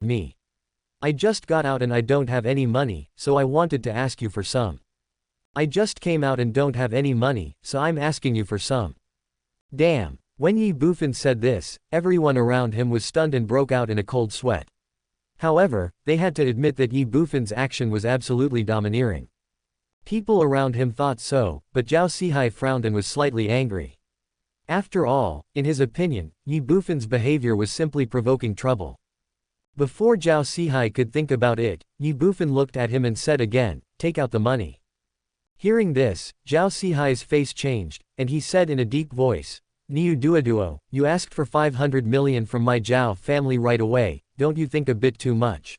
Me. I just got out and I don't have any money, so I wanted to ask you for some. I just came out and don't have any money, so I'm asking you for some. Damn. When Ye Bufan said this, everyone around him was stunned and broke out in a cold sweat. However, they had to admit that Ye Bufan's action was absolutely domineering. People around him thought so, but Zhao Sihai frowned and was slightly angry. After all, in his opinion, Ye Bufan's behavior was simply provoking trouble. Before Zhao Sihai could think about it, Ye Bufan looked at him and said again, "Take out the money." Hearing this, Zhao Sihai's face changed, and he said in a deep voice, "Niu Duoduo, you asked for 500 million from my Zhao family right away, don't you think a bit too much?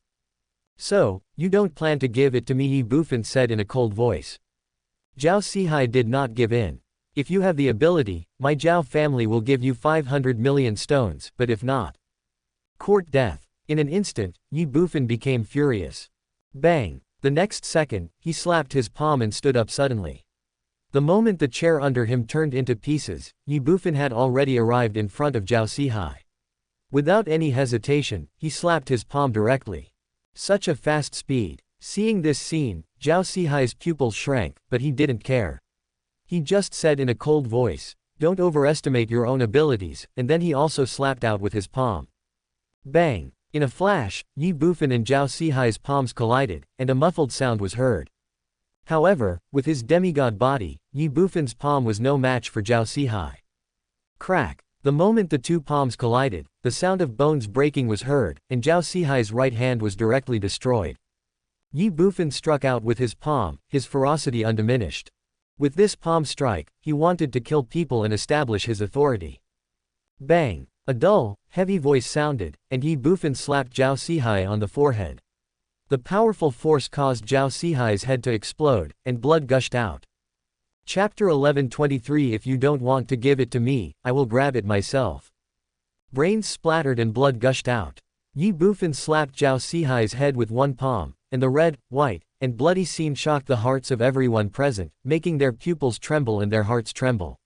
So, you don't plan to give it to me?" Ye Bufan said in a cold voice. Zhao Sihai did not give in. "If you have the ability, my Zhao family will give you 500 million stones, but if not, court death." In an instant, Ye Bufan became furious. Bang! The next second, he slapped his palm and stood up suddenly. The moment the chair under him turned into pieces, Ye Bufan had already arrived in front of Zhao Sihai. Without any hesitation, he slapped his palm directly. Such a fast speed. Seeing this scene, Zhao Sihai's pupils shrank, but he didn't care. He just said in a cold voice, "Don't overestimate your own abilities," and then he also slapped out with his palm. Bang! In a flash, Ye Bufan and Zhao Sihai's palms collided, and a muffled sound was heard. However, with his demigod body, Ye Bufan's palm was no match for Zhao Sihai. Crack! The moment the two palms collided, the sound of bones breaking was heard, and Zhao Sihai's right hand was directly destroyed. Ye Bufan struck out with his palm, his ferocity undiminished. With this palm strike, he wanted to kill people and establish his authority. Bang! A dull, heavy voice sounded, and Ye Bufan slapped Zhao Sihai on the forehead. The powerful force caused Zhao Sihai's head to explode, and blood gushed out. Chapter 11:23 If you don't want to give it to me, I will grab it myself. Brains splattered and blood gushed out. Ye Bufan slapped Zhao Sihai's head with one palm, and the red, white, and bloody scene shocked the hearts of everyone present, making their pupils tremble and their hearts tremble.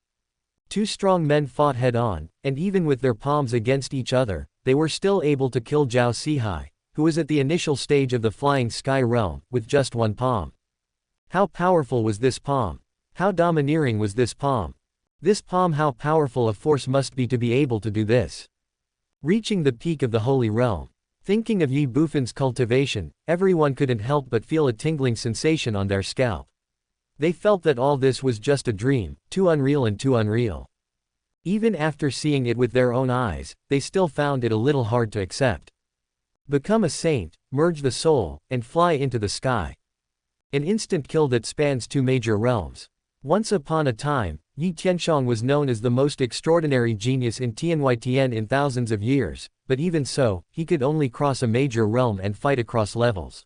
Two strong men fought head-on, and even with their palms against each other, they were still able to kill Zhao Sihai, who was at the initial stage of the Flying Sky Realm, with just one palm. How powerful was this palm? How domineering was this palm? This palm, how powerful a force must be to be able to do this? Reaching the peak of the Holy Realm. Thinking of Ye Bufan's cultivation, everyone couldn't help but feel a tingling sensation on their scalp. They felt that all this was just a dream, too unreal and too unreal. Even after seeing it with their own eyes, they still found it a little hard to accept. Become a saint, merge the soul, and fly into the sky. An instant kill that spans two major realms. Once upon a time, Yi Tianxiang was known as the most extraordinary genius in TianYTN in thousands of years, but even so, he could only cross a major realm and fight across levels.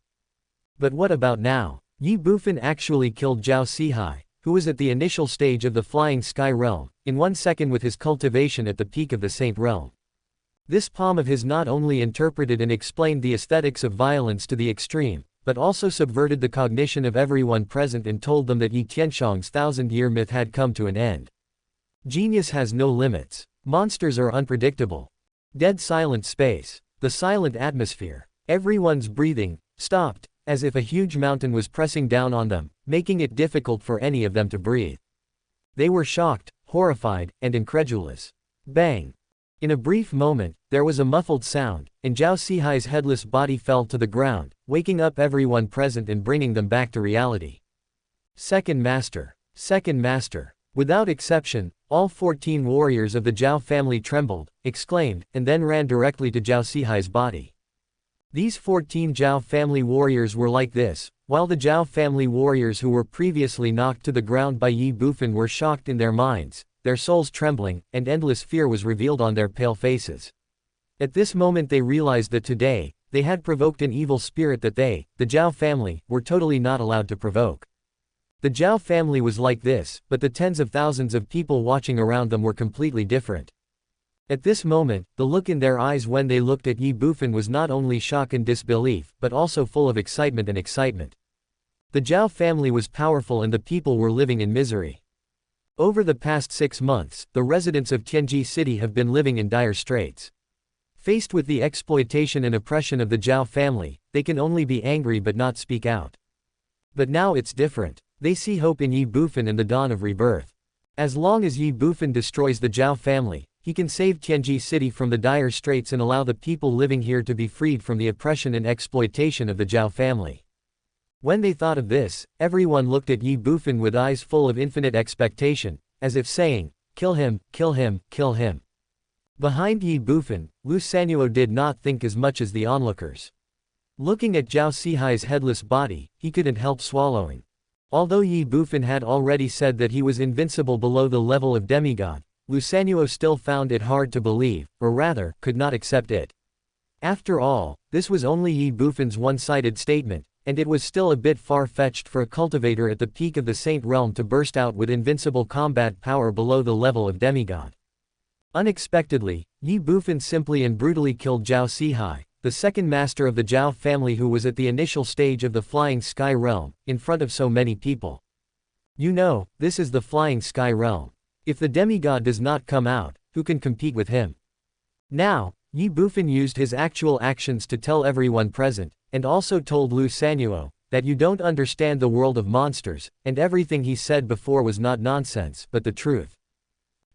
But what about now? Ye Bufan actually killed Zhao Sihai, who was at the initial stage of the Flying Sky Realm, in 1 second with his cultivation at the peak of the Saint Realm. This palm of his not only interpreted and explained the aesthetics of violence to the extreme, but also subverted the cognition of everyone present and told them that Yi Tianxiang's thousand-year myth had come to an end. Genius has no limits. Monsters are unpredictable. Dead silent space. The silent atmosphere. Everyone's breathing stopped, as if a huge mountain was pressing down on them, making it difficult for any of them to breathe. They were shocked, horrified, and incredulous. Bang! In a brief moment, there was a muffled sound, and Zhao Sihai's headless body fell to the ground, waking up everyone present and bringing them back to reality. Second Master. Second Master. Without exception, all 14 warriors of the Zhao family trembled, exclaimed, and then ran directly to Zhao Sihai's body. These 14 Zhao family warriors were like this, while the Zhao family warriors who were previously knocked to the ground by Ye Bufan were shocked in their minds, their souls trembling, and endless fear was revealed on their pale faces. At this moment they realized that today, they had provoked an evil spirit that they, the Zhao family, were totally not allowed to provoke. The Zhao family was like this, but the tens of thousands of people watching around them were completely different. At this moment, the look in their eyes when they looked at Ye Bufan was not only shock and disbelief, but also full of excitement and excitement. The Zhao family was powerful and the people were living in misery. Over the past 6 months, the residents of Tianji City have been living in dire straits. Faced with the exploitation and oppression of the Zhao family, they can only be angry but not speak out. But now it's different. They see hope in Ye Bufan and the dawn of rebirth. As long as Ye Bufan destroys the Zhao family, he can save Tianji City from the dire straits and allow the people living here to be freed from the oppression and exploitation of the Zhao family. When they thought of this, everyone looked at Ye Bufan with eyes full of infinite expectation, as if saying, "Kill him, kill him, kill him." Behind Ye Bufan, Lu Sanuo did not think as much as the onlookers. Looking at Zhao Sihai's headless body, he couldn't help swallowing. Although Ye Bufan had already said that he was invincible below the level of demigod, Lu Sanuo still found it hard to believe, or rather, could not accept it. After all, this was only Ye Bufan's one-sided statement, and it was still a bit far-fetched for a cultivator at the peak of the Saint Realm to burst out with invincible combat power below the level of demigod. Unexpectedly, Ye Bufan simply and brutally killed Zhao Sihai, the second master of the Zhao family who was at the initial stage of the Flying Sky Realm, in front of so many people. You know, this is the Flying Sky Realm. If the demigod does not come out, who can compete with him? Now, Ye Bufan used his actual actions to tell everyone present, and also told Lu Sanuo, that you don't understand the world of monsters, and everything he said before was not nonsense but the truth.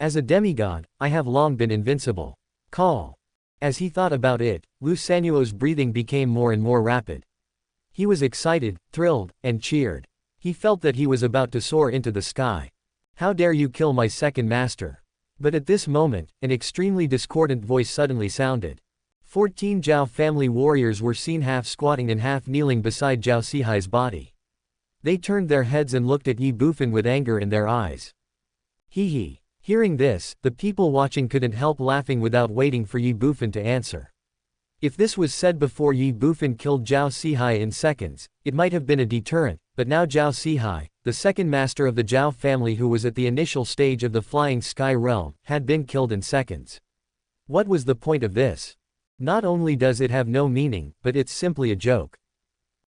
As a demigod, I have long been invincible. Call. As he thought about it, Lu Sanuo's breathing became more and more rapid. He was excited, thrilled, and cheered. He felt that he was about to soar into the sky. How dare you kill my second master? But at this moment, an extremely discordant voice suddenly sounded. 14 Zhao family warriors were seen half squatting and half kneeling beside Zhao Sihai's body. They turned their heads and looked at Ye Bufan with anger in their eyes. Hee hee. Hearing this, the people watching couldn't help laughing without waiting for Ye Bufan to answer. If this was said before Ye Bufan killed Zhao Sihai in seconds, it might have been a deterrent, but now Zhao Sihai, the second master of the Zhao family who was at the initial stage of the Flying Sky Realm, had been killed in seconds. What was the point of this? Not only does it have no meaning, but it's simply a joke.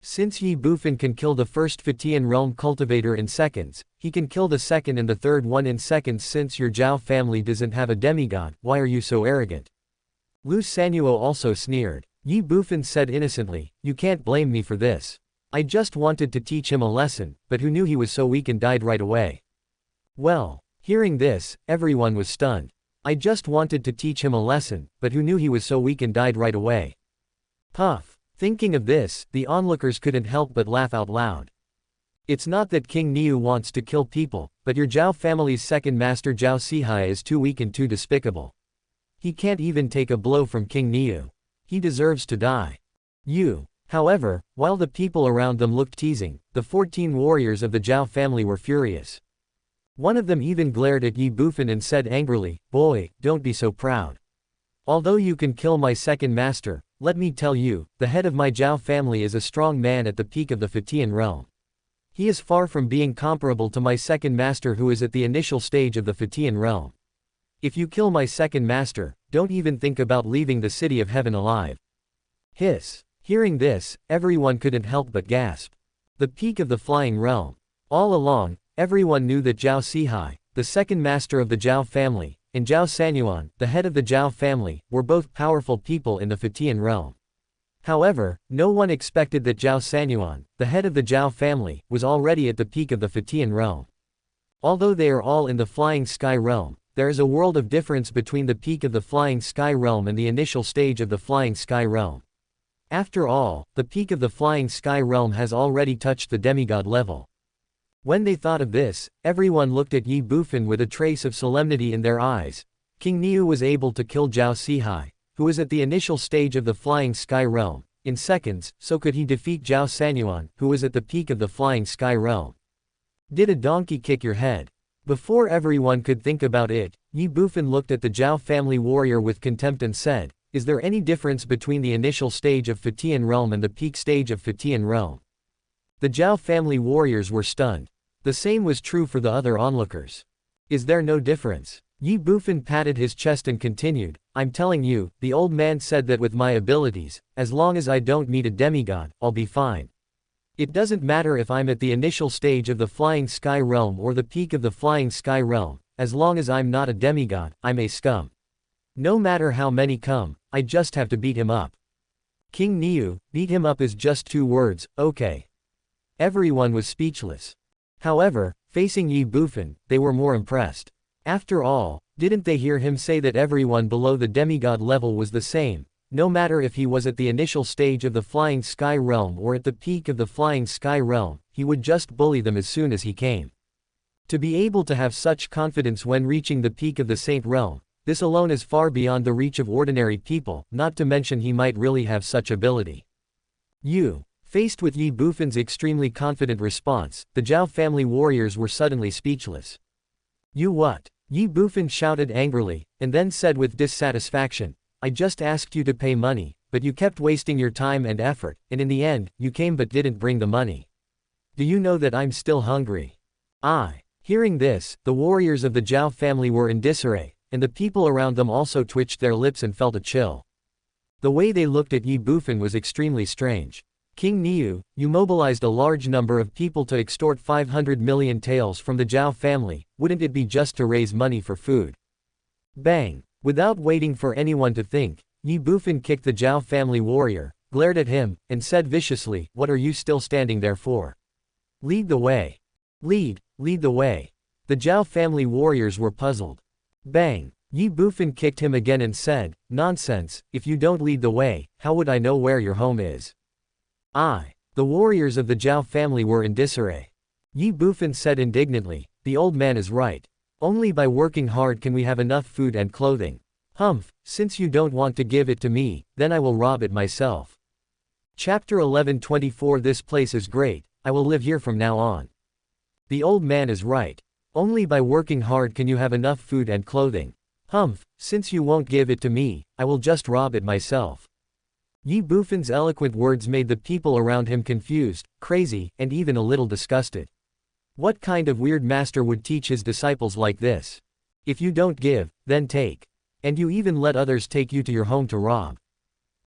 Since Ye Bufan can kill the first Fatian realm cultivator in seconds, he can kill the second and the third one in seconds. Since your Zhao family doesn't have a demigod, why are you so arrogant? Lu Sanuo also sneered. Ye Bufan said innocently, you can't blame me for this. I just wanted to teach him a lesson, but who knew he was so weak and died right away? Well, hearing this, everyone was stunned. I just wanted to teach him a lesson, but who knew he was so weak and died right away? Puff. Thinking of this, the onlookers couldn't help but laugh out loud. It's not that King Niu wants to kill people, but your Zhao family's second master Zhao Sihai is too weak and too despicable. He can't even take a blow from King Niu. He deserves to die. However, while the people around them looked teasing, the 14 warriors of the Zhao family were furious. One of them even glared at Ye Bufan and said angrily, boy, don't be so proud. Although you can kill my second master, let me tell you, the head of my Zhao family is a strong man at the peak of the Fatian realm. He is far from being comparable to my second master who is at the initial stage of the Fatian realm. If you kill my second master, don't even think about leaving the city of heaven alive. Hiss. Hearing this, everyone couldn't help but gasp. The peak of the flying realm. All along, everyone knew that Zhao Sihai, the second master of the Zhao family, and Zhao Sanyuan, the head of the Zhao family, were both powerful people in the Fatian realm. However, no one expected that Zhao Sanyuan, the head of the Zhao family, was already at the peak of the Fatian realm. Although they are all in the Flying Sky realm, there is a world of difference between the peak of the Flying Sky realm and the initial stage of the Flying Sky realm. After all, the peak of the Flying Sky realm has already touched the demigod level. When they thought of this, everyone looked at Ye Bufan with a trace of solemnity in their eyes. King Niu was able to kill Zhao Sihai, who was at the initial stage of the Flying Sky realm, in seconds, so could he defeat Zhao Sanyuan, who was at the peak of the Flying Sky realm. Did a donkey kick your head? Before everyone could think about it, Ye Bufan looked at the Zhao family warrior with contempt and said, is there any difference between the initial stage of Fatian realm and the peak stage of Fatian realm? The Zhao family warriors were stunned. The same was true for the other onlookers. Is there no difference? Ye Bufan patted his chest and continued, I'm telling you, the old man said that with my abilities, as long as I don't meet a demigod, I'll be fine. It doesn't matter if I'm at the initial stage of the Flying Sky realm or the peak of the Flying Sky realm, as long as I'm not a demigod, I'm a scum. No matter how many come, I just have to beat him up. King Niu, beat him up is just 2 words, okay. Everyone was speechless. However, facing Ye Bufan, they were more impressed. After all, didn't they hear him say that everyone below the demigod level was the same, no matter if he was at the initial stage of the Flying Sky Realm or at the peak of the Flying Sky Realm, he would just bully them as soon as he came. To be able to have such confidence when reaching the peak of the Saint Realm, this alone is far beyond the reach of ordinary people, not to mention he might really have such ability. Faced with Ye Bufan's extremely confident response, the Zhao family warriors were suddenly speechless. You what? Ye Bufan shouted angrily, and then said with dissatisfaction, I just asked you to pay money, but you kept wasting your time and effort, and in the end, you came but didn't bring the money. Do you know that I'm still hungry? Hearing this, the warriors of the Zhao family were in disarray, and the people around them also twitched their lips and felt a chill. The way they looked at Ye Bufan was extremely strange. King Niu, you mobilized a large number of people to extort 500 million taels from the Zhao family, wouldn't it be just to raise money for food? Bang! Without waiting for anyone to think, Ye Bufan kicked the Zhao family warrior, glared at him, and said viciously, what are you still standing there for? Lead the way. Lead the way. The Zhao family warriors were puzzled. Bang! Ye Bufan kicked him again and said, nonsense, if you don't lead the way, how would I know where your home is? The warriors of the Zhao family were in disarray. Ye Bufan said indignantly, the old man is right. Only by working hard can we have enough food and clothing. Humph, since you don't want to give it to me, then I will rob it myself. Chapter 11:24 This place is great, I will live here from now on. The old man is right. Only by working hard can you have enough food and clothing. Humph, since you won't give it to me, I will just rob it myself. Ye Bufan's eloquent words made the people around him confused, crazy, and even a little disgusted. What kind of weird master would teach his disciples like this? If you don't give, then take. And you even let others take you to your home to rob.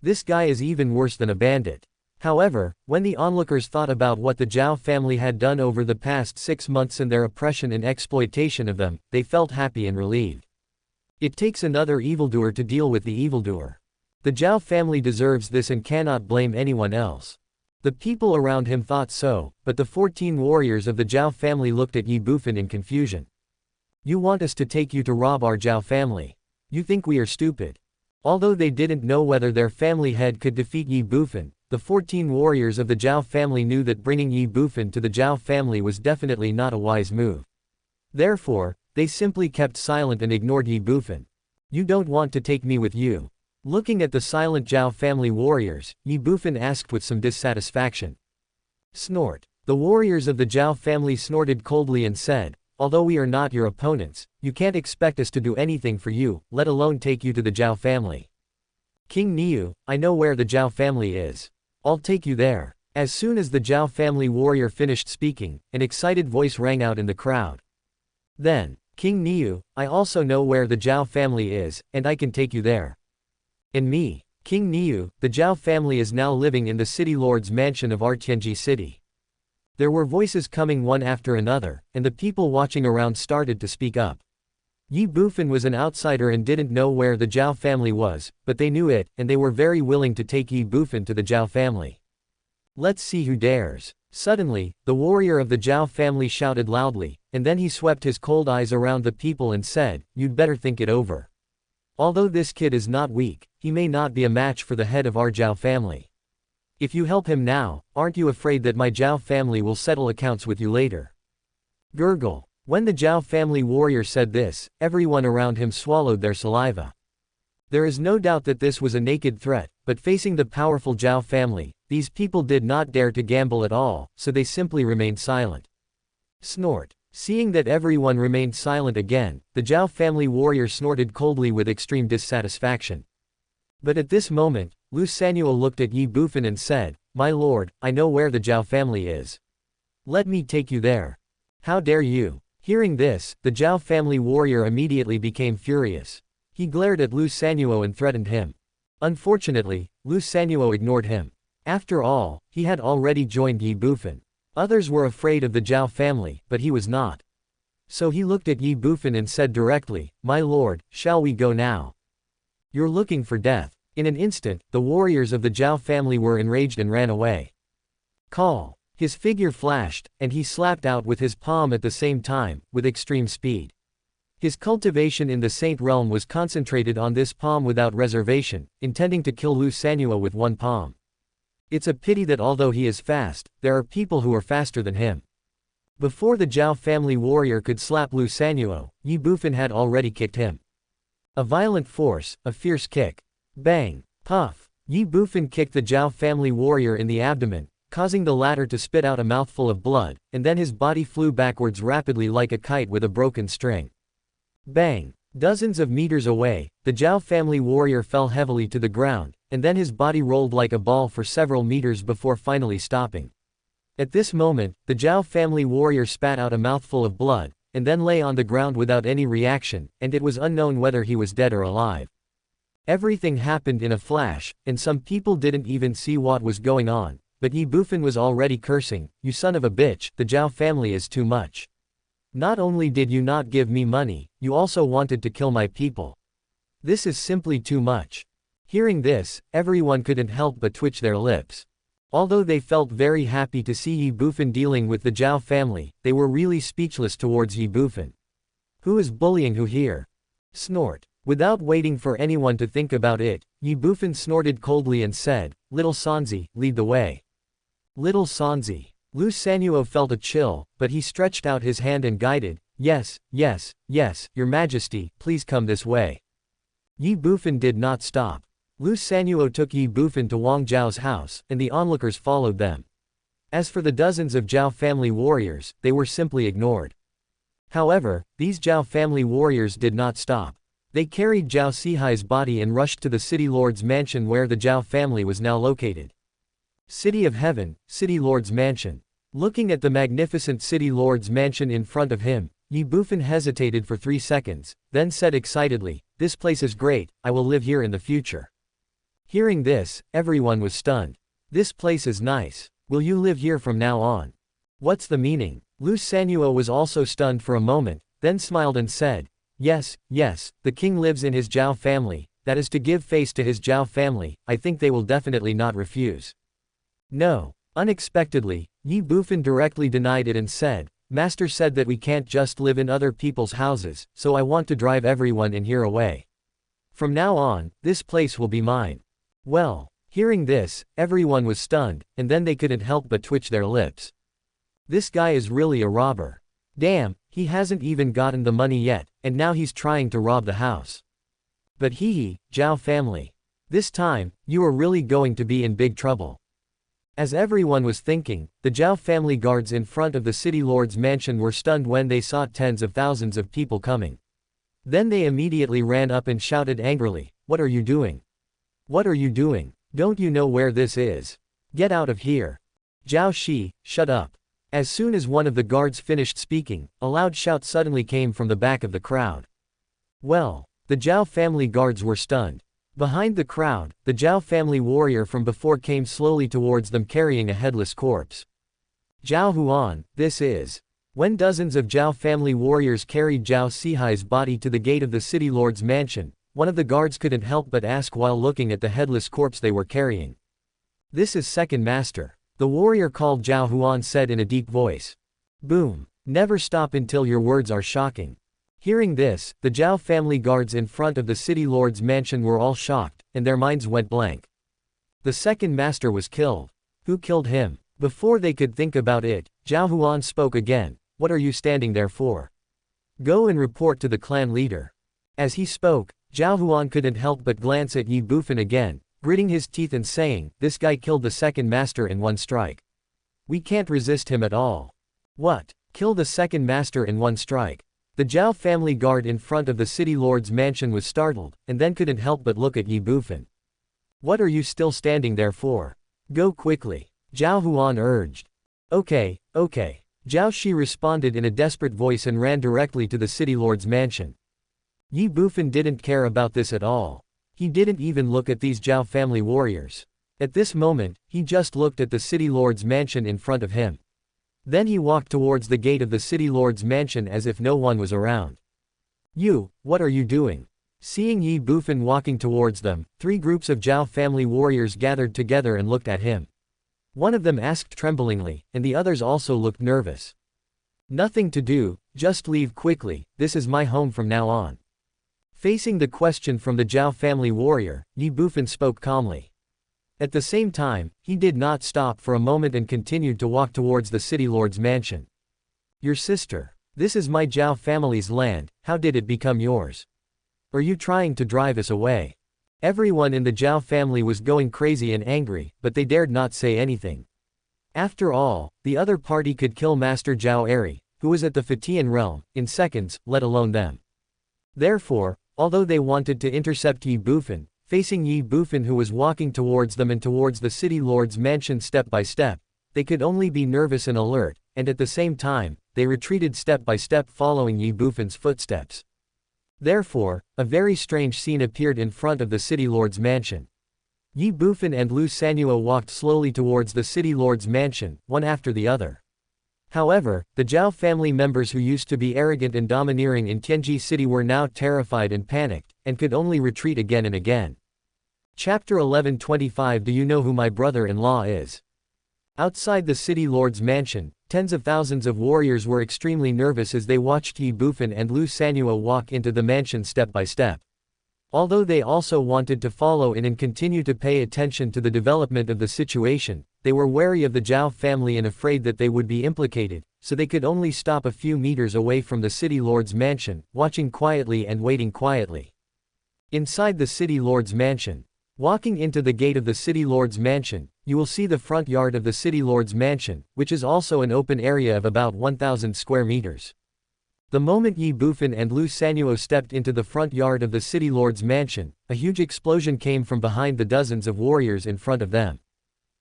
This guy is even worse than a bandit. However, when the onlookers thought about what the Zhao family had done over the past 6 months and their oppression and exploitation of them, they felt happy and relieved. It takes another evildoer to deal with the evildoer. The Zhao family deserves this and cannot blame anyone else. The people around him thought so, but the 14 warriors of the Zhao family looked at Ye Bufan in confusion. You want us to take you to rob our Zhao family? You think we are stupid? Although they didn't know whether their family head could defeat Ye Bufan, the 14 warriors of the Zhao family knew that bringing Ye Bufan to the Zhao family was definitely not a wise move. Therefore, they simply kept silent and ignored Ye Bufan. You don't want to take me with you? Looking at the silent Zhao family warriors, Ye Bufan asked with some dissatisfaction. Snort. The warriors of the Zhao family snorted coldly and said, although we are not your opponents, you can't expect us to do anything for you, let alone take you to the Zhao family. King Niu, I know where the Zhao family is. I'll take you there. As soon as the Zhao family warrior finished speaking, an excited voice rang out in the crowd. Then, King Niu, I also know where the Zhao family is, and I can take you there. And me, King Niu, the Zhao family is now living in the city lord's mansion of Artianji City. There were voices coming one after another, and the people watching around started to speak up. Ye Bufan was an outsider and didn't know where the Zhao family was, but they knew it, and they were very willing to take Ye Bufan to the Zhao family. Let's see who dares. Suddenly, the warrior of the Zhao family shouted loudly, and then he swept his cold eyes around the people and said, you'd better think it over. Although this kid is not weak, he may not be a match for the head of our Zhao family. If you help him now, aren't you afraid that my Zhao family will settle accounts with you later? Gurgle. When the Zhao family warrior said this, everyone around him swallowed their saliva. There is no doubt that this was a naked threat, but facing the powerful Zhao family, these people did not dare to gamble at all, so they simply remained silent. Snort. Seeing that everyone remained silent again, the Zhao family warrior snorted coldly with extreme dissatisfaction. But at this moment, Lu Sanuo looked at Ye Bufan and said, my lord, I know where the Zhao family is. Let me take you there. How dare you? Hearing this, the Zhao family warrior immediately became furious. He glared at Lu Sanuo and threatened him. Unfortunately, Lu Sanuo ignored him. After all, he had already joined Ye Bufan. Others were afraid of the Zhao family, but he was not. So he looked at Ye Bufan and said directly, my lord, shall we go now? You're looking for death. In an instant, the warriors of the Zhao family were enraged and ran away. Call. His figure flashed, and he slapped out with his palm at the same time, with extreme speed. His cultivation in the Saint Realm was concentrated on this palm without reservation, intending to kill Lu Sanyuo with one palm. It's a pity that although he is fast, there are people who are faster than him. Before the Zhao family warrior could slap Lu Sanyuo, Ye Bufan had already kicked him. A violent force, a fierce kick. Bang! Puff! Ye Bufan kicked the Zhao family warrior in the abdomen, causing the latter to spit out a mouthful of blood, and then his body flew backwards rapidly like a kite with a broken string. Bang! Dozens of meters away, the Zhao family warrior fell heavily to the ground, and then his body rolled like a ball for several meters before finally stopping. At this moment, the Zhao family warrior spat out a mouthful of blood, and then lay on the ground without any reaction, and it was unknown whether he was dead or alive. Everything happened in a flash, and some people didn't even see what was going on. But Ye Bufan was already cursing, "You son of a bitch, the Zhao family is too much. Not only did you not give me money, you also wanted to kill my people. This is simply too much." Hearing this, everyone couldn't help but twitch their lips. Although they felt very happy to see Ye Bufan dealing with the Zhao family, they were really speechless towards Ye Bufan. Who is bullying who here? Snort. Without waiting for anyone to think about it, Ye Bufan snorted coldly and said, "Little Sanzi, lead the way." Little Sanzi. Lu Sanyuo felt a chill, but he stretched out his hand and guided, "Yes, yes, yes, your majesty, please come this way." Ye Bufan did not stop. Lu Sanyuo took Ye Bufan to Wang Zhao's house, and the onlookers followed them. As for the dozens of Zhao family warriors, they were simply ignored. However, these Zhao family warriors did not stop. They carried Zhao Sihai's body and rushed to the city lord's mansion where the Zhao family was now located. City of Heaven, City Lord's Mansion. Looking at the magnificent City Lord's Mansion in front of him, Ye Bufan hesitated for 3 seconds, then said excitedly, "This place is great, I will live here in the future." Hearing this, everyone was stunned. "This place is nice. Will you live here from now on?" "What's the meaning?" Lu Sanyuo was also stunned for a moment, then smiled and said, "Yes, yes, the king lives in his Zhao family, that is to give face to his Zhao family, I think they will definitely not refuse." "No." Unexpectedly, Ye Bufan directly denied it and said, "Master said that we can't just live in other people's houses, so I want to drive everyone in here away. From now on, this place will be mine." Well, hearing this, everyone was stunned, and then they couldn't help but twitch their lips. This guy is really a robber. Damn, he hasn't even gotten the money yet, and now he's trying to rob the house. But hee, Zhao family. This time, you are really going to be in big trouble. As everyone was thinking, the Zhao family guards in front of the city lord's mansion were stunned when they saw tens of thousands of people coming. Then they immediately ran up and shouted angrily, "What are you doing? What are you doing? Don't you know where this is? Get out of here. Zhao Shi, shut up." As soon as one of the guards finished speaking, a loud shout suddenly came from the back of the crowd. Well, the Zhao family guards were stunned. Behind the crowd, the Zhao family warrior from before came slowly towards them carrying a headless corpse. Zhao Huan, this is. When dozens of Zhao family warriors carried Zhao Sihai's body to the gate of the city lord's mansion, one of the guards couldn't help but ask while looking at the headless corpse they were carrying. "This is second master," the warrior called Zhao Huan said in a deep voice. "Boom. Never stop until your words are shocking." Hearing this, the Zhao family guards in front of the city lord's mansion were all shocked, and their minds went blank. The second master was killed. Who killed him? Before they could think about it, Zhao Huan spoke again, "What are you standing there for? Go and report to the clan leader." As he spoke, Zhao Huan couldn't help but glance at Ye Bufan again, gritting his teeth and saying, "This guy killed the second master in one strike. We can't resist him at all." "What? Kill the second master in one strike?" The Zhao family guard in front of the city lord's mansion was startled, and then couldn't help but look at Ye Bufan. "What are you still standing there for? Go quickly," Zhao Huan urged. Okay. Zhao Shi responded in a desperate voice and ran directly to the city lord's mansion. Ye Bufan didn't care about this at all. He didn't even look at these Zhao family warriors. At this moment, he just looked at the city lord's mansion in front of him. Then he walked towards the gate of the city lord's mansion as if no one was around. "You, what are you doing?" Seeing Ye Bufan walking towards them, 3 groups of Zhao family warriors gathered together and looked at him. One of them asked tremblingly, and the others also looked nervous. Nothing to do, just leave quickly, this is my home from now on. Facing the question from the Zhao family warrior, Ye Bufan spoke calmly. At the same time, he did not stop for a moment and continued to walk towards the city lord's mansion. Your sister. This is my Zhao family's land, how did it become yours? Are you trying to drive us away? Everyone in the Zhao family was going crazy and angry, but they dared not say anything. After all, the other party could kill Master Zhao Eri, who was at the Fatian realm, in seconds, let alone them. Therefore, although they wanted to intercept Ye Bufan, facing Ye Bufan who was walking towards them and towards the city lord's mansion step by step, they could only be nervous and alert, and at the same time, they retreated step by step following Ye Bufan's footsteps. Therefore, a very strange scene appeared in front of the city lord's mansion. Ye Bufan and Lu Sanyo walked slowly towards the city lord's mansion, one after the other. However, the Zhao family members who used to be arrogant and domineering in Tianji City were now terrified and panicked, and could only retreat again and again. Chapter 11:25 Do you know who my brother-in-law is? Outside the city lord's mansion, tens of thousands of warriors were extremely nervous as they watched Ye Bufan and Lu Sanyo walk into the mansion step by step. Although they also wanted to follow in and continue to pay attention to the development of the situation, they were wary of the Zhao family and afraid that they would be implicated, so they could only stop a few meters away from the city lord's mansion, watching quietly and waiting quietly. Inside the city lord's mansion. Walking into the gate of the city lord's mansion, you will see the front yard of the city lord's mansion, which is also an open area of about 1,000 square meters. The moment Ye Bufan and Lu Sanyo stepped into the front yard of the city lord's mansion, a huge explosion came from behind the dozens of warriors in front of them.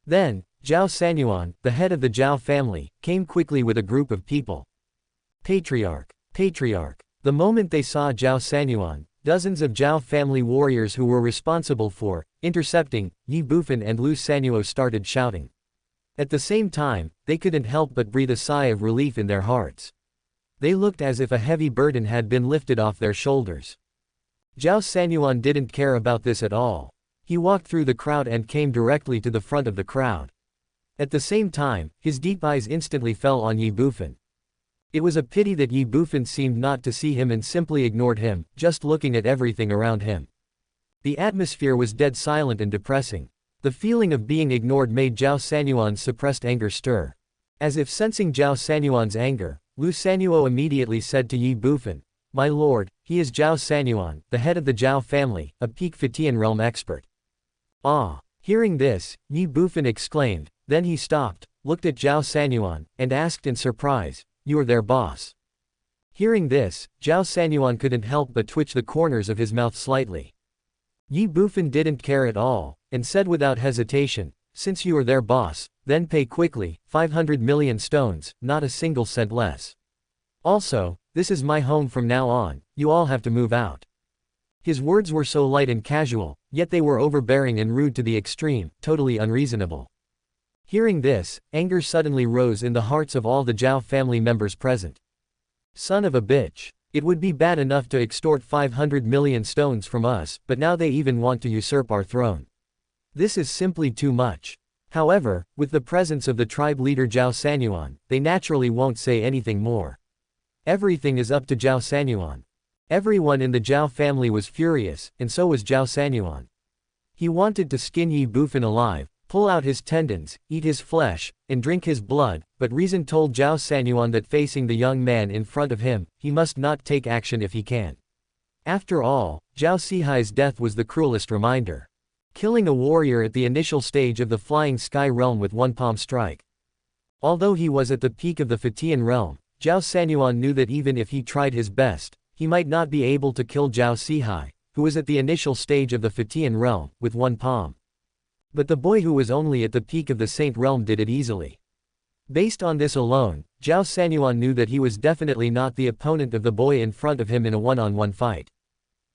Then, Zhao Sanyuan, the head of the Zhao family, came quickly with a group of people. Patriarch. Patriarch. The moment they saw Zhao Sanyuan, dozens of Zhao family warriors who were responsible for intercepting Ye Bufan and Lu Sanyo started shouting. At the same time, they couldn't help but breathe a sigh of relief in their hearts. They looked as if a heavy burden had been lifted off their shoulders. Zhao Sanyuan didn't care about this at all. He walked through the crowd and came directly to the front of the crowd. At the same time, his deep eyes instantly fell on Ye Bufan. It was a pity that Ye Bufan seemed not to see him and simply ignored him, just looking at everything around him. The atmosphere was dead silent and depressing. The feeling of being ignored made Zhao Sanyuan's suppressed anger stir. As if sensing Zhao Sanyuan's anger, Lu Sanyo immediately said to Ye Bufan, "My lord, he is Zhao Sanyuan, the head of the Zhao family, a peak Fatian realm expert." Ah! Hearing this, Ye Bufan exclaimed, then he stopped, looked at Zhao Sanyuan, and asked in surprise, "You are their boss?" Hearing this, Zhao Sanyuan couldn't help but twitch the corners of his mouth slightly. Ye Bufan didn't care at all, and said without hesitation, "Since you are their boss, then pay quickly, 500 million stones, not a single cent less. Also, this is my home from now on, you all have to move out." His words were so light and casual, yet they were overbearing and rude to the extreme, totally unreasonable. Hearing this, anger suddenly rose in the hearts of all the Zhao family members present. Son of a bitch. It would be bad enough to extort 500 million stones from us, but now they even want to usurp our throne. This is simply too much. However, with the presence of the tribe leader Zhao Sanyuan, they naturally won't say anything more. Everything is up to Zhao Sanyuan. Everyone in the Zhao family was furious, and so was Zhao Sanyuan. He wanted to skin Ye Bufan alive, pull out his tendons, eat his flesh, and drink his blood, but reason told Zhao Sanyuan that facing the young man in front of him, he must not take action if he can. After all, Zhao Sihai's death was the cruelest reminder. Killing a warrior at the initial stage of the Flying Sky realm with one palm strike. Although he was at the peak of the Fatian realm, Zhao Sanyuan knew that even if he tried his best, he might not be able to kill Zhao Sihai, who was at the initial stage of the Fatian realm, with one palm. But the boy who was only at the peak of the Saint realm did it easily. Based on this alone, Zhao Sanyuan knew that he was definitely not the opponent of the boy in front of him in a one-on-one fight.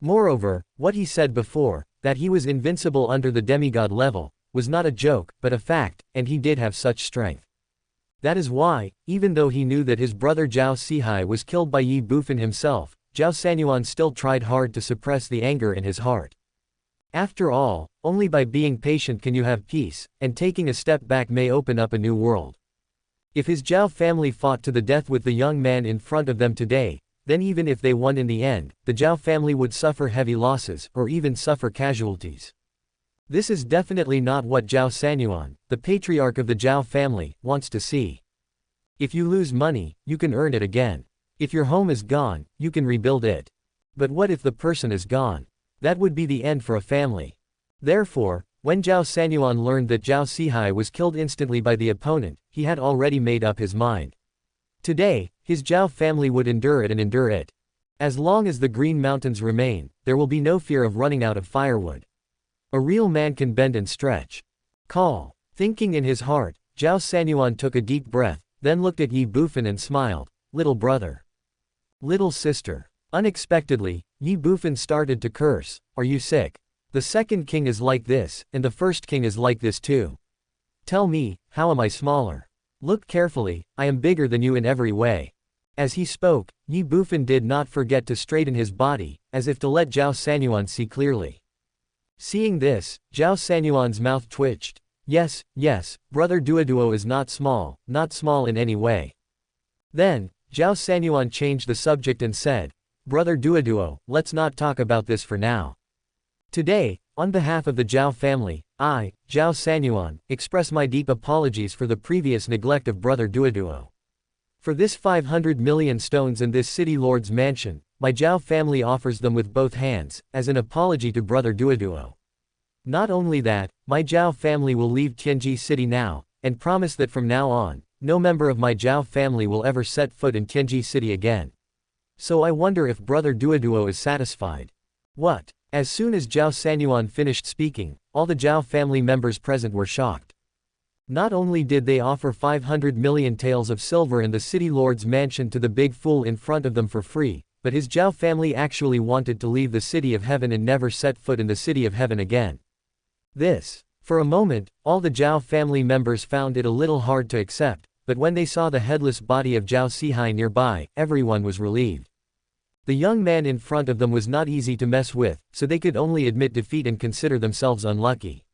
Moreover, what he said before, that he was invincible under the demigod level, was not a joke, but a fact, and he did have such strength. That is why, even though he knew that his brother Zhao Sihai was killed by Ye Bufan himself, Zhao Sanyuan still tried hard to suppress the anger in his heart. After all, only by being patient can you have peace, and taking a step back may open up a new world. If his Zhao family fought to the death with the young man in front of them today, then even if they won in the end, the Zhao family would suffer heavy losses, or even suffer casualties. This is definitely not what Zhao Sanyuan, the patriarch of the Zhao family, wants to see. If you lose money, you can earn it again. If your home is gone, you can rebuild it. But what if the person is gone? That would be the end for a family. Therefore, when Zhao Sanyuan learned that Zhao Sihai was killed instantly by the opponent, he had already made up his mind. Today, his Zhao family would endure it and endure it. As long as the Green Mountains remain, there will be no fear of running out of firewood. A real man can bend and stretch. Call. Thinking in his heart, Zhao Sanyuan took a deep breath, then looked at Ye Bufan and smiled. Little brother. Little sister. Unexpectedly, Ye Bufan started to curse. Are you sick? The second king is like this, and the first king is like this too. Tell me, how am I smaller? Look carefully, I am bigger than you in every way. As he spoke, Ye Bufan did not forget to straighten his body, as if to let Zhao Sanyuan see clearly. Seeing this, Zhao Sanyuan's mouth twitched. Yes, brother Duoduo is not small in any way. Then, Zhao Sanyuan changed the subject and said, Brother Duoduo, let's not talk about this for now. Today, on behalf of the Zhao family, I, Zhao Sanyuan, express my deep apologies for the previous neglect of Brother Duoduo. For this 500 million stones in this city lord's mansion, my Zhao family offers them with both hands, as an apology to Brother Duoduo. Not only that, my Zhao family will leave Tianji City now, and promise that from now on, no member of my Zhao family will ever set foot in Tianji City again. So I wonder if Brother Duoduo is satisfied. What? As soon as Zhao Sanyuan finished speaking, all the Zhao family members present were shocked. Not only did they offer 500 million taels of silver in the city lord's mansion to the big fool in front of them for free, but his Zhao family actually wanted to leave the city of heaven and never set foot in the city of heaven again. This. For a moment, all the Zhao family members found it a little hard to accept, but when they saw the headless body of Zhao Sihai nearby, everyone was relieved. The young man in front of them was not easy to mess with, so they could only admit defeat and consider themselves unlucky.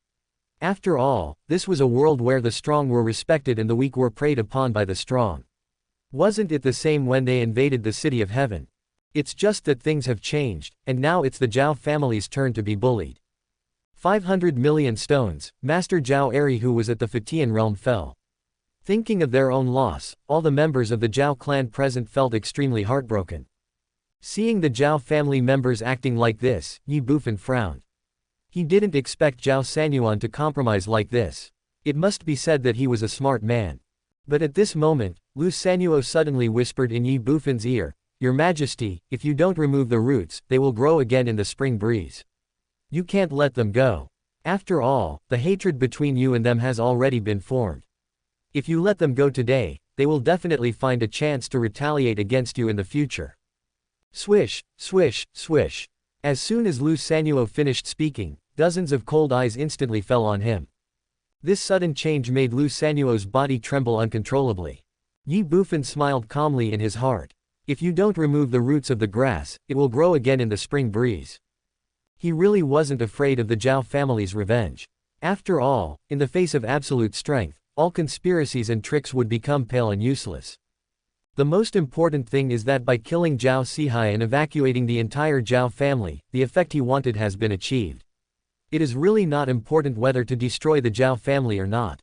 After all, this was a world where the strong were respected and the weak were preyed upon by the strong. Wasn't it the same when they invaded the city of heaven? It's just that things have changed, and now it's the Zhao family's turn to be bullied. 500 million stones, Master Zhao Eri who was at the Fatian realm fell. Thinking of their own loss, all the members of the Zhao clan present felt extremely heartbroken. Seeing the Zhao family members acting like this, Ye Bufan frowned. He didn't expect Zhao Sanyuan to compromise like this. It must be said that he was a smart man. But at this moment, Lu Sanuo suddenly whispered in Ye Bufan's ear, Your Majesty, if you don't remove the roots, they will grow again in the spring breeze. You can't let them go. After all, the hatred between you and them has already been formed. If you let them go today, they will definitely find a chance to retaliate against you in the future. Swish, swish, swish. As soon as Lu Sanuo finished speaking, dozens of cold eyes instantly fell on him. This sudden change made Lu Sanuo's body tremble uncontrollably. Ye Bufan smiled calmly in his heart. If you don't remove the roots of the grass, it will grow again in the spring breeze. He really wasn't afraid of the Zhao family's revenge. After all, in the face of absolute strength, all conspiracies and tricks would become pale and useless. The most important thing is that by killing Zhao Sihai and evacuating the entire Zhao family, the effect he wanted has been achieved. It is really not important whether to destroy the Zhao family or not.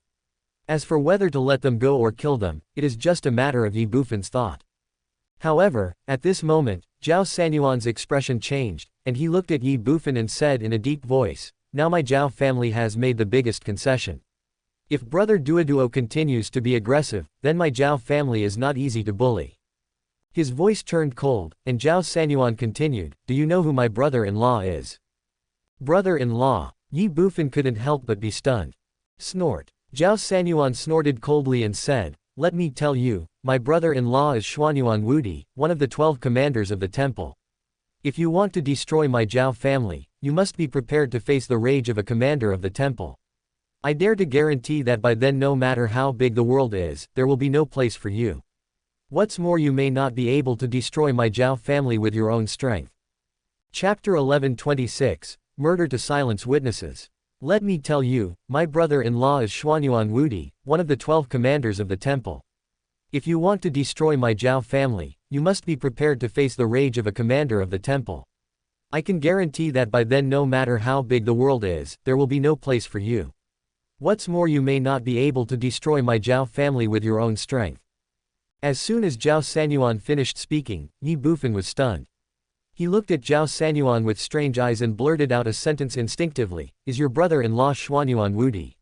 As for whether to let them go or kill them, it is just a matter of Ye Bufan's thought. However, at this moment, Zhao Sanyuan's expression changed, and he looked at Ye Bufan and said in a deep voice, Now my Zhao family has made the biggest concession. If Brother Duoduo continues to be aggressive, then my Zhao family is not easy to bully. His voice turned cold, and Zhao Sanyuan continued, Do you know who my brother-in-law is? Brother-in-law. Ye Bufan couldn't help but be stunned. Snort. Zhao Sanyuan snorted coldly and said, Let me tell you, my brother-in-law is Xuanyuan Wudi, one of the 12 commanders of the temple. If you want to destroy my Zhao family, you must be prepared to face the rage of a commander of the temple. I dare to guarantee that by then no matter how big the world is, there will be no place for you. What's more, you may not be able to destroy my Zhao family with your own strength. Chapter 11:26, Murder to silence witnesses. Let me tell you, my brother-in-law is Xuanyuan Wudi, one of the 12 commanders of the temple. If you want to destroy my Zhao family, you must be prepared to face the rage of a commander of the temple. I can guarantee that by then, no matter how big the world is, there will be no place for you. What's more, you may not be able to destroy my Zhao family with your own strength. As soon as Zhao Sanyuan finished speaking, Ye Bufan was stunned. He looked at Zhao Sanyuan with strange eyes and blurted out a sentence instinctively, "Is your brother-in-law Xuanyuan Wudi?"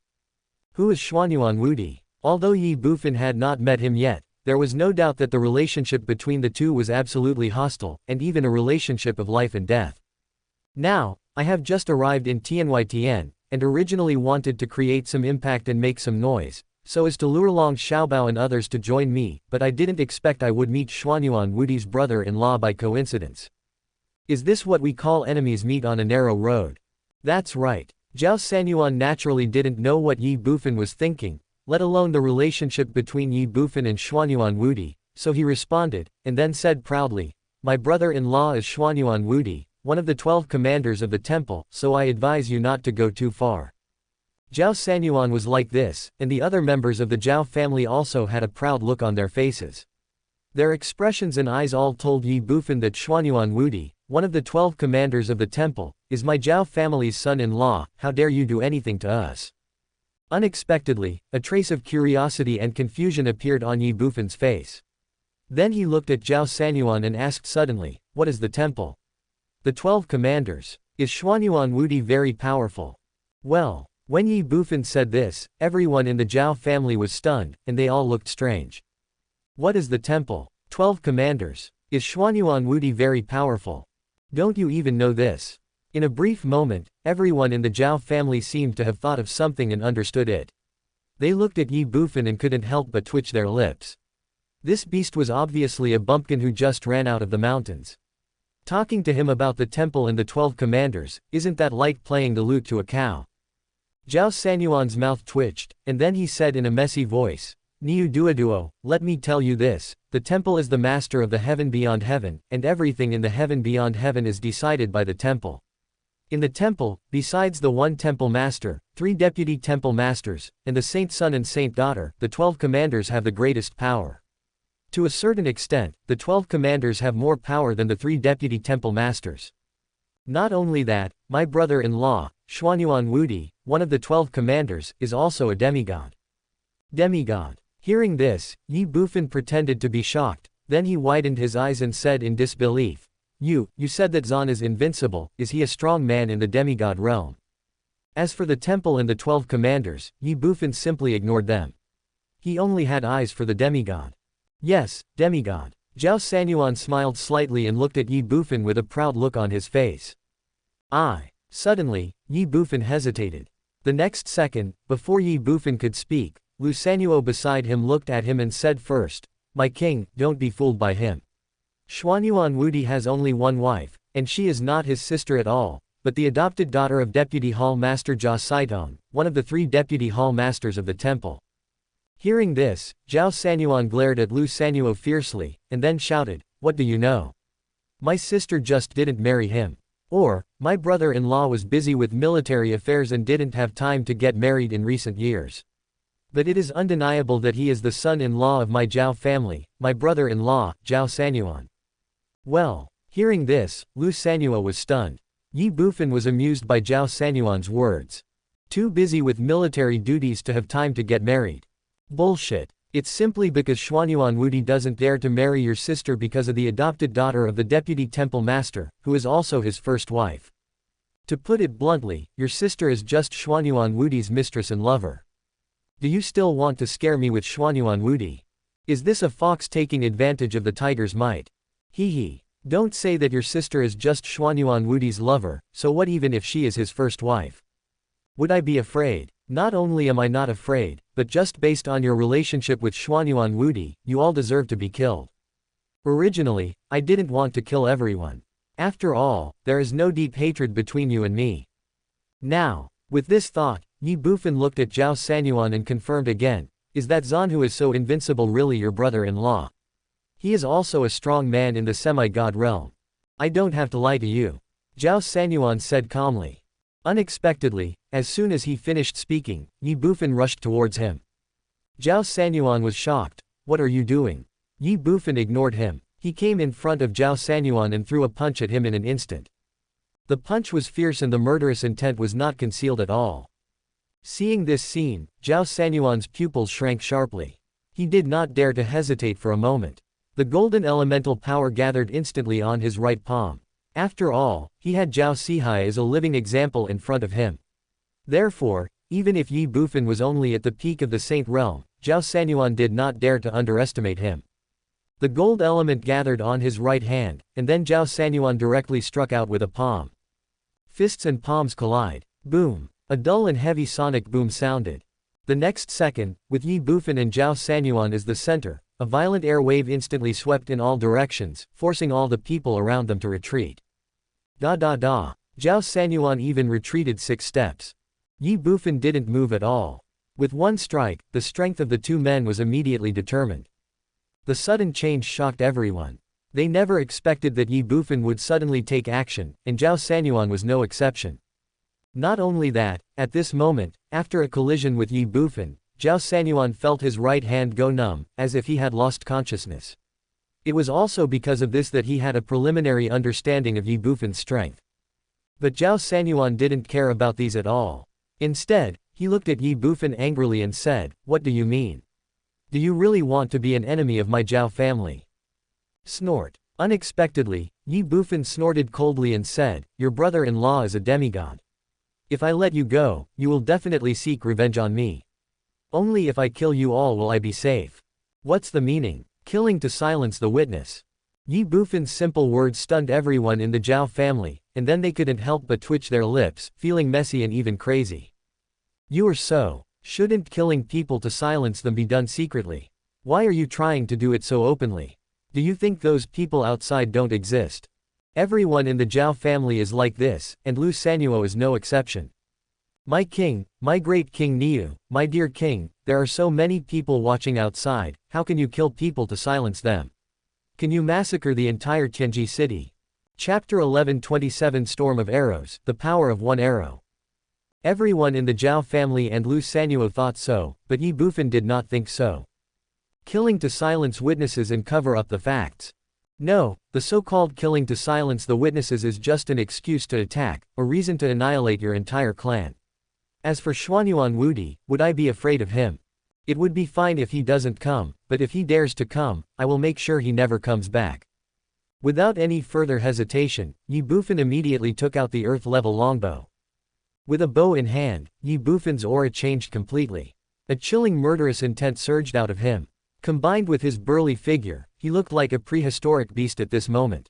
Who is Xuanyuan Wudi? Although Ye Bufan had not met him yet, there was no doubt that the relationship between the two was absolutely hostile, and even a relationship of life and death. Now, I have just arrived in Tianyi, and originally wanted to create some impact and make some noise, so as to lure along Xiaobao and others to join me, but I didn't expect I would meet Xuanyuan Wudi's brother-in-law by coincidence. Is this what we call enemies meet on a narrow road? That's right. Zhao Sanyuan naturally didn't know what Ye Bufan was thinking, let alone the relationship between Ye Bufan and Xuanyuan Wudi, so he responded, and then said proudly, "My brother-in-law is Xuanyuan Wudi, one of the 12 commanders of the temple, so I advise you not to go too far." Zhao Sanyuan was like this, and the other members of the Zhao family also had a proud look on their faces. Their expressions and eyes all told Ye Bufan that Xuanyuan Wudi, one of the 12 commanders of the temple, is my Zhao family's son-in-law. How dare you do anything to us? Unexpectedly, a trace of curiosity and confusion appeared on Ye Bufan's face. Then he looked at Zhao Sanyuan and asked suddenly, "What is the temple?" "The 12 commanders. Is Xuanyuan Wudi very powerful?" Well, when Ye Bufan said this, everyone in the Zhao family was stunned, and they all looked strange. What is the temple? 12 commanders. Is Xuanyuan Wudi very powerful? Don't you even know this? In a brief moment, everyone in the Zhao family seemed to have thought of something and understood it. They looked at Ye Bufan and couldn't help but twitch their lips. This beast was obviously a bumpkin who just ran out of the mountains. Talking to him about the temple and the 12 commanders, isn't that like playing the lute to a cow? Zhao Sanyuan's mouth twitched, and then he said in a messy voice, "Niu Duoduo, let me tell you this, the temple is the master of the heaven beyond heaven, and everything in the heaven beyond heaven is decided by the temple. In the temple, besides the one temple master, 3 deputy temple masters, and the saint son and saint daughter, the 12 commanders have the greatest power. To a certain extent, the 12 commanders have more power than the 3 deputy temple masters. Not only that, my brother-in-law, Xuanyuan Wudi, one of the 12 commanders, is also a demigod." Demigod. Hearing this, Ye Bufan pretended to be shocked, then he widened his eyes and said in disbelief, You said that Zan is invincible, is he a strong man in the demigod realm?" As for the temple and the 12 commanders, Ye Bufan simply ignored them. He only had eyes for the demigod. Yes, demigod. Zhao Sanyuan smiled slightly and looked at Ye Bufan with a proud look on his face. Suddenly, Ye Bufan hesitated. The next second, before Ye Bufan could speak, Lu Sanuo beside him looked at him and said first, "My king, don't be fooled by him. Xuanyuan Wudi has only one wife, and she is not his sister at all, but the adopted daughter of Deputy Hall Master Jia Saitong, one of the 3 Deputy Hall Masters of the temple." Hearing this, Zhao Sanyuan glared at Lu Sanuo fiercely, and then shouted, "What do you know? My sister just didn't marry him. Or, my brother-in-law was busy with military affairs and didn't have time to get married in recent years. But it is undeniable that he is the son-in-law of my Zhao family, my brother-in-law, Zhao Sanyuan." Well, hearing this, Lu Sanuo was stunned. Ye Bufan was amused by Zhao Sanyuan's words. Too busy with military duties to have time to get married. Bullshit. It's simply because Xuanyuan Wudi doesn't dare to marry your sister because of the adopted daughter of the deputy temple master, who is also his first wife. To put it bluntly, your sister is just Xuanyuan Wudi's mistress and lover. Do you still want to scare me with Xuanyuan Wudi? Is this a fox taking advantage of the tiger's might? Hee hee. Don't say that your sister is just Xuanyuan Wudi's lover, so what even if she is his first wife? Would I be afraid? Not only am I not afraid, but just based on your relationship with Xuanyuan Wudi, you all deserve to be killed. Originally, I didn't want to kill everyone. After all, there is no deep hatred between you and me. Now, with this thought, Ye Bufan looked at Zhao Sanyuan and confirmed again, is that Zan who is so invincible really your brother-in-law? He is also a strong man in the semi-god realm. I don't have to lie to you. Zhao Sanyuan said calmly. Unexpectedly, as soon as he finished speaking, Ye Bufan rushed towards him. Zhao Sanyuan was shocked. What are you doing? Ye Bufan ignored him. He came in front of Zhao Sanyuan and threw a punch at him in an instant. The punch was fierce and the murderous intent was not concealed at all. Seeing this scene, Zhao Sanyuan's pupils shrank sharply. He did not dare to hesitate for a moment. The golden elemental power gathered instantly on his right palm. After all, he had Zhao Sihai as a living example in front of him. Therefore, even if Ye Bufan was only at the peak of the Saint Realm, Zhao Sanyuan did not dare to underestimate him. The gold element gathered on his right hand, and then Zhao Sanyuan directly struck out with a palm. Fists and palms collide. Boom! A dull and heavy sonic boom sounded. The next second, with Ye Bufan and Zhao Sanyuan as the center, a violent air wave instantly swept in all directions, forcing all the people around them to retreat. Da da da. Zhao Sanyuan even retreated 6 steps. Ye Bufan didn't move at all. With one strike, the strength of the two men was immediately determined. The sudden change shocked everyone. They never expected that Ye Bufan would suddenly take action, and Zhao Sanyuan was no exception. Not only that, at this moment, after a collision with Ye Bufan, Zhao Sanyuan felt his right hand go numb, as if he had lost consciousness. It was also because of this that he had a preliminary understanding of Ye Bufan's strength. But Zhao Sanyuan didn't care about these at all. Instead, he looked at Ye Bufan angrily and said, "What do you mean? Do you really want to be an enemy of my Zhao family?" Snort. Unexpectedly, Ye Bufan snorted coldly and said, "Your brother-in-law is a demigod. If I let you go, you will definitely seek revenge on me. Only if I kill you all will I be safe. What's the meaning? Killing to silence the witness." Ye Bufan's simple words stunned everyone in the Zhao family, and then they couldn't help but twitch their lips, feeling messy and even crazy. You are so. Shouldn't killing people to silence them be done secretly? Why are you trying to do it so openly? Do you think those people outside don't exist? Everyone in the Zhao family is like this, and Lu Sanyuo is no exception. My king, my great king Niu, my dear king, there are so many people watching outside, how can you kill people to silence them? Can you massacre the entire Tianji city? Chapter 11:27 Storm of Arrows, the power of one arrow. Everyone in the Zhao family and Lu Sanyuo thought so, but Ye Bufan did not think so. Killing to silence witnesses and cover up the facts. No, the so-called killing to silence the witnesses is just an excuse to attack, a reason to annihilate your entire clan. As for Xuanyuan Wudi, would I be afraid of him? It would be fine if he doesn't come, but if he dares to come, I will make sure he never comes back. Without any further hesitation, Ye Bufan immediately took out the earth-level longbow. With a bow in hand, Ye Bufan's aura changed completely. A chilling murderous intent surged out of him. Combined with his burly figure, he looked like a prehistoric beast at this moment.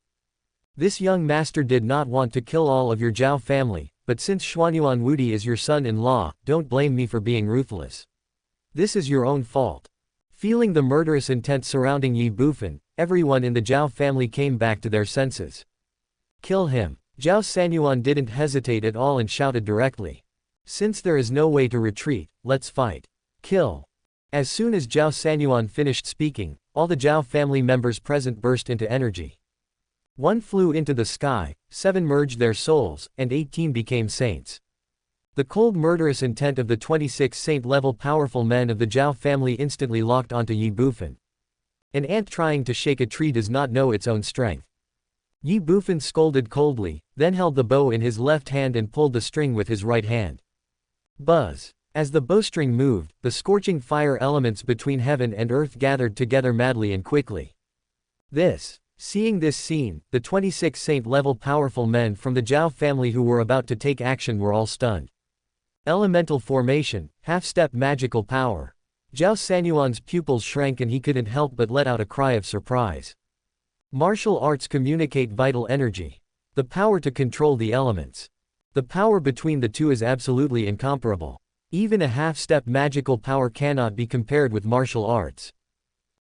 This young master did not want to kill all of your Zhao family, but since Xuanyuan Wudi is your son-in-law, don't blame me for being ruthless. This is your own fault. Feeling the murderous intent surrounding Ye Bufan, everyone in the Zhao family came back to their senses. Kill him. Zhao Sanyuan didn't hesitate at all and shouted directly. Since there is no way to retreat, let's fight. Kill. As soon as Zhao Sanyuan finished speaking, all the Zhao family members present burst into energy. 1 flew into the sky, 7 merged their souls, and 18 became saints. The cold murderous intent of the 26 saint-level powerful men of the Zhao family instantly locked onto Ye Bufan. An ant trying to shake a tree does not know its own strength. Ye Bufan scolded coldly, then held the bow in his left hand and pulled the string with his right hand. Buzz. As the bowstring moved, the scorching fire elements between heaven and earth gathered together madly and quickly. Seeing this scene, the 26 saint-level powerful men from the Zhao family who were about to take action were all stunned. Elemental formation, half-step magical power. Zhao Sanyuan's pupils shrank and he couldn't help but let out a cry of surprise. Martial arts communicate vital energy. The power to control the elements. The power between the two is absolutely incomparable. Even a half-step magical power cannot be compared with martial arts.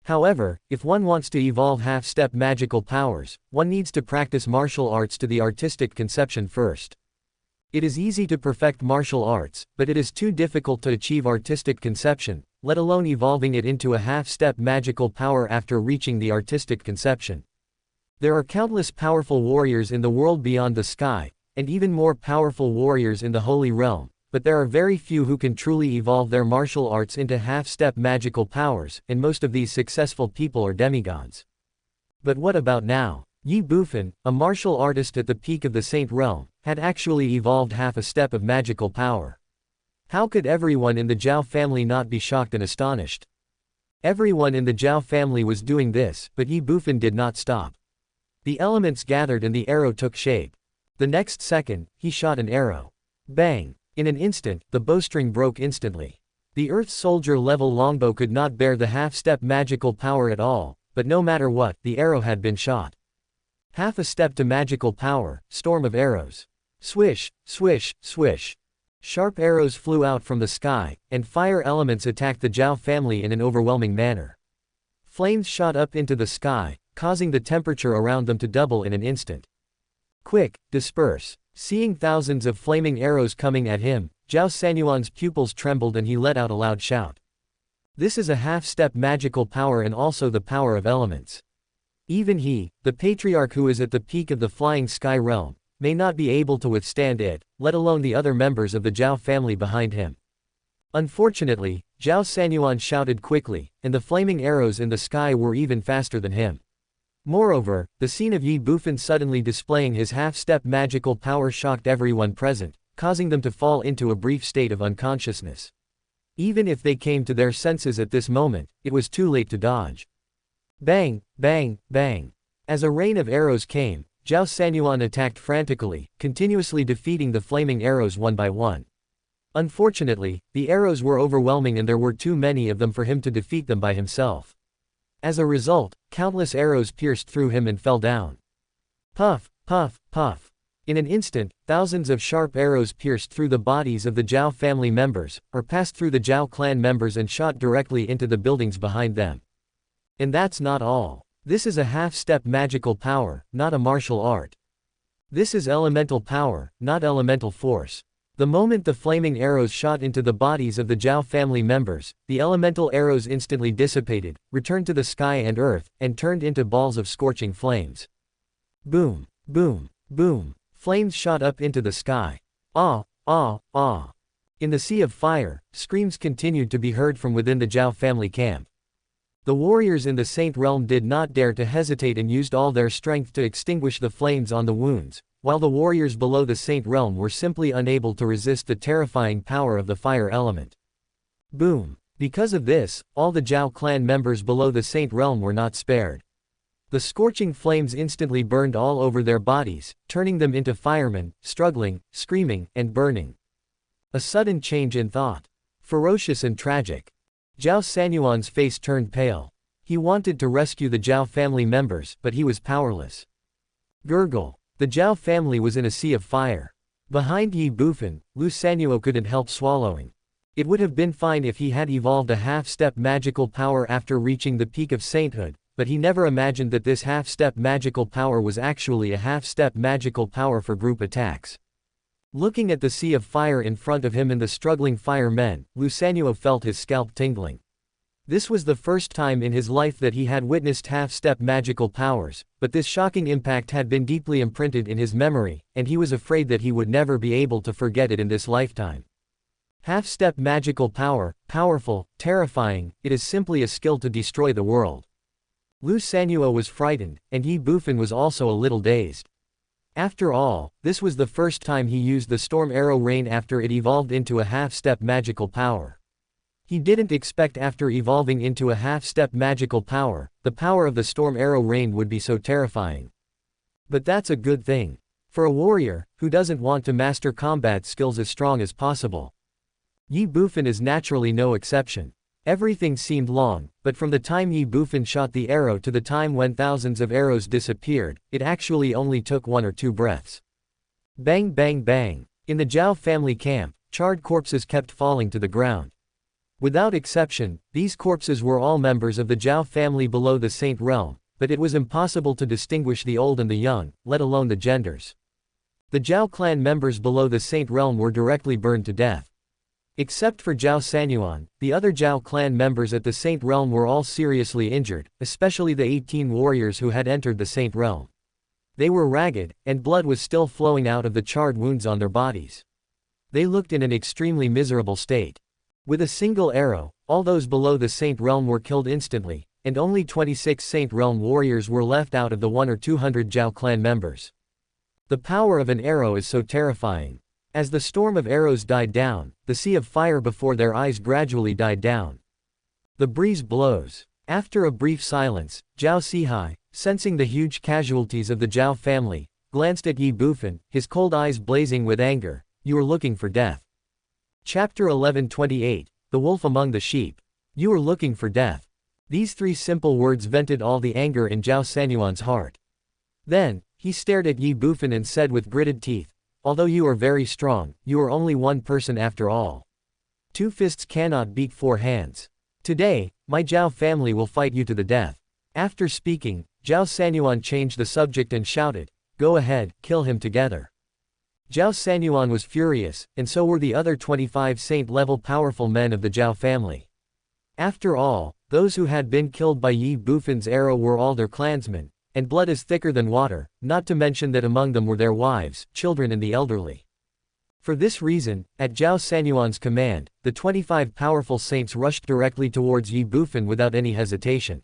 However, if one wants to evolve half-step magical powers, one needs to practice martial arts to the artistic conception first. It is easy to perfect martial arts, but it is too difficult to achieve artistic conception, let alone evolving it into a half-step magical power after reaching the artistic conception. There are countless powerful warriors in the world beyond the sky, and even more powerful warriors in the Holy Realm, but there are very few who can truly evolve their martial arts into half-step magical powers, and most of these successful people are demigods. But what about now? Ye Bufan, a martial artist at the peak of the Saint Realm, had actually evolved half a step of magical power. How could everyone in the Zhao family not be shocked and astonished? Everyone in the Zhao family was doing this, but Ye Bufan did not stop. The elements gathered and the arrow took shape. The next second, he shot an arrow. Bang! In an instant, the bowstring broke instantly. The Earth Soldier level longbow could not bear the half-step magical power at all, but no matter what, the arrow had been shot. Half a step to magical power, storm of arrows. Swish, swish, swish. Sharp arrows flew out from the sky, and fire elements attacked the Zhao family in an overwhelming manner. Flames shot up into the sky, causing the temperature around them to double in an instant. Quick, disperse. Seeing thousands of flaming arrows coming at him, Zhao Sanyuan's pupils trembled and he let out a loud shout. This is a half-step magical power and also the power of elements. Even he, the patriarch who is at the peak of the flying sky realm, may not be able to withstand it, let alone the other members of the Zhao family behind him. Unfortunately, Zhao Sanyuan shouted quickly, and the flaming arrows in the sky were even faster than him. Moreover, the scene of Ye Bufan suddenly displaying his half-step magical power shocked everyone present, causing them to fall into a brief state of unconsciousness. Even if they came to their senses at this moment, it was too late to dodge. Bang, bang, bang. As a rain of arrows came, Zhao Sanyuan attacked frantically, continuously defeating the flaming arrows one by one. Unfortunately, the arrows were overwhelming and there were too many of them for him to defeat them by himself. As a result, countless arrows pierced through him and fell down. Puff, puff, puff. In an instant, thousands of sharp arrows pierced through the bodies of the Zhao family members, or passed through the Zhao clan members and shot directly into the buildings behind them. And that's not all. This is a half-step magical power, not a martial art. This is elemental power, not elemental force. The moment the flaming arrows shot into the bodies of the Zhao family members, the elemental arrows instantly dissipated, returned to the sky and earth, and turned into balls of scorching flames. Boom, boom, boom. Flames shot up into the sky. Ah, ah, ah. In the sea of fire, screams continued to be heard from within the Zhao family camp. The warriors in the Saint Realm did not dare to hesitate and used all their strength to extinguish the flames on the wounds, while the warriors below the Saint Realm were simply unable to resist the terrifying power of the fire element. Boom. Because of this, all the Zhao clan members below the Saint Realm were not spared. The scorching flames instantly burned all over their bodies, turning them into firemen, struggling, screaming, and burning. A sudden change in thought. Ferocious and tragic. Zhao Sanyuan's face turned pale. He wanted to rescue the Zhao family members, but he was powerless. Gurgle. The Zhao family was in a sea of fire. Behind Ye Bufan, Lu Sanyuo couldn't help swallowing. It would have been fine if he had evolved a half-step magical power after reaching the peak of sainthood, but he never imagined that this half-step magical power was actually a half-step magical power for group attacks. Looking at the sea of fire in front of him and the struggling firemen, Lu Sanyuo felt his scalp tingling. This was the first time in his life that he had witnessed half-step magical powers, but this shocking impact had been deeply imprinted in his memory, and he was afraid that he would never be able to forget it in this lifetime. Half-step magical power, powerful, terrifying, it is simply a skill to destroy the world. Lu Sanyuo was frightened, and Ye Bufan was also a little dazed. After all, this was the first time he used the Storm Arrow Rain after it evolved into a half-step magical power. He didn't expect after evolving into a half-step magical power, the power of the Storm Arrow Rain would be so terrifying. But that's a good thing. For a warrior, who doesn't want to master combat skills as strong as possible. Ye Bufan is naturally no exception. Everything seemed long, but from the time Ye Bufan shot the arrow to the time when thousands of arrows disappeared, it actually only took 1 or 2 breaths. Bang bang bang. In the Zhao family camp, charred corpses kept falling to the ground. Without exception, these corpses were all members of the Zhao family below the Saint Realm, but it was impossible to distinguish the old and the young, let alone the genders. The Zhao clan members below the Saint Realm were directly burned to death. Except for Zhao Sanyuan, the other Zhao clan members at the Saint Realm were all seriously injured, especially the 18 warriors who had entered the Saint Realm. They were ragged, and blood was still flowing out of the charred wounds on their bodies. They looked in an extremely miserable state. With a single arrow, all those below the Saint Realm were killed instantly, and only 26 Saint Realm warriors were left out of the 100 or 200 Zhao clan members. The power of an arrow is so terrifying. As the storm of arrows died down, the sea of fire before their eyes gradually died down. The breeze blows. After a brief silence, Zhao Sihai, sensing the huge casualties of the Zhao family, glanced at Ye Bufan, his cold eyes blazing with anger. You are looking for death. Chapter 11:28, The Wolf Among the Sheep. You are looking for death. These three simple words vented all the anger in Zhao Sanyuan's heart. Then, he stared at Ye Bufan and said with gritted teeth, although you are very strong, you are only one person after all. Two fists cannot beat four hands. Today, my Zhao family will fight you to the death. After speaking, Zhao Sanyuan changed the subject and shouted, go ahead, kill him together. Zhao Sanyuan was furious, and so were the other 25 saint-level powerful men of the Zhao family. After all, those who had been killed by Ye Bufan's arrow were all their clansmen, and blood is thicker than water, not to mention that among them were their wives, children and the elderly. For this reason, at Zhao Sanyuan's command, the 25 powerful saints rushed directly towards Ye Bufan without any hesitation.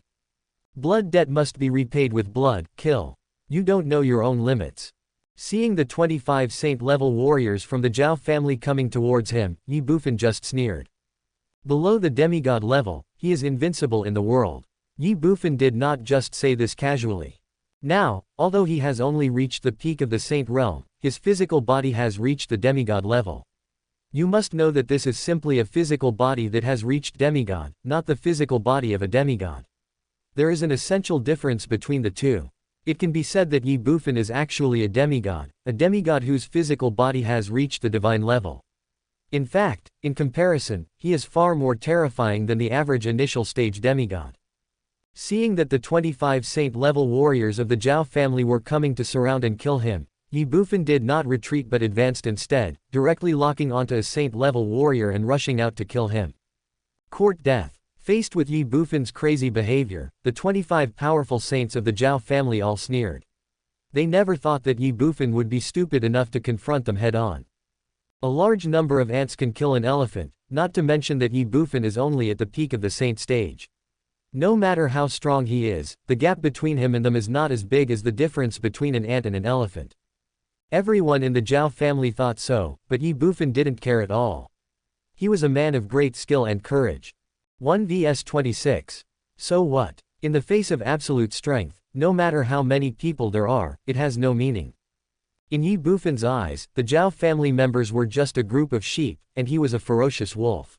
Blood debt must be repaid with blood, kill. You don't know your own limits. Seeing the 25 saint-level warriors from the Zhao family coming towards him, Ye Bufan just sneered. Below the demigod level, he is invincible in the world. Ye Bufan did not just say this casually. Now, although he has only reached the peak of the Saint Realm, his physical body has reached the demigod level. You must know that this is simply a physical body that has reached demigod, not the physical body of a demigod. There is an essential difference between the two. It can be said that Ye Bufan is actually a demigod whose physical body has reached the divine level. In fact, in comparison, he is far more terrifying than the average initial stage demigod. Seeing that the 25 saint-level warriors of the Zhao family were coming to surround and kill him, Ye Bufan did not retreat but advanced instead, directly locking onto a saint-level warrior and rushing out to kill him. Court death. Faced with Ye Bufan's crazy behavior, the 25 powerful saints of the Zhao family all sneered. They never thought that Ye Bufan would be stupid enough to confront them head-on. A large number of ants can kill an elephant, not to mention that Ye Bufan is only at the peak of the saint stage. No matter how strong he is, the gap between him and them is not as big as the difference between an ant and an elephant. Everyone in the Zhao family thought so, but Ye Bufan didn't care at all. He was a man of great skill and courage. 1 vs 26. So what? In the face of absolute strength, no matter how many people there are, it has no meaning. In Ye Bufan's eyes, the Zhao family members were just a group of sheep, and he was a ferocious wolf.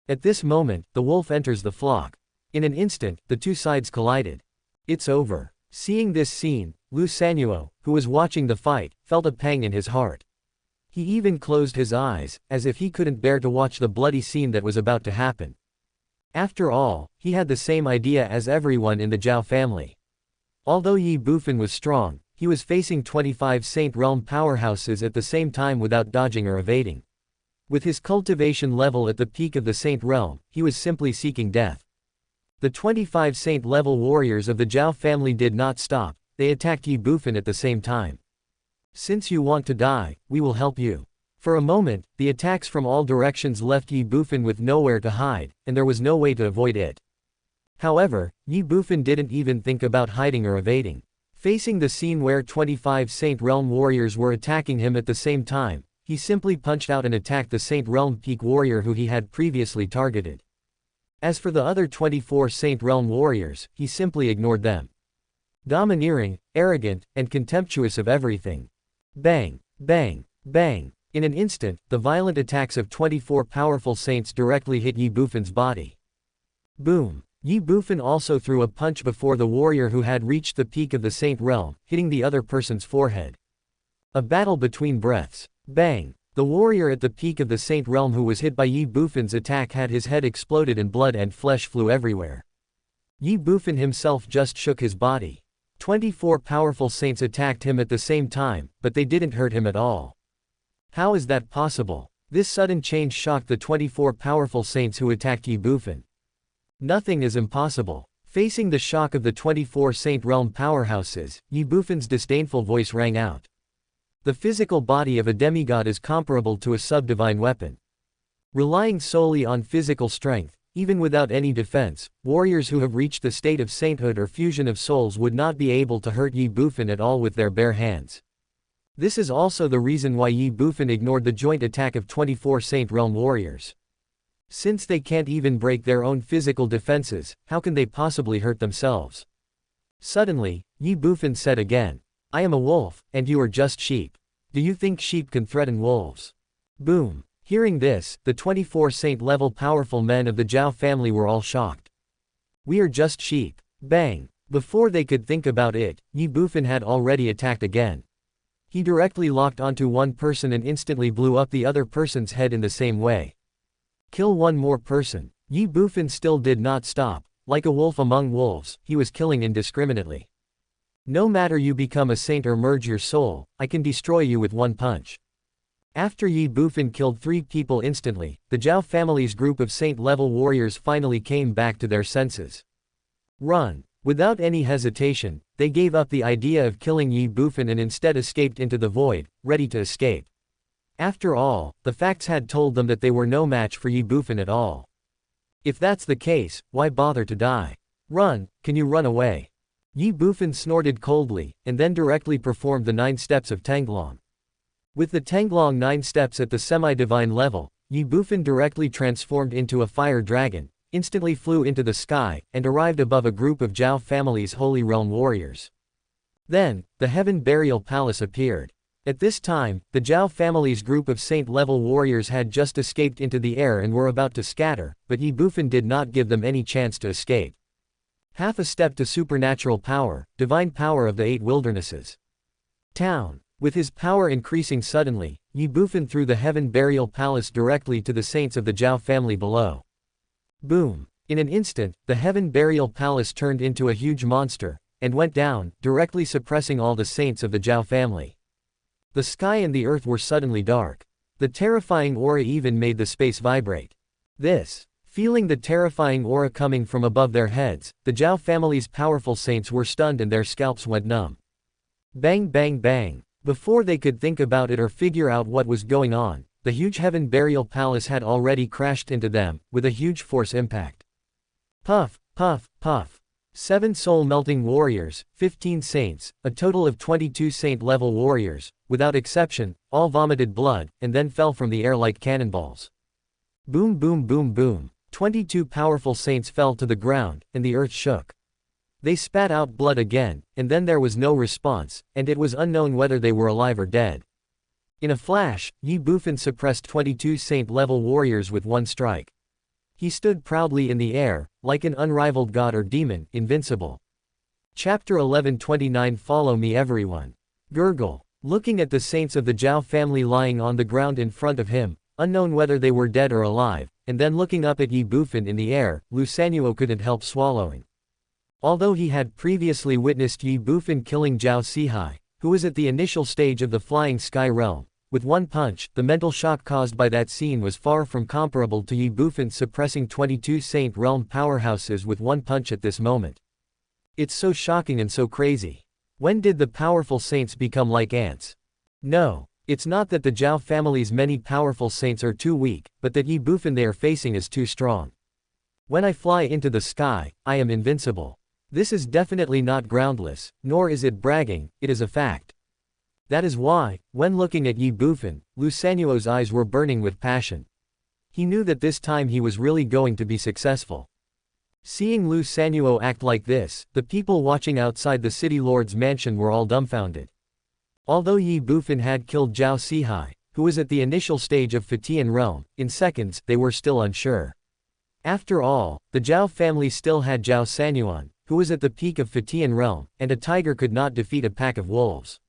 At this moment, the wolf enters the flock. In an instant, the two sides collided. It's over. Seeing this scene, Lu Sanyuo, who was watching the fight, felt a pang in his heart. He even closed his eyes, as if he couldn't bear to watch the bloody scene that was about to happen. After all, he had the same idea as everyone in the Zhao family. Although Ye Bufan was strong, he was facing 25 Saint Realm powerhouses at the same time without dodging or evading. With his cultivation level at the peak of the Saint Realm, he was simply seeking death. The 25 saint-level warriors of the Zhao family did not stop, they attacked Ye Bufan at the same time. Since you want to die, we will help you. For a moment, the attacks from all directions left Ye Bufan with nowhere to hide, and there was no way to avoid it. However, Ye Bufan didn't even think about hiding or evading. Facing the scene where 25 Saint Realm warriors were attacking him at the same time, he simply punched out and attacked the Saint Realm peak warrior who he had previously targeted. As for the other 24 Saint Realm warriors, he simply ignored them. Domineering, arrogant, and contemptuous of everything. Bang, bang, bang. In an instant, the violent attacks of 24 powerful saints directly hit Ye Bufan's body. Boom. Ye Bufan also threw a punch before the warrior who had reached the peak of the Saint Realm, hitting the other person's forehead. A battle between breaths. Bang. The warrior at the peak of the Saint Realm who was hit by Ye Bufan's attack had his head exploded and blood and flesh flew everywhere. Ye Bufan himself just shook his body. 24 powerful saints attacked him at the same time, but they didn't hurt him at all. How is that possible? This sudden change shocked the 24 powerful saints who attacked Ye Bufan. Nothing is impossible. Facing the shock of the 24 saint realm powerhouses, Ye Bufan's disdainful voice rang out. The physical body of a demigod is comparable to a subdivine weapon. Relying solely on physical strength, even without any defense, warriors who have reached the state of sainthood or fusion of souls would not be able to hurt Ye Bufan at all with their bare hands. This is also the reason why Ye Bufan ignored the joint attack of 24 saint realm warriors. Since they can't even break their own physical defenses, how can they possibly hurt themselves? Suddenly, Ye Bufan said again, I am a wolf, and you are just sheep. Do you think sheep can threaten wolves? Boom. Hearing this, the 24 saint-level powerful men of the Zhao family were all shocked. We are just sheep. Bang. Before they could think about it, Ye Bufan had already attacked again. He directly locked onto one person and instantly blew up the other person's head in the same way. Kill one more person. Ye Bufan still did not stop. Like a wolf among wolves, he was killing indiscriminately. No matter you become a saint or merge your soul, I can destroy you with one punch. After Ye Bufan killed 3 people instantly, the Zhao family's group of saint-level warriors finally came back to their senses. Run. Without any hesitation, they gave up the idea of killing Ye Bufan and instead escaped into the void, ready to escape. After all, the facts had told them that they were no match for Ye Bufan at all. If that's the case, why bother to die? Run, can you run away? Ye Bufan snorted coldly, and then directly performed the 9 steps of Tanglong. With the Tanglong 9 steps at the semi-divine level, Ye Bufan directly transformed into a fire dragon, instantly flew into the sky, and arrived above a group of Zhao family's Holy Realm warriors. Then, the Heaven Burial Palace appeared. At this time, the Zhao family's group of saint-level warriors had just escaped into the air and were about to scatter, but Ye Bufan did not give them any chance to escape. Half a step to supernatural power, divine power of the 8 wildernesses. Town. With his power increasing suddenly, Ye Bufan threw the Heaven Burial Palace directly to the saints of the Zhao family below. Boom. In an instant, the Heaven Burial Palace turned into a huge monster, and went down, directly suppressing all the saints of the Zhao family. The sky and the earth were suddenly dark. The terrifying aura even made the space vibrate. Feeling the terrifying aura coming from above their heads, the Zhao family's powerful saints were stunned and their scalps went numb. Bang bang bang. Before they could think about it or figure out what was going on, the huge Heaven Burial Palace had already crashed into them, with a huge force impact. Puff, puff, puff. 7 soul-melting warriors, 15 saints, a total of 22 saint-level warriors, without exception, all vomited blood, and then fell from the air like cannonballs. Boom boom boom boom. 22 powerful saints fell to the ground, and the earth shook. They spat out blood again, and then there was no response, and it was unknown whether they were alive or dead. In a flash, Ye Bufan suppressed 22 saint-level warriors with one strike. He stood proudly in the air, like an unrivaled god or demon, invincible. Chapter 11:29 Follow me everyone. Gurgle. Looking at the saints of the Zhao family lying on the ground in front of him, unknown whether they were dead or alive, and then looking up at Ye Bufan in the air, Lu Sanuo couldn't help swallowing. Although he had previously witnessed Ye Bufan killing Zhao Sihai, who was at the initial stage of the Flying Sky Realm, with one punch, the mental shock caused by that scene was far from comparable to Ye Bufan suppressing 22 Saint Realm powerhouses with one punch at this moment. It's so shocking and so crazy. When did the powerful saints become like ants? No, it's not that the Zhao family's many powerful saints are too weak, but that Ye Bufan they are facing is too strong. When I fly into the sky, I am invincible. This is definitely not groundless, nor is it bragging, it is a fact. That is why, when looking at Ye Bufan, Lu Sanuo's eyes were burning with passion. He knew that this time he was really going to be successful. Seeing Lu Sanuo act like this, the people watching outside the city lord's mansion were all dumbfounded. Although Ye Bufan had killed Zhao Sihai, who was at the initial stage of Fatian realm, in seconds, they were still unsure. After all, the Zhao family still had Zhao Sanuan, who was at the peak of Fatian realm, and a tiger could not defeat a pack of wolves.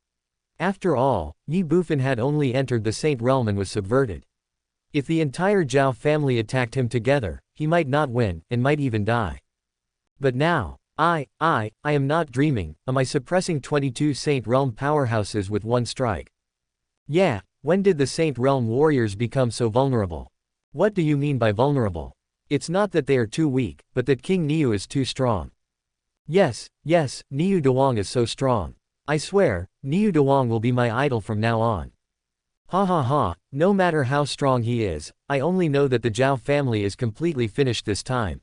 After all, Ye Bufan had only entered the Saint realm and was subverted. If the entire Zhao family attacked him together, he might not win, and might even die. But now, I am not dreaming, am I suppressing 22 Saint Realm powerhouses with one strike? Yeah, when did the Saint Realm warriors become so vulnerable? What do you mean by vulnerable? It's not that they are too weak, but that King Niu is too strong. Yes, Niu Dawang is so strong. I swear, Niu Dawang will be my idol from now on. Ha ha ha, no matter how strong he is, I only know that the Zhao family is completely finished this time.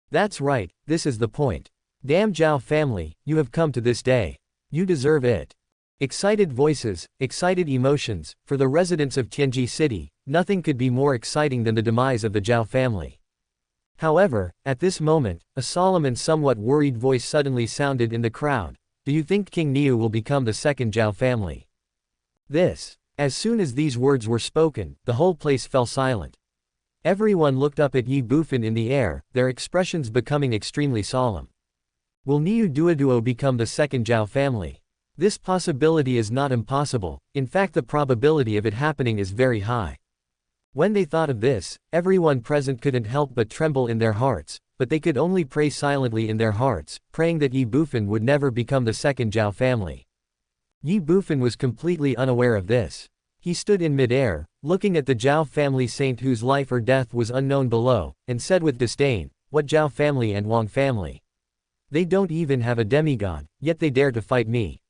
That's right, this is the point. Damn Zhao family, you have come to this day. You deserve it. Excited voices, excited emotions, for the residents of Tianji City, nothing could be more exciting than the demise of the Zhao family. However, at this moment, a solemn and somewhat worried voice suddenly sounded in the crowd. Do you think King Niu will become the second Zhao family? As soon as these words were spoken, the whole place fell silent. Everyone looked up at Ye Bufan in the air, their expressions becoming extremely solemn. Will Niu Duoduo become the second Zhao family? This possibility is not impossible, in fact the probability of it happening is very high. When they thought of this, everyone present couldn't help but tremble in their hearts, but they could only pray silently in their hearts, praying that Ye Bufan would never become the second Zhao family. Ye Bufan was completely unaware of this. He stood in midair, looking at the Zhao family saint whose life or death was unknown below, and said with disdain, "What Zhao family and Wang family? They don't even have a demigod, yet they dare to fight me.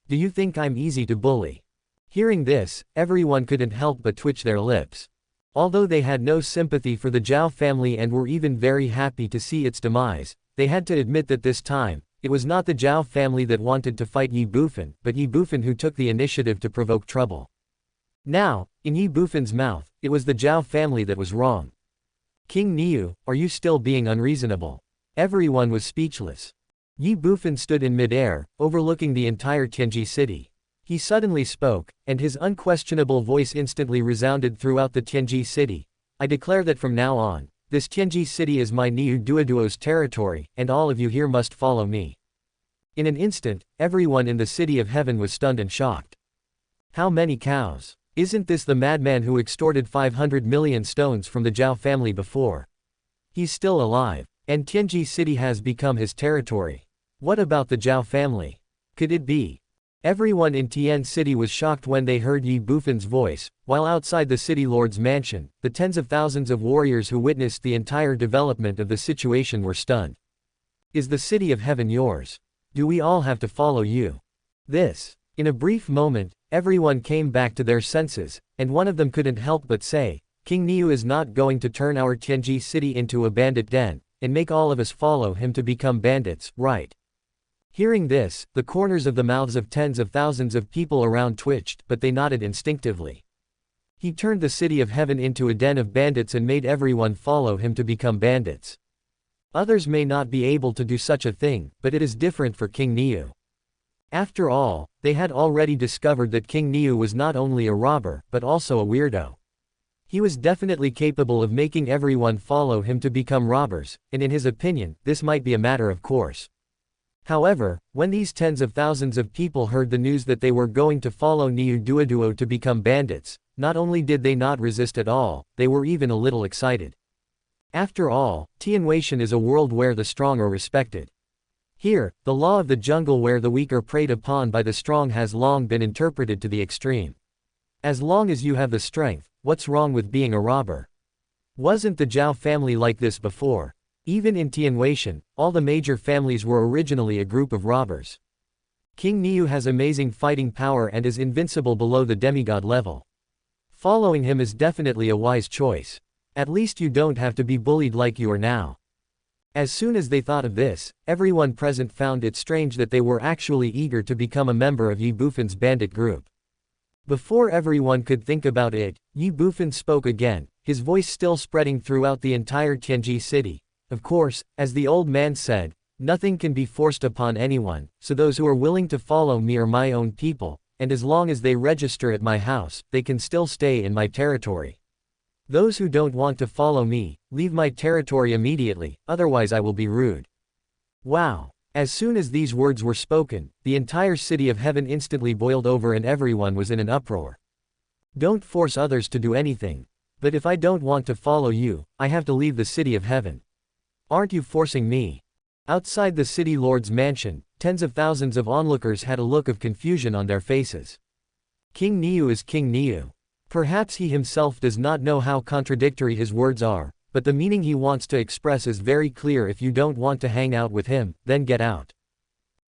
Do you think I'm easy to bully?" Hearing this, everyone couldn't help but twitch their lips. Although they had no sympathy for the Zhao family and were even very happy to see its demise, they had to admit that this time, it was not the Zhao family that wanted to fight Ye Bufan, but Ye Bufan who took the initiative to provoke trouble. Now, in Ye Bufan's mouth, it was the Zhao family that was wrong. King Niu, are you still being unreasonable? Everyone was speechless. Ye Bufan stood in midair, overlooking the entire Tianji city. He suddenly spoke, and his unquestionable voice instantly resounded throughout the Tianji city. I declare that from now on, this Tianji city is my Niu Duoduo's territory, and all of you here must follow me. In an instant, everyone in the city of heaven was stunned and shocked. How many cows? Isn't this the madman who extorted 500 million stones from the Zhao family before? He's still alive, and Tianji city has become his territory. What about the Zhao family? Could it be? Everyone in Tian City was shocked when they heard Ye Bufan's voice, while outside the city lord's mansion, the tens of thousands of warriors who witnessed the entire development of the situation were stunned. Is the city of heaven yours? Do we all have to follow you? In a brief moment, everyone came back to their senses, and one of them couldn't help but say, King Niu is not going to turn our Tianji city into a bandit den, and make all of us follow him to become bandits, right? Hearing this, the corners of the mouths of tens of thousands of people around twitched, but they nodded instinctively. He turned the city of heaven into a den of bandits and made everyone follow him to become bandits. Others may not be able to do such a thing, but it is different for King Niu. After all, they had already discovered that King Niu was not only a robber, but also a weirdo. He was definitely capable of making everyone follow him to become robbers, and in his opinion, this might be a matter of course. However, when these tens of thousands of people heard the news that they were going to follow Niu Duoduo to become bandits, not only did they not resist at all, they were even a little excited. After all, Tianwei is a world where the strong are respected. Here, the law of the jungle where the weak are preyed upon by the strong has long been interpreted to the extreme. As long as you have the strength, what's wrong with being a robber? Wasn't the Zhao family like this before? Even in Tianwei, all the major families were originally a group of robbers. King Niu has amazing fighting power and is invincible below the demigod level. Following him is definitely a wise choice. At least you don't have to be bullied like you are now. As soon as they thought of this, everyone present found it strange that they were actually eager to become a member of Ye Bufan's bandit group. Before everyone could think about it, Ye Bufan spoke again, his voice still spreading throughout the entire Tianji city. Of course, as the old man said, nothing can be forced upon anyone, so those who are willing to follow me are my own people, and as long as they register at my house, they can still stay in my territory. Those who don't want to follow me, leave my territory immediately, otherwise I will be rude. Wow! As soon as these words were spoken, the entire city of heaven instantly boiled over and everyone was in an uproar. Don't force others to do anything. But if I don't want to follow you, I have to leave the city of heaven. Aren't you forcing me? Outside the city lord's mansion, tens of thousands of onlookers had a look of confusion on their faces. King Niu is King Niu. Perhaps he himself does not know how contradictory his words are, but the meaning he wants to express is very clear. If you don't want to hang out with him, then get out.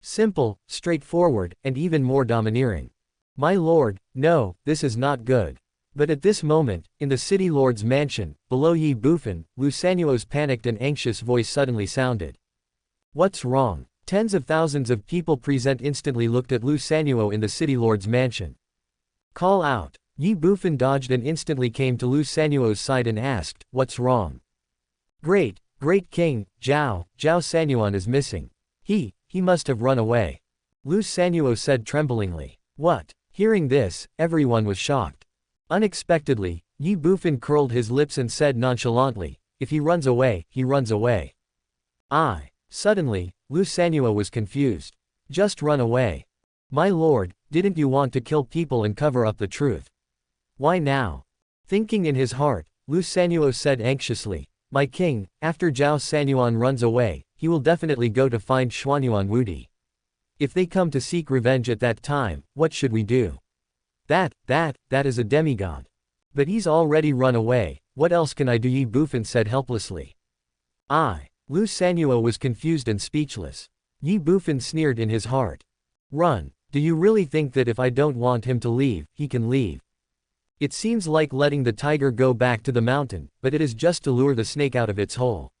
Simple, straightforward, and even more domineering. My lord, no, this is not good. But at this moment, in the city lord's mansion, below Ye Bufan, Lu Sanuo's panicked and anxious voice suddenly sounded. What's wrong? Tens of thousands of people present instantly looked at Lu Sanuo in the city lord's mansion. Call out. Ye Bufan dodged and instantly came to Lu Sanuo's side and asked, what's wrong? Great king, Zhao Sanuan is missing. He must have run away. Lu Sanuo said tremblingly. What? Hearing this, everyone was shocked. Unexpectedly, Ye Bufan curled his lips and said nonchalantly, if he runs away, he runs away. Suddenly, Lu Sanuo was confused. Just run away. My lord, didn't you want to kill people and cover up the truth? Why now? Thinking in his heart, Lu Sanuo said anxiously, my king, after Zhao Sanuan runs away, he will definitely go to find Xuanyuan Wudi. If they come to seek revenge at that time, what should we do? That is a demigod. But he's already run away, what else can I do? Ye Bufan said helplessly. Lu Sanuo was confused and speechless. Ye Bufan sneered in his heart. Run. Do you really think that if I don't want him to leave, he can leave? It seems like letting the tiger go back to the mountain, but it is just to lure the snake out of its hole.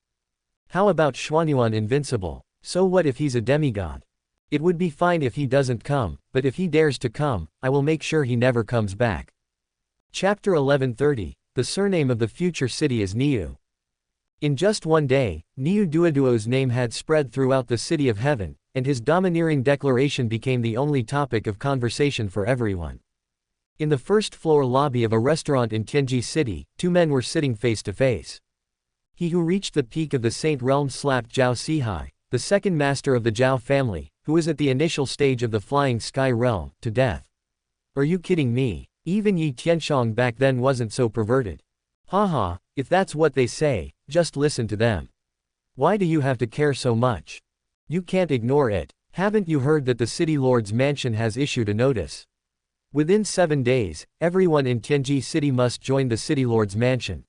How about Xuanyuan invincible? So what if he's a demigod? It would be fine if he doesn't come, but if he dares to come, I will make sure he never comes back. Chapter 1130, the surname of the future city is Niu. In just one day, Niu Duoduo's name had spread throughout the city of heaven, and his domineering declaration became the only topic of conversation for everyone. In the first-floor lobby of a restaurant in Tianji City, two men were sitting face to face. He who reached the peak of the Saint Realm slapped Zhao Sihai, the second master of the Zhao family, who was at the initial stage of the Flying Sky Realm, to death. Are you kidding me? Even Yi Tianshang back then wasn't so perverted. Haha, if that's what they say, just listen to them. Why do you have to care so much? You can't ignore it. Haven't you heard that the city lord's mansion has issued a notice? Within 7 days, everyone in Tianji City must join the city lord's mansion.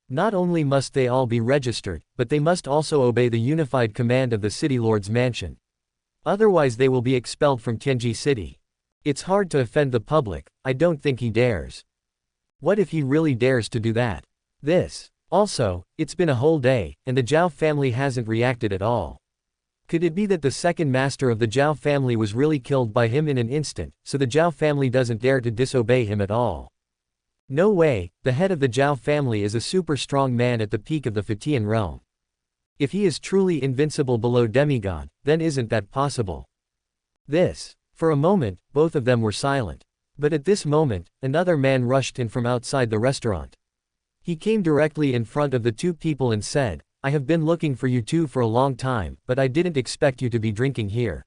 Not only must they all be registered, but they must also obey the unified command of the city lord's mansion. Otherwise they will be expelled from Tianji City. It's hard to offend the public, I don't think he dares. What if he really dares to do that? Also, it's been a whole day, and the Zhao family hasn't reacted at all. Could it be that the second master of the Zhao family was really killed by him in an instant, so the Zhao family doesn't dare to disobey him at all? No way, the head of the Zhao family is a super strong man at the peak of the Fatian realm. If he is truly invincible below demigod, then isn't that possible? For a moment, both of them were silent. But at this moment, another man rushed in from outside the restaurant. He came directly in front of the two people and said, I have been looking for you two for a long time, but I didn't expect you to be drinking here.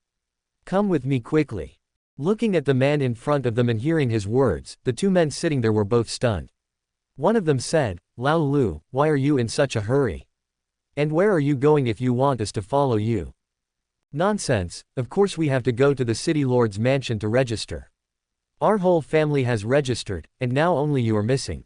Come with me quickly. Looking at the man in front of them and hearing his words, the two men sitting there were both stunned. One of them said, Lao Lu, why are you in such a hurry? And where are you going if you want us to follow you? Nonsense, of course we have to go to the city lord's mansion to register. Our whole family has registered, and now only you are missing.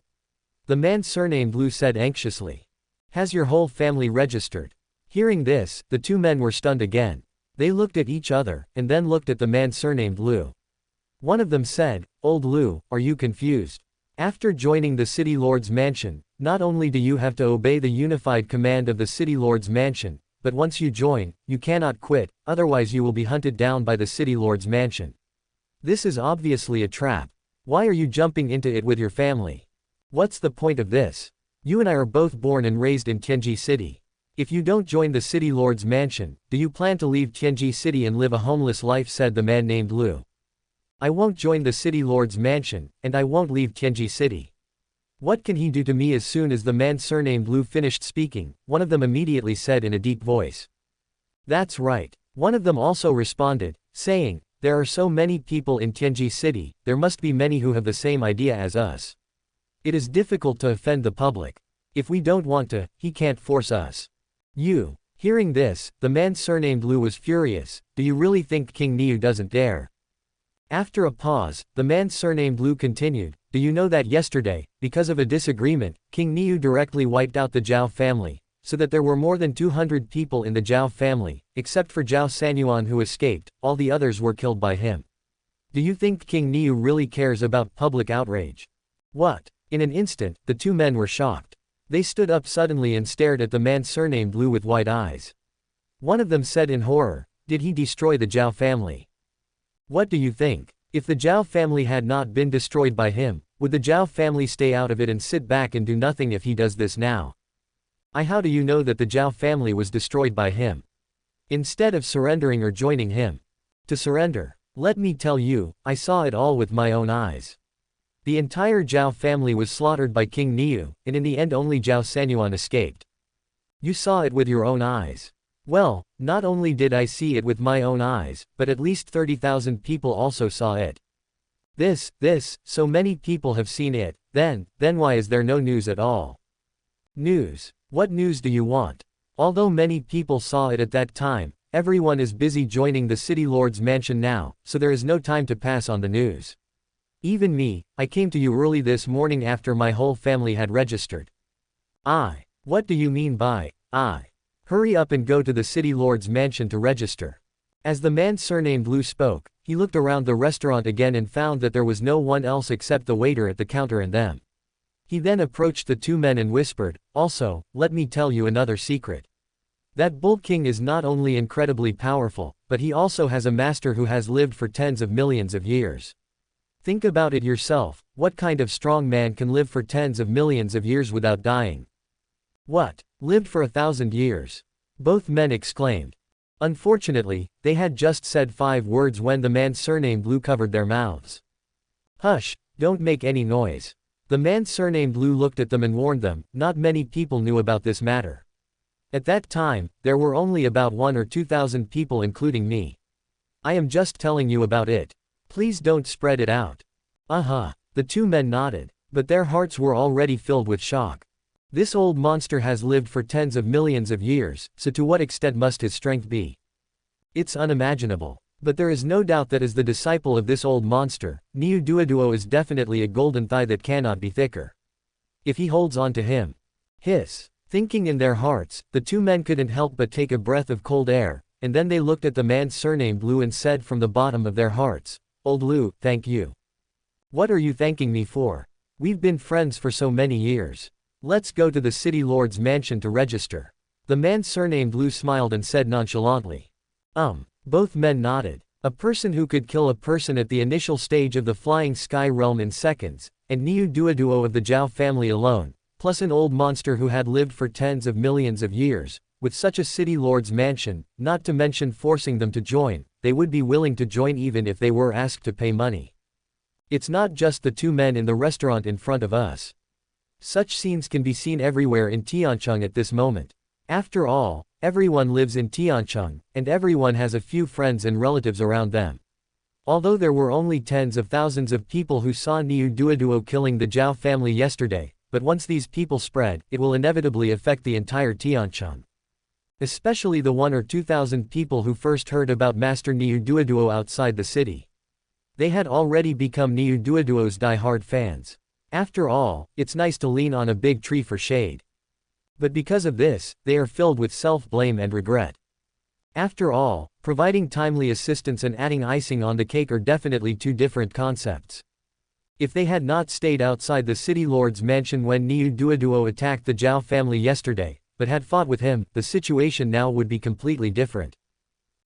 The man surnamed Lu said anxiously. Has your whole family registered? Hearing this, the two men were stunned again. They looked at each other, and then looked at the man surnamed Lu. One of them said, Old Lu, are you confused? After joining the city lord's mansion, not only do you have to obey the unified command of the city lord's mansion, but once you join, you cannot quit, otherwise you will be hunted down by the city lord's mansion. This is obviously a trap. Why are you jumping into it with your family? What's the point of this? You and I are both born and raised in Tianji City. If you don't join the city lord's mansion, do you plan to leave Tianji City and live a homeless life? Said the man named Lu. I won't join the city lord's mansion, and I won't leave Tianji City. What can he do to me? As soon as the man surnamed Lu finished speaking, one of them immediately said in a deep voice. That's right. One of them also responded, saying, there are so many people in Tianji City, there must be many who have the same idea as us. It is difficult to offend the public. If we don't want to, he can't force us. Hearing this, the man surnamed Lu was furious. Do you really think King Niu doesn't dare? After a pause, the man surnamed Lu continued, do you know that yesterday, because of a disagreement, King Niu directly wiped out the Zhao family, so that there were more than 200 people in the Zhao family, except for Zhao Sanyuan who escaped, all the others were killed by him. Do you think King Niu really cares about public outrage? What? In an instant, the two men were shocked. They stood up suddenly and stared at the man surnamed Lu with wide eyes. One of them said in horror, did he destroy the Zhao family? What do you think? If the Zhao family had not been destroyed by him, would the Zhao family stay out of it and sit back and do nothing if he does this now? How do you know that the Zhao family was destroyed by him? Instead of surrendering or joining him. To surrender. Let me tell you, I saw it all with my own eyes. The entire Zhao family was slaughtered by King Niu, and in the end only Zhao Sanyuan escaped. You saw it with your own eyes. Well, not only did I see it with my own eyes, but at least 30,000 people also saw it. So many people have seen it, then why is there no news at all? News? What news do you want? Although many people saw it at that time, everyone is busy joining the City Lord's mansion now, so there is no time to pass on the news. Even me, I came to you early this morning after my whole family had registered. What do you mean by, Hurry up and go to the City Lord's mansion to register. As the man surnamed Lu spoke, he looked around the restaurant again and found that there was no one else except the waiter at the counter and them. He then approached the two men and whispered, also, let me tell you another secret. That Bull King is not only incredibly powerful, but he also has a master who has lived for tens of millions of years. Think about it yourself, what kind of strong man can live for tens of millions of years without dying? What? Lived for 1,000 years? Both men exclaimed. Unfortunately, they had just said 5 words when the man surnamed Lu covered their mouths. Hush, don't make any noise. The man surnamed Lu looked at them and warned them, not many people knew about this matter. At that time, there were only about 1 or 2,000 people including me. I am just telling you about it. Please don't spread it out. The two men nodded, but their hearts were already filled with shock. This old monster has lived for tens of millions of years, so to what extent must his strength be? It's unimaginable. But there is no doubt that as the disciple of this old monster, Niu Duoduo is definitely a golden thigh that cannot be thicker. If he holds on to him. Hiss. Thinking in their hearts, the two men couldn't help but take a breath of cold air, and then they looked at the man surnamed Lu and said from the bottom of their hearts, Old Lu, thank you. What are you thanking me for? We've been friends for so many years. Let's go to the City Lord's mansion to register. The man surnamed Lu smiled and said nonchalantly. Both men nodded. A person who could kill a person at the initial stage of the Flying Sky Realm in seconds, and Niu Duoduo of the Zhao family alone, plus an old monster who had lived for tens of millions of years, with such a City Lord's mansion, not to mention forcing them to join, they would be willing to join even if they were asked to pay money. It's not just the two men in the restaurant in front of us. Such scenes can be seen everywhere in Tiancheng at this moment. After all, everyone lives in Tiancheng, and everyone has a few friends and relatives around them. Although there were only tens of thousands of people who saw Niu Duoduo killing the Zhao family yesterday, but once these people spread, it will inevitably affect the entire Tiancheng. Especially the 1 or 2,000 people who first heard about Master Niu Duoduo outside the city. They had already become Niu Duoduo's die-hard fans. After all, it's nice to lean on a big tree for shade. But because of this, they are filled with self-blame and regret. After all, providing timely assistance and adding icing on the cake are definitely two different concepts. If they had not stayed outside the City Lord's mansion when Niu Duoduo attacked the Zhao family yesterday, but had fought with him, the situation now would be completely different.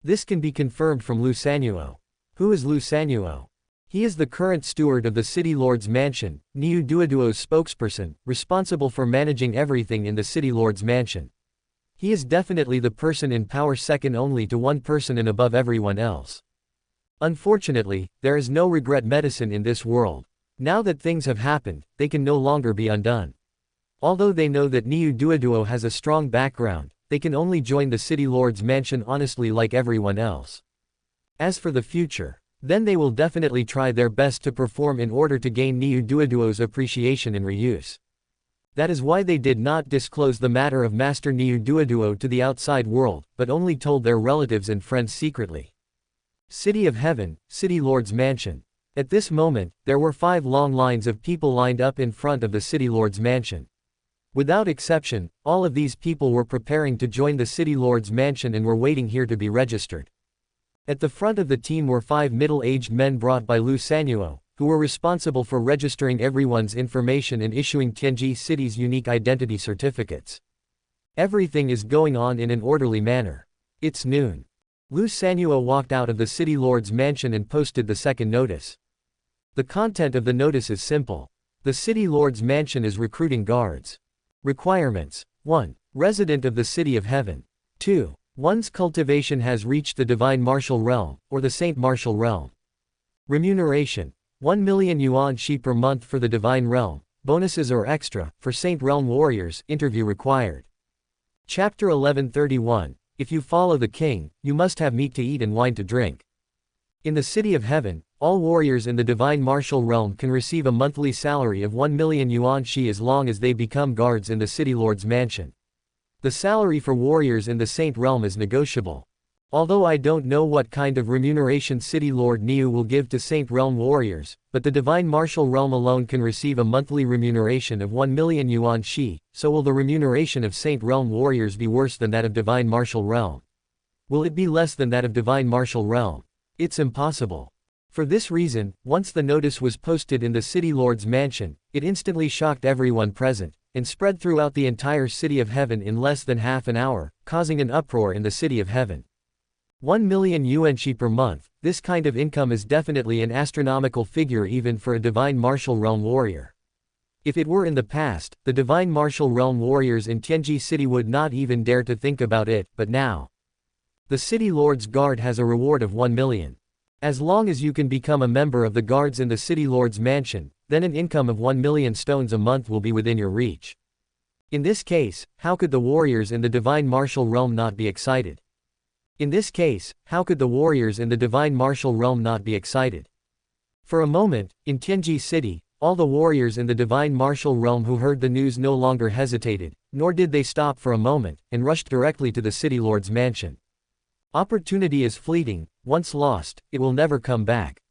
This can be confirmed from Lu Sanyuo. Who is Lu Sanyuo? He is the current steward of the City Lord's mansion, Niu Duoduo's spokesperson, responsible for managing everything in the City Lord's mansion. He is definitely the person in power second only to one person and above everyone else. Unfortunately, there is no regret medicine in this world. Now that things have happened, they can no longer be undone. Although they know that Niu Duoduo has a strong background, they can only join the City Lord's mansion honestly like everyone else. As for the future, then they will definitely try their best to perform in order to gain Niu Duoduo's appreciation and reuse. That is why they did not disclose the matter of Master Niu Duoduo to the outside world, but only told their relatives and friends secretly. City of Heaven, City Lord's Mansion. At this moment, there were 5 long lines of people lined up in front of the City Lord's Mansion. Without exception, all of these people were preparing to join the City Lord's Mansion and were waiting here to be registered. At the front of the team were 5 middle-aged men brought by Lu Sanuo, who were responsible for registering everyone's information and issuing Tianji City's unique identity certificates. Everything is going on in an orderly manner. It's noon. Lu Sanuo walked out of the City Lord's Mansion and posted the second notice. The content of the notice is simple. The City Lord's Mansion is recruiting guards. Requirements. 1. Resident of the City of Heaven. 2. One's cultivation has reached the Divine Martial Realm, or the Saint Martial Realm. Remuneration. 1 million yuan shi per month for the Divine Realm, bonuses or extra, for Saint Realm Warriors, interview required. Chapter 1131, If you follow the king, you must have meat to eat and wine to drink. In the City of Heaven, all warriors in the Divine Martial Realm can receive a monthly salary of 1 million yuan shi as long as they become guards in the City Lord's Mansion. The salary for warriors in the Saint Realm is negotiable. Although I don't know what kind of remuneration City Lord Niu will give to Saint Realm warriors, but the Divine Martial Realm alone can receive a monthly remuneration of 1 million yuan shi, so will the remuneration of Saint Realm warriors be worse than that of Divine Martial Realm? Will it be less than that of Divine Martial Realm? It's impossible. For this reason, once the notice was posted in the City Lord's Mansion, it instantly shocked everyone present, and spread throughout the entire City of Heaven in less than half an hour, causing an uproar in the City of Heaven. 1 million yuan shi per month, this kind of income is definitely an astronomical figure even for a Divine Martial Realm warrior. If it were in the past, the Divine Martial Realm warriors in Tianji City would not even dare to think about it, but now. The City Lord's Guard has a reward of 1 million. As long as you can become a member of the guards in the City Lord's Mansion, then an income of 1 million stones a month will be within your reach. In this case, how could the warriors in the Divine Martial Realm not be excited? In this case, how could the warriors in the Divine Martial Realm not be excited? For a moment, in Tianji City, all the warriors in the Divine Martial Realm who heard the news no longer hesitated, nor did they stop for a moment, and rushed directly to the City Lord's Mansion. Opportunity is fleeting, once lost, it will never come back.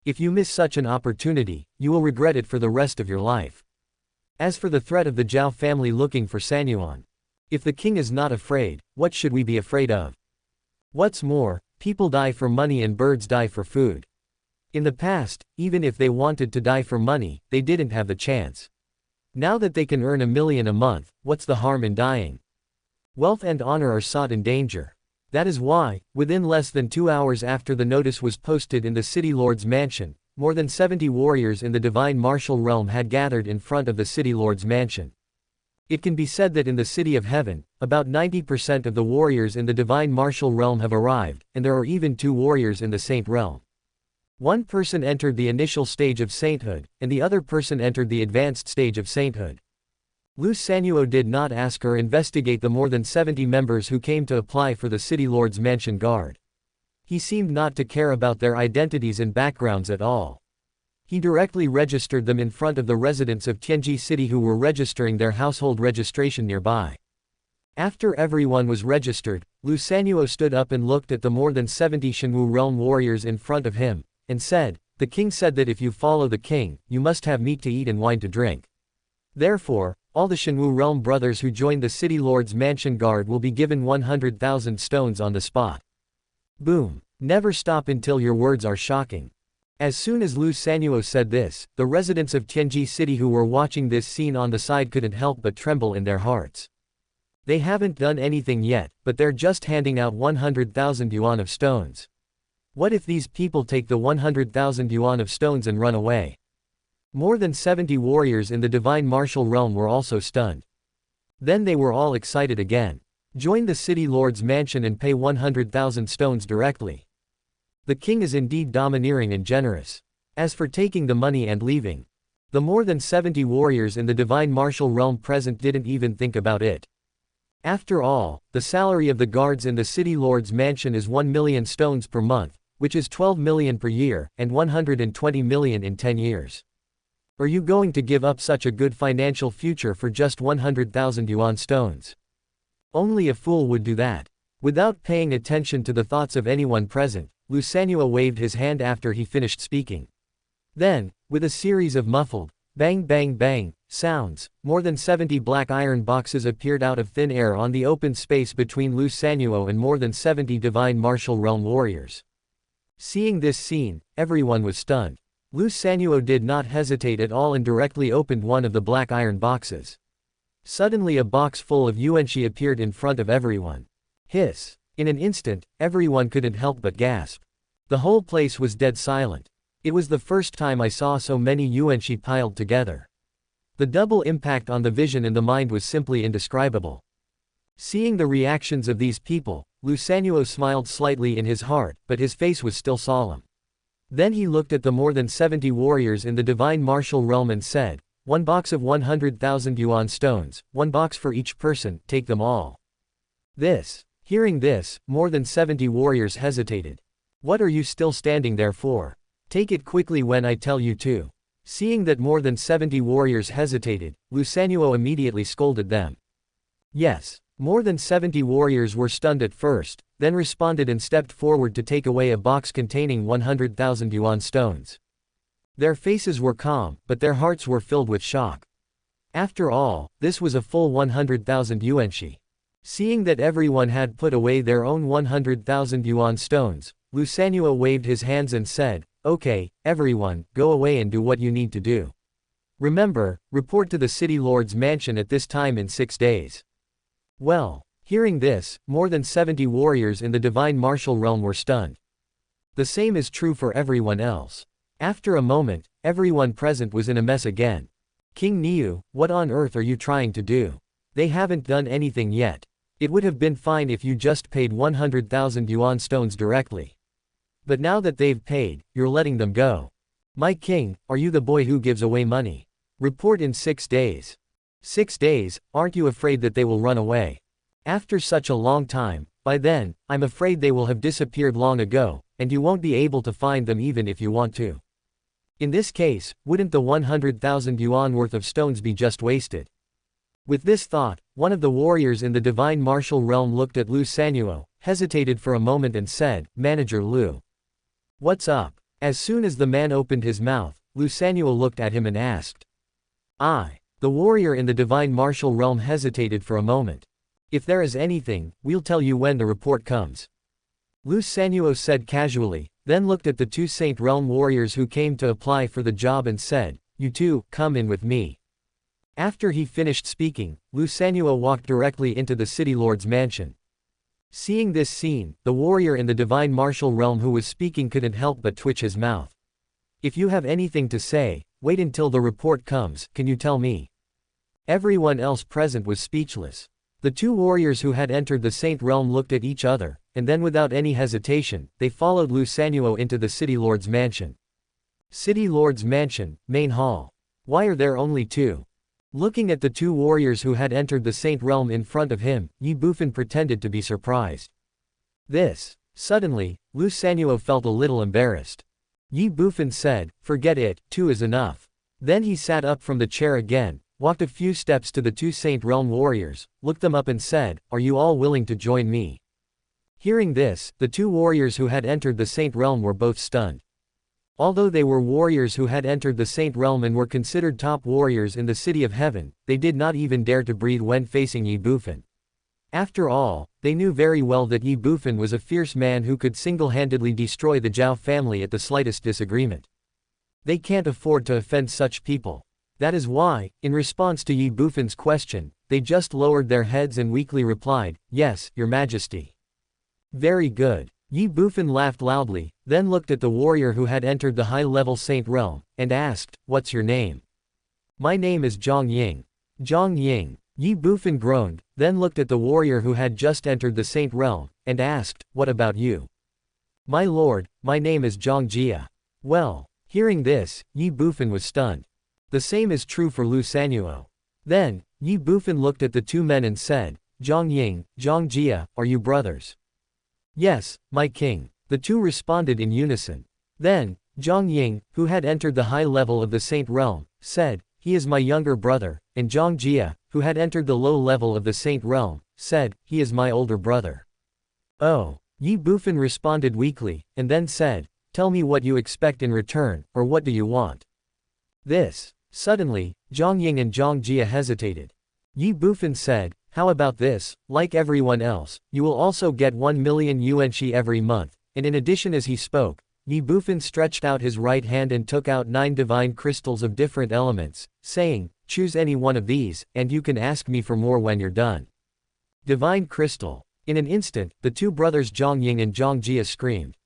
If you miss such an opportunity, you will regret it for the rest of your life. As for the threat of the Zhao family looking for Sanyuan, if the king is not afraid, what should we be afraid of? What's more, people die for money and birds die for food. In the past, even if they wanted to die for money, they didn't have the chance. Now that they can earn 1 million a month, what's the harm in dying? Wealth and honor are sought in danger. That is why, within less than 2 hours after the notice was posted in the City Lord's Mansion, more than 70 warriors in the Divine Martial Realm had gathered in front of the City Lord's Mansion. It can be said that in the City of Heaven, about 90% of the warriors in the Divine Martial Realm have arrived, and there are even 2 warriors in the Saint Realm. One person entered the initial stage of sainthood, and the other person entered the advanced stage of sainthood. Lu Sanuo did not ask or investigate the more than 70 members who came to apply for the City Lord's Mansion Guard. He seemed not to care about their identities and backgrounds at all. He directly registered them in front of the residents of Tianji City who were registering their household registration nearby. After everyone was registered, Lu Sanuo stood up and looked at the more than 70 Shenwu realm warriors in front of him, and said, "The king said that if you follow the king, you must have meat to eat and wine to drink. Therefore, all the Shenwu realm brothers who joined the City Lord's Mansion Guard will be given 100,000 stones on the spot." Boom. Never stop until your words are shocking. As soon as Lu Sanuo said this, the residents of Tianji City who were watching this scene on the side couldn't help but tremble in their hearts. They haven't done anything yet, but they're just handing out 100,000 yuan of stones. What if these people take the 100,000 yuan of stones and run away? More than 70 warriors in the Divine Martial Realm were also stunned. Then they were all excited again. Join the City Lord's Mansion and pay 100,000 stones directly. The king is indeed domineering and generous. As for taking the money and leaving, the more than 70 warriors in the Divine Martial Realm present didn't even think about it. After all, the salary of the guards in the City Lord's Mansion is 1 million stones per month, which is 12 million per year, and 120 million in 10 years. Are you going to give up such a good financial future for just 100,000 yuan stones? Only a fool would do that. Without paying attention to the thoughts of anyone present, Lu Sanhua waved his hand after he finished speaking. Then, with a series of muffled, bang bang bang, sounds, more than 70 black iron boxes appeared out of thin air on the open space between Lu Sanhua and more than 70 divine martial realm warriors. Seeing this scene, everyone was stunned. Lu Sanhua did not hesitate at all and directly opened one of the black iron boxes. Suddenly a box full of yuanxi appeared in front of everyone. Hiss! In an instant, everyone couldn't help but gasp. The whole place was dead silent. It was the first time I saw so many yuanxi piled together. The double impact on the vision and the mind was simply indescribable. Seeing the reactions of these people, Lu Sanhua smiled slightly in his heart, but his face was still solemn. Then he looked at the more than 70 warriors in the divine martial realm and said, "One box of 100,000 yuan stones, one box for each person, take them all." Hearing this, more than 70 warriors hesitated. "What are you still standing there for? Take it quickly when I tell you to." Seeing that more than 70 warriors hesitated, Lu Sanhua immediately scolded them. Yes, more than 70 warriors were stunned at first, then responded and stepped forward to take away a box containing 100,000 yuan stones. Their faces were calm, but their hearts were filled with shock. After all, this was a full 100,000 yuanxi. Seeing that everyone had put away their own 100,000 yuan stones, Lu Sanhua waved his hands and said, "Okay, everyone, go away and do what you need to do. Remember, report to the city lord's mansion at this time in 6 days." Well, hearing this, more than 70 warriors in the divine martial realm were stunned. The same is true for everyone else. After a moment, everyone present was in a mess again. "King Niu, what on earth are you trying to do? They haven't done anything yet. It would have been fine if you just paid 100,000 yuan stones directly. But now that they've paid, you're letting them go. My king, are you the boy who gives away money? Report in 6 days. 6 days, aren't you afraid that they will run away? After such a long time, by then, I'm afraid they will have disappeared long ago, and you won't be able to find them even if you want to. In this case, wouldn't the 100,000 yuan worth of stones be just wasted?" With this thought, one of the warriors in the divine martial realm looked at Lu Sanhua, hesitated for a moment and said, "Manager Lu. What's up?" As soon as the man opened his mouth, Lu Sanhua looked at him and asked. The warrior in the divine martial realm hesitated for a moment. "If there is anything, we'll tell you when the report comes." Lu Sanhua said casually, then looked at the 2 Saint Realm warriors who came to apply for the job and said, "You two, come in with me." After he finished speaking, Lu Sanhua walked directly into the city lord's mansion. Seeing this scene, the warrior in the divine martial realm who was speaking couldn't help but twitch his mouth. "If you have anything to say, wait until the report comes, can you tell me?" Everyone else present was speechless. The 2 warriors who had entered the Saint Realm looked at each other, and then without any hesitation, they followed Lu Sanhua into the city lord's mansion. City lord's mansion, main hall. Why are there only 2? Looking at the 2 warriors who had entered the Saint Realm in front of him, Ye Bufan pretended to be surprised. Suddenly, Lu Sanhua felt a little embarrassed. Ye Bufan said, "Forget it, 2 is enough." Then he sat up from the chair again, walked a few steps to the 2 Saint Realm warriors, looked them up and said, "Are you all willing to join me?" Hearing this, the 2 warriors who had entered the Saint Realm were both stunned. Although they were warriors who had entered the Saint Realm and were considered top warriors in the City of Heaven, they did not even dare to breathe when facing Ye Bufan. After all, they knew very well that Ye Bufan was a fierce man who could single-handedly destroy the Zhao family at the slightest disagreement. They can't afford to offend such people. That is why, in response to Ye Bufan's question, they just lowered their heads and weakly replied, "Yes, Your Majesty." "Very good." Ye Bufan laughed loudly, then looked at the warrior who had entered the high-level Saint Realm, and asked, "What's your name?" "My name is Zhang Ying." "Zhang Ying." Ye Bufan groaned, then looked at the warrior who had just entered the Saint Realm, and asked, "What about you?" "My lord, my name is Zhang Jia." Well, hearing this, Ye Bufan was stunned. The same is true for Lu Sanhua. Then, Ye Bufan looked at the 2 men and said, "Zhang Ying, Zhang Jia, are you brothers?" "Yes, my king." The 2 responded in unison. Then, Zhang Ying, who had entered the high level of the Saint Realm, said, "He is my younger brother," and Zhang Jia, who had entered the low level of the Saint Realm, said, "He is my older brother." Oh. Ye Bufan responded weakly, and then said, "Tell me what you expect in return, or what do you want?" This. Suddenly, Zhang Ying and Zhang Jia hesitated. Ye Bufan said, "How about this? Like everyone else, you will also get 1 million yuanxi every month," and in addition as he spoke, Ye Bufan stretched out his right hand and took out 9 divine crystals of different elements, saying, "Choose any one of these, and you can ask me for more when you're done." Divine crystal. In an instant, the two brothers Zhang Ying and Zhang Jia screamed.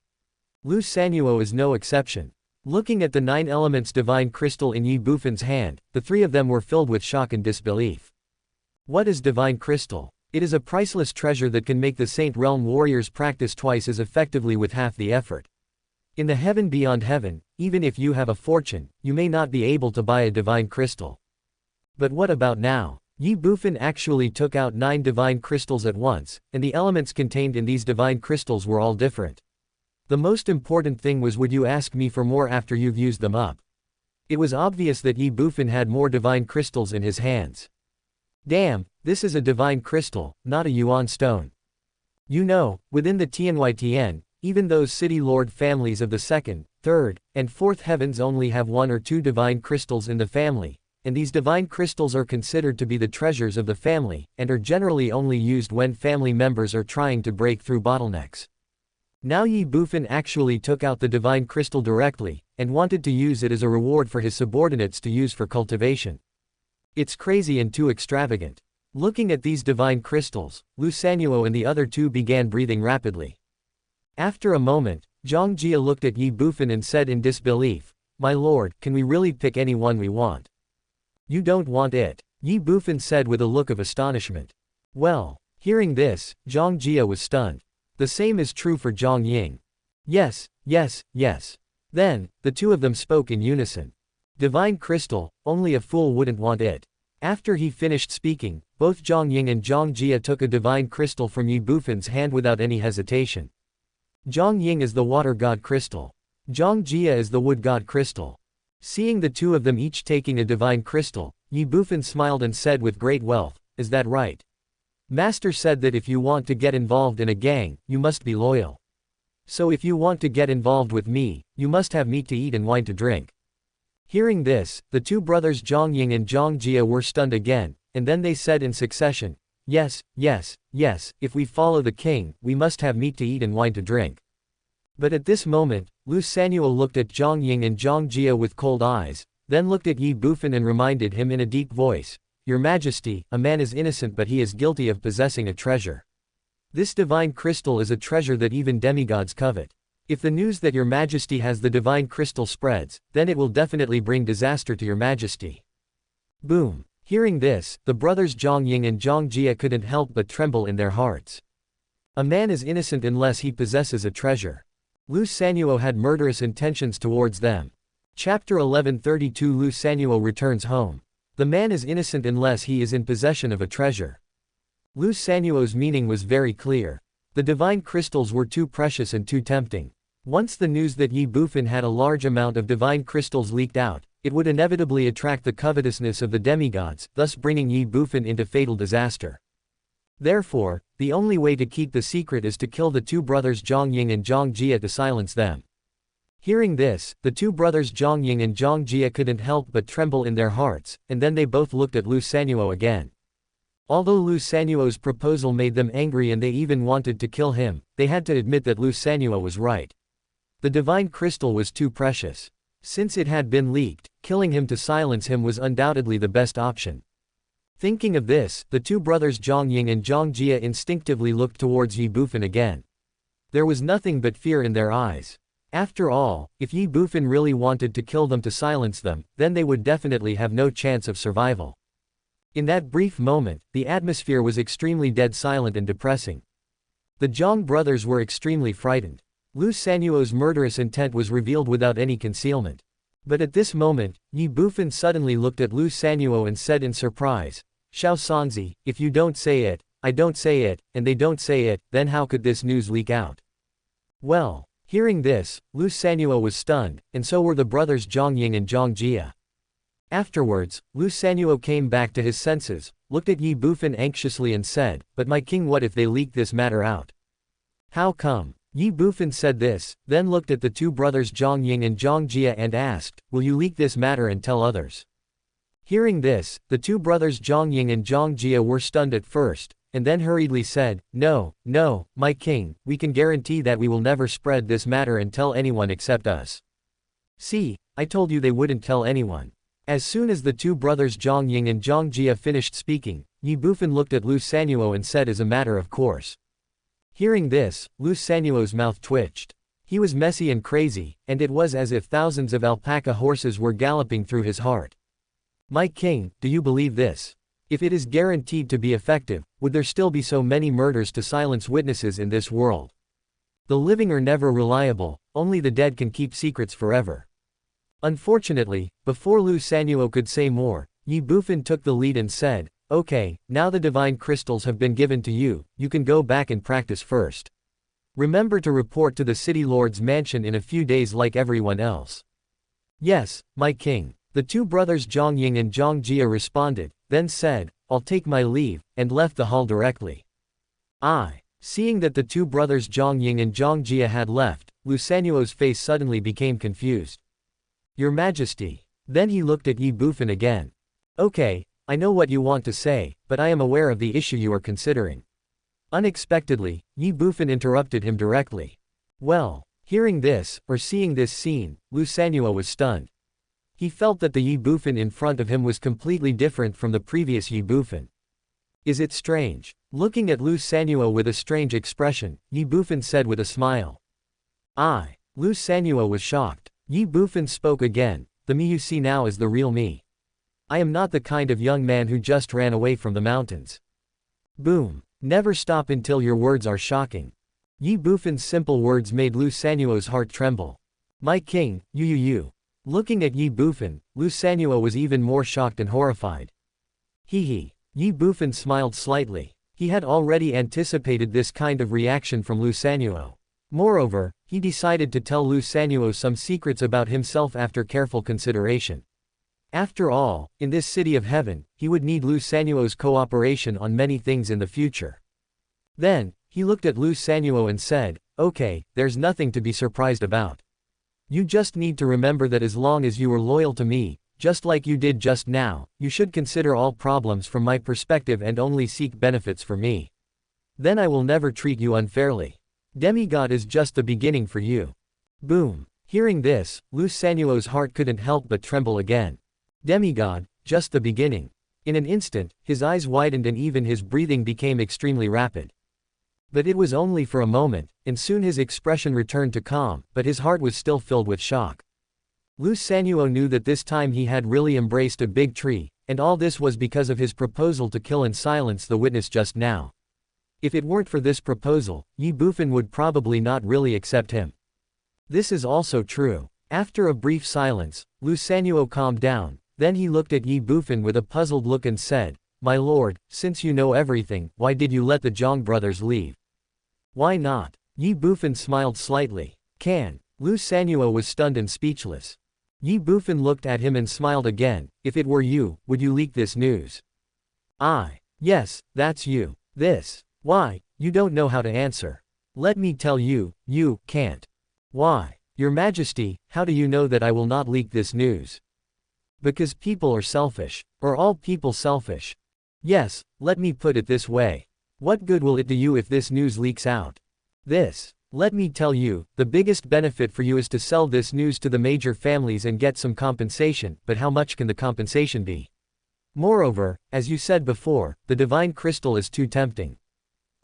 Lu Sanuo is no exception. Looking at the 9 elements divine crystal in Ye Bufan's hand, the three of them were filled with shock and disbelief. What is divine crystal? It is a priceless treasure that can make the Saint Realm warriors practice twice as effectively with half the effort. In the heaven beyond heaven, even if you have a fortune, you may not be able to buy a divine crystal. But what about now? Ye Bufan actually took out 9 divine crystals at once, and the elements contained in these divine crystals were all different. The most important thing was, would you ask me for more after you've used them up? It was obvious that Ye Bufan had more divine crystals in his hands. Damn, this is a divine crystal, not a yuan stone. You know, within the Tianytn, even those city lord families of the 2nd, 3rd, and 4th heavens only have 1 or 2 divine crystals in the family, and these divine crystals are considered to be the treasures of the family, and are generally only used when family members are trying to break through bottlenecks. Now Ye Bufan actually took out the divine crystal directly, and wanted to use it as a reward for his subordinates to use for cultivation. It's crazy and too extravagant. Looking at these divine crystals, Lu Sanuo and the other two began breathing rapidly. After a moment, Zhang Jia looked at Ye Bufan and said in disbelief, "My lord, can we really pick any one we want?" "You don't want it," Ye Bufan said with a look of astonishment. Well, hearing this, Zhang Jia was stunned. The same is true for Zhang Ying. Yes, yes, yes. Then, the two of them spoke in unison. Divine crystal, only a fool wouldn't want it. After he finished speaking, both Zhang Ying and Zhang Jia took a divine crystal from Ye Bufan's hand without any hesitation. Zhang Ying is the water god crystal. Zhang Jia is the wood god crystal. Seeing the two of them each taking a divine crystal, Ye Bufan smiled and said with great wealth, "Is that right? Master said that if you want to get involved in a gang, you must be loyal. So if you want to get involved with me, you must have meat to eat and wine to drink." Hearing this, the two brothers Zhang Ying and Zhang Jia were stunned again, and then they said in succession, "Yes, yes, yes, if we follow the king, we must have meat to eat and wine to drink." But at this moment, Lu Sanuo looked at Zhang Ying and Zhang Jia with cold eyes, then looked at Ye Bufan and reminded him in a deep voice, "Your Majesty, a man is innocent but he is guilty of possessing a treasure. This divine crystal is a treasure that even demigods covet. If the news that your Majesty has the divine crystal spreads, then it will definitely bring disaster to your Majesty." Boom. Hearing this, the brothers Zhang Ying and Zhang Jia couldn't help but tremble in their hearts. A man is innocent unless he possesses a treasure. Lu Sanuo had murderous intentions towards them. Chapter 1132 Lu Sanuo returns home. The man is innocent unless he is in possession of a treasure. Lu Sanuo's meaning was very clear. The divine crystals were too precious and too tempting. Once the news that Ye Bufan had a large amount of divine crystals leaked out, it would inevitably attract the covetousness of the demigods, thus bringing Ye Bufan into fatal disaster. Therefore, the only way to keep the secret is to kill the two brothers Zhang Ying and Zhang Jia to silence them. Hearing this, the two brothers Zhang Ying and Zhang Jia couldn't help but tremble in their hearts, and then they both looked at Lu Sanuo again. Although Lu Sanuo's proposal made them angry and they even wanted to kill him, they had to admit that Lu Sanuo was right. The divine crystal was too precious. Since it had been leaked, killing him to silence him was undoubtedly the best option. Thinking of this, the two brothers Zhang Ying and Zhang Jia instinctively looked towards Ye Bufan again. There was nothing but fear in their eyes. After all, if Ye Bufan really wanted to kill them to silence them, then they would definitely have no chance of survival. In that brief moment, the atmosphere was extremely dead silent and depressing. The Zhang brothers were extremely frightened. Lu Sanuo's murderous intent was revealed without any concealment. But at this moment, Ye Bufan suddenly looked at Lu Sanuo and said in surprise, "Xiao Sanzi, if you don't say it, I don't say it, and they don't say it, then how could this news leak out?" Well, hearing this, Lu Sanuo was stunned, and so were the brothers Zhang Ying and Zhang Jia. Afterwards, Lu Sanuo came back to his senses, looked at Ye Bufan anxiously and said, "But my king, what if they leak this matter out?" "How come?" Ye Bufan said this, then looked at the two brothers Zhang Ying and Zhang Jia and asked, "Will you leak this matter and tell others?" Hearing this, the two brothers Zhang Ying and Zhang Jia were stunned at first, and then hurriedly said, "No, no, my king, we can guarantee that we will never spread this matter and tell anyone except us. See, I told you they wouldn't tell anyone." As soon as the two brothers Zhang Ying and Zhang Jia finished speaking, Ye Bufan looked at Lu Sanuo and said as a matter of course. Hearing this, Lu Sanuo's mouth twitched. He was messy and crazy, and it was as if thousands of alpaca horses were galloping through his heart. "My king, do you believe this? If it is guaranteed to be effective, would there still be so many murders to silence witnesses in this world? The living are never reliable, only the dead can keep secrets forever." Unfortunately, before Lu Sanuo could say more, Ye Bufan took the lead and said, "Okay, now the divine crystals have been given to you, you can go back and practice first. Remember to report to the city lord's mansion in a few days like everyone else." "Yes, my king." The two brothers Zhang Ying and Zhang Jia responded, then said, "I'll take my leave," and left the hall directly. Seeing that the two brothers Zhang Ying and Zhang Jia had left, Lu Sanuo's face suddenly became confused. "Your Majesty." Then he looked at Ye Bufan again. "Okay, I know what you want to say, but I am aware of the issue you are considering." Unexpectedly, Ye Bufan interrupted him directly. Well, hearing this, or seeing this scene, Lu Sanuo was stunned. He felt that the Ye Bufan in front of him was completely different from the previous Ye Bufan. "Is it strange?" Looking at Lu Sanuo with a strange expression, Ye Bufan said with a smile. Lu Sanuo was shocked. Ye Bufan spoke again, "The me you see now is the real me. I am not the kind of young man who just ran away from the mountains." Boom. Never stop until your words are shocking. Ye Bufan's simple words made Lu Sanuo's heart tremble. "My king, you. Looking at Ye Bufan, Lu Sanuo was even more shocked and horrified. He. Ye Bufan smiled slightly. He had already anticipated this kind of reaction from Lu Sanuo. Moreover, he decided to tell Lu Sanuo some secrets about himself after careful consideration. After all, in this city of heaven, he would need Lu Sanuo's cooperation on many things in the future. Then, he looked at Lu Sanuo and said, "Okay, there's nothing to be surprised about. You just need to remember that as long as you are loyal to me, just like you did just now, you should consider all problems from my perspective and only seek benefits for me. Then I will never treat you unfairly. Demigod is just the beginning for you." Boom. Hearing this, Lu Sanuo's heart couldn't help but tremble again. Demigod, just the beginning. In an instant, his eyes widened and even his breathing became extremely rapid. But it was only for a moment, and soon his expression returned to calm, but his heart was still filled with shock. Lu Sanuo knew that this time he had really embraced a big tree, and all this was because of his proposal to kill and silence the witness just now. If it weren't for this proposal, Ye Bufan would probably not really accept him. This is also true. After a brief silence, Lu Sanuo calmed down, then he looked at Ye Bufan with a puzzled look and said, "My lord, since you know everything, why did you let the Zhang brothers leave?" "Why not?" Ye Bufan smiled slightly. Lu Sanuo was stunned and speechless. Ye Bufan looked at him and smiled again. "If it were you, would you leak this news?" Yes, that's you. This. Why, you don't know how to answer. Let me tell you, you can't. Why? Your Majesty, how do you know that I will not leak this news? Because people are selfish. Are all people selfish? Yes, let me put it this way. What good will it do you if this news leaks out? Let me tell you, the biggest benefit for you is to sell this news to the major families and get some compensation, but how much can the compensation be? Moreover, as you said before, the divine crystal is too tempting.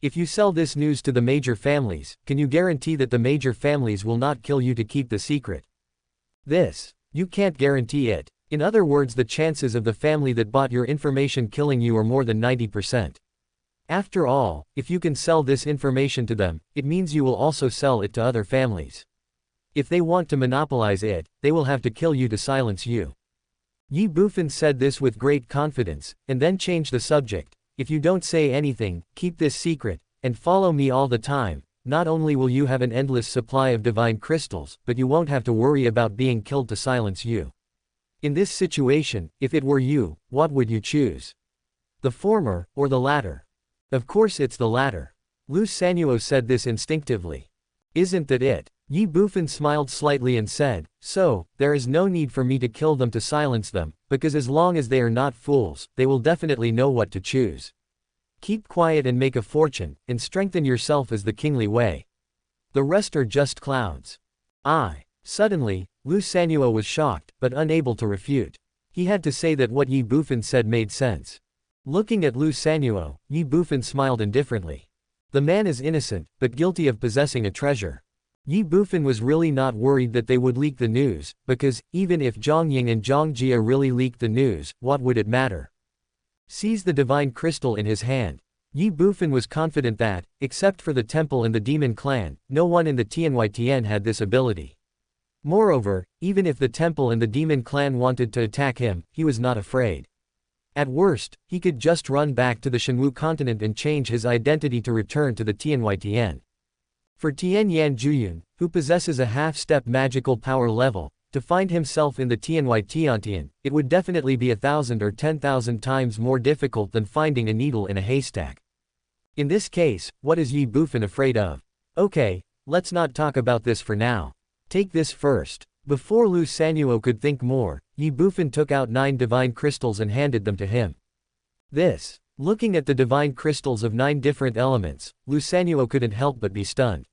If you sell this news to the major families, can you guarantee that the major families will not kill you to keep the secret? You can't guarantee it. In other words, the chances of the family that bought your information killing you are more than 90%. After all, if you can sell this information to them, it means you will also sell it to other families. If they want to monopolize it, they will have to kill you to silence you. Ye Bufan said this with great confidence, and then changed the subject. If you don't say anything, keep this secret, and follow me all the time, not only will you have an endless supply of divine crystals, but you won't have to worry about being killed to silence you. In this situation, if it were you, what would you choose? The former, or the latter? Of course it's the latter. Lu Sanuo said this instinctively. Isn't that it? Ye Bufan smiled slightly and said, so, there is no need for me to kill them to silence them, because as long as they are not fools, they will definitely know what to choose. Keep quiet and make a fortune, and strengthen yourself as the kingly way. The rest are just clouds. Suddenly, Lu Sanuo was shocked, but unable to refute. He had to say that what Ye Bufan said made sense. Looking at Lu Sanuo, Ye Bufan smiled indifferently. The man is innocent, but guilty of possessing a treasure. Ye Bufan was really not worried that they would leak the news, because, even if Zhang Ying and Zhang Jia really leaked the news, what would it matter? Seize the divine crystal in his hand. Ye Bufan was confident that, except for the temple and the demon clan, no one in the Tianyi had this ability. Moreover, even if the temple and the demon clan wanted to attack him, he was not afraid. At worst, he could just run back to the Shenwu continent and change his identity to return to the Tianyi. For Tian Yan Juyun, who possesses a half-step magical power level, to find himself in the Tianyi, it would definitely be 1,000 or 10,000 times more difficult than finding a needle in a haystack. In this case, what is Ye Bufan afraid of? Okay, let's not talk about this for now. Take this first. Before Lu Sanuo could think more, Ye Bufan took out 9 divine crystals and handed them to him. Looking at the divine crystals of 9 different elements, Lu Sanuo couldn't help but be stunned.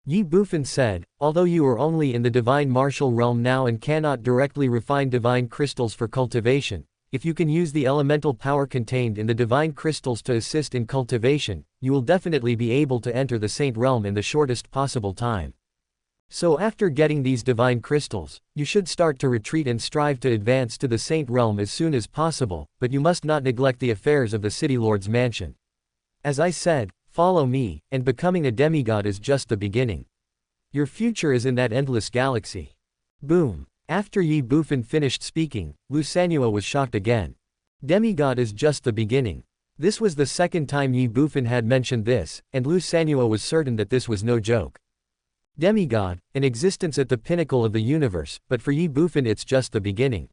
Ye Bufan said, although you are only in the divine martial realm now and cannot directly refine divine crystals for cultivation, if you can use the elemental power contained in the divine crystals to assist in cultivation, you will definitely be able to enter the Saint realm in the shortest possible time. So after getting these divine crystals, you should start to retreat and strive to advance to the Saint realm as soon as possible, but you must not neglect the affairs of the City Lord's mansion. As I said, follow me, and becoming a demigod is just the beginning. Your future is in that endless galaxy. Boom. After Ye Bufan finished speaking, Lu Sanuo was shocked again. Demigod is just the beginning. This was the second time Ye Bufan had mentioned this, and Lu Sanuo was certain that this was no joke. Demigod, an existence at the pinnacle of the universe, but for Ye Bufan it's just the beginning.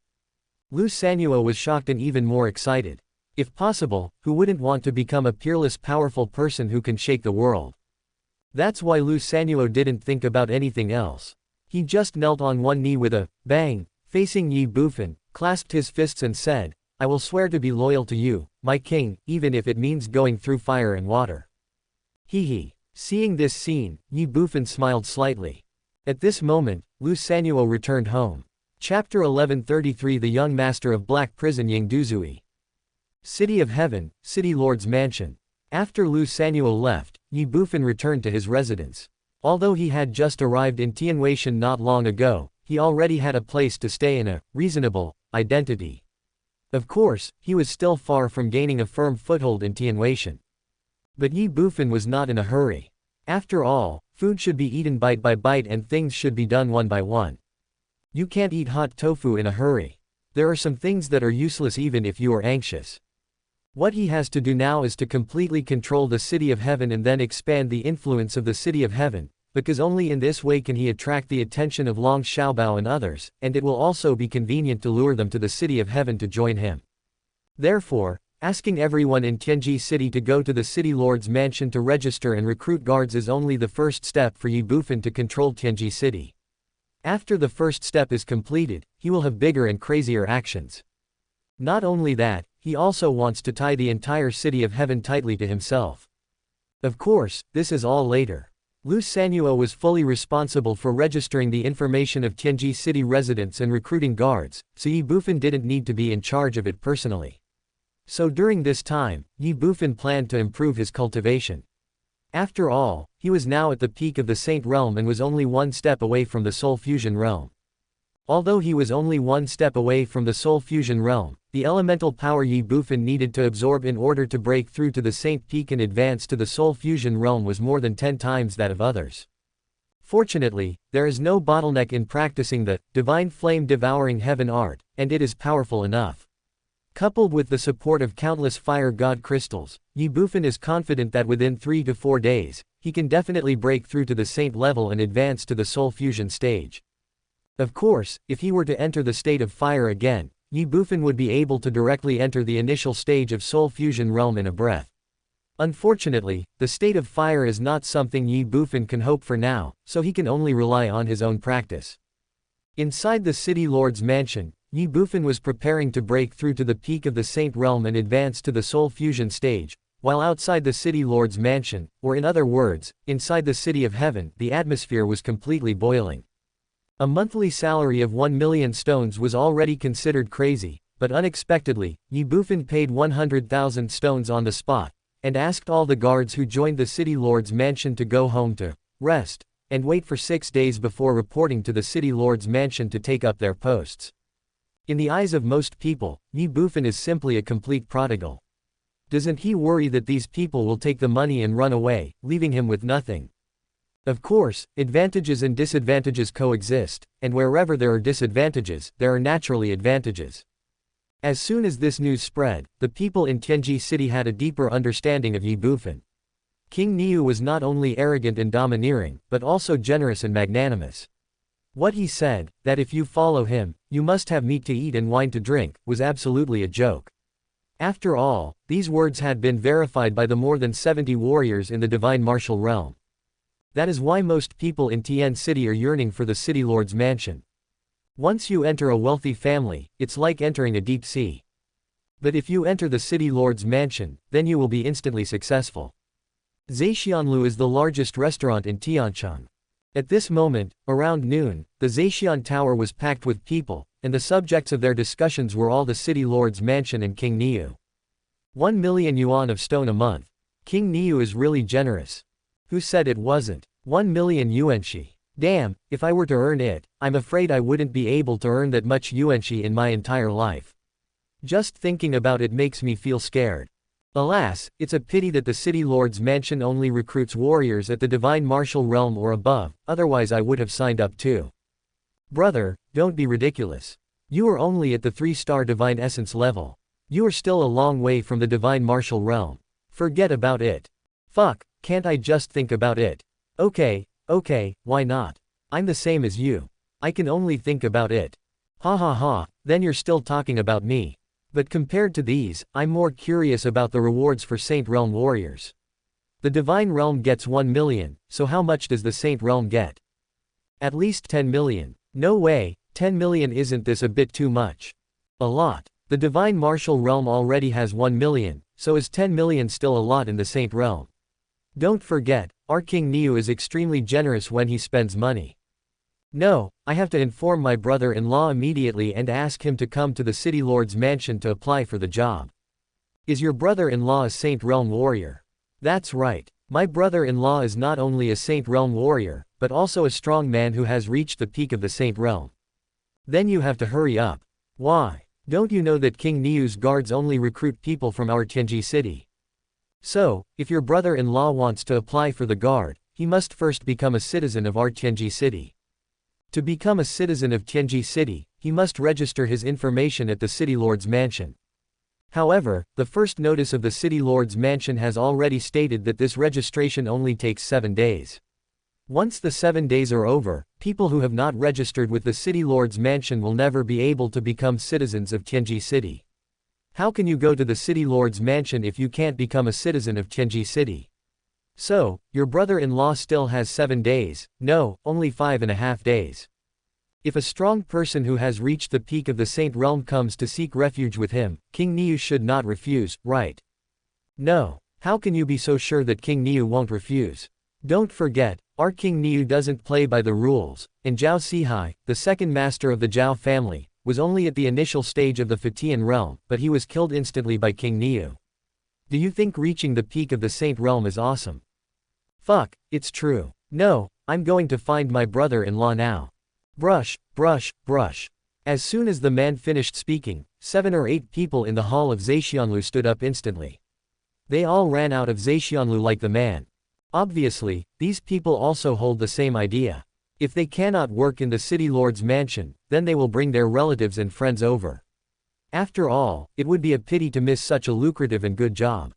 Lu Sanuo was shocked and even more excited. If possible, who wouldn't want to become a peerless powerful person who can shake the world? That's why Lu Sanuo didn't think about anything else. He just knelt on one knee with a bang, facing Ye Bufan, clasped his fists and said, I will swear to be loyal to you, my king, even if it means going through fire and water. Hee. Seeing this scene, Ye Bufan smiled slightly. At this moment, Lu Sanuo returned home. Chapter 1133 The Young Master of Black Prison Yingduzui. City of Heaven, City Lord's Mansion. After Lu Sanuo left, Ye Bufan returned to his residence. Although he had just arrived in Tianwei not long ago, he already had a place to stay in a reasonable identity. Of course, he was still far from gaining a firm foothold in Tianwei. But Ye Bufan was not in a hurry. After all, food should be eaten bite by bite and things should be done one by one. You can't eat hot tofu in a hurry. There are some things that are useless even if you are anxious. What he has to do now is to completely control the City of Heaven and then expand the influence of the City of Heaven, because only in this way can he attract the attention of Long Xiaobao and others, and it will also be convenient to lure them to the City of Heaven to join him. Therefore, asking everyone in Tianji City to go to the City Lord's mansion to register and recruit guards is only the first step for Ye Bufan to control Tianji City. After the first step is completed, he will have bigger and crazier actions. Not only that, he also wants to tie the entire City of Heaven tightly to himself. Of course, this is all later. Lu Sanuo was fully responsible for registering the information of Tianji City residents and recruiting guards, so Ye Bufan didn't need to be in charge of it personally. So during this time, Ye Bufan planned to improve his cultivation. After all, he was now at the peak of the Saint Realm and was only one step away from the Soul Fusion Realm. Although he was only one step away from the Soul Fusion Realm, the elemental power Ye Bufan needed to absorb in order to break through to the Saint Peak and advance to the Soul Fusion Realm was more than 10 times that of others. Fortunately, there is no bottleneck in practicing the Divine Flame Devouring Heaven art, and it is powerful enough. Coupled with the support of countless fire god crystals, Ye Bufan is confident that within 3 to 4 days, he can definitely break through to the Saint level and advance to the Soul Fusion stage. Of course, if he were to enter the state of fire again, Ye Bufan would be able to directly enter the initial stage of soul fusion realm in a breath. Unfortunately, the state of fire is not something Ye Bufan can hope for now, so he can only rely on his own practice. Inside the City Lord's mansion, Ye Bufan was preparing to break through to the peak of the Saint realm and advance to the soul fusion stage, while outside the City Lord's mansion, or in other words, inside the City of Heaven, the atmosphere was completely boiling. A monthly salary of 1 million stones was already considered crazy, but unexpectedly, Ye Bufan paid 100,000 stones on the spot, and asked all the guards who joined the City Lord's mansion to go home to rest, and wait for 6 days before reporting to the City Lord's mansion to take up their posts. In the eyes of most people, Ye Bufan is simply a complete prodigal. Doesn't he worry that these people will take the money and run away, leaving him with nothing? Of course, advantages and disadvantages coexist, and wherever there are disadvantages, there are naturally advantages. As soon as this news spread, the people in Tianji City had a deeper understanding of Ye Bufan. King Niu was not only arrogant and domineering, but also generous and magnanimous. What he said, that if you follow him, you must have meat to eat and wine to drink, was absolutely a joke. After all, these words had been verified by the more than 70 warriors in the divine martial realm. That is why most people in Tian City are yearning for the City Lord's mansion. Once you enter a wealthy family, it's like entering a deep sea. But if you enter the City Lord's mansion, then you will be instantly successful. Zhexianlu is the largest restaurant in Tiancheng. At this moment, around noon, the Zhexian Tower was packed with people, and the subjects of their discussions were all the City Lord's mansion and King Niu. 1 million yuan of stone a month. King Niu is really generous. Who said it wasn't? 1 million yuanshi. Damn, if I were to earn it, I'm afraid I wouldn't be able to earn that much yuanshi in my entire life. Just thinking about it makes me feel scared. Alas, it's a pity that the City Lord's mansion only recruits warriors at the divine martial realm or above, otherwise I would have signed up too. Brother, don't be ridiculous. You are only at the 3-star divine essence level. You are still a long way from the divine martial realm. Forget about it. Fuck, can't I just think about it? Okay, why not? I'm the same as you. I can only think about it. Ha ha ha, then you're still talking about me. But compared to these, I'm more curious about the rewards for Saint Realm warriors. The Divine Realm gets 1 million, so how much does the Saint Realm get? At least 10 million. No way, 10 million isn't this a bit too much? A lot. The Divine Martial Realm already has 1 million, so is 10 million still a lot in the Saint Realm? Don't forget, our King Niu is extremely generous when he spends money. No, I have to inform my brother-in-law immediately and ask him to come to the City Lord's mansion to apply for the job. Is your brother-in-law a Saint Realm warrior? That's right. My brother-in-law is not only a Saint Realm warrior, but also a strong man who has reached the peak of the Saint Realm. Then you have to hurry up. Why? Don't you know that King Niu's guards only recruit people from our Tianji City? So, if your brother-in-law wants to apply for the guard, he must first become a citizen of our Tianji City. To become a citizen of Tianji City, he must register his information at the City Lord's mansion. However, the first notice of the City Lord's mansion has already stated that this registration only takes 7 days. Once the 7 days are over, people who have not registered with the City Lord's mansion will never be able to become citizens of Tianji City. How can you go to the City Lord's mansion if you can't become a citizen of Tianji City? So, your brother-in-law still has 7 days, no, only 5.5 days. If a strong person who has reached the peak of the Saint Realm comes to seek refuge with him, King Niu should not refuse, right? No, how can you be so sure that King Niu won't refuse? Don't forget, our King Niu doesn't play by the rules, and Zhao Sihai, the second master of the Zhao family, was only at the initial stage of the Fatian realm, but he was killed instantly by King Niu. Do you think reaching the peak of the Saint Realm is awesome? Fuck, it's true. No, I'm going to find my brother-in-law now. Brush, brush, brush. As soon as the man finished speaking, 7 or 8 people in the hall of Zhexianlu stood up instantly. They all ran out of Zhexianlu like the man. Obviously, these people also hold the same idea. If they cannot work in the City Lord's mansion, then they will bring their relatives and friends over. After all, it would be a pity to miss such a lucrative and good job.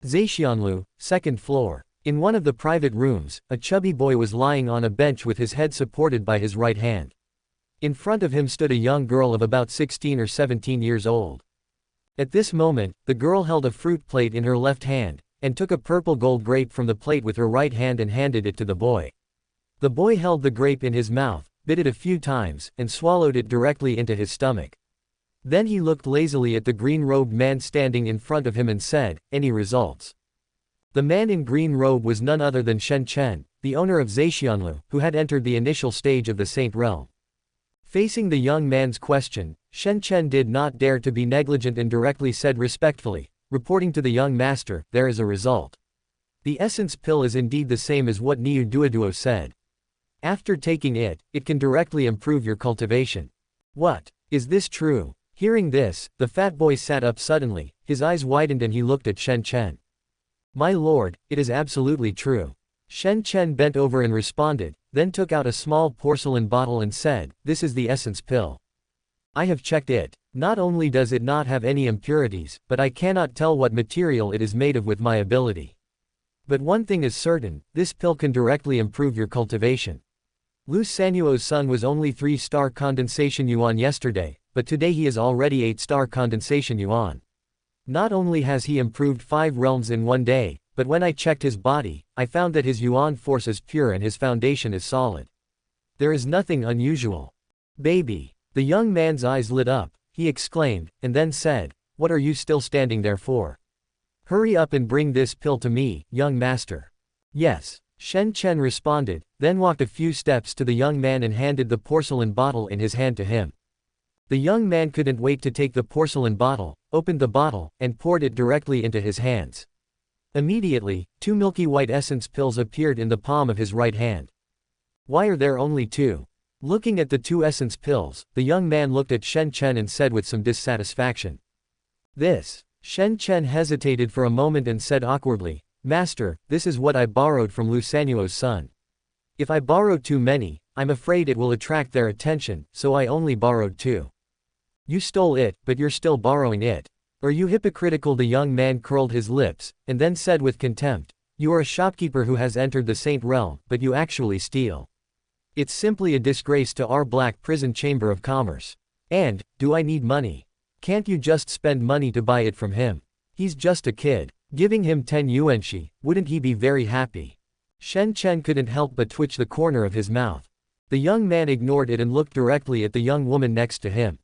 Zhexianlu, 2nd floor. In one of the private rooms, a chubby boy was lying on a bench with his head supported by his right hand. In front of him stood a young girl of about 16 or 17 years old. At this moment, the girl held a fruit plate in her left hand, and took a purple gold grape from the plate with her right hand and handed it to the boy. The boy held the grape in his mouth, bit it a few times, and swallowed it directly into his stomach. Then he looked lazily at the green-robed man standing in front of him and said, "Any results?" The man in green robe was none other than Shen Chen, the owner of Zaixianlu, who had entered the initial stage of the Saint Realm. Facing the young man's question, Shen Chen did not dare to be negligent and directly said respectfully, reporting to the young master, "There is a result. The essence pill is indeed the same as what Niu Duoduo said. After taking it, it can directly improve your cultivation." "What? Is this true?" Hearing this, the fat boy sat up suddenly, his eyes widened and he looked at Shen Chen. "My lord, it is absolutely true." Shen Chen bent over and responded, then took out a small porcelain bottle and said, "This is the essence pill. I have checked it. Not only does it not have any impurities, but I cannot tell what material it is made of with my ability. But one thing is certain, this pill can directly improve your cultivation." Lu Sanuo's son was only 3-star condensation yuan yesterday, but today he is already 8-star condensation yuan. Not only has he improved 5 realms in one day, but when I checked his body, I found that his yuan force is pure and his foundation is solid. There is nothing unusual. "Baby." The young man's eyes lit up, he exclaimed, and then said, "What are you still standing there for? Hurry up and bring this pill to me, young master." "Yes." Shen Chen responded, then walked a few steps to the young man and handed the porcelain bottle in his hand to him. The young man couldn't wait to take the porcelain bottle, opened the bottle, and poured it directly into his hands. Immediately, 2 milky white essence pills appeared in the palm of his right hand. "Why are there only 2? Looking at the 2 essence pills, the young man looked at Shen Chen and said with some dissatisfaction. "This." Shen Chen hesitated for a moment and said awkwardly, "Master, this is what I borrowed from Lu Sanuo's son. If I borrow too many, I'm afraid it will attract their attention, so I only borrowed 2. "You stole it, but you're still borrowing it. Are you hypocritical?" The young man curled his lips, and then said with contempt, "You are a shopkeeper who has entered the Saint Realm, but you actually steal. It's simply a disgrace to our black prison chamber of commerce. And, do I need money? Can't you just spend money to buy it from him? He's just a kid. Giving him 10 yuanxi, wouldn't he be very happy?" Shen Chen couldn't help but twitch the corner of his mouth. The young man ignored it and looked directly at the young woman next to him.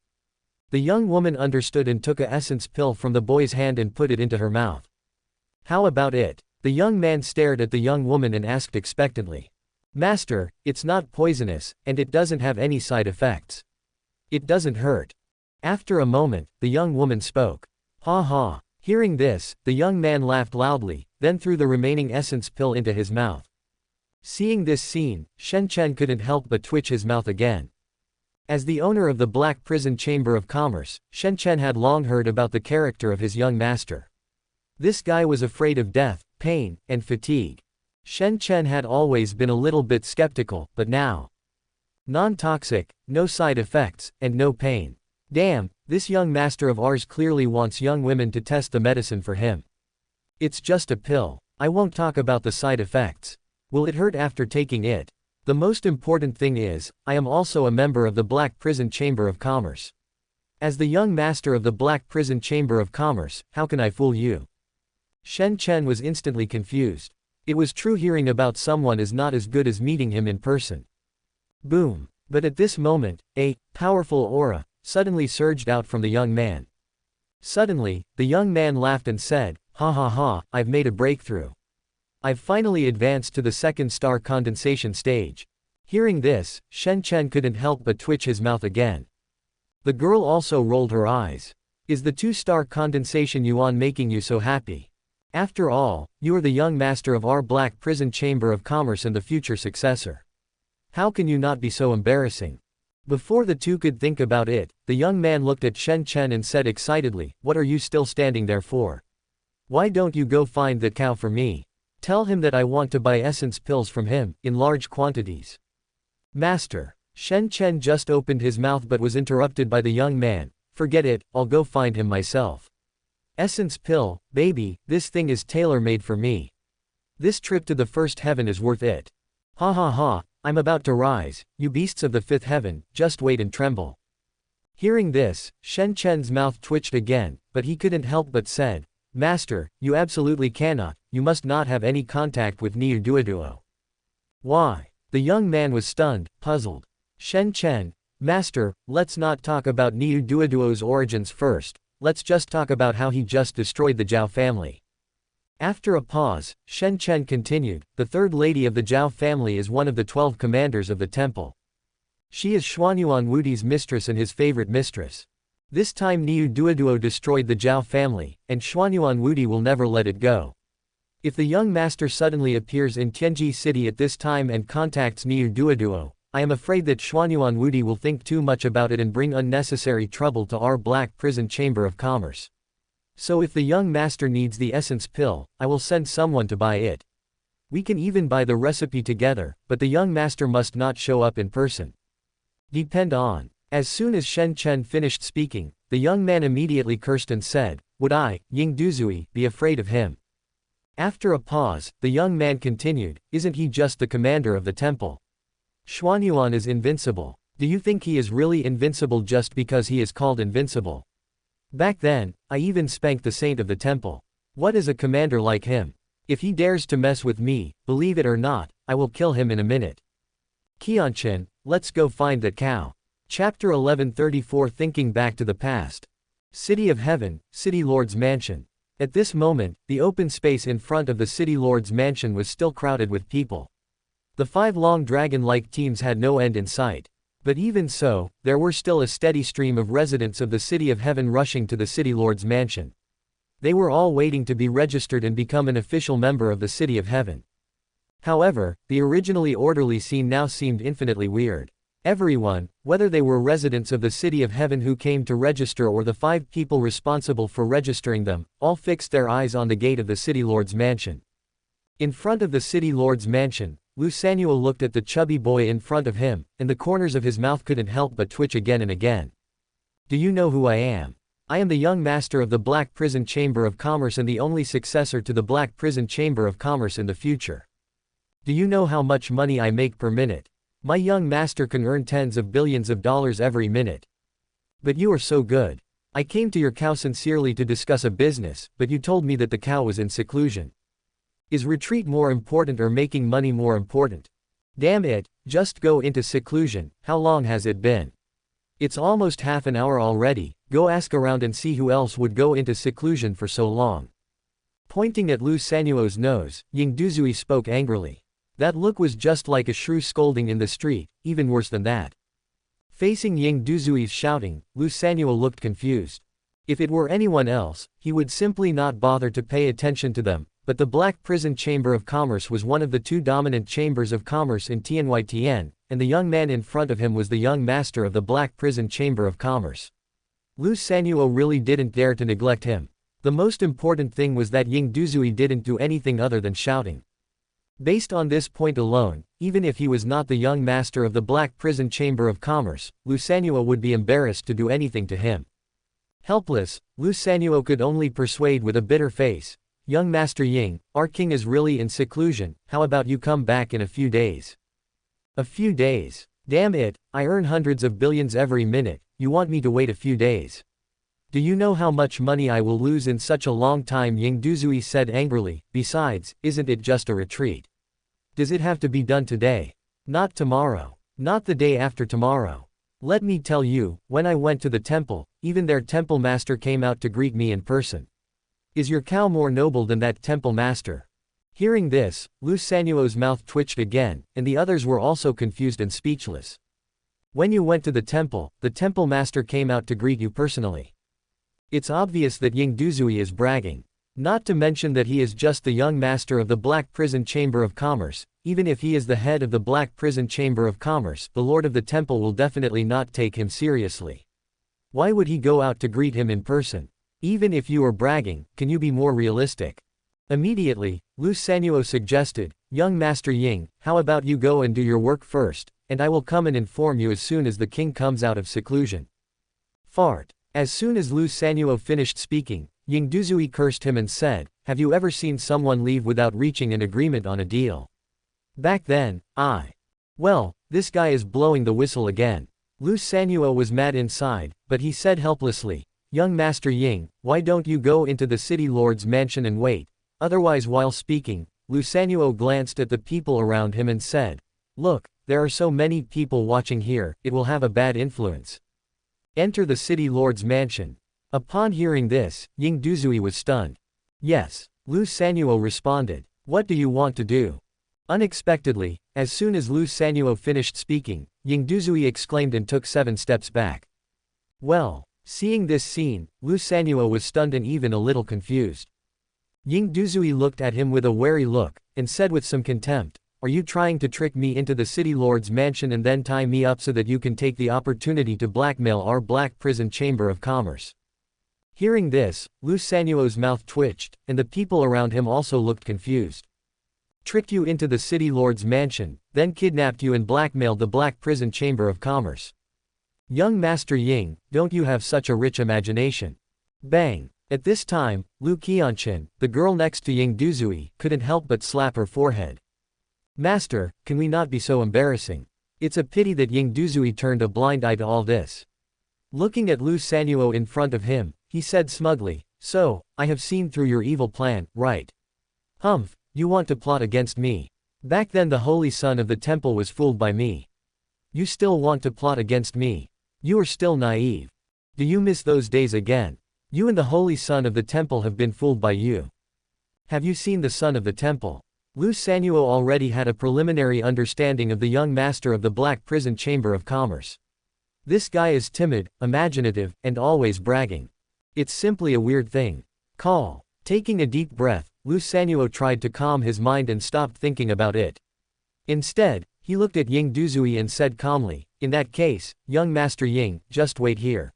The young woman understood and took a essence pill from the boy's hand and put it into her mouth. "How about it?" The young man stared at the young woman and asked expectantly. "Master, it's not poisonous, and it doesn't have any side effects. It doesn't hurt." After a moment, the young woman spoke. "Ha ha." Hearing this, the young man laughed loudly, then threw the remaining essence pill into his mouth. Seeing this scene, Shen Chen couldn't help but twitch his mouth again. As the owner of the Black Prison Chamber of Commerce, Shen Chen had long heard about the character of his young master. This guy was afraid of death, pain, and fatigue. Shen Chen had always been a little bit skeptical, but now. Non-toxic, no side effects, and no pain. Damn, this young master of ours clearly wants young women to test the medicine for him. It's just a pill. I won't talk about the side effects. Will it hurt after taking it? The most important thing is, I am also a member of the Black Prison Chamber of Commerce. As the young master of the Black Prison Chamber of Commerce, how can I fool you? Shen Chen was instantly confused. It was true hearing about someone is not as good as meeting him in person. Boom. But at this moment, a powerful aura suddenly surged out from the young man. Suddenly, the young man laughed and said, "Ha ha ha, I've made a breakthrough. I've finally advanced to the 2nd-star condensation stage." Hearing this, Shen Chen couldn't help but twitch his mouth again. The girl also rolled her eyes. "Is the 2-star condensation yuan making you so happy? After all, you are the young master of our Black Prison Chamber of Commerce and the future successor. How can you not be so embarrassing?" Before the two could think about it, the young man looked at Shen Chen and said excitedly, "What are you still standing there for? Why don't you go find that cow for me? Tell him that I want to buy essence pills from him, in large quantities." "Master." Shen Chen just opened his mouth but was interrupted by the young man. "Forget it, I'll go find him myself. Essence pill, baby, this thing is tailor-made for me. This trip to the first heaven is worth it." "Ha ha ha, I'm about to rise, you beasts of the fifth heaven, just wait and tremble. Hearing this, Shen Chen's mouth twitched again, but he couldn't help but said, Master, you absolutely cannot, you must not have any contact with Niu Duoduo. Why? The young man was stunned, puzzled. Shen Chen, Master, let's not talk about Niu Duoduo's origins first, let's just talk about how he just destroyed the Zhao family. After a pause, Shen Chen continued, the third lady of the Zhao family is one of the 12 commanders of the temple. She is Xuanyuan Wudi's mistress and his favorite mistress. This time Niu Duoduo destroyed the Zhao family, and Xuanyuan Wudi will never let it go. If the young master suddenly appears in Tianji City at this time and contacts Niu Duoduo, I am afraid that Xuanyuan Wudi will think too much about it and bring unnecessary trouble to our Black Prison Chamber of Commerce. So if the young master needs the essence pill, I will send someone to buy it. We can even buy the recipe together, but the young master must not show up in person. Depend on. As soon as Shen Chen finished speaking, the young man immediately cursed and said, would I, Ying Duzui, be afraid of him? After a pause, the young man continued, isn't he just the commander of the temple? Xuanyuan is invincible. Do you think he is really invincible just because he is called invincible? Back then, I even spanked the saint of the temple. What is a commander like him? If he dares to mess with me, believe it or not, I will kill him in a minute. Qianchen, let's go find that cow. Chapter 1134 Thinking back to the past. City of Heaven, City Lord's Mansion. At this moment, the open space in front of the City Lord's mansion was still crowded with people. The 5 long dragon-like teams had no end in sight. But even so, there were still a steady stream of residents of the City of Heaven rushing to the City Lord's mansion. They were all waiting to be registered and become an official member of the City of Heaven. However, the originally orderly scene now seemed infinitely weird. Everyone, whether they were residents of the City of Heaven who came to register or the 5 people responsible for registering them, all fixed their eyes on the gate of the City Lord's mansion. In front of the City Lord's mansion, Lu Sanuo looked at the chubby boy in front of him, and the corners of his mouth couldn't help but twitch again and again. Do you know who I am? I am the young master of the Black Prison Chamber of Commerce and the only successor to the Black Prison Chamber of Commerce in the future. Do you know how much money I make per minute? My young master can earn tens of billions of dollars every minute. But you are so good. I came to your cow sincerely to discuss a business, but you told me that the cow was in seclusion. Is retreat more important or making money more important? Damn it, just go into seclusion. How long has it been? It's almost half an hour already, go ask around and see who else would go into seclusion for so long. Pointing at Lu Sanuo's nose, Ying Duzui spoke angrily. That look was just like a shrew scolding in the street, even worse than that. Facing Ying Duzui's shouting, Lu Sanuo looked confused. If it were anyone else, he would simply not bother to pay attention to them, but the Black Prison Chamber of Commerce was one of the 2 dominant chambers of commerce in Tianyi, and the young man in front of him was the young master of the Black Prison Chamber of Commerce. Lu Sanuo really didn't dare to neglect him. The most important thing was that Ying Duzui didn't do anything other than shouting. Based on this point alone, even if he was not the young master of the Black Prison Chamber of Commerce, Lu Sanuo would be embarrassed to do anything to him. Helpless, Lu Sanuo could only persuade with a bitter face, Young Master Ying, our king is really in seclusion, how about you come back in a few days? A few days? Damn it, I earn hundreds of billions every minute, you want me to wait a few days? Do you know how much money I will lose in such a long time? Ying Duzui said angrily, besides, isn't it just a retreat? Does it have to be done today? Not tomorrow. Not the day after tomorrow. Let me tell you, when I went to the temple, even their temple master came out to greet me in person. Is your cow more noble than that temple master? Hearing this, Lu Sanuo's mouth twitched again, and the others were also confused and speechless. When you went to the temple master came out to greet you personally. It's obvious that Ying Duzui is bragging. Not to mention that he is just the young master of the Black Prison Chamber of Commerce. Even if he is the head of the Black Prison Chamber of Commerce, the lord of the temple will definitely not take him seriously. Why would he go out to greet him in person? Even if you are bragging, can you be more realistic? Immediately, Lu Sanuo suggested, young Master Ying, how about you go and do your work first, and I will come and inform you as soon as the king comes out of seclusion. Fart. As soon as Lu Sanuo finished speaking, Ying Duzui cursed him and said, have you ever seen someone leave without reaching an agreement on a deal? Back then, Well, this guy is blowing the whistle again. Lu Sanuo was mad inside, but he said helplessly, "Young Master Ying, why don't you go into the city lord's mansion and wait?" Otherwise, while speaking, Lu Sanuo glanced at the people around him and said, "Look, there are so many people watching here, it will have a bad influence. Enter the city lord's mansion." Upon hearing this, Ying Duzui was stunned. "Yes," Lu Sanuo responded. "What do you want to do?" Unexpectedly, as soon as Lu Sanuo finished speaking, Ying Duzui exclaimed and took 7 steps back. Well, seeing this scene, Lu Sanuo was stunned and even a little confused. Ying Duzui looked at him with a wary look, and said with some contempt, "Are you trying to trick me into the city lord's mansion and then tie me up so that you can take the opportunity to blackmail our black prison chamber of commerce?" Hearing this, Lu Sanuo's mouth twitched, and the people around him also looked confused. "Tricked you into the city lord's mansion, then kidnapped you and blackmailed the black prison chamber of commerce. Young Master Ying, don't you have such a rich imagination?" Bang! At this time, Lu Qianqun, the girl next to Ying Duzui, couldn't help but slap her forehead. "Master, can we not be so embarrassing? It's a pity that Ying Duzui turned a blind eye to all this." Looking at Lu Sanuo in front of him, he said smugly, "So, I have seen through your evil plan, right? Humph, you want to plot against me. Back then the holy son of the temple was fooled by me. You still want to plot against me? You are still naive. Do you miss those days again? You and the holy son of the temple have been fooled by you. Have you seen the son of the temple?" Lu Sanuo already had a preliminary understanding of the young master of the black prison chamber of commerce. This guy is timid, imaginative, and always bragging. It's simply a weird thing. Taking a deep breath, Lu Sanuo tried to calm his mind and stopped thinking about it. Instead, he looked at Ying Duzui and said calmly, "In that case, young Master Ying, just wait here."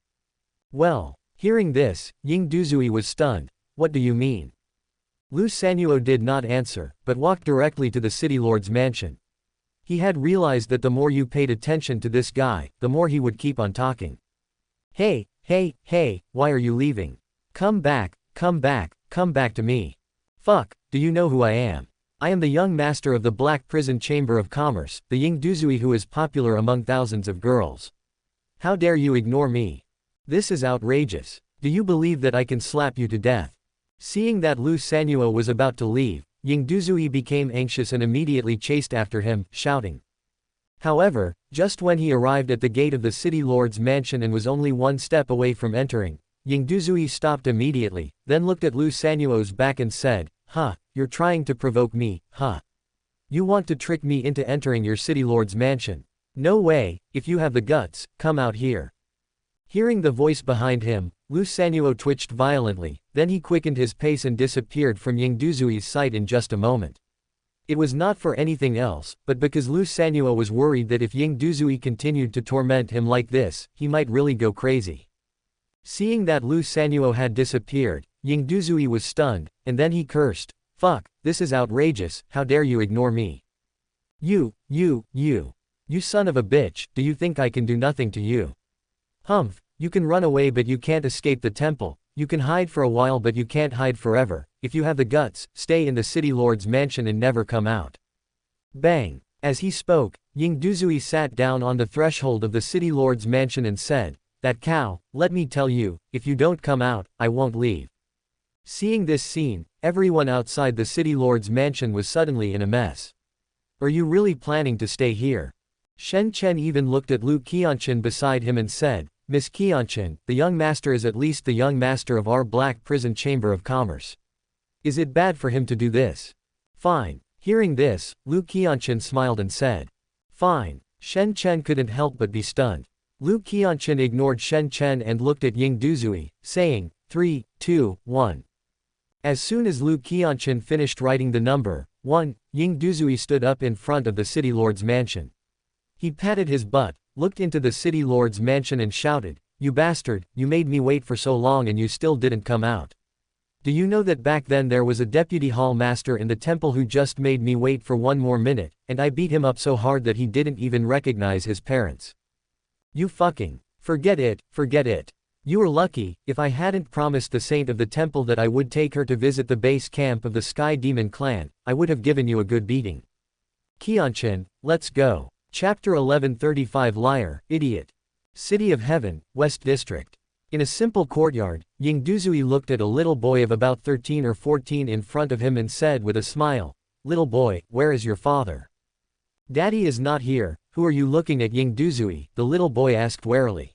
Well, hearing this, Ying Duzui was stunned. "What do you mean?" Lu Sanuo did not answer, but walked directly to the city lord's mansion. He had realized that the more you paid attention to this guy, the more he would keep on talking. Hey, why are you leaving? Come back to me. Fuck, do you know who I am? I am the young master of the Black Prison Chamber of Commerce, the Ying Duzui who is popular among thousands of girls. How dare you ignore me? This is outrageous. Do you believe that I can slap you to death? Seeing that Lu Sanuo was about to leave, Ying Duzui became anxious and immediately chased after him, shouting. However, just when he arrived at the gate of the city lord's mansion and was only one step away from entering, Ying Duzui stopped immediately, then looked at Lu Sanuo's back and said, "Huh, you're trying to provoke me, huh? You want to trick me into entering your city lord's mansion? No way, if you have the guts, come out here." Hearing the voice behind him, Lu Sanuo twitched violently, then he quickened his pace and disappeared from Ying Duzui's sight in just a moment. It was not for anything else, but because Lu Sanuo was worried that if Ying Duzui continued to torment him like this, he might really go crazy. Seeing that Lu Sanuo had disappeared, Ying Duzui was stunned, and then he cursed, "Fuck, this is outrageous, how dare you ignore me? You son of a bitch, do you think I can do nothing to you? Humph, you can run away but you can't escape the temple, you can hide for a while but you can't hide forever, if you have the guts, stay in the city lord's mansion and never come out." Bang! As he spoke, Ying Duzui sat down on the threshold of the city lord's mansion and said, "That cow, let me tell you, if you don't come out, I won't leave." Seeing this scene, everyone outside the city lord's mansion was suddenly in a mess. "Are you really planning to stay here?" Shen Chen even looked at Lu Qianqun beside him and said, "Miss Qianqun, the young master is at least the young master of our Black Prison Chamber of Commerce. Is it bad for him to do this?" "Fine." Hearing this, Lu Qianqun smiled and said, "Fine." Shen Chen couldn't help but be stunned. Lu Qianqun ignored Shen Chen and looked at Ying Duzui, saying, 3, 2, 1. As soon as Lu Qianqun finished writing the number 1, Ying Duzui stood up in front of the city lord's mansion. He patted his butt, looked into the city lord's mansion and shouted, "You bastard, you made me wait for so long and you still didn't come out. Do you know that back then there was a deputy hall master in the temple who just made me wait for one more minute, and I beat him up so hard that he didn't even recognize his parents. You fucking, forget it. You were lucky, if I hadn't promised the saint of the temple that I would take her to visit the base camp of the Sky Demon clan, I would have given you a good beating. Qianqun, let's go." Chapter 1135 Liar, Idiot. City of Heaven, West District. In a simple courtyard, Yingduzui looked at a little boy of about 13 or 14 in front of him and said with a smile, "Little boy, where is your father?" "Daddy is not here." "Who are you looking at, Yingduzui?" the little boy asked warily.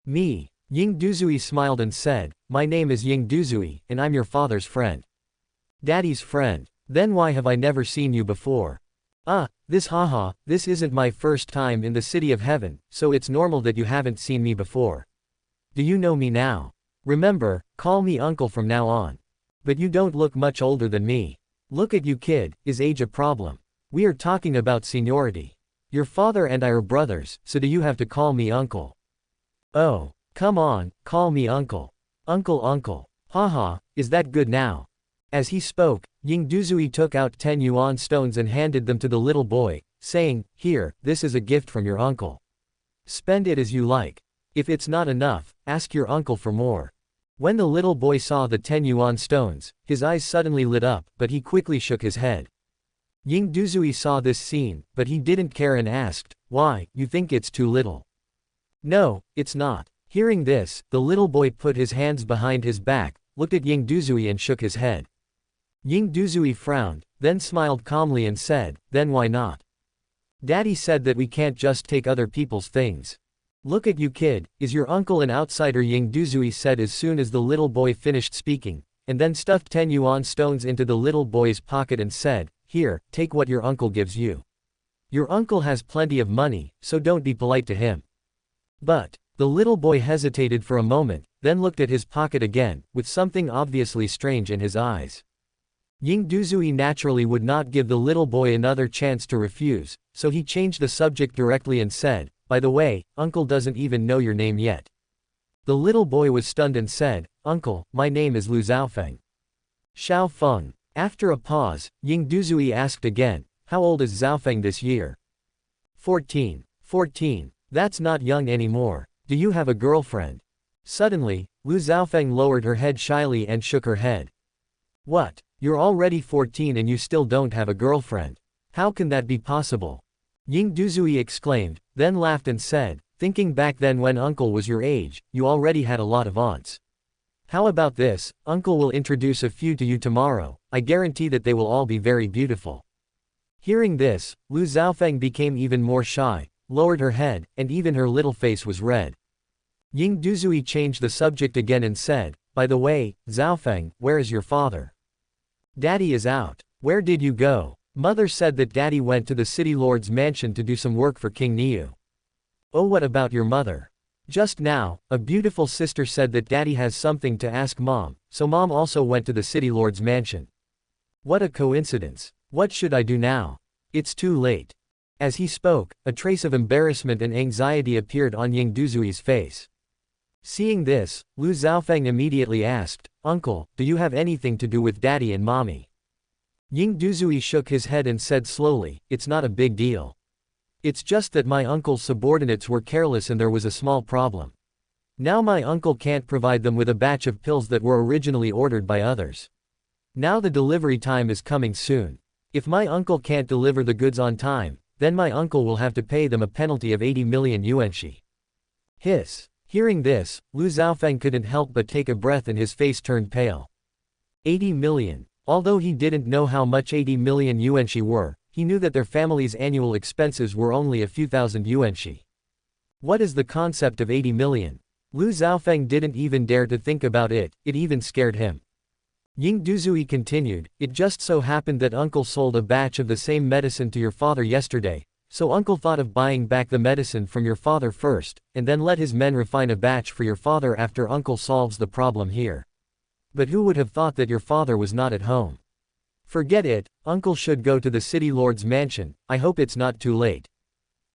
"Me." Yingduzui smiled and said, "My name is Yingduzui, and I'm your father's friend." "Daddy's friend? Then why have I never seen you before?" This isn't my first time in the City of Heaven, so it's normal that you haven't seen me before. Do you know me now? Remember, call me uncle from now on. But you don't look much older than me. Look at you, kid, is age a problem? We are talking about seniority. Your father and I are brothers, so do you have to call me uncle? Oh, come on, call me uncle. Uncle. Is that good now? As he spoke, Yingduzui took out 10 yuan stones and handed them to the little boy, saying, "Here, this is a gift from your uncle. Spend it as you like. If it's not enough, ask your uncle for more." When the little boy saw the 10 yuan stones, his eyes suddenly lit up, but he quickly shook his head. Yingduzui saw this scene, but he didn't care and asked, "Why, you think it's too little?" "No, it's not." Hearing this, the little boy put his hands behind his back, looked at Yingduzui and shook his head. Yingduzui frowned, then smiled calmly and said, "Then why not? Daddy said that we can't just take other people's things. Look at you, kid, is your uncle an outsider?" Yingduzui said as soon as the little boy finished speaking, and then stuffed 10 yuan stones into the little boy's pocket and said, "Here, take what your uncle gives you. Your uncle has plenty of money, so don't be polite to him." But the little boy hesitated for a moment, then looked at his pocket again, with something obviously strange in his eyes. Yingduzui naturally would not give the little boy another chance to refuse, so he changed the subject directly and said, "By the way, uncle doesn't even know your name yet." The little boy was stunned and said, "Uncle, my name is Lu Zhaofeng." Xiao Feng. After a pause, Yingduzui asked again, "How old is Zhaofeng this year?" 14. 14. That's not young anymore. Do you have a girlfriend? Suddenly, Lu Zhaofeng lowered her head shyly and shook her head. "What? You're already 14 and you still don't have a girlfriend? How can that be possible?" Yingduzui exclaimed, then laughed and said, "Thinking back then when uncle was your age, you already had a lot of aunts. How about this, uncle will introduce a few to you tomorrow, I guarantee that they will all be very beautiful." Hearing this, Lu Zhaofeng became even more shy, lowered her head, and even her little face was red. Yingduzui changed the subject again and said, "By the way, Zhaofeng, where is your father?" "Daddy is out." "Where did you go?" "Mother said that Daddy went to the city lord's mansion to do some work for King Niu." "Oh, what about your mother?" "Just now, a beautiful sister said that Daddy has something to ask Mom, so Mom also went to the city lord's mansion." "What a coincidence. What should I do now?" "It's too late." As he spoke, a trace of embarrassment and anxiety appeared on Yingduzui's face. Seeing this, Lu Zhaofeng immediately asked, "Uncle, do you have anything to do with Daddy and Mommy?" Yingduzui shook his head and said slowly, "It's not a big deal. It's just that my uncle's subordinates were careless and there was a small problem. Now my uncle can't provide them with a batch of pills that were originally ordered by others. Now the delivery time is coming soon. If my uncle can't deliver the goods on time, then my uncle will have to pay them a penalty of 80 million yuanshi." Hiss. Hearing this, Lu Zhaofeng couldn't help but take a breath and his face turned pale. 80 million. Although he didn't know how much 80 million yuanshi were, he knew that their family's annual expenses were only a few thousand yuanshi. What is the concept of 80 million? Lu Zhaofeng didn't even dare to think about it, it even scared him. Yingduzui continued, "It just so happened that uncle sold a batch of the same medicine to your father yesterday, so uncle thought of buying back the medicine from your father first, and then let his men refine a batch for your father after uncle solves the problem here. But who would have thought that your father was not at home? Forget it, uncle should go to the city lord's mansion, I hope it's not too late."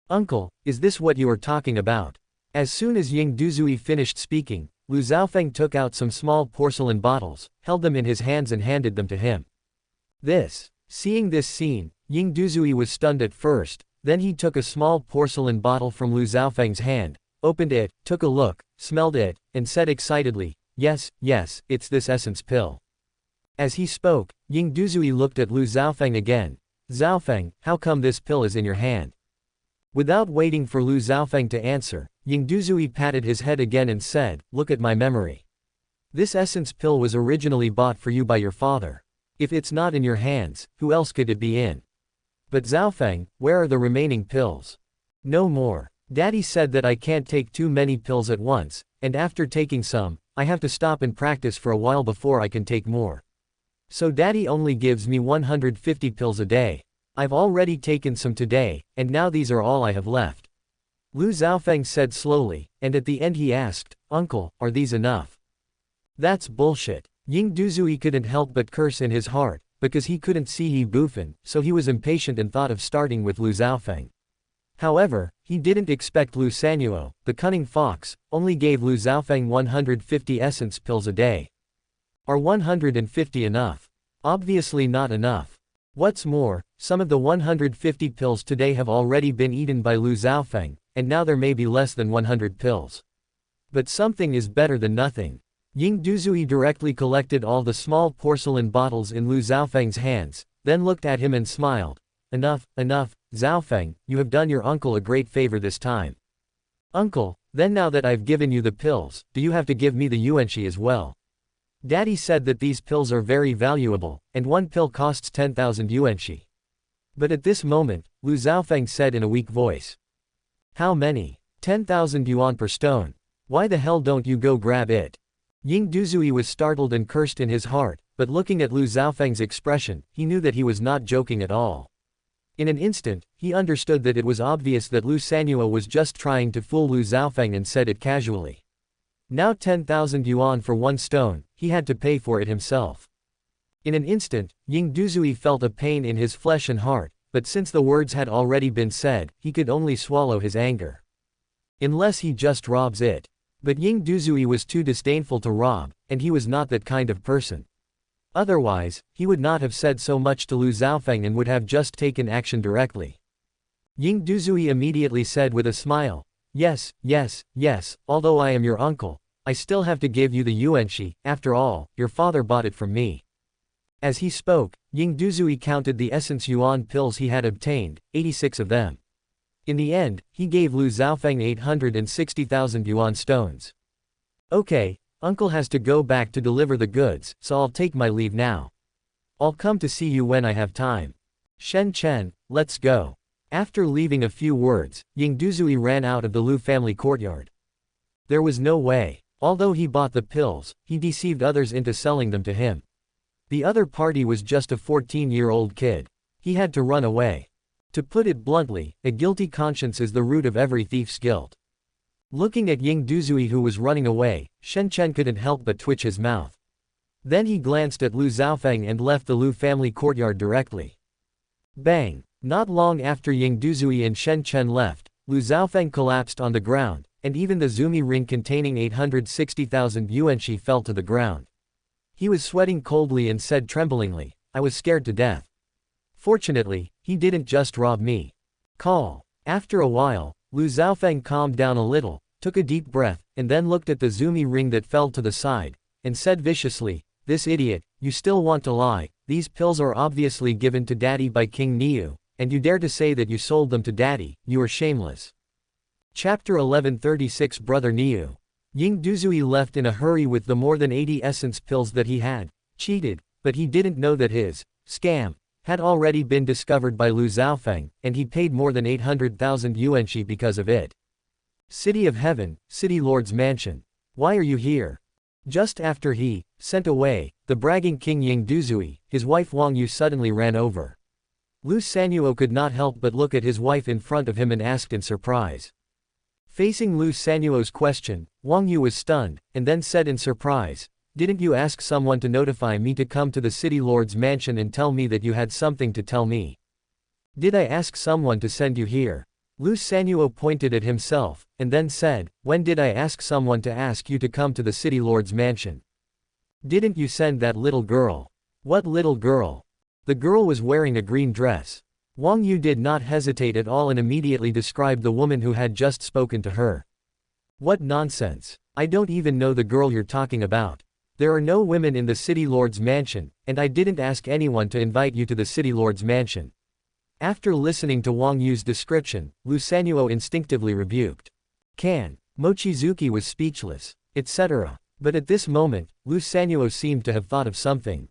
"Uncle, is this what you are talking about?" As soon as Yingduzui finished speaking, Lu Zhaofeng took out some small porcelain bottles, held them in his hands and handed them to him. Seeing this scene, Yingduzui was stunned at first, then he took a small porcelain bottle from Lu Zhaofeng's hand, opened it, took a look, smelled it, and said excitedly, yes, it's this essence pill." As he spoke, Yingduzui looked at Lu Zhaofeng again. "Zhaofeng, how come this pill is in your hand?" Without waiting for Lu Xiaofeng to answer, Ying Duzui patted his head again and said, "Look at my memory. This essence pill was originally bought for you by your father. If it's not in your hands, who else could it be in? But Xiaofeng, where are the remaining pills?" "No more. Daddy said that I can't take too many pills at once, and after taking some, I have to stop and practice for a while before I can take more. So Daddy only gives me 150 pills a day. I've already taken some today, and now these are all I have left." Lu Xiaofeng said slowly, and at the end he asked, "Uncle, are these enough?" "That's bullshit." Ying Duzui couldn't help but curse in his heart, because he couldn't see Ye Bufan, so he was impatient and thought of starting with Lu Xiaofeng. However, he didn't expect Lu Sanyuo, the cunning fox, only gave Lu Xiaofeng 150 essence pills a day. Are 150 enough? Obviously not enough. What's more, some of the 150 pills today have already been eaten by Lu Xiaofeng, and now there may be less than 100 pills. But something is better than nothing. Ying Duzui directly collected all the small porcelain bottles in Lu Xiaofeng's hands, then looked at him and smiled. "Enough, enough, Xiaofeng, you have done your uncle a great favor this time." "Uncle, then now that I've given you the pills, do you have to give me the yuanxi as well? Daddy said that these pills are very valuable, and one pill costs 10,000 yuanxi." But at this moment, Lu Xiaofeng said in a weak voice. "How many? 10,000 yuan per stone. Why the hell don't you go grab it?" Ying Duzui was startled and cursed in his heart, but looking at Lu Xiaofeng's expression, he knew that he was not joking at all. In an instant, he understood that it was obvious that Lu Sanyuo was just trying to fool Lu Xiaofeng and said it casually. Now 10,000 yuan for one stone, he had to pay for it himself. In an instant, Ying Duzui felt a pain in his flesh and heart, but since the words had already been said, he could only swallow his anger. Unless he just robs it. But Ying Duzui was too disdainful to rob, and he was not that kind of person. Otherwise, he would not have said so much to Lu Xiaofeng and would have just taken action directly. Ying Duzui immediately said with a smile, "Yes, yes, yes, although I am your uncle, I still have to give you the yuanxi, after all, your father bought it from me." As he spoke, Ying Duzui counted the essence yuan pills he had obtained, 86 of them. In the end, he gave Lu Xiaofeng 860,000 yuan stones. "Okay, Uncle has to go back to deliver the goods, so I'll take my leave now. I'll come to see you when I have time. Shen Chen, let's go." After leaving a few words, Ying Duzui ran out of the Lu family courtyard. There was no way. Although he bought the pills, he deceived others into selling them to him. The other party was just a 14-year-old kid. He had to run away. To put it bluntly, a guilty conscience is the root of every thief's guilt. Looking at Ying Duzui who was running away, Shen Chen couldn't help but twitch his mouth. Then he glanced at Lu Xiaofeng and left the Lu family courtyard directly. Bang! Not long after Ying Duzui and Shen Chen left, Lu Xiaofeng collapsed on the ground, and even the Zumi ring containing 860,000 yuanxi fell to the ground. He was sweating coldly and said tremblingly, "I was scared to death. Fortunately, he didn't just rob me." Call. After a while, Lu Xiaofeng calmed down a little, took a deep breath, and then looked at the Zumi ring that fell to the side, and said viciously, "This idiot, you still want to lie. These pills are obviously given to Daddy by King Niu, and you dare to say that you sold them to Daddy, you are shameless." Chapter 1136 Brother Niu. Ying Duzui left in a hurry with the more than 80 essence pills that he had cheated, but he didn't know that his scam had already been discovered by Lu Xiaofeng, and he paid more than 800,000 yuanxi because of it. City of Heaven, City Lord's Mansion. Why are you here? Just after he sent away the bragging King Ying Duzui, his wife Wang Yu suddenly ran over. Lu Sanyuo could not help but look at his wife in front of him and asked in surprise. Facing Lu Sanyuo's question, Wang Yu was stunned, and then said in surprise, "Didn't you ask someone to notify me to come to the City Lord's mansion and tell me that you had something to tell me? Did I ask someone to send you here?" Lu Sanyuo pointed at himself, and then said, "When did I ask someone to ask you to come to the City Lord's mansion? Didn't you send that little girl?" "What little girl?" "The girl was wearing a green dress." Wang Yu did not hesitate at all and immediately described the woman who had just spoken to her. "What nonsense. I don't even know the girl you're talking about. There are no women in the City Lord's mansion, and I didn't ask anyone to invite you to the City Lord's mansion." After listening to Wang Yu's description, Lu Sanuo instinctively rebuked. Mochizuki was speechless, etc. But at this moment, Lu Sanuo seemed to have thought of something.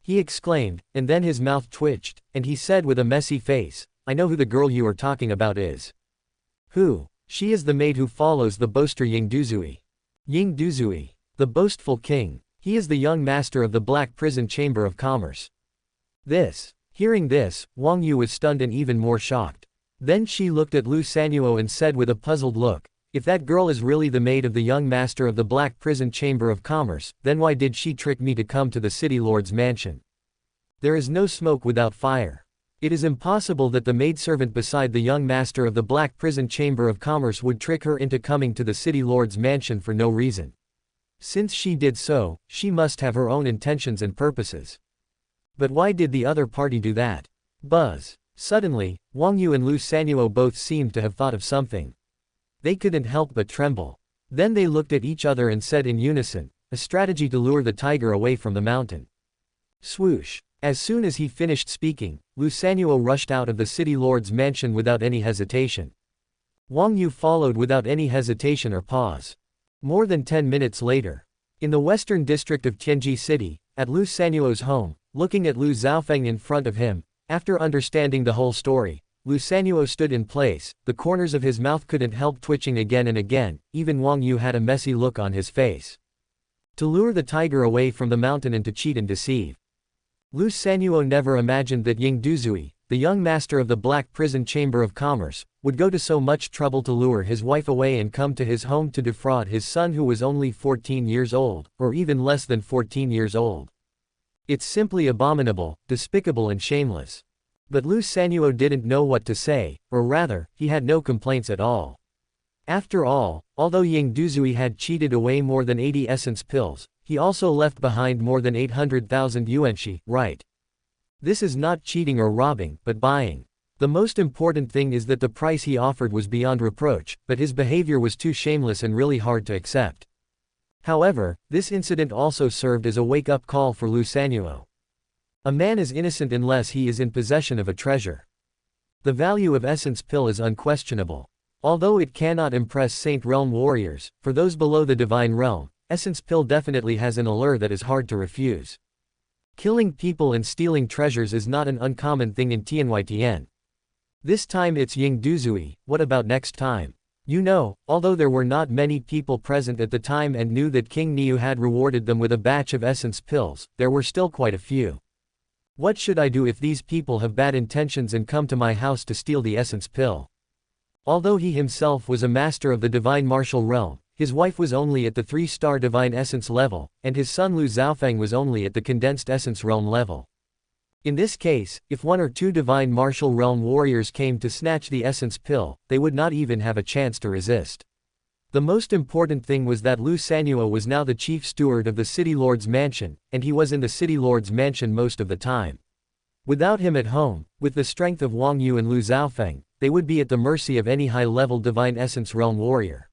He exclaimed, and then his mouth twitched, and he said with a messy face, "I know who the girl you are talking about is." "Who?" "She is the maid who follows the boaster Ying Duzui." Ying Duzui, the boastful king. He is the young master of the Black Prison Chamber of Commerce. Hearing this, Wang Yu was stunned and even more shocked. Then she looked at Lu Sanuo and said with a puzzled look, "If that girl is really the maid of the young master of the Black Prison Chamber of Commerce, then why did she trick me to come to the city lord's mansion? There is no smoke without fire. It is impossible that the maidservant beside the young master of the Black Prison Chamber of Commerce would trick her into coming to the city lord's mansion for no reason. Since she did so, she must have her own intentions and purposes. But why did the other party do that?" Buzz. Suddenly, Wang Yu and Lu Sanuo both seemed to have thought of something. They couldn't help but tremble. Then they looked at each other and said in unison, "A strategy to lure the tiger away from the mountain." Swoosh. As soon as he finished speaking, Lu Sanuo rushed out of the city lord's mansion without any hesitation. Wang Yu followed without any hesitation or pause. More than 10 minutes later, in the western district of Tianji City, at Lu Sanuo's home, looking at Lu Zhaofeng in front of him, after understanding the whole story, Lu Sanuo stood in place, the corners of his mouth couldn't help twitching again and again, even Wang Yu had a messy look on his face. To lure the tiger away from the mountain and to cheat and deceive. Lu Sanuo never imagined that Ying Duzui, the young master of the Black Prison Chamber of Commerce, would go to so much trouble to lure his wife away and come to his home to defraud his son who was only 14 years old, or even less than 14 years old. It's simply abominable, despicable and shameless. But Lu Sanuo didn't know what to say, or rather, he had no complaints at all. After all, although Ying Duzui had cheated away more than 80 essence pills, he also left behind more than 800,000 yuanxi, right? This is not cheating or robbing, but buying. The most important thing is that the price he offered was beyond reproach, but his behavior was too shameless and really hard to accept. However, this incident also served as a wake-up call for Lu Sanuo. A man is innocent unless he is in possession of a treasure. The value of Essence Pill is unquestionable. Although it cannot impress Saint Realm warriors, for those below the Divine Realm, Essence Pill definitely has an allure that is hard to refuse. Killing people and stealing treasures is not an uncommon thing in Tianyi. This time it's Ying Duzui, what about next time? You know, although there were not many people present at the time and knew that King Niu had rewarded them with a batch of essence pills, there were still quite a few. What should I do if these people have bad intentions and come to my house to steal the essence pill? Although he himself was a master of the divine martial realm, his wife was only at the 3-star divine essence level, and his son Lu Zhaofeng was only at the condensed essence realm level. In this case, if 1 or 2 divine martial realm warriors came to snatch the essence pill, they would not even have a chance to resist. The most important thing was that Lu Sanuo was now the chief steward of the city lord's mansion, and he was in the city lord's mansion most of the time. Without him at home, with the strength of Wang Yu and Lu Zhaofeng, they would be at the mercy of any high-level divine essence realm warrior.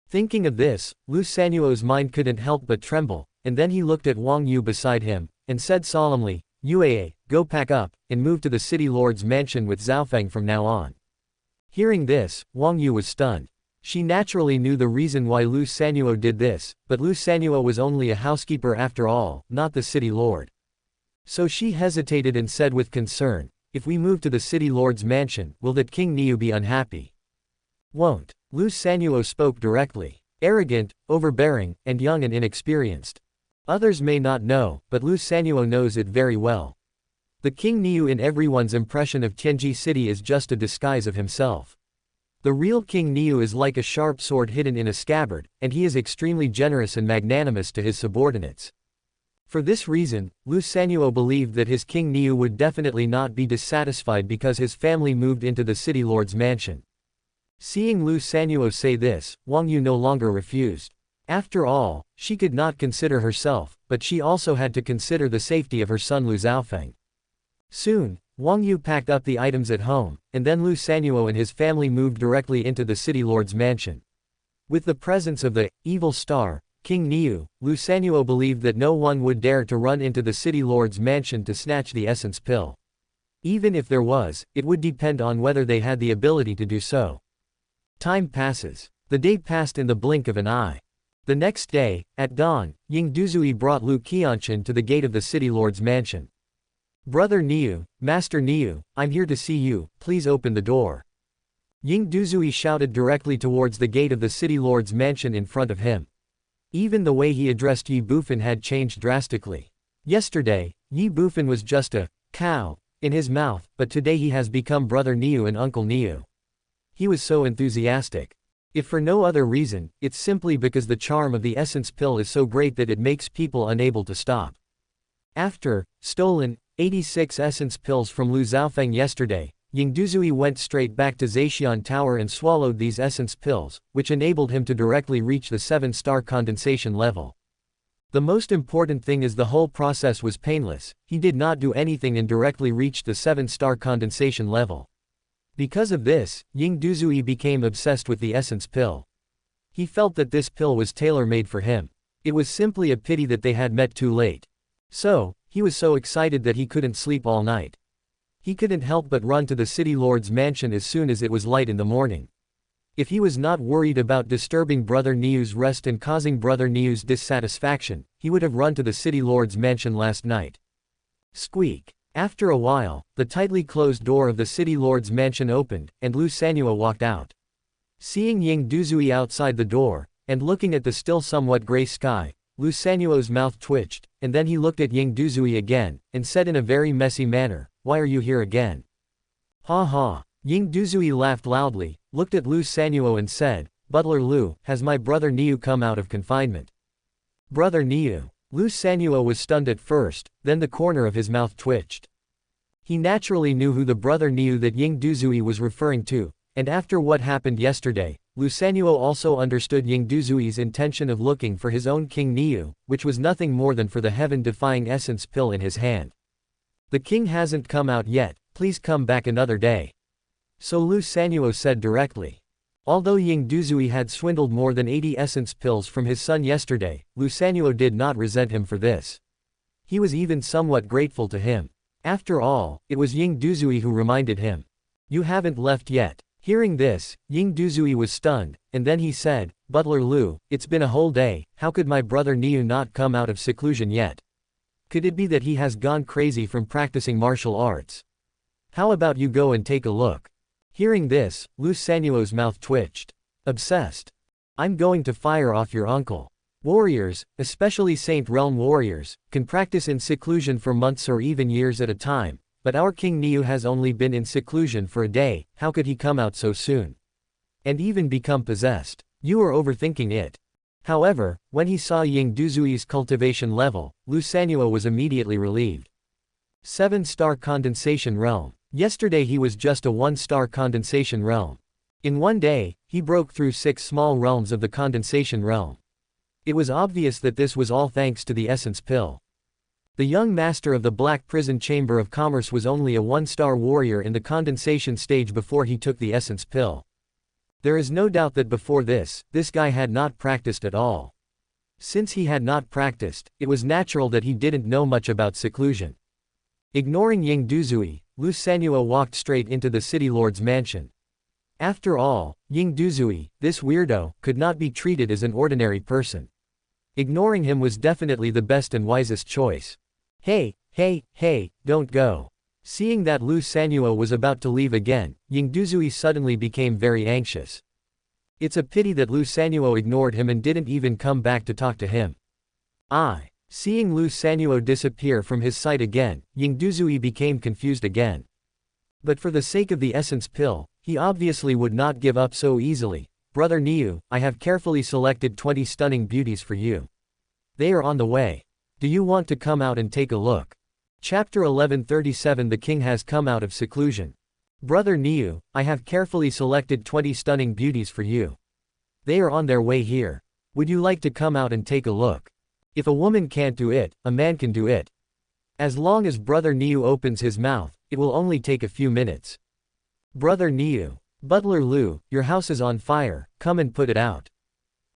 Thinking of this, Lu Sanuo's mind couldn't help but tremble, and then he looked at Wang Yu beside him, and said solemnly, "Yue, go pack up, and move to the city lord's mansion with Zhaofeng from now on." Hearing this, Wang Yu was stunned. She naturally knew the reason why Lu Sanuo did this, but Lu Sanuo was only a housekeeper after all, not the city lord. So she hesitated and said with concern, "If we move to the city lord's mansion, will that King Niu be unhappy?" "Won't." Lu Sanuo spoke directly. Arrogant, overbearing, and young and inexperienced. Others may not know, but Lu Sanuo knows it very well. The King Niu in everyone's impression of Tianji City is just a disguise of himself. The real King Niu is like a sharp sword hidden in a scabbard, and he is extremely generous and magnanimous to his subordinates. For this reason, Lu Sanuo believed that his King Niu would definitely not be dissatisfied because his family moved into the city lord's mansion. Seeing Lu Sanuo say this, Wang Yu no longer refused. After all, she could not consider herself, but she also had to consider the safety of her son Lu Zhaofeng. Soon, Wang Yu packed up the items at home, and then Lu Sanuo and his family moved directly into the city lord's mansion. With the presence of the evil star, King Niu, Lu Sanuo believed that no one would dare to run into the city lord's mansion to snatch the essence pill. Even if there was, it would depend on whether they had the ability to do so. Time passes. The day passed in the blink of an eye. The next day, at dawn, Ying Duzui brought Lu Qianshan to the gate of the city lord's mansion. Brother Niu, Master Niu, I'm here to see you, please open the door. Ying Duzui shouted directly towards the gate of the city lord's mansion in front of him. Even the way he addressed Ye Bufan had changed drastically. Yesterday, Ye Bufan was just a cow in his mouth, but today he has become Brother Niu and Uncle Niu. He was so enthusiastic. If for no other reason, it's simply because the charm of the essence pill is so great that it makes people unable to stop. After stolen 86 essence pills from Lu Zhaofeng yesterday, Ying Duzui went straight back to Zhexian Tower and swallowed these essence pills, which enabled him to directly reach the 7-star condensation level. The most important thing is the whole process was painless. He did not do anything and directly reached the 7-star condensation level. Because of this, Ying Duzui became obsessed with the essence pill. He felt that this pill was tailor-made for him. It was simply a pity that they had met too late. So, he was so excited that he couldn't sleep all night. He couldn't help but run to the city lord's mansion as soon as it was light in the morning. If he was not worried about disturbing Brother Niu's rest and causing Brother Niu's dissatisfaction, he would have run to the city lord's mansion last night. Squeak. After a while, the tightly closed door of the city lord's mansion opened, and Lu Sanhua walked out. Seeing Ying Duzui outside the door, and looking at the still somewhat gray sky, Lu Sanhuo's mouth twitched, and then he looked at Ying Duzui again, and said in a very messy manner, "Why are you here again?" Ha ha. Ying Duzui laughed loudly, looked at Lu Sanhuo and said, "Butler Lu, has my brother Niu come out of confinement?" Brother Niu. Lu Sanhuo was stunned at first, then the corner of his mouth twitched. He naturally knew who the brother Niu that Ying Duzui was referring to, and after what happened yesterday, Lu Sanhuo also understood Ying Duzui's intention of looking for his own King Niu, which was nothing more than for the heaven-defying essence pill in his hand. "The king hasn't come out yet, please come back another day." So Lu Sanhuo said directly. Although Ying Duzui had swindled more than 80 essence pills from his son yesterday, Lu Sanhuo did not resent him for this. He was even somewhat grateful to him. After all, it was Ying Duzui who reminded him. "You haven't left yet." Hearing this, Ying Duzui was stunned, and then he said, "Butler Lu, it's been a whole day, how could my brother Niu not come out of seclusion yet? Could it be that he has gone crazy from practicing martial arts? How about you go and take a look?" Hearing this, Lu Sanhuo's mouth twitched. "Obsessed. I'm going to fire off your uncle. Warriors, especially Saint Realm warriors, can practice in seclusion for months or even years at a time, but our King Niu has only been in seclusion for a day, how could he come out so soon? And even become possessed? You are overthinking it." However, when he saw Ying Duzui's cultivation level, Lu Sanhuo was immediately relieved. 7-star condensation realm. Yesterday he was just a 1-star condensation realm. In one day, he broke through 6 small realms of the condensation realm. It was obvious that this was all thanks to the essence pill. The young master of the Black Prison Chamber of Commerce was only a 1-star warrior in the condensation stage before he took the essence pill. There is no doubt that before this guy had not practiced at all. Since he had not practiced, it was natural that he didn't know much about seclusion. Ignoring Ying Duzui, Lu Sanhuo walked straight into the city lord's mansion. After all, Ying Duzui, this weirdo, could not be treated as an ordinary person. Ignoring him was definitely the best and wisest choice. Hey, don't go." Seeing that Lu Sanhuo was about to leave again, Ying Duzui suddenly became very anxious. It's a pity that Lu Sanhuo ignored him and didn't even come back to talk to him. Seeing Lu Sanhuo disappear from his sight again, Ying Duzui became confused again. But for the sake of the essence pill, he obviously would not give up so easily. "Brother Niu, I have carefully selected 20 stunning beauties for you. They are on the way. Do you want to come out and take a look?" Chapter 1137 The king has come out of seclusion. "Brother Niu, I have carefully selected 20 stunning beauties for you. They are on their way here. Would you like to come out and take a look? If a woman can't do it, a man can do it. As long as Brother Niu opens his mouth, it will only take a few minutes." "Brother Niu. Butler Lu, your house is on fire, come and put it out."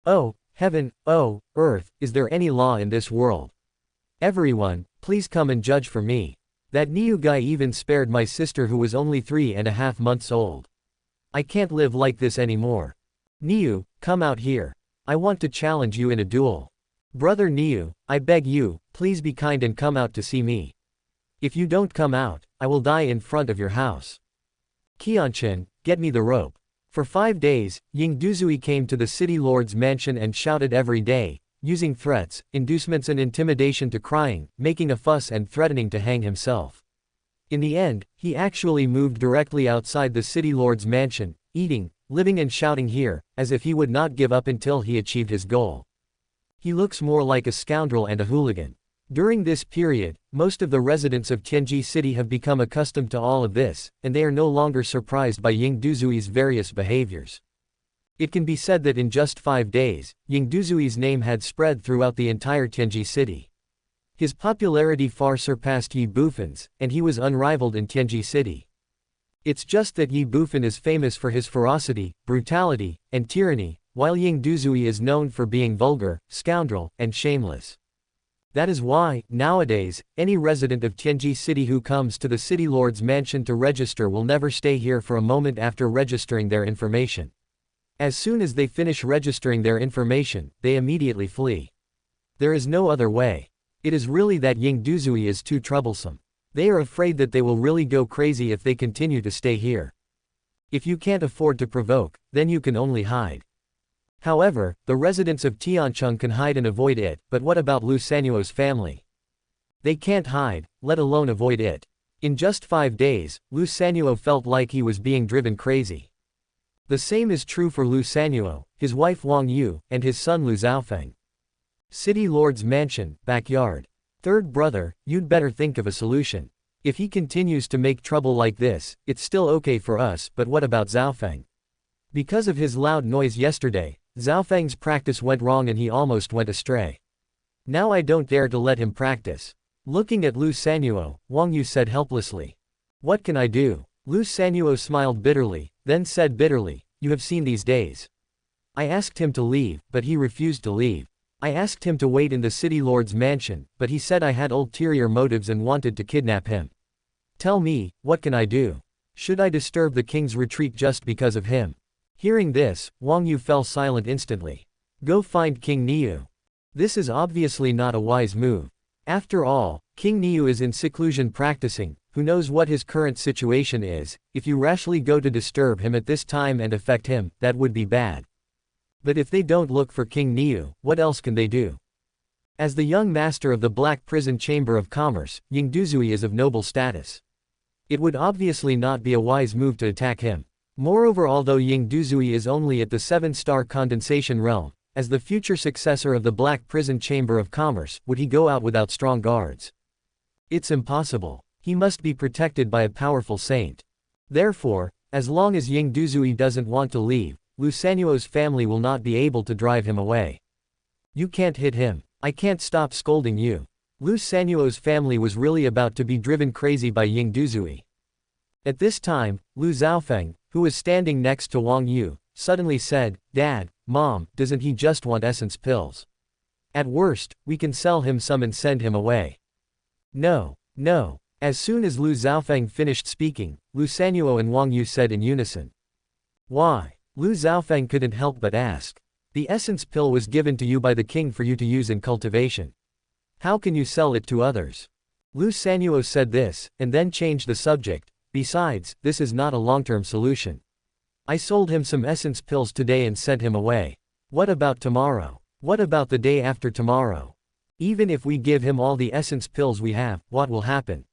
"Oh, heaven, oh, earth, is there any law in this world? Everyone, please come and judge for me. That Niu guy even spared my sister who was only 3.5 months old. I can't live like this anymore. Niu, come out here. I want to challenge you in a duel. Brother Niu, I beg you, please be kind and come out to see me. If you don't come out, I will die in front of your house. Qianchen, get me the rope. For 5 days, Ying Duzui came to the city lord's mansion and shouted every day, using threats, inducements and intimidation to crying, making a fuss and threatening to hang himself. In the end, he actually moved directly outside the city lord's mansion, eating, living and shouting here, as if he would not give up until he achieved his goal. He looks more like a scoundrel and a hooligan. During this period, most of the residents of Tianji City have become accustomed to all of this, and they are no longer surprised by Ying Duzui's various behaviors. It can be said that in just 5 days, Ying Duzui's name had spread throughout the entire Tianji City. His popularity far surpassed Ye Bufan's, and he was unrivaled in Tianji City. It's just that Ye Bufan is famous for his ferocity, brutality, and tyranny, while Ying Duzui is known for being vulgar, scoundrel, and shameless. That is why, nowadays, any resident of Tianji City who comes to the city lord's mansion to register will never stay here for a moment after registering their information. As soon as they finish registering their information, they immediately flee. There is no other way. It is really that Ying Duzui is too troublesome. They are afraid that they will really go crazy if they continue to stay here. If you can't afford to provoke, then you can only hide. However, the residents of Tiancheng can hide and avoid it, but what about Lu Sanuo's family? They can't hide, let alone avoid it. In just 5 days, Lu Sanuo felt like he was being driven crazy. The same is true for Lu Sanuo, his wife Wang Yu, and his son Lu Zhaofeng. City Lord's mansion, backyard. Third brother, you'd better think of a solution. If he continues to make trouble like this, it's still okay for us, but what about Zhaofeng? Because of his loud noise yesterday, Zhaofeng's practice went wrong and he almost went astray. Now I don't dare to let him practice. Looking at Lu Sanuo, Wang Yu said helplessly. What can I do? Lu Sanuo smiled bitterly, then said bitterly, you have seen these days. I asked him to leave, but he refused to leave. I asked him to wait in the city lord's mansion, but he said I had ulterior motives and wanted to kidnap him. Tell me, what can I do? Should I disturb the king's retreat just because of him? Hearing this, Wang Yu fell silent instantly. Go find King Niu. This is obviously not a wise move. After all, King Niu is in seclusion practicing, who knows what his current situation is. If you rashly go to disturb him at this time and affect him, that would be bad. But if they don't look for King Niu, what else can they do? As the young master of the Black Prison Chamber of Commerce, Ying Duzui is of noble status. It would obviously not be a wise move to attack him. Moreover, although Ying Duzui is only at the 7-star condensation realm, as the future successor of the Black Prison Chamber of Commerce, would he go out without strong guards? It's impossible. He must be protected by a powerful saint. Therefore, as long as Ying Duzui doesn't want to leave, Lu Sanuo's family will not be able to drive him away. You can't hit him. I can't stop scolding you. Lu Sanuo's family was really about to be driven crazy by Ying Duzui. At this time, Lu Zhaofeng, who was standing next to Wang Yu, suddenly said, Dad, Mom, doesn't he just want essence pills? At worst, we can sell him some and send him away. No, no. As soon as Lu Zhaofeng finished speaking, Lu Sanuo and Wang Yu said in unison. Why? Lu Zhaofeng couldn't help but ask. The essence pill was given to you by the king for you to use in cultivation. How can you sell it to others? Lu Sanuo said this, and then changed the subject. Besides, this is not a long-term solution. I sold him some essence pills today and sent him away. What about tomorrow? What about the day after tomorrow? Even if we give him all the essence pills we have, what will happen?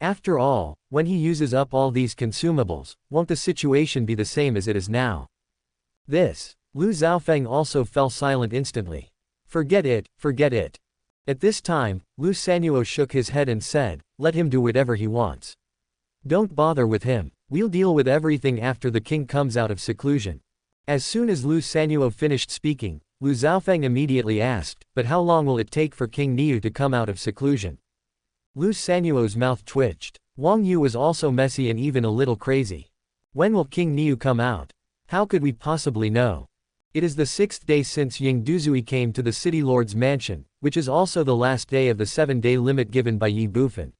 After all, when he uses up all these consumables, won't the situation be the same as it is now? This. Lu Zhaofeng also fell silent instantly. Forget it, forget it. At this time, Lu Sanuo shook his head and said, let him do whatever he wants. Don't bother with him, we'll deal with everything after the king comes out of seclusion. As soon as Lu Sanuo finished speaking, Lu Zhaofeng immediately asked, but how long will it take for King Niu to come out of seclusion? Lu Sanuo's mouth twitched. Wang Yu was also messy and even a little crazy. When will King Niu come out? How could we possibly know? It is the 6th day since Ying Duzui came to the city lord's mansion, which is also the last day of the 7-day limit given by Ye Bufan.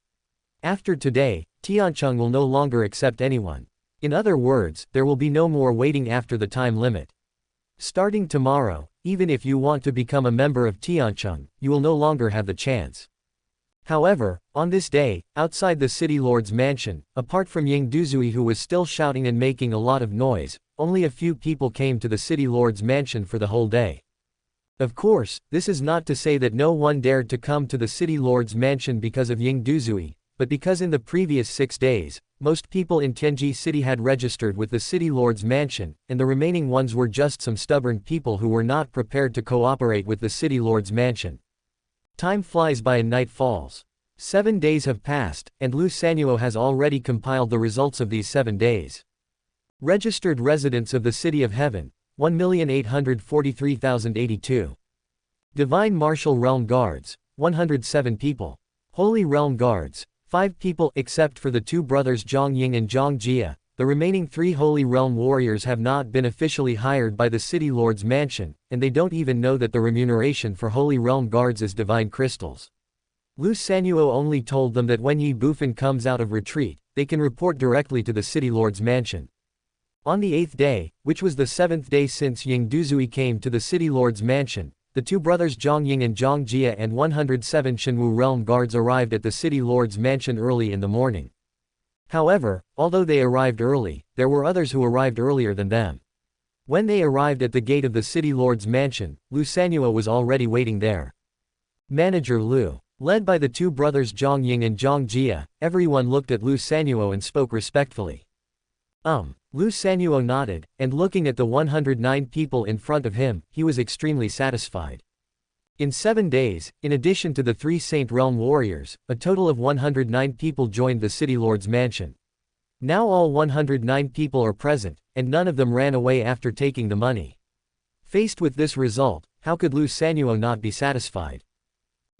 After today, Tiancheng will no longer accept anyone. In other words, there will be no more waiting after the time limit. Starting tomorrow, even if you want to become a member of Tiancheng, you will no longer have the chance. However, on this day, outside the city lord's mansion, apart from Ying Duzui who was still shouting and making a lot of noise, only a few people came to the city lord's mansion for the whole day. Of course, this is not to say that no one dared to come to the city lord's mansion because of Ying Duzui, but because in the previous 6 days, most people in Tianji City had registered with the city lord's mansion, and the remaining ones were just some stubborn people who were not prepared to cooperate with the city lord's mansion. Time flies by and night falls. 7 days have passed, and Lu Sanuo has already compiled the results of these 7 days. Registered residents of the City of Heaven, 1,843,082. Divine Martial Realm Guards, 107 people. Holy Realm Guards, 5 people except for the 2 brothers Zhang Ying and Zhang Jia. The remaining 3 Holy Realm Warriors have not been officially hired by the City Lord's Mansion, and they don't even know that the remuneration for Holy Realm Guards is divine crystals. Lu Sanuo only told them that when Ye Bufan comes out of retreat, they can report directly to the City Lord's Mansion. On the 8th day, which was the 7th day since Ying Duzui came to the City Lord's Mansion, the 2 brothers Zhang Ying and Zhang Jia and 107 Shenwu Realm Guards arrived at the City Lord's Mansion early in the morning. However, although they arrived early, there were others who arrived earlier than them. When they arrived at the gate of the City Lord's Mansion, Lu Sanuo was already waiting there. Manager Lu. Led by the 2 brothers Zhang Ying and Zhang Jia, everyone looked at Lu Sanuo and spoke respectfully. Lu Sanuo nodded, and looking at the 109 people in front of him, he was extremely satisfied. In 7 days, in addition to the 3 Saint Realm Warriors, a total of 109 people joined the City Lord's Mansion. Now all 109 people are present, and none of them ran away after taking the money. Faced with this result, how could Lu Sanuo not be satisfied?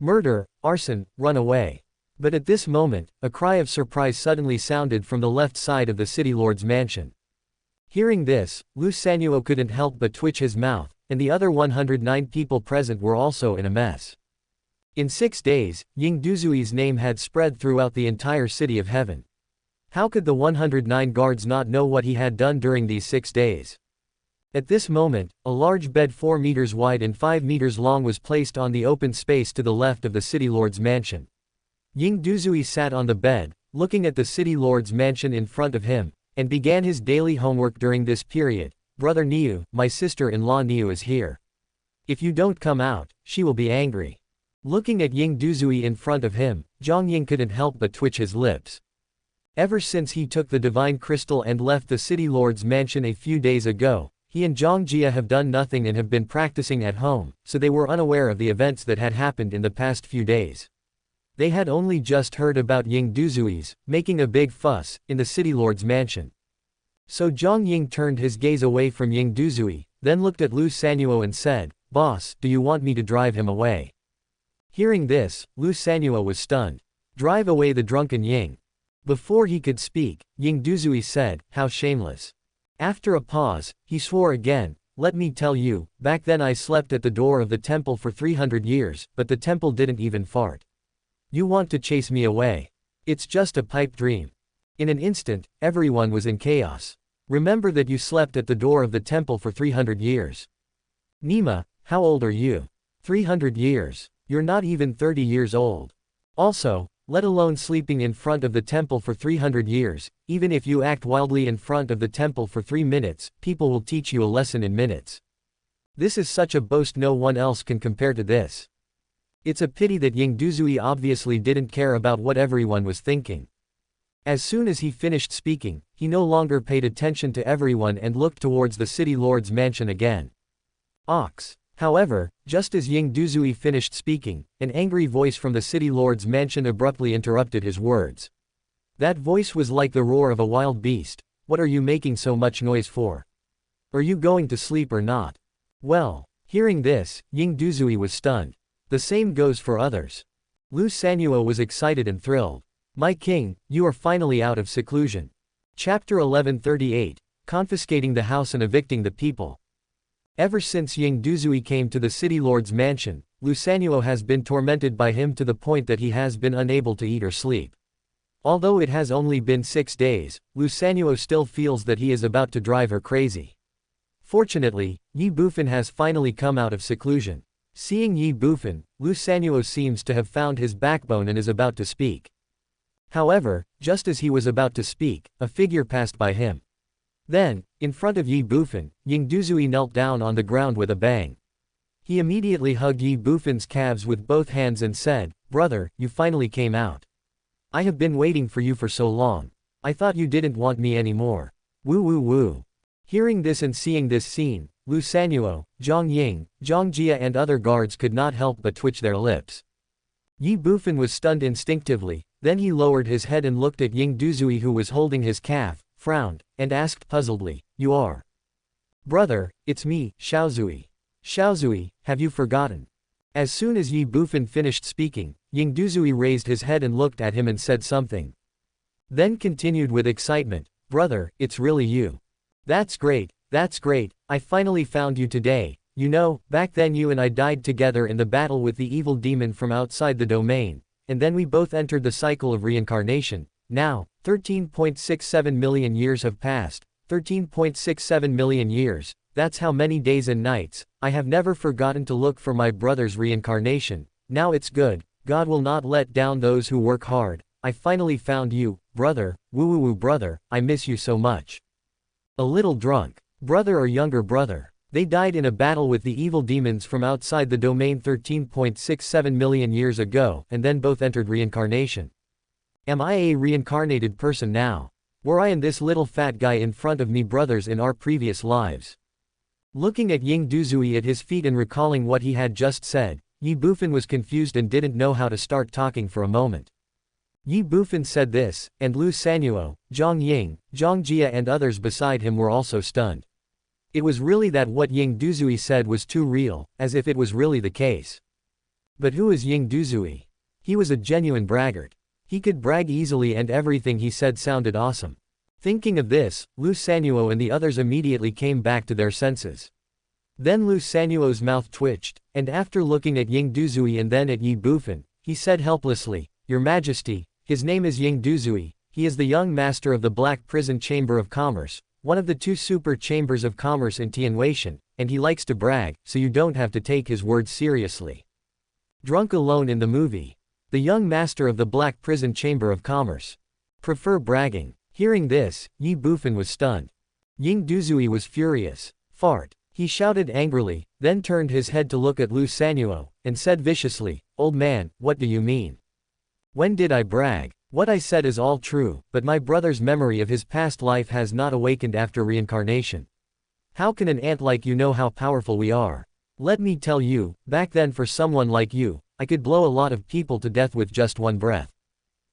Murder, arson, run away. But at this moment, a cry of surprise suddenly sounded from the left side of the City Lord's Mansion. Hearing this, Lu Sanuo couldn't help but twitch his mouth, and the other 109 people present were also in a mess. In 6 days, Ying Duzui's name had spread throughout the entire City of Heaven. How could the 109 guards not know what he had done during these 6 days? At this moment, a large bed 4 meters wide and 5 meters long was placed on the open space to the left of the City Lord's Mansion. Ying Duzui sat on the bed, looking at the City Lord's Mansion in front of him, and began his daily homework during this period. Brother Niu, my sister-in-law Niu is here. If you don't come out, she will be angry. Looking at Ying Duzui in front of him, Zhang Ying couldn't help but twitch his lips. Ever since he took the divine crystal and left the City Lord's Mansion a few days ago, he and Zhang Jia have done nothing and have been practicing at home, so they were unaware of the events that had happened in the past few days. They had only just heard about Ying Duzui's making a big fuss in the City Lord's Mansion. So Zhang Ying turned his gaze away from Ying Duzui, then looked at Lu Sanuo and said, "Boss, do you want me to drive him away?" Hearing this, Lu Sanuo was stunned. "Drive away the drunken Ying." Before he could speak, Ying Duzui said, "How shameless." After a pause, he swore again, "Let me tell you, back then I slept at the door of the temple for 300 years, but the temple didn't even fart. You want to chase me away? It's just a pipe dream." In an instant, everyone was in chaos. "Remember that you slept at the door of the temple for 300 years. Nima, how old are you? 300 years. You're not even 30 years old. Also, let alone sleeping in front of the temple for 300 years, even if you act wildly in front of the temple for 3 minutes, people will teach you a lesson in minutes. This is such a boast, no one else can compare to this." It's a pity that Ying Duzui obviously didn't care about what everyone was thinking. As soon as he finished speaking, he no longer paid attention to everyone and looked towards the City Lord's Mansion again. Ox. However, just as Ying Duzui finished speaking, an angry voice from the City Lord's Mansion abruptly interrupted his words. That voice was like the roar of a wild beast. "What are you making so much noise for? Are you going to sleep or not?" Well, hearing this, Ying Duzui was stunned. The same goes for others. Lu Sanuo was excited and thrilled. "My king, you are finally out of seclusion." Chapter 1138, Confiscating the House and Evicting the People. Ever since Ying Duzui came to the City Lord's Mansion, Lu Sanuo has been tormented by him to the point that he has been unable to eat or sleep. Although it has only been 6 days, Lu Sanuo still feels that he is about to drive her crazy. Fortunately, Ye Bufan has finally come out of seclusion. Seeing Ye Bufan, Lu Sanuo seems to have found his backbone and is about to speak. However, just as he was about to speak, a figure passed by him. Then, in front of Ye Bufan, Ying Duzui knelt down on the ground with a bang. He immediately hugged Ye Bufan's calves with both hands and said, "Brother, you finally came out. I have been waiting for you for so long. I thought you didn't want me anymore. Woo woo woo." Hearing this and seeing this scene, Lu Sanuo, Zhang Ying, Zhang Jia and other guards could not help but twitch their lips. Ye Bufan was stunned instinctively, then he lowered his head and looked at Ying Duzui who was holding his calf, frowned, and asked puzzledly, "You are?" "Brother, it's me, Xiaozui. Xiaozui, have you forgotten?" As soon as Ye Bufan finished speaking, Ying Duzui raised his head and looked at him and said something. Then continued with excitement, "Brother, it's really you. That's great, that's great, I finally found you today. You know, back then you and I died together in the battle with the evil demon from outside the domain, and then we both entered the cycle of reincarnation. Now, 13.67 million years have passed, 13.67 million years, that's how many days and nights. I have never forgotten to look for my brother's reincarnation. Now it's good, God will not let down those who work hard. I finally found you, brother, woo woo woo brother, I miss you so much." A little drunk. Brother or younger brother. They died in a battle with the evil demons from outside the domain 13.67 million years ago, and then both entered reincarnation. Am I a reincarnated person now? Were I and this little fat guy in front of me brothers in our previous lives? Looking at Ying Duzui at his feet and recalling what he had just said, Ye Bufan was confused and didn't know how to start talking for a moment. Ye Bufan said this, and Lu Sanuo, Zhang Ying, Zhang Jia and others beside him were also stunned. It was really that what Ying Duzui said was too real, as if it was really the case. But who is Ying Duzui? He was a genuine braggart. He could brag easily and everything he said sounded awesome. Thinking of this, Lu Sanuo and the others immediately came back to their senses. Then Lu Sanuo's mouth twitched, and after looking at Ying Duzui and then at Ye Bufan, he said helplessly, "Your Majesty, his name is Ying Duzui, he is the young master of the Black Prison Chamber of Commerce, one of the 2 super chambers of commerce in Tianwaishan, and he likes to brag, so you don't have to take his words seriously." Drunk alone in the movie. The young master of the Black Prison Chamber of Commerce. Prefer bragging. Hearing this, Ye Bufan was stunned. Ying Duzui was furious. Fart. He shouted angrily, then turned his head to look at Lu Sanuo, and said viciously, "Old man, what do you mean? When did I brag? What I said is all true, but my brother's memory of his past life has not awakened after reincarnation. How can an ant like you know how powerful we are? Let me tell you, back then for someone like you, I could blow a lot of people to death with just one breath.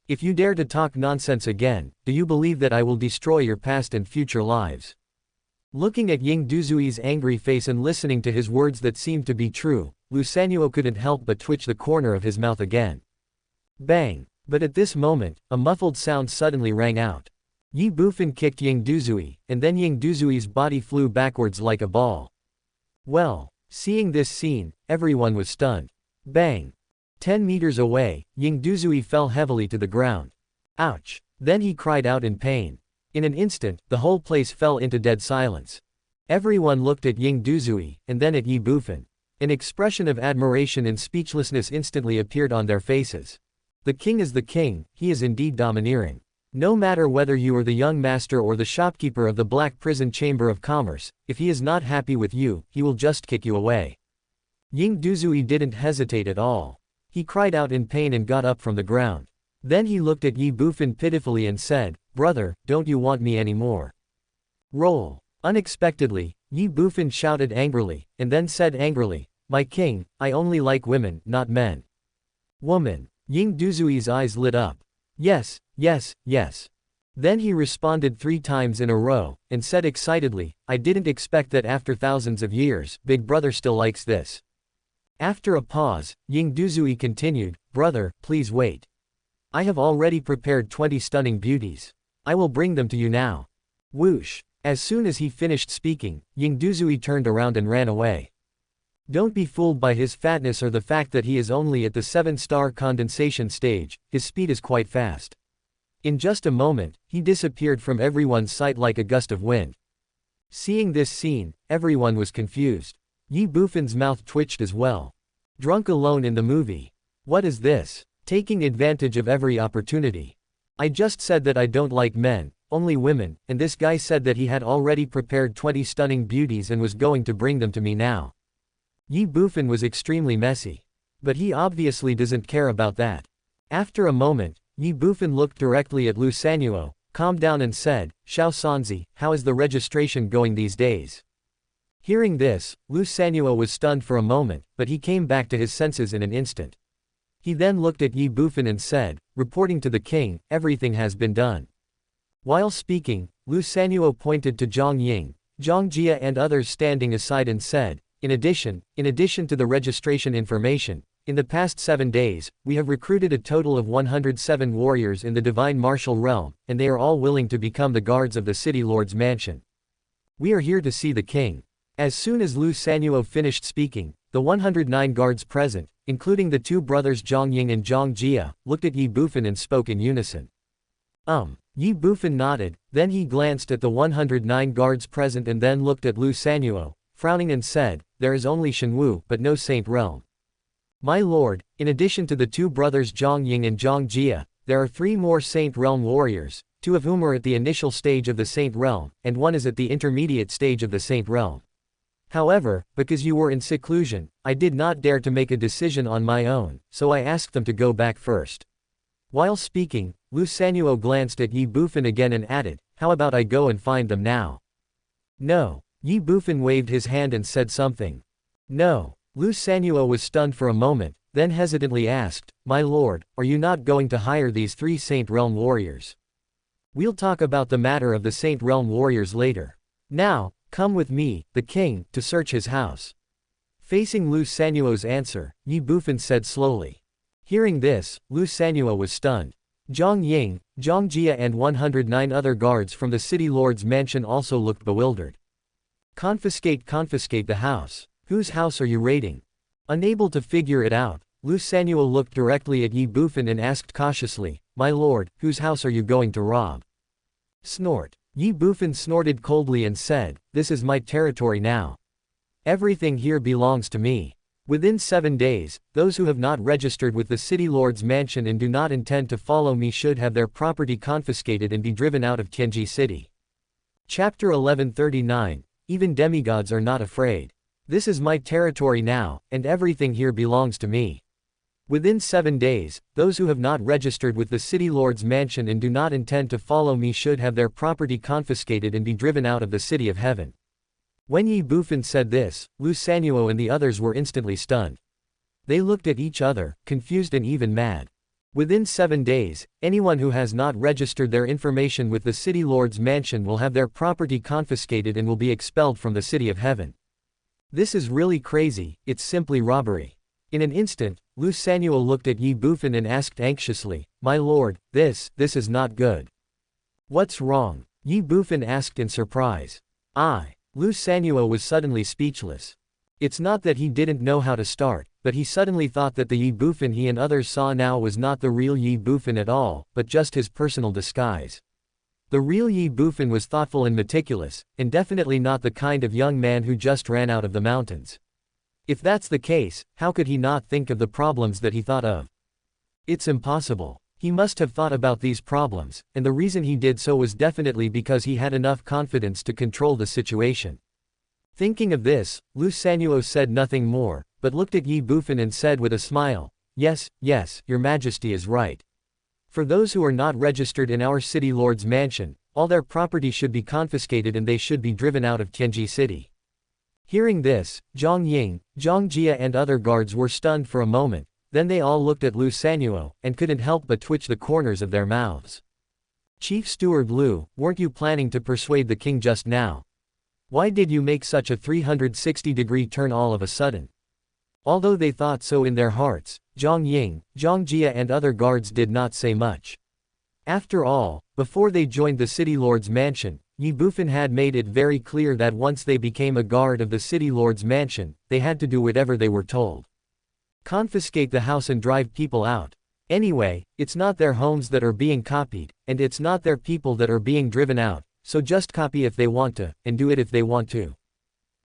If you dare to talk nonsense again, do you believe that I will destroy your past and future lives?" Looking at Ying Duzui's angry face and listening to his words that seemed to be true, Lu Sanuo couldn't help but twitch the corner of his mouth again. Bang! But at this moment, a muffled sound suddenly rang out. Ye Bufan kicked Ying Duzui, and then Ying Duzui's body flew backwards like a ball. Well, seeing this scene, everyone was stunned. Bang! 10 meters away, Ying Duzui fell heavily to the ground. Ouch! Then he cried out in pain. In an instant, the whole place fell into dead silence. Everyone looked at Ying Duzui, and then at Ye Bufan. An expression of admiration and speechlessness instantly appeared on their faces. The king is the king, he is indeed domineering. No matter whether you are the young master or the shopkeeper of the Black Prison Chamber of Commerce, if he is not happy with you, he will just kick you away. Ying Duzui didn't hesitate at all. He cried out in pain and got up from the ground. Then he looked at Ye Bufan pitifully and said, "Brother, don't you want me anymore?" Roll. Unexpectedly, Ye Bufan shouted angrily, and then said angrily, "My king, I only like women, not men." Woman. Ying Duzui's eyes lit up. Yes, yes, yes. Then he responded 3 times in a row, and said excitedly, "I didn't expect that after thousands of years, Big Brother still likes this." After a pause, Ying Duzui continued, "Brother, please wait. I have already prepared 20 stunning beauties. I will bring them to you now." Whoosh. As soon as he finished speaking, Ying Duzui turned around and ran away. Don't be fooled by his fatness or the fact that he is only at the 7-star condensation stage, his speed is quite fast. In just a moment, he disappeared from everyone's sight like a gust of wind. Seeing this scene, everyone was confused. Ye Bufan's mouth twitched as well. Drunk alone in the movie. What is this? Taking advantage of every opportunity. I just said that I don't like men, only women, and this guy said that he had already prepared 20 stunning beauties and was going to bring them to me now. Ye Bufan was extremely messy. But he obviously doesn't care about that. After a moment, Ye Bufan looked directly at Lu Sanuo, calmed down and said, Xiao Sanzi, how is the registration going these days? Hearing this, Lu Sanuo was stunned for a moment, but he came back to his senses in an instant. He then looked at Ye Bufan and said, reporting to the king, everything has been done. While speaking, Lu Sanuo pointed to Zhang Ying, Zhang Jia and others standing aside and said, in addition to the registration information, in the past 7 days, we have recruited a total of 107 warriors in the divine martial realm, and they are all willing to become the guards of the city lord's mansion. We are here to see the king. As soon as Lu Sanuo finished speaking, the 109 guards present, including the 2 brothers Zhang Ying and Zhang Jia, looked at Ye Bufan and spoke in unison. Ye Bufan nodded, then he glanced at the 109 guards present and then looked at Lu Sanuo, frowning and said, there is only Shenwu but no Saint Realm. My lord, in addition to the 2 brothers Zhang Ying and Zhang Jia, there are 3 more Saint Realm warriors, 2 of whom are at the initial stage of the Saint Realm, and 1 is at the intermediate stage of the Saint Realm. However, because you were in seclusion, I did not dare to make a decision on my own, so I asked them to go back first. While speaking, Lu Sanuo glanced at Ye Bufan again and added, how about I go and find them now? No. Ye Bufan waved his hand and said something. No. Lu Sanuo was stunned for a moment, then hesitantly asked, my lord, are you not going to hire these 3 Saint Realm warriors? We'll talk about the matter of the Saint Realm warriors later. Now, come with me, the king, to search his house. Facing Lu Sanuo's answer, Ye Bufan said slowly. Hearing this, Lu Sanuo was stunned. Zhang Ying, Zhang Jia and 109 other guards from the city lord's mansion also looked bewildered. Confiscate the house. Whose house are you raiding? Unable to figure it out, Lu Sanuo looked directly at Ye Bufan and asked cautiously, my lord, whose house are you going to rob? Snort. Ye Bufan snorted coldly and said, this is my territory now. Everything here belongs to me. Within 7 days, those who have not registered with the city lord's mansion and do not intend to follow me should have their property confiscated and be driven out of Tianji City. Chapter 1139, Even demigods are not afraid. This is my territory now, and everything here belongs to me. Within 7 days, those who have not registered with the city lord's mansion and do not intend to follow me should have their property confiscated and be driven out of the city of heaven. When Ye Bufan said this, Lu Sanuo and the others were instantly stunned. They looked at each other, confused and even mad. Within 7 days, anyone who has not registered their information with the city lord's mansion will have their property confiscated and will be expelled from the city of heaven. This is really crazy, it's simply robbery. In an instant, Lu Sanuo looked at Ye Bufan and asked anxiously, my lord, this is not good. What's wrong? Ye Bufan asked in surprise. Lu Sanuo was suddenly speechless. It's not that he didn't know how to start, but he suddenly thought that the Ye Bufan he and others saw now was not the real Ye Bufan at all, but just his personal disguise. The real Ye Bufan was thoughtful and meticulous, and definitely not the kind of young man who just ran out of the mountains. If that's the case, how could he not think of the problems that he thought of? It's impossible. He must have thought about these problems, and the reason he did so was definitely because he had enough confidence to control the situation. Thinking of this, Lu Sanuo said nothing more, but looked at Ye Bufan and said with a smile, yes, your majesty is right. For those who are not registered in our city lord's mansion, all their property should be confiscated and they should be driven out of Tianji City. Hearing this, Zhang Ying, Zhang Jia and other guards were stunned for a moment, then they all looked at Lu Sanuo, and couldn't help but twitch the corners of their mouths. Chief Steward Lu, weren't you planning to persuade the king just now? Why did you make such a 360-degree turn all of a sudden? Although they thought so in their hearts, Zhang Ying, Zhang Jia and other guards did not say much. After all, before they joined the city lord's mansion, Ye Bufan had made it very clear that once they became a guard of the city lord's mansion, they had to do whatever they were told. Confiscate the house and drive people out. Anyway, it's not their homes that are being copied, and it's not their people that are being driven out, so just copy if they want to, and do it if they want to.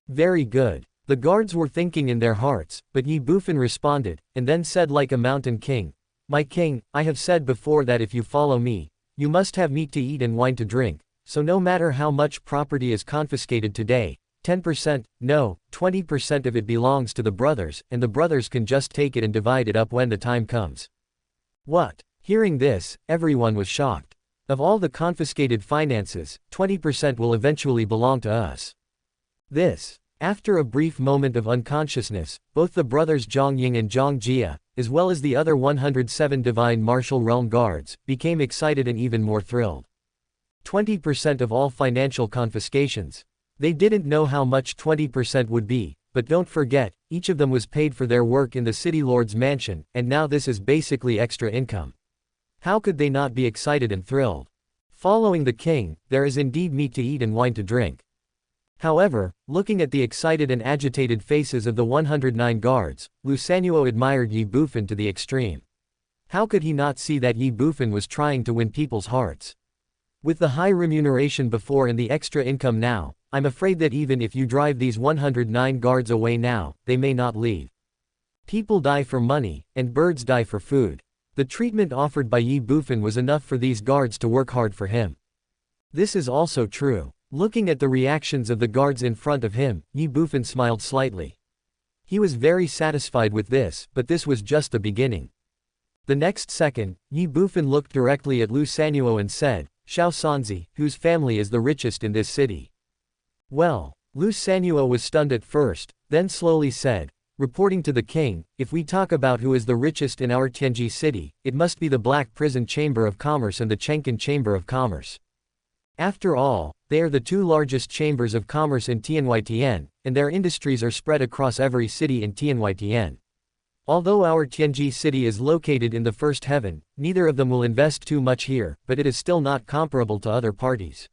Very good. The guards were thinking in their hearts, but Ye Bufan responded, and then said like a mountain king, "My king, I have said before that if you follow me, you must have meat to eat and wine to drink, so no matter how much property is confiscated today, 10%, no, 20% of it belongs to the brothers, and the brothers can just take it and divide it up when the time comes." What? Hearing this, everyone was shocked. Of all the confiscated finances, 20% will eventually belong to us. This. After a brief moment of unconsciousness, both the brothers Zhang Ying and Zhang Jia, as well as the other 107 divine martial realm guards, became excited and even more thrilled. 20% of all financial confiscations. They didn't know how much 20% would be, but don't forget, each of them was paid for their work in the city lord's mansion, and now this is basically extra income. How could they not be excited and thrilled? Following the king, there is indeed meat to eat and wine to drink. However, looking at the excited and agitated faces of the 109 guards, Lu Sanuo admired Ye Bufan to the extreme. How could he not see that Ye Bufan was trying to win people's hearts? With the high remuneration before and the extra income now, I'm afraid that even if you drive these 109 guards away now, they may not leave. People die for money, and birds die for food. The treatment offered by Ye Bufan was enough for these guards to work hard for him. This is also true. Looking at the reactions of the guards in front of him, Ye Bufan smiled slightly. He was very satisfied with this, but this was just the beginning. The next second, Ye Bufan looked directly at Lu Sanuo and said, "Xiao Sanzi, whose family is the richest in this city?" Well, Lu Sanuo was stunned at first, then slowly said, reporting to the king, "If we talk about who is the richest in our Tianji city, it must be the Black Prison Chamber of Commerce and the Chengkan Chamber of Commerce. After all, they are the two largest chambers of commerce in Tianyi, and their industries are spread across every city in Tianyi. Although our Tianji city is located in the first heaven, neither of them will invest too much here, but it is still not comparable to other parties.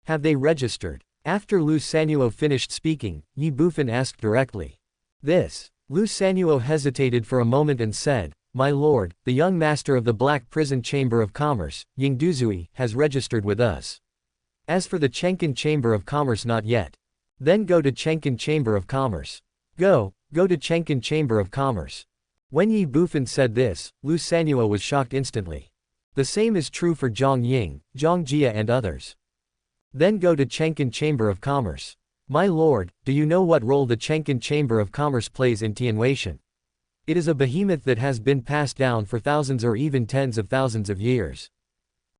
Have they registered?" After Lu Sanuo finished speaking, Ye Bufan asked directly. This. Lu Sanuo hesitated for a moment and said, "My lord, the young master of the Black Prison Chamber of Commerce, Ying Duzui, has registered with us. As for the Chengkan Chamber of Commerce, not yet. Then go to Chengkan Chamber of Commerce. Go to Chengkan Chamber of Commerce." When Ye Bufan said this, Lu Sanuo was shocked instantly. The same is true for Zhang Ying, Zhang Jia and others. Then go to Chengkan Chamber of Commerce. My lord, do you know what role the Chengkan Chamber of Commerce plays in Tianwei? It is a behemoth that has been passed down for thousands or even tens of thousands of years.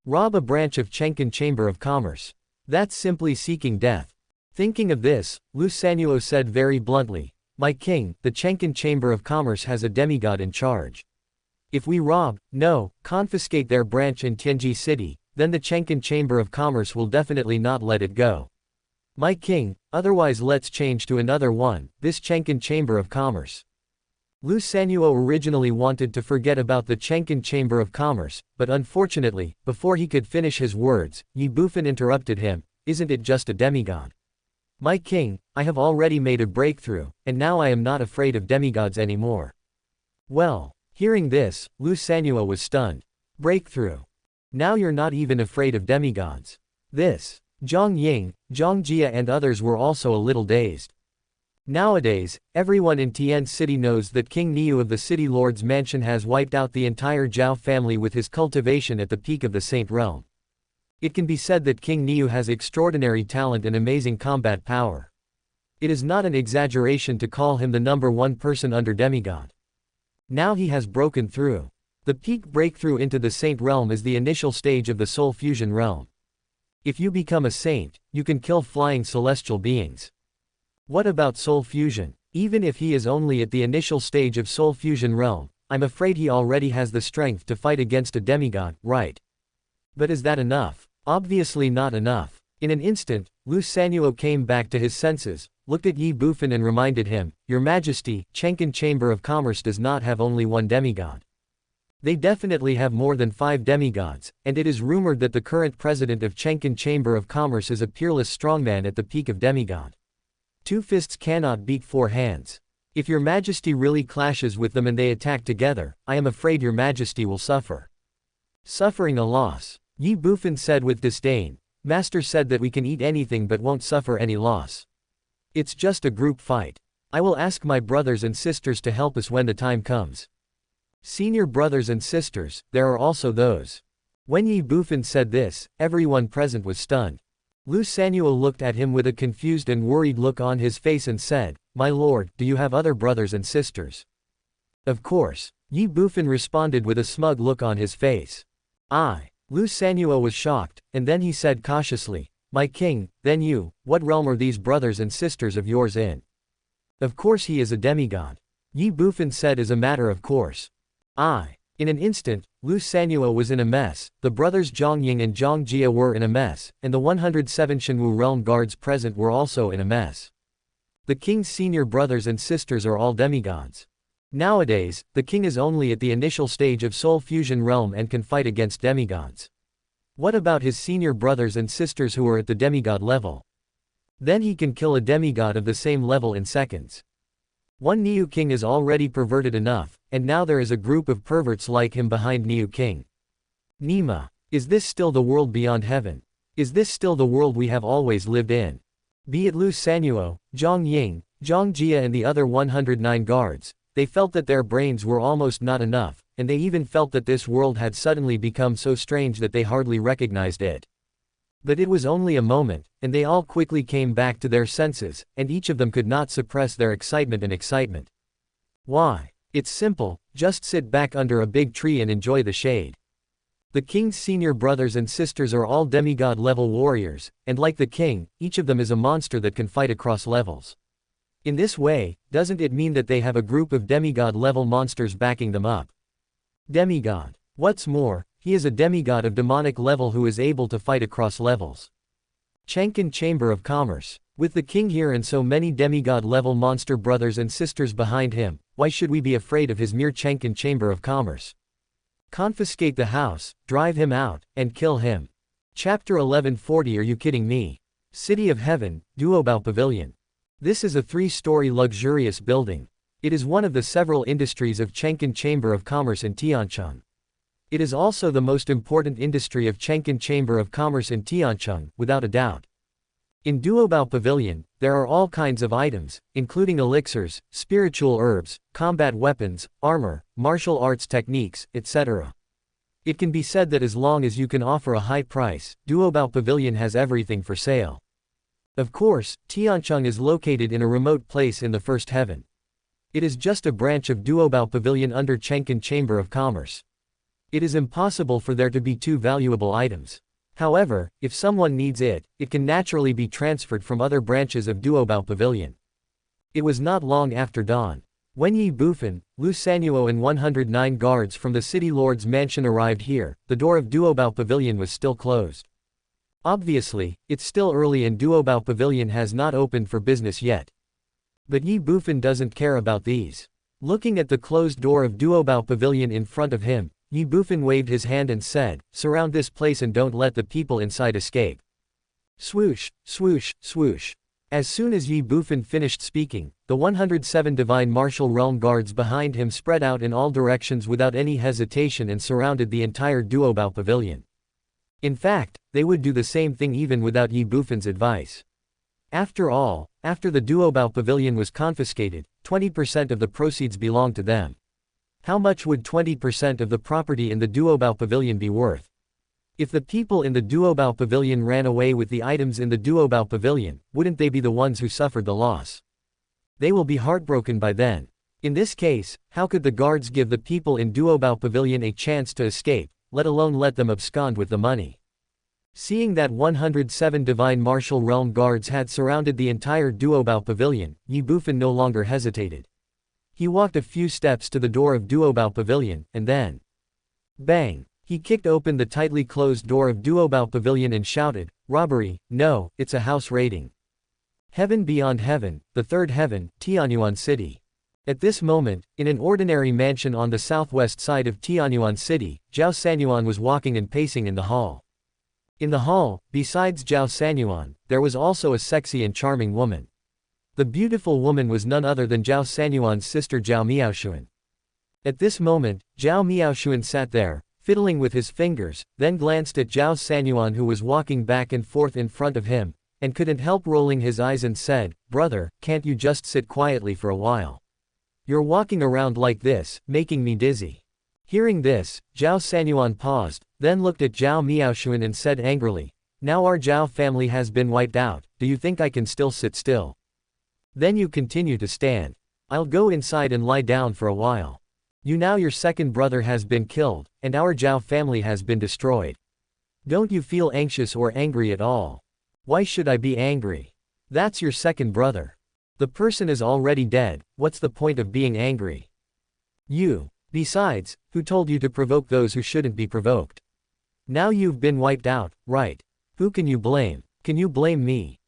Rob a branch of Chengkan Chamber of Commerce. That's simply seeking death. Thinking of this, Lu Sanuo said very bluntly, "My king, the Chengkan Chamber of Commerce has a demigod in charge. If we confiscate their branch in Tianji City, then the Chengkan Chamber of Commerce will definitely not let it go. My king, otherwise let's change to another one, this Chengkan Chamber of Commerce." Lu Sanuo originally wanted to forget about the Chengkan Chamber of Commerce, but unfortunately, before he could finish his words, Ye Bufan interrupted him, "Isn't it just a demigod? My king, I have already made a breakthrough, and now I am not afraid of demigods anymore." Well, hearing this, Lu Sanuo was stunned. Breakthrough. Now you're not even afraid of demigods. This. Zhang Ying, Zhang Jia and others were also a little dazed. Nowadays, everyone in Tian City knows that King Niu of the City Lord's Mansion has wiped out the entire Zhao family with his cultivation at the peak of the Saint Realm. It can be said that King Niu has extraordinary talent and amazing combat power. It is not an exaggeration to call him the #1 person under demigod. Now he has broken through. The peak breakthrough into the Saint Realm is the initial stage of the Soul Fusion Realm. If you become a saint, you can kill flying celestial beings. What about Soul Fusion? Even if he is only at the initial stage of Soul Fusion Realm, I'm afraid he already has the strength to fight against a demigod, right? But is that enough? Obviously not enough. In an instant, Lu Sanuo came back to his senses, looked at Ye Bufan and reminded him, "Your Majesty, Chengkan Chamber of Commerce does not have only one demigod. They definitely have more than 5 demigods, and it is rumored that the current president of Chengkan Chamber of Commerce is a peerless strongman at the peak of demigod. 2 fists cannot beat 4 hands. If your majesty really clashes with them and they attack together, I am afraid your majesty will suffer. Suffering a loss. Ye Bufan said with disdain. Master said that we can eat anything but won't suffer any loss. It's just a group fight. I will ask my brothers and sisters to help us when the time comes. Senior brothers and sisters, there are also those. When Ye Bufan said this, everyone present was stunned. Lu Sanuo looked at him with a confused and worried look on his face and said, My lord, do you have other brothers and sisters? Of course. Ye Bufan responded with a smug look on his face. Lu Sanuo was shocked, and then he said cautiously, My king, then you, what realm are these brothers and sisters of yours in? Of course he is a demigod. Ye Bufan said as a matter of course. In an instant, Lu Sanuo was in a mess, the brothers Zhongying and Zhongjia were in a mess, and the 107 Shenwu realm guards present were also in a mess. The king's senior brothers and sisters are all demigods. Nowadays, the king is only at the initial stage of soul fusion realm and can fight against demigods. What about his senior brothers and sisters who are at the demigod level? Then he can kill a demigod of the same level in seconds. One Niu King is already perverted enough, and now there is a group of perverts like him behind Niu King. Nima. Is this still the world beyond heaven? Is this still the world we have always lived in? Be it Lu Sanuo, Zhong Ying, Zhong Jia and the other 109 guards, they felt that their brains were almost not enough, and they even felt that this world had suddenly become so strange that they hardly recognized it. But it was only a moment, and they all quickly came back to their senses, and each of them could not suppress their excitement. Why? It's simple, just sit back under a big tree and enjoy the shade. The king's senior brothers and sisters are all demigod-level warriors, and like the king, each of them is a monster that can fight across levels. In this way, doesn't it mean that they have a group of demigod-level monsters backing them up? Demigod. What's more, he is a demigod of demonic level who is able to fight across levels. Chang'an Chamber of Commerce. With the king here and so many demigod-level monster brothers and sisters behind him, why should we be afraid of his mere Chang'an Chamber of Commerce? Confiscate the house, drive him out, and kill him. Chapter 1140. Are you kidding me? City of Heaven, Duobao Pavilion. This is a 3-story luxurious building. It is one of the several industries of Chang'an Chamber of Commerce in Tiancheng. It is also the most important industry of Chang'an Chamber of Commerce in Tiancheng, without a doubt. In Duobao Pavilion, there are all kinds of items, including elixirs, spiritual herbs, combat weapons, armor, martial arts techniques, etc. It can be said that as long as you can offer a high price, Duobao Pavilion has everything for sale. Of course, Tiancheng is located in a remote place in the first heaven. It is just a branch of Duobao Pavilion under Chang'an Chamber of Commerce. It is impossible for there to be two valuable items. However, if someone needs it, it can naturally be transferred from other branches of Duobao Pavilion. It was not long after dawn. When Ye Bufan, Lu Sanuo and 109 guards from the city lord's mansion arrived here, the door of Duobao Pavilion was still closed. Obviously, it's still early and Duobao Pavilion has not opened for business yet. But Ye Bufan doesn't care about these. Looking at the closed door of Duobao Pavilion in front of him, Ye Bufan waved his hand and said, Surround this place and don't let the people inside escape. Swoosh, swoosh, swoosh. As soon as Ye Bufan finished speaking, the 107 divine martial realm guards behind him spread out in all directions without any hesitation and surrounded the entire Duobao Pavilion. In fact, they would do the same thing even without Ye Bufan's advice. After all, after the Duobao Pavilion was confiscated, 20% of the proceeds belonged to them. How much would 20% of the property in the Duobao Pavilion be worth? If the people in the Duobao Pavilion ran away with the items in the Duobao Pavilion, wouldn't they be the ones who suffered the loss? They will be heartbroken by then. In this case, how could the guards give the people in Duobao Pavilion a chance to escape, let alone let them abscond with the money? Seeing that 107 divine martial realm guards had surrounded the entire Duobao Pavilion, Ye Bufan no longer hesitated. He walked a few steps to the door of Duobao Pavilion, and then, bang! He kicked open the tightly closed door of Duobao Pavilion and shouted, Robbery, no, it's a house raiding. Heaven beyond heaven, the third heaven, Tianyuan City. At this moment, in an ordinary mansion on the southwest side of Tianyuan City, Zhao Sanyuan was walking and pacing in the hall. In the hall, besides Zhao Sanyuan, there was also a sexy and charming woman. The beautiful woman was none other than Zhao Sanyuan's sister Zhao Miaoshuan. At this moment, Zhao Miaoshuan sat there, fiddling with his fingers, then glanced at Zhao Sanyuan who was walking back and forth in front of him, and couldn't help rolling his eyes and said, "Brother, can't you just sit quietly for a while? You're walking around like this, making me dizzy." Hearing this, Zhao Sanyuan paused, then looked at Zhao Miaoshuan and said angrily, "Now our Zhao family has been wiped out, do you think I can still sit still? Then you continue to stand. I'll go inside and lie down for a while. Your second brother has been killed, and our Zhao family has been destroyed. Don't you feel anxious or angry at all? Why should I be angry? That's your second brother. The person is already dead, what's the point of being angry? Besides, who told you to provoke those who shouldn't be provoked? Now you've been wiped out, right? Who can you blame? Can you blame me?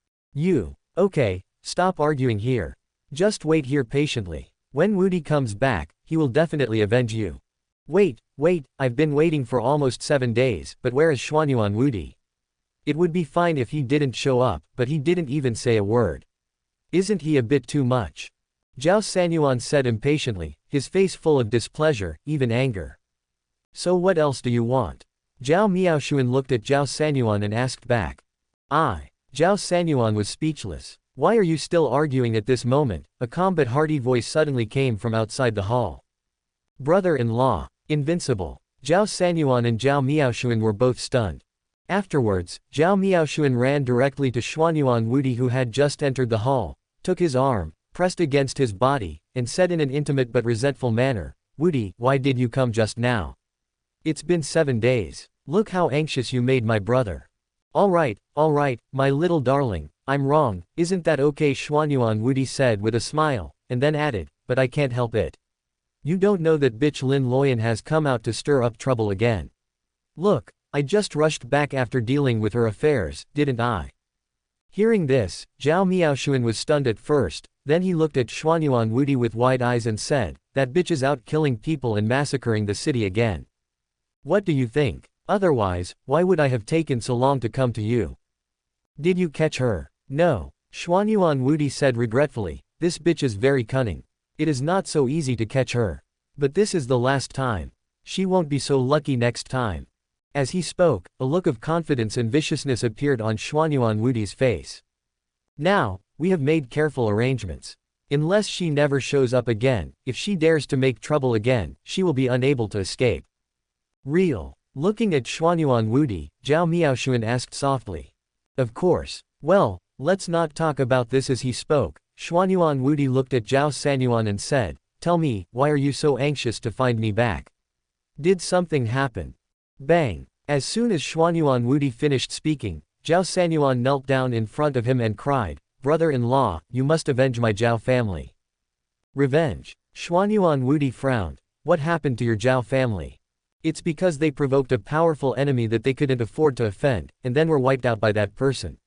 Okay, stop arguing here. Just wait here patiently. When Wudi comes back, he will definitely avenge you." Wait, I've been waiting for almost 7 days, but where is Xuanyuan Wudi? It would be fine if he didn't show up, but he didn't even say a word. Isn't he a bit too much? Zhao Sanyuan said impatiently, his face full of displeasure, even anger. So what else do you want? Zhao Miaoshuan looked at Zhao Sanyuan and asked back. Zhao Sanyuan was speechless. Why are you still arguing at this moment? A calm but hearty voice suddenly came from outside the hall. Brother-in-law, invincible. Zhao Sanyuan and Zhao Miaoshuan were both stunned. Afterwards, Zhao Miaoshuan ran directly to Xuanyuan Wudi who had just entered the hall, took his arm, pressed against his body, and said in an intimate but resentful manner, "Wudi, why did you come just now? It's been 7 days. Look how anxious you made my brother." All right, my little darling, I'm wrong, isn't that okay?" Xuanyuan Wudi said with a smile, and then added, "But I can't help it. You don't know that bitch Lin Loyan has come out to stir up trouble again. Look, I just rushed back after dealing with her affairs, didn't I?" Hearing this, Zhao Miaoshuan was stunned at first, then he looked at Xuanyuan Wudi with wide eyes and said, "That bitch is out killing people and massacring the city again. What do you think? Otherwise, why would I have taken so long to come to you? Did you catch her?" "No." Xuanyuan Wudi said regretfully, "This bitch is very cunning. It is not so easy to catch her. But this is the last time. She won't be so lucky next time." As he spoke, a look of confidence and viciousness appeared on Xuanyuan Wudi's face. "Now, we have made careful arrangements. Unless she never shows up again, if she dares to make trouble again, she will be unable to escape." "Real?" Looking at Xuanyuan Wudi, Zhao Miaoshuan asked softly. "Of course. Well, let's not talk about this." As he spoke, Xuanyuan Wudi looked at Zhao Sanyuan and said, "Tell me, why are you so anxious to find me back? Did something happen?" Bang! As soon as Xuanyuan Wudi finished speaking, Zhao Sanyuan knelt down in front of him and cried, "Brother-in-law, you must avenge my Zhao family." "Revenge?" Xuanyuan Wudi frowned. "What happened to your Zhao family?" "It's because they provoked a powerful enemy that they couldn't afford to offend, and then were wiped out by that person."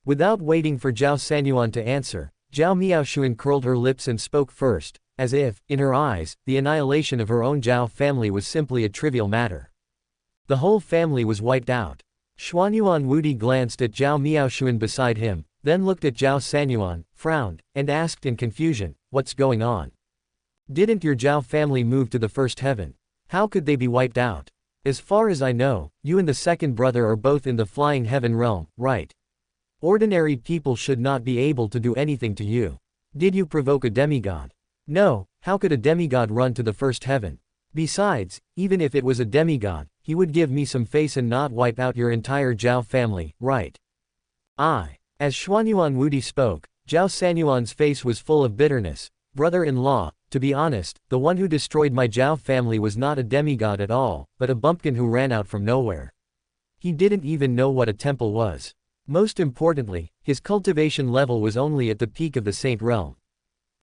Without waiting for Zhao Sanyuan to answer, Zhao Miaoshuan curled her lips and spoke first, as if, in her eyes, the annihilation of her own Zhao family was simply a trivial matter. The whole family was wiped out. Xuanyuan Wudi glanced at Zhao Miaoshuan beside him, then looked at Zhao Sanyuan, frowned, and asked in confusion, "What's going on? Didn't your Zhao family move to the first heaven? How could they be wiped out? As far as I know, you and the second brother are both in the flying heaven realm, right? Ordinary people should not be able to do anything to you. Did you provoke a demigod?" "No, how could a demigod run to the first heaven? Besides, even if it was a demigod, he would give me some face and not wipe out your entire Zhao family, right?" As Xuanyuan Wudi spoke, Zhao Sanyuan's face was full of bitterness. "Brother-in-law, to be honest, the one who destroyed my Zhao family was not a demigod at all, but a bumpkin who ran out from nowhere. He didn't even know what a temple was. Most importantly, his cultivation level was only at the peak of the saint realm.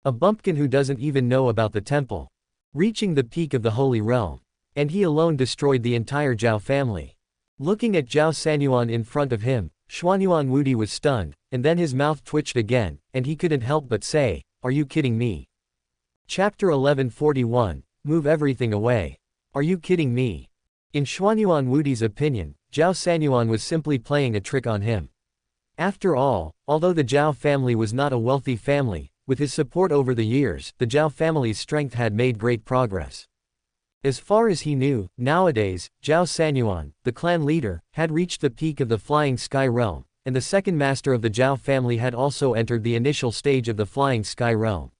A bumpkin who doesn't even know about the temple. Reaching the peak of the holy realm. And he alone destroyed the entire Zhao family." Looking at Zhao Sanyuan in front of him, Xuanyuan Wudi was stunned, and then his mouth twitched again, and he couldn't help but say, "Are you kidding me?" Chapter 1141, Move Everything Away. Are you kidding me? In Xuanyuan Wudi's opinion, Zhao Sanyuan was simply playing a trick on him. After all, although the Zhao family was not a wealthy family, with his support over the years, the Zhao family's strength had made great progress. As far as he knew, nowadays, Zhao Sanyuan, the clan leader, had reached the peak of the Flying Sky Realm, and the second master of the Zhao family had also entered the initial stage of the Flying Sky Realm.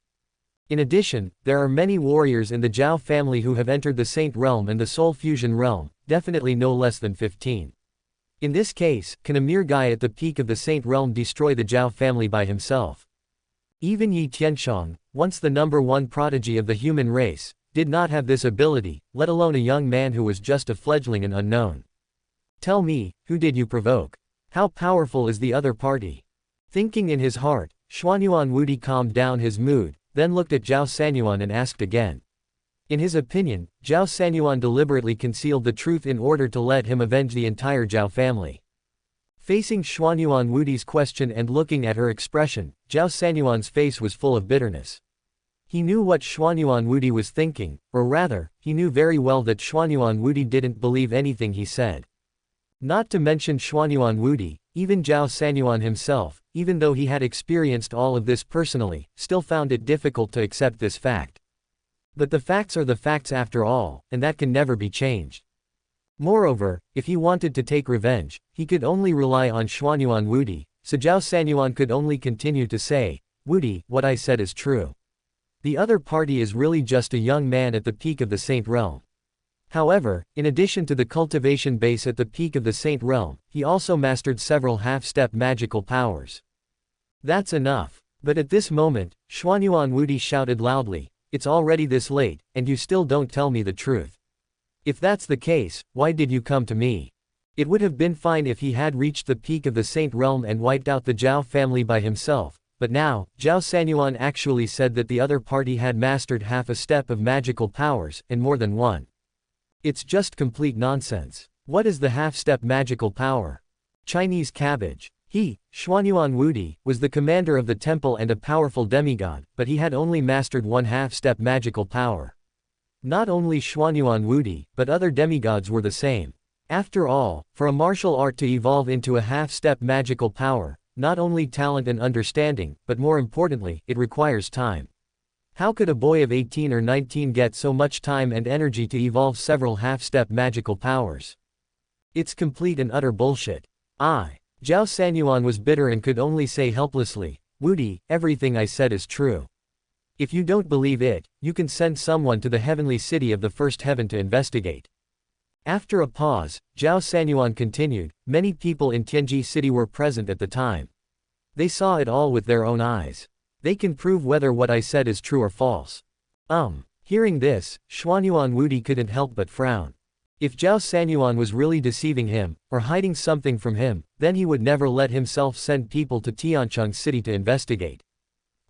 In addition, there are many warriors in the Zhao family who have entered the Saint Realm and the Soul Fusion Realm, definitely no less than 15. In this case, can a mere guy at the peak of the Saint Realm destroy the Zhao family by himself? Even Ye Tianxiang, once the #1 prodigy of the human race, did not have this ability, let alone a young man who was just a fledgling and unknown. Tell me, who did you provoke? How powerful is the other party? Thinking in his heart, Xuanyuan Wudi calmed down his mood, then looked at Zhao Sanyuan and asked again. In his opinion, Zhao Sanyuan deliberately concealed the truth in order to let him avenge the entire Zhao family. Facing Xuanyuan Wudi's question and looking at her expression, Zhao Sanyuan's face was full of bitterness. He knew what Xuanyuan Wudi was thinking, or rather, he knew very well that Xuanyuan Wudi didn't believe anything he said. Not to mention Xuanyuan Wudi, even Zhao Sanyuan himself, even though he had experienced all of this personally, still found it difficult to accept this fact. But the facts are the facts after all, and that can never be changed. Moreover, if he wanted to take revenge, he could only rely on Xuanyuan Wudi, so Zhao Sanyuan could only continue to say, "Wudi, what I said is true. The other party is really just a young man at the peak of the Saint Realm." However, in addition to the cultivation base at the peak of the Saint Realm, he also mastered several half-step magical powers. That's enough. But at this moment, Xuanyuan Wudi shouted loudly, "It's already this late, and you still don't tell me the truth. If that's the case, why did you come to me? It would have been fine if he had reached the peak of the Saint Realm and wiped out the Zhao family by himself, but now, Zhao Sanyuan actually said that the other party had mastered half a step of magical powers, and more than one. It's just complete nonsense. What is the half-step magical power? Chinese cabbage. He, Xuanyuan Wudi, was the commander of the temple and a powerful demigod, but he had only mastered one half-step magical power. Not only Xuanyuan Wudi, but other demigods were the same. After all, for a martial art to evolve into a half-step magical power, not only talent and understanding, but more importantly, it requires time. How could a boy of 18 or 19 get so much time and energy to evolve several half-step magical powers? It's complete and utter bullshit. Zhao Sanyuan was bitter and could only say helplessly, "Wudi, everything I said is true. If you don't believe it, you can send someone to the heavenly city of the first heaven to investigate." After a pause, Zhao Sanyuan continued, "Many people in Tianji City were present at the time. They saw it all with their own eyes. They can prove whether what I said is true or false." Hearing this, Xuanyuan Wudi couldn't help but frown. If Zhao Sanyuan was really deceiving him, or hiding something from him, then he would never let himself send people to Tiancheng City to investigate.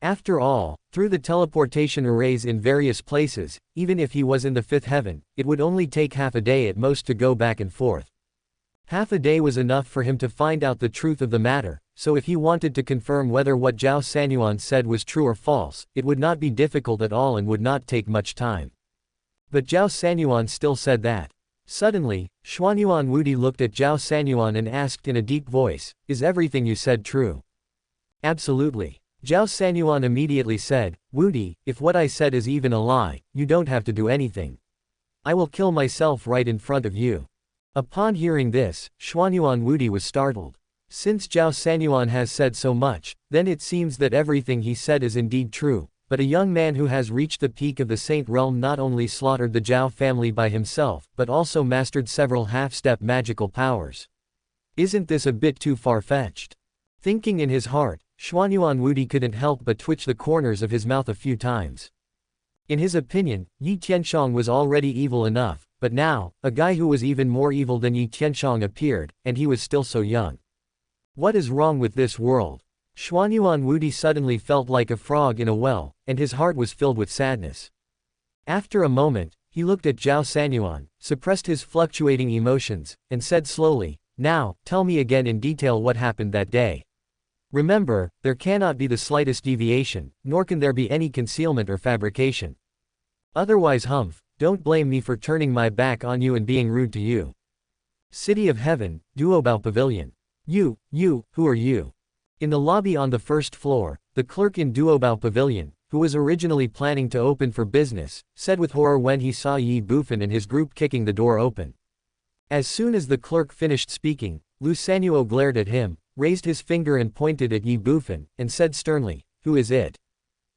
After all, through the teleportation arrays in various places, even if he was in the fifth heaven, it would only take half a day at most to go back and forth. Half a day was enough for him to find out the truth of the matter, so if he wanted to confirm whether what Zhao Sanyuan said was true or false, it would not be difficult at all and would not take much time. But Zhao Sanyuan still said that. Suddenly, Xuanyuan Wudi looked at Zhao Sanyuan and asked in a deep voice, "Is everything you said true?" "Absolutely." Zhao Sanyuan immediately said, "Wudi, if what I said is even a lie, you don't have to do anything. I will kill myself right in front of you." Upon hearing this, Xuanyuan Wudi was startled. Since Zhao Sanyuan has said so much, then it seems that everything he said is indeed true, but a young man who has reached the peak of the Saint Realm not only slaughtered the Zhao family by himself, but also mastered several half-step magical powers. Isn't this a bit too far-fetched? Thinking in his heart, Xuanyuan Wudi couldn't help but twitch the corners of his mouth a few times. In his opinion, Ye Tianxiang was already evil enough, but now, a guy who was even more evil than Ye Tianxiang appeared, and he was still so young. What is wrong with this world? Xuanyuan Wudi suddenly felt like a frog in a well, and his heart was filled with sadness. After a moment, he looked at Zhao Sanyuan, suppressed his fluctuating emotions, and said slowly, "Now, tell me again in detail what happened that day. Remember, there cannot be the slightest deviation, nor can there be any concealment or fabrication. Otherwise, don't blame me for turning my back on you and being rude to you." City of Heaven, Duobao Pavilion. You, who are you? In the lobby on the first floor, the clerk in Duobao Pavilion, who was originally planning to open for business, said with horror when he saw Ye Bufan and his group kicking the door open. As soon as the clerk finished speaking, Lu Sanuo glared at him, raised his finger and pointed at Ye Bufan, and said sternly, "Who is it?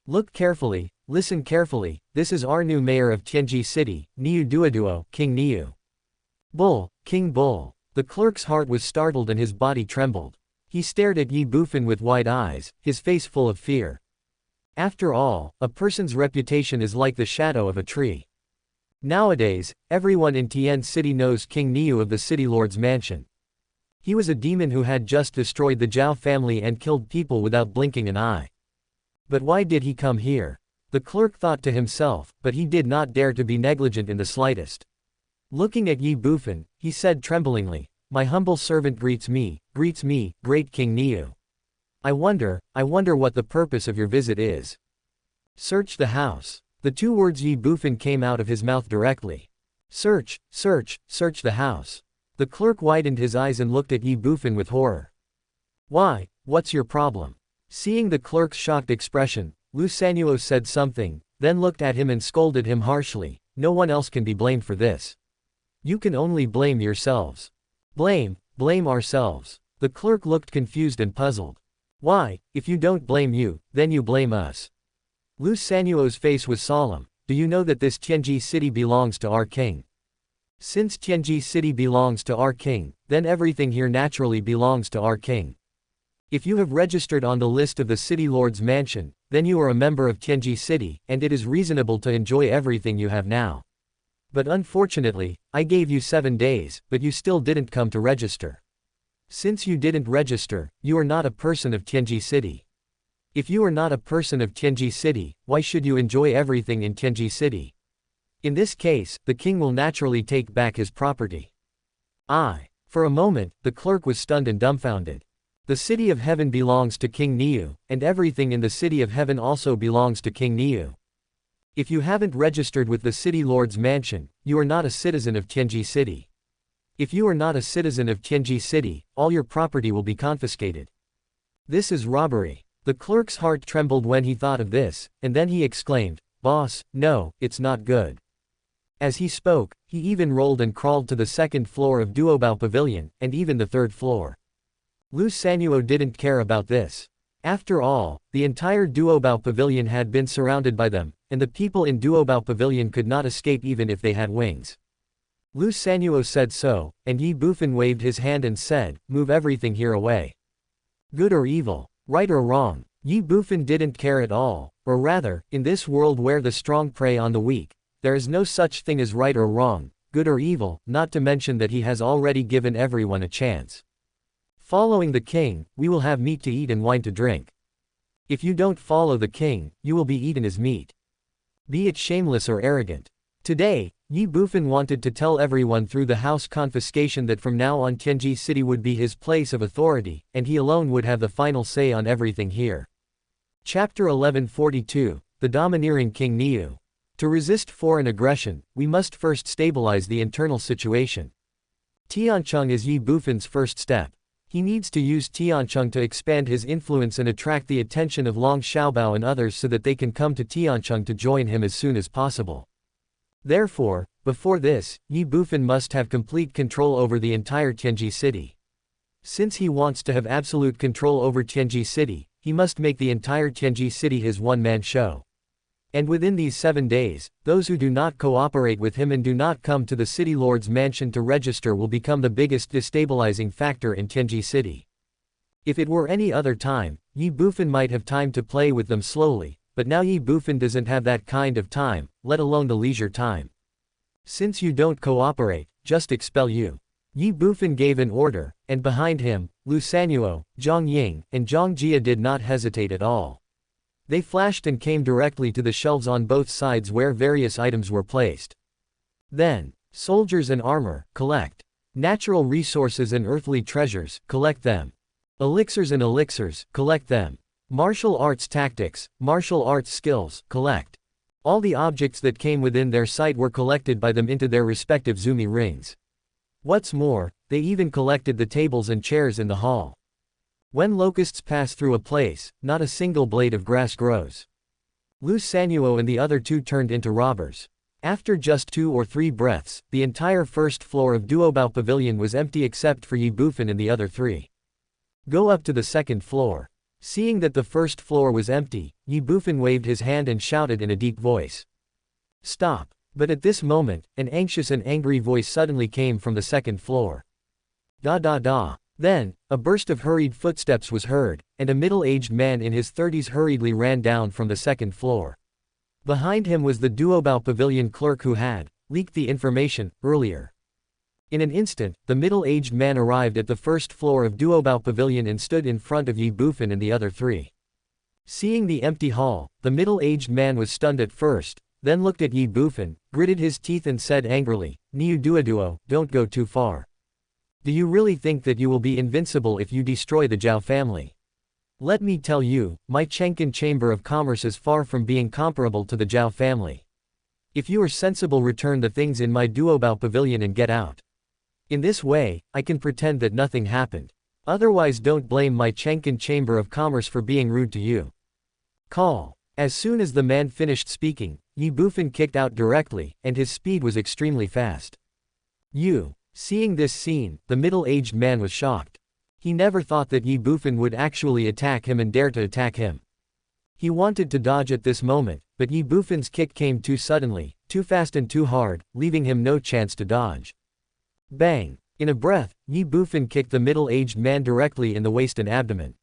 Look carefully, listen carefully, this is our new mayor of Tianji City, Niu Duoduo, King Niu. Bull, King Bull." The clerk's heart was startled and his body trembled. He stared at Ye Bufan with wide eyes, his face full of fear. After all, a person's reputation is like the shadow of a tree. Nowadays, everyone in Tian City knows King Niu of the City Lord's mansion. He was a demon who had just destroyed the Zhao family and killed people without blinking an eye. But why did he come here? The clerk thought to himself, but he did not dare to be negligent in the slightest. Looking at Ye Bufan, he said tremblingly, "My humble servant greets me, great King Niu. I wonder what the purpose of your visit is." "Search the house." The two words Ye Bufan came out of his mouth directly. Search the house." The clerk widened his eyes and looked at Ye Bufan with horror. "Why, what's your problem?" Seeing the clerk's shocked expression, Lu Sanuo said something, then looked at him and scolded him harshly, "No one else can be blamed for this. You can only blame yourselves." Blame ourselves." The clerk looked confused and puzzled. "Why, if you don't blame you, then you blame us." Lu Sanuo's face was solemn. "Do you know that this Tianji city belongs to our king? Since Tianji city belongs to our king, then everything here naturally belongs to our king. If you have registered on the list of the city lord's mansion, then you are a member of Tianji city, and it is reasonable to enjoy everything you have now. But unfortunately, I gave you 7 days, but you still didn't come to register. Since you didn't register, you are not a person of Tianji city. If you are not a person of Tianji city, why should you enjoy everything in Tianji city? In this case, the king will naturally take back his property." For a moment, the clerk was stunned and dumbfounded. The city of heaven belongs to King Niu, and everything in the city of heaven also belongs to King Niu. If you haven't registered with the city lord's mansion, you are not a citizen of Tianji city. If you are not a citizen of Tianji city, all your property will be confiscated. This is robbery. The clerk's heart trembled when he thought of this, and then he exclaimed, "Boss, no, it's not good." As he spoke, he even rolled and crawled to the second floor of Duobao Pavilion, and even the third floor. Lu Sanuo didn't care about this. After all, the entire Duobao Pavilion had been surrounded by them, and the people in Duobao Pavilion could not escape even if they had wings. Lu Sanuo said so, and Ye Bufan waved his hand and said, "Move everything here away." Good or evil, right or wrong, Ye Bufan didn't care at all, or rather, in this world where the strong prey on the weak, there is no such thing as right or wrong, good or evil, not to mention that he has already given everyone a chance. Following the king, we will have meat to eat and wine to drink. If you don't follow the king, you will be eaten as meat. Be it shameless or arrogant. Today, Ye Bufan wanted to tell everyone through the house confiscation that from now on Tianji city would be his place of authority, and he alone would have the final say on everything here. Chapter 1142, The Domineering King Niu. To resist foreign aggression, we must first stabilize the internal situation. Tiancheng is Ye Bufan's first step. He needs to use Tiancheng to expand his influence and attract the attention of Long Xiaobao and others so that they can come to Tiancheng to join him as soon as possible. Therefore, before this, Ye Bufan must have complete control over the entire Tianji city. Since he wants to have absolute control over Tianji city, he must make the entire Tianji city his one-man show. And within these 7 days, those who do not cooperate with him and do not come to the city lord's mansion to register will become the biggest destabilizing factor in Tianji city. If it were any other time, Ye Bufan might have time to play with them slowly, but now Ye Bufan doesn't have that kind of time, let alone the leisure time. Since you don't cooperate, just expel you. Ye Bufan gave an order, and behind him, Lu Sanuo, Zhang Ying, and Zhang Jia did not hesitate at all. They flashed and came directly to the shelves on both sides where various items were placed. Then, soldiers and armor, collect. Natural resources and earthly treasures, collect them. Elixirs and elixirs, collect them. Martial arts tactics, martial arts skills, collect. All the objects that came within their sight were collected by them into their respective Zumi rings. What's more, they even collected the tables and chairs in the hall. When locusts pass through a place, not a single blade of grass grows. Lu Sanuo and the other two turned into robbers. After just 2 or 3 breaths, the entire first floor of Duobao Pavilion was empty except for Ye Bufan and the other 3. Go up to the second floor. Seeing that the first floor was empty, Ye Bufan waved his hand and shouted in a deep voice. Stop! But at this moment, an anxious and angry voice suddenly came from the second floor. Da da da. Then, a burst of hurried footsteps was heard, and a middle-aged man in his 30s hurriedly ran down from the second floor. Behind him was the Duobao Pavilion clerk who had leaked the information earlier. In an instant, the middle-aged man arrived at the first floor of Duobao Pavilion and stood in front of Ye Bufan and the other 3. Seeing the empty hall, the middle-aged man was stunned at first, then looked at Ye Bufan, gritted his teeth and said angrily, Niu Duoduo, don't go too far. Do you really think that you will be invincible if you destroy the Zhao family? Let me tell you, my Chengkan Chamber of Commerce is far from being comparable to the Zhao family. If you are sensible, return the things in my Duobao Pavilion and get out. In this way, I can pretend that nothing happened. Otherwise don't blame my Chengkan Chamber of Commerce for being rude to you. Call. As soon as the man finished speaking, Ye Bufan kicked out directly, and his speed was extremely fast. Seeing this scene, the middle-aged man was shocked. He never thought that Ye Bufan would actually attack him and dare to attack him. He wanted to dodge at this moment, but Ye Bufan's kick came too suddenly, too fast and too hard, leaving him no chance to dodge. Bang! In a breath, Ye Bufan kicked the middle-aged man directly in the waist and abdomen.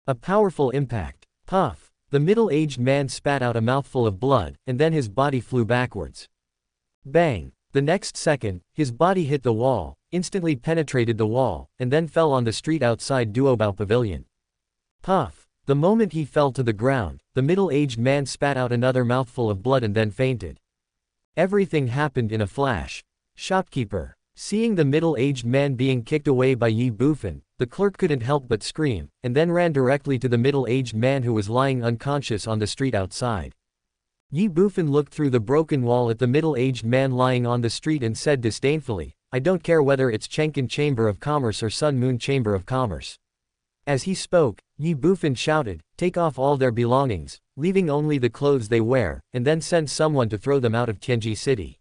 A powerful impact. Puff! The middle-aged man spat out a mouthful of blood, and then his body flew backwards. Bang! The next second, his body hit the wall, instantly penetrated the wall, and then fell on the street outside Duobao Pavilion. Puff! The moment he fell to the ground, the middle-aged man spat out another mouthful of blood and then fainted. Everything happened in a flash. Shopkeeper. Seeing the middle-aged man being kicked away by Ye Bufan, the clerk couldn't help but scream, and then ran directly to the middle-aged man who was lying unconscious on the street outside. Ye Bufan looked through the broken wall at the middle-aged man lying on the street and said disdainfully, I don't care whether it's Chengkan Chamber of Commerce or Sun Moon Chamber of Commerce. As he spoke, Ye Bufan shouted, take off all their belongings, leaving only the clothes they wear, and then send someone to throw them out of Tianji City.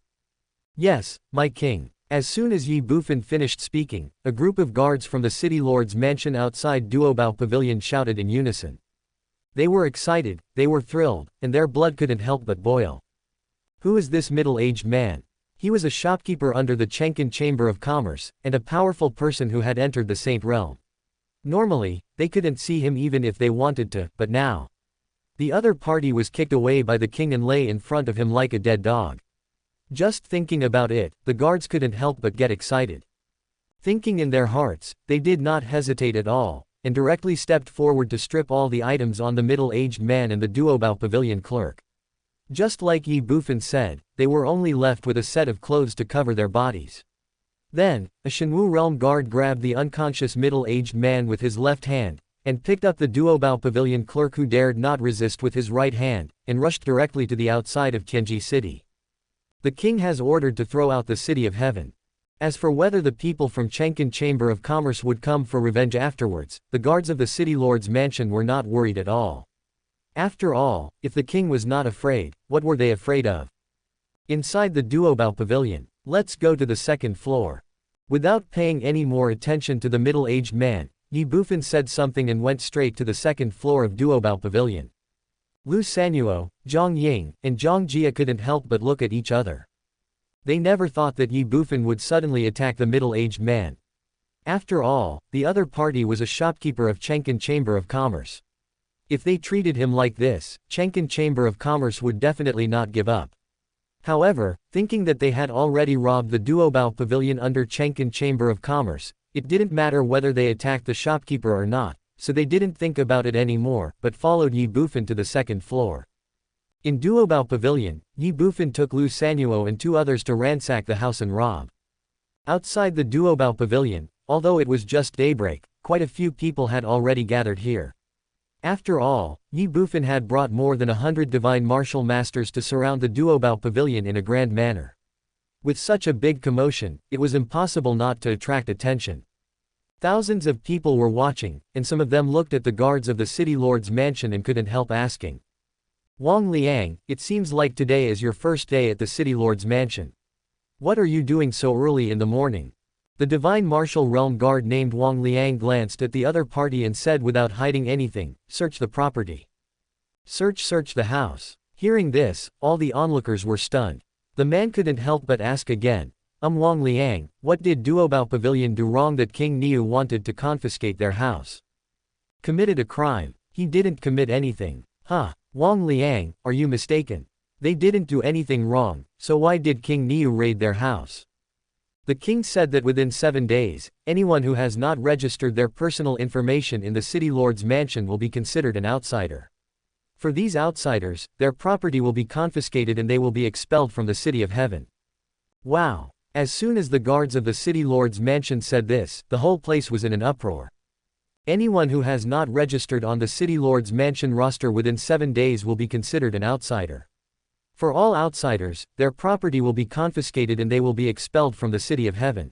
Yes, my king. As soon as Ye Bufan finished speaking, a group of guards from the city lord's mansion outside Duobao Pavilion shouted in unison. They were excited, they were thrilled, and their blood couldn't help but boil. Who is this middle-aged man? He was a shopkeeper under the Chengkan Chamber of Commerce, and a powerful person who had entered the Saint Realm. Normally, they couldn't see him even if they wanted to, but now. The other party was kicked away by the king and lay in front of him like a dead dog. Just thinking about it, the guards couldn't help but get excited. Thinking in their hearts, they did not hesitate at all, and directly stepped forward to strip all the items on the middle-aged man and the Duobao Pavilion clerk. Just like Ye Bufan said, they were only left with a set of clothes to cover their bodies. Then, a Shenwu realm guard grabbed the unconscious middle-aged man with his left hand, and picked up the Duobao Pavilion clerk who dared not resist with his right hand, and rushed directly to the outside of Tianji City. The king has ordered to throw out the City of Heaven. As for whether the people from Chengkan Chamber of Commerce would come for revenge afterwards, the guards of the city lord's mansion were not worried at all. After all, if the king was not afraid, what were they afraid of? Inside the Duobao Pavilion, let's go to the second floor. Without paying any more attention to the middle-aged man, Ye Bufan said something and went straight to the second floor of Duobao Pavilion. Lu Sanuo, Zhang Ying, and Zhang Jia couldn't help but look at each other. They never thought that Ye Bufan would suddenly attack the middle-aged man. After all, the other party was a shopkeeper of Chengkan Chamber of Commerce. If they treated him like this, Chengkan Chamber of Commerce would definitely not give up. However, thinking that they had already robbed the Duobao Pavilion under Chengkan Chamber of Commerce, it didn't matter whether they attacked the shopkeeper or not, so they didn't think about it anymore, but followed Ye Bufan to the second floor. In Duobao Pavilion, Ye Bufan took Lu Sanuo and 2 others to ransack the house and rob. Outside the Duobao Pavilion, although it was just daybreak, quite a few people had already gathered here. After all, Ye Bufan had brought more than 100 divine martial masters to surround the Duobao Pavilion in a grand manner. With such a big commotion, it was impossible not to attract attention. Thousands of people were watching, and some of them looked at the guards of the city lord's mansion and couldn't help asking. Wang Liang, it seems like today is your first day at the city lord's mansion. What are you doing so early in the morning? The divine martial realm guard named Wang Liang glanced at the other party and said without hiding anything, search the property. Search the house. Hearing this, all the onlookers were stunned. The man couldn't help but ask again, Wang Liang, what did Duobao Pavilion do wrong that King Niu wanted to confiscate their house? Committed a crime. He didn't commit anything. Huh, Wang Liang, are you mistaken? They didn't do anything wrong, so why did King Niu raid their house? The king said that within 7 days, anyone who has not registered their personal information in the city lord's mansion will be considered an outsider. For these outsiders, their property will be confiscated and they will be expelled from the city of heaven. Wow! As soon as the guards of the city lord's mansion said this, the whole place was in an uproar. Anyone who has not registered on the city lord's mansion roster within 7 days will be considered an outsider. For all outsiders, their property will be confiscated and they will be expelled from the city of heaven.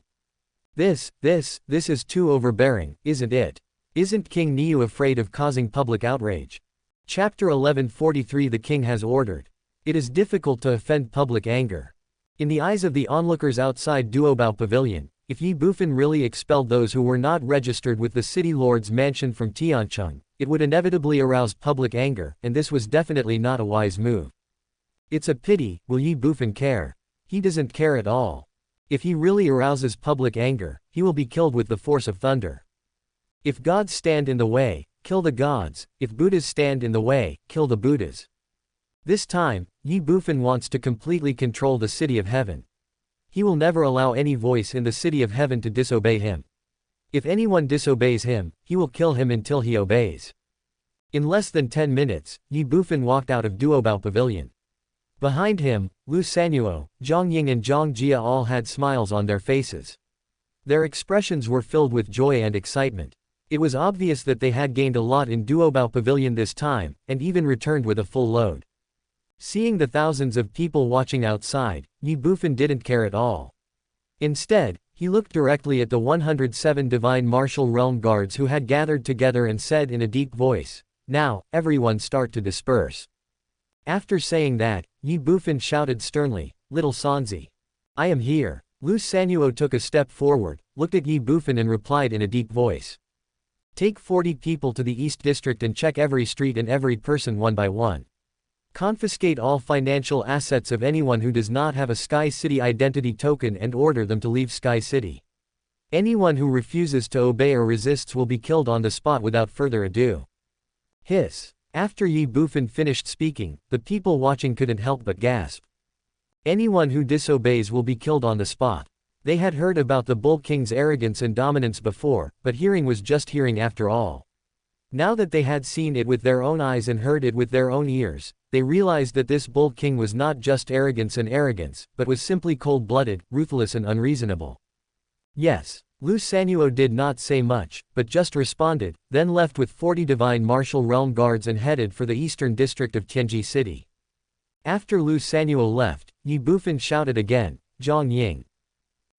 This is too overbearing, isn't it? Isn't King Niu afraid of causing public outrage? Chapter 1143 The king has ordered. It is difficult to offend public anger. In the eyes of the onlookers outside Duobao Pavilion, if Ye Bufan really expelled those who were not registered with the city lord's mansion from Tiancheng, it would inevitably arouse public anger, and this was definitely not a wise move. It's a pity, will Ye Bufan care? He doesn't care at all. If he really arouses public anger, he will be killed with the force of thunder. If gods stand in the way, kill the gods, if Buddhas stand in the way, kill the Buddhas. This time, Ye Bufan wants to completely control the city of heaven. He will never allow any voice in the city of heaven to disobey him. If anyone disobeys him, he will kill him until he obeys. In less than 10 minutes, Ye Bufan walked out of Duobao Pavilion. Behind him, Lu Sanuo, Zhang Ying and Zhang Jia all had smiles on their faces. Their expressions were filled with joy and excitement. It was obvious that they had gained a lot in Duobao Pavilion this time, and even returned with a full load. Seeing the thousands of people watching outside, Ye Bufan didn't care at all. Instead, he looked directly at the 107 divine martial realm guards who had gathered together and said in a deep voice, "Now, everyone start to disperse." After saying that, Ye Bufan shouted sternly, "Little Sanzi. I am here." Lu Sanuo took a step forward, looked at Ye Bufan and replied in a deep voice. "Take 40 people to the East District and check every street and every person one by one. Confiscate all financial assets of anyone who does not have a Sky City identity token and order them to leave Sky City. Anyone who refuses to obey or resists will be killed on the spot without further ado." Hiss. After Ye Bufan finished speaking, the people watching couldn't help but gasp. Anyone who disobeys will be killed on the spot. They had heard about the Bull King's arrogance and dominance before, but hearing was just hearing after all. Now that they had seen it with their own eyes and heard it with their own ears, they realized that this Bull King was not just arrogance, but was simply cold-blooded, ruthless and unreasonable. Yes. Lu Sanuo did not say much, but just responded, then left with 40 divine martial realm guards and headed for the eastern district of Tianji City. After Lu Sanuo left, Ye Bufan shouted again, "Zhang Ying.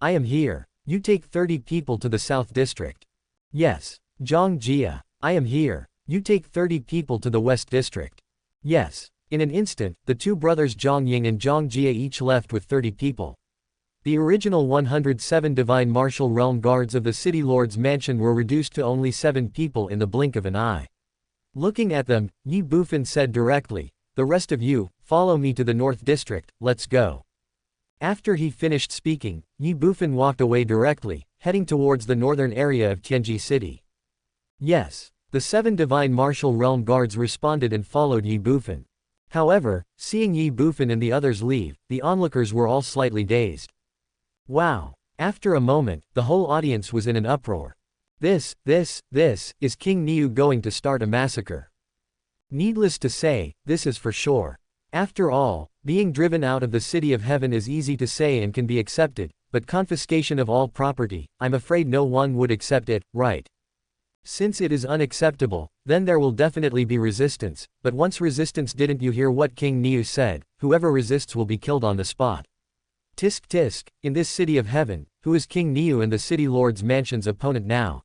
I am here. You take 30 people to the south district." "Yes." "Zhang Jia. I am here. You take 30 people to the west district." "Yes." In an instant, the two brothers Zhang Ying and Zhang Jia each left with 30 people. The original 107 divine martial realm guards of the city lord's mansion were reduced to only 7 people in the blink of an eye. Looking at them, Ye Bufan said directly, "The rest of you, follow me to the north district, let's go." After he finished speaking, Ye Bufan walked away directly, heading towards the northern area of Tianji City. Yes. The 7 divine martial realm guards responded and followed Ye Bufan. However, seeing Ye Bufan and the others leave, the onlookers were all slightly dazed. Wow! After a moment, the whole audience was in an uproar. This is King Niu going to start a massacre? Needless to say, this is for sure. After all, being driven out of the city of heaven is easy to say and can be accepted, but confiscation of all property, I'm afraid no one would accept it, right? Since it is unacceptable, then there will definitely be resistance, but once resistance didn't you hear what King Niu said, whoever resists will be killed on the spot. Tisk tisk, in this city of heaven, who is King Niu and the city lord's mansion's opponent now?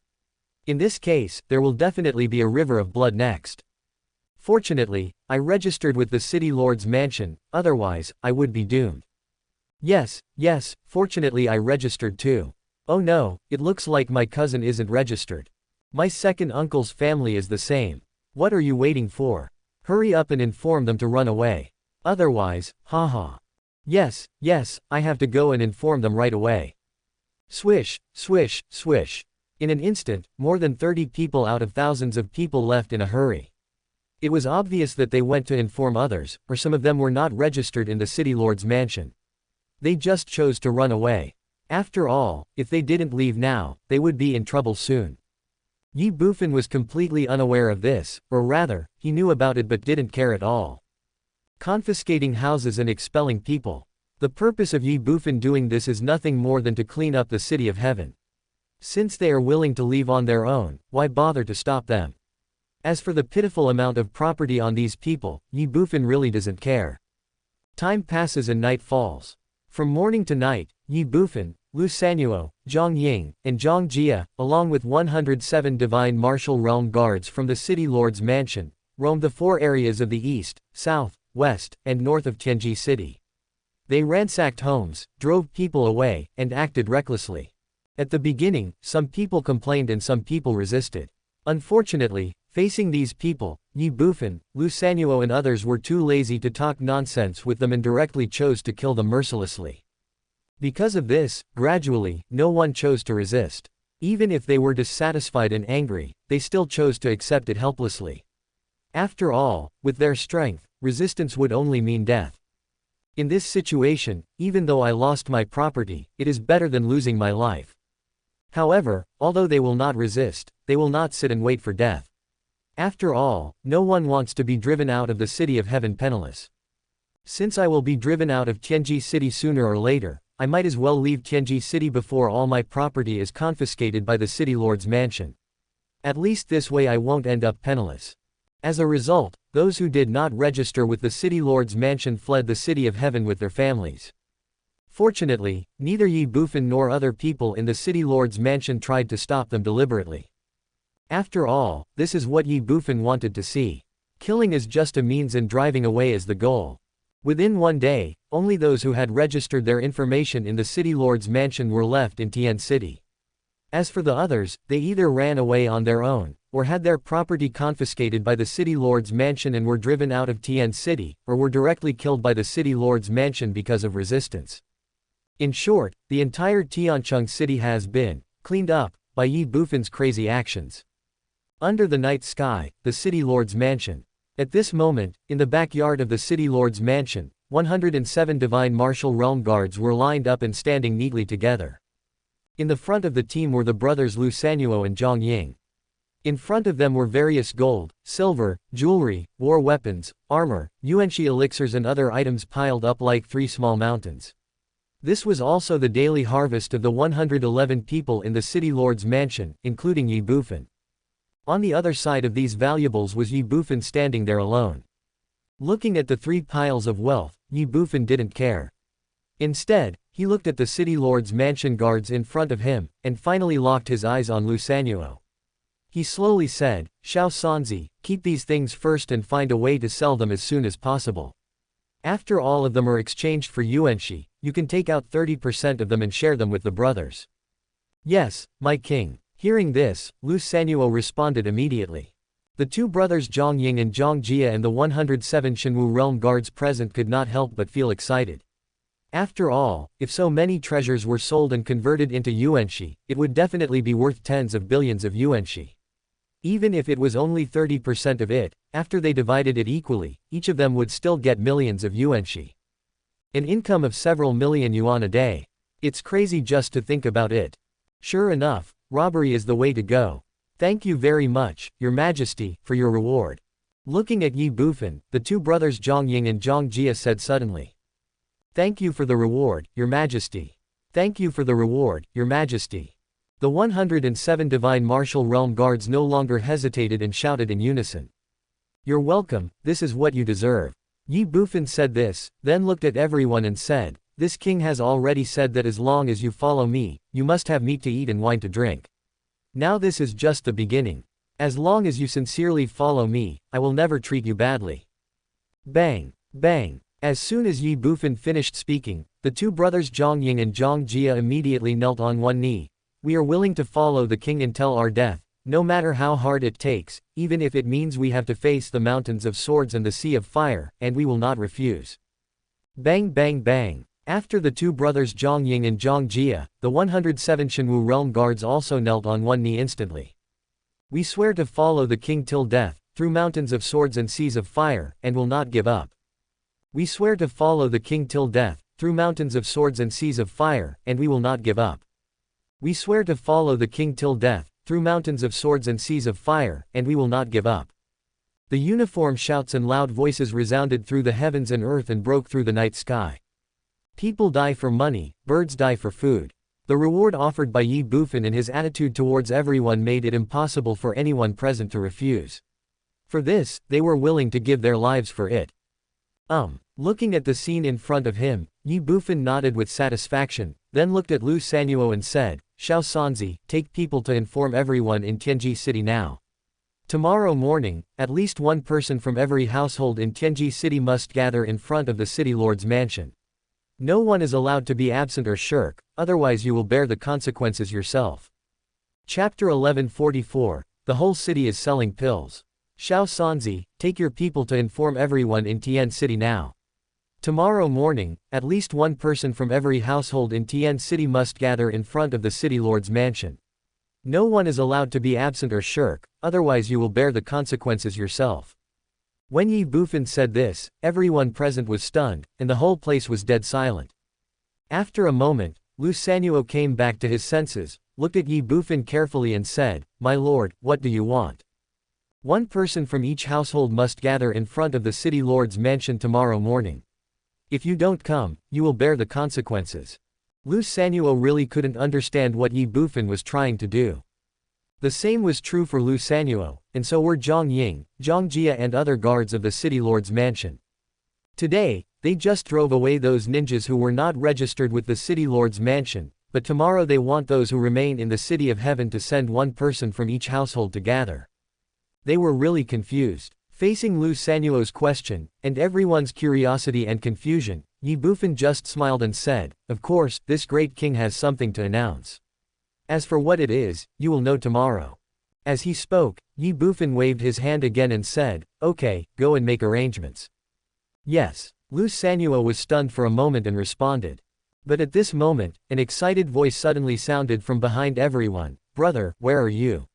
In this case, there will definitely be a river of blood next. Fortunately, I registered with the city lord's mansion, otherwise, I would be doomed. Yes, fortunately I registered too. Oh no, it looks like my cousin isn't registered. My second uncle's family is the same. What are you waiting for? Hurry up and inform them to run away. Otherwise, haha. Yes, I have to go and inform them right away. Swish, swish, swish. In an instant, more than 30 people out of thousands of people left in a hurry. It was obvious that they went to inform others, or some of them were not registered in the city lord's mansion. They just chose to run away. After all, if they didn't leave now, they would be in trouble soon. Ye Bufan was completely unaware of this, or rather, he knew about it but didn't care at all. Confiscating houses and expelling people. The purpose of Ye Bufan doing this is nothing more than to clean up the city of heaven. Since they are willing to leave on their own, why bother to stop them? As for the pitiful amount of property on these people, Ye Bufan really doesn't care. Time passes and night falls. From morning to night, Ye Bufan, Lu Sanuo, Zhang Ying, and Zhang Jia, along with 107 divine martial realm guards from the city lord's mansion, roamed the 4 areas of the east, south, west, and north of Tianji City. They ransacked homes, drove people away, and acted recklessly. At the beginning, some people complained and some people resisted. Unfortunately, facing these people, Ye Bufan, Lu Sanuo and others were too lazy to talk nonsense with them and directly chose to kill them mercilessly. Because of this, gradually, no one chose to resist. Even if they were dissatisfied and angry, they still chose to accept it helplessly. After all, with their strength, resistance would only mean death. In this situation, even though I lost my property, it is better than losing my life. However, although they will not resist, they will not sit and wait for death. After all, no one wants to be driven out of the city of heaven penniless. Since I will be driven out of Tianji City sooner or later, I might as well leave Tianji City before all my property is confiscated by the city lord's mansion. At least this way I won't end up penniless. As a result, those who did not register with the city lord's mansion fled the city of heaven with their families. Fortunately, neither Ye Bufan nor other people in the city lord's mansion tried to stop them deliberately. After all, this is what Ye Bufan wanted to see. Killing is just a means and driving away is the goal. Within one day, only those who had registered their information in the city lord's mansion were left in Tian City. As for the others, they either ran away on their own, or had their property confiscated by the city lord's mansion and were driven out of Tian City, or were directly killed by the city lord's mansion because of resistance. In short, the entire Tiancheng city has been cleaned up by Ye Bufan's crazy actions. Under the night sky, the city lord's mansion. At this moment, in the backyard of the city lord's mansion, 107 divine martial realm guards were lined up and standing neatly together. In the front of the team were the brothers Lu Sanuo and Zhang Ying. In front of them were various gold, silver, jewelry, war weapons, armor, yuanxi elixirs and other items piled up like 3 small mountains. This was also the daily harvest of the 111 people in the city lord's mansion, including Ye Bufan. On the other side of these valuables was Ye Bufan standing there alone. Looking at the 3 piles of wealth, Ye Bufan didn't care. Instead, he looked at the city lord's mansion guards in front of him, and finally locked his eyes on Lu Sanuo. He slowly said, "Xiao Sanzi, keep these things first and find a way to sell them as soon as possible. After all of them are exchanged for yuanxi, you can take out 30% of them and share them with the brothers." "Yes, my king." Hearing this, Lu Sanuo responded immediately. The 2 brothers Zhang Ying and Zhang Jia and the 107 Shenwu realm guards present could not help but feel excited. After all, if so many treasures were sold and converted into yuanxi, it would definitely be worth tens of billions of yuanxi. Even if it was only 30% of it, after they divided it equally, each of them would still get millions of yuanxi. An income of several million yuan a day. It's crazy just to think about it. Sure enough, robbery is the way to go. Thank you very much, Your Majesty, for your reward. Looking at Ye Bufan, the 2 brothers Zhang Ying and Zhang Jia said suddenly. "Thank you for the reward, Your Majesty. Thank you for the reward, Your Majesty." The 107 divine martial realm guards no longer hesitated and shouted in unison. "You're welcome, this is what you deserve." Ye Bufan said this, then looked at everyone and said, "This king has already said that as long as you follow me, you must have meat to eat and wine to drink. Now this is just the beginning. As long as you sincerely follow me, I will never treat you badly. Bang! Bang! As soon as Ye Bufan finished speaking, the two brothers Zhang Ying and Zhang Jia immediately knelt on one knee. We are willing to follow the king until our death, no matter how hard it takes, even if it means we have to face the mountains of swords and the sea of fire, and we will not refuse. Bang bang bang. After the two brothers Zhang Ying and Zhang Jia, the 107 Shenwu realm guards also knelt on one knee instantly. We swear to follow the king till death, through mountains of swords and seas of fire, and will not give up. We swear to follow the king till death, through mountains of swords and seas of fire, and we will not give up. We swear to follow the king till death, through mountains of swords and seas of fire, and we will not give up. The uniform shouts and loud voices resounded through the heavens and earth and broke through the night sky. People die for money, birds die for food. The reward offered by Ye Bufan and his attitude towards everyone made it impossible for anyone present to refuse. For this, they were willing to give their lives for it. Looking at the scene in front of him, Ye Bufan nodded with satisfaction, then looked at Lu Sanuo and said, Xiao Sanzi, take people to inform everyone in Tianji City now. Tomorrow morning, at least one person from every household in Tianji City must gather in front of the city lord's mansion. No one is allowed to be absent or shirk, otherwise you will bear the consequences yourself. Chapter 1144, The whole city is selling pills. Xiao Sanzi, take your people to inform everyone in Tian City now. Tomorrow morning, at least one person from every household in Tian City must gather in front of the city lord's mansion. No one is allowed to be absent or shirk, otherwise you will bear the consequences yourself. When Ye Bufan said this, everyone present was stunned, and the whole place was dead silent. After a moment, Lu Sanuo came back to his senses, looked at Ye Bufan carefully and said, My lord, what do you want? One person from each household must gather in front of the city lord's mansion tomorrow morning. If you don't come, you will bear the consequences. Lu Sanuo really couldn't understand what Ye Bufan was trying to do. The same was true for Lu Sanuo, and so were Zhang Ying, Zhang Jia and other guards of the city lord's mansion. Today, they just drove away those ninjas who were not registered with the city lord's mansion, but tomorrow they want those who remain in the city of heaven to send one person from each household to gather. They were really confused. Facing Lu Sanuo's question, and everyone's curiosity and confusion, Ye Bufan just smiled and said, Of course, this great king has something to announce. As for what it is, you will know tomorrow. As he spoke, Ye Bufan waved his hand again and said, Okay, go and make arrangements. Yes. Lu Sanuo was stunned for a moment and responded. But at this moment, an excited voice suddenly sounded from behind everyone, Brother, where are you?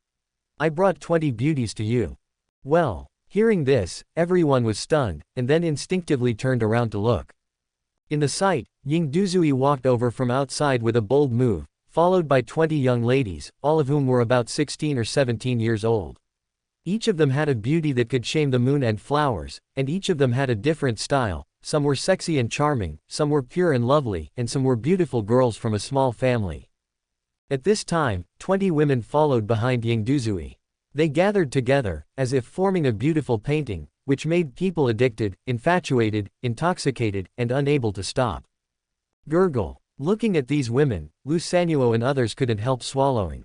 I brought 20 beauties to you. Well. Hearing this, everyone was stunned, and then instinctively turned around to look. In the sight, Ying Duzui walked over from outside with a bold move, followed by 20 young ladies, all of whom were about 16 or 17 years old. Each of them had a beauty that could shame the moon and flowers, and each of them had a different style. Some were sexy and charming, some were pure and lovely, and some were beautiful girls from a small family. At this time, 20 women followed behind Ying Duzui. They gathered together, as if forming a beautiful painting, which made people addicted, infatuated, intoxicated, and unable to stop. Gurgle. Looking at these women, Lu Sanuo and others couldn't help swallowing.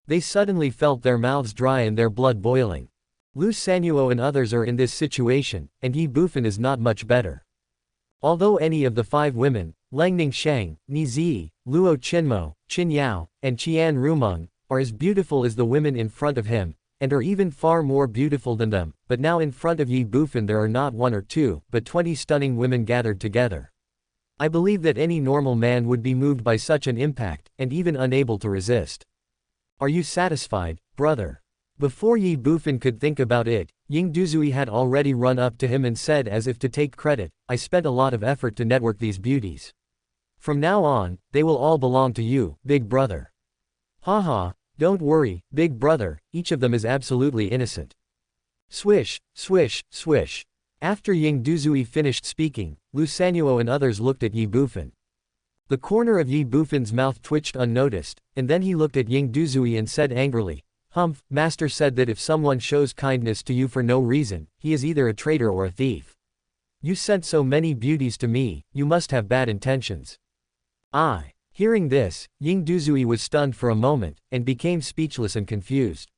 They suddenly felt their mouths dry and their blood boiling. Lu Sanuo and others are in this situation, and Ye Bufan is not much better. Although any of the 5 women, Langning Shang, Ni Zi, Luo Qinmo, Qin Yao, and Qian Rumeng, are as beautiful as the women in front of him, and are even far more beautiful than them, but now in front of Ye Bufan there are not 1 or 2, but 20 stunning women gathered together. I believe that any normal man would be moved by such an impact, and even unable to resist. Are you satisfied, brother? Before Ye Bufan could think about it, Ying Duzui had already run up to him and said as if to take credit, I spent a lot of effort to network these beauties. From now on, they will all belong to you, big brother. Haha. Don't worry, big brother, each of them is absolutely innocent. Swish, swish, swish. After Ying Duzui finished speaking, Lu Sanuo and others looked at Ye Bufan. The corner of Ye Bufan's mouth twitched unnoticed, and then he looked at Ying Duzui and said angrily, Humph, master said that if someone shows kindness to you for no reason, he is either a traitor or a thief. You sent so many beauties to me, you must have bad intentions. Hearing this, Ying Duzui was stunned for a moment, and became speechless and confused.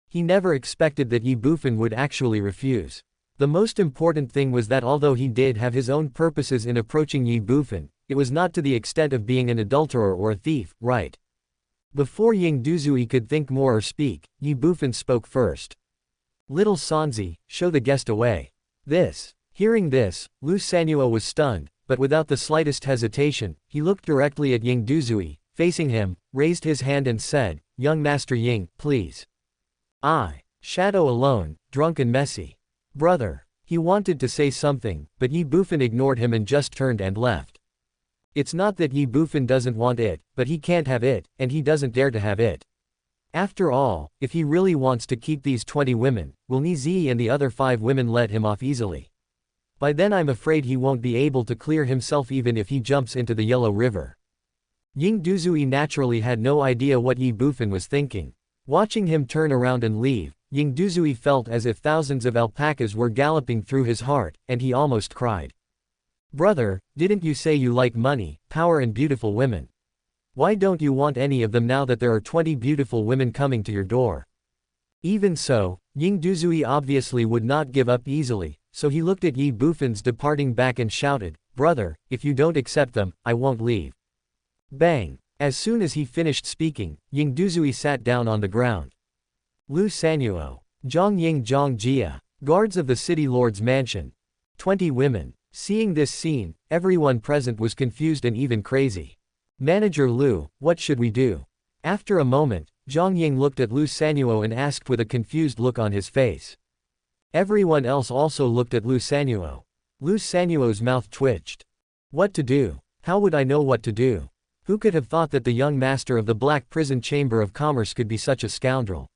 He never expected that Ye Bufan would actually refuse. The most important thing was that although he did have his own purposes in approaching Ye Bufan, it was not to the extent of being an adulterer or a thief, right? Before Ying Duzui could think more or speak, Ye Bufan spoke first. Little Sanzi, show the guest away. Hearing this, Lu Sanuo was stunned, but without the slightest hesitation, he looked directly at Ying Duzui, facing him, raised his hand and said, Young Master Ying, please. Shadow alone, drunk and messy. Brother. He wanted to say something, but Ye Bufan ignored him and just turned and left. It's not that Ye Bufan doesn't want it, but he can't have it, and he doesn't dare to have it. After all, if he really wants to keep these 20 women, will Nizi and the other 5 women let him off easily? By then I'm afraid he won't be able to clear himself even if he jumps into the Yellow River. Ying Duzui naturally had no idea what Ye Bufan was thinking. Watching him turn around and leave, Ying Duzui felt as if thousands of alpacas were galloping through his heart, and he almost cried. Brother, didn't you say you like money, power and beautiful women? Why don't you want any of them now that there are 20 beautiful women coming to your door? Even so, Ying Duzui obviously would not give up easily, so he looked at Ye Bufan's departing back and shouted, Brother, if you don't accept them, I won't leave. Bang! As soon as he finished speaking, Ying Duzui sat down on the ground. Lu Sanuo. Zhang Ying Zhang Jia. Guards of the city lord's mansion. 20 women. Seeing this scene, everyone present was confused and even crazy. Manager Lu, what should we do? After a moment, Zhang Ying looked at Lu Sanuo and asked with a confused look on his face. Everyone else also looked at Lu Sanuo. Lu Sanuo's mouth twitched. What to do? How would I know what to do? Who could have thought that the young master of the Black Prison Chamber of Commerce could be such a scoundrel?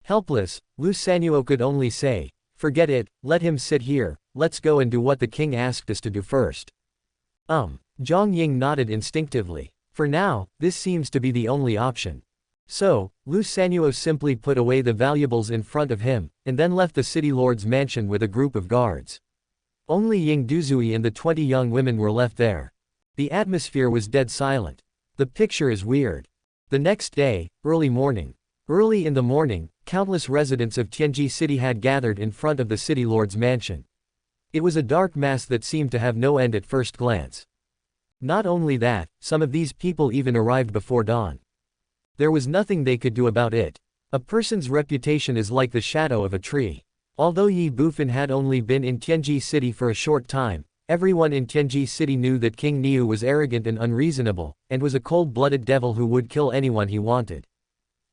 Helpless, Lu Sanuo could only say, forget it, let him sit here, let's go and do what the king asked us to do first. Zhang Ying nodded instinctively. For now, this seems to be the only option. So, Lu Sanuo simply put away the valuables in front of him, and then left the city lord's mansion with a group of guards. Only Ying Duzui and the 20 young women were left there. The atmosphere was dead silent. The picture is weird. The next day, early in the morning, countless residents of Tianji City had gathered in front of the city lord's mansion. It was a dark mass that seemed to have no end at first glance. Not only that, some of these people even arrived before dawn. There was nothing they could do about it. A person's reputation is like the shadow of a tree. Although Ye Bufan had only been in Tianji City for a short time, everyone in Tianji City knew that King Niu was arrogant and unreasonable, and was a cold-blooded devil who would kill anyone he wanted.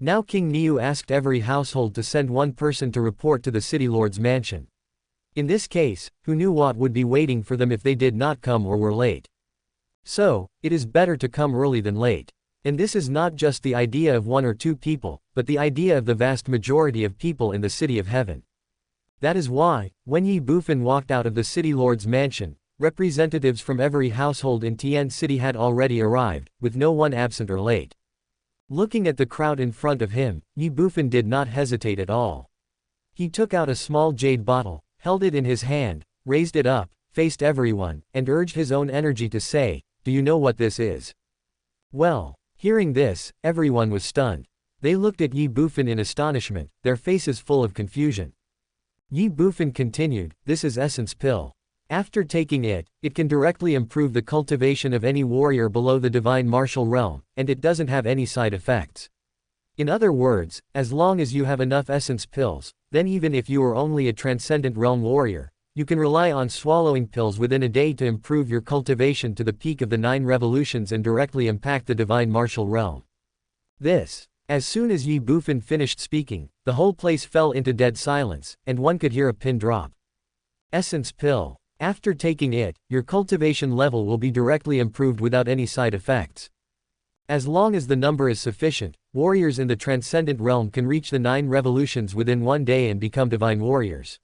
Now King Niu asked every household to send one person to report to the city lord's mansion. In this case, who knew what would be waiting for them if they did not come or were late? So, it is better to come early than late. And this is not just the idea of 1 or 2 people, but the idea of the vast majority of people in the City of Heaven. That is why, when Ye Bufan walked out of the city lord's mansion, representatives from every household in Tian City had already arrived, with no one absent or late. Looking at the crowd in front of him, Ye Bufan did not hesitate at all. He took out a small jade bottle, held it in his hand, raised it up, faced everyone, and urged his own energy to say, do you know what this is? Well, hearing this, everyone was stunned. They looked at Ye Bufan in astonishment, their faces full of confusion. Ye Bufan continued, this is Essence Pill. After taking it, it can directly improve the cultivation of any warrior below the divine martial realm, and it doesn't have any side effects. In other words, as long as you have enough essence pills, then even if you are only a transcendent realm warrior, you can rely on swallowing pills within a day to improve your cultivation to the peak of the 9 revolutions and directly impact the divine martial realm. As soon as Ye Bufan finished speaking, the whole place fell into dead silence, and one could hear a pin drop. Essence Pill. After taking it, your cultivation level will be directly improved without any side effects. As long as the number is sufficient, warriors in the transcendent realm can reach the 9 revolutions within 1 day and become divine warriors.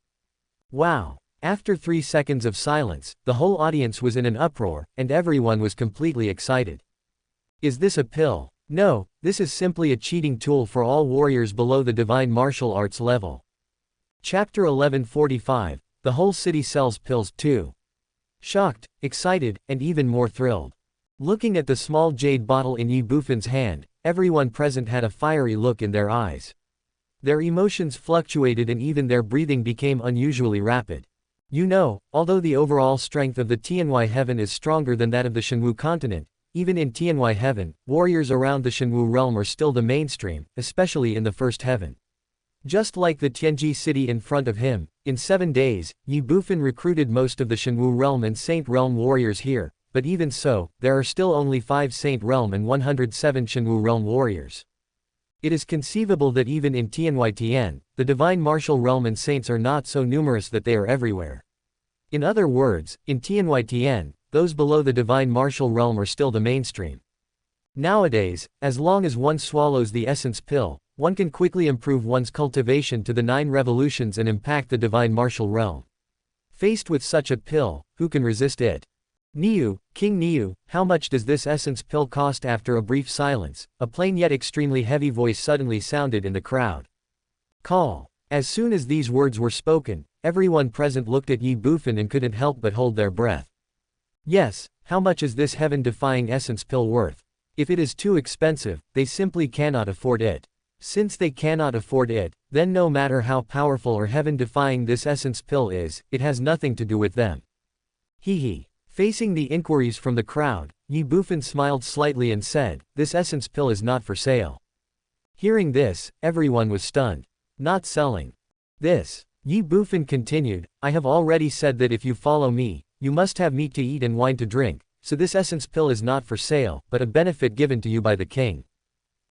Wow! After 3 seconds of silence, the whole audience was in an uproar, and everyone was completely excited. Is this a pill? No, this is simply a cheating tool for all warriors below the divine martial arts level. Chapter 1145, The whole city sells pills too. Shocked, excited, and even more thrilled. Looking at the small jade bottle in Ye Bufan's hand, everyone present had a fiery look in their eyes. Their emotions fluctuated and even their breathing became unusually rapid. You know, although the overall strength of the Tianhui heaven is stronger than that of the Shenwu continent, even in Tianhui heaven, warriors around the Shenwu realm are still the mainstream, especially in the first heaven. Just like the Tianji city in front of him, in 7 days, Ye Bufan recruited most of the Shenwu realm and Saint realm warriors here, but even so, there are still only 5 Saint realm and 107 Shenwu realm warriors. It is conceivable that even in Tianhui Tian, the divine martial realm and saints are not so numerous that they are everywhere. In other words, in Tianhui Tian, those below the divine martial realm are still the mainstream. Nowadays, as long as one swallows the essence pill, one can quickly improve one's cultivation to the 9 revolutions and impact the divine martial realm. Faced with such a pill, who can resist it? Niu, King Niu, how much does this essence pill cost? After a brief silence, a plain yet extremely heavy voice suddenly sounded in the crowd. Call. As soon as these words were spoken, everyone present looked at Ye Bufan and couldn't help but hold their breath. Yes, how much is this heaven-defying essence pill worth? If it is too expensive, they simply cannot afford it. Since they cannot afford it, then no matter how powerful or heaven-defying this essence pill is, it has nothing to do with them. Hee. Facing the inquiries from the crowd, Ye Bufan smiled slightly and said, "This essence pill is not for sale." Hearing this, everyone was stunned. Not selling. This. Ye Bufan continued, "I have already said that if you follow me, you must have meat to eat and wine to drink, so this essence pill is not for sale, but a benefit given to you by the king.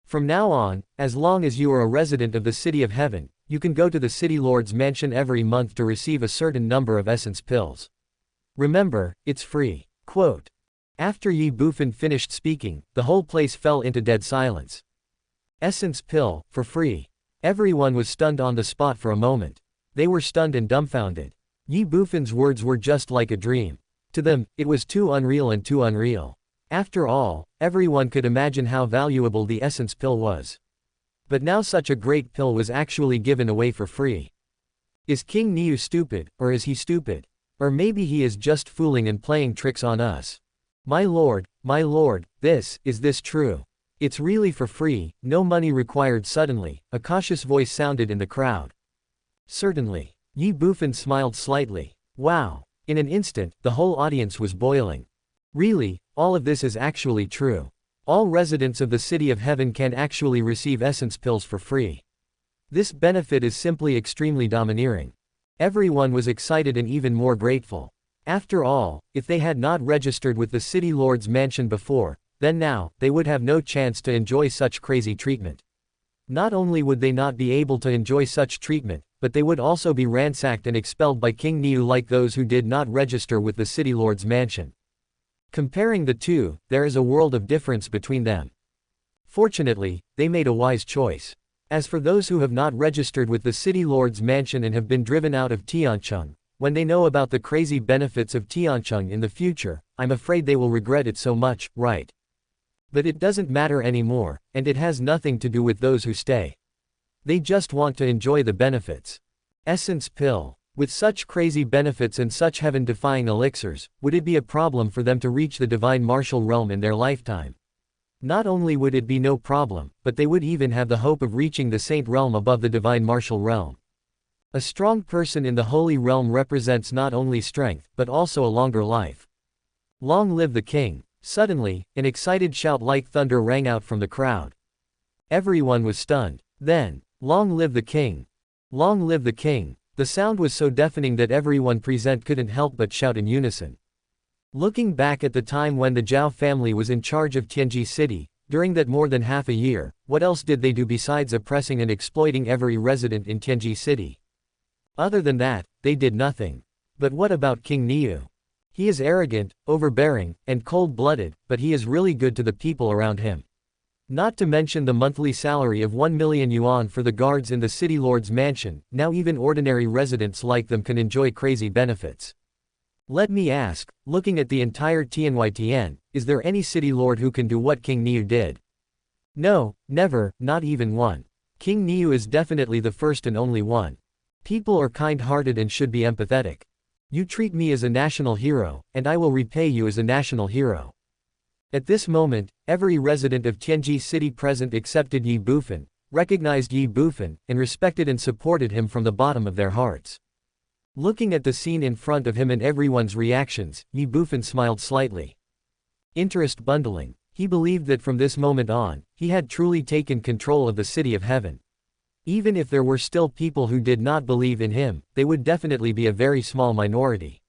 From now on, as long as you are a resident of the City of Heaven, you can go to the City Lord's mansion every month to receive a certain number of essence pills. Remember, it's free." Quote. After Ye Bufan finished speaking, the whole place fell into dead silence. Essence pill, for free. Everyone was stunned on the spot for a moment. They were stunned and dumbfounded. Ye Bufan's words were just like a dream. To them, it was too unreal and too unreal. After all, everyone could imagine how valuable the essence pill was. But now such a great pill was actually given away for free. Is King Niu stupid, or is he stupid? Or maybe he is just fooling and playing tricks on us. My lord, is this true? It's really for free, no money required. Suddenly, a cautious voice sounded in the crowd. Certainly. Ye Bufan smiled slightly. Wow. In an instant, the whole audience was boiling. Really, all of this is actually true. All residents of the City of Heaven can actually receive essence pills for free. This benefit is simply extremely domineering. Everyone was excited and even more grateful. After all, if they had not registered with the City Lord's mansion before, then now, they would have no chance to enjoy such crazy treatment. Not only would they not be able to enjoy such treatment, but they would also be ransacked and expelled by King Niu like those who did not register with the City Lord's mansion. Comparing the two, there is a world of difference between them. Fortunately, they made a wise choice. As for those who have not registered with the City Lord's mansion and have been driven out of Tiancheng, when they know about the crazy benefits of Tiancheng in the future, I'm afraid they will regret it so much, right? But it doesn't matter anymore, and it has nothing to do with those who stay. They just want to enjoy the benefits. Essence pill. With such crazy benefits and such heaven-defying elixirs, would it be a problem for them to reach the divine martial realm in their lifetime? Not only would it be no problem, but they would even have the hope of reaching the saint realm above the divine martial realm. A strong person in the holy realm represents not only strength, but also a longer life. Long live the king! Suddenly, an excited shout like thunder rang out from the crowd. Everyone was stunned. Then, long live the king! Long live the king! The sound was so deafening that everyone present couldn't help but shout in unison. Looking back at the time when the Zhao family was in charge of Tianji city, during that more than half a year, what else did they do besides oppressing and exploiting every resident in Tianji city? Other than that, they did nothing. But what about King Niu? He is arrogant, overbearing, and cold-blooded, but he is really good to the people around him. Not to mention the monthly salary of 1 million yuan for the guards in the City Lord's mansion, now even ordinary residents like them can enjoy crazy benefits. Let me ask, looking at the entire Tianhui Tian, is there any City Lord who can do what King Niu did? No, never, not even one. King Niu is definitely the first and only one. People are kind-hearted and should be empathetic. You treat me as a national hero, and I will repay you as a national hero. At this moment, every resident of Tianji City present accepted Ye Bufan, recognized Ye Bufan, and respected and supported him from the bottom of their hearts. Looking at the scene in front of him and everyone's reactions, Ye Bufan smiled slightly. Interest bundling. He believed that from this moment on, he had truly taken control of the City of Heaven. Even if there were still people who did not believe in him, they would definitely be a very small minority.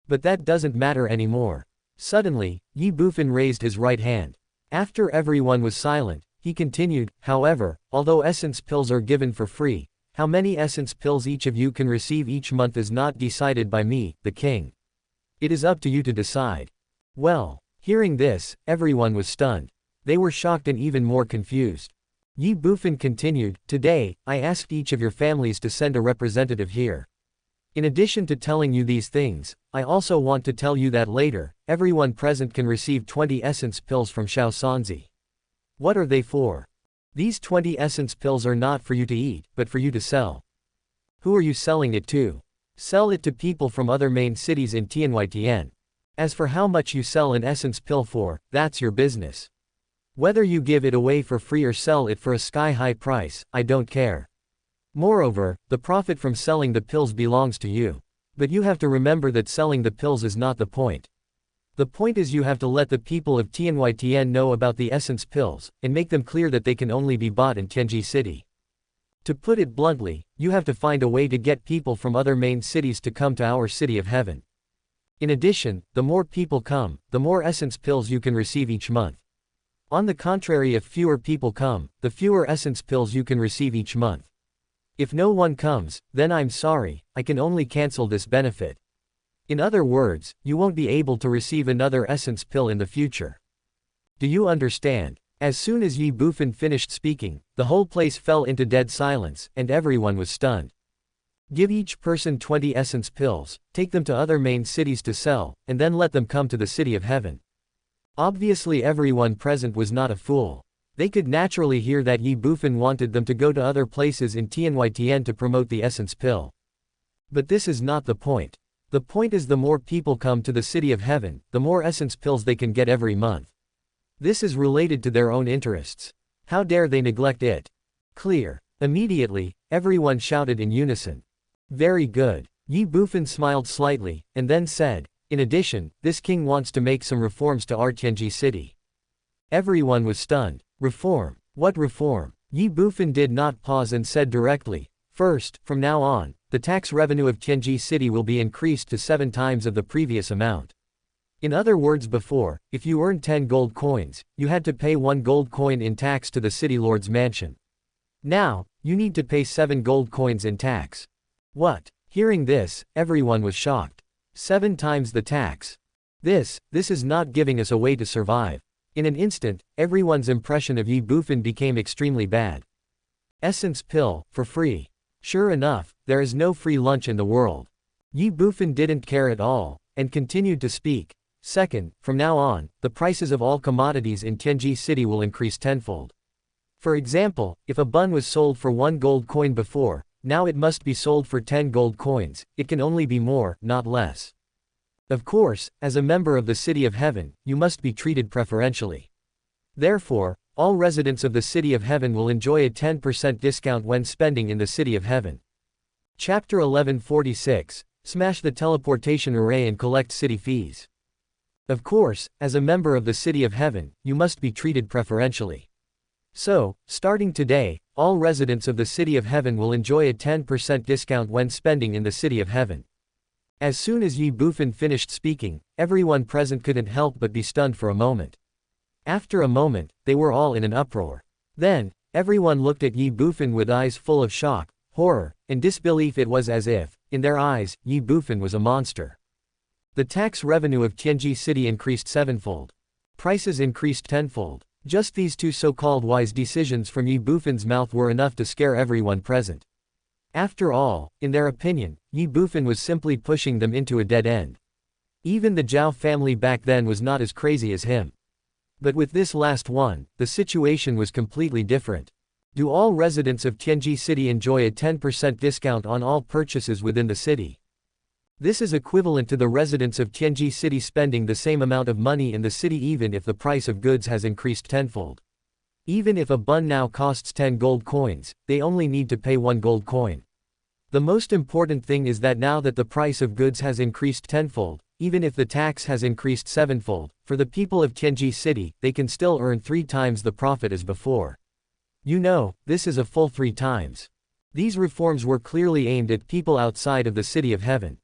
But that doesn't matter anymore. Suddenly, Ye Bufan raised his right hand. After everyone was silent, he continued, however, although essence pills are given for free, how many essence pills each of you can receive each month is not decided by me, the king. It is up to you to decide. Well, hearing this, everyone was stunned. They were shocked and even more confused. Ye Bufan continued, today, I asked each of your families to send a representative here. In addition to telling you these things, I also want to tell you that later, everyone present can receive 20 essence pills from Shao Sanzi. What are they for? These 20 essence pills are not for you to eat, but for you to sell. Who are you selling it to? Sell it to people from other main cities in Tianyi. As for how much you sell an essence pill for, that's your business. Whether you give it away for free or sell it for a sky-high price, I don't care. Moreover, the profit from selling the pills belongs to you. But you have to remember that selling the pills is not the point. The point is you have to let the people of Tianyi know about the essence pills, and make them clear that they can only be bought in Tianji City. To put it bluntly, you have to find a way to get people from other main cities to come to our City of Heaven. In addition, the more people come, the more essence pills you can receive each month. On the contrary, if fewer people come, the fewer essence pills you can receive each month. If no one comes, then I'm sorry, I can only cancel this benefit. In other words, you won't be able to receive another essence pill in the future. Do you understand? As soon as Ye Bufan finished speaking, the whole place fell into dead silence, and everyone was stunned. Give each person 20 essence pills, take them to other main cities to sell, and then let them come to the City of Heaven. Obviously everyone present was not a fool. They could naturally hear that Ye Bufan wanted them to go to other places in Tianyi to promote the essence pill. But this is not the point. The point is the more people come to the City of Heaven, the more essence pills they can get every month. This is related to their own interests. How dare they neglect it? Clear. Immediately, everyone shouted in unison. Very good. Ye Bufan smiled slightly, and then said, in addition, this king wants to make some reforms to our Tianji City. Everyone was stunned. Reform? What reform? Ye Bufan did not pause and said directly, first, from now on, the tax revenue of Tianji City will be increased to 7 times of the previous amount. In other words, before, if you earned 10 gold coins, you had to pay 1 gold coin in tax to the city lord's mansion. Now, you need to pay 7 gold coins in tax. What? Hearing this, everyone was shocked. 7 times the tax. This is not giving us a way to survive. In an instant, everyone's impression of Ye Bufan became extremely bad. Essence pill, for free. Sure enough, there is no free lunch in the world. Ye Bufan didn't care at all, and continued to speak. Second, from now on, the prices of all commodities in Tianji City will increase tenfold. For example, if a bun was sold for 1 gold coin before, now it must be sold for 10 gold coins, it can only be more, not less. Of course, as a member of the City of Heaven, you must be treated preferentially. Therefore, all residents of the City of Heaven will enjoy a 10% discount when spending in the City of Heaven. Chapter 1146, Smash the teleportation array and collect city fees. Of course, as a member of the City of Heaven, you must be treated preferentially. So, starting today, all residents of the City of Heaven will enjoy a 10% discount when spending in the City of Heaven. As soon as Ye Bufan finished speaking, everyone present couldn't help but be stunned for a moment. After a moment, they were all in an uproar. Then, everyone looked at Ye Bufan with eyes full of shock, horror, and disbelief. It was as if, in their eyes, Ye Bufan was a monster. The tax revenue of Tianji City increased 7-fold. Prices increased 10-fold. Just these 2 so-called wise decisions from Ye Bufan's mouth were enough to scare everyone present. After all, in their opinion, Ye Bufan was simply pushing them into a dead end. Even the Zhao family back then was not as crazy as him. But with this last one, the situation was completely different. Do all residents of Tianji City enjoy a 10% discount on all purchases within the city? This is equivalent to the residents of Tianji City spending the same amount of money in the city even if the price of goods has increased tenfold. Even if a bun now costs 10 gold coins, they only need to pay 1 gold coin. The most important thing is that now that the price of goods has increased tenfold, even if the tax has increased sevenfold, for the people of Tianji City, they can still earn 3 times the profit as before. You know, this is a full 3 times. These reforms were clearly aimed at people outside of the City of Heaven.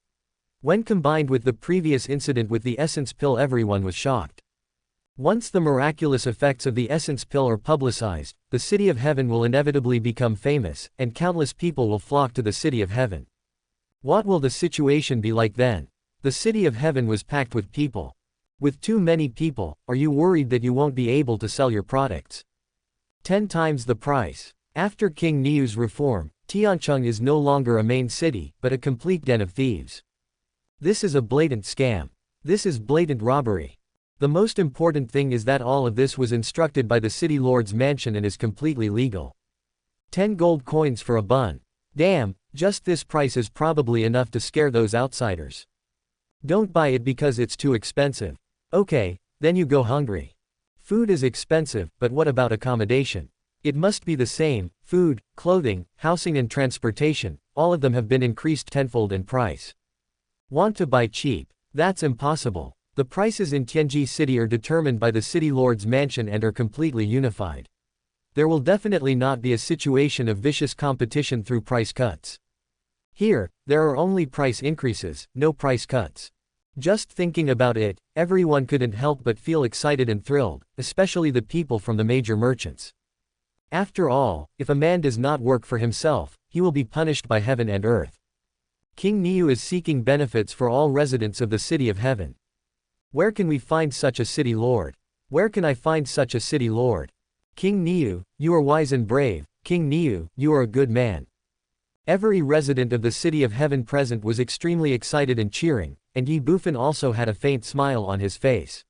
When combined with the previous incident with the essence pill, everyone was shocked. Once the miraculous effects of the essence pill are publicized, the City of Heaven will inevitably become famous, and countless people will flock to the City of Heaven. What will the situation be like then? The City of Heaven was packed with people. With too many people, are you worried that you won't be able to sell your products? 10 times the price. After King Niu's reform, Tiancheng is no longer a main city, but a complete den of thieves. This is a blatant scam. This is blatant robbery. The most important thing is that all of this was instructed by the city lord's mansion and is completely legal. 10 gold coins for a bun. Damn, just this price is probably enough to scare those outsiders. Don't buy it because it's too expensive. Okay, then you go hungry. Food is expensive, but what about accommodation? It must be the same. Food, clothing, housing and transportation, all of them have been increased tenfold in price. Want to buy cheap? That's impossible. The prices in Tianji City are determined by the city lord's mansion and are completely unified. There will definitely not be a situation of vicious competition through price cuts. Here, there are only price increases, no price cuts. Just thinking about it, everyone couldn't help but feel excited and thrilled, especially the people from the major merchants. After all, if a man does not work for himself, he will be punished by heaven and earth. King Niu is seeking benefits for all residents of the City of Heaven. Where can we find such a city lord? Where can I find such a city lord? King Niu, you are wise and brave. King Niu, you are a good man. Every resident of the City of Heaven present was extremely excited and cheering, and Ye Bufan also had a faint smile on his face.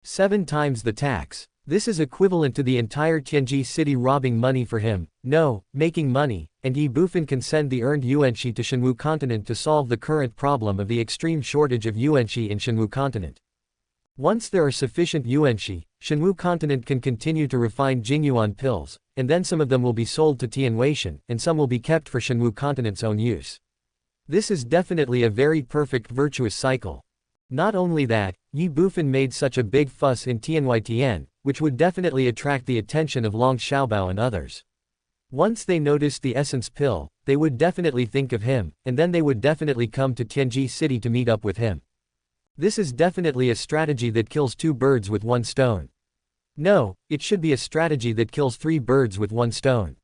7 times the tax. This is equivalent to the entire Tianji City robbing money for him, no, making money, and Ye Bufan can send the earned yuanxi to Shenwu continent to solve the current problem of the extreme shortage of yuanxi in Shenwu continent. Once there are sufficient yuanxi, Shenwu continent can continue to refine Jingyuan pills, and then some of them will be sold to Tianweishan, and some will be kept for Shenwu continent's own use. This is definitely a very perfect virtuous cycle. Not only that, Ye Bufan made such a big fuss in Tianweitian, which would definitely attract the attention of Long Xiaobao and others. Once they noticed the essence pill, they would definitely think of him, and then they would definitely come to Tianji City to meet up with him. This is definitely a strategy that kills 2 birds with 1 stone. No, it should be a strategy that kills 3 birds with 1 stone.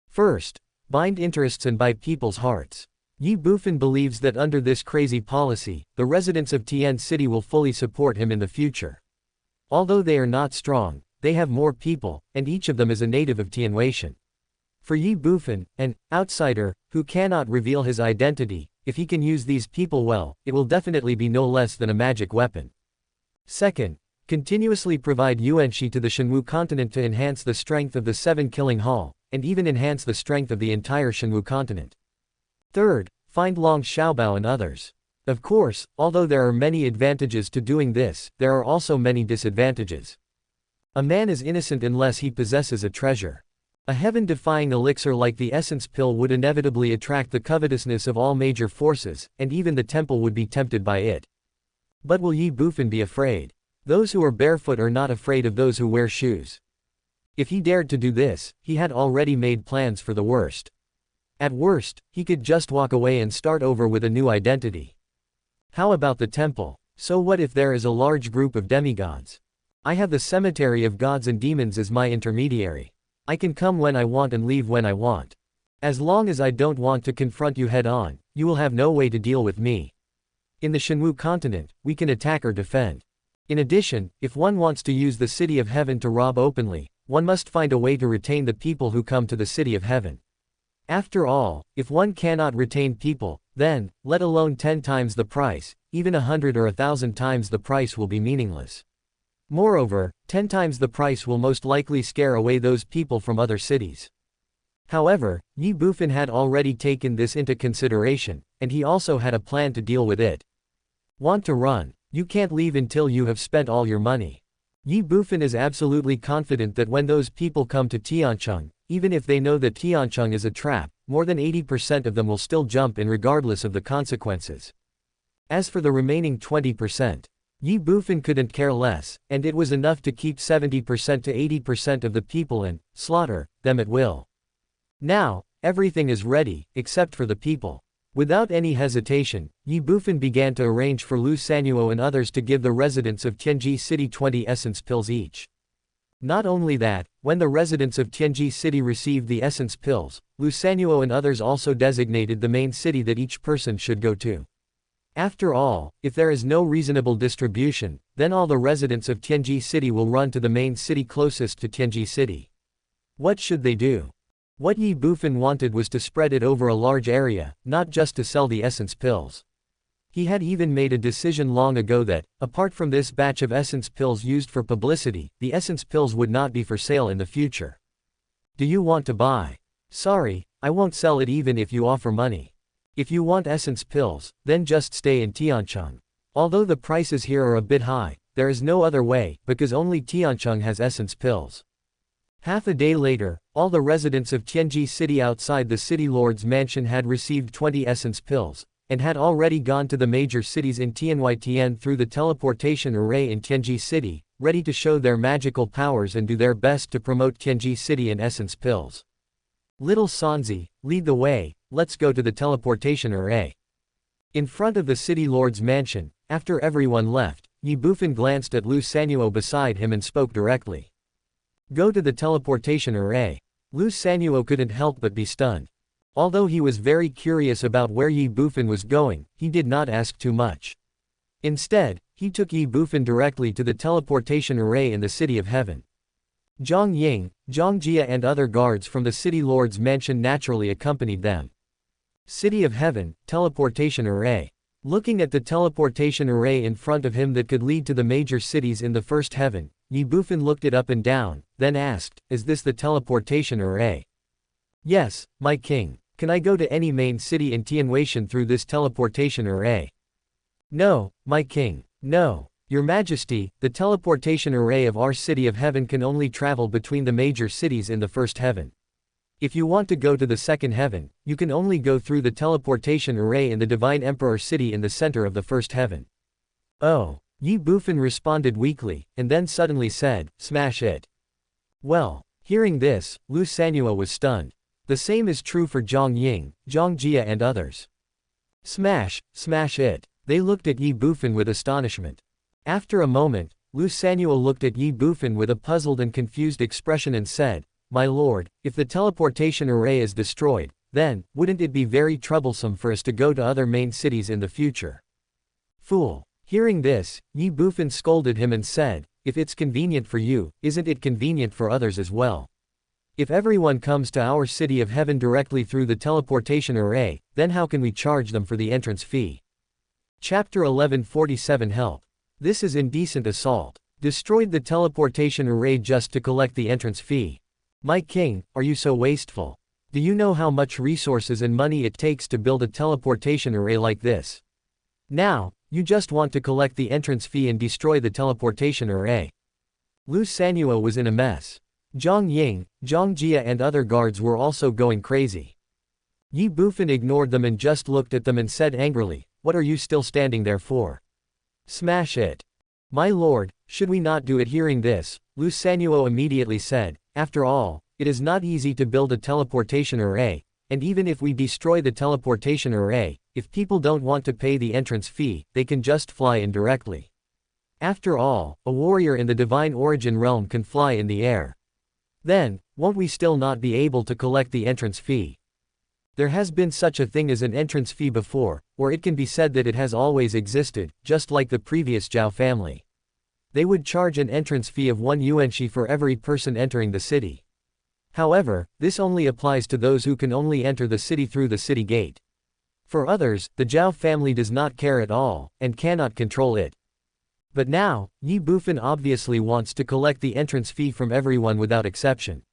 First, bind interests and buy people's hearts. Ye Bufan believes that under this crazy policy, the residents of Tian City will fully support him in the future. Although they are not strong, they have more people, and each of them is a native of Tianweishan. For Ye Bufan, an outsider, who cannot reveal his identity, if he can use these people well, it will definitely be no less than a magic weapon. Second, continuously provide yuanxi to the Shenwu continent to enhance the strength of the 7 killing hall, and even enhance the strength of the entire Shenwu continent. Third, find Long Xiaobao and others. Of course, although there are many advantages to doing this, there are also many disadvantages. A man is innocent unless he possesses a treasure. A heaven-defying elixir like the essence pill would inevitably attract the covetousness of all major forces, and even the temple would be tempted by it. But will Ye Bufan be afraid? Those who are barefoot are not afraid of those who wear shoes. If he dared to do this, he had already made plans for the worst. At worst, he could just walk away and start over with a new identity. How about the temple? So what if there is a large group of demigods? I have the cemetery of gods and demons as my intermediary. I can come when I want and leave when I want. As long as I don't want to confront you head on, you will have no way to deal with me. In the Shenwu continent, we can attack or defend. In addition, if one wants to use the City of Heaven to rob openly, one must find a way to retain the people who come to the City of Heaven. After all, if one cannot retain people, then, let alone 10 times the price, even 100 or 1,000 times the price will be meaningless. Moreover, 10 times the price will most likely scare away those people from other cities. However, Ye Bufan had already taken this into consideration, and he also had a plan to deal with it. Want to run? You can't leave until you have spent all your money. Ye Bufan is absolutely confident that when those people come to Tiancheng, even if they know that Tiancheng is a trap, more than 80% of them will still jump in regardless of the consequences. As for the remaining 20%, Ye Bufan couldn't care less, and it was enough to keep 70% to 80% of the people and slaughter them at will. Now, everything is ready, except for the people. Without any hesitation, Ye Bufan began to arrange for Lu Sanuo and others to give the residents of Tianji City 20 essence pills each. Not only that, when the residents of Tianji City received the essence pills, Lu Sanuo and others also designated the main city that each person should go to. After all, if there is no reasonable distribution, then all the residents of Tianji City will run to the main city closest to Tianji City. What should they do? What Ye Bufan wanted was to spread it over a large area, not just to sell the essence pills. He had even made a decision long ago that, apart from this batch of essence pills used for publicity, the essence pills would not be for sale in the future. Do you want to buy? Sorry, I won't sell it even if you offer money. If you want essence pills, then just stay in Tiancheng. Although the prices here are a bit high, there is no other way, because only Tiancheng has essence pills. Half a day later, all the residents of Tianji City outside the city lord's mansion had received 20 essence pills, and had already gone to the major cities in TianYTN through the teleportation array in Tianji City, ready to show their magical powers and do their best to promote Tianji City and essence pills. Little Sanzi, lead the way, let's go to the teleportation array. In front of the city lord's mansion, after everyone left, Ye Bufan glanced at Lu Sanuo beside him and spoke directly. Go to the teleportation array. Lu Sanuo couldn't help but be stunned. Although he was very curious about where Ye Bufan was going, he did not ask too much. Instead, he took Ye Bufan directly to the teleportation array in the City of Heaven. Zhang Ying, Zhang Jia and other guards from the city lord's mansion naturally accompanied them. City of Heaven, teleportation array. Looking at the teleportation array in front of him that could lead to the major cities in the first heaven, Ye Bufan looked it up and down, then asked, is this the teleportation array? Yes, my king. Can I go to any main city in Tianwei through this teleportation array? No, my king. No. Your Majesty, the teleportation array of our City of Heaven can only travel between the major cities in the first heaven. If you want to go to the second heaven, you can only go through the teleportation array in the Divine Emperor City in the center of the first heaven. Oh. Ye Bufan responded weakly, and then suddenly said, smash it. Well, hearing this, Lu Sanuo was stunned. The same is true for Zhang Ying, Zhang Jia and others. Smash it. They looked at Ye Bufan with astonishment. After a moment, Lu Sanuo looked at Ye Bufan with a puzzled and confused expression and said, my lord, if the teleportation array is destroyed, then, wouldn't it be very troublesome for us to go to other main cities in the future? Fool. Hearing this, Ye Bufan scolded him and said, if it's convenient for you, isn't it convenient for others as well? If everyone comes to our City of Heaven directly through the teleportation array, then how can we charge them for the entrance fee? Chapter 1147 Help. This is indecent assault. Destroyed the teleportation array just to collect the entrance fee. My king, are you so wasteful? Do you know how much resources and money it takes to build a teleportation array like this? Now, you just want to collect the entrance fee and destroy the teleportation array. Lu Sanuo was in a mess. Zhang Ying, Zhang Jia and other guards were also going crazy. Ye Bufan ignored them and just looked at them and said angrily, what are you still standing there for? Smash it. My lord, should we not do it? Hearing this, Lu Sanuo immediately said, after all, it is not easy to build a teleportation array, and even if we destroy the teleportation array, if people don't want to pay the entrance fee, they can just fly in directly. After all, a warrior in the divine origin realm can fly in the air. Then, won't we still not be able to collect the entrance fee? There has been such a thing as an entrance fee before, or it can be said that it has always existed, just like the previous Zhao family. They would charge an entrance fee of 1 yuanxi for every person entering the city. However, this only applies to those who can only enter the city through the city gate. For others, the Zhao family does not care at all, and cannot control it. But now, Ye Bufan obviously wants to collect the entrance fee from everyone without exception.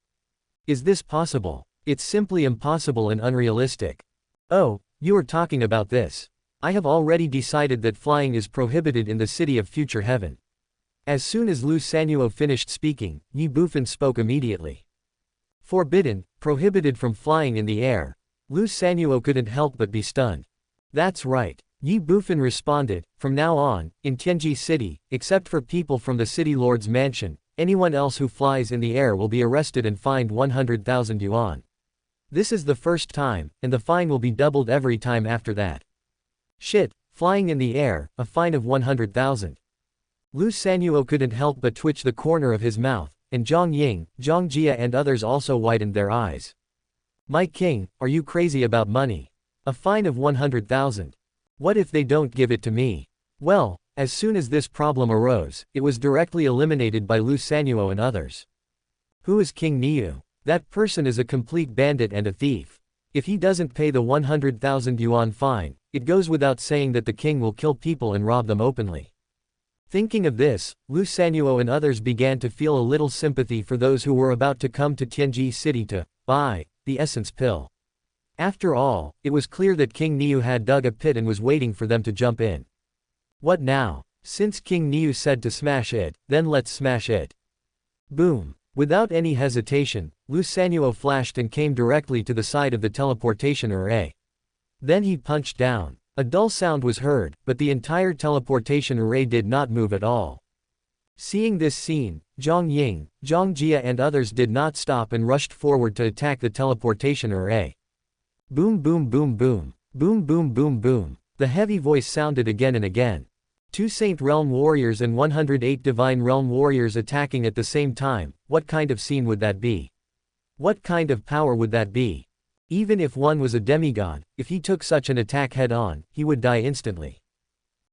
Is this possible? It's simply impossible and unrealistic. Oh, you are talking about this. I have already decided that flying is prohibited in the city of future heaven. As soon as Lu Sanuo finished speaking, Ye Bufan spoke immediately. Forbidden, prohibited from flying in the air. Lu Sanuo couldn't help but be stunned. That's right. Ye Bufan responded, from now on, in Tianji City, except for people from the city lord's mansion, anyone else who flies in the air will be arrested and fined 100,000 yuan. This is the first time, and the fine will be doubled every time after that. Shit, flying in the air, a fine of 100,000. Lu Sanuo couldn't help but twitch the corner of his mouth, and Zhang Ying, Zhang Jia and others also widened their eyes. My king, are you crazy about money? A fine of 100,000. What if they don't give it to me? Well, as soon as this problem arose, it was directly eliminated by Lu Sanuo and others. Who is King Niu? That person is a complete bandit and a thief. If he doesn't pay the 100,000 yuan fine, it goes without saying that the king will kill people and rob them openly. Thinking of this, Lu Sanuo and others began to feel a little sympathy for those who were about to come to Tianji City to buy the essence pill. After all, it was clear that King Niu had dug a pit and was waiting for them to jump in. What now? Since King Niu said to smash it, then let's smash it. Boom. Without any hesitation, Lu Sanuo flashed and came directly to the side of the teleportation array. Then he punched down. A dull sound was heard, but the entire teleportation array did not move at all. Seeing this scene, Zhang Ying, Zhang Jia and others did not stop and rushed forward to attack the teleportation array. Boom boom boom boom. Boom boom boom boom. The heavy voice sounded again and again. 2 Saint Realm warriors and 108 Divine Realm warriors attacking at the same time, what kind of scene would that be? What kind of power would that be? Even if one was a demigod, if he took such an attack head-on, he would die instantly.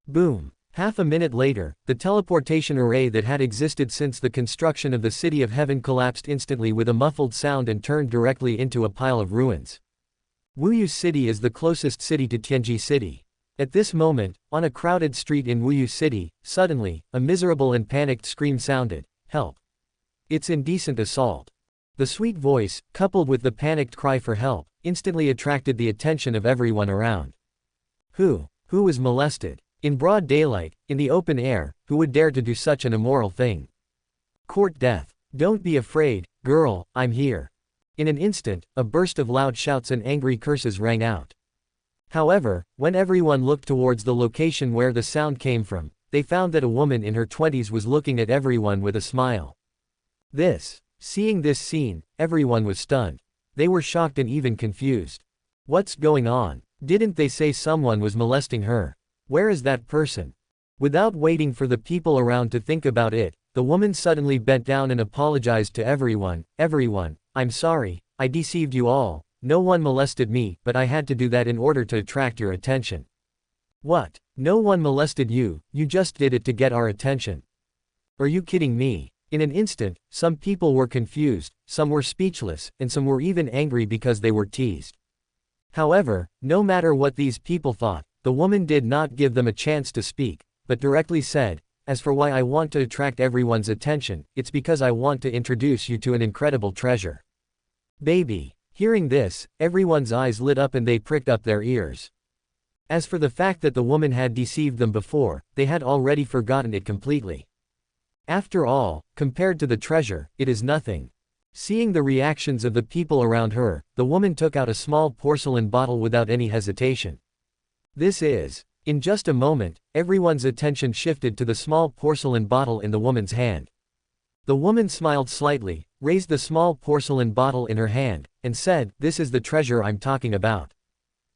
Boom. Half a minute later, the teleportation array that had existed since the construction of the City of Heaven collapsed instantly with a muffled sound and turned directly into a pile of ruins. Wuyu City is the closest city to Tianji City. At this moment, on a crowded street in Wuyu City, suddenly, a miserable and panicked scream sounded, "Help! It's indecent assault." The sweet voice, coupled with the panicked cry for help, instantly attracted the attention of everyone around. Who was molested? In broad daylight, in the open air, who would dare to do such an immoral thing? Court death. Don't be afraid, girl, I'm here. In an instant, a burst of loud shouts and angry curses rang out. However, when everyone looked towards the location where the sound came from, they found that a woman in her 20s was looking at everyone with a smile. Seeing this scene, everyone was stunned. They were shocked and even confused. What's going on? Didn't they say someone was molesting her? Where is that person? Without waiting for the people around to think about it, the woman suddenly bent down and apologized to everyone. Everyone, I'm sorry, I deceived you all. No one molested me, but I had to do that in order to attract your attention. What? No one molested you, you just did it to get our attention. Are you kidding me? In an instant, some people were confused, some were speechless, and some were even angry because they were teased. However, no matter what these people thought, the woman did not give them a chance to speak, but directly said, as for why I want to attract everyone's attention, it's because I want to introduce you to an incredible treasure. Baby. Hearing this, everyone's eyes lit up and they pricked up their ears. As for the fact that the woman had deceived them before, they had already forgotten it completely. After all, compared to the treasure, it is nothing. Seeing the reactions of the people around her, the woman took out a small porcelain bottle without any hesitation. In just a moment, everyone's attention shifted to the small porcelain bottle in the woman's hand. The woman smiled slightly, raised the small porcelain bottle in her hand, and said, "This is the treasure I'm talking about.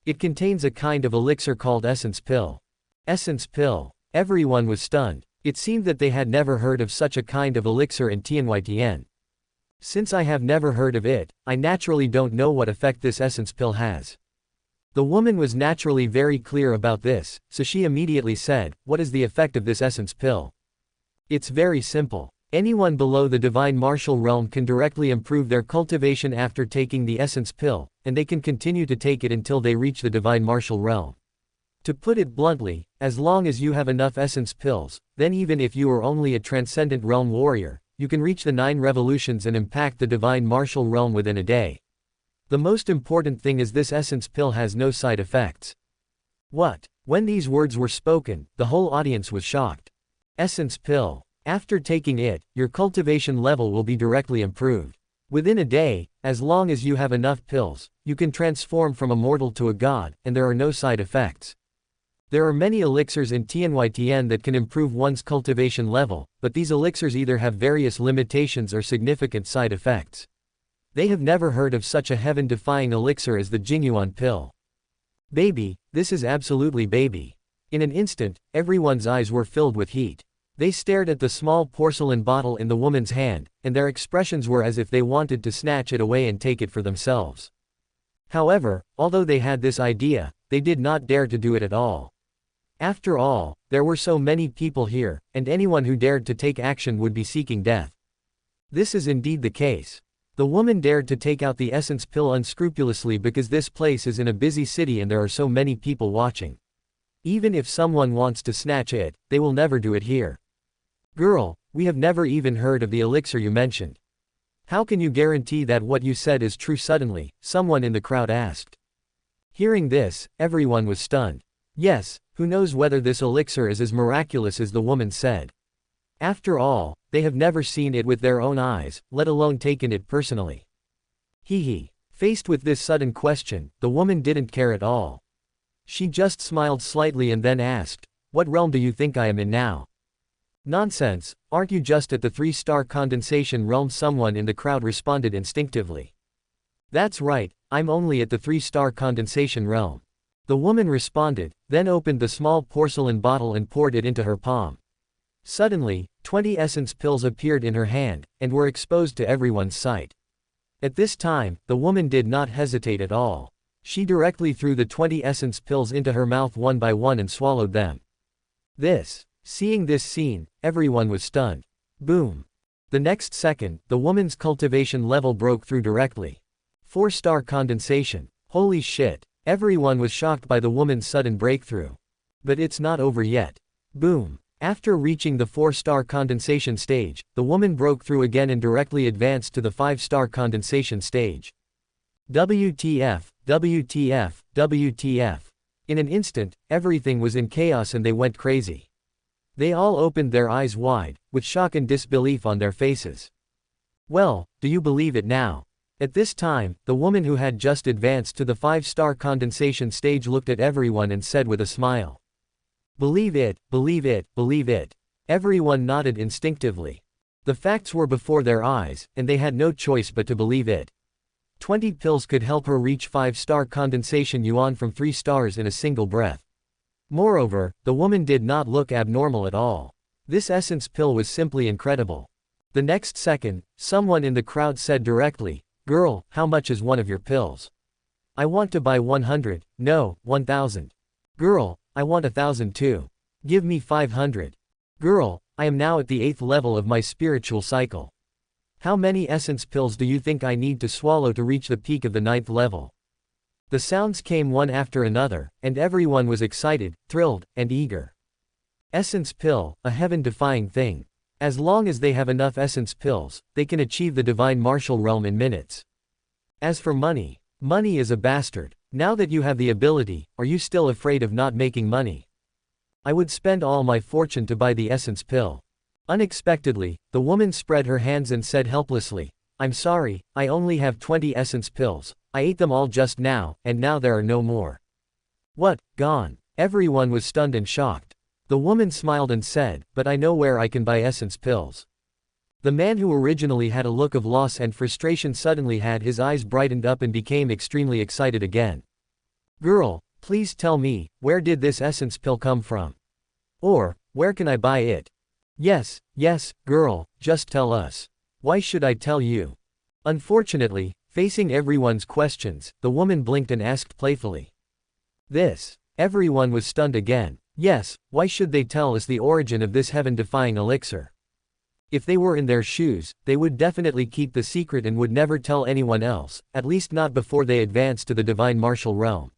It contains a kind of elixir called essence pill." Essence pill. Everyone was stunned. It seemed that they had never heard of such a kind of elixir in Tianyi. Since I have never heard of it, I naturally don't know what effect this essence pill has. The woman was naturally very clear about this, so she immediately said, "What is the effect of this essence pill?" It's very simple. Anyone below the divine martial realm can directly improve their cultivation after taking the essence pill, and they can continue to take it until they reach the divine martial realm. To put it bluntly, as long as you have enough essence pills, then even if you are only a transcendent realm warrior, you can reach the 9 revolutions and impact the divine martial realm within a day. The most important thing is this essence pill has no side effects. What? When these words were spoken, the whole audience was shocked. Essence pill. After taking it, your cultivation level will be directly improved. Within a day, as long as you have enough pills, you can transform from a mortal to a god, and there are no side effects. There are many elixirs in TNYTN that can improve one's cultivation level, but these elixirs either have various limitations or significant side effects. They have never heard of such a heaven-defying elixir as the Jingyuan pill. Baby, this is absolutely baby. In an instant, everyone's eyes were filled with heat. They stared at the small porcelain bottle in the woman's hand, and their expressions were as if they wanted to snatch it away and take it for themselves. However, although they had this idea, they did not dare to do it at all. After all, there were so many people here, and anyone who dared to take action would be seeking death. This is indeed the case. The woman dared to take out the essence pill unscrupulously because this place is in a busy city and there are so many people watching. Even if someone wants to snatch it, they will never do it here. Girl, we have never even heard of the elixir you mentioned. How can you guarantee that what you said is true? Suddenly, someone in the crowd asked. Hearing this, everyone was stunned. Yes, who knows whether this elixir is as miraculous as the woman said. After all, they have never seen it with their own eyes, let alone taken it personally. Hee. Faced with this sudden question, the woman didn't care at all. She just smiled slightly and then asked, "What realm do you think I am in now?" "Nonsense, aren't you just at the 3-star condensation realm?" someone in the crowd responded instinctively. "That's right, I'm only at the 3-star condensation realm." The woman responded, then opened the small porcelain bottle and poured it into her palm. Suddenly, 20 essence pills appeared in her hand, and were exposed to everyone's sight. At this time, the woman did not hesitate at all. She directly threw the 20 essence pills into her mouth one by one and swallowed them. Seeing this scene, everyone was stunned. Boom. The next second, the woman's cultivation level broke through directly. 4-star condensation. Holy shit. Everyone was shocked by the woman's sudden breakthrough. But it's not over yet. Boom. After reaching the 4-star condensation stage, the woman broke through again and directly advanced to the 5-star condensation stage. WTF, WTF, WTF. In an instant, everything was in chaos and they went crazy. They all opened their eyes wide, with shock and disbelief on their faces. Well, do you believe it now? At this time, the woman who had just advanced to the 5-star condensation stage looked at everyone and said with a smile. Believe it, believe it, believe it. Everyone nodded instinctively. The facts were before their eyes, and they had no choice but to believe it. 20 pills could help her reach 5-star condensation yuan from 3 stars in a single breath. Moreover, the woman did not look abnormal at all. This essence pill was simply incredible. The next second, someone in the crowd said directly, "Girl, how much is one of your pills?" "I want to buy 100, no, 1,000. "Girl, I want 1,000 too. Give me 500. "Girl, I am now at the 8th level of my spiritual cycle. How many essence pills do you think I need to swallow to reach the peak of the 9th level?" The sounds came one after another, and everyone was excited, thrilled, and eager. Essence pill, a heaven-defying thing. As long as they have enough essence pills, they can achieve the divine martial realm in minutes. As for money, money is a bastard. Now that you have the ability, are you still afraid of not making money? I would spend all my fortune to buy the essence pill. Unexpectedly, the woman spread her hands and said helplessly, "I'm sorry, I only have 20 essence pills. I ate them all just now, and now there are no more." "What, gone?" Everyone was stunned and shocked. The woman smiled and said, "But I know where I can buy essence pills." The man who originally had a look of loss and frustration suddenly had his eyes brightened up and became extremely excited again. "Girl, please tell me, where did this essence pill come from? Or, where can I buy it?" Yes, girl, just tell us. Why should I tell you?" Unfortunately, facing everyone's questions, the woman blinked and asked playfully. Everyone was stunned again. Yes, why should they tell us the origin of this heaven-defying elixir? If they were in their shoes, they would definitely keep the secret and would never tell anyone else, at least not before they advance to the divine martial realm.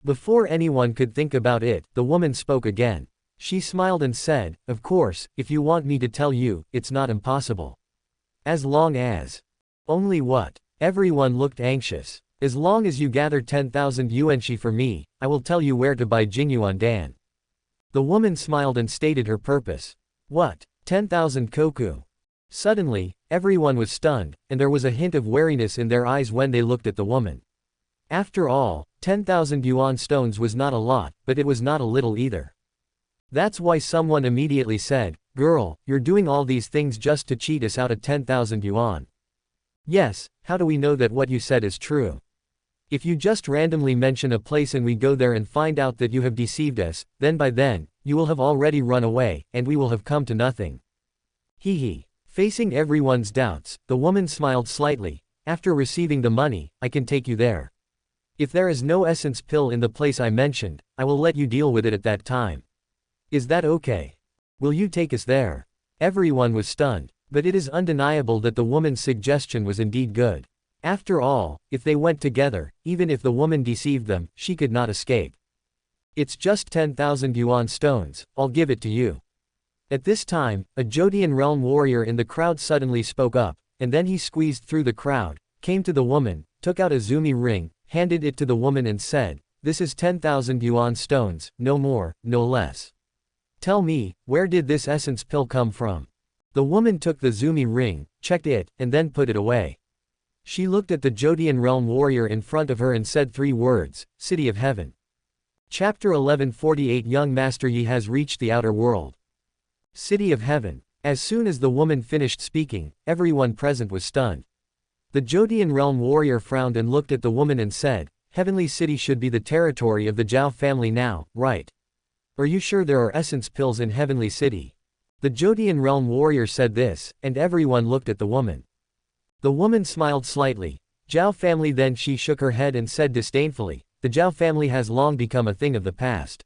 Before anyone could think about it, the woman spoke again. She smiled and said, "Of course, if you want me to tell you, it's not impossible. As long as..." "Only what?" Everyone looked anxious. As long as you gather 10,000 yuanshi for me, I will tell you where to buy Jingyuan Dan. The woman smiled and stated her purpose. What? 10,000 koku? Suddenly, everyone was stunned, and there was a hint of wariness in their eyes when they looked at the woman. After all, 10,000 yuan stones was not a lot, but it was not a little either. That's why someone immediately said, "Girl, you're doing all these things just to cheat us out of 10,000 yuan." Yes, how do we know that what you said is true? If you just randomly mention a place and we go there and find out that you have deceived us, then by then, you will have already run away, and we will have come to nothing. Hee hee. Facing everyone's doubts, the woman smiled slightly. After receiving the money, I can take you there. If there is no essence pill in the place I mentioned, I will let you deal with it at that time. Is that okay? Will you take us there? Everyone was stunned, but it is undeniable that the woman's suggestion was indeed good. After all, if they went together, even if the woman deceived them, she could not escape. It's just 10,000 yuan stones, I'll give it to you. At this time, a Jodian realm warrior in the crowd suddenly spoke up, and then he squeezed through the crowd, came to the woman, took out a zumi ring, handed it to the woman and said, "This is 10,000 yuan stones, no more, no less. Tell me, where did this essence pill come from?" The woman took the zumi ring, checked it, and then put it away. She looked at the Jodian realm warrior in front of her and said 3 words, City of Heaven. Chapter 1148 Young Master Yi has reached the outer world. City of Heaven. As soon as the woman finished speaking, everyone present was stunned. The Jodian realm warrior frowned and looked at the woman and said, "Heavenly City should be the territory of the Zhao family now, right? Are you sure there are essence pills in Heavenly City?" The Jodian realm warrior said this, and everyone looked at the woman. The woman smiled slightly. Zhao family. Then she shook her head and said disdainfully, "The Zhao family has long become a thing of the past.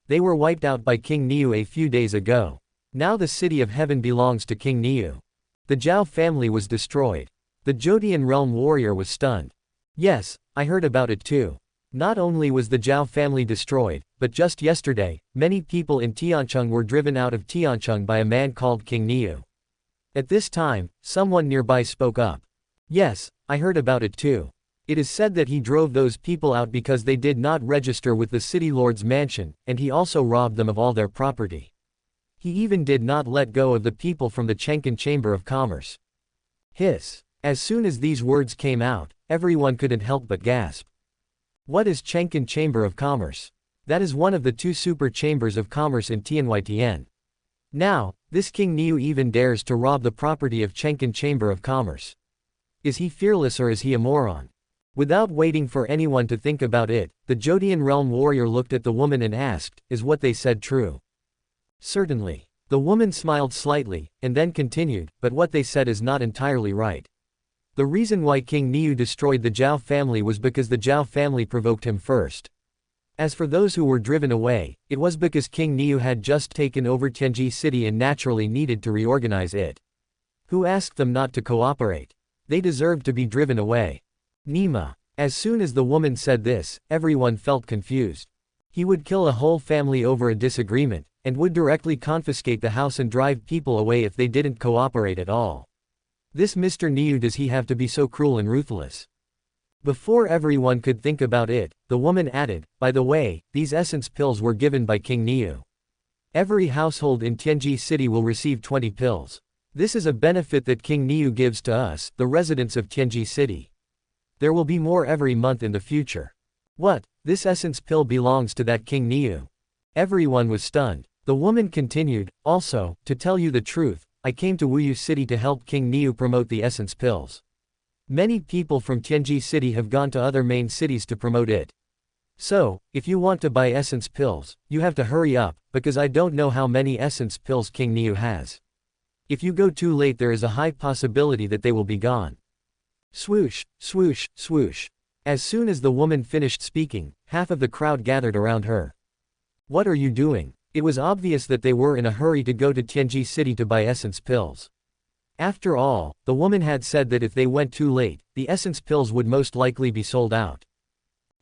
They were wiped out by King Niu a few days ago. Now the City of Heaven belongs to King Niu. The Zhao family was destroyed." The Jodian realm warrior was stunned. "Yes, I heard about it too. Not only was the Zhao family destroyed, but just yesterday, many people in Tiancheng were driven out of Tiancheng by a man called King Niu." At this time, someone nearby spoke up. "Yes, I heard about it too. It is said that he drove those people out because they did not register with the city lord's mansion, and he also robbed them of all their property. He even did not let go of the people from the Chengkan Chamber of Commerce." Hiss. As soon as these words came out, everyone couldn't help but gasp. What is Chengkan Chamber of Commerce? That is one of the 2 super chambers of commerce in TianYTN. Now, this King Niu even dares to rob the property of Chengkan Chamber of Commerce. Is he fearless or is he a moron? Without waiting for anyone to think about it, the Jodian realm warrior looked at the woman and asked, "Is what they said true?" "Certainly." The woman smiled slightly, and then continued, "But what they said is not entirely right. The reason why King Niu destroyed the Zhao family was because the Zhao family provoked him first. As for those who were driven away, it was because King Niu had just taken over Tianji City and naturally needed to reorganize it. Who asked them not to cooperate? They deserved to be driven away." Nima. As soon as the woman said this, everyone felt confused. He would kill a whole family over a disagreement, and would directly confiscate the house and drive people away if they didn't cooperate at all. This Mr. Niu, does he have to be so cruel and ruthless? Before everyone could think about it, the woman added, "By the way, these essence pills were given by King Niu. Every household in Tianji City will receive 20 pills. This is a benefit that King Niu gives to us, the residents of Tianji City. There will be more every month in the future." What? This essence pill belongs to that King Niu? Everyone was stunned. The woman continued, "Also, to tell you the truth, I came to Wuyu City to help King Niu promote the essence pills. Many people from Tianji City have gone to other main cities to promote it. So, if you want to buy essence pills, you have to hurry up, because I don't know how many essence pills King Niu has. If you go too late, there is a high possibility that they will be gone." Swoosh, swoosh, swoosh. As soon as the woman finished speaking, half of the crowd gathered around her. "What are you doing?" It was obvious that they were in a hurry to go to Tianji City to buy essence pills. After all, the woman had said that if they went too late, the essence pills would most likely be sold out.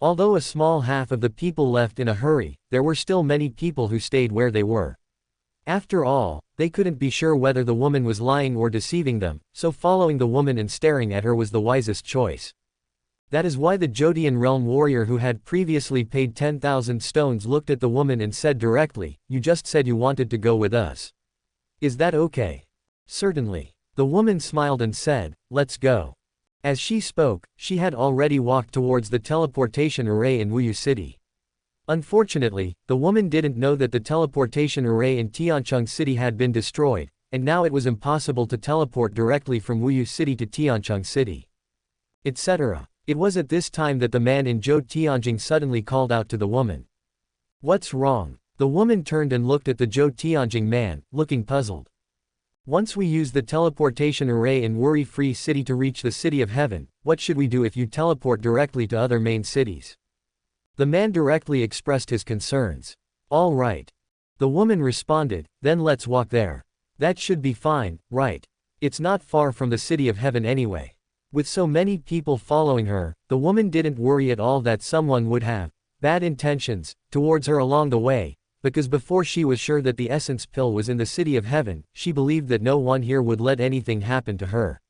Although a small half of the people left in a hurry, there were still many people who stayed where they were. After all, they couldn't be sure whether the woman was lying or deceiving them, so following the woman and staring at her was the wisest choice. That is why the Jodian realm warrior who had previously paid 10,000 stones looked at the woman and said directly, "You just said you wanted to go with us. Is that okay?" "Certainly." The woman smiled and said, "Let's go." As she spoke, she had already walked towards the teleportation array in Wuyu City. Unfortunately, the woman didn't know that the teleportation array in Tiancheng City had been destroyed, and now it was impossible to teleport directly from Wuyu City to Tiancheng City, etc. It was at this time that the man in Zhou Tianjing suddenly called out to the woman. "What's wrong?" The woman turned and looked at the Zhou Tianjing man, looking puzzled. "Once we use the teleportation array in Worry-Free City to reach the City of Heaven, what should we do if you teleport directly to other main cities?" The man directly expressed his concerns. "All right." The woman responded, "Then let's walk there. That should be fine, right? It's not far from the City of Heaven anyway." With so many people following her, the woman didn't worry at all that someone would have bad intentions towards her along the way, because before she was sure that the essence pill was in the City of Heaven, she believed that no one here would let anything happen to her.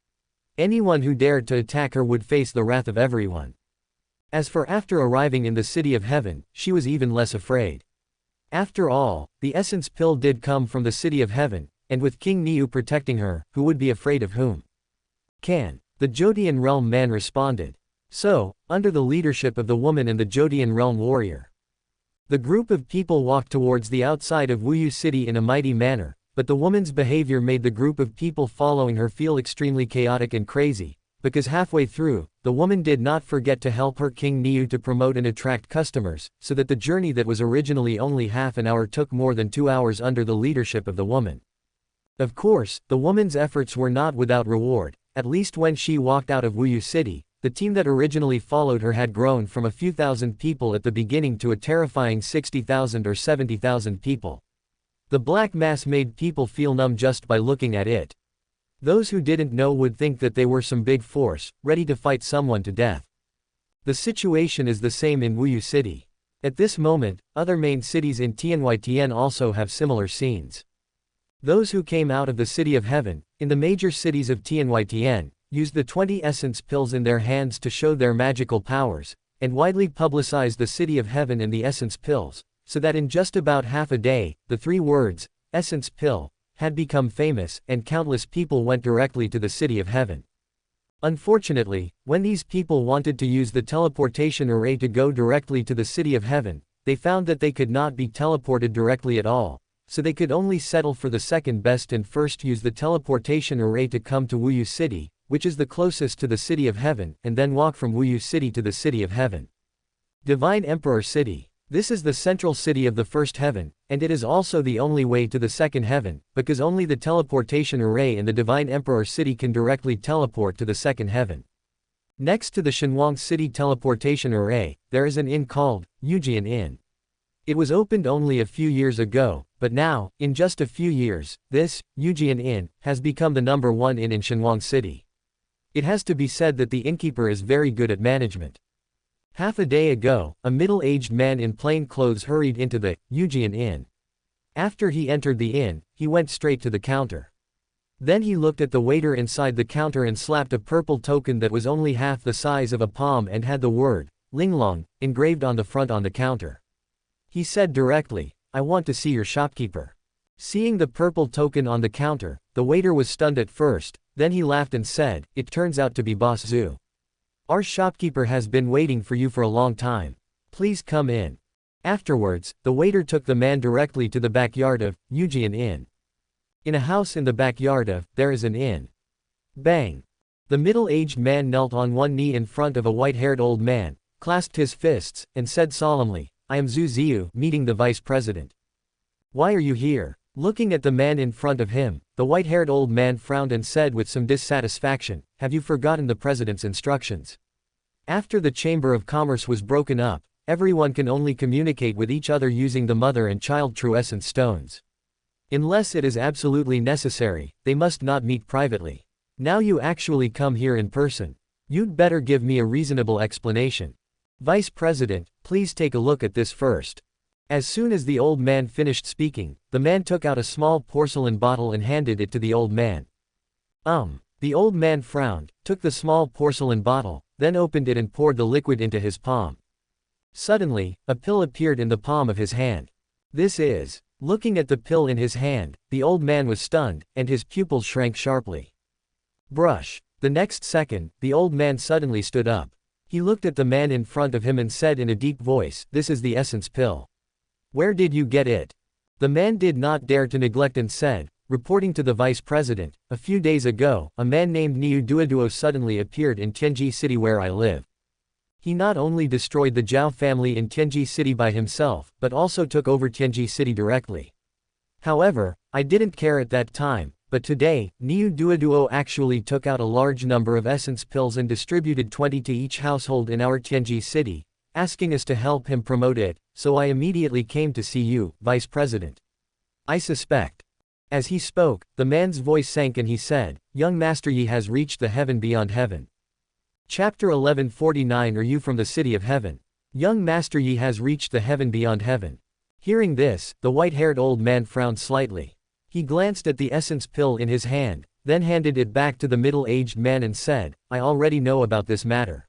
Anyone who dared to attack her would face the wrath of everyone. As for after arriving in the City of Heaven, she was even less afraid. After all, the essence pill did come from the City of Heaven, and with King Niu protecting her, who would be afraid of whom? Can. The Jodian realm man responded. So, under the leadership of the woman and the Jodian realm warrior, the group of people walked towards the outside of Wuyu City in a mighty manner, but the woman's behavior made the group of people following her feel extremely chaotic and crazy, because halfway through, the woman did not forget to help her King Niu to promote and attract customers, so that the journey that was originally only half an hour took more than 2 hours under the leadership of the woman. Of course, the woman's efforts were not without reward. At least when she walked out of Wuyu City, the team that originally followed her had grown from a few thousand people at the beginning to a terrifying 60,000 or 70,000 people. The black mass made people feel numb just by looking at it. Those who didn't know would think that they were some big force, ready to fight someone to death. The situation is the same in Wuyu City. At this moment, other main cities in Tianyi also have similar scenes. Those who came out of the City of Heaven, in the major cities of Tianyi, used the 20 essence pills in their hands to show their magical powers, and widely publicized the City of Heaven and the essence pills, so that in just about half a day, the 3 words, essence pill, had become famous, and countless people went directly to the City of Heaven. Unfortunately, when these people wanted to use the teleportation array to go directly to the City of Heaven, they found that they could not be teleported directly at all. So they could only settle for the second best and first use the teleportation array to come to Wuyu City, which is the closest to the City of Heaven, and then walk from Wuyu City to the City of Heaven. Divine Emperor City. This is the central city of the first heaven, and it is also the only way to the second heaven, because only the teleportation array in the Divine Emperor City can directly teleport to the second heaven. Next to the Shenhuang City teleportation array, there is an inn called Yujian Inn. It was opened only a few years ago, but now, in just a few years, this, Yujian Inn, has become the #1 inn in Shenhuang City. It has to be said that the innkeeper is very good at management. Half a day ago, a middle-aged man in plain clothes hurried into the Yujian Inn. After he entered the inn, he went straight to the counter. Then he looked at the waiter inside the counter and slapped a purple token that was only half the size of a palm and had the word, Linglong, engraved on the front on the counter. He said directly, "I want to see your shopkeeper." Seeing the purple token on the counter, the waiter was stunned at first, then he laughed and said, "It turns out to be Boss Zhu. Our shopkeeper has been waiting for you for a long time. Please come in." Afterwards, the waiter took the man directly to the backyard of Yujian Inn. In a house in the backyard of, there is an inn. Bang! The middle-aged man knelt on one knee in front of a white-haired old man, clasped his fists, and said solemnly, "I am Zhu Ziyu, meeting the vice president." "Why are you here?" Looking at the man in front of him, the white-haired old man frowned and said with some dissatisfaction, "Have you forgotten the president's instructions? After the Chamber of Commerce was broken up, everyone can only communicate with each other using the mother and child true essence stones. Unless it is absolutely necessary, they must not meet privately. Now you actually come here in person. You'd better give me a reasonable explanation. Vice President, please take a look at this first." As soon as the old man finished speaking, the man took out a small porcelain bottle and handed it to the old man. The old man frowned, took the small porcelain bottle, then opened it and poured the liquid into his palm. Suddenly, a pill appeared in the palm of his hand. This is. Looking at the pill in his hand, the old man was stunned, and his pupils shrank sharply. Brush. The next second, the old man suddenly stood up. He looked at the man in front of him and said in a deep voice, "This is the essence pill. Where did you get it?" The man did not dare to neglect and said, reporting to the vice president, "A few days ago, a man named Niu Duoduo suddenly appeared in Tianji City where I live. He not only destroyed the Zhao family in Tianji City by himself, but also took over Tianji City directly. However, I didn't care at that time, but today, Niu Duoduo actually took out a large number of essence pills and distributed 20 to each household in our Tianji City, asking us to help him promote it, so I immediately came to see you, Vice President. I suspect." As he spoke, the man's voice sank and he said, "Young Master Yi has reached the heaven beyond heaven." Chapter 1149. Are you from the city of heaven? Young Master Yi has reached the heaven beyond heaven. Hearing this, the white-haired old man frowned slightly. He glanced at the essence pill in his hand, then handed it back to the middle-aged man and said, "I already know about this matter.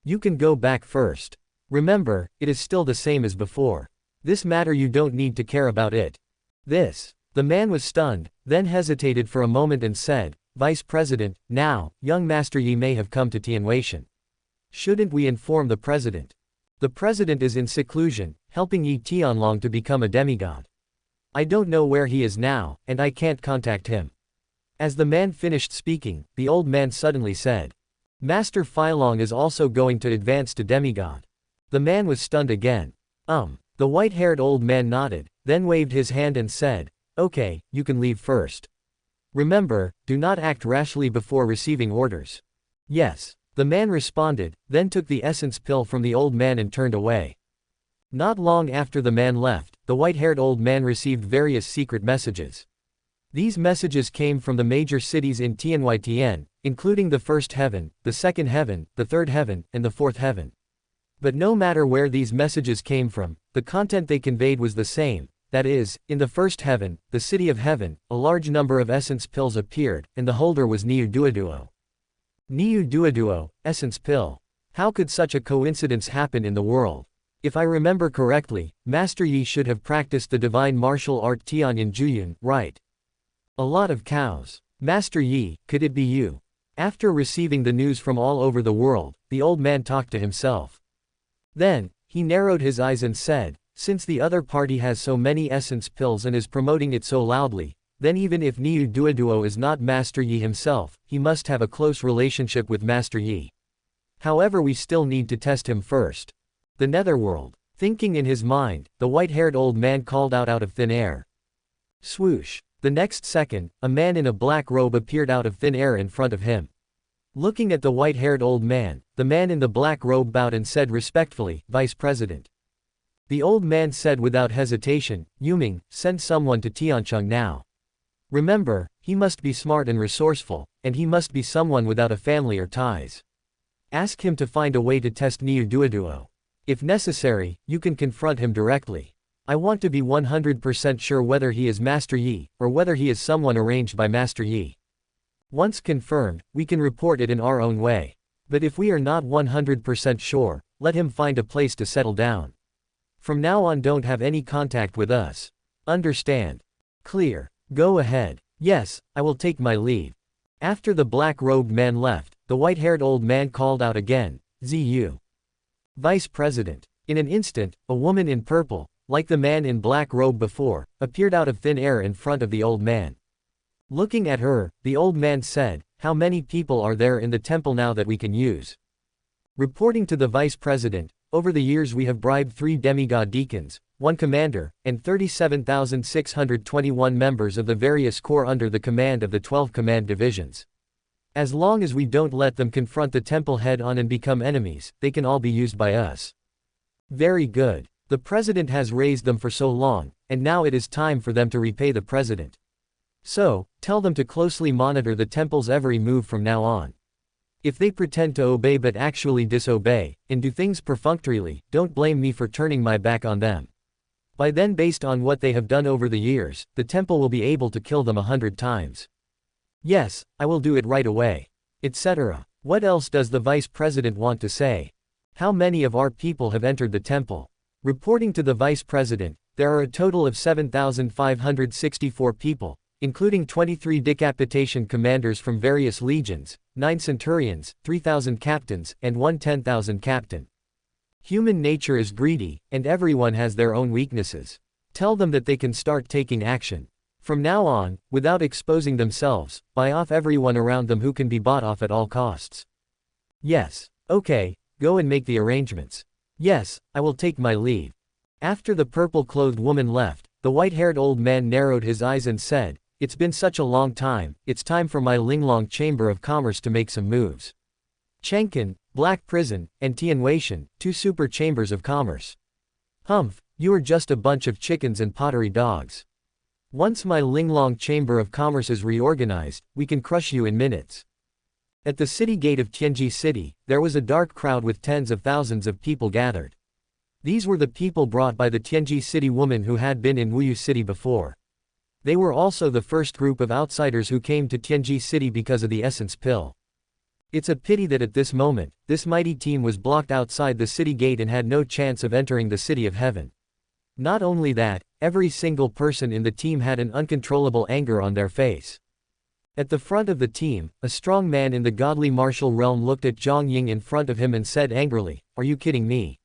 You can go back first. Remember, it is still the same as before. This matter you don't need to care about it." This. The man was stunned, then hesitated for a moment and said, "Vice President, now, young Master Yi may have come to Tianweishan. Shouldn't we inform the president? The president is in seclusion, helping Yi Tianlong to become a demigod. I don't know where he is now, and I can't contact him." As the man finished speaking, the old man suddenly said, "Master Filong is also going to advance to demigod." The man was stunned again. The white-haired old man nodded, then waved his hand and said, "Okay, you can leave first. Remember, do not act rashly before receiving orders." "Yes." The man responded, then took the essence pill from the old man and turned away. Not long after the man left, the white-haired old man received various secret messages. These messages came from the major cities in Tianyi, including the first heaven, the second heaven, the third heaven, and the fourth heaven. But no matter where these messages came from, the content they conveyed was the same. That is, in the first heaven, the city of heaven, a large number of essence pills appeared, and the holder was Niu Duoduo. Niu Duoduo, essence pill. How could such a coincidence happen in the world? If I remember correctly, Master Yi should have practiced the divine martial art Tianyin Juyun, right? A lot of cows. Master Yi, could it be you? After receiving the news from all over the world, the old man talked to himself. Then, he narrowed his eyes and said, "Since the other party has so many essence pills and is promoting it so loudly, then even if Niu Duoduo is not Master Yi himself, he must have a close relationship with Master Yi. However, we still need to test him first." The netherworld. Thinking in his mind, the white-haired old man called out of thin air. Swoosh. The next second, a man in a black robe appeared out of thin air in front of him. Looking at the white-haired old man, the man in the black robe bowed and said respectfully, "Vice President." The old man said without hesitation, "Yuming, send someone to Tiancheng now. Remember, he must be smart and resourceful, and he must be someone without a family or ties. Ask him to find a way to test Niu Duoduo. If necessary, you can confront him directly. I want to be 100% sure whether he is Master Yi, or whether he is someone arranged by Master Yi. Once confirmed, we can report it in our own way. But if we are not 100% sure, let him find a place to settle down. From now on, don't have any contact with us. Understand? Clear. Go ahead. Yes, I will take my leave." After the black-robed man left, the white-haired old man called out again, "Ziyu." Vice President. In an instant, a woman in purple, like the man in black robe before, appeared out of thin air in front of the old man. Looking at her, the old man said, "How many people are there in the temple now that we can use?" Reporting to the vice president, "Over the years we have bribed 3 demigod deacons, 1 commander, and 37,621 members of the various corps under the command of the 12 command divisions. As long as we don't let them confront the temple head-on and become enemies, they can all be used by us." Very good. The president has raised them for so long, and now it is time for them to repay the president. So, tell them to closely monitor the temple's every move from now on. If they pretend to obey but actually disobey, and do things perfunctorily, don't blame me for turning my back on them. By then, based on what they have done over the years, the temple will be able to kill them 100 times. Yes, I will do it right away. Etc. What else does the vice president want to say? How many of our people have entered the temple? Reporting to the vice president, there are a total of 7,564 people, including 23 decapitation commanders from various legions, 9 centurions, 3,000 captains, and 1 10,000 captain. Human nature is greedy, and everyone has their own weaknesses. Tell them that they can start taking action. From now on, without exposing themselves, buy off everyone around them who can be bought off at all costs. Yes. Okay, go and make the arrangements. Yes, I will take my leave. After the purple-clothed woman left, the white-haired old man narrowed his eyes and said, "It's been such a long time, it's time for my Linglong Chamber of Commerce to make some moves. Chenkin, Black Prison, and Tianweishan, 2 super chambers of commerce. Humph, you are just a bunch of chickens and pottery dogs. Once my Linglong Chamber of Commerce is reorganized, we can crush you in minutes." At the city gate of Tianji City, there was a dark crowd with tens of thousands of people gathered. These were the people brought by the Tianji City woman who had been in Wuyu City before. They were also the first group of outsiders who came to Tianji City because of the essence pill. It's a pity that at this moment, this mighty team was blocked outside the city gate and had no chance of entering the city of heaven. Not only that, every single person in the team had an uncontrollable anger on their face. At the front of the team, a strong man in the godly martial realm looked at Zhang Ying in front of him and said angrily, "Are you kidding me?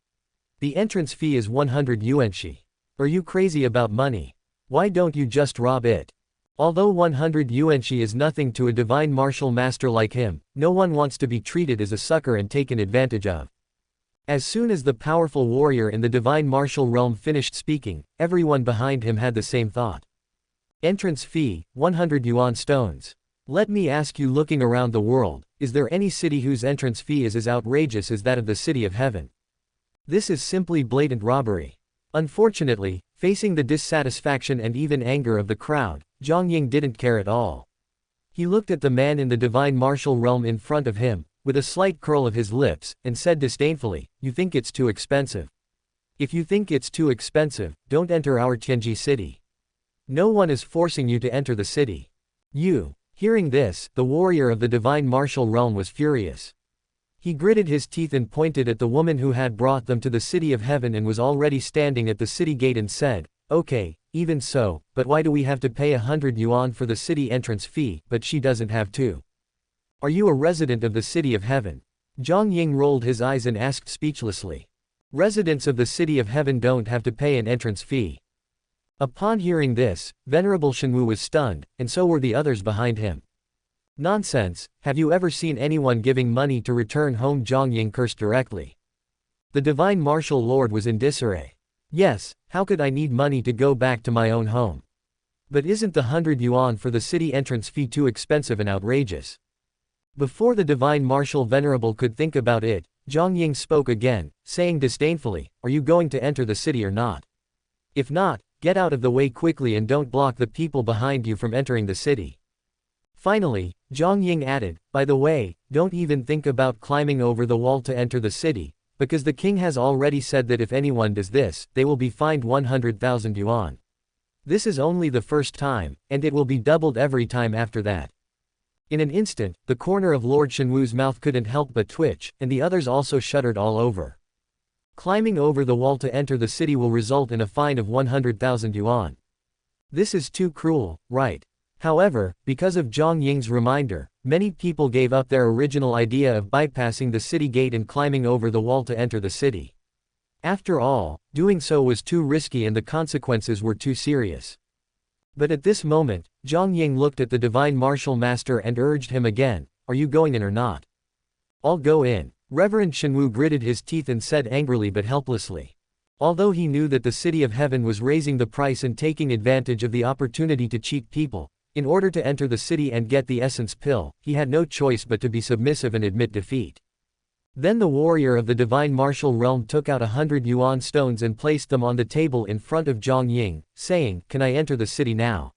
The entrance fee is 100 yuanxi. Are you crazy about money? Why don't you just rob it?" Although 100 yuanxi is nothing to a divine martial master like him, no one wants to be treated as a sucker and taken advantage of. As soon as the powerful warrior in the divine martial realm finished speaking, everyone behind him had the same thought. Entrance fee, 100 yuan stones. Let me ask you, looking around the world, is there any city whose entrance fee is as outrageous as that of the city of heaven? This is simply blatant robbery. Unfortunately, facing the dissatisfaction and even anger of the crowd, Zhang Ying didn't care at all. He looked at the man in the divine martial realm in front of him, with a slight curl of his lips, and said disdainfully, "You think it's too expensive? If you think it's too expensive, don't enter our Tianji city. No one is forcing you to enter the city." You. Hearing this, the warrior of the divine martial realm was furious. He gritted his teeth and pointed at the woman who had brought them to the city of heaven and was already standing at the city gate and said, "Okay, even so, but why do we have to pay 100 yuan for the city entrance fee, but she doesn't have to? Are you a resident of the city of heaven?" Zhang Ying rolled his eyes and asked speechlessly. "Residents of the city of heaven don't have to pay an entrance fee." Upon hearing this, Venerable Shenwu was stunned, and so were the others behind him. "Nonsense, have you ever seen anyone giving money to return home?" Zhang Ying cursed directly. The divine martial lord was in disarray. "Yes, how could I need money to go back to my own home? But isn't the 100 yuan for the city entrance fee too expensive and outrageous?" Before the divine martial venerable could think about it, Zhang Ying spoke again, saying disdainfully, "Are you going to enter the city or not? If not, get out of the way quickly and don't block the people behind you from entering the city." Finally, Zhang Ying added, "By the way, don't even think about climbing over the wall to enter the city, because the king has already said that if anyone does this, they will be fined 100,000 yuan. This is only the first time, and it will be doubled every time after that." In an instant, the corner of Lord Shenwu's mouth couldn't help but twitch, and the others also shuddered all over. Climbing over the wall to enter the city will result in a fine of 100,000 yuan. This is too cruel, right? However, because of Zhang Ying's reminder, many people gave up their original idea of bypassing the city gate and climbing over the wall to enter the city. After all, doing so was too risky and the consequences were too serious. But at this moment, Zhang Ying looked at the divine martial master and urged him again, "Are you going in or not?" "I'll go in." Reverend Shenwu gritted his teeth and said angrily but helplessly. Although he knew that the city of heaven was raising the price and taking advantage of the opportunity to cheat people, in order to enter the city and get the essence pill, he had no choice but to be submissive and admit defeat. Then the warrior of the divine martial realm took out 100 yuan stones and placed them on the table in front of Zhang Ying, saying, "Can I enter the city now?"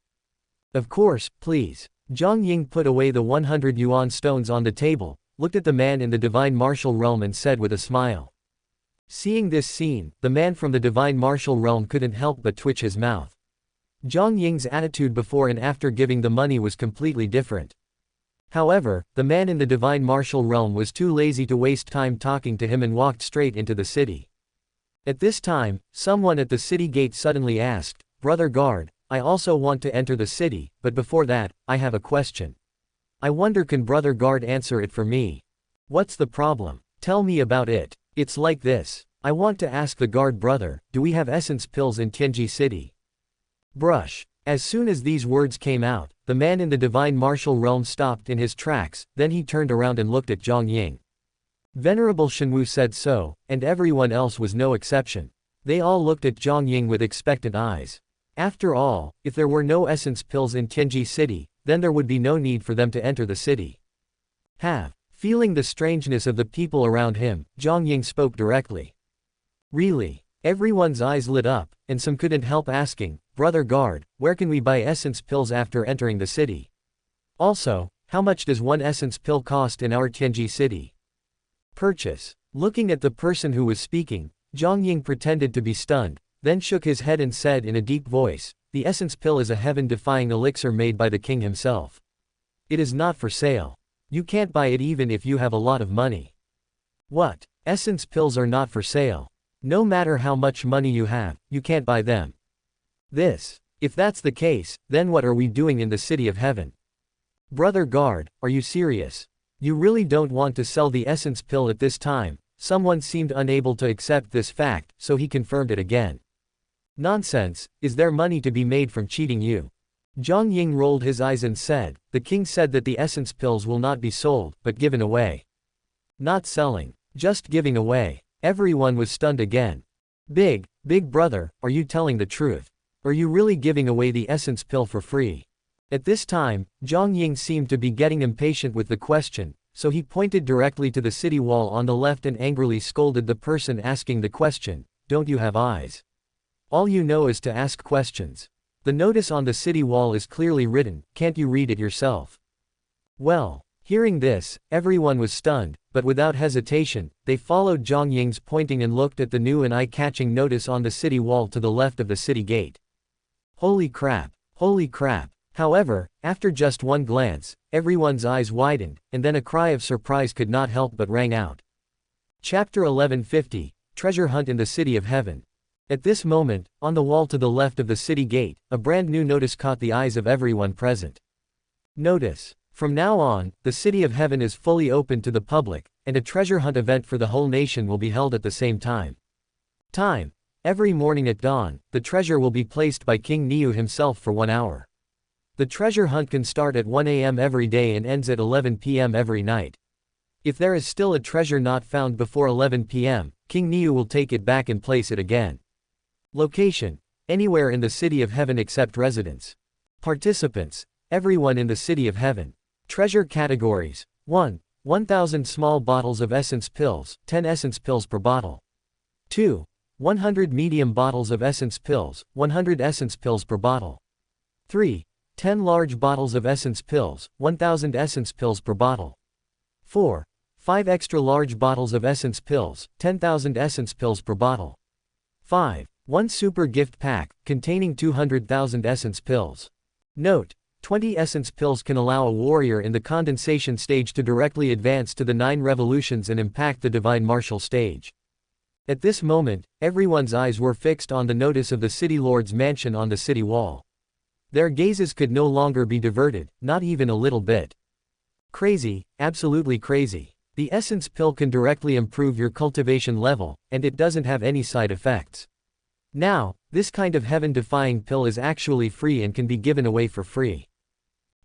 "Of course, please." Zhang Ying put away the 100 yuan stones on the table, looked at the man in the divine martial realm and said with a smile. Seeing this scene, the man from the divine martial realm couldn't help but twitch his mouth. Zhang Ying's attitude before and after giving the money was completely different. However, the man in the divine martial realm was too lazy to waste time talking to him and walked straight into the city. At this time, someone at the city gate suddenly asked, "Brother guard, I also want to enter the city, but before that, I have a question. I wonder can Brother guard answer it for me?" "What's the problem? Tell me about it." "It's like this. I want to ask the guard brother, do we have essence pills in Tianji City?" Brush. As soon as these words came out, the man in the divine martial realm stopped in his tracks, then he turned around and looked at Zhang Ying. Venerable Shenwu said so, and everyone else was no exception. They all looked at Zhang Ying with expectant eyes. After all, if there were no essence pills in Tianji City, then there would be no need for them to enter the city. Feeling the strangeness of the people around him, Zhang Ying spoke directly. "Really?" Everyone's eyes lit up, and some couldn't help asking, "Brother guard, where can we buy essence pills after entering the city? Also, how much does one essence pill cost in our Tianji City?" Purchase. Looking at the person who was speaking, Zhang Ying pretended to be stunned, then shook his head and said in a deep voice, "The essence pill is a heaven-defying elixir made by the king himself. It is not for sale. You can't buy it even if you have a lot of money." "What? Essence pills are not for sale? No matter how much money you have, you can't buy them. If that's the case, then what are we doing in the city of heaven?" "Brother guard, are you serious? You really don't want to sell the essence pill at this time?" Someone seemed unable to accept this fact, so he confirmed it again. "Nonsense, is there money to be made from cheating you?" Zhang Ying rolled his eyes and said, "The king said that the essence pills will not be sold, but given away." "Not selling, just giving away." Everyone was stunned again. Big brother, are you telling the truth? Are you really giving away the essence pill for free?" At this time, Zhang Ying seemed to be getting impatient with the question, so he pointed directly to the city wall on the left and angrily scolded the person asking the question, "Don't you have eyes? All you know is to ask questions. The notice on the city wall is clearly written, can't you read it yourself?" Well, hearing this, everyone was stunned, but without hesitation, they followed Zhang Ying's pointing and looked at the new and eye-catching notice on the city wall to the left of the city gate. Holy crap! Holy crap! However, after just one glance, everyone's eyes widened, and then a cry of surprise could not help but rang out. Chapter 1150, Treasure Hunt in the City of Heaven. At this moment, on the wall to the left of the city gate, a brand new notice caught the eyes of everyone present. Notice. From now on, the City of Heaven is fully open to the public, and a treasure hunt event for the whole nation will be held at the same time. Every morning at dawn, the treasure will be placed by King Niu himself for 1 hour. The treasure hunt can start at 1 a.m. every day and ends at 11 p.m. every night. If there is still a treasure not found before 11 p.m., King Niu will take it back and place it again. Location: anywhere in the City of Heaven except residents. Participants: everyone in the City of Heaven. Treasure categories: 1. 1,000 small bottles of essence pills, 10 essence pills per bottle. 2. 100 medium bottles of essence pills, 100 essence pills per bottle. 3. 10 large bottles of essence pills, 1,000 essence pills per bottle. 4. 5 extra large bottles of essence pills, 10,000 essence pills per bottle. 5. 1 super gift pack, containing 200,000 essence pills. Note: 20 essence pills can allow a warrior in the condensation stage to directly advance to the 9 revolutions and impact the divine martial stage. At this moment, everyone's eyes were fixed on the notice of the city lord's mansion on the city wall. Their gazes could no longer be diverted, not even a little bit. Crazy, absolutely crazy. The essence pill can directly improve your cultivation level, and it doesn't have any side effects. Now, this kind of heaven-defying pill is actually free and can be given away for free.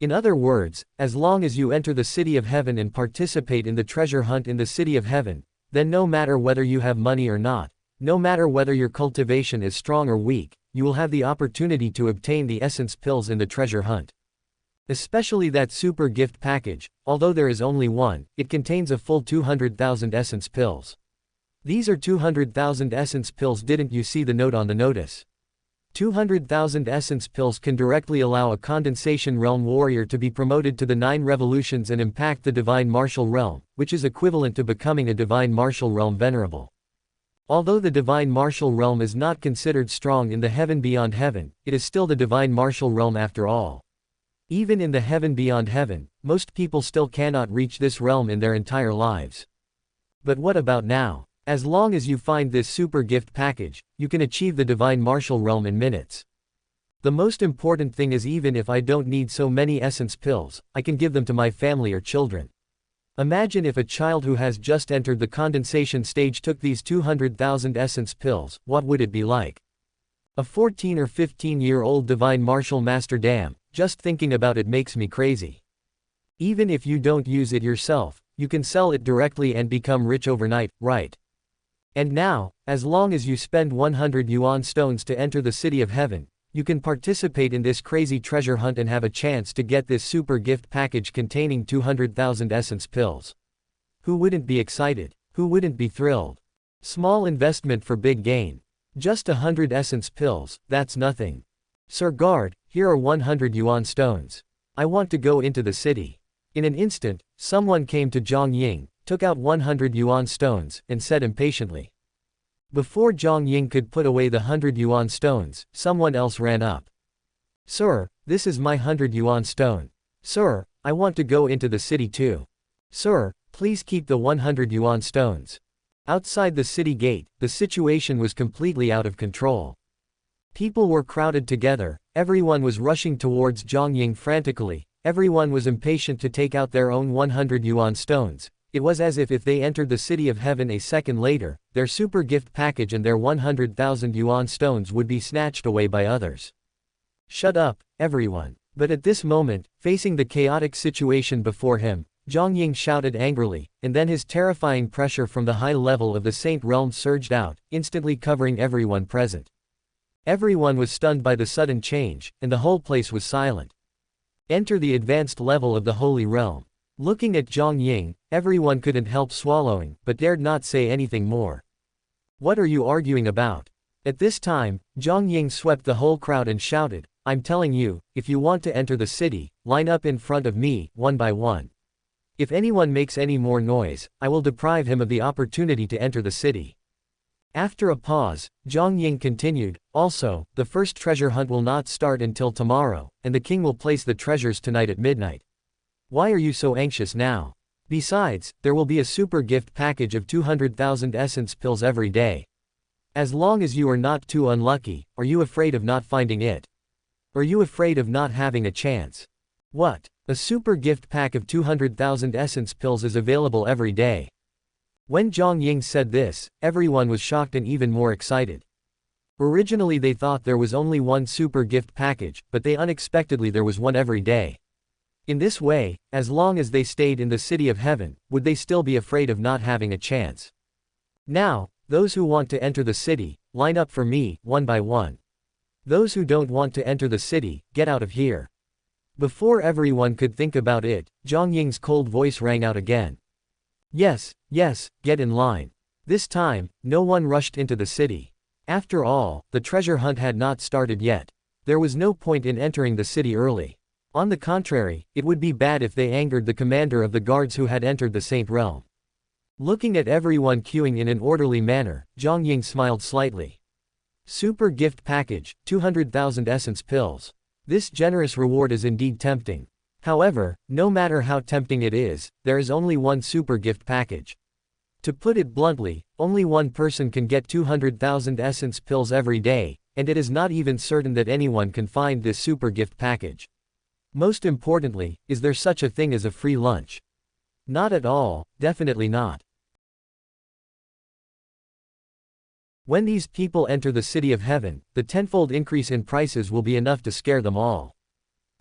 In other words, as long as you enter the City of Heaven and participate in the treasure hunt in the City of Heaven, then no matter whether you have money or not, no matter whether your cultivation is strong or weak, you will have the opportunity to obtain the essence pills in the treasure hunt. Especially that super gift package, although there is only one, it contains a full 200,000 essence pills. These are 200,000 essence pills. Didn't you see the note on the notice? 200,000 essence pills can directly allow a condensation realm warrior to be promoted to the 9 revolutions and impact the divine martial realm, which is equivalent to becoming a divine martial realm venerable. Although the divine martial realm is not considered strong in the heaven beyond heaven, it is still the divine martial realm after all. Even in the heaven beyond heaven, most people still cannot reach this realm in their entire lives. But what about now? As long as you find this super gift package, you can achieve the divine martial realm in minutes. The most important thing is, even if I don't need so many essence pills, I can give them to my family or children. Imagine if a child who has just entered the condensation stage took these 200,000 essence pills, what would it be like? A 14 or 15-year-old divine martial master, damn, just thinking about it makes me crazy. Even if you don't use it yourself, you can sell it directly and become rich overnight, right? And now, as long as you spend 100 yuan stones to enter the city of heaven, you can participate in this crazy treasure hunt and have a chance to get this super gift package containing 200,000 essence pills. Who wouldn't be excited? Who wouldn't be thrilled? Small investment for big gain. Just 100 essence pills, that's nothing. Sir guard, here are 100 yuan stones. I want to go into the city. In an instant, someone came to Zhang Ying, took out 100 yuan stones, and said impatiently. Before Zhang Ying could put away the 100 yuan stones, someone else ran up. Sir, this is my 100 yuan stone. Sir, I want to go into the city too. Sir, please keep the 100 yuan stones. Outside the city gate, the situation was completely out of control. People were crowded together, everyone was rushing towards Zhang Ying frantically, everyone was impatient to take out their own 100 yuan stones. It was as if they entered the city of heaven a second later, their super gift package and their 100,000 yuan stones would be snatched away by others. Shut up, everyone. But at this moment, facing the chaotic situation before him, Zhang Ying shouted angrily, and then his terrifying pressure from the high level of the Saint Realm surged out, instantly covering everyone present. Everyone was stunned by the sudden change, and the whole place was silent. Enter the advanced level of the Holy Realm. Looking at Zhang Ying, everyone couldn't help swallowing, but dared not say anything more. What are you arguing about? At this time, Zhang Ying swept the whole crowd and shouted, I'm telling you, if you want to enter the city, line up in front of me, one by one. If anyone makes any more noise, I will deprive him of the opportunity to enter the city. After a pause, Zhang Ying continued, also, the first treasure hunt will not start until tomorrow, and the king will place the treasures tonight at midnight. Why are you so anxious now? Besides, there will be a super gift package of 200,000 essence pills every day. As long as you are not too unlucky, are you afraid of not finding it? Are you afraid of not having a chance? What? A super gift pack of 200,000 essence pills is available every day. When Zhang Ying said this, everyone was shocked and even more excited. Originally they thought there was only one super gift package, but unexpectedly there was one every day. In this way, as long as they stayed in the city of heaven, would they still be afraid of not having a chance? Now, those who want to enter the city, line up for me, one by one. Those who don't want to enter the city, get out of here. Before everyone could think about it, Zhang Ying's cold voice rang out again. Yes, yes, get in line. This time, no one rushed into the city. After all, the treasure hunt had not started yet. There was no point in entering the city early. On the contrary, it would be bad if they angered the commander of the guards who had entered the Saint Realm. Looking at everyone queuing in an orderly manner, Zhang Ying smiled slightly. Super gift package, 200,000 essence pills. This generous reward is indeed tempting. However, no matter how tempting it is, there is only one super gift package. To put it bluntly, only one person can get 200,000 essence pills every day, and it is not even certain that anyone can find this super gift package. Most importantly, is there such a thing as a free lunch? Not at all, definitely not. When these people enter the city of heaven, the tenfold increase in prices will be enough to scare them all.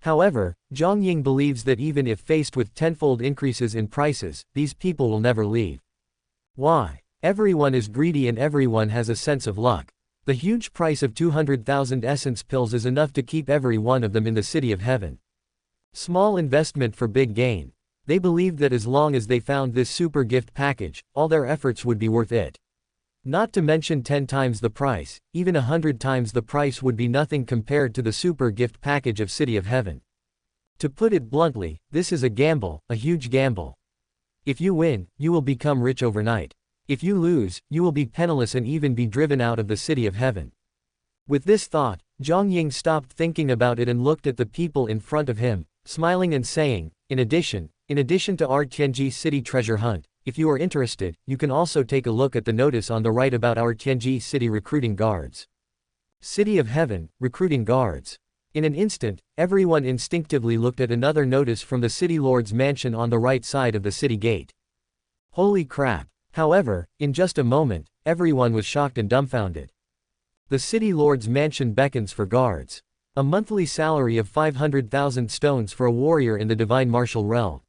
However, Zhang Ying believes that even if faced with tenfold increases in prices, these people will never leave. Why? Everyone is greedy and everyone has a sense of luck. The huge price of 200,000 essence pills is enough to keep every one of them in the city of heaven. Small investment for big gain. They believed that as long as they found this super gift package, all their efforts would be worth it. Not to mention 10 times the price, even 100 times the price would be nothing compared to the super gift package of City of Heaven. To put it bluntly, this is a gamble, a huge gamble. If you win, you will become rich overnight. If you lose, you will be penniless and even be driven out of the City of Heaven. With this thought, Zhang Ying stopped thinking about it and looked at the people in front of him, smiling and saying, in addition to our Tianji City treasure hunt, if you are interested, you can also take a look at the notice on the right about our Tianji City recruiting guards. City of Heaven, recruiting guards. In an instant, everyone instinctively looked at another notice from the city lord's mansion on the right side of the city gate. Holy crap. However, in just a moment, everyone was shocked and dumbfounded. The city lord's mansion beckons for guards. A monthly salary of 500,000 stones for a warrior in the divine martial realm.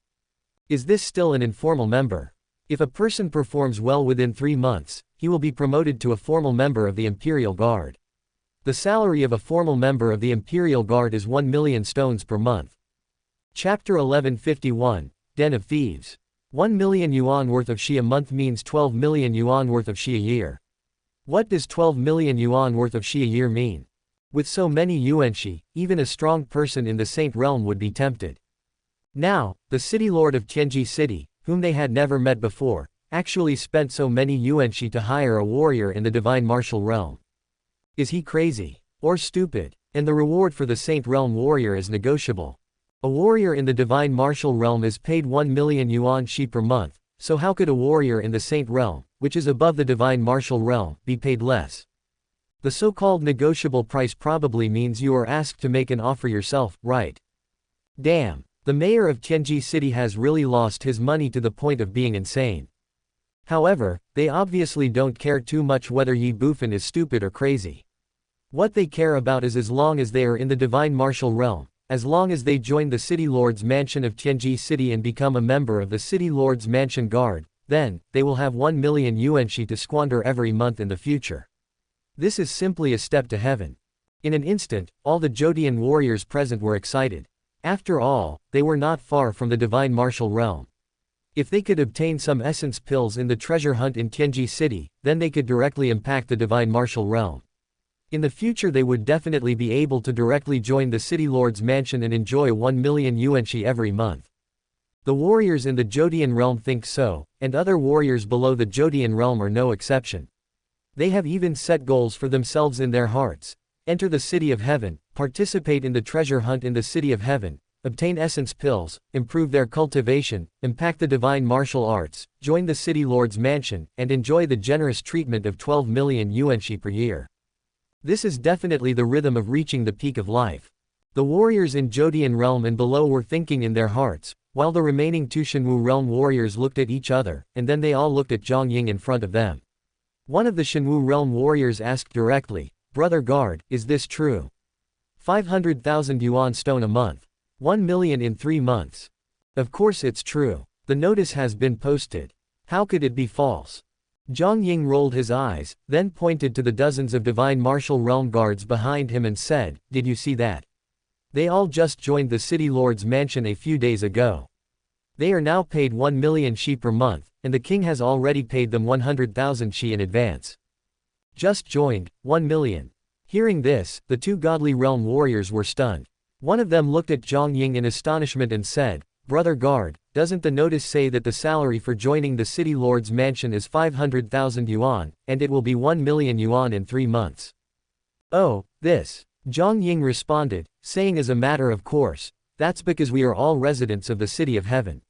Is this still an informal member? If a person performs well within 3 months, he will be promoted to a formal member of the Imperial Guard. The salary of a formal member of the Imperial Guard is 1 million stones per month. Chapter 1151, Den of Thieves. 1 million yuan worth of shi a month means 12 million yuan worth of shi a year. What does 12 million yuan worth of shi a year mean? With so many yuanshi, even a strong person in the Saint Realm would be tempted. Now, the city lord of Tianji City, whom they had never met before, actually spent so many yuanshi to hire a warrior in the divine martial realm. Is he crazy? Or stupid? And the reward for the Saint Realm warrior is negotiable. A warrior in the divine martial realm is paid 1 million yuan shi per month, so how could a warrior in the Saint Realm, which is above the divine martial realm, be paid less? The so-called negotiable price probably means you are asked to make an offer yourself, right? Damn, the mayor of Tianji City has really lost his money to the point of being insane. However, they obviously don't care too much whether Ye Bufan is stupid or crazy. What they care about is as long as they are in the divine martial realm, as long as they join the City Lord's Mansion of Tianji City and become a member of the City Lord's Mansion Guard, then, they will have 1 million yuanshi to squander every month in the future. This is simply a step to heaven. In an instant, all the Jodian warriors present were excited. After all, they were not far from the divine martial realm. If they could obtain some essence pills in the treasure hunt in Tianji City, then they could directly impact the divine martial realm. In the future they would definitely be able to directly join the City Lord's Mansion and enjoy 1 million yuanshi every month. The warriors in the Jodian realm think so, and other warriors below the Jodian realm are no exception. They have even set goals for themselves in their hearts. Enter the City of Heaven, participate in the treasure hunt in the City of Heaven, obtain essence pills, improve their cultivation, impact the divine martial arts, join the City Lord's Mansion, and enjoy the generous treatment of 12 million yuanshi per year. This is definitely the rhythm of reaching the peak of life. The warriors in Jodian realm and below were thinking in their hearts, while the remaining 2 Shenwu realm warriors looked at each other, and then they all looked at Zhang Ying in front of them. One of the Shenwu realm warriors asked directly, "Brother Guard, is this true? 500,000 yuan stone a month. 1 million in 3 months. Of course it's true. The notice has been posted. How could it be false?" Zhang Ying rolled his eyes, then pointed to the dozens of divine martial realm guards behind him and said, "Did you see that? They all just joined the City Lord's Mansion a few days ago. They are now paid 1 million shi per month, and the king has already paid them 100,000 shi in advance. Just joined, 1 million. Hearing this, the 2 godly realm warriors were stunned. One of them looked at Zhang Ying in astonishment and said, "Brother Guard, doesn't the notice say that the salary for joining the City Lord's Mansion is 500,000 yuan, and it will be 1 million yuan in 3 months? Oh, this." Zhang Ying responded, saying as a matter of course, "That's because we are all residents of the City of Heaven.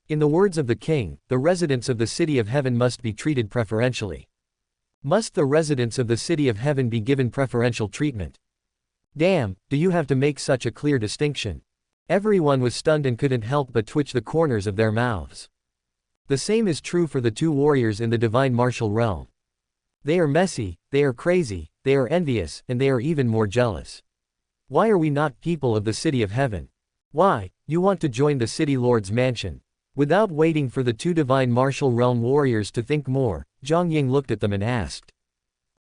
In the words of the king, the residents of the City of Heaven must be treated preferentially. Must the residents of the City of Heaven be given preferential treatment? Damn, do you have to make such a clear distinction?" Everyone was stunned and couldn't help but twitch the corners of their mouths. The same is true for the 2 warriors in the divine martial realm. They are messy, they are crazy, they are envious, and they are even more jealous. Why are we not people of the City of Heaven? Why, you want to join the City Lord's Mansion? Without waiting for the 2 divine martial realm warriors to think more, Zhang Ying looked at them and asked.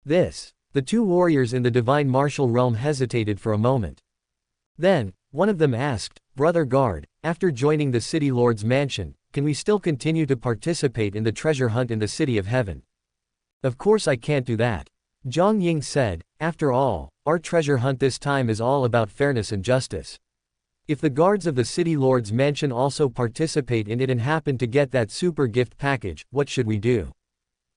This. The 2 warriors in the divine martial realm hesitated for a moment. Then, one of them asked, "Brother Guard, after joining the City Lord's Mansion, can we still continue to participate in the treasure hunt in the City of Heaven?" "Of course I can't do that," Zhang Ying said. "After all, our treasure hunt this time is all about fairness and justice. If the guards of the City Lord's Mansion also participate in it and happen to get that super gift package, what should we do?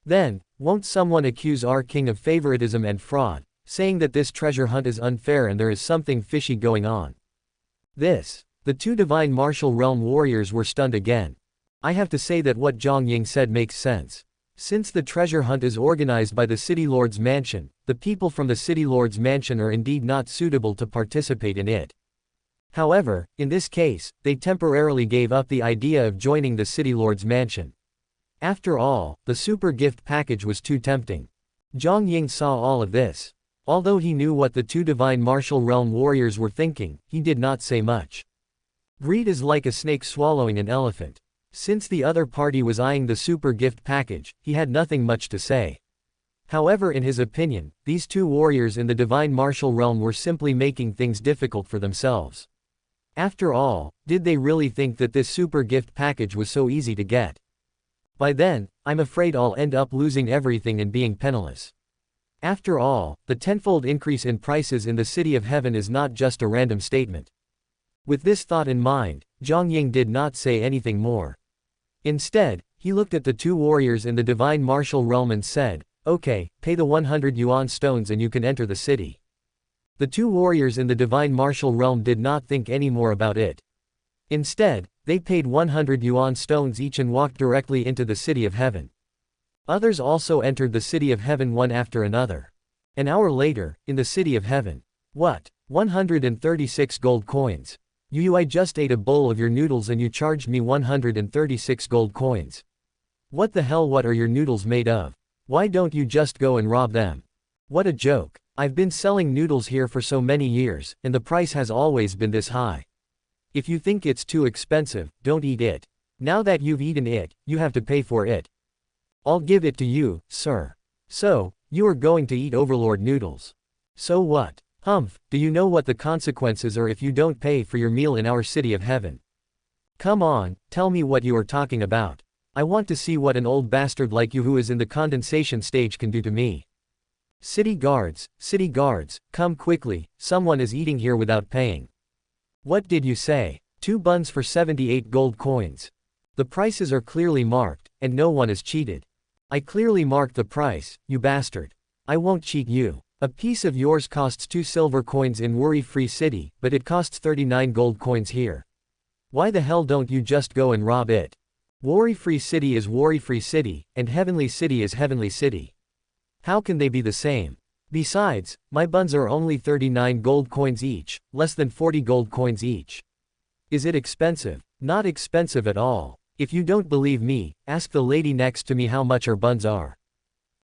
Then, won't someone accuse our king of favoritism and fraud, saying that this treasure hunt is unfair and there is something fishy going on?" This. The two divine martial realm warriors were stunned again. I have to say that what Zhang Ying said makes sense. Since the treasure hunt is organized by the City Lord's mansion, the people from the City Lord's mansion are indeed not suitable to participate in it. However, in this case, they temporarily gave up the idea of joining the City Lord's mansion. After all, the super gift package was too tempting. Zhang Ying saw all of this. Although he knew what the two divine martial realm warriors were thinking, he did not say much. Greed is like a snake swallowing an elephant. Since the other party was eyeing the super gift package, he had nothing much to say. However, in his opinion, these two warriors in the divine martial realm were simply making things difficult for themselves. After all, did they really think that this super gift package was so easy to get? By then, I'm afraid I'll end up losing everything and being penniless. After all, the tenfold increase in prices in the City of Heaven is not just a random statement. With this thought in mind, Zhang Ying did not say anything more. Instead, he looked at the two warriors in the divine martial realm and said, "Okay, pay the 100 yuan stones and you can enter the city." The two warriors in the divine martial realm did not think any more about it. Instead, they paid 100 yuan stones each and walked directly into the City of Heaven. Others also entered the City of Heaven one after another. An hour later, in the City of Heaven. What? 136 gold coins. I just ate a bowl of your noodles and you charged me 136 gold coins. What the hell, what are your noodles made of? Why don't you just go and rob them? What a joke. I've been selling noodles here for so many years, and the price has always been this high. If you think it's too expensive, don't eat it. Now that you've eaten it, you have to pay for it. I'll give it to you, sir. So, you are going to eat Overlord noodles. So what? Humph, do you know what the consequences are if you don't pay for your meal in our City of Heaven? Come on, tell me what you are talking about. I want to see what an old bastard like you who is in the condensation stage can do to me. City guards, come quickly, someone is eating here without paying. What did you say? 2 buns for 78 gold coins. The prices are clearly marked, and no one is cheated. I clearly marked the price, you bastard. I won't cheat you. A piece of yours costs 2 silver coins in Worry-Free City, but it costs 39 gold coins here. Why the hell don't you just go and rob it? Worry-Free City is Worry-Free City, and Heavenly City is Heavenly City. How can they be the same? Besides, my buns are only 39 gold coins each, less than 40 gold coins each. Is it expensive? Not expensive at all. If you don't believe me, ask the lady next to me how much her buns are.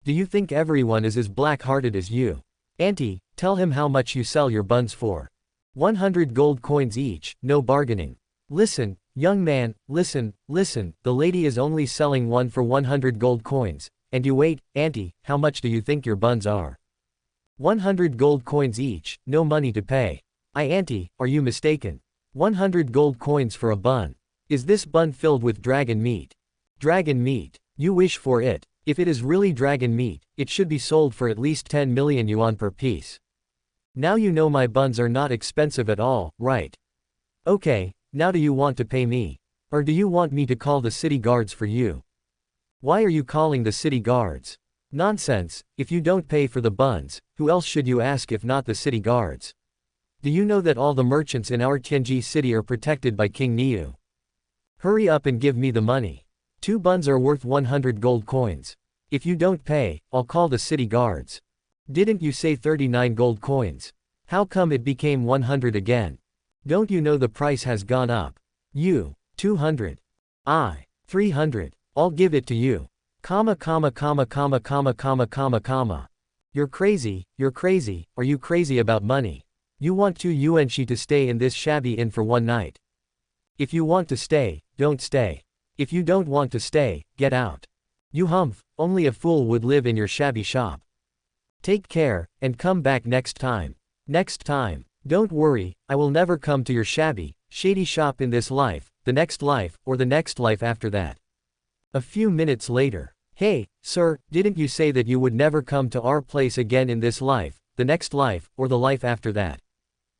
Do you think everyone is as black-hearted as you? Auntie, tell him how much you sell your buns for. 100 gold coins each, no bargaining. Listen, young man, listen, the lady is only selling one for 100 gold coins, and you wait, auntie, how much do you think your buns are? 100 gold coins each, no money to pay. Auntie, are you mistaken? 100 gold coins for a bun. Is this bun filled with dragon meat? Dragon meat. You wish for it. If it is really dragon meat, it should be sold for at least 10 million yuan per piece. Now you know my buns are not expensive at all, right? Okay, now do you want to pay me? Or do you want me to call the city guards for you? Why are you calling the city guards? Nonsense, if you don't pay for the buns, who else should you ask if not the city guards? Do you know that all the merchants in our Tianji city are protected by King Niu? Hurry up and give me the money. 2 buns are worth 100 gold coins. If you don't pay, I'll call the city guards. Didn't you say 39 gold coins? How come it became 100 again? Don't you know the price has gone up? 200. 300. I'll give it to you. You're crazy, are you crazy about money? You want 2 yuanshi to stay in this shabby inn for 1 night. If you want to stay, don't stay. If you don't want to stay, get out. You humph, only a fool would live in your shabby shop. Take care, and come back next time. Next time. Don't worry, I will never come to your shabby, shady shop in this life, the next life, or the next life after that. A few minutes later. Hey, sir, didn't you say that you would never come to our place again in this life, the next life, or the life after that?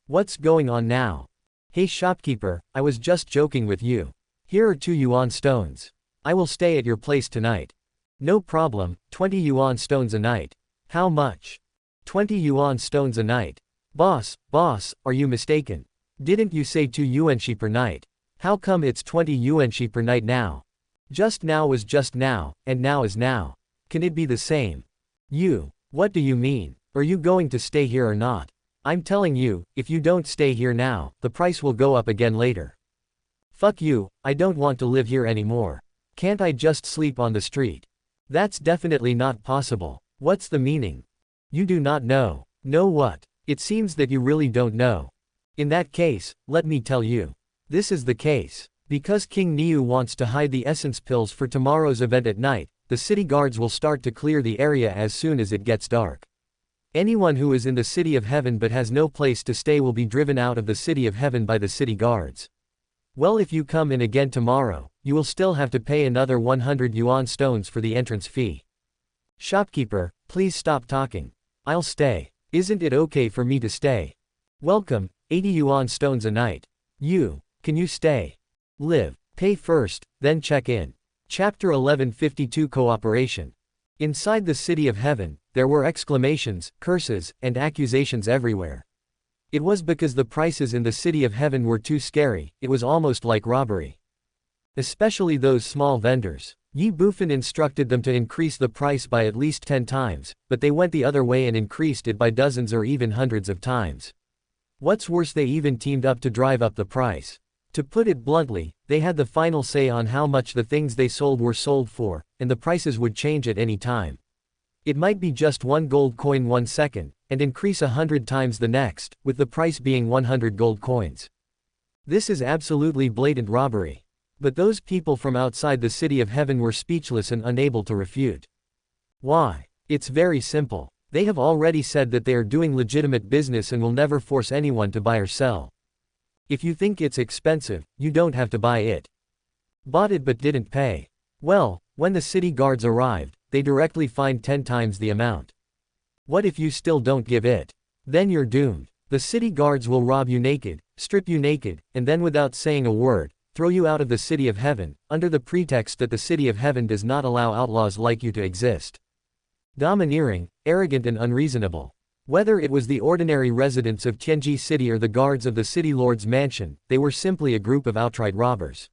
What's going on now? Hey shopkeeper, I was just joking with you. Here are 2 yuan stones. I will stay at your place tonight. No problem, 20 yuan stones a night. How much? 20 yuan stones a night. Boss, are you mistaken? Didn't you say 2 yuanxi per night? How come it's 20 yuanxi per night now? Just now was just now, and now is now. Can it be the same? What do you mean? Are you going to stay here or not? I'm telling you, if you don't stay here now, the price will go up again later. Fuck you, I don't want to live here anymore. Can't I just sleep on the street? That's definitely not possible. What's the meaning? You do not know. Know what? It seems that you really don't know. In that case, let me tell you. This is the case. Because King Niu wants to hide the essence pills for tomorrow's event at night, the city guards will start to clear the area as soon as it gets dark. Anyone who is in the City of Heaven but has no place to stay will be driven out of the City of Heaven by the city guards. Well, if you come in again tomorrow, you will still have to pay another 100 yuan stones for the entrance fee. Shopkeeper, please stop talking. I'll stay. Isn't it okay for me to stay? Welcome, 80 yuan stones a night. Can you stay? Live. Pay first, then check in. Chapter 1152 Cooperation. Inside the City of Heaven, there were exclamations, curses, and accusations everywhere. It was because the prices in the City of Heaven were too scary, it was almost like robbery. Especially those small vendors. Ye Bufan instructed them to increase the price by at least 10 times, but they went the other way and increased it by dozens or even hundreds of times. What's worse, they even teamed up to drive up the price. To put it bluntly, they had the final say on how much the things they sold were sold for, and the prices would change at any time. It might be just 1 gold coin 1 second, and increase 100 times the next, with the price being 100 gold coins. This is absolutely blatant robbery. But those people from outside the City of Heaven were speechless and unable to refute. Why? It's very simple. They have already said that they are doing legitimate business and will never force anyone to buy or sell. If you think it's expensive, you don't have to buy it. Bought it but didn't pay. Well, when the city guards arrived, they directly fined 10 times the amount. What if you still don't give it? Then you're doomed. The city guards will rob you naked, strip you naked, and then without saying a word, throw you out of the City of Heaven, under the pretext that the City of Heaven does not allow outlaws like you to exist. Domineering, arrogant and unreasonable. Whether it was the ordinary residents of Tianji City or the guards of the City Lord's mansion, they were simply a group of outright robbers.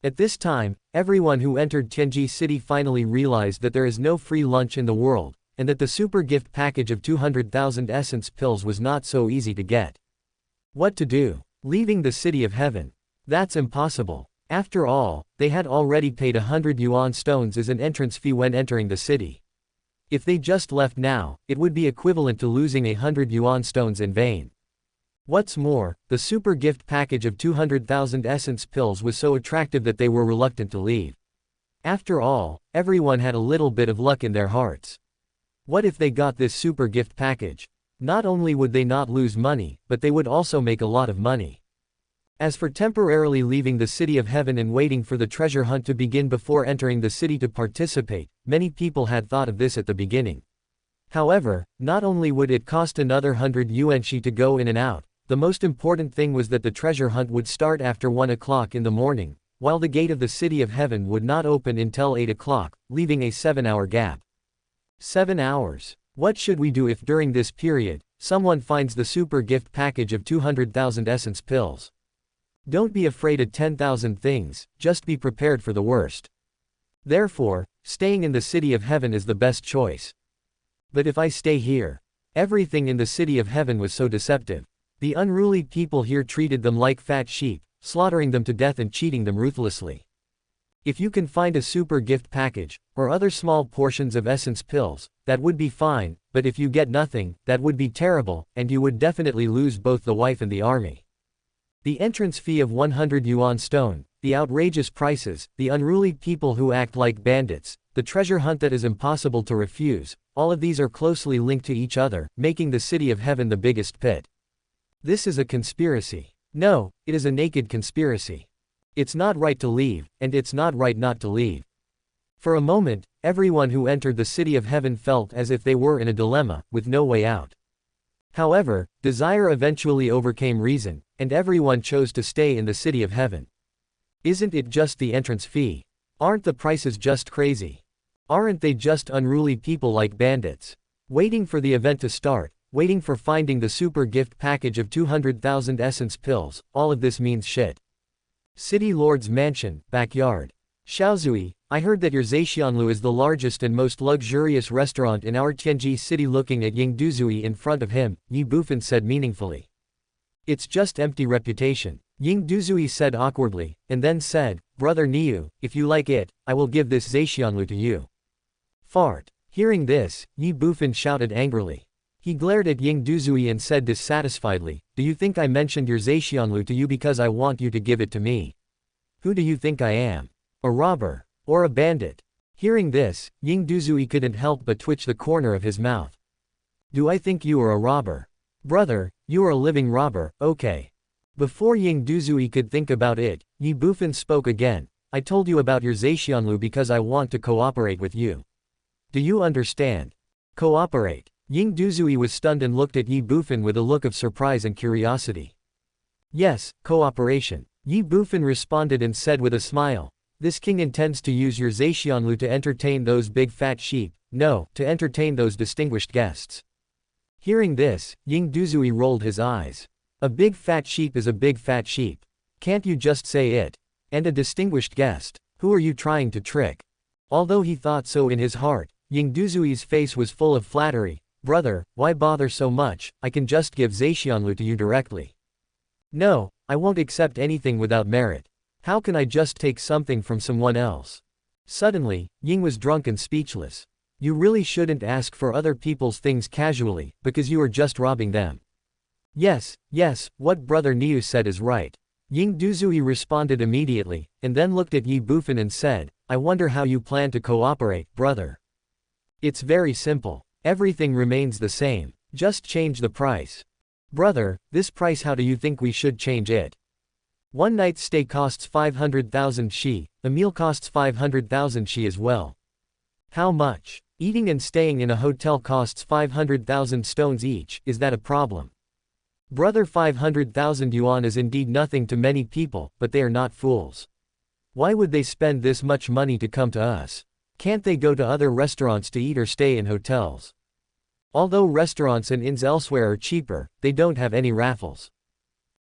At this time, everyone who entered Tianji City finally realized that there is no free lunch in the world, and that the super gift package of 200,000 essence pills was not so easy to get. What to do? Leaving the City of Heaven? That's impossible. After all, they had already paid 100 yuan stones as an entrance fee when entering the city. If they just left now, it would be equivalent to losing 100 yuan stones in vain. What's more, the super gift package of 200,000 essence pills was so attractive that they were reluctant to leave. After all, everyone had a little bit of luck in their hearts. What if they got this super gift package? Not only would they not lose money, but they would also make a lot of money. As for temporarily leaving the City of Heaven and waiting for the treasure hunt to begin before entering the city to participate, many people had thought of this at the beginning. However, not only would it cost another 100 yuanxi to go in and out, the most important thing was that the treasure hunt would start after 1 o'clock in the morning, while the gate of the City of Heaven would not open until 8 o'clock, leaving a 7-hour gap. 7 hours. What should we do if during this period, someone finds the super gift package of 200,000 essence pills? Don't be afraid of 10,000 things, just be prepared for the worst. Therefore, staying in the City of Heaven is the best choice. But if I stay here? Everything in the City of Heaven was so deceptive. The unruly people here treated them like fat sheep, slaughtering them to death and cheating them ruthlessly. If you can find a super gift package, or other small portions of essence pills, that would be fine, but if you get nothing, that would be terrible, and you would definitely lose both the wife and the army. The entrance fee of 100 yuan stone, the outrageous prices, the unruly people who act like bandits, the treasure hunt that is impossible to refuse, all of these are closely linked to each other, making the City of Heaven the biggest pit. This is a conspiracy. No, it is a naked conspiracy. It's not right to leave, and it's not right not to leave. For a moment, everyone who entered the City of Heaven felt as if they were in a dilemma, with no way out. However, desire eventually overcame reason, and everyone chose to stay in the City of Heaven. Isn't it just the entrance fee? Aren't the prices just crazy? Aren't they just unruly people like bandits? Waiting for the event to start, waiting for finding the super gift package of 200,000 essence pills. All of this means shit. City Lord's mansion, backyard. Xiaozui, I heard that your Zaixianlu is the largest and most luxurious restaurant in our Tianji city. Looking at Ying Duzui in front of him, Ye Bufan said meaningfully. It's just empty reputation. Ying Duzui said awkwardly, and then said, Brother Niu, if you like it, I will give this Zaixianlu to you. Fart. Hearing this, Ye Bufan shouted angrily. He glared at Ying Duzui and said dissatisfiedly, Do you think I mentioned your Zaixianlu to you because I want you to give it to me? Who do you think I am? A robber? Or a bandit? Hearing this, Ying Duzui couldn't help but twitch the corner of his mouth. Do I think you are a robber? Brother, you are a living robber, okay. Before Ying Duzui could think about it, Ye Bufan spoke again. I told you about your Zaixianlu because I want to cooperate with you. Do you understand? Cooperate. Ying Duzui was stunned and looked at Ye Bufan with a look of surprise and curiosity. Yes, cooperation. Ye Bufan responded and said with a smile. This king intends to use your Zaixianlu to entertain those big fat sheep, no, to entertain those distinguished guests. Hearing this, Ying Duzui rolled his eyes. A big fat sheep is a big fat sheep. Can't you just say it? And a distinguished guest, who are you trying to trick? Although he thought so in his heart, Ying Duzui's face was full of flattery. Brother, why bother so much, I can just give Zaixianlu to you directly. No, I won't accept anything without merit. How can I just take something from someone else? Suddenly, Ying was drunk and speechless. You really shouldn't ask for other people's things casually, because you are just robbing them. Yes, what Brother Niu said is right. Ying Duzui responded immediately, and then looked at Ye Bufan and said, I wonder how you plan to cooperate, brother. It's very simple. Everything remains the same. Just change the price. Brother, this price, how do you think we should change it? One night's stay costs 500,000 shi, a meal costs 500,000 shi as well. How much? Eating and staying in a hotel costs 500,000 stones each, is that a problem? Brother, 500,000 yuan is indeed nothing to many people, but they are not fools. Why would they spend this much money to come to us? Can't they go to other restaurants to eat or stay in hotels? Although restaurants and inns elsewhere are cheaper, they don't have any raffles.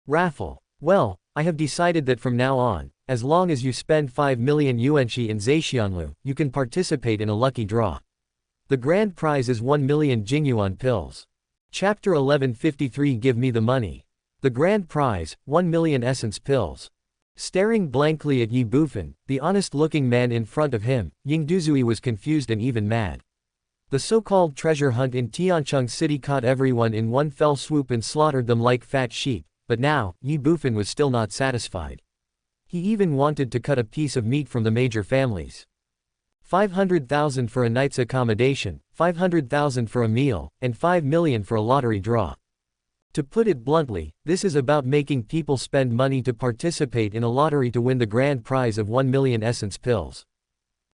Raffle? Well, I have decided that from now on, as long as you spend 5 million yuanshi in Zaixianlu, you can participate in a lucky draw. The grand prize is 1 million Jingyuan pills. Chapter 1153. Give me the money. The grand prize, 1 million essence pills. Staring blankly at Ye Bufan, the honest-looking man in front of him, Ying Duzui was confused and even mad. The so-called treasure hunt in Tiancheng City caught everyone in one fell swoop and slaughtered them like fat sheep. But now, Ye Bufan was still not satisfied. He even wanted to cut a piece of meat from the major families. 500,000 for a night's accommodation, 500,000 for a meal, and 5 million for a lottery draw. To put it bluntly, this is about making people spend money to participate in a lottery to win the grand prize of 1 million essence pills.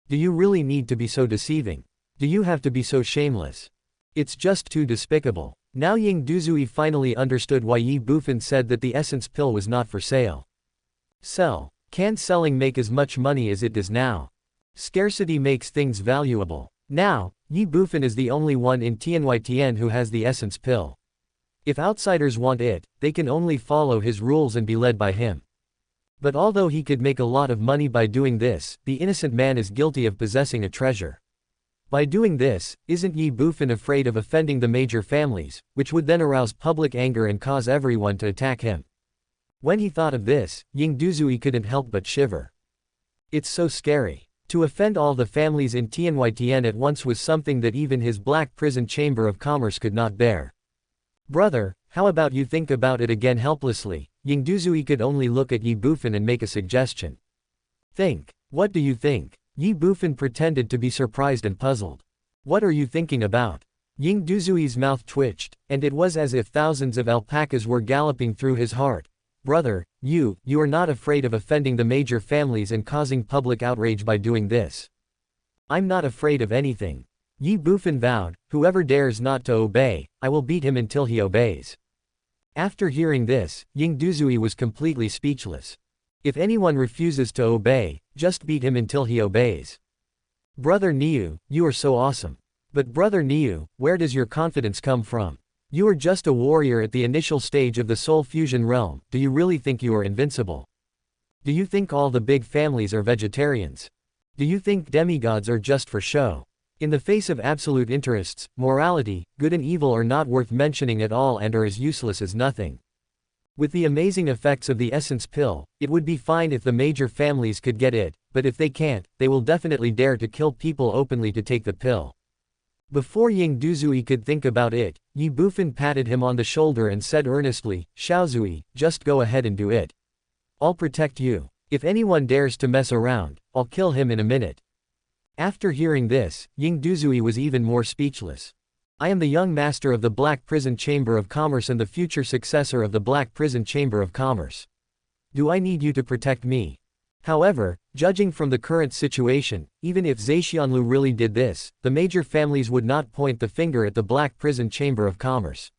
Do you really need to be so deceiving? Do you have to be so shameless? It's just too despicable. Now Ying Duzui finally understood why Ye Bufan said that the essence pill was not for sale. Sell. Can selling make as much money as it does now? Scarcity makes things valuable. Now, Ye Bufan is the only one in Tianyi who has the essence pill. If outsiders want it, they can only follow his rules and be led by him. But although he could make a lot of money by doing this, the innocent man is guilty of possessing a treasure. By doing this, isn't Ye Bufan afraid of offending the major families, which would then arouse public anger and cause everyone to attack him? When he thought of this, Ying Duzui couldn't help but shiver. It's so scary. To offend all the families in Tianyi at once was something that even his black prison chamber of commerce could not bear. Brother, how about you think about it again? Helplessly, Ying Duzui could only look at Ye Bufan and make a suggestion. Think. What do you think? Ye Bufan pretended to be surprised and puzzled. What are you thinking about? Ying Duzui's mouth twitched, and it was as if thousands of alpacas were galloping through his heart. Brother, you are not afraid of offending the major families and causing public outrage by doing this. I'm not afraid of anything. Ye Bufan vowed, whoever dares not to obey, I will beat him until he obeys. After hearing this, Ying Duzui was completely speechless. If anyone refuses to obey, just beat him until he obeys. Brother Niu, you are so awesome. But Brother Niu, where does your confidence come from? You are just a warrior at the initial stage of the soul fusion realm. Do you really think you are invincible? Do you think all the big families are vegetarians? Do you think demigods are just for show? In the face of absolute interests, morality, good and evil are not worth mentioning at all and are as useless as nothing. With the amazing effects of the essence pill, it would be fine if the major families could get it, but if they can't, they will definitely dare to kill people openly to take the pill. Before Ying Duzui could think about it, Ye Bufan patted him on the shoulder and said earnestly, Xiaozui, just go ahead and do it. I'll protect you. If anyone dares to mess around, I'll kill him in a minute. After hearing this, Ying Duzui was even more speechless. I am the young master of the Black Prison Chamber of Commerce and the future successor of the Black Prison Chamber of Commerce. Do I need you to protect me? However, judging from the current situation, even if Zhexianlu really did this, the major families would not point the finger at the Black Prison Chamber of Commerce.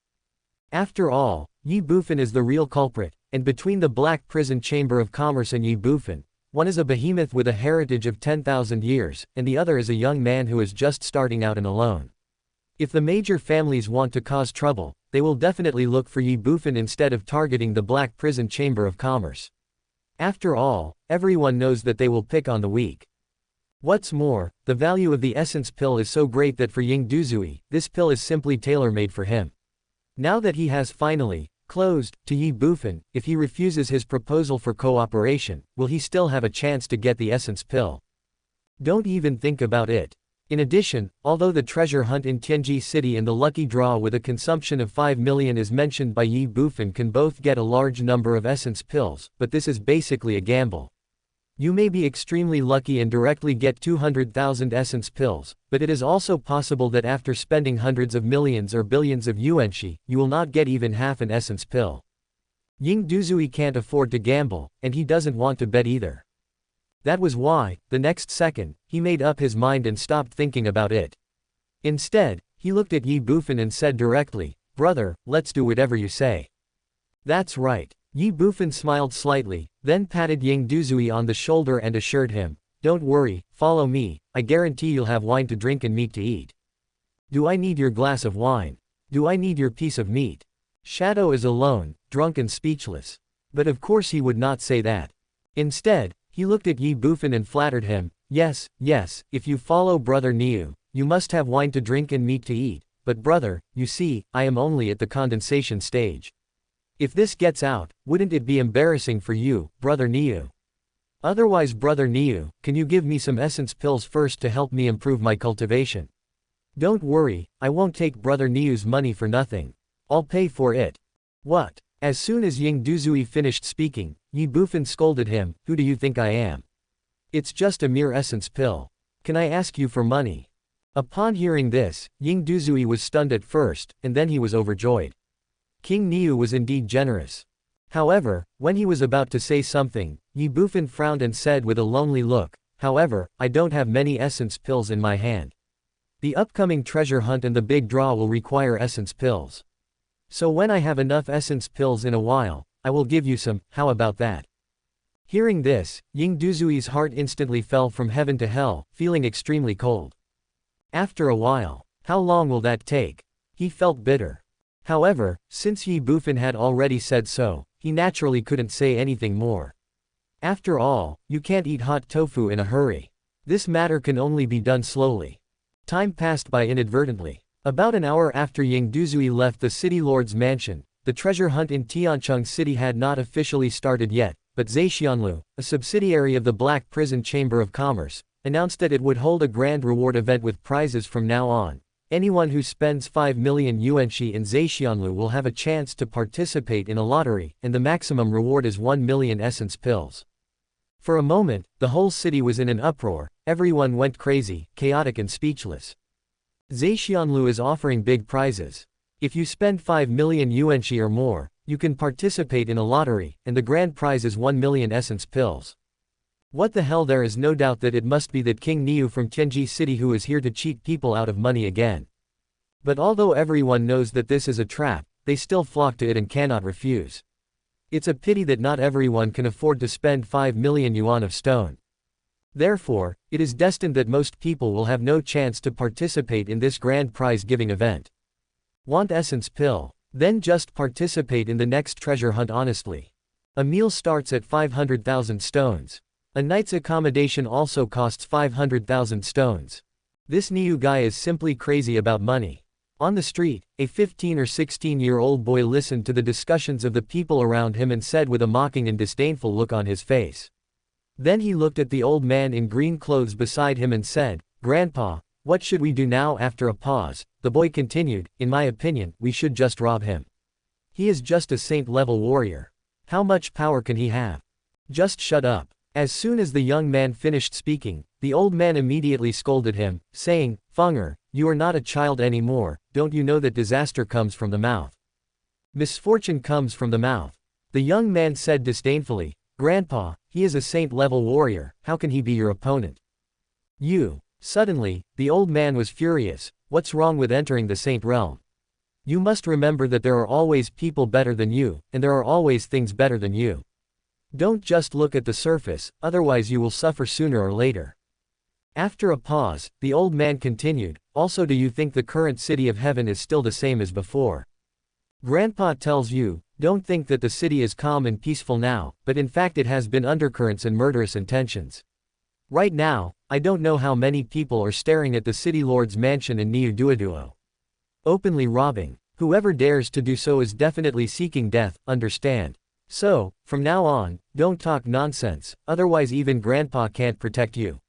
After all, Ye Bufan is the real culprit, and between the Black Prison Chamber of Commerce and Ye Bufan, one is a behemoth with a heritage of 10,000 years, and the other is a young man who is just starting out and alone. If the major families want to cause trouble, they will definitely look for Ye Bufan instead of targeting the Black Prison Chamber of Commerce. After all, everyone knows that they will pick on the weak. What's more, the value of the essence pill is so great that for Ying Duzui, this pill is simply tailor-made for him. Now that he has finally closed to Ye Bufan, if he refuses his proposal for cooperation, will he still have a chance to get the essence pill? Don't even think about it. In addition, although the treasure hunt in Tianji City and the lucky draw with a consumption of 5 million is mentioned by Ye Bufan can both get a large number of essence pills, but this is basically a gamble. You may be extremely lucky and directly get 200,000 essence pills, but it is also possible that after spending hundreds of millions or billions of yuanxi, you will not get even half an essence pill. Ying Duzui can't afford to gamble, and he doesn't want to bet either. That was why, the next second, he made up his mind and stopped thinking about it. Instead, he looked at Ye Bufan and said directly, Brother, let's do whatever you say. That's right. Ye Bufan smiled slightly, then patted Ying Duzui on the shoulder and assured him, Don't worry, follow me, I guarantee you'll have wine to drink and meat to eat. Do I need your glass of wine? Do I need your piece of meat? Shadow is alone, drunk and speechless. But of course he would not say that. Instead, he looked at Ye Bufan and flattered him, Yes, if you follow Brother Niu, you must have wine to drink and meat to eat, but brother, you see, I am only at the condensation stage. If this gets out, wouldn't it be embarrassing for you, Brother Niu? Otherwise Brother Niu, can you give me some essence pills first to help me improve my cultivation? Don't worry, I won't take Brother Niu's money for nothing. I'll pay for it. What? As soon as Ying Duzui finished speaking, Ye Bufan scolded him, Who do you think I am? It's just a mere essence pill. Can I ask you for money? Upon hearing this, Ying Duzui was stunned at first, and then he was overjoyed. King Niu was indeed generous. However, when he was about to say something, Ye Bufan frowned and said with a lonely look, However, I don't have many essence pills in my hand. The upcoming treasure hunt and the big draw will require essence pills. So when I have enough essence pills in a while, I will give you some, how about that? Hearing this, Ying Duzui's heart instantly fell from heaven to hell, feeling extremely cold. After a while, how long will that take? He felt bitter. However, since Ye Bufan had already said so, he naturally couldn't say anything more. After all, you can't eat hot tofu in a hurry. This matter can only be done slowly. Time passed by inadvertently. About an hour after Ying Duzui left the city lord's mansion, the treasure hunt in Tiancheng City had not officially started yet, but Zhexianlu, a subsidiary of the Black Prison Chamber of Commerce, announced that it would hold a grand reward event with prizes from now on. Anyone who spends 5 million yuanxi in Zhexianlu will have a chance to participate in a lottery, and the maximum reward is 1 million essence pills. For a moment, the whole city was in an uproar, everyone went crazy, chaotic and speechless. Zhexianlu is offering big prizes. If you spend 5 million yuanxi or more, you can participate in a lottery, and the grand prize is 1 million essence pills. What the hell? There is no doubt that it must be that King Niu from Tianji City who is here to cheat people out of money again. But although everyone knows that this is a trap, they still flock to it and cannot refuse. It's a pity that not everyone can afford to spend 5 million yuan of stone. Therefore, it is destined that most people will have no chance to participate in this grand prize giving event. Want essence pill? Then just participate in the next treasure hunt honestly. A meal starts at 500,000 stones. A night's accommodation also costs 500,000 stones. This Niu guy is simply crazy about money. On the street, a 15 or 16-year-old boy listened to the discussions of the people around him and said with a mocking and disdainful look on his face. Then he looked at the old man in green clothes beside him and said, "Grandpa, what should we do now?" After a pause, the boy continued, "In my opinion, we should just rob him. He is just a saint-level warrior. How much power can he have? Just shut up." As soon as the young man finished speaking, the old man immediately scolded him, saying, "Funger, you are not a child anymore. Don't you know that disaster comes from the mouth? Misfortune comes from the mouth." The young man said disdainfully, "Grandpa, he is a saint-level warrior, how can he be your opponent? You." Suddenly, the old man was furious. "What's wrong with entering the saint realm? You must remember that there are always people better than you, and there are always things better than you. Don't just look at the surface, otherwise you will suffer sooner or later." After a pause, the old man continued, "Also, do you think the current city of heaven is still the same as before? Grandpa tells you, don't think that the city is calm and peaceful now, but in fact it has been undercurrents and murderous intentions. Right now, I don't know how many people are staring at the city lord's mansion in Niu Duoduo. Openly robbing. Whoever dares to do so is definitely seeking death, understand? So, from now on, don't talk nonsense, otherwise even Grandpa can't protect you."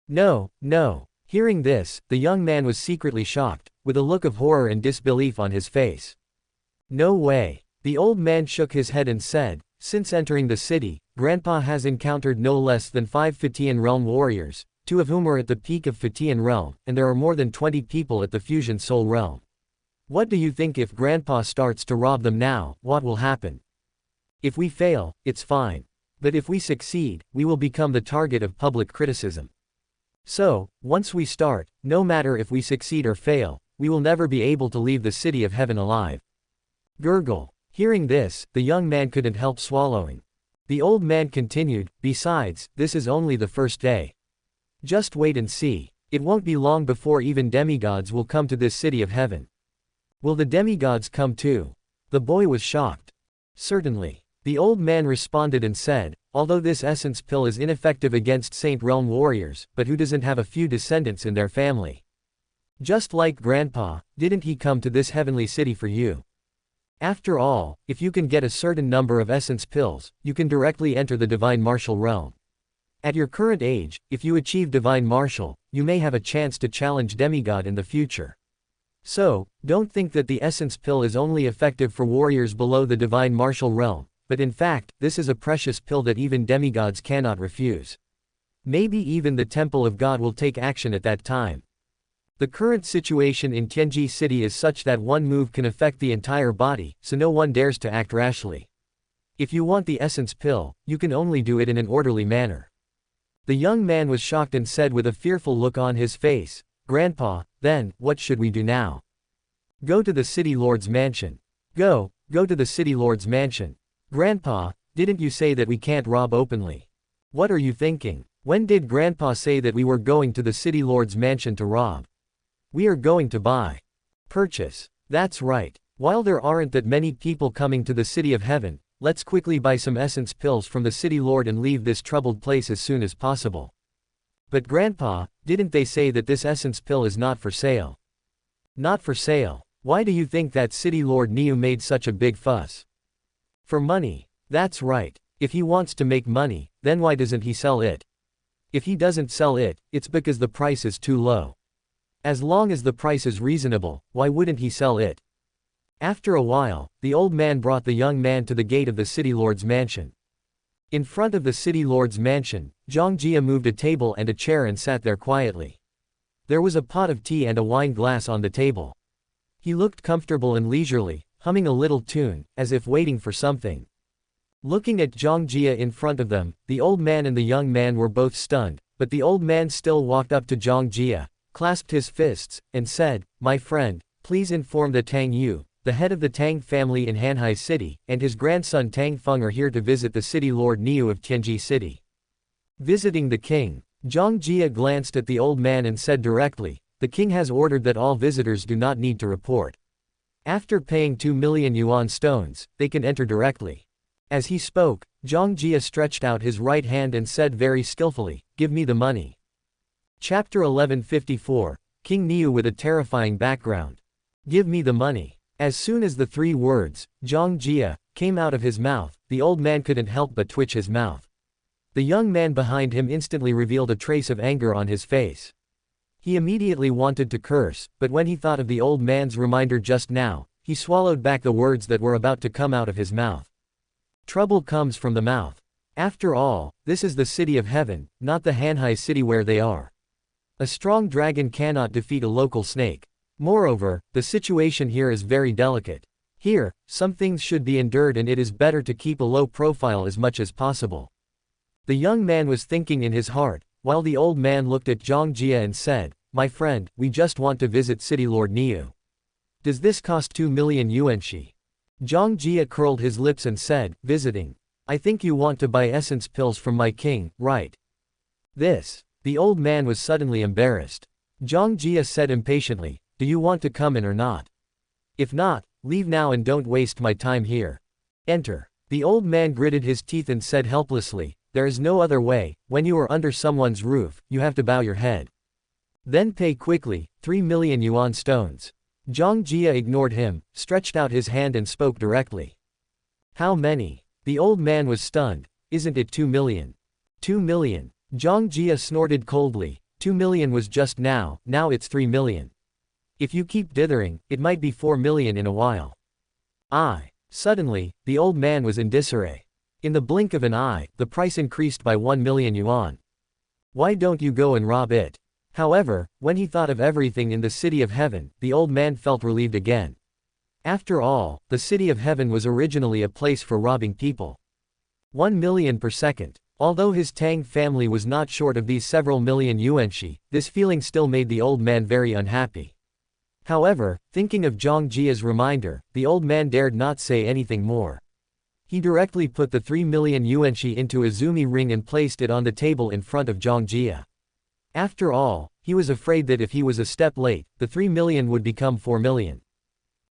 "No, no." Hearing this, the young man was secretly shocked, with a look of horror and disbelief on his face. "No way." The old man shook his head and said, "Since entering the city, Grandpa has encountered no less than 5 Fatian realm warriors, 2 of whom are at the peak of Fatian realm, and there are more than 20 people at the fusion soul realm. What do you think if Grandpa starts to rob them now, what will happen? If we fail, it's fine. But if we succeed, we will become the target of public criticism. So, once we start, no matter if we succeed or fail, we will never be able to leave the city of heaven alive." Gurgle. Hearing this, the young man couldn't help swallowing. The old man continued, "Besides, this is only the first day. Just wait and see. It won't be long before even demigods will come to this city of heaven." "Will the demigods come too?" The boy was shocked. "Certainly." The old man responded and said, "Although this essence pill is ineffective against Saint Realm warriors, but who doesn't have a few descendants in their family? Just like Grandpa, didn't he come to this heavenly city for you? After all, if you can get a certain number of essence pills, you can directly enter the divine martial realm. At your current age, if you achieve divine martial, you may have a chance to challenge demigod in the future. So, don't think that the essence pill is only effective for warriors below the divine martial realm. But in fact, this is a precious pill that even demigods cannot refuse. Maybe even the Temple of God will take action at that time. The current situation in Tianji City is such that one move can affect the entire body, so no one dares to act rashly. If you want the essence pill, you can only do it in an orderly manner." The young man was shocked and said with a fearful look on his face, "Grandpa, then, what should we do now?" "Go to the city lord's mansion. Go to the city lord's mansion." "Grandpa, didn't you say that we can't rob openly? What are you thinking? When did Grandpa say that we were going to the city lord's mansion to rob? We are going to buy. Purchase. That's right. While there aren't that many people coming to the city of heaven, let's quickly buy some essence pills from the city lord and leave this troubled place as soon as possible." "But Grandpa, didn't they say that this essence pill is not for sale?" "Not for sale. Why do you think that city lord Niu made such a big fuss? For money. That's right. If he wants to make money, then why doesn't he sell it? If he doesn't sell it, it's because the price is too low. As long as the price is reasonable, why wouldn't he sell it?" After a while, the old man brought the young man to the gate of the city lord's mansion. In front of the city lord's mansion, Zhang Jia moved a table and a chair and sat there quietly. There was a pot of tea and a wine glass on the table. He looked comfortable and leisurely, humming a little tune, as if waiting for something. Looking at Zhang Jia in front of them, the old man and the young man were both stunned, but the old man still walked up to Zhang Jia, clasped his fists, and said, "My friend, please inform the Tang Yu, the head of the Tang family in Hanhai City, and his grandson Tang Feng are here to visit the city lord Niu of Tianji City." Visiting the king. Zhang Jia glanced at the old man and said directly, "The king has ordered that all visitors do not need to report. After paying 2 million yuan stones, they can enter directly. As he spoke, Zhang Jia stretched out his right hand and said very skillfully, "Give me the money." Chapter 1154, King Niu with a terrifying background. Give me the money. As soon as the three words, Zhang Jia, came out of his mouth, the old man couldn't help but twitch his mouth. The young man behind him instantly revealed a trace of anger on his face. He immediately wanted to curse, but when he thought of the old man's reminder just now, he swallowed back the words that were about to come out of his mouth. Trouble comes from the mouth. After all, this is the city of heaven, not the Hanhai city where they are. A strong dragon cannot defeat a local snake. Moreover, the situation here is very delicate. Here, some things should be endured and it is better to keep a low profile as much as possible. The young man was thinking in his heart, while the old man looked at Zhang Jia and said, "My friend, we just want to visit City Lord Niu. Does this cost 2 million yuanshi?" Zhang Jia curled his lips and said, "Visiting. I think you want to buy essence pills from my king, right?" The old man was suddenly embarrassed. Zhang Jia said impatiently, "Do you want to come in or not? If not, leave now and don't waste my time here. Enter." The old man gritted his teeth and said helplessly, "There is no other way. When you are under someone's roof, you have to bow your head. Then pay quickly, 3 million yuan stones." Zhang Jia ignored him, stretched out his hand and spoke directly. "How many?" The old man was stunned. "Isn't it 2 million? 2 million. Zhang Jia snorted coldly. 2 million was just now it's 3 million. If you keep dithering, it might be 4 million in a while." Suddenly, the old man was in disarray. In the blink of an eye, the price increased by 1 million yuan. "Why don't you go and rob it?" However, when he thought of everything in the city of heaven, the old man felt relieved again. After all, the city of heaven was originally a place for robbing people. 1 million per second. Although his Tang family was not short of these several million yuanshi, this feeling still made the old man very unhappy. However, thinking of Zhang Jia's reminder, the old man dared not say anything more. He directly put the 3 million yuanshi into a zumi ring and placed it on the table in front of Zhang Jia. After all, he was afraid that if he was a step late, the 3 million would become 4 million.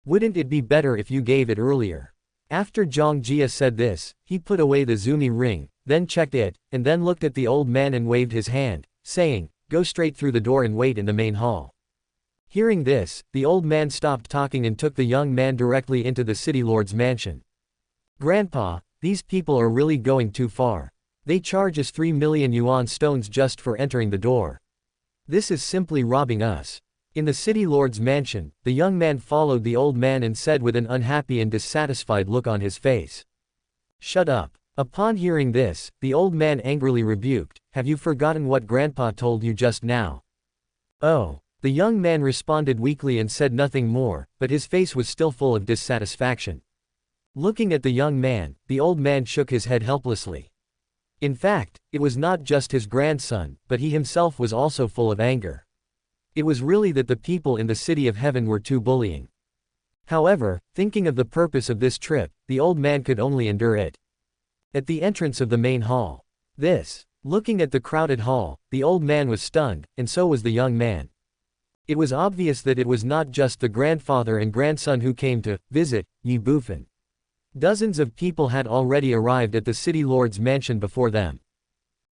"Wouldn't it be better if you gave it earlier?" After Zhang Jia said this, he put away the zumi ring, then checked it, and then looked at the old man and waved his hand, saying, "Go straight through the door and wait in the main hall." Hearing this, the old man stopped talking and took the young man directly into the city lord's mansion. "Grandpa, these people are really going too far. They charge us 3 million yuan stones just for entering the door. This is simply robbing us." In the city lord's mansion, the young man followed the old man and said with an unhappy and dissatisfied look on his face, "Shut up." Upon hearing this, the old man angrily rebuked, "Have you forgotten what Grandpa told you just now?" "Oh." The young man responded weakly and said nothing more, but his face was still full of dissatisfaction. Looking at the young man, the old man shook his head helplessly. In fact, it was not just his grandson, but he himself was also full of anger. It was really that the people in the city of heaven were too bullying. However, thinking of the purpose of this trip, the old man could only endure it. At the entrance of the main hall. Looking at the crowded hall, the old man was stunned, and so was the young man. It was obvious that it was not just the grandfather and grandson who came to visit Ye Bufan. Dozens of people had already arrived at the city lord's mansion before them.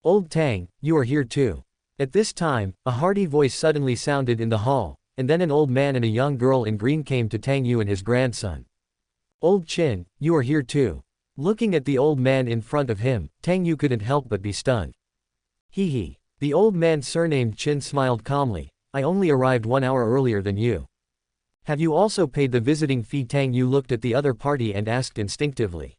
"Old Tang, you are here too." At this time, a hearty voice suddenly sounded in the hall, and then an old man and a young girl in green came to Tang Yu and his grandson. "Old Qin, you are here too." Looking at the old man in front of him, Tang Yu couldn't help but be stunned. "Hee." The old man surnamed Qin smiled calmly, "I only arrived 1 hour earlier than you. Have you also paid the visiting fee?" Tang Yu looked at the other party and asked instinctively.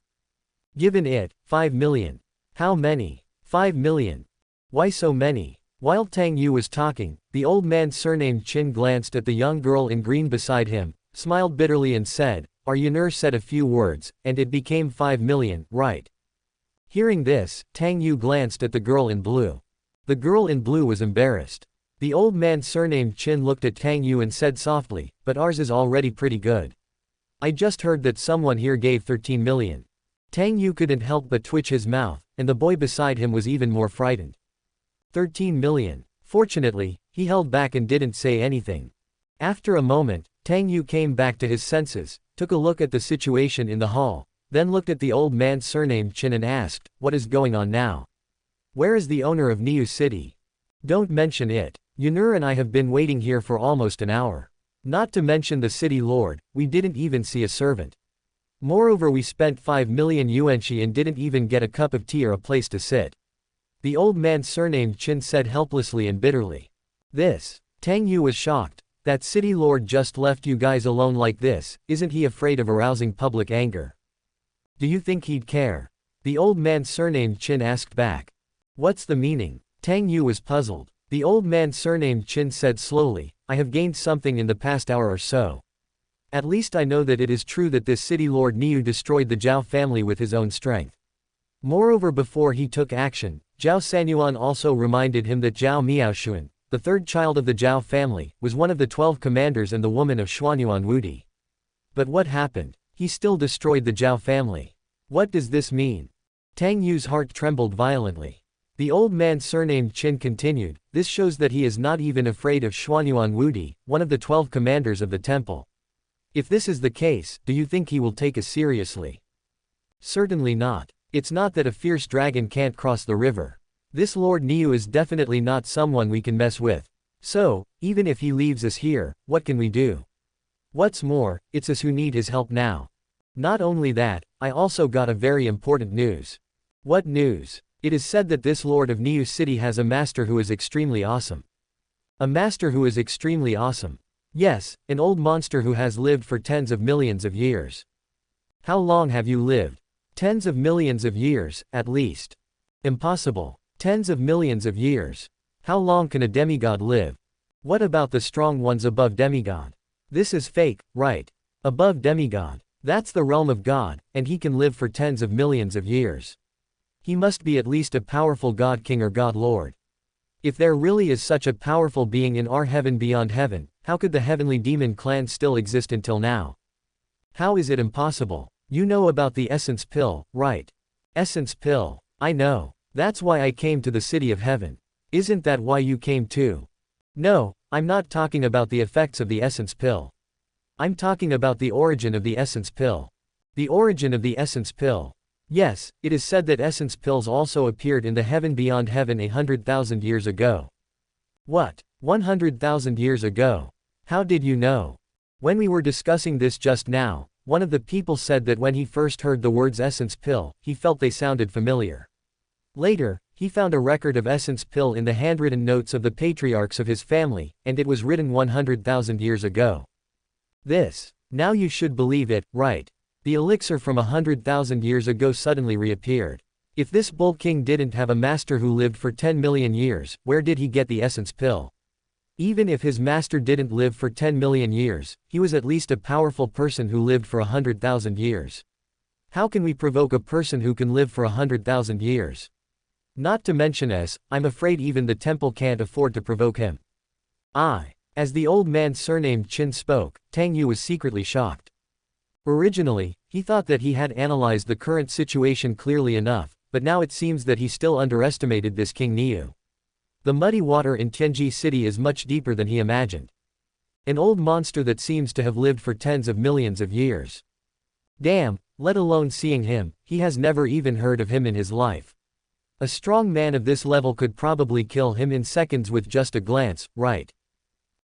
"Given it, 5 million. How many?" 5 million. Why so many? While Tang Yu was talking, the old man surnamed Qin glanced at the young girl in green beside him, smiled bitterly and said, "Our Yunur said a few words, and it became 5 million, right?" Hearing this, Tang Yu glanced at the girl in blue. The girl in blue was embarrassed. The old man surnamed Qin looked at Tang Yu and said softly, "But ours is already pretty good. I just heard that someone here gave 13 million. Tang Yu couldn't help but twitch his mouth, and the boy beside him was even more frightened. 13 million. Fortunately, he held back and didn't say anything. After a moment, Tang Yu came back to his senses, took a look at the situation in the hall, then looked at the old man surnamed Qin and asked, "What is going on now? Where is the owner of Niu City? Don't mention it. Yunur and I have been waiting here for almost an hour. Not to mention the city lord, we didn't even see a servant. Moreover, we spent 5 million yuanxi and didn't even get a cup of tea or a place to sit." The old man surnamed Qin said helplessly and bitterly. Tang Yu was shocked. That city lord just left you guys alone like this, isn't he afraid of arousing public anger? Do you think he'd care? The old man surnamed Qin asked back. What's the meaning? Tang Yu was puzzled. The old man surnamed Qin said slowly, I have gained something in the past hour or so. At least I know that it is true that this city lord Niu destroyed the Zhao family with his own strength. Moreover, before he took action, Zhao Sanyuan also reminded him that Zhao Miaoshuan, the third child of the Zhao family, was one of the 12 commanders and the woman of Xuanyuan Wudi. But what happened? He still destroyed the Zhao family. What does this mean? Tang Yu's heart trembled violently. The old man surnamed Qin continued, this shows that he is not even afraid of Xuanyuan Wudi, one of the 12 commanders of the temple. If this is the case, do you think he will take us seriously? Certainly not. It's not that a fierce dragon can't cross the river. This Lord Niu is definitely not someone we can mess with. So, even if he leaves us here, what can we do? What's more, it's us who need his help now. Not only that, I also got a very important news. What news? It is said that this Lord of Niu City has a master who is extremely awesome. A master who is extremely awesome. Yes, an old monster who has lived for tens of millions of years. How long have you lived? Tens of millions of years, at least. Impossible. Tens of millions of years. How long can a demigod live? What about the strong ones above demigod? This is fake, right? Above demigod. That's the realm of God, and he can live for tens of millions of years. He must be at least a powerful god king or god lord. If there really is such a powerful being in our heaven beyond heaven, how could the heavenly demon clan still exist until now? How is it impossible? You know about the essence pill, right? Essence pill. I know. That's why I came to the city of heaven. Isn't that why you came too? No, I'm not talking about the effects of the essence pill. I'm talking about the origin of the essence pill. The origin of the essence pill. Yes, it is said that essence pills also appeared in the heaven beyond heaven 100,000 years ago. What? 100,000 years ago? How did you know? When we were discussing this just now, one of the people said that when he first heard the words essence pill, he felt they sounded familiar. Later, he found a record of essence pill in the handwritten notes of the patriarchs of his family, and it was written 100,000 years ago. Now you should believe it, right? The elixir from 100,000 years ago suddenly reappeared. If this bull king didn't have a master who lived for 10 million years, where did he get the essence pill? Even if his master didn't live for 10 million years, he was at least a powerful person who lived for 100,000 years. How can we provoke a person who can live for 100,000 years? Not to mention I'm afraid even the temple can't afford to provoke him. As the old man surnamed Qin spoke, Tang Yu was secretly shocked. Originally, he thought that he had analyzed the current situation clearly enough, but now it seems that he still underestimated this King Niu. The muddy water in Tianji City is much deeper than he imagined. An old monster that seems to have lived for tens of millions of years. Damn, let alone seeing him, he has never even heard of him in his life. A strong man of this level could probably kill him in seconds with just a glance, right?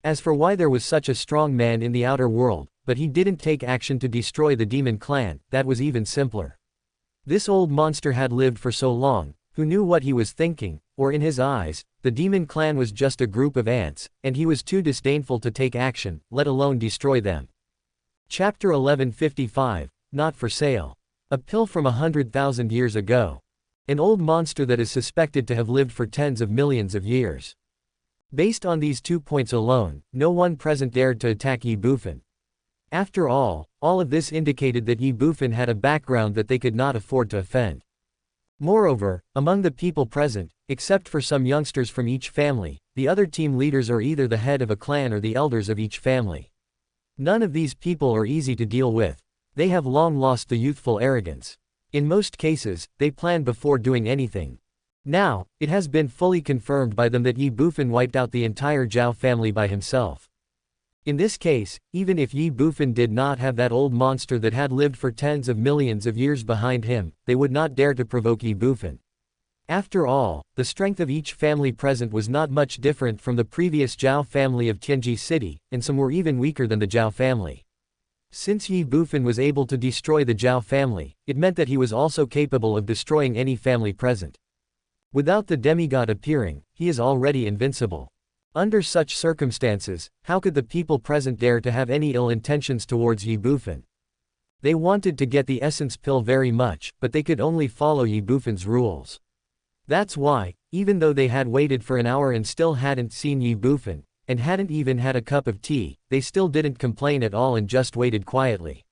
As for why there was such a strong man in the outer world, but he didn't take action to destroy the demon clan, that was even simpler. This old monster had lived for so long, who knew what he was thinking, or in his eyes, the demon clan was just a group of ants, and he was too disdainful to take action, let alone destroy them. Chapter 1155, Not for Sale. A pill from 100,000 years ago. An old monster that is suspected to have lived for tens of millions of years. Based on these 2 points alone, no one present dared to attack Ye Bufan. After all of this indicated that Ye Bufan had a background that they could not afford to offend. Moreover, among the people present, except for some youngsters from each family, the other team leaders are either the head of a clan or the elders of each family. None of these people are easy to deal with. They have long lost the youthful arrogance. In most cases, they plan before doing anything. Now, it has been fully confirmed by them that Ye Bufan wiped out the entire Zhao family by himself. In this case, even if Ye Bufan did not have that old monster that had lived for tens of millions of years behind him, they would not dare to provoke Ye Bufan. After all, the strength of each family present was not much different from the previous Zhao family of Tianji City, and some were even weaker than the Zhao family. Since Ye Bufan was able to destroy the Zhao family, it meant that he was also capable of destroying any family present. Without the demigod appearing, he is already invincible. Under such circumstances, how could the people present dare to have any ill intentions towards Ye Bufan? They wanted to get the essence pill very much, but they could only follow Ye Bufan's rules. That's why, even though they had waited for an hour and still hadn't seen Ye Bufan, and hadn't even had a cup of tea, they still didn't complain at all and just waited quietly.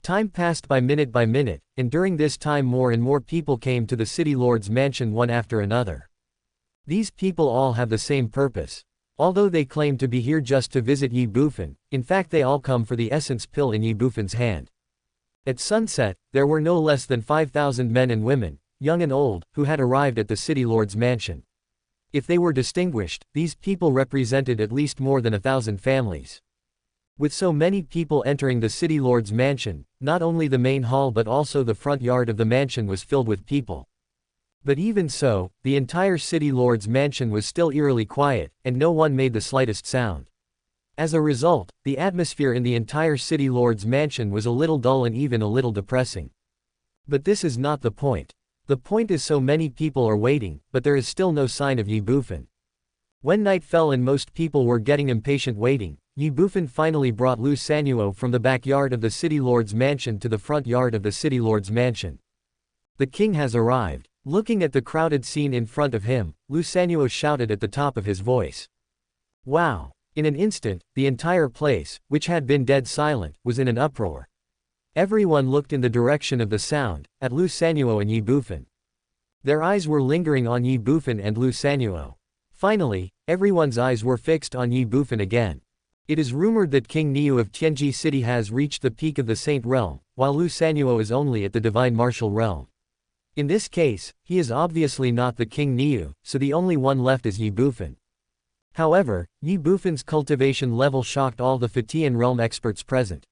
Time passed by minute, and during this time more and more people came to the city lord's mansion one after another. These people all have the same purpose. Although they claim to be here just to visit Ye Bufan, in fact they all come for the essence pill in Ye Bufan's hand. At sunset, there were no less than 5,000 men and women, young and old, who had arrived at the city lord's mansion. If they were distinguished, these people represented at least more than 1,000 families. With so many people entering the city lord's mansion, not only the main hall but also the front yard of the mansion was filled with people. But even so, the entire city lord's mansion was still eerily quiet, and no one made the slightest sound. As a result, the atmosphere in the entire city lord's mansion was a little dull and even a little depressing. But this is not the point. The point is so many people are waiting, but there is still no sign of Ye Bufan. When night fell and most people were getting impatient waiting, Ye Bufan finally brought Lu Sanuo from the backyard of the city lord's mansion to the front yard of the city lord's mansion. The king has arrived. Looking at the crowded scene in front of him, Lu Sanuo shouted at the top of his voice. Wow! In an instant, the entire place, which had been dead silent, was in an uproar. Everyone looked in the direction of the sound, at Lu Sanuo and Ye Bufan. Their eyes were lingering on Ye Bufan and Lu Sanuo. Finally, everyone's eyes were fixed on Ye Bufan again. It is rumored that King Niu of Tianji City has reached the peak of the Saint Realm, while Lu Sanuo is only at the Divine Martial Realm. In this case, he is obviously not the King Niu, so the only one left is Ye Bufan. However, Ye Bufan's cultivation level shocked all the Fatian realm experts present.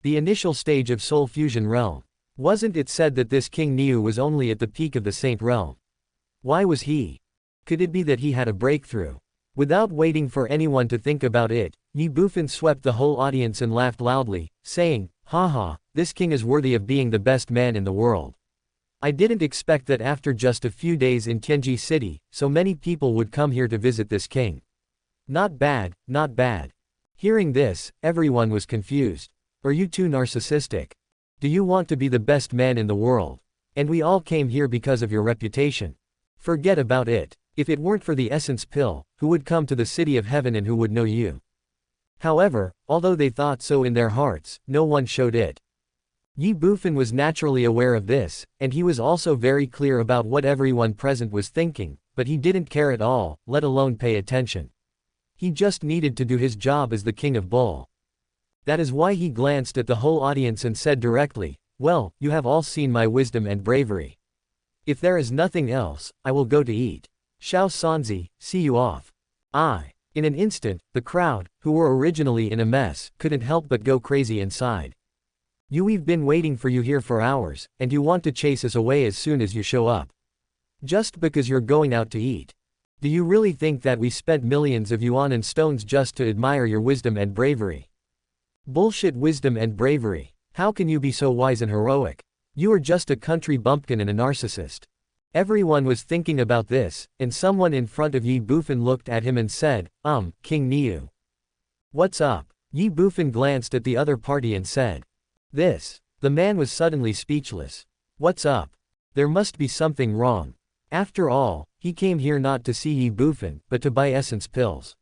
The initial stage of Soul Fusion realm. Wasn't it said that this King Niu was only at the peak of the Saint realm? Why was he? Could it be that he had a breakthrough? Without waiting for anyone to think about it, Ye Bufan swept the whole audience and laughed loudly, saying, "Haha, this king is worthy of being the best man in the world. I didn't expect that after just a few days in Tianji City, so many people would come here to visit this king. Not bad, not bad." Hearing this, everyone was confused. Are you too narcissistic? Do you want to be the best man in the world? And we all came here because of your reputation. Forget about it. If it weren't for the essence pill, who would come to the city of heaven and who would know you? However, although they thought so in their hearts, no one showed it. Ye Bufan was naturally aware of this, and he was also very clear about what everyone present was thinking, but he didn't care at all, let alone pay attention. He just needed to do his job as the King of Bull. That is why he glanced at the whole audience and said directly, "Well, you have all seen my wisdom and bravery. If there is nothing else, I will go to eat. Xiao Sanzi, see you off." In an instant, the crowd, who were originally in a mess, couldn't help but go crazy inside. We've been waiting for you here for hours, and you want to chase us away as soon as you show up. Just because you're going out to eat. Do you really think that we spent millions of yuan and stones just to admire your wisdom and bravery? Bullshit wisdom and bravery. How can you be so wise and heroic? You are just a country bumpkin and a narcissist. Everyone was thinking about this, and someone in front of Ye Bufan looked at him and said, King Niu. What's up? Ye Bufan glanced at the other party and said. This. The man was suddenly speechless. What's up? There must be something wrong. After all, he came here not to see Ye Bufan, but to buy essence pills.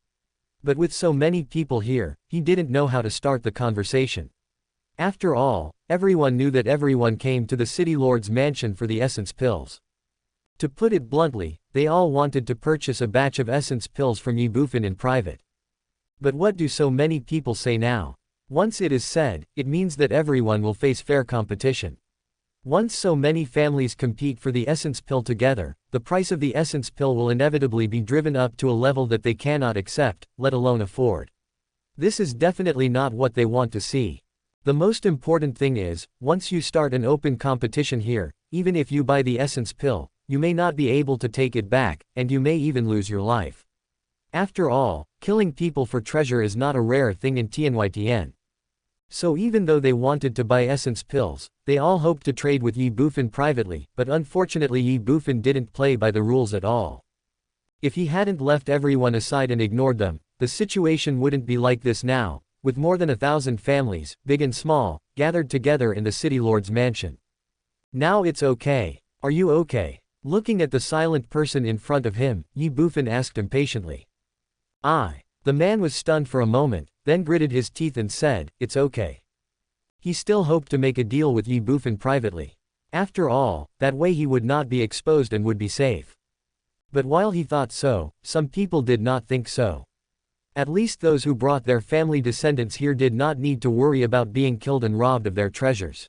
But with so many people here, he didn't know how to start the conversation. After all, everyone knew that everyone came to the city lord's mansion for the essence pills. To put it bluntly, they all wanted to purchase a batch of essence pills from Ye Bufan in private. But what do so many people say now? Once it is said, it means that everyone will face fair competition. Once so many families compete for the essence pill together, the price of the essence pill will inevitably be driven up to a level that they cannot accept, let alone afford. This is definitely not what they want to see. The most important thing is, once you start an open competition here, even if you buy the essence pill, you may not be able to take it back, and you may even lose your life. After all, killing people for treasure is not a rare thing in TNYTN. So even though they wanted to buy essence pills, they all hoped to trade with Ye Bufan privately, but unfortunately Ye Bufan didn't play by the rules at all. If he hadn't left everyone aside and ignored them, the situation wouldn't be like this now, with more than 1,000 families, big and small, gathered together in the city lord's mansion. Now it's okay. Are you okay? Looking at the silent person in front of him, Ye Bufan asked impatiently. The man was stunned for a moment, then gritted his teeth and said, "It's okay." He still hoped to make a deal with Ye Bufan privately. After all, that way he would not be exposed and would be safe. But while he thought so, some people did not think so. At least those who brought their family descendants here did not need to worry about being killed and robbed of their treasures.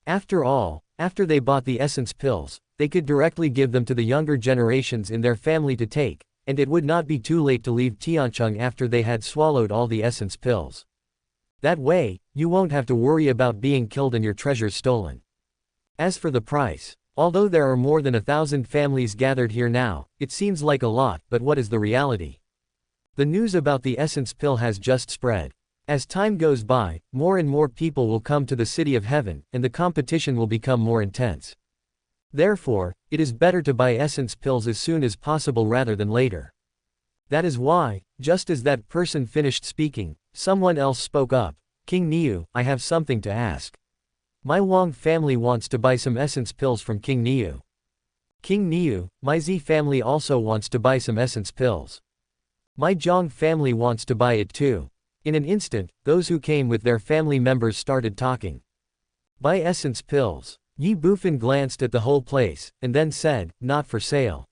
After all, after they bought the essence pills, they could directly give them to the younger generations in their family to take, and it would not be too late to leave Tiancheng after they had swallowed all the essence pills. That way, you won't have to worry about being killed and your treasures stolen. As for the price, although there are more than 1,000 families gathered here now, it seems like a lot, but what is the reality? The news about the essence pill has just spread. As time goes by, more and more people will come to the City of Heaven, and the competition will become more intense. Therefore, it is better to buy essence pills as soon as possible rather than later. That is why, just as that person finished speaking, someone else spoke up. "King Niu, I have something to ask. My Wang family wants to buy some essence pills from King Niu." "King Niu, my Z family also wants to buy some essence pills. My Zhang family wants to buy it too." In an instant, those who came with their family members started talking. "Buy essence pills." Ye Bufan glanced at the whole place, and then said, "Not for sale."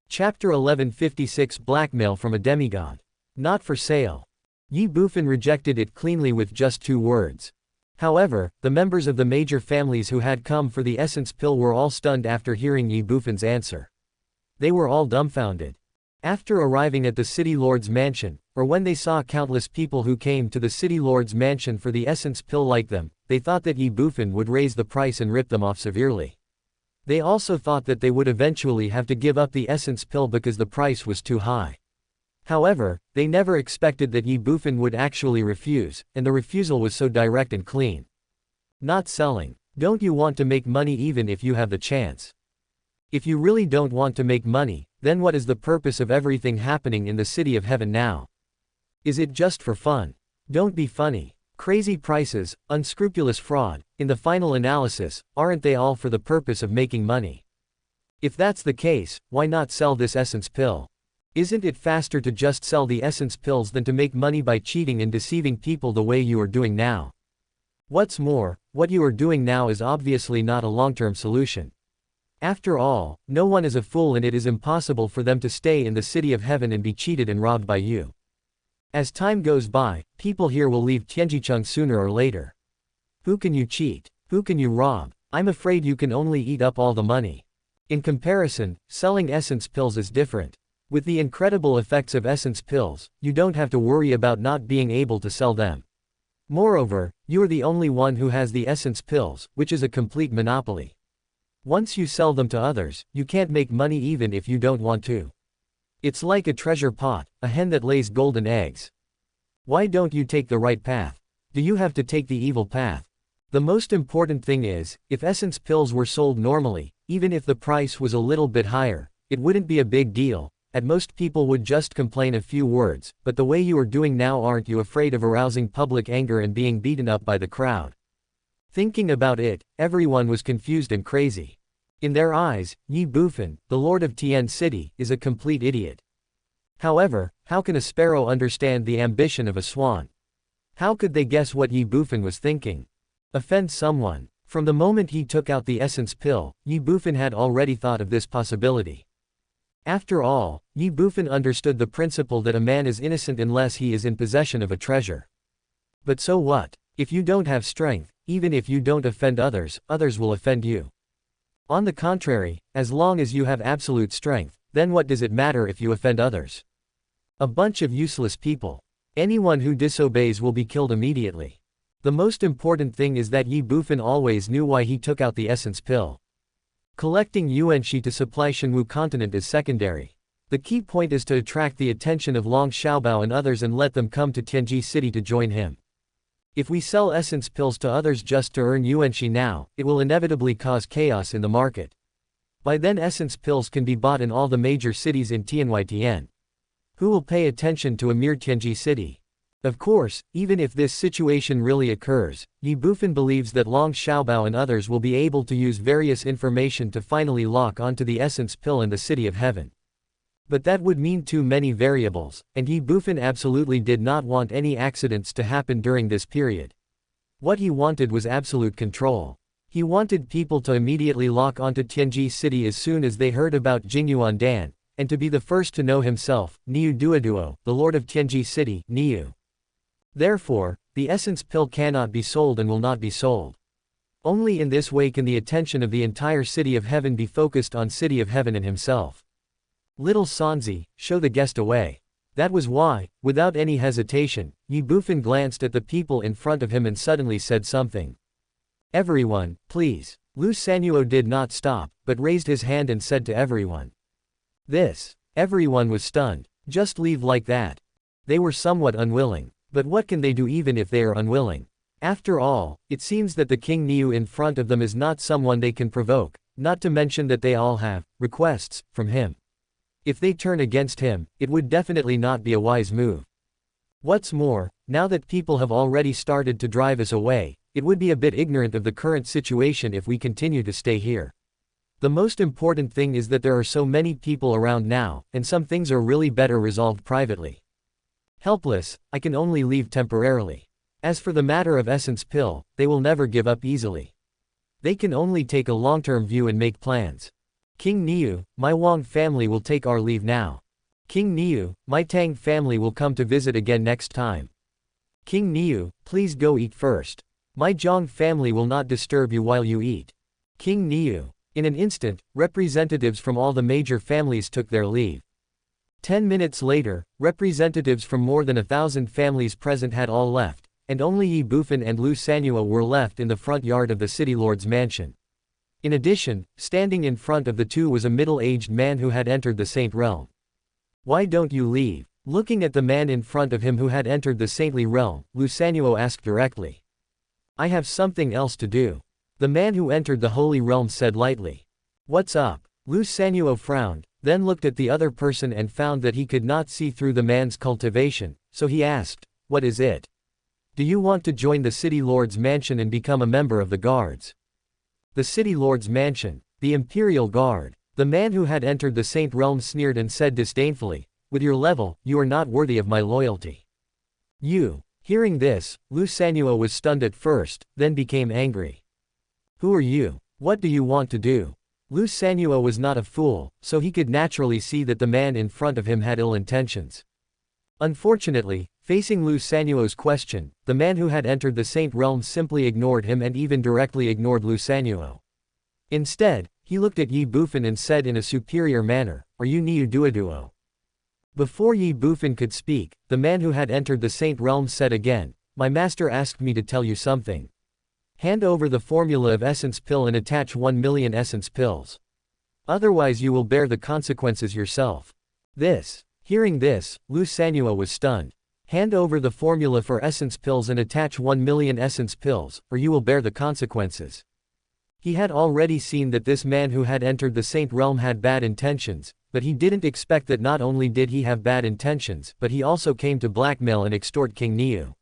Chapter 1156 Blackmail from a Demigod. Not for sale. Ye Bufan rejected it cleanly with just 2 words. However, the members of the major families who had come for the essence pill were all stunned after hearing Ye Bufan's answer. They were all dumbfounded. After arriving at the city lord's mansion, or when they saw countless people who came to the city lord's mansion for the essence pill like them, they thought that Ye Bufan would raise the price and rip them off severely. They also thought that they would eventually have to give up the essence pill because the price was too high. However, they never expected that Ye Bufan would actually refuse, and the refusal was so direct and clean. Not selling. Don't you want to make money even if you have the chance? If you really don't want to make money, then what is the purpose of everything happening in the City of Heaven now? Is it just for fun? Don't be funny. Crazy prices, unscrupulous fraud, in the final analysis, aren't they all for the purpose of making money? If that's the case, why not sell this essence pill? Isn't it faster to just sell the essence pills than to make money by cheating and deceiving people the way you are doing now? What's more, what you are doing now is obviously not a long-term solution. After all, no one is a fool and it is impossible for them to stay in the City of Heaven and be cheated and robbed by you. As time goes by, people here will leave Tianjicheng sooner or later. Who can you cheat? Who can you rob? I'm afraid you can only eat up all the money. In comparison, selling essence pills is different. With the incredible effects of essence pills, you don't have to worry about not being able to sell them. Moreover, you are the only one who has the essence pills, which is a complete monopoly. Once you sell them to others, you can't make money even if you don't want to. It's like a treasure pot, a hen that lays golden eggs. Why don't you take the right path? Do you have to take the evil path? The most important thing is, if essence pills were sold normally, even if the price was a little bit higher, it wouldn't be a big deal. At most people would just complain a few words, but the way you are doing now, aren't you afraid of arousing public anger and being beaten up by the crowd? Thinking about it, everyone was confused and crazy. In their eyes, Ye Bufan, the Lord of Tian City, is a complete idiot. However, how can a sparrow understand the ambition of a swan? How could they guess what Ye Bufan was thinking? Offend someone. From the moment he took out the essence pill, Ye Bufan had already thought of this possibility. After all, Ye Bufan understood the principle that a man is innocent unless he is in possession of a treasure. But so what? If you don't have strength, even if you don't offend others, others will offend you. On the contrary, as long as you have absolute strength, then what does it matter if you offend others? A bunch of useless people. Anyone who disobeys will be killed immediately. The most important thing is that Ye Bufan always knew why he took out the essence pill. Collecting Yuanxi to supply Shenwu continent is secondary. The key point is to attract the attention of Long Xiaobao and others and let them come to Tianji City to join him. If we sell essence pills to others just to earn Yuanxi now, it will inevitably cause chaos in the market. By then essence pills can be bought in all the major cities in TianYTN. Who will pay attention to a mere Tianji City? Of course, even if this situation really occurs, Ye Bufan believes that Long Xiaobao and others will be able to use various information to finally lock onto the essence pill in the City of Heaven. But that would mean too many variables, and Ye Bufan absolutely did not want any accidents to happen during this period. What he wanted was absolute control. He wanted people to immediately lock onto Tianji City as soon as they heard about Jingyuan Dan, and to be the first to know himself, Niu Duoduo, the Lord of Tianji City, Niu. Therefore, the essence pill cannot be sold and will not be sold. Only in this way can the attention of the entire City of Heaven be focused on City of Heaven and himself. Little Sanzi, show the guest away. That was why, without any hesitation, Ye Bufan glanced at the people in front of him and suddenly said something. Everyone, please. Lu Sanuo did not stop, but raised his hand and said to everyone. This. Everyone was stunned. Just leave like that. They were somewhat unwilling. But what can they do even if they are unwilling? After all, it seems that the King Niu in front of them is not someone they can provoke, not to mention that they all have requests from him. If they turn against him, it would definitely not be a wise move. What's more, now that people have already started to drive us away, it would be a bit ignorant of the current situation if we continue to stay here. The most important thing is that there are so many people around now, and some things are really better resolved privately. Helpless, I can only leave temporarily. As for the matter of essence pill, they will never give up easily. They can only take a long-term view and make plans. King Niu, my Wang family will take our leave now. King Niu, my Tang family will come to visit again next time. King Niu, please go eat first. My Zhang family will not disturb you while you eat. King Niu. In an instant, representatives from all the major families took their leave. 10 minutes later, representatives from more than 1,000 families present had all left, and only Ye Bufan and Lu Sanuo were left in the front yard of the city lord's mansion. In addition, standing in front of the two was a middle-aged man who had entered the saint realm. Why don't you leave? Looking at the man in front of him who had entered the saintly realm, Lu Sanuo asked directly. I have something else to do. The man who entered the holy realm said lightly. What's up? Lu Sanuo frowned, then looked at the other person and found that he could not see through the man's cultivation, so he asked, what is it? Do you want to join the city lord's mansion and become a member of the guards? The city lord's mansion, the imperial guard. The man who had entered the saint realm sneered and said disdainfully, with your level, you are not worthy of my loyalty. You. Hearing this, Lu Sanuo was stunned at first, then became angry. Who are you? What do you want to do? Lu Sanuo was not a fool, so he could naturally see that the man in front of him had ill intentions. Unfortunately, facing Lu Sanuo's question, the man who had entered the saint realm simply ignored him and even directly ignored Lu Sanuo. Instead, he looked at Ye Bufan and said in a superior manner, are you Niu Duoduo? Before Ye Bufan could speak, the man who had entered the saint realm said again, my master asked me to tell you something. Hand over the formula of essence pill and attach 1 million essence pills. Otherwise you will bear the consequences yourself. Hearing this, Lu Sanuo was stunned. Hand over the formula for essence pills and attach 1 million essence pills, or you will bear the consequences. He had already seen that this man who had entered the saint realm had bad intentions, but he didn't expect that not only did he have bad intentions, but he also came to blackmail and extort King Niu.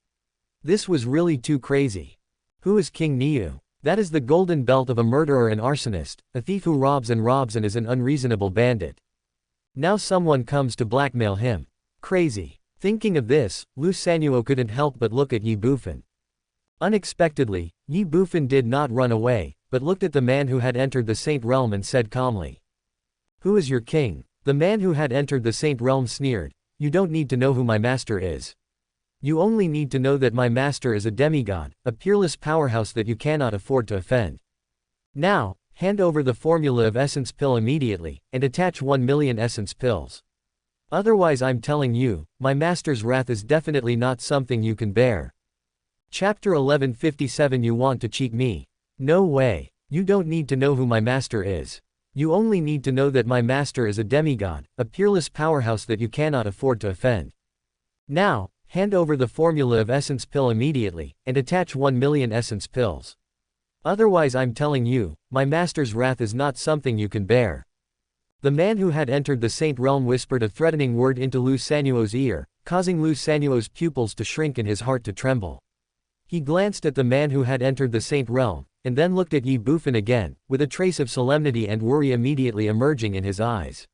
This was really too crazy. Who is King Niu? That is the golden belt of a murderer and arsonist, a thief who robs and is an unreasonable bandit. Now someone comes to blackmail him. Crazy. Thinking of this, Lu Sanuo couldn't help but look at Ye Bufan. Unexpectedly, Ye Bufan did not run away, but looked at the man who had entered the saint realm and said calmly. Who is your king? The man who had entered the saint realm sneered, you don't need to know who my master is. You only need to know that my master is a demigod, a peerless powerhouse that you cannot afford to offend. Now, hand over the formula of essence pill immediately, and attach 1 million essence pills. Otherwise I'm telling you, my master's wrath is definitely not something you can bear. Chapter 1157. You want to cheat me? No way. You don't need to know who my master is. You only need to know that my master is a demigod, a peerless powerhouse that you cannot afford to offend. Now, hand over the formula of essence pill immediately, and attach 1 million essence pills. Otherwise I'm telling you, my master's wrath is not something you can bear. The man who had entered the Saint Realm whispered a threatening word into Lu Sanuo's ear, causing Lu Sanuo's pupils to shrink and his heart to tremble. He glanced at the man who had entered the Saint Realm, and then looked at Ye Bufan again, with a trace of solemnity and worry immediately emerging in his eyes.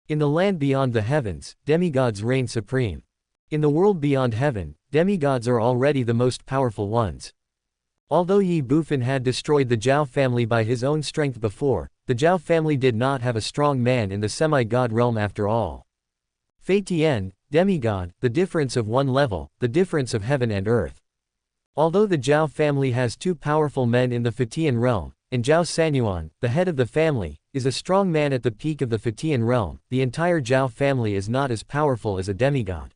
In the land beyond the heavens, demigods reign supreme. In the world beyond heaven, demigods are already the most powerful ones. Although Ye Bufan had destroyed the Zhao family by his own strength before, the Zhao family did not have a strong man in the semi-god realm after all. Fei Tian, demigod, the difference of one level, the difference of heaven and earth. Although the Zhao family has two powerful men in the Fatian realm, and Zhao Sanuan, the head of the family, is a strong man at the peak of the Fatian realm, the entire Zhao family is not as powerful as a demigod.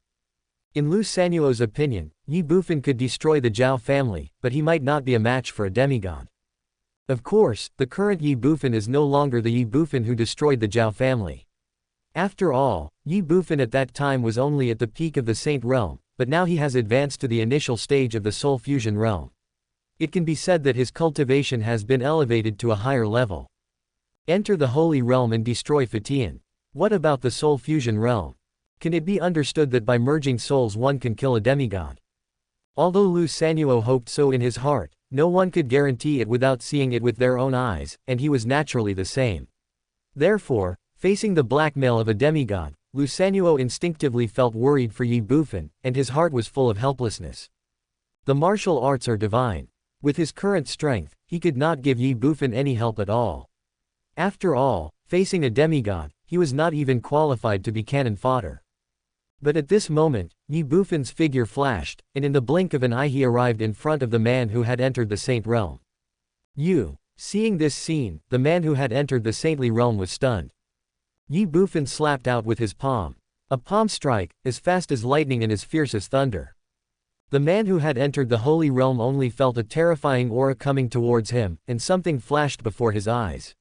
In Lu Sanuo's opinion, Ye Bufan could destroy the Zhao family, but he might not be a match for a demigod. Of course, the current Ye Bufan is no longer the Ye Bufan who destroyed the Zhao family. After all, Ye Bufan at that time was only at the peak of the Saint Realm, but now he has advanced to the initial stage of the Soul Fusion realm. It can be said that his cultivation has been elevated to a higher level. Enter the Holy Realm and destroy Fatian. What about the Soul Fusion realm? Can it be understood that by merging souls one can kill a demigod? Although Lu Sanuo hoped so in his heart, no one could guarantee it without seeing it with their own eyes, and he was naturally the same. Therefore, facing the blackmail of a demigod, Lu Sanuo instinctively felt worried for Ye Bufan, and his heart was full of helplessness. The martial arts are divine. With his current strength, he could not give Ye Bufan any help at all. After all, facing a demigod, he was not even qualified to be cannon fodder. But at this moment, Ye Bufan's figure flashed, and in the blink of an eye he arrived in front of the man who had entered the Saint Realm. Seeing this scene, the man who had entered the saintly realm was stunned. Ye Bufan slapped out with his palm. A palm strike, as fast as lightning and as fierce as thunder. The man who had entered the holy realm only felt a terrifying aura coming towards him, and something flashed before his eyes.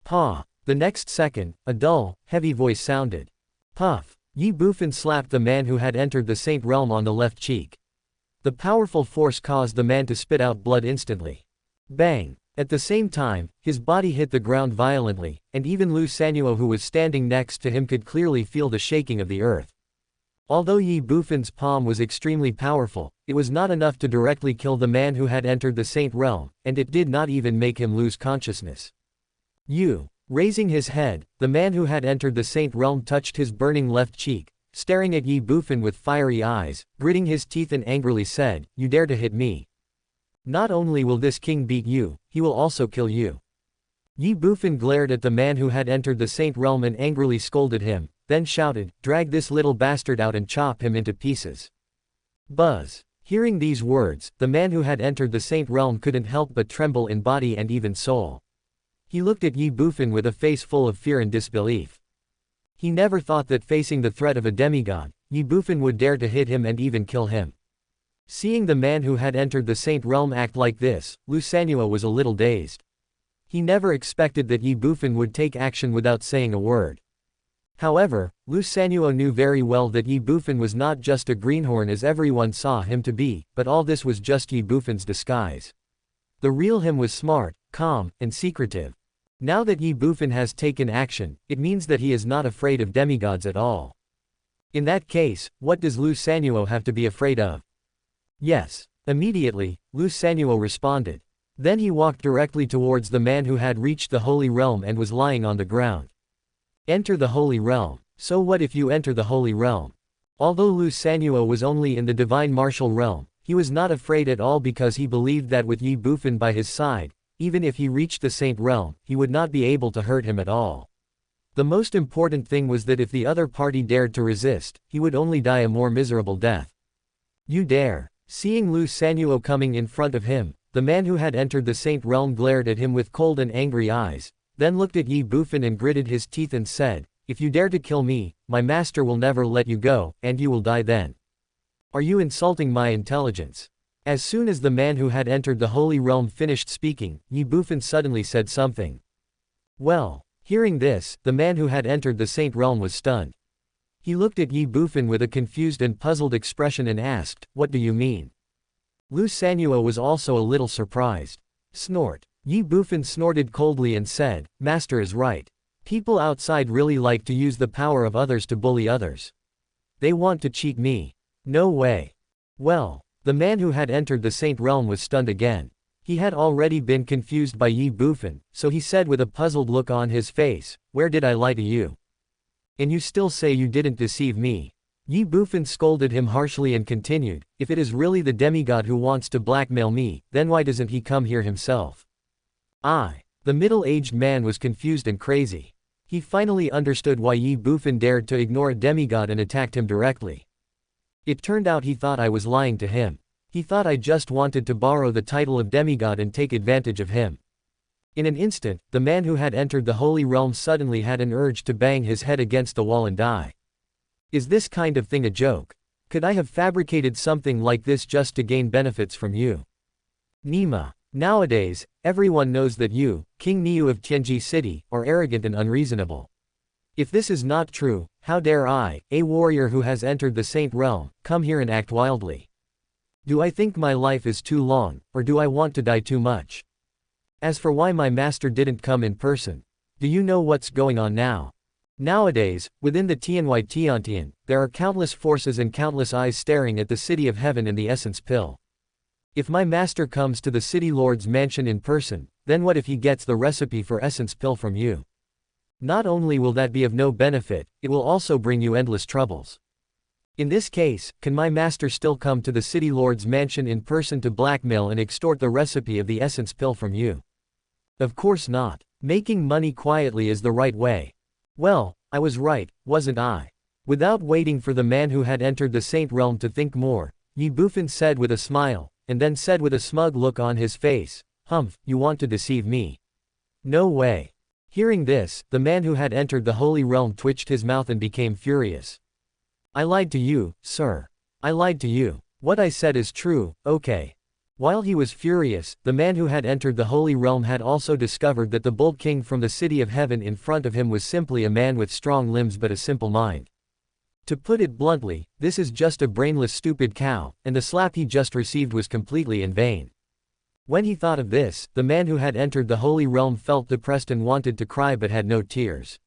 Paw! The next second, a dull, heavy voice sounded. Puff! Ye Bufan slapped the man who had entered the Saint Realm on the left cheek. The powerful force caused the man to spit out blood instantly. Bang! At the same time, his body hit the ground violently, and even Lu Sanuo who was standing next to him could clearly feel the shaking of the earth. Although Ye Bufan's palm was extremely powerful, it was not enough to directly kill the man who had entered the Saint Realm, and it did not even make him lose consciousness. Raising his head, the man who had entered the Saint Realm touched his burning left cheek, staring at Ye Bufan with fiery eyes, gritting his teeth and angrily said, "You dare to hit me? Not only will this king beat you, he will also kill you." Ye Bufan glared at the man who had entered the Saint Realm and angrily scolded him, then shouted, "Drag this little bastard out and chop him into pieces." Buzz. Hearing these words, the man who had entered the Saint Realm couldn't help but tremble in body and even soul. He looked at Ye Bufan with a face full of fear and disbelief. He never thought that facing the threat of a demigod, Ye Bufan would dare to hit him and even kill him. Seeing the man who had entered the Saint Realm act like this, Lu Sanuo was a little dazed. He never expected that Ye Bufan would take action without saying a word. However, Lu Sanuo knew very well that Ye Bufan was not just a greenhorn as everyone saw him to be, but all this was just Ye Bufan's disguise. The real him was smart, calm, and secretive. Now that Ye Bufan has taken action, it means that he is not afraid of demigods at all. In that case, what does Lu Sanuo have to be afraid of? Yes. Immediately, Lu Sanuo responded. Then he walked directly towards the man who had reached the Holy Realm and was lying on the ground. Enter the Holy Realm. So what if you enter the Holy Realm? Although Lu Sanuo was only in the Divine Martial Realm, he was not afraid at all because he believed that with Ye Bufan by his side, even if he reached the Saint Realm, he would not be able to hurt him at all. The most important thing was that if the other party dared to resist, he would only die a more miserable death. You dare. Seeing Lu Sanuo coming in front of him, the man who had entered the Saint Realm glared at him with cold and angry eyes, then looked at Ye Bufan and gritted his teeth and said, if you dare to kill me, my master will never let you go, and you will die then. Are you insulting my intelligence? As soon as the man who had entered the holy realm finished speaking, Ye Bufan suddenly said something. Well, hearing this, the man who had entered the saint realm was stunned. He looked at Ye Bufan with a confused and puzzled expression and asked, "What do you mean?" Lu Sanuo was also a little surprised. Snort. Ye Bufan snorted coldly and said, "Master is right. People outside really like to use the power of others to bully others. They want to cheat me. No way." Well, the man who had entered the saint realm was stunned again. He had already been confused by Ye Bufan, so he said with a puzzled look on his face, "Where did I lie to you? And you still say you didn't deceive me?" Ye Bufan scolded him harshly and continued, "If it is really the demigod who wants to blackmail me, then why doesn't he come here himself?" The middle-aged man was confused and crazy. He finally understood why Ye Bufan dared to ignore a demigod and attacked him directly. It turned out he thought I was lying to him. He thought I just wanted to borrow the title of demigod and take advantage of him. In an instant, the man who had entered the holy realm suddenly had an urge to bang his head against the wall and die. Is this kind of thing a joke? Could I have fabricated something like this just to gain benefits from you? Nima. Nowadays, everyone knows that you, King Niu of Tianji City, are arrogant and unreasonable. If this is not true, how dare I, a warrior who has entered the saint realm, come here and act wildly? Do I think my life is too long, or do I want to die too much? As for why my master didn't come in person, do you know what's going on now? Nowadays, within the Tianyi Tiantian, there are countless forces and countless eyes staring at the city of heaven and the essence pill. If my master comes to the city lord's mansion in person, then what if he gets the recipe for essence pill from you? Not only will that be of no benefit, it will also bring you endless troubles. In this case, can my master still come to the city lord's mansion in person to blackmail and extort the recipe of the essence pill from you? Of course not. Making money quietly is the right way. Well, I was right, wasn't I? Without waiting for the man who had entered the saint realm to think more, Ye Bufan said with a smile, and then said with a smug look on his face, "Humph, you want to deceive me? No way." Hearing this, the man who had entered the holy realm twitched his mouth and became furious. "I lied to you, sir. I lied to you. What I said is true, okay." While he was furious, the man who had entered the holy realm had also discovered that the bull king from the city of heaven in front of him was simply a man with strong limbs but a simple mind. To put it bluntly, this is just a brainless stupid cow, and the slap he just received was completely in vain. When he thought of this, the man who had entered the holy realm felt depressed and wanted to cry but had no tears.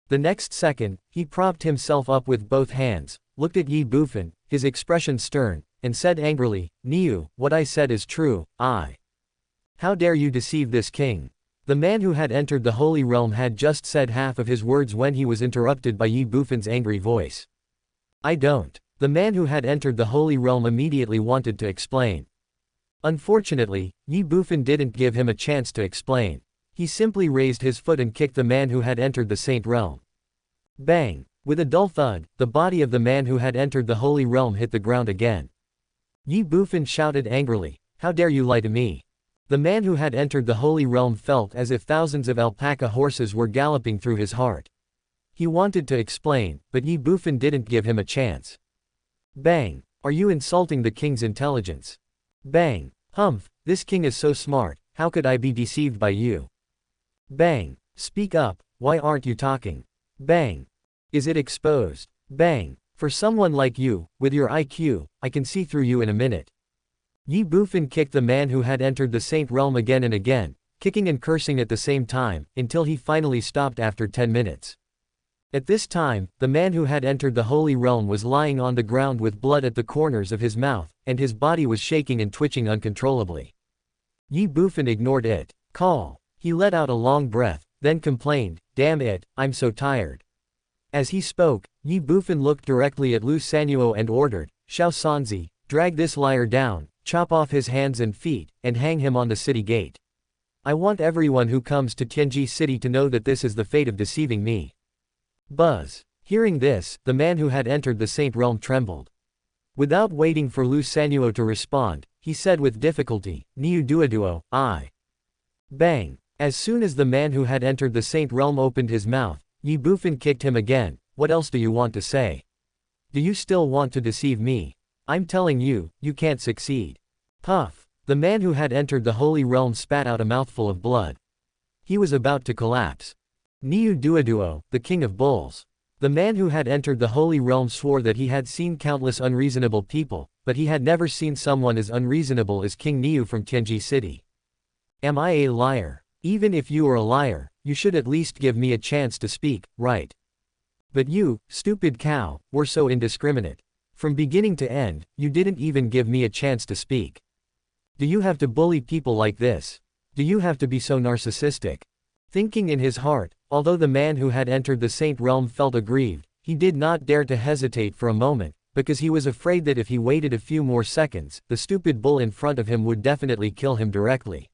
The next second, he propped himself up with both hands, looked at Ye Bufan, his expression stern, and said angrily, "Niu, what I said is true, How dare you deceive this king?" The man who had entered the holy realm had just said half of his words when he was interrupted by Ye Bufan's angry voice. "I don't." The man who had entered the holy realm immediately wanted to explain. Unfortunately, Ye Bufan didn't give him a chance to explain. He simply raised his foot and kicked the man who had entered the saint realm. Bang! With a dull thud, the body of the man who had entered the holy realm hit the ground again. Ye Bufan shouted angrily, "How dare you lie to me?" The man who had entered the holy realm felt as if thousands of alpaca horses were galloping through his heart. He wanted to explain, but Ye Bufan didn't give him a chance. Bang! Are you insulting the king's intelligence? Bang! Humph, this king is so smart, how could I be deceived by you? Bang! Speak up, why aren't you talking? Bang! Is it exposed? Bang! For someone like you, with your IQ, I can see through you in a minute. Ye Bufan kicked the man who had entered the saint realm again and again, kicking and cursing at the same time, until he finally stopped after 10 minutes. At this time, the man who had entered the holy realm was lying on the ground with blood at the corners of his mouth, and his body was shaking and twitching uncontrollably. Ye Bufan ignored it. Call. He let out a long breath, then complained, "Damn it, I'm so tired." As he spoke, Ye Bufan looked directly at Lu Sanuo and ordered, "Xiao Sanzi, drag this liar down, chop off his hands and feet, and hang him on the city gate. I want everyone who comes to Tianji City to know that this is the fate of deceiving me." Buzz. Hearing this, the man who had entered the saint realm trembled. Without waiting for Lu Sanuo to respond, he said with difficulty, "Niu duoduo, I." Bang! As soon as the man who had entered the saint realm opened his mouth, Ye Bufan kicked him again. What else do you want to say? Do you still want to deceive me? I'm telling you, you can't succeed. Puff. The man who had entered the holy realm spat out a mouthful of blood. He was about to collapse. Niu Duoduo, the king of bulls. The man who had entered the holy realm swore that he had seen countless unreasonable people, but he had never seen someone as unreasonable as King Niu from Tianji City. Am I a liar? Even if you are a liar, you should at least give me a chance to speak, right? But you, stupid cow, were so indiscriminate. From beginning to end, you didn't even give me a chance to speak. Do you have to bully people like this? Do you have to be so narcissistic? Thinking in his heart, although the man who had entered the saint realm felt aggrieved, he did not dare to hesitate for a moment, because he was afraid that if he waited a few more seconds, the stupid bull in front of him would definitely kill him directly.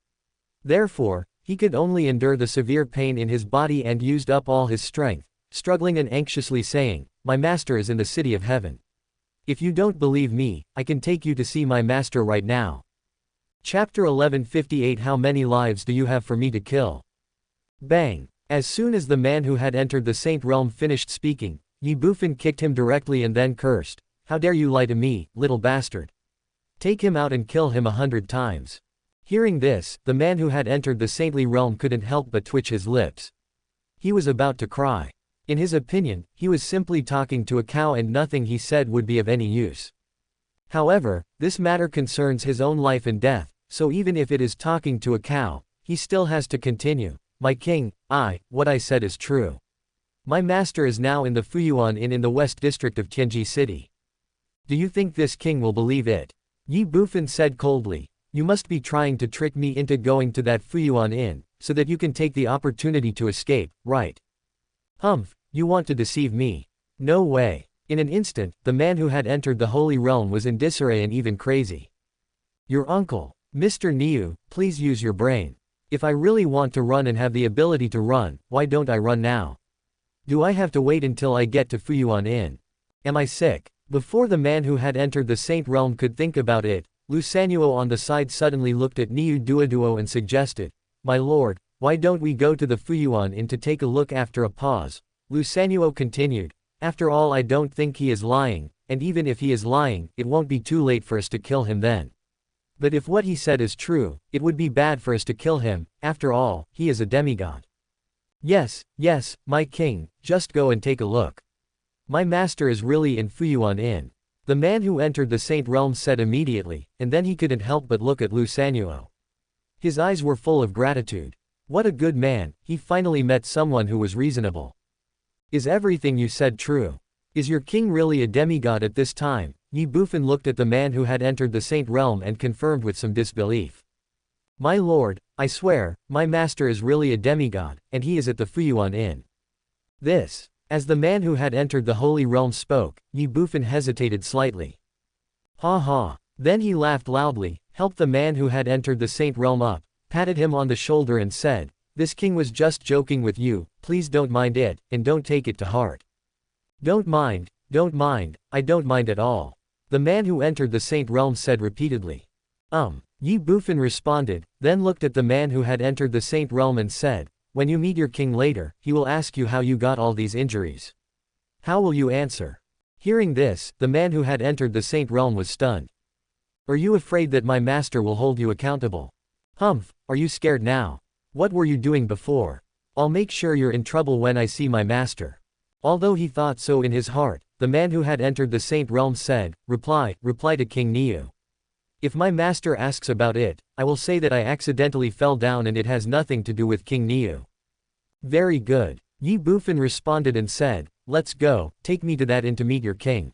Therefore, he could only endure the severe pain in his body and used up all his strength, struggling and anxiously saying, "My master is in the city of heaven. If you don't believe me, I can take you to see my master right now." Chapter 1158 How many lives do you have for me to kill? Bang! As soon as the man who had entered the saint realm finished speaking, Ye Bufan kicked him directly and then cursed, "How dare you lie to me, little bastard? Take him out and kill him 100 times. Hearing this, the man who had entered the saintly realm couldn't help but twitch his lips. He was about to cry. In his opinion, he was simply talking to a cow and nothing he said would be of any use. However, this matter concerns his own life and death, so even if it is talking to a cow, he still has to continue. "My king, what I said is true. My master is now in the Fuyuan Inn in the west district of Tianji City. Do you think this king will believe it?" Ye Bufan said coldly, "You must be trying to trick me into going to that Fuyuan Inn, so that you can take the opportunity to escape, right? Humph, you want to deceive me. No way." In an instant, the man who had entered the holy realm was in disarray and even crazy. "Your uncle, Mr. Niu, please use your brain. If I really want to run and have the ability to run, why don't I run now? Do I have to wait until I get to Fuyuan Inn? Am I sick?" Before the man who had entered the saint realm could think about it, Lu Sanuo on the side suddenly looked at Niu Duoduo and suggested, "My lord, why don't we go to the Fuyuan Inn to take a look?" After a pause, Lu Sanuo continued, "After all, I don't think he is lying, and even if he is lying, it won't be too late for us to kill him then. But if what he said is true, it would be bad for us to kill him, after all, he is a demigod. Yes, my king, just go and take a look. My master is really in Fuyuan Inn." The man who entered the saint realm said immediately, and then he couldn't help but look at Lu Sanuo. His eyes were full of gratitude. What a good man, he finally met someone who was reasonable. "Is everything you said true? Is your king really a demigod?" At this time, Ye Bufan looked at the man who had entered the saint realm and confirmed with some disbelief. "My lord, I swear, my master is really a demigod, and he is at the Fuyuan Inn." This. As the man who had entered the holy realm spoke, Ye Bufan hesitated slightly. "Ha ha." Then he laughed loudly, helped the man who had entered the saint realm up, patted him on the shoulder and said, "This king was just joking with you, please don't mind it, and don't take it to heart." Don't mind, I don't mind at all," the man who entered the saint realm said repeatedly. Ye Bufan responded, then looked at the man who had entered the saint realm and said, "When you meet your king later, he will ask you how you got all these injuries. How will you answer?" Hearing this, the man who had entered the saint realm was stunned. "Are you afraid that my master will hold you accountable? Humph, are you scared now? What were you doing before? I'll make sure you're in trouble when I see my master." Although he thought so in his heart, the man who had entered the saint realm said, reply to King Niu. "If my master asks about it, I will say that I accidentally fell down and it has nothing to do with King Niu." "Very good." Ye Bufan responded and said, "Let's go, take me to that inn to meet your king."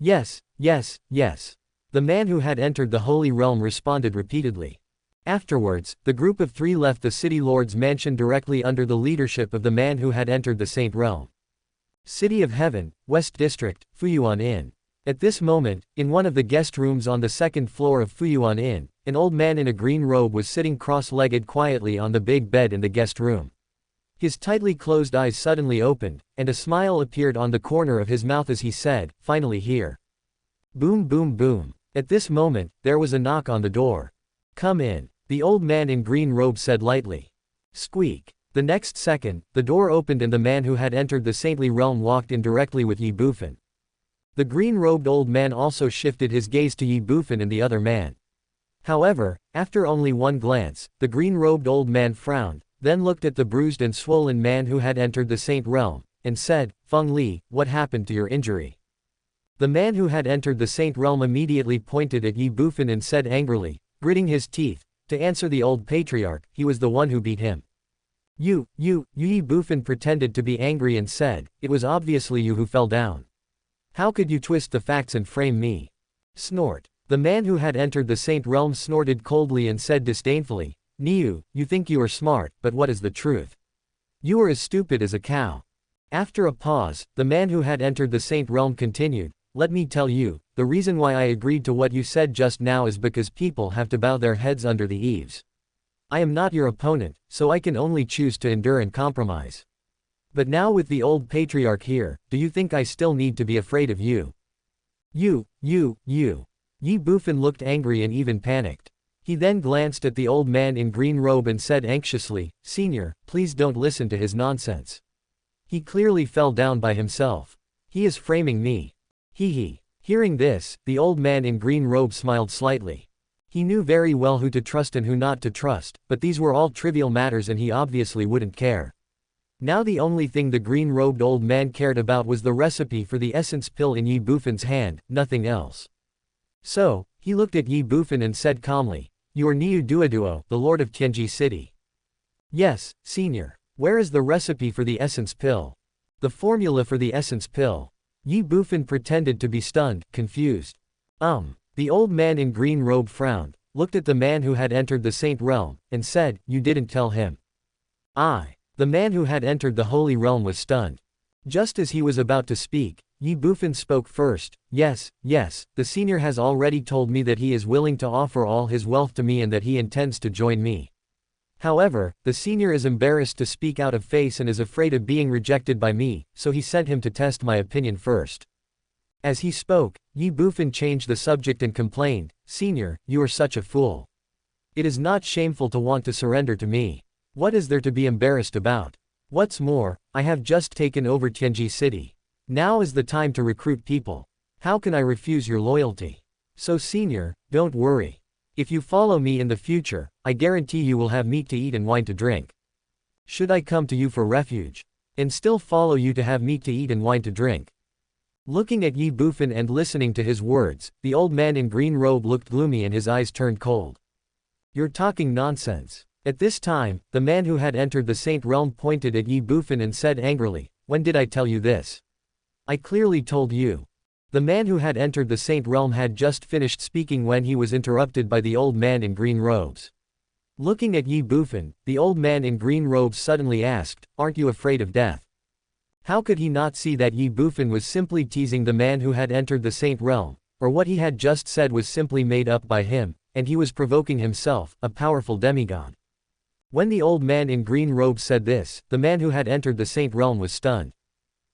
Yes. The man who had entered the holy realm responded repeatedly. Afterwards, the group of 3 left the city lord's mansion directly under the leadership of the man who had entered the saint realm. City of Heaven, West District, Fuyuan Inn. At this moment, in one of the guest rooms on the 2nd floor of Fuyuan Inn, an old man in a green robe was sitting cross-legged quietly on the big bed in the guest room. His tightly closed eyes suddenly opened, and a smile appeared on the corner of his mouth as he said, "Finally here." Boom boom boom. At this moment, there was a knock on the door. "Come in," the old man in green robe said lightly. Squeak. The next second, the door opened and the man who had entered the saintly realm walked in directly with Ye Bufan. The green-robed old man also shifted his gaze to Ye Bufan and the other man. However, after only one glance, the green-robed old man frowned, then looked at the bruised and swollen man who had entered the saint realm, and said, "Feng Li, what happened to your injury?" The man who had entered the saint realm immediately pointed at Ye Bufan and said angrily, gritting his teeth, to answer the old patriarch, he was the one who beat him. You, Ye Bufan pretended to be angry and said, "It was obviously you who fell down. How could you twist the facts and frame me?" Snort. The man who had entered the saint realm snorted coldly and said disdainfully, "Niu, you think you are smart, but what is the truth? You are as stupid as a cow." After a pause, the man who had entered the saint realm continued, "Let me tell you, the reason why I agreed to what you said just now is because people have to bow their heads under the eaves. I am not your opponent, so I can only choose to endure and compromise. But now with the old patriarch here, do you think I still need to be afraid of you?" You. Ye Bufan looked angry and even panicked. He then glanced at the old man in green robe and said anxiously, "Senior, please don't listen to his nonsense. He clearly fell down by himself. He is framing me. Hee." Hearing this, the old man in green robe smiled slightly. He knew very well who to trust and who not to trust, but these were all trivial matters and he obviously wouldn't care. Now the only thing the green-robed old man cared about was the recipe for the essence pill in Ye Bufan's hand, nothing else. So, he looked at Ye Bufan and said calmly, "You are Niu Duoduo, the lord of Tianji City." "Yes, senior. Where is the recipe for the essence pill? The formula for the essence pill?" Ye Bufan pretended to be stunned, confused. The old man in green robe frowned, looked at the man who had entered the saint realm, and said, "You didn't tell him." The man who had entered the holy realm was stunned. Just as he was about to speak, Ye Bufan spoke first. Yes, the senior has already told me that he is willing to offer all his wealth to me and that he intends to join me. However, the senior is embarrassed to speak out of face and is afraid of being rejected by me, so he sent him to test my opinion first." As he spoke, Ye Bufan changed the subject and complained, "Senior, you are such a fool. It is not shameful to want to surrender to me. What is there to be embarrassed about? What's more, I have just taken over Tianji City. Now is the time to recruit people. How can I refuse your loyalty? So senior, don't worry. If you follow me in the future, I guarantee you will have meat to eat and wine to drink. Should I come to you for refuge? And still follow you to have meat to eat and wine to drink?" Looking at Ye Bufan and listening to his words, the old man in green robe looked gloomy and his eyes turned cold. "You're talking nonsense." At this time, the man who had entered the saint realm pointed at Ye Bufan and said angrily, "When did I tell you this? I clearly told you." The man who had entered the saint realm had just finished speaking when he was interrupted by the old man in green robes. Looking at Ye Bufan, the old man in green robes suddenly asked, "Aren't you afraid of death?" How could he not see that Ye Bufan was simply teasing the man who had entered the saint realm, or what he had just said was simply made up by him, and he was provoking himself, a powerful demigod. When the old man in green robes said this, the man who had entered the saint realm was stunned.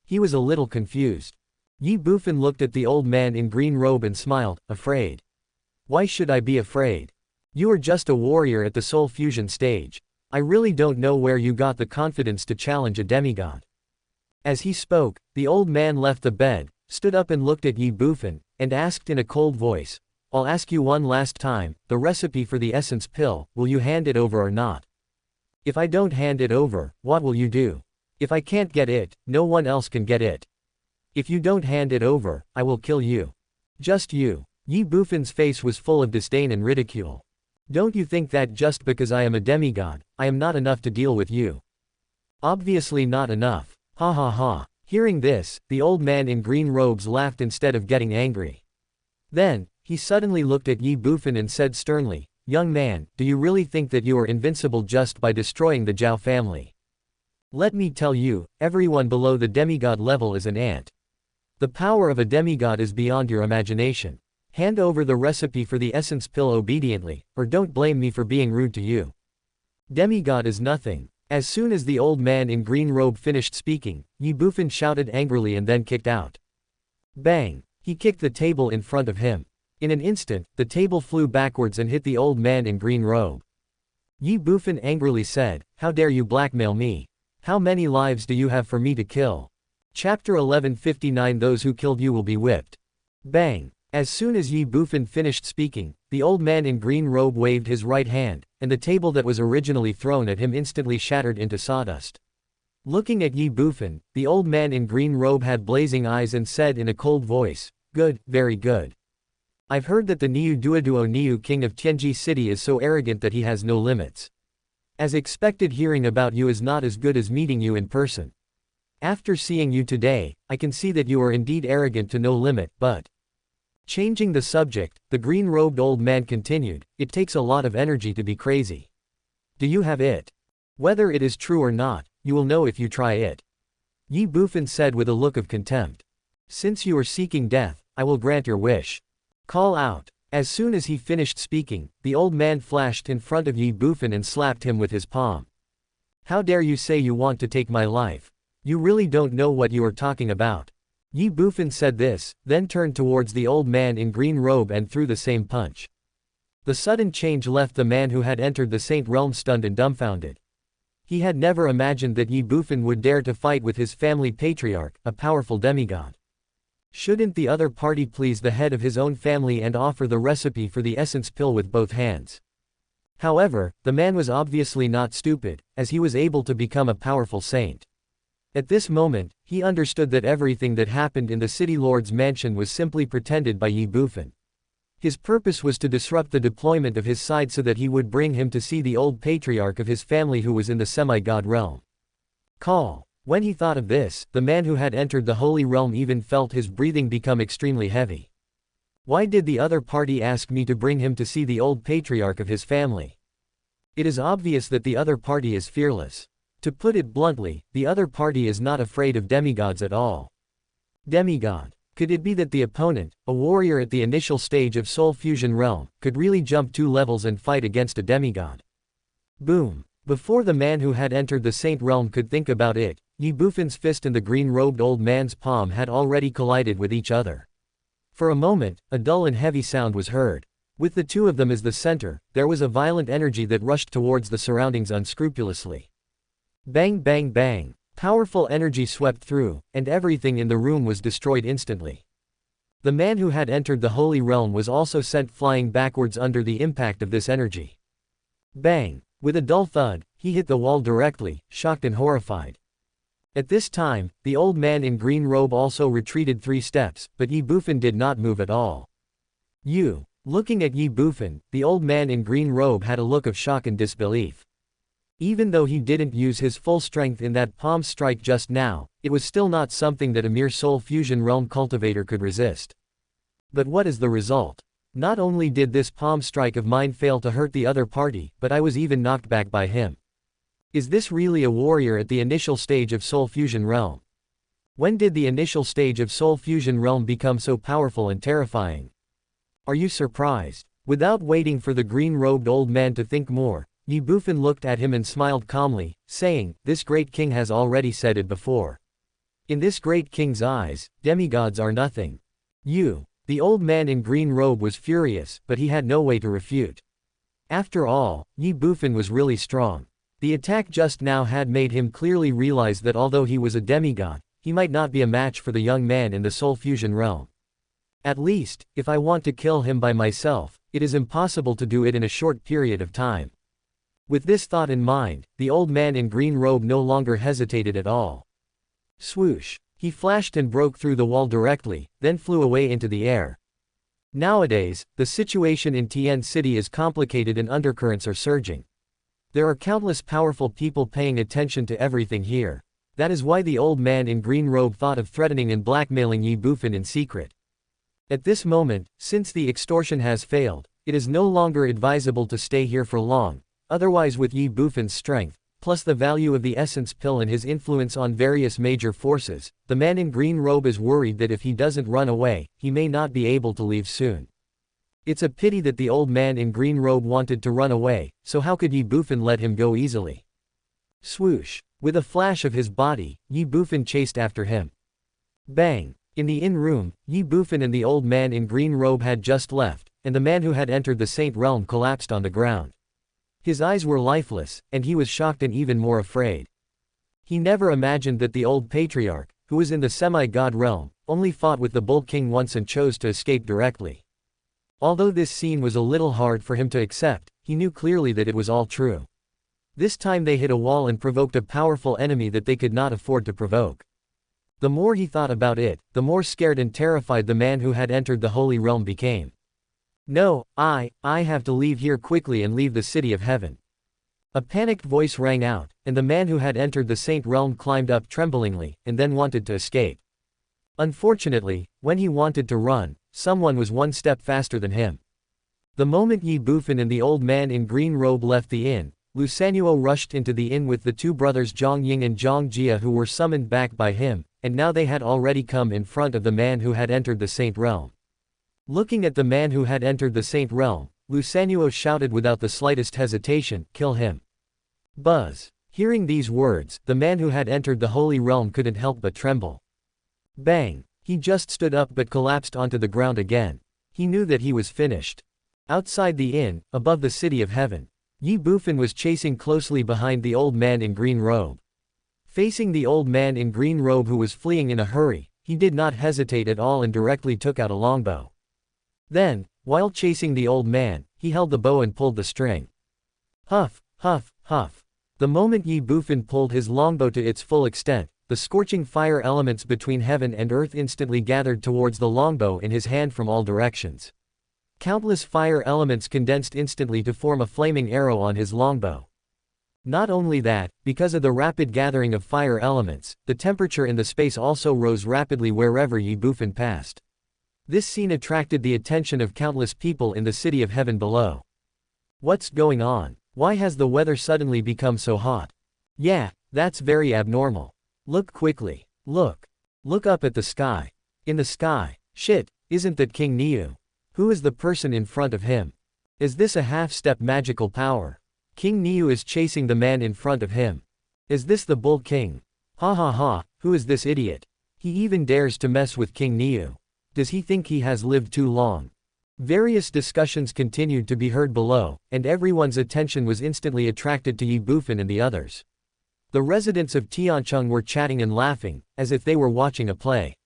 He was a little confused. Ye Bufan looked at the old man in green robe and smiled, "Afraid? Why should I be afraid? You are just a warrior at the soul fusion stage. I really don't know where you got the confidence to challenge a demigod." As he spoke, the old man left the bed, stood up and looked at Ye Bufan, and asked in a cold voice, "I'll ask you one last time, the recipe for the essence pill, will you hand it over or not? If I don't hand it over, what will you do? If I can't get it, no one else can get it. If you don't hand it over, I will kill you. Just you." Ye Bufan's face was full of disdain and ridicule. "Don't you think that just because I am a demigod, I am not enough to deal with you? Obviously not enough. Ha ha ha." Hearing this, the old man in green robes laughed instead of getting angry. Then, he suddenly looked at Ye Bufan and said sternly, "Young man, do you really think that you are invincible just by destroying the Zhao family? Let me tell you, everyone below the demigod level is an ant. The power of a demigod is beyond your imagination. Hand over the recipe for the essence pill obediently, or don't blame me for being rude to you. Demigod is nothing." As soon as the old man in green robe finished speaking, Ye Bufan shouted angrily and then kicked out. Bang! He kicked the table in front of him. In an instant, the table flew backwards and hit the old man in green robe. Ye Bufan angrily said, "How dare you blackmail me? How many lives do you have for me to kill?" Chapter 1159 Those who killed you will be whipped. Bang! As soon as Ye Bufan finished speaking, the old man in green robe waved his right hand, and the table that was originally thrown at him instantly shattered into sawdust. Looking at Ye Bufan, the old man in green robe had blazing eyes and said in a cold voice, "Good, very good. I've heard that the Niu Duoduo Niu king of Tianji city is so arrogant that he has no limits. As expected, hearing about you is not as good as meeting you in person. After seeing you today, I can see that you are indeed arrogant to no limit, but..." Changing the subject, the green-robed old man continued, "It takes a lot of energy to be crazy. Do you have it? Whether it is true or not, you will know if you try it." Ye Bufan said with a look of contempt. "Since you are seeking death, I will grant your wish. Call out." As soon as he finished speaking, the old man flashed in front of Ye Bufan and slapped him with his palm. "How dare you say you want to take my life? You really don't know what you are talking about." Ye Bufan said this, then turned towards the old man in green robe and threw the same punch. The sudden change left the man who had entered the Saint Realm stunned and dumbfounded. He had never imagined that Ye Bufan would dare to fight with his family patriarch, a powerful demigod. Shouldn't the other party please the head of his own family and offer the recipe for the essence pill with both hands? However, the man was obviously not stupid, as he was able to become a powerful saint. At this moment, he understood that everything that happened in the city lord's mansion was simply pretended by Ye Bufan. His purpose was to disrupt the deployment of his side so that he would bring him to see the old patriarch of his family who was in the semi-god realm. Call. When he thought of this, the man who had entered the holy realm even felt his breathing become extremely heavy. Why did the other party ask me to bring him to see the old patriarch of his family? It is obvious that the other party is fearless. To put it bluntly, the other party is not afraid of demigods at all. Demigod. Could it be that the opponent, a warrior at the initial stage of Soul Fusion realm, could really jump 2 levels and fight against a demigod? Boom. Before the man who had entered the Saint realm could think about it, Ye Bufan's fist and the green-robed old man's palm had already collided with each other. For a moment, a dull and heavy sound was heard. With the two of them as the center, there was a violent energy that rushed towards the surroundings unscrupulously. Bang bang bang. Powerful energy swept through, and everything in the room was destroyed instantly. The man who had entered the holy realm was also sent flying backwards under the impact of this energy. Bang! With a dull thud, he hit the wall directly, shocked and horrified. At this time, the old man in green robe also retreated 3 steps, but Ye Bufan did not move at all. Looking at Ye Bufan, the old man in green robe had a look of shock and disbelief. Even though he didn't use his full strength in that palm strike just now, it was still not something that a mere soul fusion realm cultivator could resist. But what is the result? Not only did this palm strike of mine fail to hurt the other party, but I was even knocked back by him. Is this really a warrior at the initial stage of Soul Fusion realm? When did the initial stage of Soul Fusion realm become so powerful and terrifying? Are you surprised? Without waiting for the green-robed old man to think more, Ye Bufan looked at him and smiled calmly, saying, "This great king has already said it before. In this great king's eyes, demigods are nothing." The old man in green robe was furious, but he had no way to refute. After all, Ye Bufan was really strong. The attack just now had made him clearly realize that although he was a demigod, he might not be a match for the young man in the Soul Fusion realm. At least, if I want to kill him by myself, it is impossible to do it in a short period of time. With this thought in mind, the old man in green robe no longer hesitated at all. Swoosh! He flashed and broke through the wall directly, then flew away into the air. Nowadays, the situation in Tian City is complicated and undercurrents are surging. There are countless powerful people paying attention to everything here. That is why the old man in green robe thought of threatening and blackmailing Ye Bufan in secret. At this moment, since the extortion has failed, it is no longer advisable to stay here for long. Otherwise, with Ye Bufan's strength, plus the value of the essence pill and his influence on various major forces, the man in green robe is worried that if he doesn't run away, he may not be able to leave soon. It's a pity that the old man in green robe wanted to run away, so how could Ye Bufan let him go easily? Swoosh! With a flash of his body, Ye Bufan chased after him. Bang! In the inn room, Ye Bufan and the old man in green robe had just left, and the man who had entered the Saint Realm collapsed on the ground. His eyes were lifeless, and he was shocked and even more afraid. He never imagined that the old patriarch, who was in the semi-god realm, only fought with the Bull King once and chose to escape directly. Although this scene was a little hard for him to accept, he knew clearly that it was all true. This time they hit a wall and provoked a powerful enemy that they could not afford to provoke. The more he thought about it, the more scared and terrified the man who had entered the Holy Realm became. No, I have to leave here quickly and leave the city of heaven. A panicked voice rang out, and the man who had entered the Saint Realm climbed up tremblingly, and then wanted to escape. Unfortunately, when he wanted to run, someone was one step faster than him. The moment Ye Bufan and the old man in green robe left the inn, Lu Sanuo rushed into the inn with the two brothers Zhang Ying and Zhang Jia who were summoned back by him, and now they had already come in front of the man who had entered the Saint Realm. Looking at the man who had entered the Saint Realm, Lu Sanuo shouted without the slightest hesitation, "Kill him." Buzz. Hearing these words, the man who had entered the Holy Realm couldn't help but tremble. Bang! He just stood up but collapsed onto the ground again. He knew that he was finished. Outside the inn, above the city of heaven, Ye Bufan was chasing closely behind the old man in green robe. Facing the old man in green robe who was fleeing in a hurry, he did not hesitate at all and directly took out a longbow. Then, while chasing the old man, he held the bow and pulled the string. Huff, huff, huff. The moment Ye Bufan pulled his longbow to its full extent, the scorching fire elements between heaven and earth instantly gathered towards the longbow in his hand from all directions. Countless fire elements condensed instantly to form a flaming arrow on his longbow. Not only that, because of the rapid gathering of fire elements, the temperature in the space also rose rapidly wherever Ye Bufan passed. This scene attracted the attention of countless people in the city of heaven below. What's going on? Why has the weather suddenly become so hot? Yeah, that's very abnormal. Look quickly. Look. Look up at the sky. In the sky. Shit, isn't that King Niu? Who is the person in front of him? Is this a half-step magical power? King Niu is chasing the man in front of him. Is this the Bull King? Ha ha ha, who is this idiot? He even dares to mess with King Niu. Does he think he has lived too long? Various discussions continued to be heard below, and everyone's attention was instantly attracted to Ye Bufan and the others. The residents of Tiancheng were chatting and laughing, as if they were watching a play.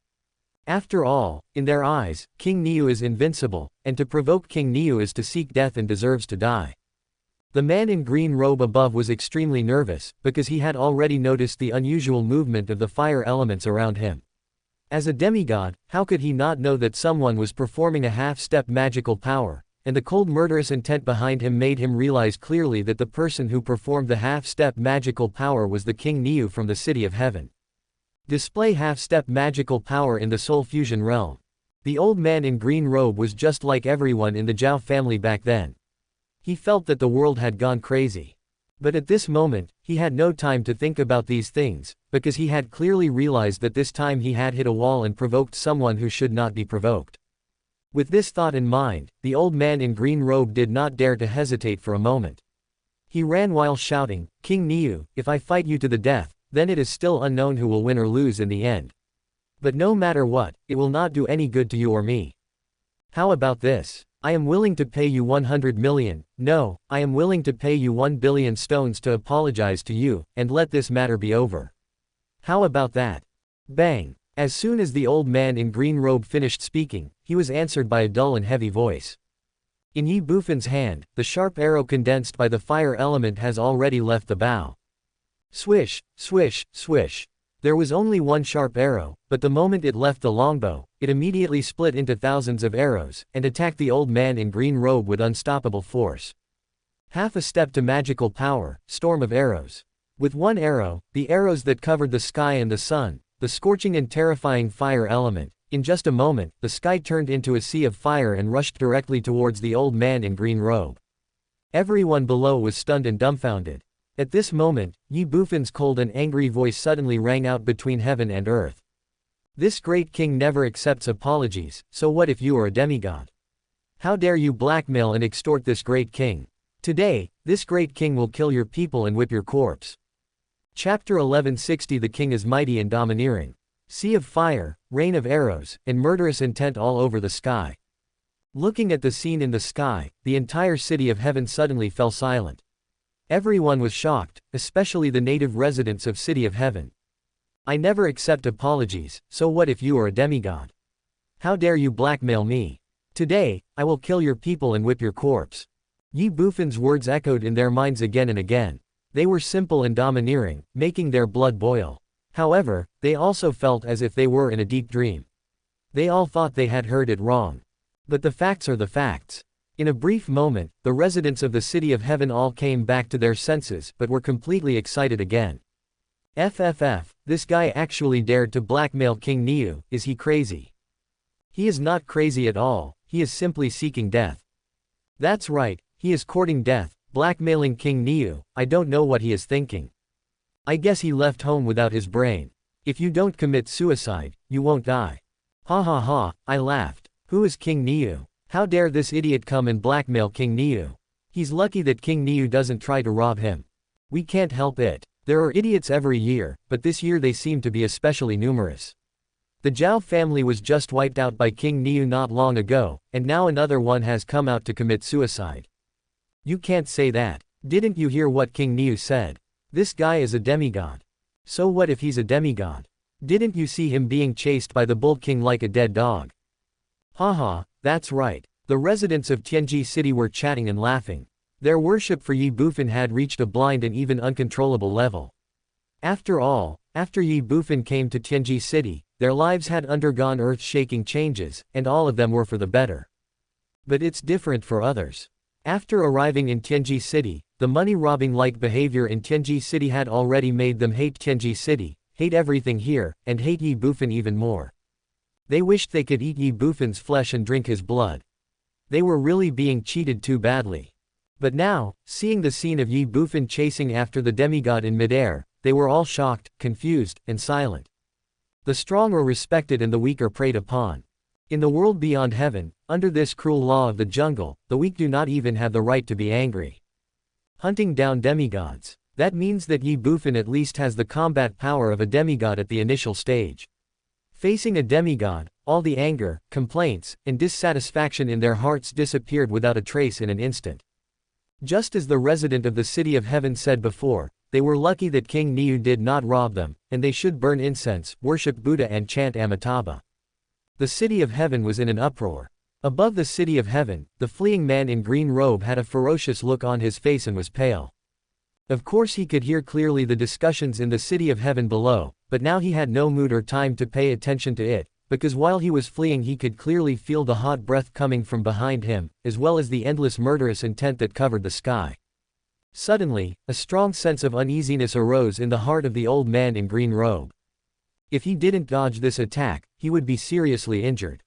After all, in their eyes, King Niu is invincible, and to provoke King Niu is to seek death and deserves to die. The man in green robe above was extremely nervous, because he had already noticed the unusual movement of the fire elements around him. As a demigod, how could he not know that someone was performing a half-step magical power, and the cold murderous intent behind him made him realize clearly that the person who performed the half-step magical power was the King Niu from the City of Heaven. Display half-step magical power in the Soul Fusion realm. The old man in green robe was just like everyone in the Zhao family back then. He felt that the world had gone crazy. But at this moment, he had no time to think about these things, because he had clearly realized that this time he had hit a wall and provoked someone who should not be provoked. With this thought in mind, the old man in green robe did not dare to hesitate for a moment. He ran while shouting, "King Niu, if I fight you to the death, then it is still unknown who will win or lose in the end. But no matter what, it will not do any good to you or me. How about this? I am willing to pay you 100 million, no, I am willing to pay you 1 billion stones to apologize to you, and let this matter be over. How about that?" Bang! As soon as the old man in green robe finished speaking, he was answered by a dull and heavy voice. In Ye Bufan's hand, the sharp arrow condensed by the fire element has already left the bow. Swish, swish, swish. There was only one sharp arrow, but the moment it left the longbow, it immediately split into thousands of arrows, and attacked the old man in green robe with unstoppable force. Half a step to magical power, storm of arrows. With one arrow, the arrows that covered the sky and the sun, the scorching and terrifying fire element, in just a moment, the sky turned into a sea of fire and rushed directly towards the old man in green robe. Everyone below was stunned and dumbfounded. At this moment, Ye Bufan's cold and angry voice suddenly rang out between heaven and earth. This great king never accepts apologies, so what if you are a demigod? How dare you blackmail and extort this great king? Today, this great king will kill your people and whip your corpse. Chapter 1160. The king is mighty and domineering. Sea of fire, rain of arrows, and murderous intent all over the sky. Looking at the scene in the sky, the entire city of heaven suddenly fell silent. Everyone was shocked, especially the native residents of City of Heaven. I never accept apologies, so what if you are a demigod? How dare you blackmail me? Today, I will kill your people and whip your corpse. Ye Bufan's words echoed in their minds again and again. They were simple and domineering, making their blood boil. However, they also felt as if they were in a deep dream. They all thought they had heard it wrong. But the facts are the facts. In a brief moment, the residents of the City of Heaven all came back to their senses but were completely excited again. FFF, this guy actually dared to blackmail King Niu, is he crazy? He is not crazy at all, he is simply seeking death. That's right, he is courting death, blackmailing King Niu. I don't know what he is thinking. I guess he left home without his brain. If you don't commit suicide, you won't die. Ha ha ha, I laughed. Who is King Niu? How dare this idiot come and blackmail King Niu? He's lucky that King Niu doesn't try to rob him. We can't help it. There are idiots every year, but this year they seem to be especially numerous. The Zhao family was just wiped out by King Niu not long ago, and now another one has come out to commit suicide. You can't say that. Didn't you hear what King Niu said? This guy is a demigod. So what if he's a demigod? Didn't you see him being chased by the Bull King like a dead dog? Haha, that's right. The residents of Tianji City were chatting and laughing. Their worship for Ye Bufan had reached a blind and even uncontrollable level. After all, after Ye Bufan came to Tianji City, their lives had undergone earth-shaking changes, and all of them were for the better. But it's different for others. After arriving in Tianji City, the money-robbing-like behavior in Tianji City had already made them hate Tianji City, hate everything here, and hate Ye Bufan even more. They wished they could eat Ye Bufan's flesh and drink his blood. They were really being cheated too badly. But now, seeing the scene of Ye Bufan chasing after the demigod in midair, they were all shocked, confused, and silent. The strong are respected and the weak are preyed upon. In the world beyond heaven, under this cruel law of the jungle, the weak do not even have the right to be angry. Hunting down demigods. That means that Ye Bufan at least has the combat power of a demigod at the initial stage. Facing a demigod, all the anger, complaints, and dissatisfaction in their hearts disappeared without a trace in an instant. Just as the resident of the City of Heaven said before, they were lucky that King Niu did not rob them, and they should burn incense, worship Buddha and chant Amitabha. The City of Heaven was in an uproar. Above the City of Heaven, the fleeing man in green robe had a ferocious look on his face and was pale. Of course he could hear clearly the discussions in the City of Heaven below, but now he had no mood or time to pay attention to it, because while he was fleeing he could clearly feel the hot breath coming from behind him, as well as the endless murderous intent that covered the sky. Suddenly, a strong sense of uneasiness arose in the heart of the old man in green robe. If he didn't dodge this attack, he would be seriously injured.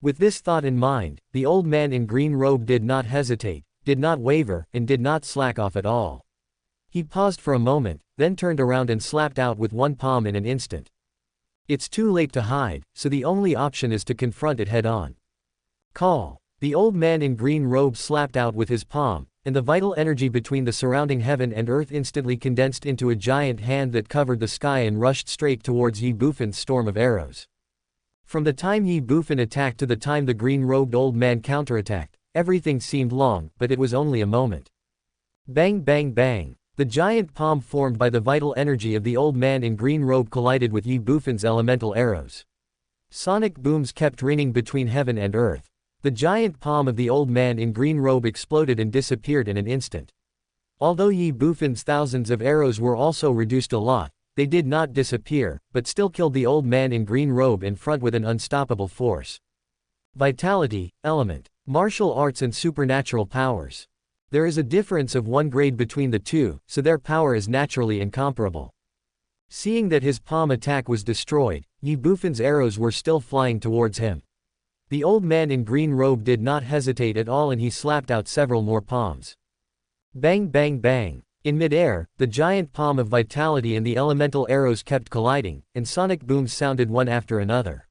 With this thought in mind, the old man in green robe did not hesitate, did not waver, and did not slack off at all. He paused for a moment, then turned around and slapped out with one palm in an instant. It's too late to hide, so the only option is to confront it head-on. Call. The old man in green robe slapped out with his palm, and the vital energy between the surrounding heaven and earth instantly condensed into a giant hand that covered the sky and rushed straight towards Ye Bufan's storm of arrows. From the time Ye Bufan attacked to the time the green-robed old man counterattacked, everything seemed long, but it was only a moment. Bang bang bang. The giant palm formed by the vital energy of the old man in green robe collided with Ye Bufan's elemental arrows. Sonic booms kept ringing between heaven and earth. The giant palm of the old man in green robe exploded and disappeared in an instant. Although Ye Bufan's thousands of arrows were also reduced a lot, they did not disappear, but still killed the old man in green robe in front with an unstoppable force. Vitality, element, martial arts and supernatural powers. There is a difference of 1 grade between the two, so their power is naturally incomparable. Seeing that his palm attack was destroyed, Ye Bufan's arrows were still flying towards him. The old man in green robe did not hesitate at all and he slapped out several more palms. Bang bang bang. In midair, the giant palm of vitality and the elemental arrows kept colliding, and sonic booms sounded one after another.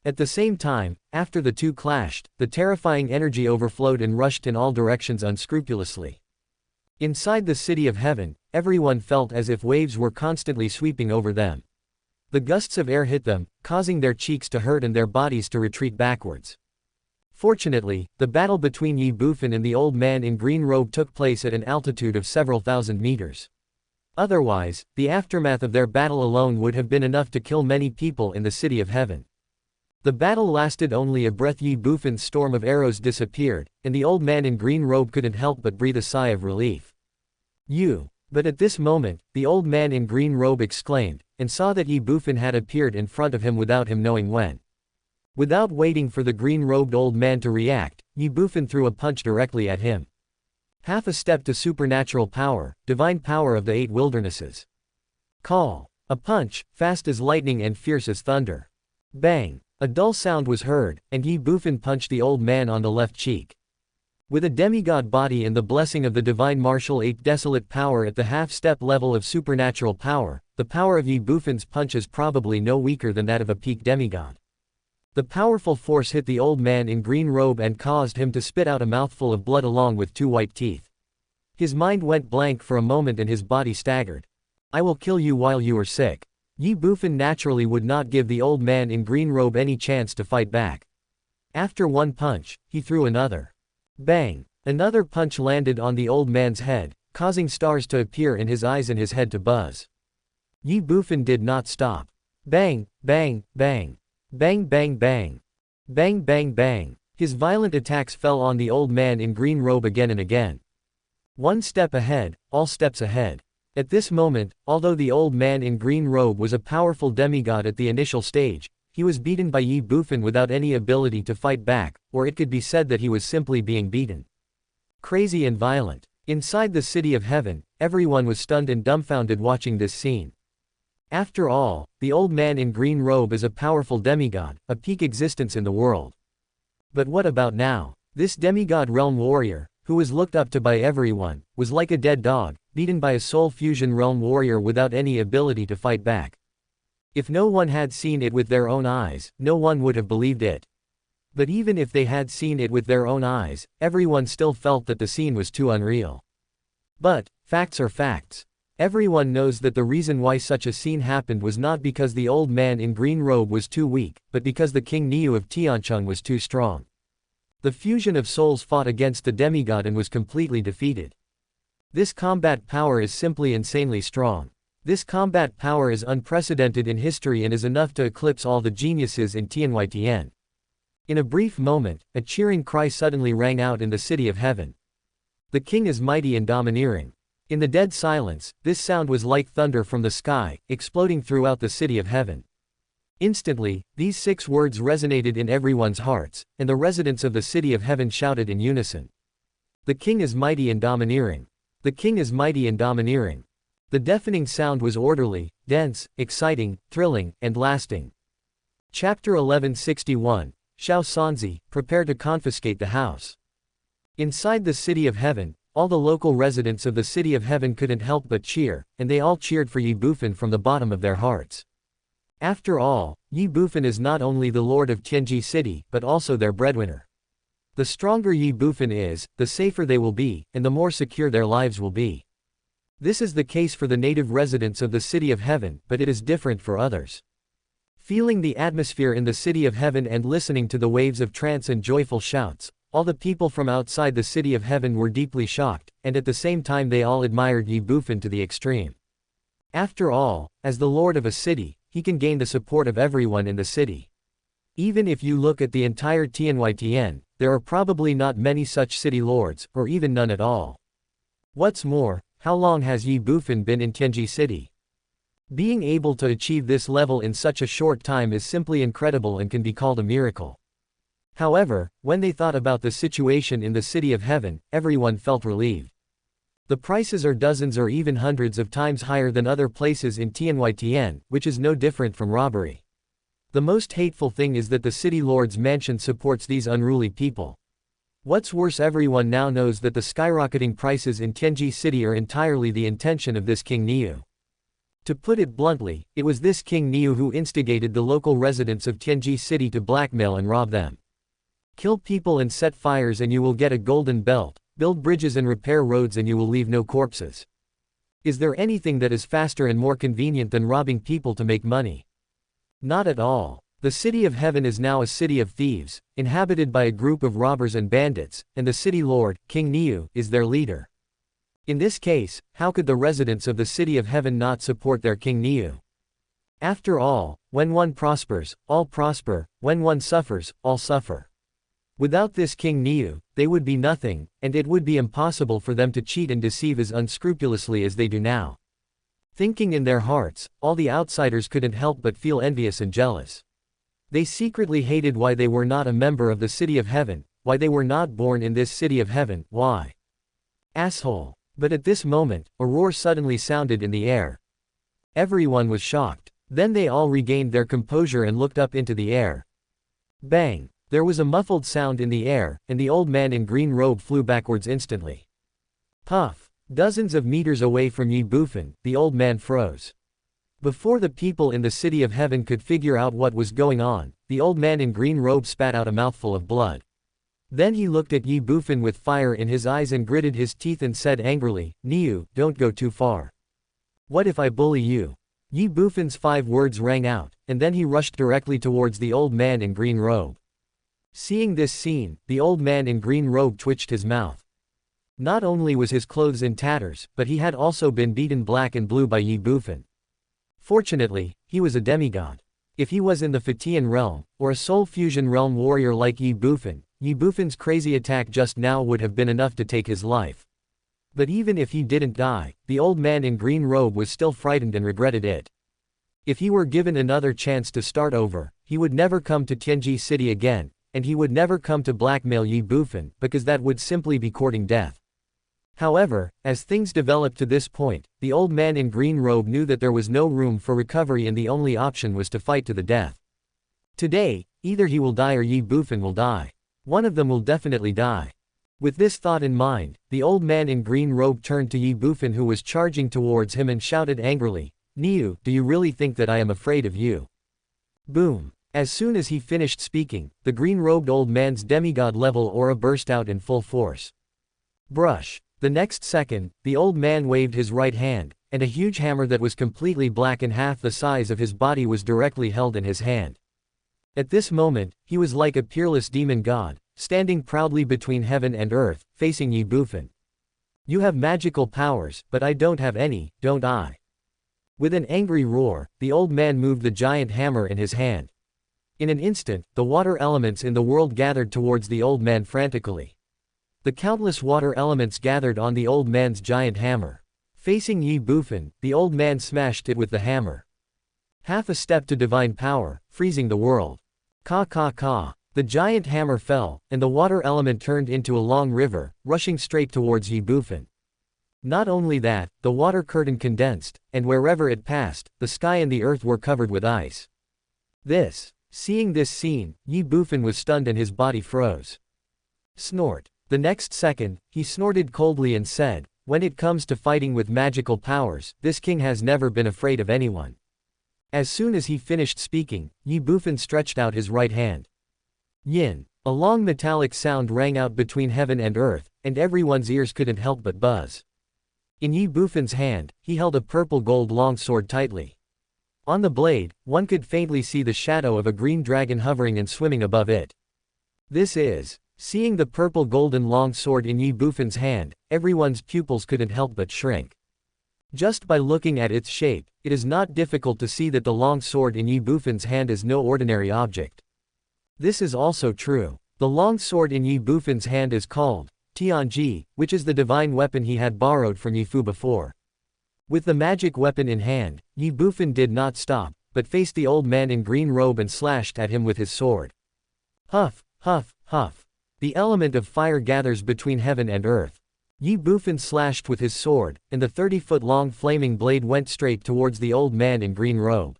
At the same time, after the two clashed, the terrifying energy overflowed and rushed in all directions unscrupulously. Inside the City of Heaven, everyone felt as if waves were constantly sweeping over them. The gusts of air hit them, causing their cheeks to hurt and their bodies to retreat backwards. Fortunately, the battle between Ye Bufan and the old man in green robe took place at an altitude of several thousand meters. Otherwise, the aftermath of their battle alone would have been enough to kill many people in the City of Heaven. The battle lasted only a breath. Ye Bufan's storm of arrows disappeared, and the old man in green robe couldn't help but breathe a sigh of relief. But at this moment, the old man in green robe exclaimed, and saw that Ye Bufan had appeared in front of him without him knowing when. Without waiting for the green-robed old man to react, Ye Bufan threw a punch directly at him. Half a step to supernatural power, divine power of the 8 wildernesses. Call. A punch, fast as lightning and fierce as thunder. Bang. A dull sound was heard, and Ye Bufan punched the old man on the left cheek. With a demigod body and the blessing of the divine martial 8 desolate power at the half-step level of supernatural power, the power of Ye Bufan's punch is probably no weaker than that of a peak demigod. The powerful force hit the old man in green robe and caused him to spit out a mouthful of blood along with 2 white teeth. His mind went blank for a moment and his body staggered. I will kill you while you are sick. Ye Bufan naturally would not give the old man in green robe any chance to fight back. After one punch, he threw another. Bang! Another punch landed on the old man's head, causing stars to appear in his eyes and his head to buzz. Ye Bufan did not stop. Bang, bang, bang. Bang bang bang. Bang bang bang. His violent attacks fell on the old man in green robe again and again. One step ahead, all steps ahead. At this moment, although the old man in green robe was a powerful demigod at the initial stage, he was beaten by Ye Bufan without any ability to fight back, or it could be said that he was simply being beaten. Crazy and violent. Inside the City of Heaven, everyone was stunned and dumbfounded watching this scene. After all, the old man in green robe is a powerful demigod, a peak existence in the world. But what about now? This demigod realm warrior, who was looked up to by everyone, was like a dead dog, beaten by a soul fusion realm warrior without any ability to fight back. If no one had seen it with their own eyes, no one would have believed it. But even if they had seen it with their own eyes, everyone still felt that the scene was too unreal. But, facts are facts. Everyone knows that the reason why such a scene happened was not because the old man in green robe was too weak, but because the King Niu of Tiancheng was too strong. The fusion of souls fought against the demigod and was completely defeated. This combat power is simply insanely strong. This combat power is unprecedented in history and is enough to eclipse all the geniuses in Tianyi. In a brief moment, a cheering cry suddenly rang out in the City of Heaven. The king is mighty and domineering. In the dead silence, this sound was like thunder from the sky, exploding throughout the City of Heaven. Instantly, these 6 words resonated in everyone's hearts, and the residents of the City of Heaven shouted in unison. The king is mighty and domineering. The king is mighty and domineering. The deafening sound was orderly, dense, exciting, thrilling, and lasting. Chapter 1161, Shao Sanzi, prepare to confiscate the house. Inside the City of Heaven, all the local residents of the City of Heaven couldn't help but cheer, and they all cheered for Ye Bufan from the bottom of their hearts. After all, Ye Bufan is not only the lord of Tianji City, but also their breadwinner. The stronger Ye Bufan is, the safer they will be, and the more secure their lives will be. This is the case for the native residents of the City of Heaven, but it is different for others. Feeling the atmosphere in the City of Heaven and listening to the waves of trance and joyful shouts, all the people from outside the City of Heaven were deeply shocked, and at the same time they all admired Ye Bufan to the extreme. After all, as the lord of a city, he can gain the support of everyone in the city. Even if you look at the entire Tianyi, there are probably not many such city lords, or even none at all. What's more, how long has Ye Bufan been in Tianji City? Being able to achieve this level in such a short time is simply incredible and can be called a miracle. However, when they thought about the situation in the City of Heaven, everyone felt relieved. The prices are dozens or even hundreds of times higher than other places in Tianyi, which is no different from robbery. The most hateful thing is that the city lord's mansion supports these unruly people. What's worse, everyone now knows that the skyrocketing prices in Tianji City are entirely the intention of this King Niu. To put it bluntly, it was this King Niu who instigated the local residents of Tianji City to blackmail and rob them. Kill people and set fires and you will get a golden belt, build bridges and repair roads and you will leave no corpses. Is there anything that is faster and more convenient than robbing people to make money? Not at all. The city of heaven is now a city of thieves, inhabited by a group of robbers and bandits, and the city lord, King Niu, is their leader. In this case, how could the residents of the city of heaven not support their King Niu? After all, when one prospers, all prosper, when one suffers, all suffer. Without this King Niu, they would be nothing, and it would be impossible for them to cheat and deceive as unscrupulously as they do now. Thinking in their hearts, all the outsiders couldn't help but feel envious and jealous. They secretly hated why they were not a member of the city of heaven, why they were not born in this city of heaven, why? Asshole. But at this moment, a roar suddenly sounded in the air. Everyone was shocked. Then they all regained their composure and looked up into the air. Bang! There was a muffled sound in the air, and the old man in green robe flew backwards instantly. Puff! Dozens of meters away from Ye Bufan, the old man froze. Before the people in the city of heaven could figure out what was going on, the old man in green robe spat out a mouthful of blood. Then he looked at Ye Bufan with fire in his eyes and gritted his teeth and said angrily, "Niu, don't go too far. What if I bully you?" Ye Bufan's 5 words rang out, and then he rushed directly towards the old man in green robe. Seeing this scene, the old man in green robe twitched his mouth. Not only was his clothes in tatters, but he had also been beaten black and blue by Ye Bufan. Fortunately, he was a demigod. If he was in the Fatian realm, or a soul fusion realm warrior like Ye Bufan's crazy attack just now would have been enough to take his life. But even if he didn't die, the old man in green robe was still frightened and regretted it. If he were given another chance to start over, he would never come to Tianji City again, and he would never come to blackmail Ye Bufan, because that would simply be courting death. However, as things developed to this point, the old man in green robe knew that there was no room for recovery and the only option was to fight to the death. Today, either he will die or Ye Bufan will die. One of them will definitely die. With this thought in mind, the old man in green robe turned to Ye Bufan who was charging towards him and shouted angrily, "Niu, do you really think that I am afraid of you?" Boom. As soon as he finished speaking, the green-robed old man's demigod-level aura burst out in full force. Brush. The next second, the old man waved his right hand, and a huge hammer that was completely black and half the size of his body was directly held in his hand. At this moment, he was like a peerless demon god, standing proudly between heaven and earth, facing Ye Bufan. "You have magical powers, but I don't have any, don't I?" With an angry roar, the old man moved the giant hammer in his hand. In an instant, the water elements in the world gathered towards the old man frantically. The countless water elements gathered on the old man's giant hammer. Facing Ye Bufan, the old man smashed it with the hammer. Half a step to divine power, freezing the world. Ka ka ka. The giant hammer fell, and the water element turned into a long river, rushing straight towards Ye Bufan. Not only that, the water curtain condensed, and wherever it passed, the sky and the earth were covered with ice. Seeing this scene, Ye Bufan was stunned and his body froze. Snort. The next second, he snorted coldly and said, "When it comes to fighting with magical powers, this king has never been afraid of anyone." As soon as he finished speaking, Ye Bufan stretched out his right hand. Yin. A long metallic sound rang out between heaven and earth, and everyone's ears couldn't help but buzz. In Ye Bufan's hand, he held a purple gold longsword tightly. On the blade, one could faintly see the shadow of a green dragon hovering and swimming above it. Seeing the purple golden long sword in Ye Bufan's hand, everyone's pupils couldn't help but shrink. Just by looking at its shape, it is not difficult to see that the long sword in Ye Bufan's hand is no ordinary object. This is also true. The long sword in Ye Bufan's hand is called Tianji, which is the divine weapon he had borrowed from Ye Fu before. With the magic weapon in hand, Ye Bufan did not stop, but faced the old man in green robe and slashed at him with his sword. Huff, huff, huff. The element of fire gathers between heaven and earth. Ye Bufan slashed with his sword, and the 30-foot-long flaming blade went straight towards the old man in green robe.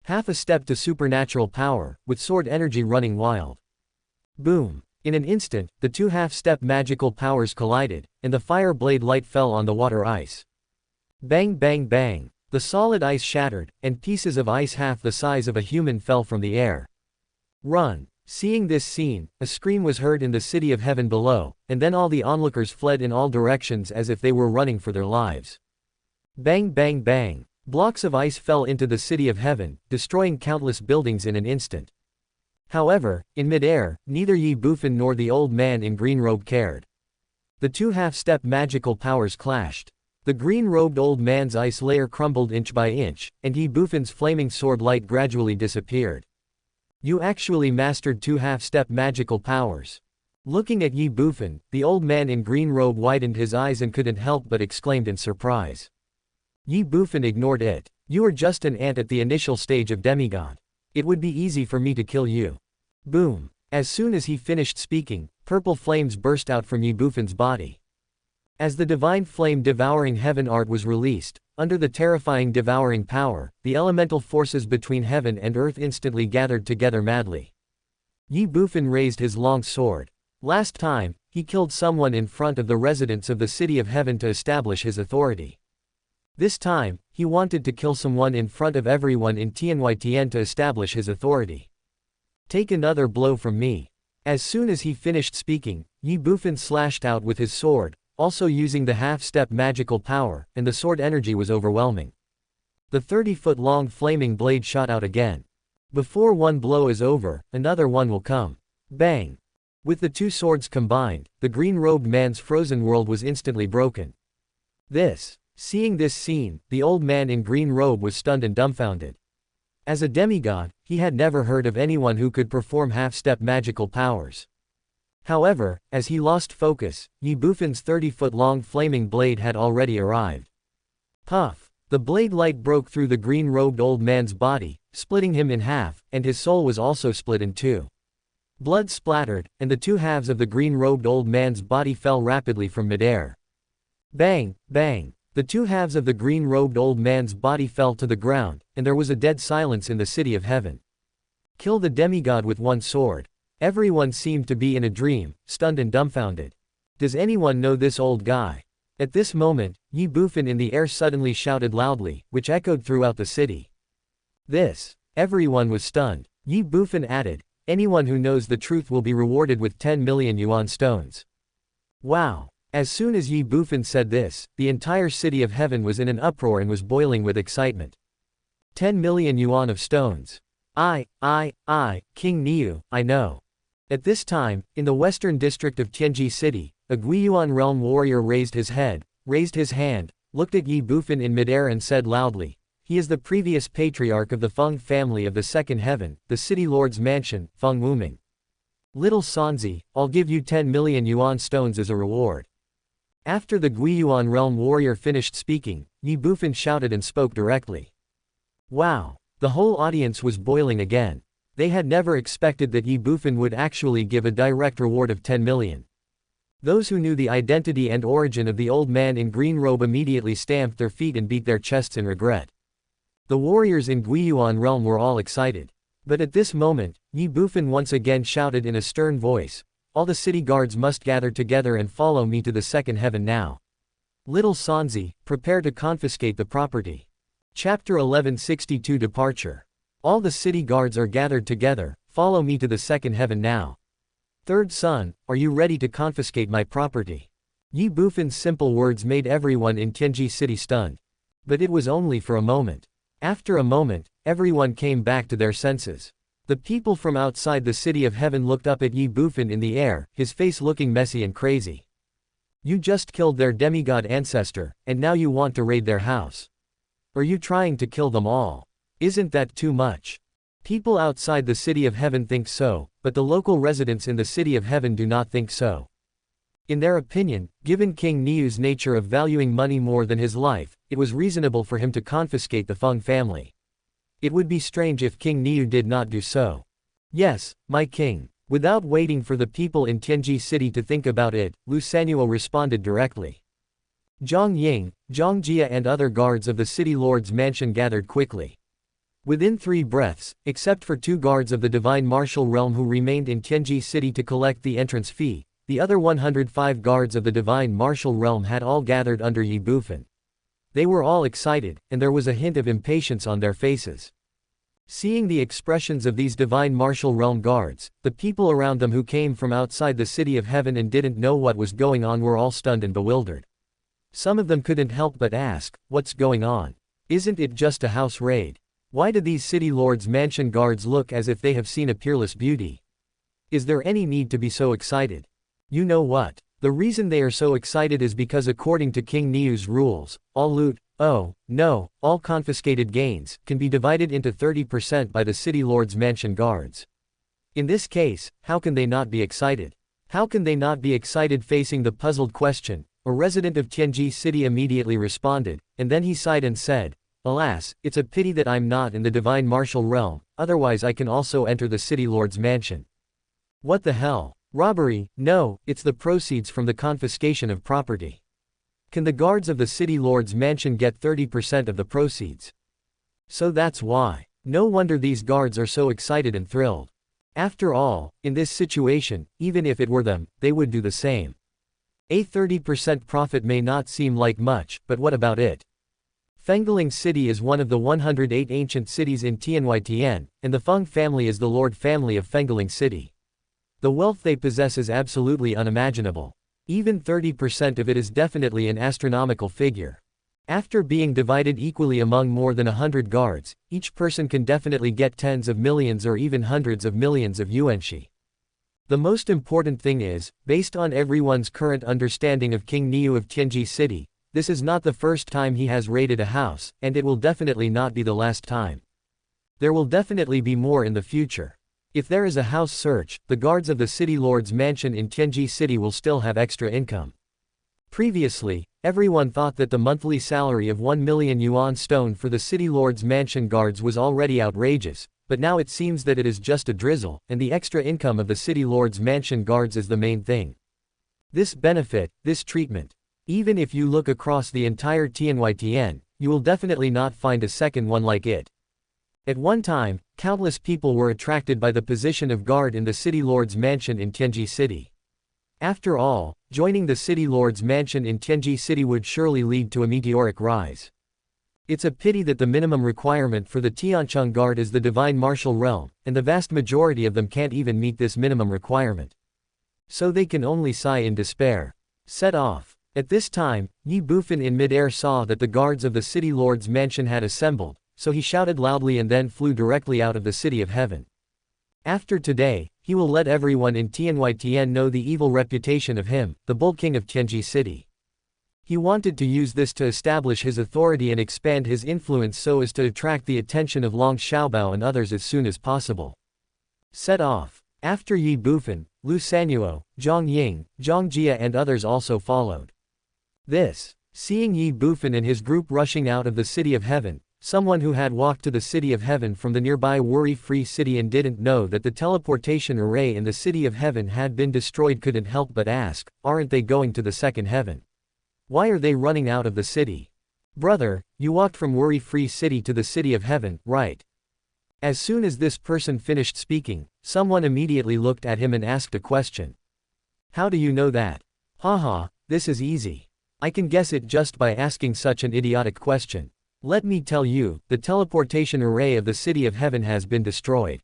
Half a step to supernatural power, with sword energy running wild. Boom. In an instant, the two half-step magical powers collided, and the fire blade light fell on the water ice. Bang bang bang. The solid ice shattered, and pieces of ice half the size of a human fell from the air. Run. Seeing this scene, a scream was heard in the city of heaven below, and then all the onlookers fled in all directions as if they were running for their lives. Bang bang bang. Blocks of ice fell into the city of heaven, destroying countless buildings in an instant. However, in midair, neither Ye Bufan nor the old man in green robe cared. The two half-step magical powers clashed. The green-robed old man's ice layer crumbled inch by inch, and Ye Bufan's flaming sword light gradually disappeared. You actually mastered two half-step magical powers. Looking at Ye Bufan, the old man in green robe widened his eyes and couldn't help but exclaimed in surprise. Ye Bufan ignored it. You are just an ant at the initial stage of demigod. It would be easy for me to kill you. Boom. As soon as he finished speaking, purple flames burst out from Ye Bufan's body. As the divine flame devouring heaven art was released, under the terrifying devouring power, the elemental forces between heaven and earth instantly gathered together madly. Ye Bufan raised his long sword. Last time, he killed someone in front of the residents of the city of heaven to establish his authority. This time, he wanted to kill someone in front of everyone in TianYTN to establish his authority. Take another blow from me. As soon as he finished speaking, Ye Bufan slashed out with his sword, also using the half-step magical power, and the sword energy was overwhelming. The 30-foot-long flaming blade shot out again. Before one blow is over, another one will come. Bang! With the two swords combined, the green-robed man's frozen world was instantly broken. Seeing this scene, the old man in green robe was stunned and dumbfounded. As a demigod, he had never heard of anyone who could perform half-step magical powers. However, as he lost focus, Ye Bufan's 30-foot-long flaming blade had already arrived. Puff! The blade light broke through the green-robed old man's body, splitting him in half, and his soul was also split in two. Blood splattered, and the two halves of the green-robed old man's body fell rapidly from midair. Bang! Bang! The two halves of the green-robed old man's body fell to the ground, and there was a dead silence in the city of heaven. Kill the demigod with one sword. Everyone seemed to be in a dream, stunned and dumbfounded. Does anyone know this old guy? At this moment, Ye Bufan in the air suddenly shouted loudly, which echoed throughout the city. Everyone was stunned. Ye Bufan added, anyone who knows the truth will be rewarded with 10 million yuan stones. Wow! As soon as Ye Bufan said this, the entire city of heaven was in an uproar and was boiling with excitement. 10 million yuan of stones. King Niu, I know. At this time, in the western district of Tianji City, a Guiyuan realm warrior raised his head, raised his hand, looked at Ye Bufan in midair and said loudly, he is the previous patriarch of the Feng family of the second heaven, the city lord's mansion, Feng Wuming. Little Sanzi, I'll give you 10 million yuan stones as a reward. After the Guiyuan realm warrior finished speaking, Ye Bufan shouted and spoke directly. Wow! The whole audience was boiling again. They had never expected that Ye Bufan would actually give a direct reward of 10 million. Those who knew the identity and origin of the old man in green robe immediately stamped their feet and beat their chests in regret. The warriors in Guiyuan realm were all excited. But at this moment, Ye Bufan once again shouted in a stern voice, all the city guards must gather together and follow me to the second heaven now. Little Sanzi, prepare to confiscate the property. Chapter 1162 Departure. All the city guards are gathered together, follow me to the second heaven now. Third son, are you ready to confiscate my property? Ye Bufan's simple words made everyone in Tianji City stunned. But it was only for a moment. After a moment, everyone came back to their senses. The people from outside the city of heaven looked up at Ye Bufan in the air, his face looking messy and crazy. You just killed their demigod ancestor, and now you want to raid their house. Are you trying to kill them all? Isn't that too much? People outside the city of heaven think so, but the local residents in the city of heaven do not think so. In their opinion, given King Niu's nature of valuing money more than his life, it was reasonable for him to confiscate the Feng family. It would be strange if King Niu did not do so. Yes, my king. Without waiting for the people in Tianji City to think about it, Lu Sanuo responded directly. Zhang Ying, Zhang Jia and other guards of the city lord's mansion gathered quickly. Within 3 breaths, except for 2 guards of the divine martial realm who remained in Tianji City to collect the entrance fee, the other 105 guards of the divine martial realm had all gathered under Ye Bufan. They were all excited, and there was a hint of impatience on their faces. Seeing the expressions of these divine martial realm guards, the people around them who came from outside the city of heaven and didn't know what was going on were all stunned and bewildered. Some of them couldn't help but ask, what's going on? Isn't it just a house raid? Why do these city lords' mansion guards look as if they have seen a peerless beauty? Is there any need to be so excited? You know what? The reason they are so excited is because according to King Niu's rules, all loot, oh, no, all confiscated gains, can be divided into 30% by the city lord's mansion guards. In this case, how can they not be excited? How can they not be excited? Facing the puzzled question, a resident of Tianji City immediately responded, and then he sighed and said, "Alas, it's a pity that I'm not in the divine martial realm, otherwise I can also enter the city lord's mansion." What the hell? Robbery? No, it's the proceeds from the confiscation of property. Can the guards of the city lord's mansion get 30% of the proceeds? So that's why. No wonder these guards are so excited and thrilled. After all, in this situation, even if it were them, they would do the same. A 30% profit may not seem like much, but what about it? Fengling City is one of the 108 ancient cities in Tianyi, and the Feng family is the lord family of Fengling City. The wealth they possess is absolutely unimaginable. Even 30% of it is definitely an astronomical figure. After being divided equally among more than 100 guards, each person can definitely get tens of millions or even hundreds of millions of yuanxi. The most important thing is, based on everyone's current understanding of King Niu of Tianji City, this is not the first time he has raided a house, and it will definitely not be the last time. There will definitely be more in the future. If there is a house search, the guards of the city lord's mansion in Tianji City will still have extra income. Previously, everyone thought that the monthly salary of 1 million yuan stone for the city lord's mansion guards was already outrageous, but now it seems that it is just a drizzle, and the extra income of the city lord's mansion guards is the main thing. This benefit, this treatment. Even if you look across the entire Tianyi, you will definitely not find a second one like it. At one time, countless people were attracted by the position of guard in the city lord's mansion in Tianji City. After all, joining the city lord's mansion in Tianji City would surely lead to a meteoric rise. It's a pity that the minimum requirement for the Tiancheng guard is the divine martial realm, and the vast majority of them can't even meet this minimum requirement. So they can only sigh in despair. Set off. At this time, Ye Bufan in midair saw that the guards of the city lord's mansion had assembled, so he shouted loudly and then flew directly out of the city of heaven. After today, he will let everyone in Tianyi know the evil reputation of him, the Bull King of Tianji City. He wanted to use this to establish his authority and expand his influence so as to attract the attention of Long Xiaobao and others as soon as possible. Set off. After Ye Bufan, Lu Sanuo, Zhang Ying, Zhang Jia and others also followed. Seeing Ye Bufan and his group rushing out of the city of heaven, someone who had walked to the city of heaven from the nearby worry-free city and didn't know that the teleportation array in the city of heaven had been destroyed couldn't help but ask, aren't they going to the second heaven? Why are they running out of the city? Brother, you walked from worry-free city to the city of heaven, right? As soon as this person finished speaking, someone immediately looked at him and asked a question. How do you know that? Haha, this is easy. I can guess it just by asking such an idiotic question. Let me tell you, the teleportation array of the city of heaven has been destroyed.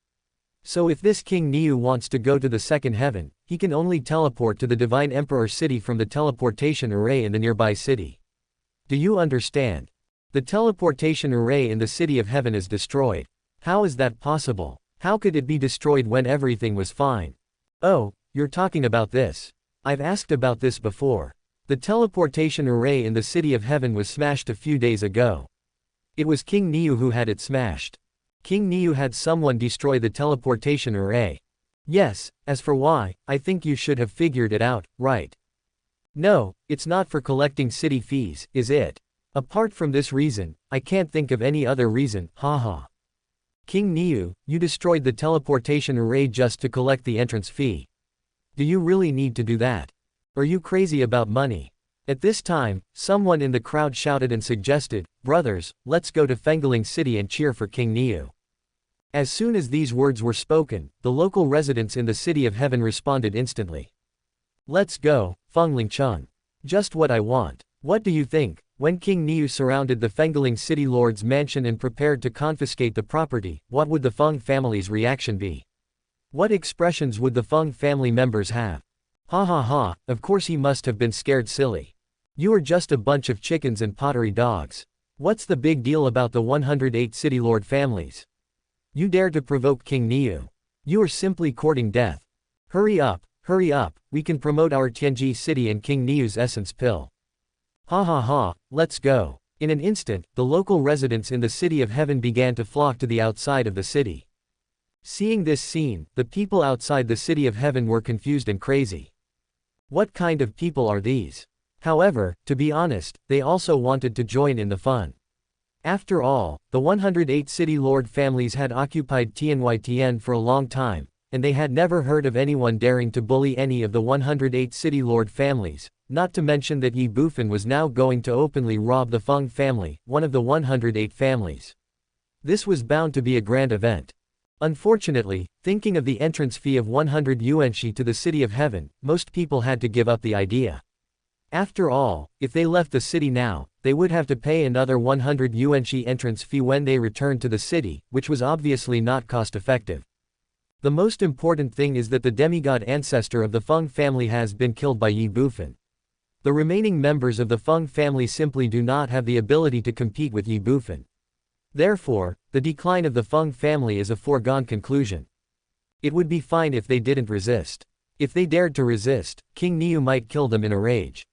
So if this King Niu wants to go to the second heaven, he can only teleport to the Divine Emperor city from the teleportation array in the nearby city. Do you understand? The teleportation array in the city of heaven is destroyed. How is that possible? How could it be destroyed when everything was fine? Oh, you're talking about this. I've asked about this before. The teleportation array in the city of heaven was smashed a few days ago. It was King Niu who had it smashed. King Niu had someone destroy the teleportation array. Yes, as for why, I think you should have figured it out, right? No, it's not for collecting city fees, is it? Apart from this reason, I can't think of any other reason, haha. King Niu, you destroyed the teleportation array just to collect the entrance fee. Do you really need to do that? Are you crazy about money? At this time, someone in the crowd shouted and suggested, brothers, let's go to Fengling City and cheer for King Niu. As soon as these words were spoken, the local residents in the city of heaven responded instantly. Let's go, Fengling Cheng. Just what I want. What do you think? When King Niu surrounded the Fengling City Lord's mansion and prepared to confiscate the property, what would the Feng family's reaction be? What expressions would the Feng family members have? Ha ha ha, of course he must have been scared silly. You are just a bunch of chickens and pottery dogs. What's the big deal about the 108 city lord families? You dare to provoke King Niu. You are simply courting death. Hurry up, we can promote our Tianji city and King Niu's essence pill. Ha ha ha, let's go. In an instant, the local residents in the city of heaven began to flock to the outside of the city. Seeing this scene, the people outside the city of heaven were confused and crazy. What kind of people are these? However, to be honest, they also wanted to join in the fun. After all, the 108 city lord families had occupied Tianyi for a long time, and they had never heard of anyone daring to bully any of the 108 city lord families, not to mention that Ye Bufan was now going to openly rob the Feng family, one of the 108 families. This was bound to be a grand event. Unfortunately, thinking of the entrance fee of 100 yuanxi to the city of heaven, most people had to give up the idea. After all, if they left the city now, they would have to pay another 100 yuanxi entrance fee when they returned to the city, which was obviously not cost-effective. The most important thing is that the demigod ancestor of the Feng family has been killed by Ye Bufan. The remaining members of the Feng family simply do not have the ability to compete with Ye Bufan. Therefore, the decline of the Feng family is a foregone conclusion. It would be fine if they didn't resist. If they dared to resist, King Niu might kill them in a rage.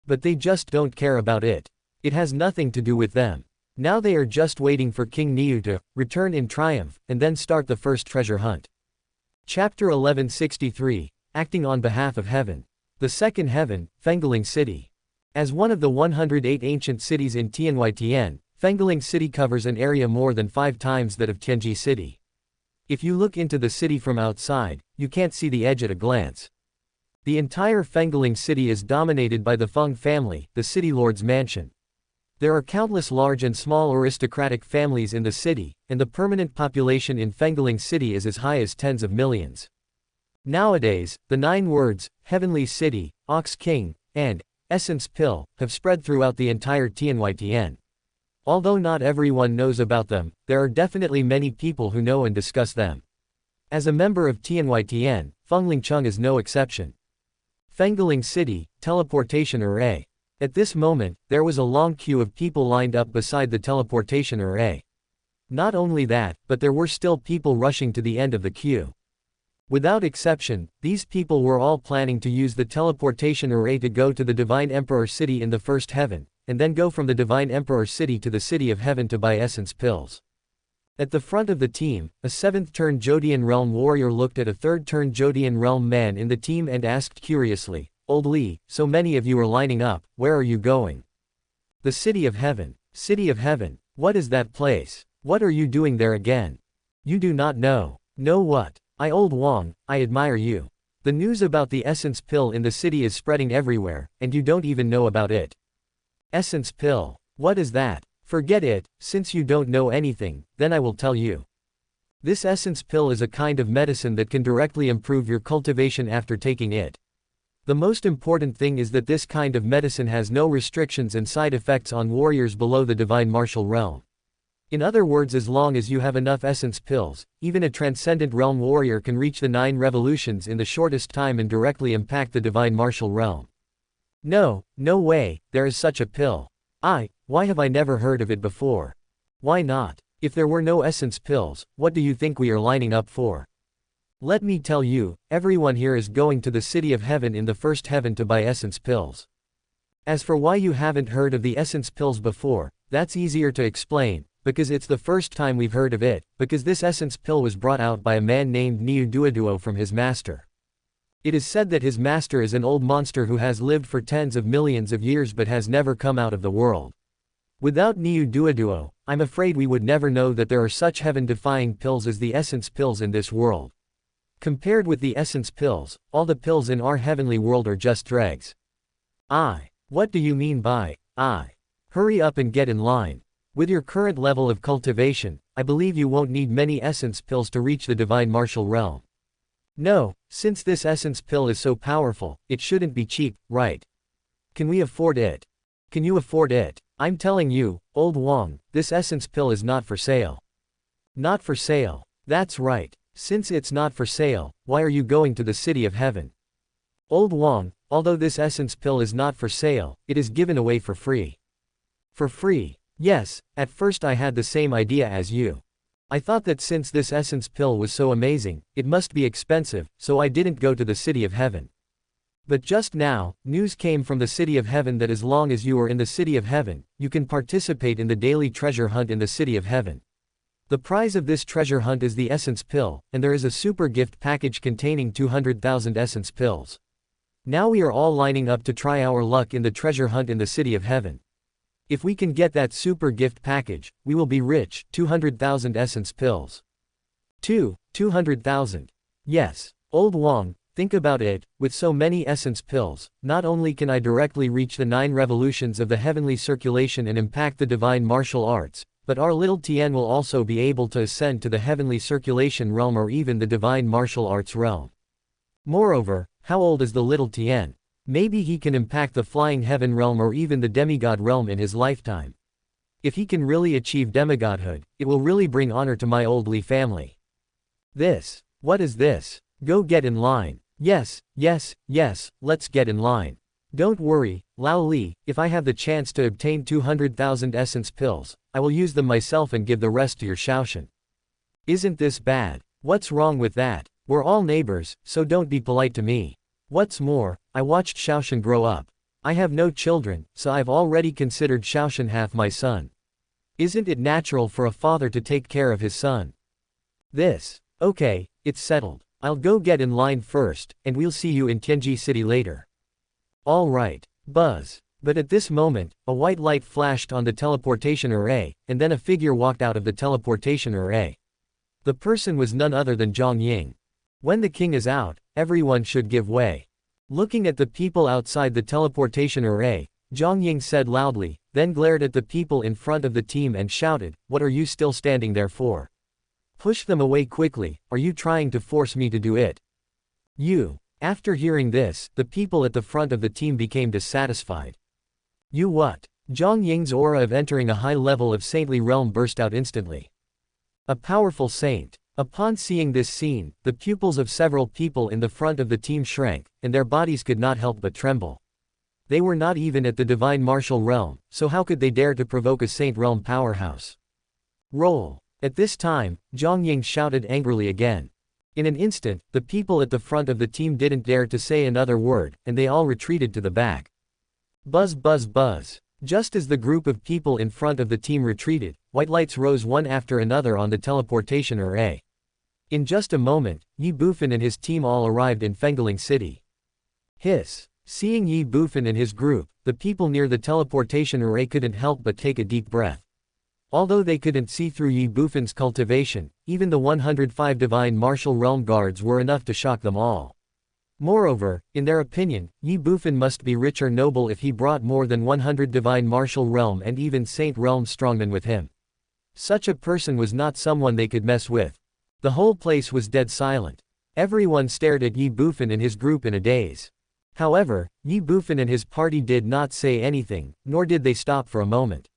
But they just don't care about it. It has nothing to do with them. Now they are just waiting for King Niu to return in triumph, and then start the first treasure hunt. Chapter 1163, Acting on behalf of Heaven. The second heaven, Fengling City. As one of the 108 ancient cities in Tianyi, Fengling City covers an area more than 5 times that of Tianji City. If you look into the city from outside, you can't see the edge at a glance. The entire Fengling City is dominated by the Feng family, the city lord's mansion. There are countless large and small aristocratic families in the city, and the permanent population in Fengling City is as high as tens of millions. Nowadays, the 9 words, Heavenly City, Ox King, and Essence Pill, have spread throughout the entire Tianyi. Although not everyone knows about them, there are definitely many people who know and discuss them. As a member of Tianyi, Fenglingcheng is no exception. Fengling City, Teleportation Array. At this moment, there was a long queue of people lined up beside the teleportation array. Not only that, but there were still people rushing to the end of the queue. Without exception, these people were all planning to use the teleportation array to go to the Divine Emperor City in the first heaven, and then go from the Divine Emperor City to the City of Heaven to buy essence pills. At the front of the team, a 7th-turn Jodian Realm warrior looked at a 3rd-turn Jodian Realm man in the team and asked curiously, "Old Li, so many of you are lining up, where are you going?" "The City of Heaven." "City of Heaven? What is that place? What are you doing there again?" "You do not know." "Know what? Old Wang, I admire you. The news about the essence pill in the city is spreading everywhere, and you don't even know about it." "Essence pill? What is that?" "Forget it, since you don't know anything, then I will tell you. This essence pill is a kind of medicine that can directly improve your cultivation after taking it. The most important thing is that this kind of medicine has no restrictions and side effects on warriors below the divine martial realm. In other words, as long as you have enough essence pills, even a transcendent realm warrior can reach the 9 revolutions in the shortest time and directly impact the divine martial realm." "No, no way, there is such a pill. Why have I never heard of it before? Why not? If there were no essence pills, what do you think we are lining up for? Let me tell you, everyone here is going to the City of Heaven in the first heaven to buy essence pills. As for why you haven't heard of the essence pills before, that's easier to explain, because it's the first time we've heard of it, because this essence pill was brought out by a man named Niu Duoduo from his master. It is said that his master is an old monster who has lived for tens of millions of years but has never come out of the world. Without Niu Duoduo, I'm afraid we would never know that there are such heaven-defying pills as the essence pills in this world. Compared with the essence pills, all the pills in our heavenly world are just dregs." What do you mean by, Hurry up and get in line. With your current level of cultivation, I believe you won't need many essence pills to reach the divine martial realm. No, since this essence pill is so powerful, it shouldn't be cheap, right? Can we afford it? Can you afford it? I'm telling you, Old Wang, this essence pill is not for sale. Not for sale. That's right. Since it's not for sale, why are you going to the City of Heaven? Old Wang, although this essence pill is not for sale, it is given away for free. For free? Yes, at first I had the same idea as you. I thought that since this essence pill was so amazing, it must be expensive, so I didn't go to the city of heaven. But just now, news came from the city of heaven that as long as you are in the city of heaven, you can participate in the daily treasure hunt in the city of heaven. The prize of this treasure hunt is the essence pill, and there is a super gift package containing 200,000 essence pills. Now we are all lining up to try our luck in the treasure hunt in the city of heaven. If we can get that super gift package, we will be rich. 200,000 essence pills. 200,000. Yes. Old Wong, think about it, with so many essence pills, not only can I directly reach the 9 revolutions of the heavenly circulation and impact the divine martial arts, but our little Tien will also be able to ascend to the heavenly circulation realm or even the divine martial arts realm. Moreover, how old is the little Tien? Maybe he can impact the flying heaven realm or even the demigod realm in his lifetime. If he can really achieve demigodhood, it will really bring honor to my old Li family. What is this? Go get in line. Yes, let's get in line. Don't worry, Lao Li, if I have the chance to obtain 200,000 essence pills, I will use them myself and give the rest to your Shaoshan. Isn't this bad? What's wrong with that? We're all neighbors, so don't be polite to me. What's more, I watched Shaoshan grow up. I have no children, so I've already considered Shaoshan half my son. Isn't it natural for a father to take care of his son? Okay, it's settled. I'll go get in line first, and we'll see you in Tianji City later. Alright, Buzz. But at this moment, a white light flashed on the teleportation array, and then a figure walked out of the teleportation array. The person was none other than Zhang Ying. When the king is out, everyone should give way. Looking at the people outside the teleportation array, Zhang Ying said loudly, then glared at the people in front of the team and shouted, "What are you still standing there for? Push them away quickly, are you trying to force me to do it? You." After hearing this, the people at the front of the team became dissatisfied. You what? Zhang Ying's aura of entering a high level of saintly realm burst out instantly. A powerful saint. Upon seeing this scene, the pupils of several people in the front of the team shrank, and their bodies could not help but tremble. They were not even at the divine martial realm, so how could they dare to provoke a saint realm powerhouse? Roll. At this time, Zhang Ying shouted angrily again. In an instant, the people at the front of the team didn't dare to say another word, and they all retreated to the back. Buzz buzz buzz. Just as the group of people in front of the team retreated, white lights rose one after another on the teleportation array. In just a moment, Ye Bufan and his team all arrived in Fengling City. Hiss. Seeing Ye Bufan and his group, the people near the teleportation array couldn't help but take a deep breath. Although they couldn't see through Ye Bufan's cultivation, even the 105 divine martial realm guards were enough to shock them all. Moreover, in their opinion, Ye Bufan must be rich or noble if he brought more than 100 divine martial realm and even saint realm strongmen with him. Such a person was not someone they could mess with. The whole place was dead silent. Everyone stared at Ye Bufan and his group in a daze. However, Ye Bufan and his party did not say anything, nor did they stop for a moment.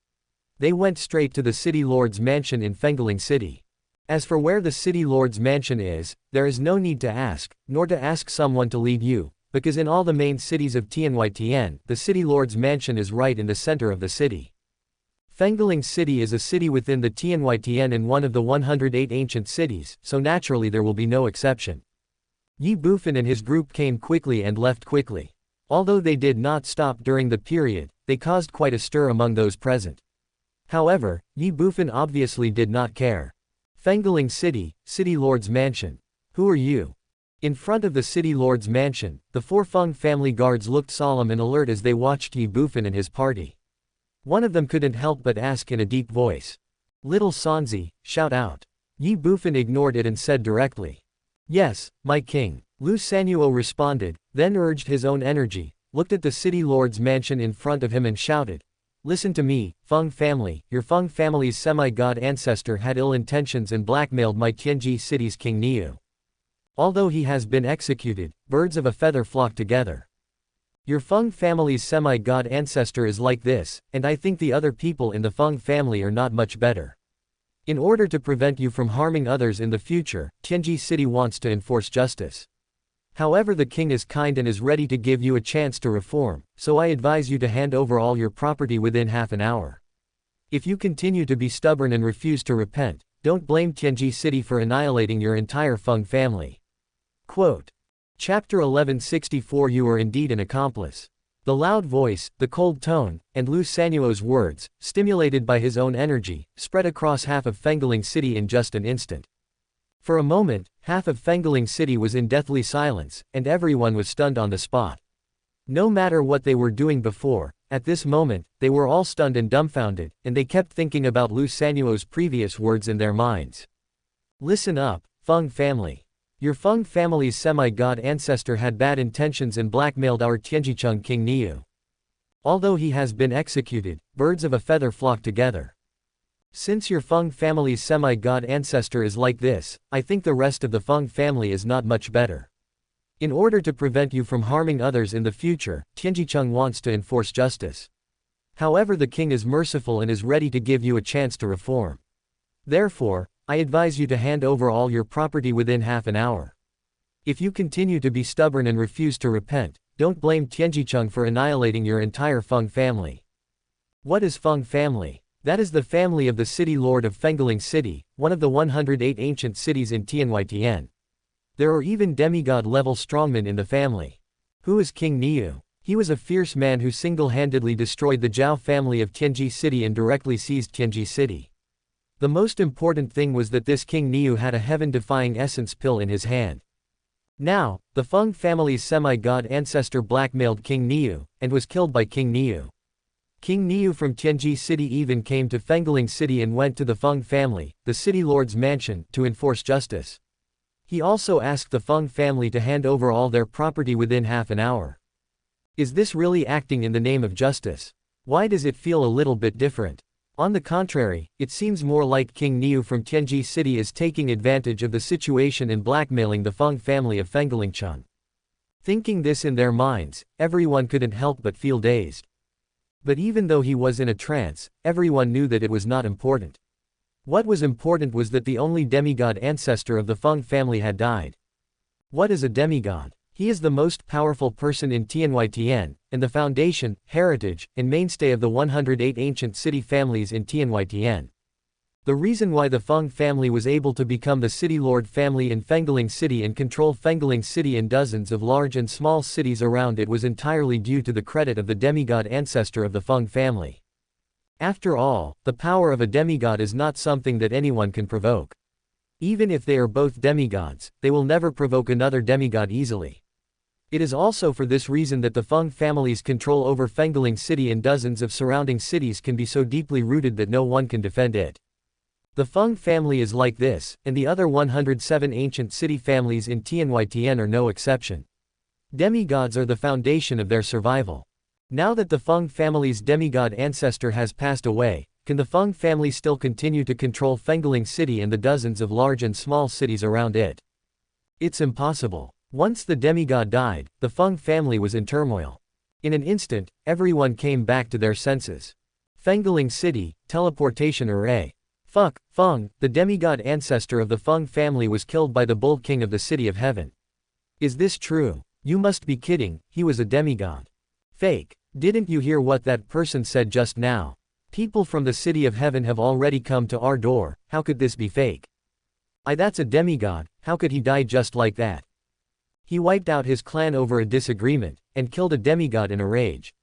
They went straight to the city lord's mansion in Fengling City. As for where the city lord's mansion is, there is no need to ask, nor to ask someone to lead you, because in all the main cities of Tianyi, the city lord's mansion is right in the center of the city. Fengling City is a city within the Tianyi and one of the 108 ancient cities, so naturally there will be no exception. Ye Bufan and his group came quickly and left quickly. Although they did not stop during the period, they caused quite a stir among those present. However, Ye Bufan obviously did not care. Fengling City, City Lord's Mansion. Who are you? In front of the City Lord's Mansion, the 4 Feng family guards looked solemn and alert as they watched Ye Bufan and his party. One of them couldn't help but ask in a deep voice. Little Sanzi, shout out. Ye Bufan ignored it and said directly. Yes, my king. Lu Sanuo responded, then urged his own energy, looked at the City Lord's Mansion in front of him and shouted. Listen to me, Feng family, your Feng family's semi-god ancestor had ill intentions and blackmailed my Tianji city's King Niu. Although he has been executed, birds of a feather flock together. Your Feng family's semi-god ancestor is like this, and I think the other people in the Feng family are not much better. In order to prevent you from harming others in the future, Tianji City wants to enforce justice. However, the king is kind and is ready to give you a chance to reform, so I advise you to hand over all your property within half an hour. If you continue to be stubborn and refuse to repent, don't blame Tianji City for annihilating your entire Feng family. Quote. Chapter 1164. You are indeed an accomplice. The loud voice, the cold tone, and Lu Sanuo's words, stimulated by his own energy, spread across half of Fengling City in just an instant. For a moment, half of Fengling City was in deathly silence, and everyone was stunned on the spot. No matter what they were doing before, at this moment, they were all stunned and dumbfounded, and they kept thinking about Lu Sanuo's previous words in their minds. Listen up, Feng family. Your Feng family's semi-god ancestor had bad intentions and blackmailed our Tianjicheng King Niu. Although he has been executed, birds of a feather flock together. Since your Feng family's semi-god ancestor is like this, I think the rest of the Feng family is not much better. In order to prevent you from harming others in the future, Tianjicheng wants to enforce justice. However, the king is merciful and is ready to give you a chance to reform. Therefore, I advise you to hand over all your property within half an hour. If you continue to be stubborn and refuse to repent, don't blame Tianjicheng for annihilating your entire Feng family. What is Feng family? That is the family of the city lord of Fengling City, one of the 108 ancient cities in TianYTN. There are even demigod-level strongmen in the family. Who is King Niu? He was a fierce man who single-handedly destroyed the Zhao family of Tianji City and directly seized Tianji City. The most important thing was that this King Niu had a heaven-defying essence pill in his hand. Now, the Feng family's semi-god ancestor blackmailed King Niu, and was killed by King Niu. King Niu from Tianji City even came to Fengling City and went to the Feng family, the city lord's mansion, to enforce justice. He also asked the Feng family to hand over all their property within half an hour. Is this really acting in the name of justice? Why does it feel a little bit different? On the contrary, it seems more like King Niu from Tianji City is taking advantage of the situation and blackmailing the Feng family of Fenglingcheng. Thinking this in their minds, everyone couldn't help but feel dazed. But even though he was in a trance, everyone knew that it was not important. What was important was that the only demigod ancestor of the Feng family had died. What is a demigod? He is the most powerful person in TianYTN, and the foundation, heritage, and mainstay of the 108 ancient city families in TianYTN. The reason why the Feng family was able to become the city lord family in Fengling City and control Fengling City and dozens of large and small cities around it was entirely due to the credit of the demigod ancestor of the Feng family. After all, the power of a demigod is not something that anyone can provoke. Even if they are both demigods, they will never provoke another demigod easily. It is also for this reason that the Feng family's control over Fengling City and dozens of surrounding cities can be so deeply rooted that no one can defend it. The Feng family is like this, and the other 107 ancient city families in TianYTN are no exception. Demigods are the foundation of their survival. Now that the Feng family's demigod ancestor has passed away, can the Feng family still continue to control Fengling City and the dozens of large and small cities around it? It's impossible. Once the demigod died, the Feng family was in turmoil. In an instant, everyone came back to their senses. Fengling City, teleportation array. Fuck, Feng, the demigod ancestor of the Feng family was killed by the Bull King of the City of Heaven. Is this true? You must be kidding, he was a demigod. Fake. Didn't you hear what that person said just now? People from the City of Heaven have already come to our door, how could this be fake? That's a demigod, how could he die just like that? He wiped out his clan over a disagreement, and killed a demigod in a rage.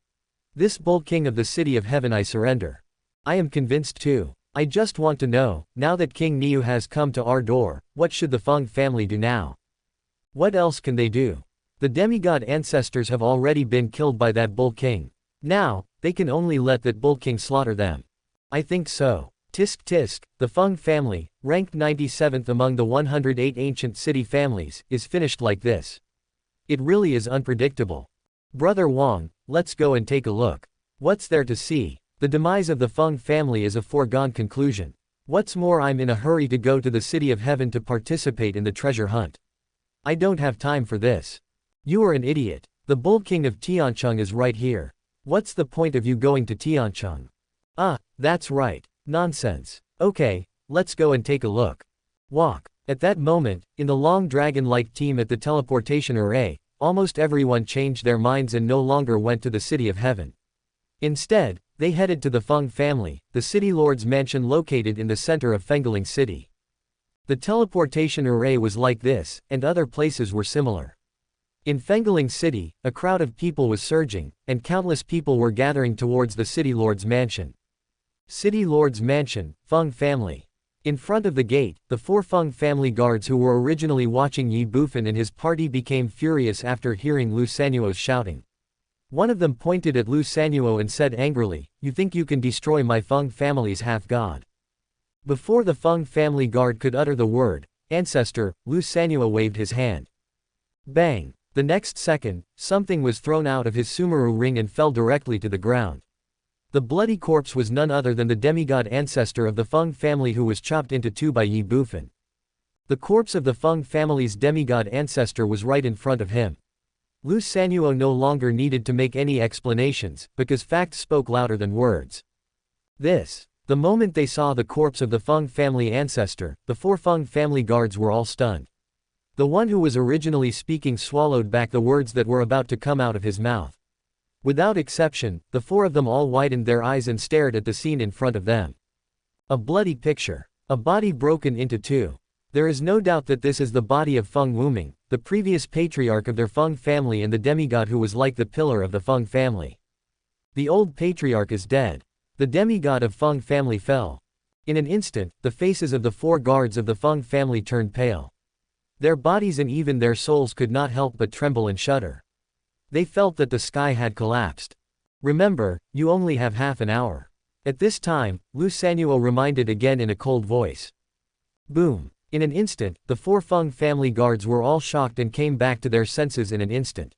This Bull King of the City of Heaven, I surrender. I am convinced too. I just want to know, now that King Niu has come to our door, what should the Feng family do now? What else can they do? The demigod ancestors have already been killed by that Bull King. Now, they can only let that Bull King slaughter them. I think so. Tisk tisk, the Feng family, ranked 97th among the 108 ancient city families, is finished like this. It really is unpredictable. Brother Wang, let's go and take a look. What's there to see? The demise of the Feng family is a foregone conclusion. What's more, I'm in a hurry to go to the City of Heaven to participate in the treasure hunt. I don't have time for this. You are an idiot. The Bull King of Tiancheng is right here. What's the point of you going to Tiancheng? That's right. Nonsense. Okay, let's go and take a look. Walk. At that moment, in the long dragon-like team at the teleportation array, almost everyone changed their minds and no longer went to the City of Heaven. Instead, They headed to the Feng family, the city lord's mansion located in the center of Fengling City. The teleportation array was like this, and other places were similar. In Fengling City, a crowd of people was surging, and countless people were gathering towards the city lord's mansion. City lord's mansion, Feng family. In front of the gate, the 4 Feng family guards who were originally watching Ye Bufan and his party became furious after hearing Lu Sanuo's shouting. One of them pointed at Lu Sanuo and said angrily, "You think you can destroy my Feng family's half-god?" Before the Feng family guard could utter the word, ancestor, Lu Sanuo waved his hand. Bang! The next second, something was thrown out of his Sumeru ring and fell directly to the ground. The bloody corpse was none other than the demigod ancestor of the Feng family who was chopped into 2 by Ye Bufan. The corpse of the Feng family's demigod ancestor was right in front of him. Lu Sanuo no longer needed to make any explanations, because facts spoke louder than words. The moment they saw the corpse of the Feng family ancestor, the 4 Feng family guards were all stunned. The one who was originally speaking swallowed back the words that were about to come out of his mouth. Without exception, the 4 of them all widened their eyes and stared at the scene in front of them. A bloody picture. A body broken into 2. There is no doubt that this is the body of Feng Wuming, the previous patriarch of their Feng family and the demigod who was like the pillar of the Feng family. The old patriarch is dead. The demigod of Feng family fell. In an instant, the faces of the 4 guards of the Feng family turned pale. Their bodies and even their souls could not help but tremble and shudder. They felt that the sky had collapsed. Remember, you only have half an hour. At this time, Lu Sanuo reminded again in a cold voice. Boom! In an instant, the 4 Feng family guards were all shocked and came back to their senses in an instant.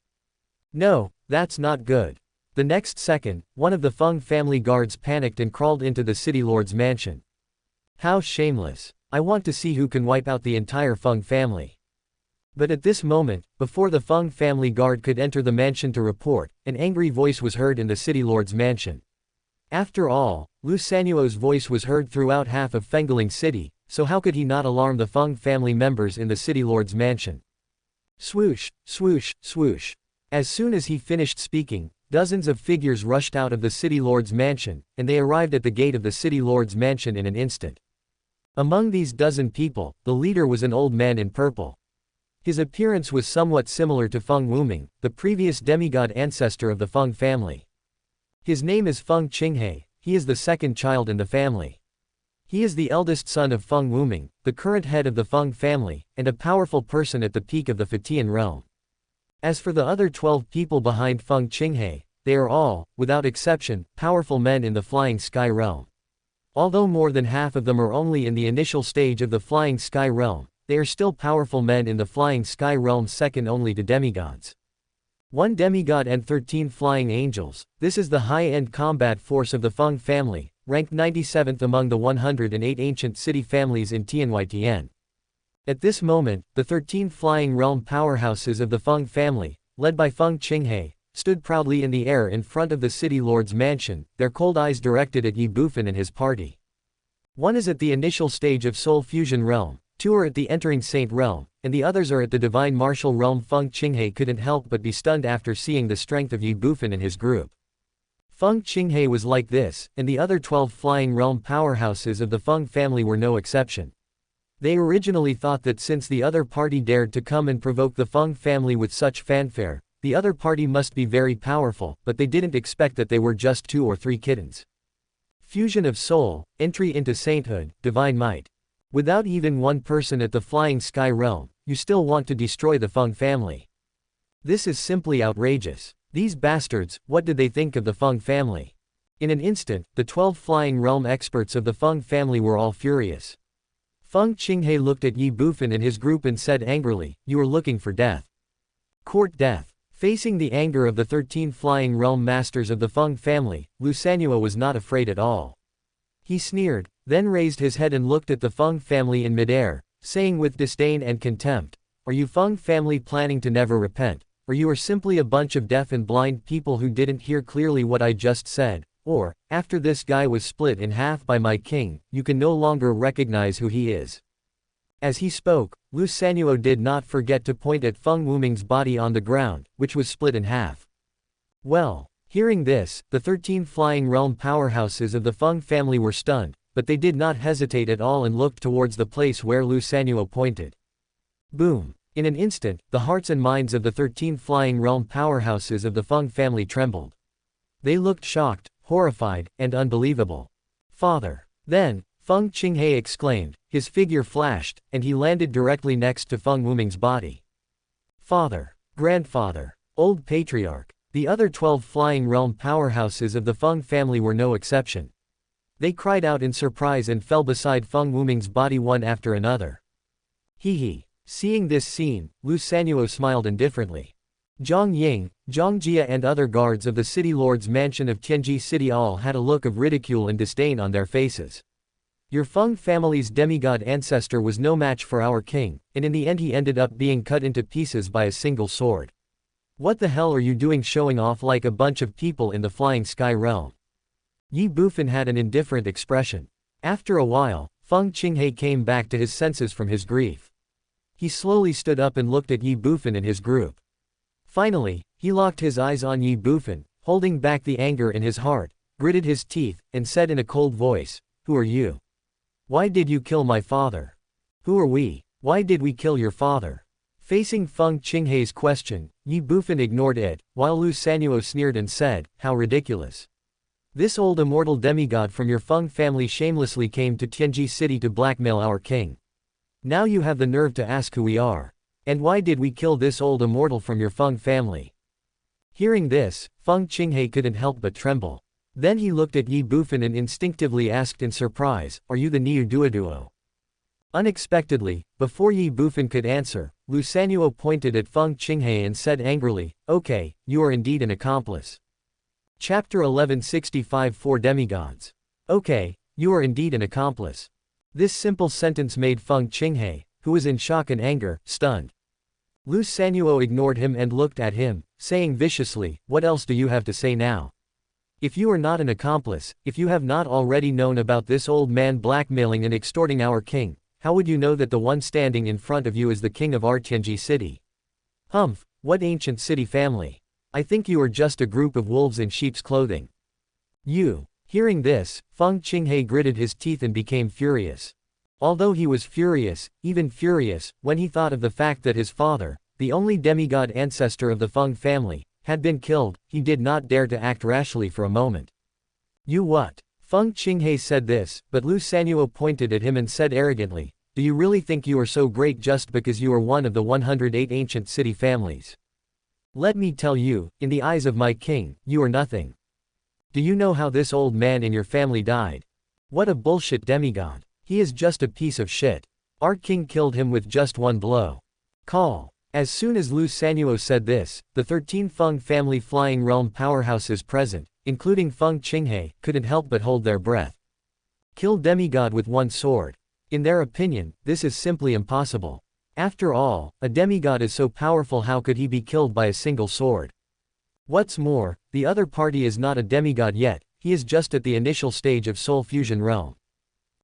No, that's not good. The next second, one of the Feng family guards panicked and crawled into the city lord's mansion. How shameless. I want to see who can wipe out the entire Feng family. But at this moment, before the Feng family guard could enter the mansion to report, an angry voice was heard in the city lord's mansion. After all, Lu Sanuo's voice was heard throughout half of Fengling City, so how could he not alarm the Feng family members in the city lord's mansion? Swoosh, swoosh, swoosh. As soon as he finished speaking, dozens of figures rushed out of the city lord's mansion, and they arrived at the gate of the city lord's mansion in an instant. Among these dozen people, the leader was an old man in purple. His appearance was somewhat similar to Feng Wuming, the previous demigod ancestor of the Feng family. His name is Feng Qinghe. He is the second child in the family. He is the eldest son of Feng Wuming, the current head of the Feng family, and a powerful person at the peak of the Fatian realm. As for the other 12 people behind Feng Qinghe, they are all, without exception, powerful men in the Flying Sky realm. Although more than half of them are only in the initial stage of the Flying Sky realm, they are still powerful men in the Flying Sky realm second only to demigods. 1 demigod and 13 flying angels. This is the high-end combat force of the Feng family, ranked 97th among the 108 ancient city families in TianYTN. At this moment, the 13 flying realm powerhouses of the Feng family, led by Feng Qinghe, stood proudly in the air in front of the city lord's mansion, their cold eyes directed at Ye Bufan and his party. 1 is at the initial stage of Soul Fusion realm, 2 are at the entering Saint realm, and the others are at the divine martial realm. Feng Qinghe couldn't help but be stunned after seeing the strength of Ye Bufan and his group. Feng Qinghe was like this, and the other 12 flying realm powerhouses of the Feng family were no exception. They originally thought that since the other party dared to come and provoke the Feng family with such fanfare, the other party must be very powerful, but they didn't expect that they were just 2 or 3 kittens. Fusion of soul, entry into sainthood, divine might. Without even 1 person at the Flying Sky realm, you still want to destroy the Feng family. This is simply outrageous. These bastards, what did they think of the Feng family? In an instant, the 12 flying realm experts of the Feng family were all furious. Feng Qinghe looked at Ye Bufan and his group and said angrily, "You are looking for death. Court death." Facing the anger of the 13 flying realm masters of the Feng family, Lu Sanuo was not afraid at all. He sneered, then raised his head and looked at the Feng family in midair, saying with disdain and contempt, "Are you Feng family planning to never repent? Or you are simply a bunch of deaf and blind people who didn't hear clearly what I just said? Or, after this guy was split in half by my king, you can no longer recognize who he is?" As he spoke, Lu Sanuo did not forget to point at Feng Wuming's body on the ground, which was split in half. Well, Hearing this, the 13 flying realm powerhouses of the Feng family were stunned, but they did not hesitate at all and looked towards the place where Lu Sanuo pointed. Boom! In an instant, the hearts and minds of the 13 flying realm powerhouses of the Feng family trembled. They looked shocked, horrified, and unbelievable. Father! Then, Feng Qinghe exclaimed, his figure flashed, and he landed directly next to Feng Wuming's body. Father! Grandfather! Old Patriarch! The other 12 flying realm powerhouses of the Feng family were no exception. They cried out in surprise and fell beside Feng Wuming's body one after another. Hee. Seeing this scene, Lu Sanuo smiled indifferently. Zhang Ying, Zhang Jia and other guards of the city lord's mansion of Tianji City all had a look of ridicule and disdain on their faces. Your Feng family's demigod ancestor was no match for our king, and in the end he ended up being cut into pieces by a single sword. What the hell are you doing showing off like a bunch of people in the flying sky realm? Ye Bufan had an indifferent expression. After a while, Feng Qinghe came back to his senses from his grief. He slowly stood up and looked at Ye Bufan and his group. Finally, he locked his eyes on Ye Bufan, holding back the anger in his heart, gritted his teeth, and said in a cold voice, "Who are you? Why did you kill my father? Who are we? Why did we kill your father?" Facing Feng Qinghe's question, Ye Bufan ignored it, while Lu Sanuo sneered and said, "How ridiculous. This old immortal demigod from your Feng family shamelessly came to Tianji City to blackmail our king. Now you have the nerve to ask who we are. And why did we kill this old immortal from your Feng family?" Hearing this, Feng Qinghe couldn't help but tremble. Then he looked at Ye Bufan and instinctively asked in surprise, "Are you the Niu Duoduo?" Unexpectedly, before Ye Bufan could answer, Lu Sanuo pointed at Feng Qinghe and said angrily, "Okay, you are indeed an accomplice." Chapter 1165 Four Demigods. Okay, you are indeed an accomplice. This simple sentence made Feng Qinghe, who was in shock and anger, stunned. Lu Sanuo ignored him and looked at him, saying viciously, "What else do you have to say now? If you are not an accomplice, if you have not already known about this old man blackmailing and extorting our king, how would you know that the one standing in front of you is the king of our Tianji city? Humph, what ancient city family. I think you are just a group of wolves in sheep's clothing." You. Hearing this, Feng Qinghe gritted his teeth and became furious. Although he was furious, even furious, when he thought of the fact that his father, the only demigod ancestor of the Feng family, had been killed, he did not dare to act rashly for a moment. "You what?" Feng Qinghe said this, but Lu Sanuo pointed at him and said arrogantly, "Do you really think you are so great just because you are one of the 108 ancient city families? Let me tell you, in the eyes of my king, you are nothing. Do you know how this old man in your family died? What a bullshit demigod. He is just a piece of shit. Our king killed him with just one blow. Call." As soon as Lu Sanuo said this, the 13 Feng family flying realm powerhouses present, including Feng Qinghe, couldn't help but hold their breath. Kill demigod with one sword. In their opinion, this is simply impossible. After all, a demigod is so powerful, how could he be killed by a single sword? What's more, the other party is not a demigod yet, he is just at the initial stage of soul fusion realm.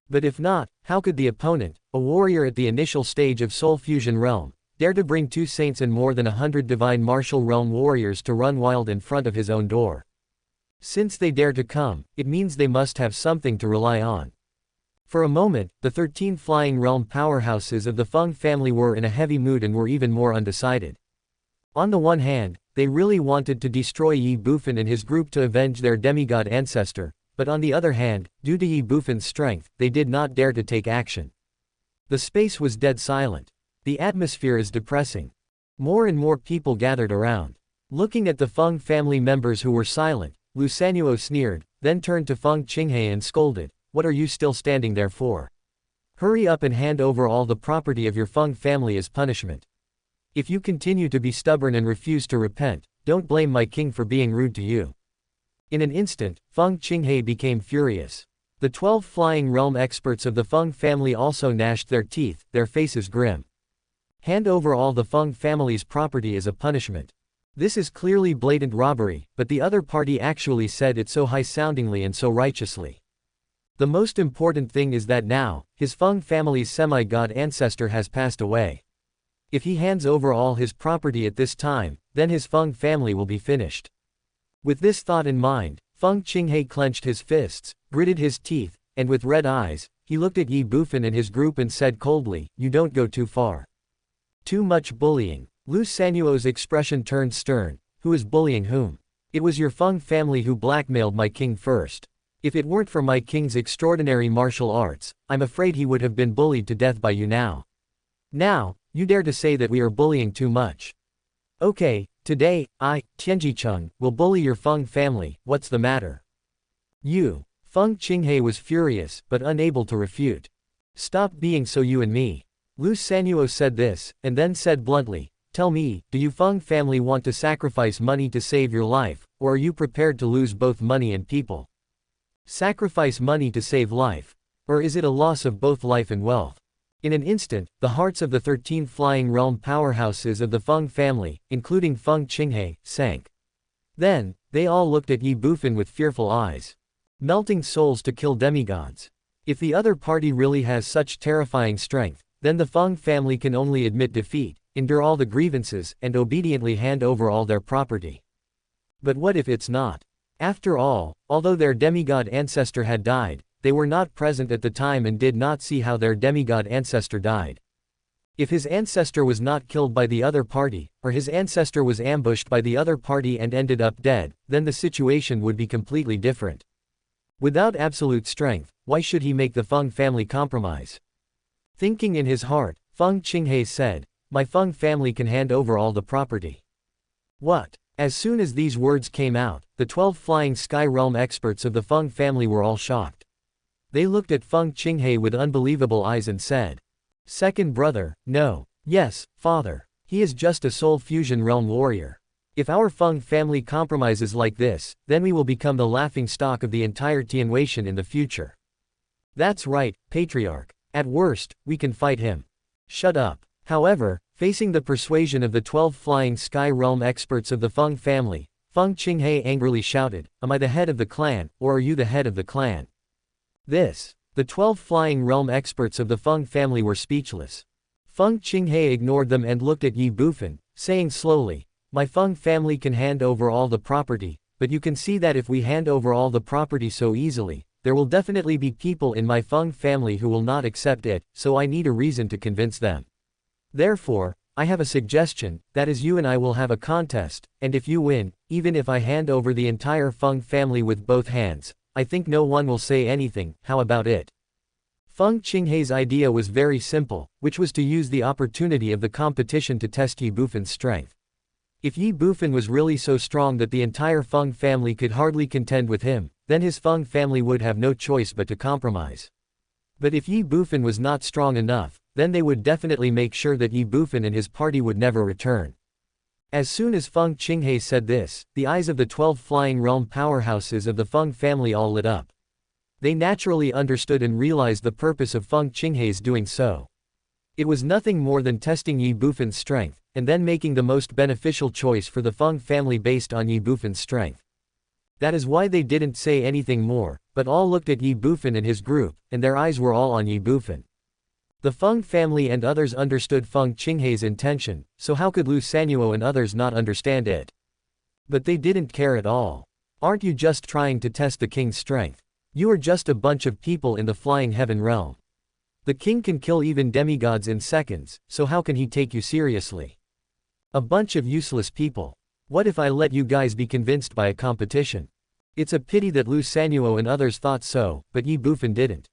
But if not, how could the opponent, a warrior at the initial stage of soul fusion realm, dare to bring 2 saints and more than 100 divine martial realm warriors to run wild in front of his own door? Since they dare to come, it means they must have something to rely on. For a moment, the 13 flying realm powerhouses of the Feng family were in a heavy mood and were even more undecided. On the one hand, they really wanted to destroy Ye Bufan and his group to avenge their demigod ancestor, but on the other hand, due to Ye Bufan's strength, they did not dare to take action. The space was dead silent. The atmosphere is depressing. More and more people gathered around. Looking at the Feng family members who were silent, Lu Sanuo sneered, then turned to Feng Qinghe and scolded, "What are you still standing there for? Hurry up and hand over all the property of your Feng family as punishment. If you continue to be stubborn and refuse to repent, don't blame my king for being rude to you." In an instant, Feng Qinghe became furious. The 12 flying realm experts of the Feng family also gnashed their teeth, their faces grim. Hand over all the Feng family's property as a punishment. This is clearly blatant robbery, but the other party actually said it so high-soundingly and so righteously. The most important thing is that now, his Feng family's semi-god ancestor has passed away. If he hands over all his property at this time, then his Feng family will be finished. With this thought in mind, Feng Qinghe clenched his fists, gritted his teeth, and with red eyes, he looked at Ye Bufan and his group and said coldly, "You don't go too far. Too much bullying." Lu Sanuo's expression turned stern. "Who is bullying whom? It was your Feng family who blackmailed my king first. If it weren't for my king's extraordinary martial arts, I'm afraid he would have been bullied to death by you now. Now, you dare to say that we are bullying too much. Okay, today, I, Tianjicheng, will bully your Feng family. What's the matter?" You. Feng Qinghe was furious, but unable to refute. "Stop being so you and me." Lu Sanuo said this, and then said bluntly, "Tell me, do you Feng family want to sacrifice money to save your life, or are you prepared to lose both money and people? Sacrifice money to save life. Or is it a loss of both life and wealth?" In an instant, the hearts of the 13 flying realm powerhouses of the Feng family, including Feng Qinghe, sank. Then, they all looked at Ye Bufan with fearful eyes. Melting souls to kill demigods. If the other party really has such terrifying strength, then the Feng family can only admit defeat, endure all the grievances, and obediently hand over all their property. But what if it's not? After all, although their demigod ancestor had died, they were not present at the time and did not see how their demigod ancestor died. If his ancestor was not killed by the other party, or his ancestor was ambushed by the other party and ended up dead, then the situation would be completely different. Without absolute strength, why should he make the Feng family compromise? Thinking in his heart, Feng Qinghe said, "My Feng family can hand over all the property." What? As soon as these words came out, the 12 flying sky realm experts of the Feng family were all shocked. They looked at Feng Qinghe with unbelievable eyes and said, "Second brother, no. Yes, father. He is just a soul fusion realm warrior. If our Feng family compromises like this, then we will become the laughing stock of the entire Tianwei in the future." "That's right, patriarch. At worst, we can fight him." "Shut up." However, facing the persuasion of the 12 flying sky realm experts of the Feng family, Feng Qinghe angrily shouted, "Am I the head of the clan, or are you the head of the clan?" The 12 flying realm experts of the Feng family were speechless. Feng Qinghe ignored them and looked at Ye Bufan, saying slowly, "My Feng family can hand over all the property, but you can see that if we hand over all the property so easily, there will definitely be people in my Feng family who will not accept it, so I need a reason to convince them. Therefore, I have a suggestion, that is you and I will have a contest, and if you win, even if I hand over the entire Feng family with both hands, I think no one will say anything. How about it?" Feng Qinghe's idea was very simple, which was to use the opportunity of the competition to test Ye Bufan's strength. If Ye Bufan was really so strong that the entire Feng family could hardly contend with him, then his Feng family would have no choice but to compromise. But if Ye Bufan was not strong enough, then they would definitely make sure that Ye Bufan and his party would never return. As soon as Feng Qinghe said this, the eyes of the 12 flying realm powerhouses of the Feng family all lit up. They naturally understood and realized the purpose of Feng Qinghe's doing so. It was nothing more than testing Ye Bufan's strength, and then making the most beneficial choice for the Feng family based on Ye Bufan's strength. That is why they didn't say anything more, but all looked at Ye Bufan and his group, and their eyes were all on Ye Bufan. The Feng family and others understood Feng Qinghe's intention, so how could Lu Sanuo and others not understand it? But they didn't care at all. "Aren't you just trying to test the king's strength? You are just a bunch of people in the flying heaven realm. The king can kill even demigods in seconds, so how can he take you seriously? A bunch of useless people. What if I let you guys be convinced by a competition?" It's a pity that Lu Sanuo and others thought so, but Ye Bufan didn't.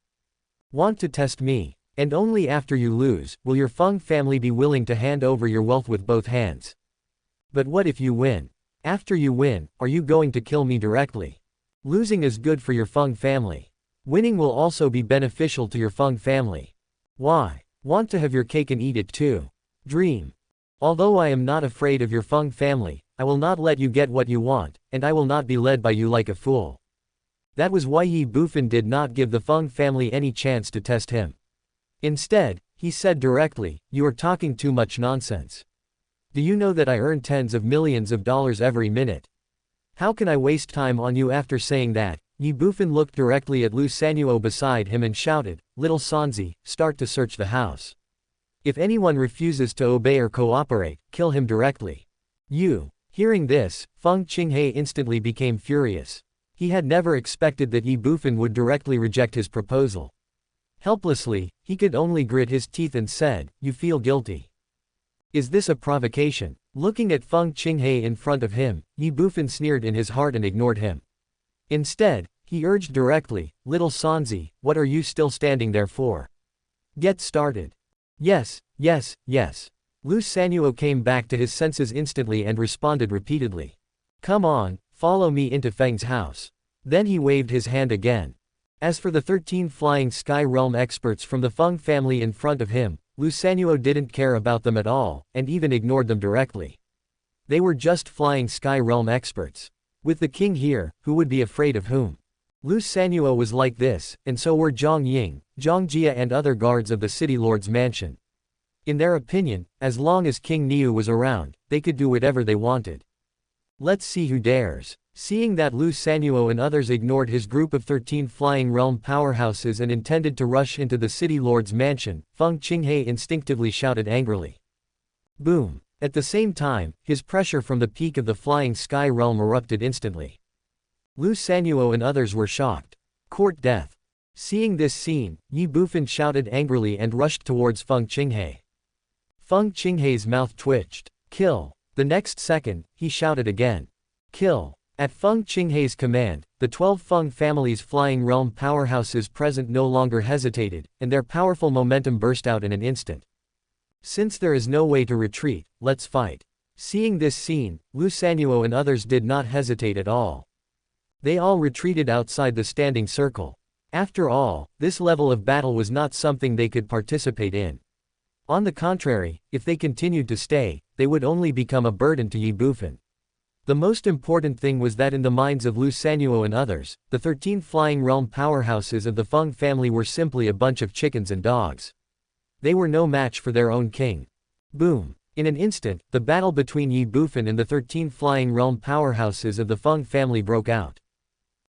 "Want to test me? And only after you lose, will your Feng family be willing to hand over your wealth with both hands. But what if you win? After you win, are you going to kill me directly? Losing is good for your Feng family. Winning will also be beneficial to your Feng family. Why? Want to have your cake and eat it too. Dream. Although I am not afraid of your Feng family, I will not let you get what you want, and I will not be led by you like a fool." That was why Ye Bufan did not give the Feng family any chance to test him. Instead, he said directly, "You are talking too much nonsense. Do you know that I earn tens of millions of dollars every minute? How can I waste time on you?" After saying that, Ye Bufan looked directly at Lu Sanuo beside him and shouted, "Little Sanzi, start to search the house. If anyone refuses to obey or cooperate, kill him directly. You." Hearing this, Feng Qinghe instantly became furious. He had never expected that Ye Bufan would directly reject his proposal. Helplessly, he could only grit his teeth and said, "You feel guilty. Is this a provocation?" Looking at Feng Qinghe in front of him, Ye Bufan sneered in his heart and ignored him. Instead, he urged directly, "Little Sanzi, what are you still standing there for? Get started." "Yes, yes, yes." Lu Sanuo came back to his senses instantly and responded repeatedly. "Come on, follow me into Feng's house." Then he waved his hand again. As for the 13 flying sky realm experts from the Feng family in front of him, Lu Sanuo didn't care about them at all, and even ignored them directly. They were just flying sky realm experts. With the king here, who would be afraid of whom? Lu Sanuo was like this, and so were Zhang Ying, Zhang Jia and other guards of the city lord's mansion. In their opinion, as long as King Niu was around, they could do whatever they wanted. Let's see who dares. Seeing that Lu Sanuo and others ignored his group of 13 flying realm powerhouses and intended to rush into the city lord's mansion, Feng Qinghe instinctively shouted angrily. Boom! At the same time, his pressure from the peak of the flying sky realm erupted instantly. Lu Sanuo and others were shocked. Court death. Seeing this scene, Ye Bufan shouted angrily and rushed towards Feng Qinghe. Feng Qinghe's mouth twitched. Kill! The next second, he shouted again. Kill! At Feng Qinghe's command, the 12 Feng family's flying realm powerhouses present no longer hesitated, and their powerful momentum burst out in an instant. Since there is no way to retreat, let's fight. Seeing this scene, Lu Sanuo and others did not hesitate at all. They all retreated outside the standing circle. After all, this level of battle was not something they could participate in. On the contrary, if they continued to stay, they would only become a burden to Ye Bufan. The most important thing was that in the minds of Lu Sanuo and others, the 13 flying realm powerhouses of the Feng family were simply a bunch of chickens and dogs. They were no match for their own king. Boom! In an instant, the battle between Ye Bufan and the 13 flying realm powerhouses of the Feng family broke out.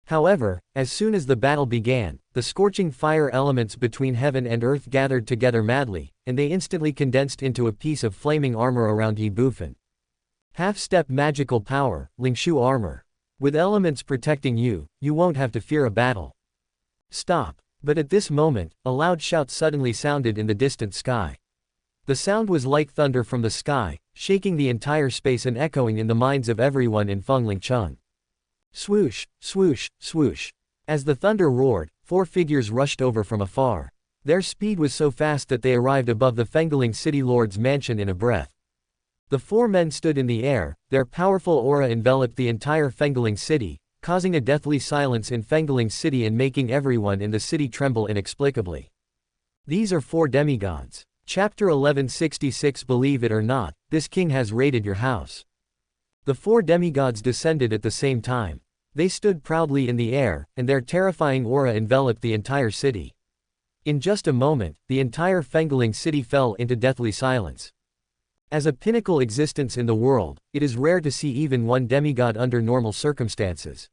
However, as soon as the battle began, the scorching fire elements between heaven and earth gathered together madly, and they instantly condensed into a piece of flaming armor around Ye Bufan. Half-step magical power, Lingshu armor. With elements protecting you, you won't have to fear a battle. Stop! But at this moment, a loud shout suddenly sounded in the distant sky. The sound was like thunder from the sky, shaking the entire space and echoing in the minds of everyone in Fenglingcheng. Swoosh, swoosh, swoosh. As the thunder roared, 4 figures rushed over from afar. Their speed was so fast that they arrived above the Fengling city lord's mansion in a breath. The 4 men stood in the air, their powerful aura enveloped the entire Fengling city, causing a deathly silence in Fengling city and making everyone in the city tremble inexplicably. These are 4 demigods. Chapter 1166. Believe it or not, this king has raided your house. The 4 demigods descended at the same time. They stood proudly in the air, and their terrifying aura enveloped the entire city. In just a moment, the entire Fengling city fell into deathly silence. As a pinnacle existence in the world, it is rare to see even 1 demigod under normal circumstances.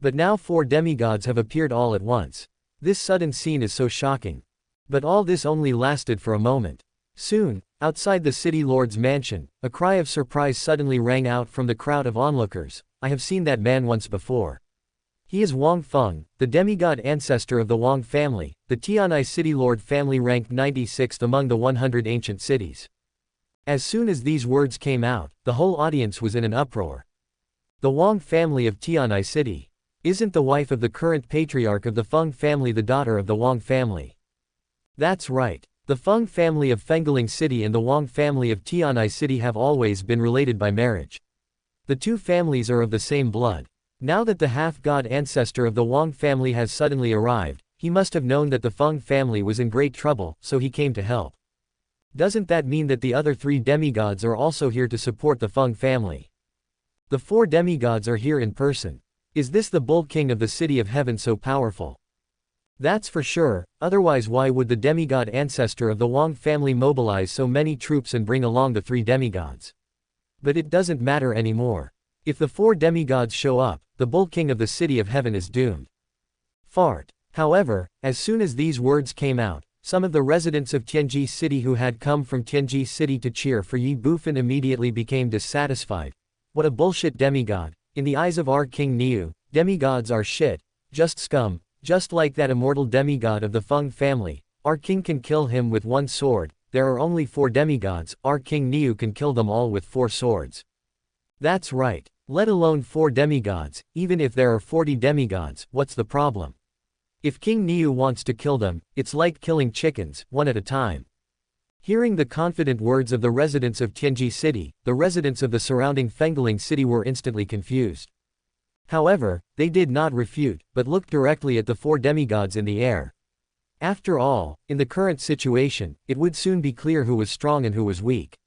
But now 4 demigods have appeared all at once. This sudden scene is so shocking. But all this only lasted for a moment. Soon, outside the city lord's mansion, a cry of surprise suddenly rang out from the crowd of onlookers. I have seen that man once before. He is Wang Feng, the demigod ancestor of the Wang family, the Tianai city lord family ranked 96th among the 100 ancient cities. As soon as these words came out, the whole audience was in an uproar. The Wang family of Tianai city. Isn't the wife of the current patriarch of the Feng family the daughter of the Wang family? That's right. The Feng family of Fengling city and the Wang family of Tianai city have always been related by marriage. The 2 families are of the same blood. Now that the half-god ancestor of the Wang family has suddenly arrived, he must have known that the Feng family was in great trouble, so he came to help. Doesn't that mean that the other 3 demigods are also here to support the Feng family? The 4 demigods are here in person. Is this the Bull King of the City of Heaven so powerful? That's for sure, otherwise why would the demigod ancestor of the Wang family mobilize so many troops and bring along the 3 demigods? But it doesn't matter anymore. If the 4 demigods show up, the Bull King of the City of Heaven is doomed. Fart. However, as soon as these words came out, some of the residents of Tianji City who had come from Tianji City to cheer for Ye Bufan immediately became dissatisfied. What a bullshit demigod. In the eyes of our King Niu, demigods are shit, just scum, just like that immortal demigod of the Feng family. Our king can kill him with one sword. There are only 4 demigods, our King Niu can kill them all with 4 swords. That's right. Let alone 4 demigods, even if there are 40 demigods, what's the problem? If King Niu wants to kill them, it's like killing chickens, one at a time. Hearing the confident words of the residents of Tianji City, the residents of the surrounding Fengling City were instantly confused. However, they did not refute, but looked directly at the 4 demigods in the air. After all, in the current situation, it would soon be clear who was strong and who was weak.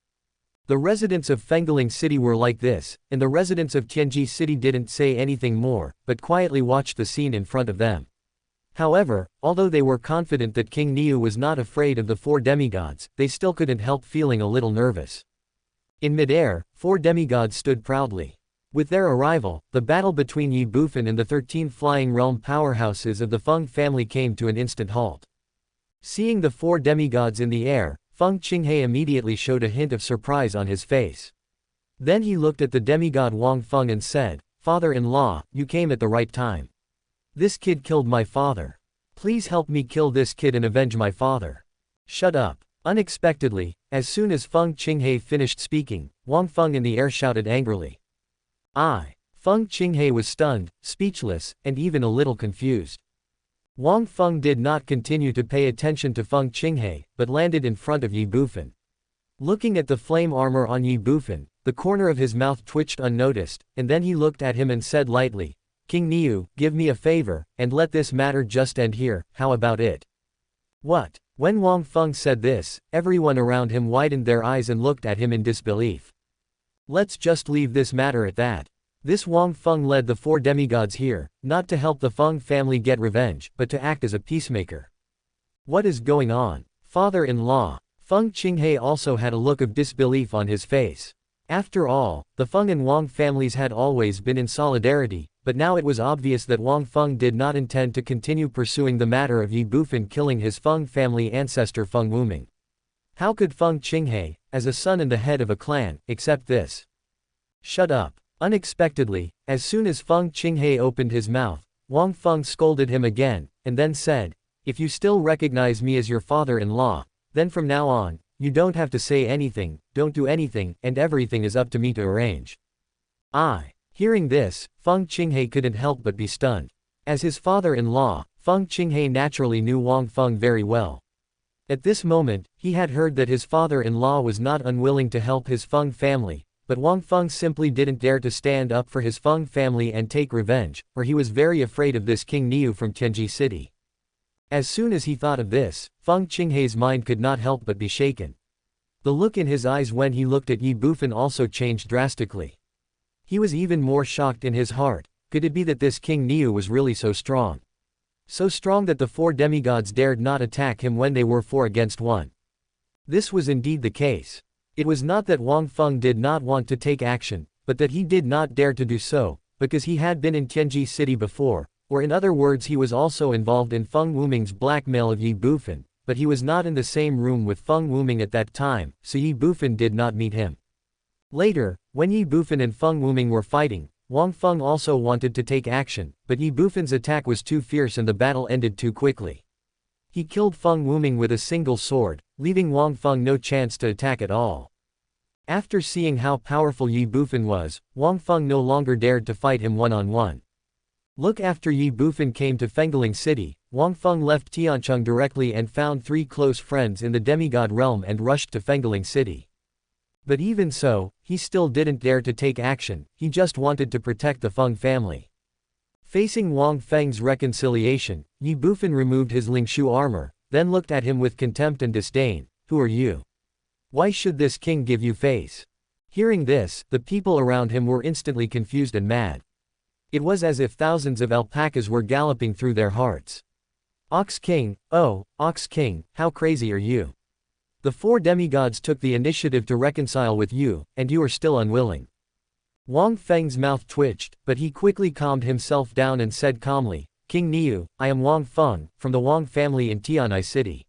The residents of Fengling City were like this, and the residents of Tianji City didn't say anything more, but quietly watched the scene in front of them. However, although they were confident that King Niu was not afraid of the 4 demigods, they still couldn't help feeling a little nervous. In midair, 4 demigods stood proudly. With their arrival, the battle between Ye Bufan and the 13 flying realm powerhouses of the Feng family came to an instant halt. Seeing the 4 demigods in the air, Feng Qinghe immediately showed a hint of surprise on his face. Then he looked at the demigod Wang Feng and said, "Father-in-law, you came at the right time. This kid killed my father. Please help me kill this kid and avenge my father." Shut up. Unexpectedly, as soon as Feng Qinghe finished speaking, Wang Feng in the air shouted angrily. Feng Qinghe was stunned, speechless, and even a little confused. Wang Feng did not continue to pay attention to Feng Qinghe, but landed in front of Ye Bufan. Looking at the flame armor on Ye Bufan, the corner of his mouth twitched unnoticed, and then he looked at him and said lightly, "King Niu, give me a favor, and let this matter just end here, how about it?" What? When Wang Feng said this, everyone around him widened their eyes and looked at him in disbelief. Let's just leave this matter at that. This Wang Feng led the 4 demigods here, not to help the Feng family get revenge, but to act as a peacemaker. What is going on? Father-in-law. Feng Qinghe also had a look of disbelief on his face. After all, the Feng and Wang families had always been in solidarity, but now it was obvious that Wang Feng did not intend to continue pursuing the matter of Ye Bufan killing his Feng family ancestor Feng Wuming. How could Feng Qinghe, as a son and the head of a clan, accept this? Shut up. Unexpectedly, as soon as Feng Qinghe opened his mouth, Wang Feng scolded him again, and then said, "If you still recognize me as your father-in-law, then from now on, you don't have to say anything, don't do anything, and everything is up to me to arrange." Hearing this, Feng Qinghe couldn't help but be stunned. As his father-in-law, Feng Qinghe naturally knew Wang Feng very well. At this moment, he had heard that his father-in-law was not unwilling to help his Feng family, but Wang Feng simply didn't dare to stand up for his Feng family and take revenge, for he was very afraid of this King Niu from Tianji City. As soon as he thought of this, Feng Qinghe's mind could not help but be shaken. The look in his eyes when he looked at Ye Bufan also changed drastically. He was even more shocked in his heart. Could it be that this King Niu was really so strong? So strong that the 4 demigods dared not attack him when they were 4 against 1. This was indeed the case. It was not that Wang Feng did not want to take action, but that he did not dare to do so, because he had been in Tianji City before, or in other words he was also involved in Feng Wuming's blackmail of Ye Bufan, but he was not in the same room with Feng Wuming at that time, so Ye Bufan did not meet him. Later, when Ye Bufan and Feng Wuming were fighting, Wang Feng also wanted to take action, but Ye Bufan's attack was too fierce and the battle ended too quickly. He killed Feng Wuming with a single sword, leaving Wang Feng no chance to attack at all. After seeing how powerful Ye Bufan was, Wang Feng no longer dared to fight him one-on-one. Look, after Ye Bufan came to Fengling City, Wang Feng left Tiancheng directly and found 3 close friends in the demigod realm and rushed to Fengling City. But even so, he still didn't dare to take action, he just wanted to protect the Feng family. Facing Wang Feng's reconciliation, Ye Bufan removed his Lingshu armor, then looked at him with contempt and disdain. "Who are you? Why should this king give you face?" Hearing this, the people around him were instantly confused and mad. It was as if thousands of alpacas were galloping through their hearts. "Ox King, oh, Ox King, how crazy are you? The 4 demigods took the initiative to reconcile with you, and you are still unwilling." Wang Feng's mouth twitched, but he quickly calmed himself down and said calmly, "King Niu, I am Wang Feng, from the Wang family in Tianai City."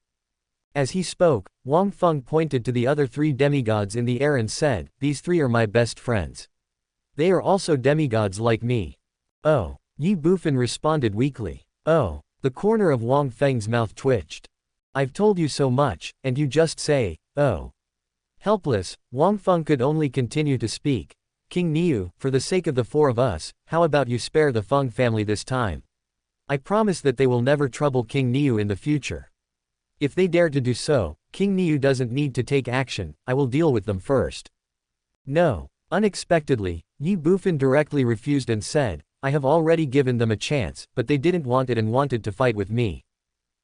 As he spoke, Wang Feng pointed to the other 3 demigods in the air and said, "These 3 are my best friends. They are also demigods like me. Oh. Ye Bufan responded weakly. Oh. The corner of Wang Feng's mouth twitched. I've told you so much, and you just say, oh. Helpless, Wang Feng could only continue to speak. King Niu, for the sake of the four of us, how about you spare the Feng family this time? I promise that they will never trouble King Niu in the future. If they dare to do so, King Niu doesn't need to take action, I will deal with them first. No. Unexpectedly, Ye Bufan directly refused and said, I have already given them a chance, but they didn't want it and wanted to fight with me.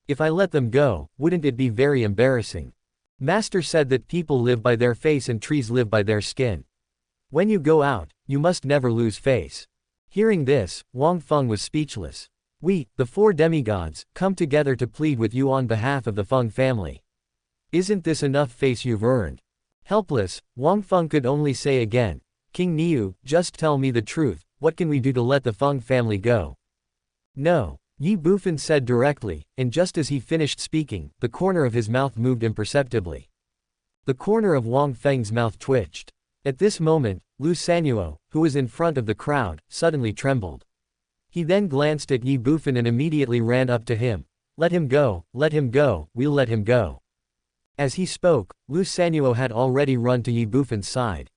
If I let them go, wouldn't it be very embarrassing? Master said that people live by their face and trees live by their skin. When you go out, you must never lose face. Hearing this, Wang Feng was speechless. We, the four demigods, come together to plead with you on behalf of the Feng family. Isn't this enough face you've earned? Helpless, Wang Feng could only say again, King Niu, just tell me the truth, what can we do to let the Feng family go? No. Ye Bufan said directly, and just as he finished speaking, the corner of his mouth moved imperceptibly. The corner of Wang Feng's mouth twitched. At this moment, Lu Sanuo, who was in front of the crowd, suddenly trembled. He then glanced at Ye Bufan and immediately ran up to him. Let him go, we'll let him go. As he spoke, Lu Sanuo had already run to Ye Bufan's side.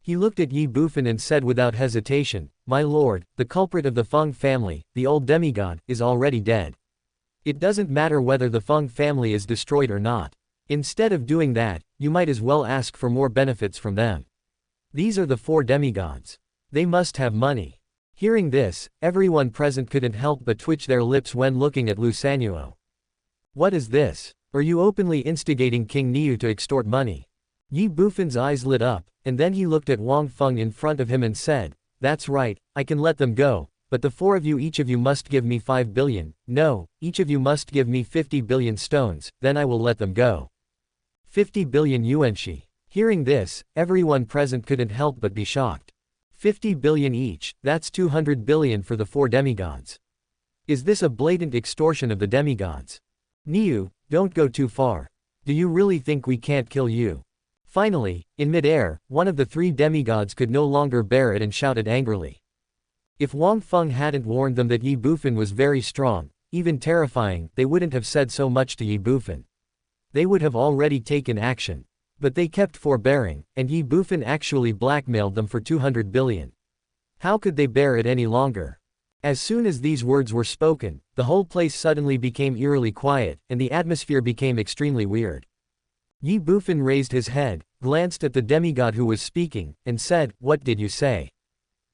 He looked at Ye Bufan and said without hesitation, My lord, the culprit of the Feng family, the old demigod, is already dead. It doesn't matter whether the Feng family is destroyed or not. Instead of doing that, you might as well ask for more benefits from them. These are the four demigods. They must have money. Hearing this, everyone present couldn't help but twitch their lips when looking at Lu Sanuo. What is this? Are you openly instigating King Niu to extort money? Ye Bufan's eyes lit up, and then he looked at Wang Feng in front of him and said, That's right, I can let them go, but the four of you each of you must give me 5 billion, no, each of you must give me 50 billion stones, then I will let them go. 50 billion yuanshi. Hearing this, everyone present couldn't help but be shocked. 50 billion each, that's 200 billion for the four demigods. Is this a blatant extortion of the demigods? Niu, don't go too far. Do you really think we can't kill you? Finally, in midair, one of the three demigods could no longer bear it and shouted angrily. If Wang Feng hadn't warned them that Ye Bufan was very strong, even terrifying, they wouldn't have said so much to Ye Bufan. They would have already taken action. But they kept forbearing, and Ye Bufan actually blackmailed them for 200 billion. How could they bear it any longer? As soon as these words were spoken, the whole place suddenly became eerily quiet, and the atmosphere became extremely weird. Ye Bufan raised his head, glanced at the demigod who was speaking, and said, What did you say?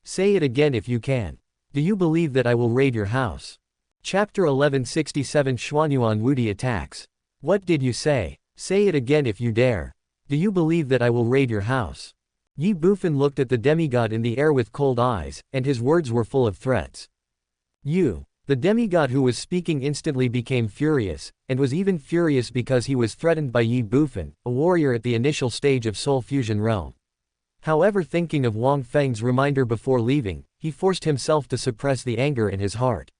Say it again if you can. Do you believe that I will raid your house? Chapter 1167 Xuanyuan Wudi attacks. What did you say? Say it again if you dare. Do you believe that I will raid your house? Ye Bufan looked at the demigod in the air with cold eyes, and his words were full of threats. You. The demigod who was speaking instantly became furious, and was even furious because he was threatened by Ye Bufan, a warrior at the initial stage of Soul Fusion Realm. However, thinking of Wang Feng's reminder before leaving, he forced himself to suppress the anger in his heart.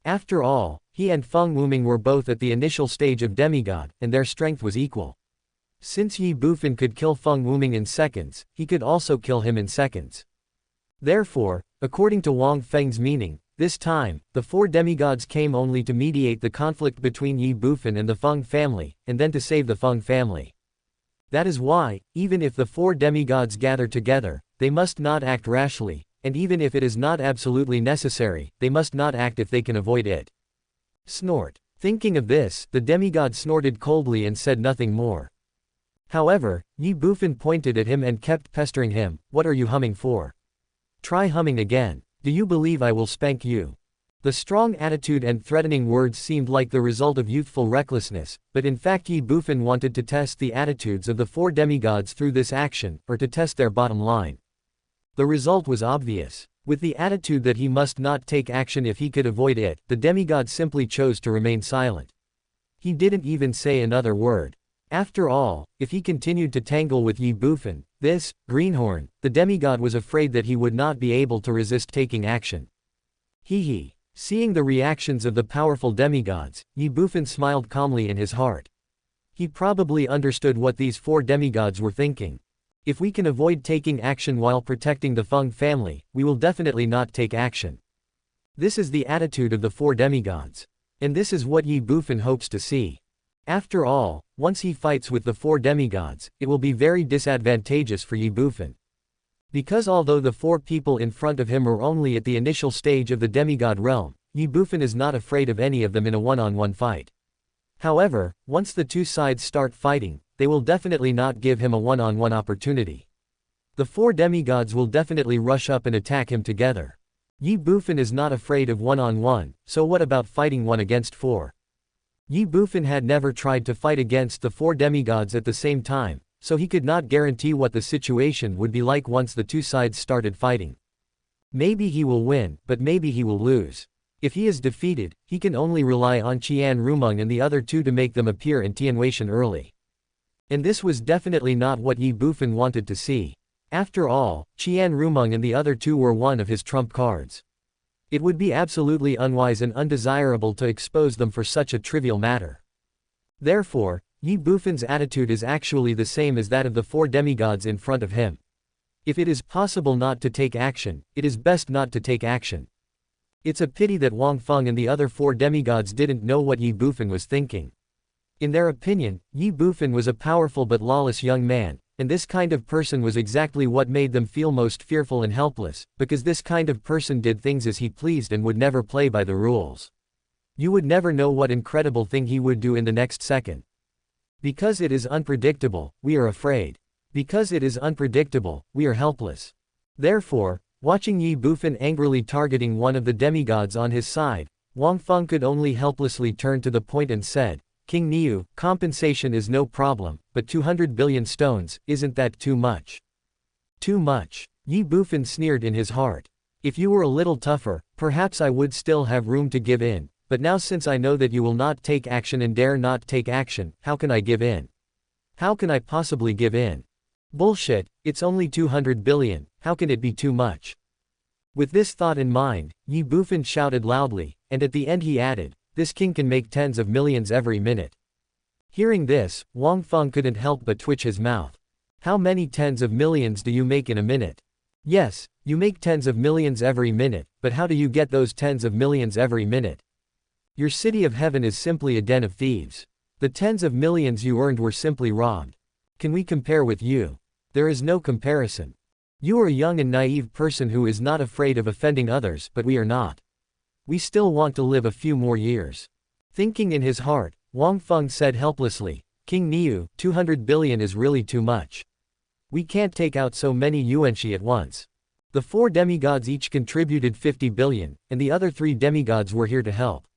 After all, he and Feng Wuming were both at the initial stage of demigod, and their strength was equal. Since Ye Bufan could kill Feng Wuming in seconds, he could also kill him in seconds. Therefore, according to Wang Feng's meaning, this time, the four demigods came only to mediate the conflict between Ye Bufan and the Feng family, and then to save the Feng family. That is why, even if the four demigods gather together, they must not act rashly, and even if it is not absolutely necessary, they must not act if they can avoid it. Snort. Thinking of this, the demigod snorted coldly and said nothing more. However, Ye Bufan pointed at him and kept pestering him, What are you humming for? Try humming again. Do you believe I will spank you? The strong attitude and threatening words seemed like the result of youthful recklessness, but in fact Ye Bufan wanted to test the attitudes of the four demigods through this action, or to test their bottom line. The result was obvious. With the attitude that he must not take action if he could avoid it, the demigod simply chose to remain silent. He didn't even say another word. After all, if he continued to tangle with Ye Bufan, this, Greenhorn, the demigod was afraid that he would not be able to resist taking action. Hee. Seeing the reactions of the powerful demigods, Ye Bufan smiled calmly in his heart. He probably understood what these four demigods were thinking. If we can avoid taking action while protecting the Feng family, we will definitely not take action. This is the attitude of the four demigods. And this is what Ye Bufan hopes to see. After all, once he fights with the four demigods, it will be very disadvantageous for Ye Bufan. Because although the four people in front of him are only at the initial stage of the demigod realm, Ye Bufan is not afraid of any of them in a one-on-one fight. However, once the two sides start fighting, they will definitely not give him a one-on-one opportunity. The four demigods will definitely rush up and attack him together. Ye Bufan is not afraid of one-on-one, so what about fighting 1 against 4? Ye Bufan had never tried to fight against the four demigods at the same time, so he could not guarantee what the situation would be like once the two sides started fighting. Maybe he will win, but maybe he will lose. If he is defeated, he can only rely on Qian Rumeng and the other two to make them appear in Tianweishan early. And this was definitely not what Ye Bufan wanted to see. After all, Qian Rumeng and the other two were one of his trump cards. It would be absolutely unwise and undesirable to expose them for such a trivial matter. Therefore, Ye Bufan's attitude is actually the same as that of the four demigods in front of him. If it is possible not to take action, it is best not to take action. It's a pity that Wang Feng and the other four demigods didn't know what Ye Bufan was thinking. In their opinion, Ye Bufan was a powerful but lawless young man, and this kind of person was exactly what made them feel most fearful and helpless, because this kind of person did things as he pleased and would never play by the rules. You would never know what incredible thing he would do in the next second. Because it is unpredictable, we are afraid. Because it is unpredictable, we are helpless. Therefore, watching Ye Bufan angrily targeting one of the demigods on his side, Wang Feng could only helplessly turn to the point and said, "King Niu, compensation is no problem, but 200 billion stones, isn't that too much?" Too much. Ye Bufan sneered in his heart. If you were a little tougher, perhaps I would still have room to give in, but now since I know that you will not take action and dare not take action, how can I give in? How can I possibly give in? Bullshit, it's only 200 billion, how can it be too much? With this thought in mind, Ye Bufan shouted loudly, and at the end he added, "This king can make tens of millions every minute." Hearing this, Wang Feng couldn't help but twitch his mouth. How many tens of millions do you make in a minute? Yes, you make tens of millions every minute, but how do you get those tens of millions every minute? Your city of heaven is simply a den of thieves. The tens of millions you earned were simply robbed. Can we compare with you? There is no comparison. You are a young and naive person who is not afraid of offending others, but we are not. We still want to live a few more years. Thinking in his heart, Wang Feng said helplessly, "King Niu, 200 billion is really too much. We can't take out so many yuanxi at once." The four demigods each contributed 50 billion, and the other three demigods were here to help.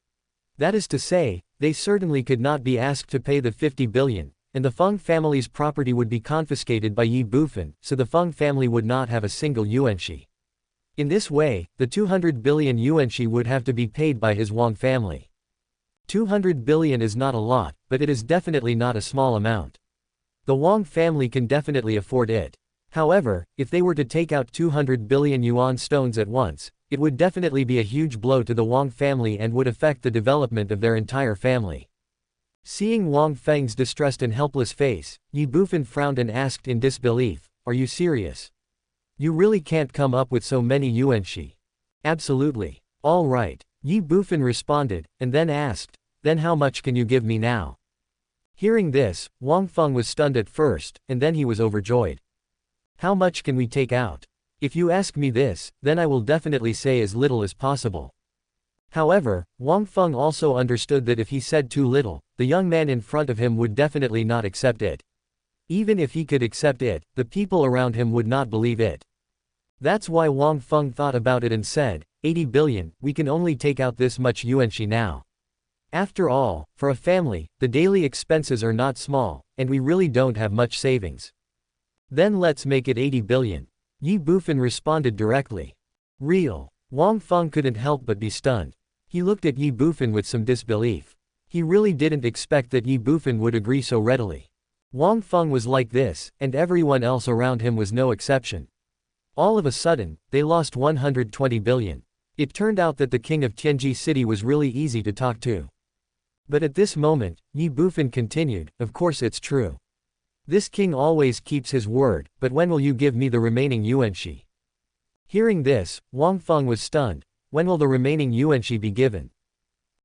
That is to say, they certainly could not be asked to pay the 50 billion, and the Feng family's property would be confiscated by Ye Bufan, so the Feng family would not have a single yuanxi. In this way, the 200 billion yuanxi would have to be paid by his Wang family. 200 billion is not a lot, but it is definitely not a small amount. The Wang family can definitely afford it. However, if they were to take out 200 billion yuan stones at once, it would definitely be a huge blow to the Wang family and would affect the development of their entire family. Seeing Wang Feng's distressed and helpless face, Ye Bufan frowned and asked in disbelief, "Are you serious? You really can't come up with so many yuanxi?" "Absolutely. All right," Ye Bufan responded, and then asked, "Then how much can you give me now?" Hearing this, Wang Feng was stunned at first, and then he was overjoyed. "How much can we take out? If you ask me this, then I will definitely say as little as possible." However, Wang Feng also understood that if he said too little, the young man in front of him would definitely not accept it. Even if he could accept it, the people around him would not believe it. That's why Wang Feng thought about it and said, 80 billion, we can only take out this much yuanxi now. After all, for a family, the daily expenses are not small, and we really don't have much savings. Then let's make it 80 billion. Ye Bufan responded directly. Real. Wang Feng couldn't help but be stunned. He looked at Ye Bufan with some disbelief. He really didn't expect that Ye Bufan would agree so readily. Wang Feng was like this, and everyone else around him was no exception. All of a sudden, they lost 120 billion. It turned out that the king of Tianji City was really easy to talk to. But at this moment, Ye Bufan continued, "Of course it's true. This king always keeps his word, but when will you give me the remaining yuanxi? Hearing this, Wang Feng was stunned. When will the remaining yuanxi be given?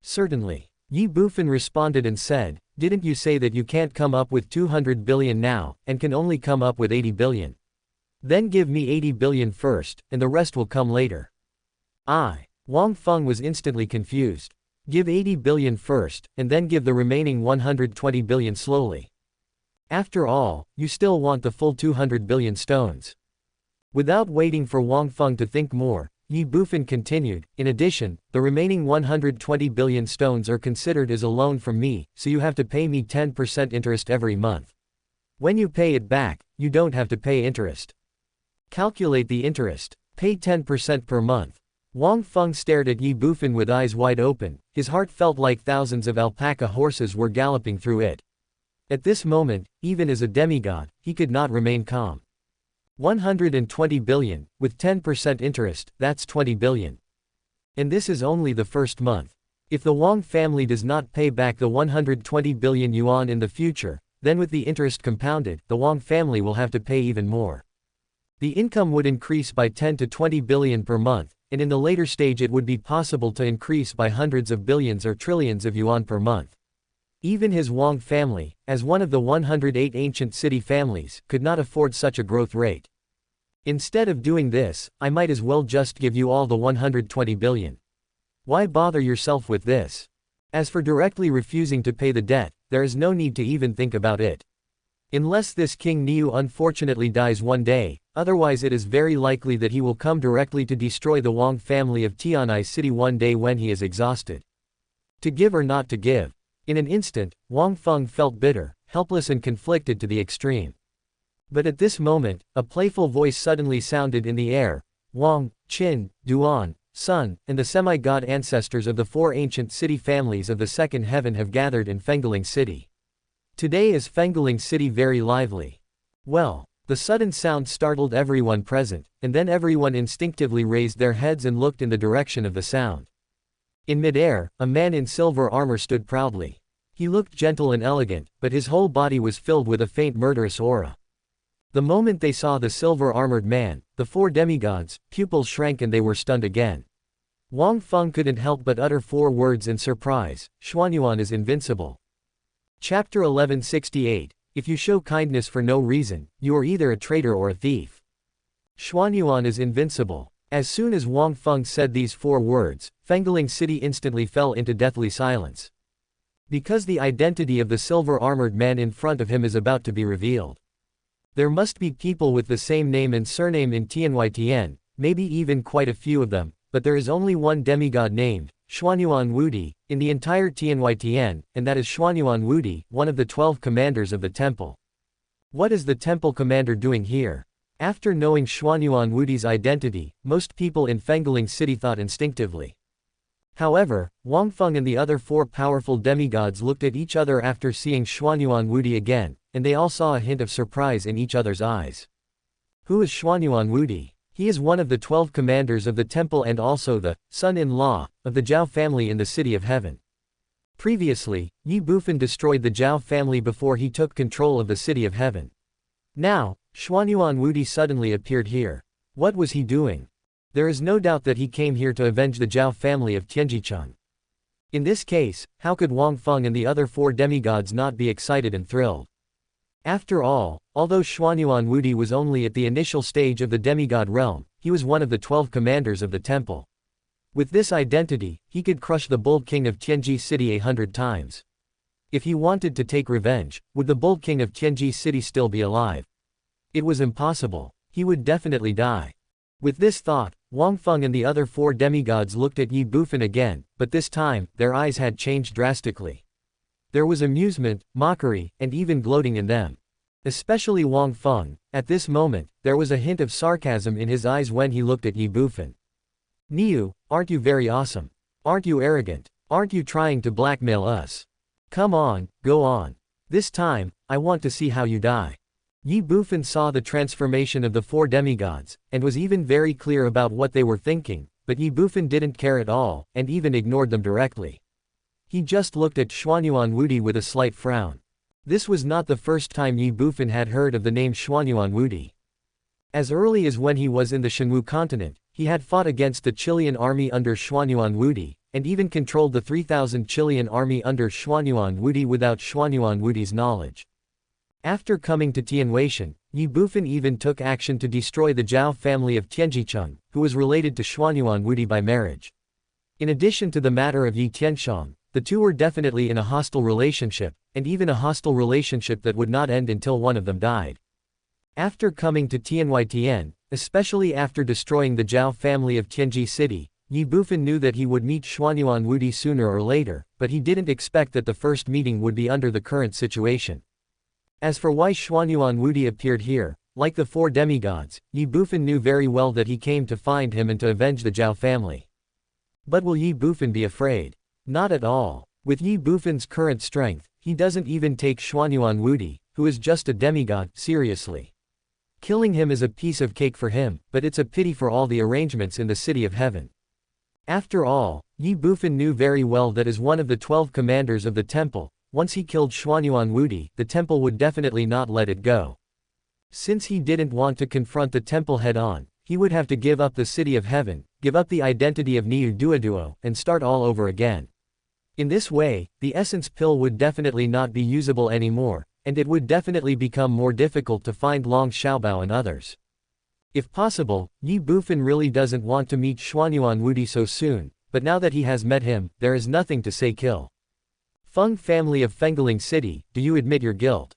Certainly. Ye Bufan responded and said, didn't you say that you can't come up with 200 billion now, and can only come up with 80 billion? Then give me 80 billion first, and the rest will come later. Wang Feng was instantly confused. Give 80 billion first, and then give the remaining 120 billion slowly. After all, you still want the full 200 billion stones. Without waiting for Wang Feng to think more, Ye Bufan continued, in addition, the remaining 120 billion stones are considered as a loan from me, so you have to pay me 10% interest every month. When you pay it back, you don't have to pay interest. Calculate the interest. Pay 10% per month. Wang Feng stared at Ye Bufan with eyes wide open, his heart felt like thousands of alpaca horses were galloping through it. At this moment, even as a demigod, he could not remain calm. 120 billion, with 10% interest, that's 20 billion. And this is only the first month. If the Wang family does not pay back the 120 billion yuan in the future, then with the interest compounded, the Wang family will have to pay even more. The income would increase by 10 to 20 billion per month, and in the later stage it would be possible to increase by hundreds of billions or trillions of yuan per month. Even his Wang family, as one of the 108 ancient city families, could not afford such a growth rate. Instead of doing this, I might as well just give you all the 120 billion. Why bother yourself with this? As for directly refusing to pay the debt, there is no need to even think about it. Unless this King Niu unfortunately dies one day, otherwise it is very likely that he will come directly to destroy the Wang family of Tian'ai City one day when he is exhausted. To give or not to give. In an instant, Wang Feng felt bitter, helpless and conflicted to the extreme. But at this moment, a playful voice suddenly sounded in the air. Wang, Qin, Duan, Sun, and the semi-god ancestors of the four ancient city families of the second heaven have gathered in Fengling City. Today is Fengling City very lively. Well, the sudden sound startled everyone present, and then everyone instinctively raised their heads and looked in the direction of the sound. In midair, a man in silver armor stood proudly. He looked gentle and elegant, but his whole body was filled with a faint murderous aura. The moment they saw the silver-armored man, the four demigods' pupils shrank and they were stunned again. Wang Feng couldn't help but utter four words in surprise: Xuanyuan is invincible. Chapter 1168, If you show kindness for no reason, you are either a traitor or a thief. Xuanyuan is invincible. As soon as Wang Feng said these four words, Fengling City instantly fell into deathly silence. Because the identity of the silver-armored man in front of him is about to be revealed. There must be people with the same name and surname in Tian'ai Tian, maybe even quite a few of them, but there is only one demigod named Xuanyuan Wudi in the entire Tian'ai Tian, and that is Xuanyuan Wudi, one of the 12 commanders of the temple. What is the temple commander doing here? After knowing Xuanyuan Wudi's identity, most people in Fengling City thought instinctively. However, Wang Feng and the other four powerful demigods looked at each other after seeing Xuanyuan Wudi again, and they all saw a hint of surprise in each other's eyes. Who is Xuanyuan Wudi? He is one of the 12 commanders of the temple and also the son-in-law of the Zhao family in the City of Heaven. Previously, Ye Bufan destroyed the Zhao family before he took control of the City of Heaven. Now, Xuanyuan Wudi suddenly appeared here. What was he doing? There is no doubt that he came here to avenge the Zhao family of Tianjicheng. In this case, how could Wang Feng and the other four demigods not be excited and thrilled? After all, although Xuanyuan Wudi was only at the initial stage of the demigod realm, he was one of the 12 commanders of the temple. With this identity, he could crush the bold king of Tianji City 100 times. If he wanted to take revenge, would the bold king of Tianji City still be alive? It was impossible. He would definitely die. With this thought, Wang Feng and the other four demigods looked at Ye Bufan again, but this time, their eyes had changed drastically. There was amusement, mockery, and even gloating in them. Especially Wang Feng. At this moment, there was a hint of sarcasm in his eyes when he looked at Ye Bufan. Niu, aren't you very awesome? Aren't you arrogant? Aren't you trying to blackmail us? Come on, go on. This time, I want to see how you die. Ye Bufan saw the transformation of the four demigods, and was even very clear about what they were thinking, but Ye Bufan didn't care at all, and even ignored them directly. He just looked at Xuanyuan Wudi with a slight frown. This was not the first time Ye Bufan had heard of the name Xuanyuan Wudi. As early as when he was in the Shenwu continent, he had fought against the Chilean army under Xuanyuan Wudi, and even controlled the 3,000 Chilean army under Xuanyuan Wudi without Xuanyuan Wudi's knowledge. After coming to Tianweishan, Ye Bufan even took action to destroy the Zhao family of Tianjicheng, who was related to Xuanyuan Wudi by marriage. In addition to the matter of Yi Tianshang, the two were definitely in a hostile relationship, and even a hostile relationship that would not end until one of them died. After coming to Tianweitian, especially after destroying the Zhao family of Tianji City, Ye Bufan knew that he would meet Xuanyuan Wudi sooner or later, but he didn't expect that the first meeting would be under the current situation. As for why Xuanyuan Wudi appeared here, like the four demigods, Ye Bufan knew very well that he came to find him and to avenge the Zhao family. But will Ye Bufan be afraid? Not at all. With Ye Bufan's current strength, he doesn't even take Xuanyuan Wudi, who is just a demigod, seriously. Killing him is a piece of cake for him, but it's a pity for all the arrangements in the City of Heaven. After all, Ye Bufan knew very well that as one of the 12 commanders of the temple, once he killed Xuanyuan Wudi, the temple would definitely not let it go. Since he didn't want to confront the temple head-on, he would have to give up the City of Heaven, give up the identity of Niu Duoduo, and start all over again. In this way, the essence pill would definitely not be usable anymore, and it would definitely become more difficult to find Long Xiaobao and others. If possible, Ye Bufan really doesn't want to meet Xuanyuan Wudi so soon, but now that he has met him, there is nothing to say kill. Feng family of Fengling City, do you admit your guilt?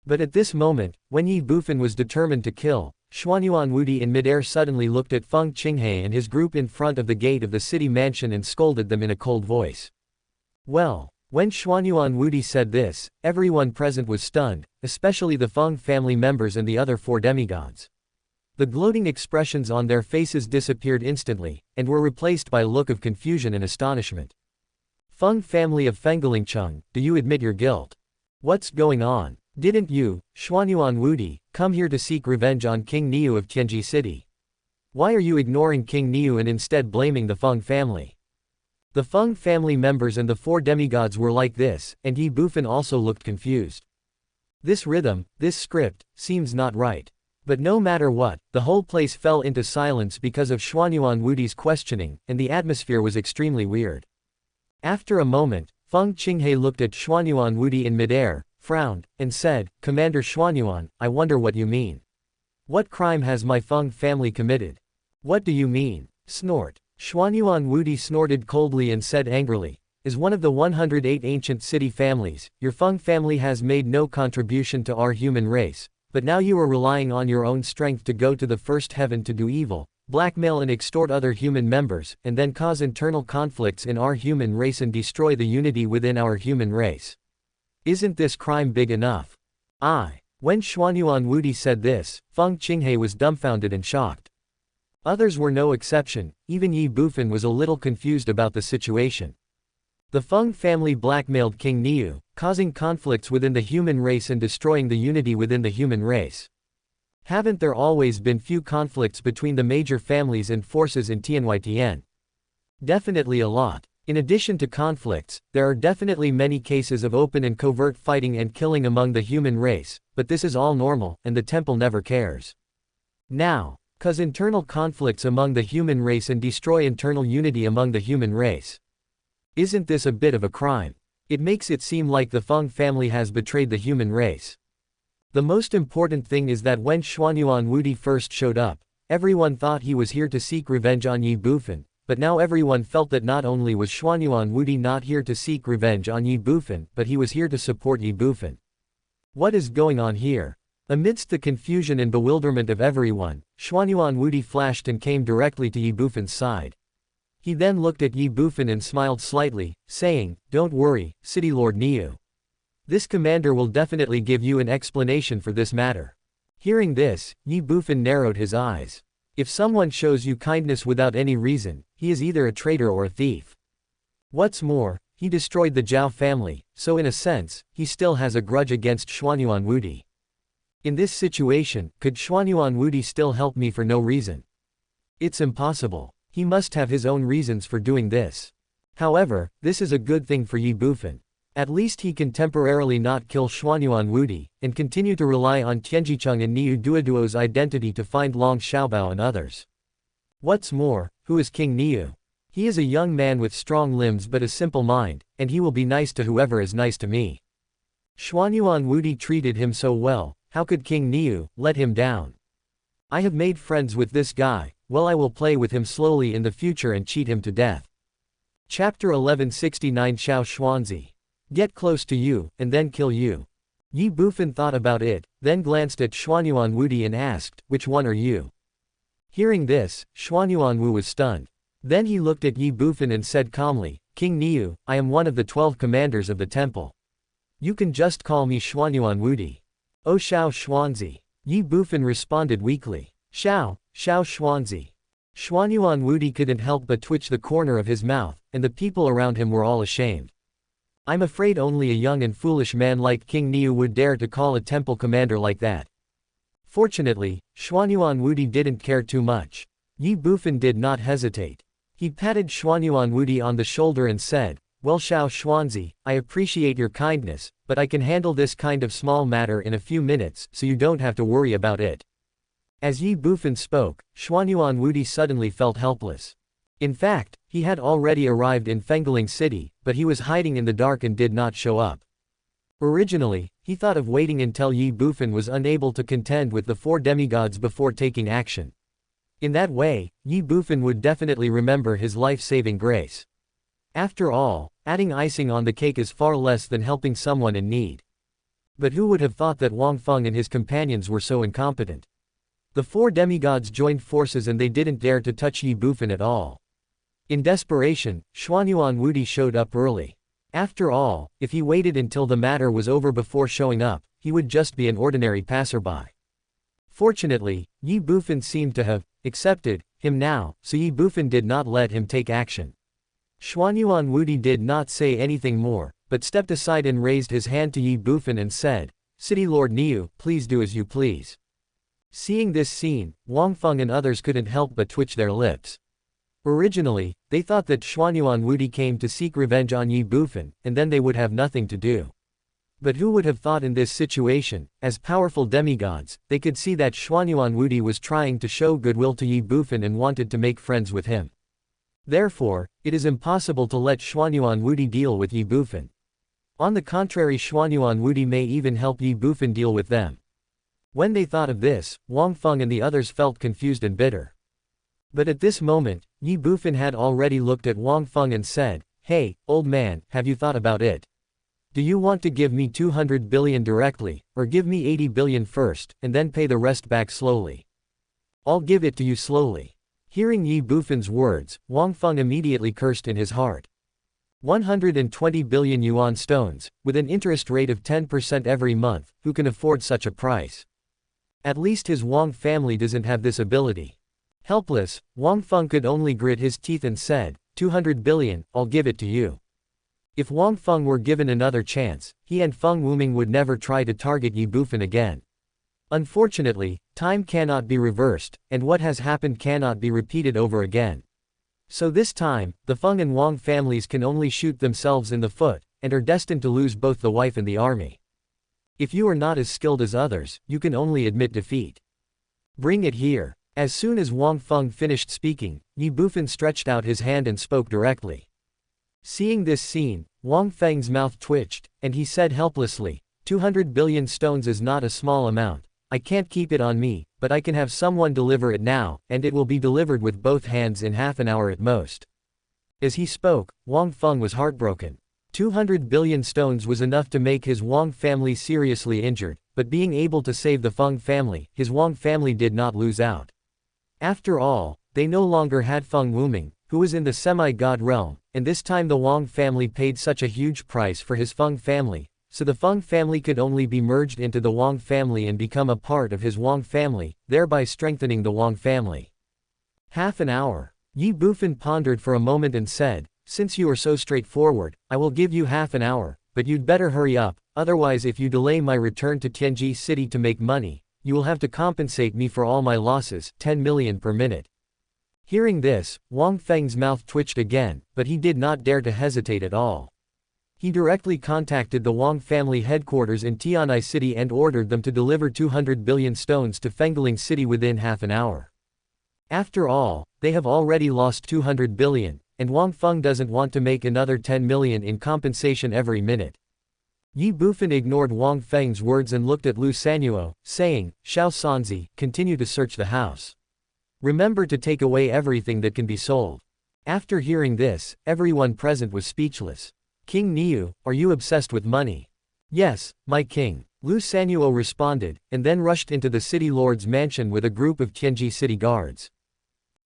But at this moment, when Ye Bufan was determined to kill, Xuanyuan Wudi in midair suddenly looked at Feng Qinghe and his group in front of the gate of the city mansion and scolded them in a cold voice. Well, when Xuanyuan Wudi said this, everyone present was stunned, especially the Feng family members and the other four demigods. The gloating expressions on their faces disappeared instantly, and were replaced by a look of confusion and astonishment. Feng family of Fenglingcheng, do you admit your guilt? What's going on? Didn't you, Xuanyuan Wudi, come here to seek revenge on King Niu of Tianji City? Why are you ignoring King Niu and instead blaming the Feng family? The Feng family members and the four demigods were like this, and Ye Bufan also looked confused. This rhythm, this script, seems not right. But no matter what, the whole place fell into silence because of Xuanyuan Wudi's questioning, and the atmosphere was extremely weird. After a moment, Feng Qinghe looked at Xuanyuan Wudi in midair, frowned, and said, Commander Xuanyuan, I wonder what you mean. What crime has my Feng family committed? What do you mean? Snort. Xuanyuan Wudi snorted coldly and said angrily, as one of the 108 ancient city families, your Feng family has made no contribution to our human race, but now you are relying on your own strength to go to the first heaven to do evil, blackmail and extort other human members, and then cause internal conflicts in our human race and destroy the unity within our human race. Isn't this crime big enough? When Xuanyuan Wudi said this, Feng Qinghe was dumbfounded and shocked. Others were no exception, even Ye Bufan was a little confused about the situation. The Feng family blackmailed King Niu, causing conflicts within the human race and destroying the unity within the human race. Haven't there always been few conflicts between the major families and forces in Tianweitian? Definitely a lot. In addition to conflicts, there are definitely many cases of open and covert fighting and killing among the human race, but this is all normal, and the temple never cares. Now, cause internal conflicts among the human race and destroy internal unity among the human race. Isn't this a bit of a crime? It makes it seem like the Feng family has betrayed the human race. The most important thing is that when Xuanyuan Wudi first showed up, everyone thought he was here to seek revenge on Ye Bufan, but now everyone felt that not only was Xuanyuan Wudi not here to seek revenge on Ye Bufan, but he was here to support Ye Bufan. What is going on here? Amidst the confusion and bewilderment of everyone, Xuanyuan Wudi flashed and came directly to Ye Bufan's side. He then looked at Ye Bufan and smiled slightly, saying, Don't worry, City Lord Niu. This commander will definitely give you an explanation for this matter. Hearing this, Ye Bufan narrowed his eyes. If someone shows you kindness without any reason, he is either a traitor or a thief. What's more, he destroyed the Zhao family, so in a sense, he still has a grudge against Xuanyuan Wudi. In this situation, could Xuanyuan Wudi still help me for no reason? It's impossible. He must have his own reasons for doing this. However, this is a good thing for Ye Bufan. At least he can temporarily not kill Xuanyuan Wudi, and continue to rely on Tianjicheng and Niu Duoduo's identity to find Long Xiaobao and others. What's more, who is King Niu? He is a young man with strong limbs but a simple mind, and he will be nice to whoever is nice to me. Xuanyuan Wudi treated him so well, how could King Niu let him down? I have made friends with this guy, well I will play with him slowly in the future and cheat him to death. Chapter 1169 Xiao Xuanzi. Get close to you, and then kill you. Ye Bufan thought about it, then glanced at Xuanyuan Wudi and asked, which one are you? Hearing this, Xuanyuan Wu was stunned. Then he looked at Ye Bufan and said calmly, King Niu, I am one of the 12 commanders of the temple. You can just call me Xuanyuan Wudi. Oh Xiao Xuanzi. Ye Bufan responded weakly. Xiao Xuanzi. Xuanyuan Wudi couldn't help but twitch the corner of his mouth, and the people around him were all ashamed. I'm afraid only a young and foolish man like King Niu would dare to call a temple commander like that. Fortunately, Xuanyuan Wudi didn't care too much. Ye Bufan did not hesitate. He patted Xuanyuan Wudi on the shoulder and said, well Xiao Xuanzi, I appreciate your kindness, but I can handle this kind of small matter in a few minutes so you don't have to worry about it. As Ye Bufan spoke, Xuanyuan Wudi suddenly felt helpless. In fact, he had already arrived in Fengling City, but he was hiding in the dark and did not show up. Originally, he thought of waiting until Ye Bufan was unable to contend with the 4 demigods before taking action. In that way, Ye Bufan would definitely remember his life-saving grace. After all, adding icing on the cake is far less than helping someone in need. But who would have thought that Wang Feng and his companions were so incompetent? The 4 demigods joined forces and they didn't dare to touch Ye Bufan at all. In desperation, Xuanyuan Wudi showed up early. After all, if he waited until the matter was over before showing up, he would just be an ordinary passerby. Fortunately, Ye Bufan seemed to have accepted him now, so Ye Bufan did not let him take action. Xuanyuan Wudi did not say anything more, but stepped aside and raised his hand to Ye Bufan and said, City Lord Niu, please do as you please. Seeing this scene, Wang Feng and others couldn't help but twitch their lips. Originally, they thought that Xuanyuan Wudi came to seek revenge on Ye Bufan, and then they would have nothing to do. But who would have thought in this situation, as powerful demigods, they could see that Xuanyuan Wudi was trying to show goodwill to Ye Bufan and wanted to make friends with him. Therefore, it is impossible to let Xuanyuan Wudi deal with Ye Bufan. On the contrary, Xuanyuan Wudi may even help Ye Bufan deal with them. When they thought of this, Wang Feng and the others felt confused and bitter. But at this moment, Ye Bufan had already looked at Wang Feng and said, Hey, old man, have you thought about it? Do you want to give me 200 billion directly, or give me 80 billion first, and then pay the rest back slowly? I'll give it to you slowly. Hearing Ye Bufan's words, Wang Feng immediately cursed in his heart. 120 billion yuan stones, with an interest rate of 10% every month, who can afford such a price? At least his Wang family doesn't have this ability. Helpless, Wang Feng could only grit his teeth and said, 200 billion, I'll give it to you. If Wang Feng were given another chance, he and Feng Wuming would never try to target Ye Bufan again. Unfortunately, time cannot be reversed, and what has happened cannot be repeated over again. So this time, the Feng and Wang families can only shoot themselves in the foot, and are destined to lose both the wife and the army. If you are not as skilled as others, you can only admit defeat. Bring it here. As soon as Wang Feng finished speaking, Ye Bufan stretched out his hand and spoke directly. Seeing this scene, Wang Feng's mouth twitched, and he said helplessly, 200 billion stones is not a small amount. I can't keep it on me, but I can have someone deliver it now, and it will be delivered with both hands in half an hour at most. As he spoke, Wang Feng was heartbroken. 200 billion stones was enough to make his Wang family seriously injured, but being able to save the Feng family, his Wang family did not lose out. After all, they no longer had Feng Wuming, who was in the semi-god realm, and this time the Wang family paid such a huge price for his Feng family, so the Feng family could only be merged into the Wang family and become a part of his Wang family, thereby strengthening the Wang family. Half an hour. Ye Bufan pondered for a moment and said, since you are so straightforward, I will give you half an hour, but you'd better hurry up, otherwise if you delay my return to Tianji City to make money, you will have to compensate me for all my losses, 10 million per minute. Hearing this, Wang Feng's mouth twitched again, but he did not dare to hesitate at all. He directly contacted the Wang family headquarters in Tianai City and ordered them to deliver 200 billion stones to Fengling City within half an hour. After all, they have already lost 200 billion, and Wang Feng doesn't want to make another 10 million in compensation every minute. Ye Bufan ignored Wang Feng's words and looked at Lu Sanuo, saying, Xiao Sanzi, continue to search the house. Remember to take away everything that can be sold. After hearing this, everyone present was speechless. King Niu, are you obsessed with money? Yes, my king. Lu Sanuo responded, and then rushed into the city lord's mansion with a group of Tianji city guards.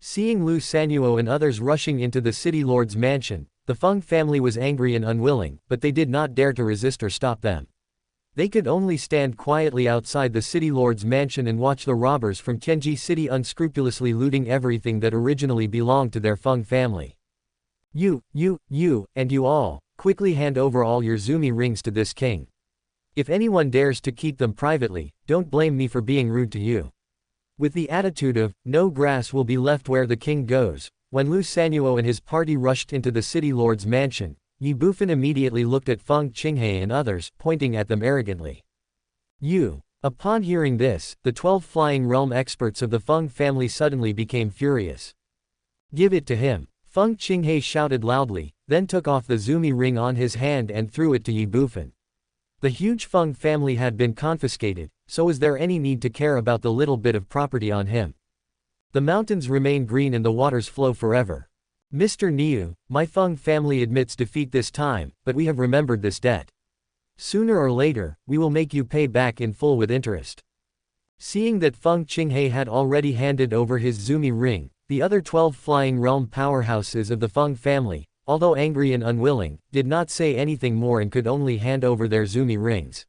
Seeing Lu Sanuo and others rushing into the city lord's mansion, the Feng family was angry and unwilling, but they did not dare to resist or stop them. They could only stand quietly outside the city lord's mansion and watch the robbers from Tianji City unscrupulously looting everything that originally belonged to their Feng family. You, and you all, quickly hand over all your Zumi rings to this king. If anyone dares to keep them privately, don't blame me for being rude to you. With the attitude of, no grass will be left where the king goes, when Lu Sanuo and his party rushed into the city lord's mansion, Ye Bufan immediately looked at Feng Qinghe and others, pointing at them arrogantly. Upon hearing this, the 12 flying realm experts of the Feng family suddenly became furious. Give it to him. Feng Qinghe shouted loudly, then took off the Zumi ring on his hand and threw it to Ye Bufan. The huge Feng family had been confiscated, so was there any need to care about the little bit of property on him? The mountains remain green and the waters flow forever. Mr. Niu, my Feng family admits defeat this time, but we have remembered this debt. Sooner or later, we will make you pay back in full with interest. Seeing that Feng Qinghe had already handed over his Zumi ring, the other 12 flying realm powerhouses of the Feng family, although angry and unwilling, did not say anything more and could only hand over their Zumi rings.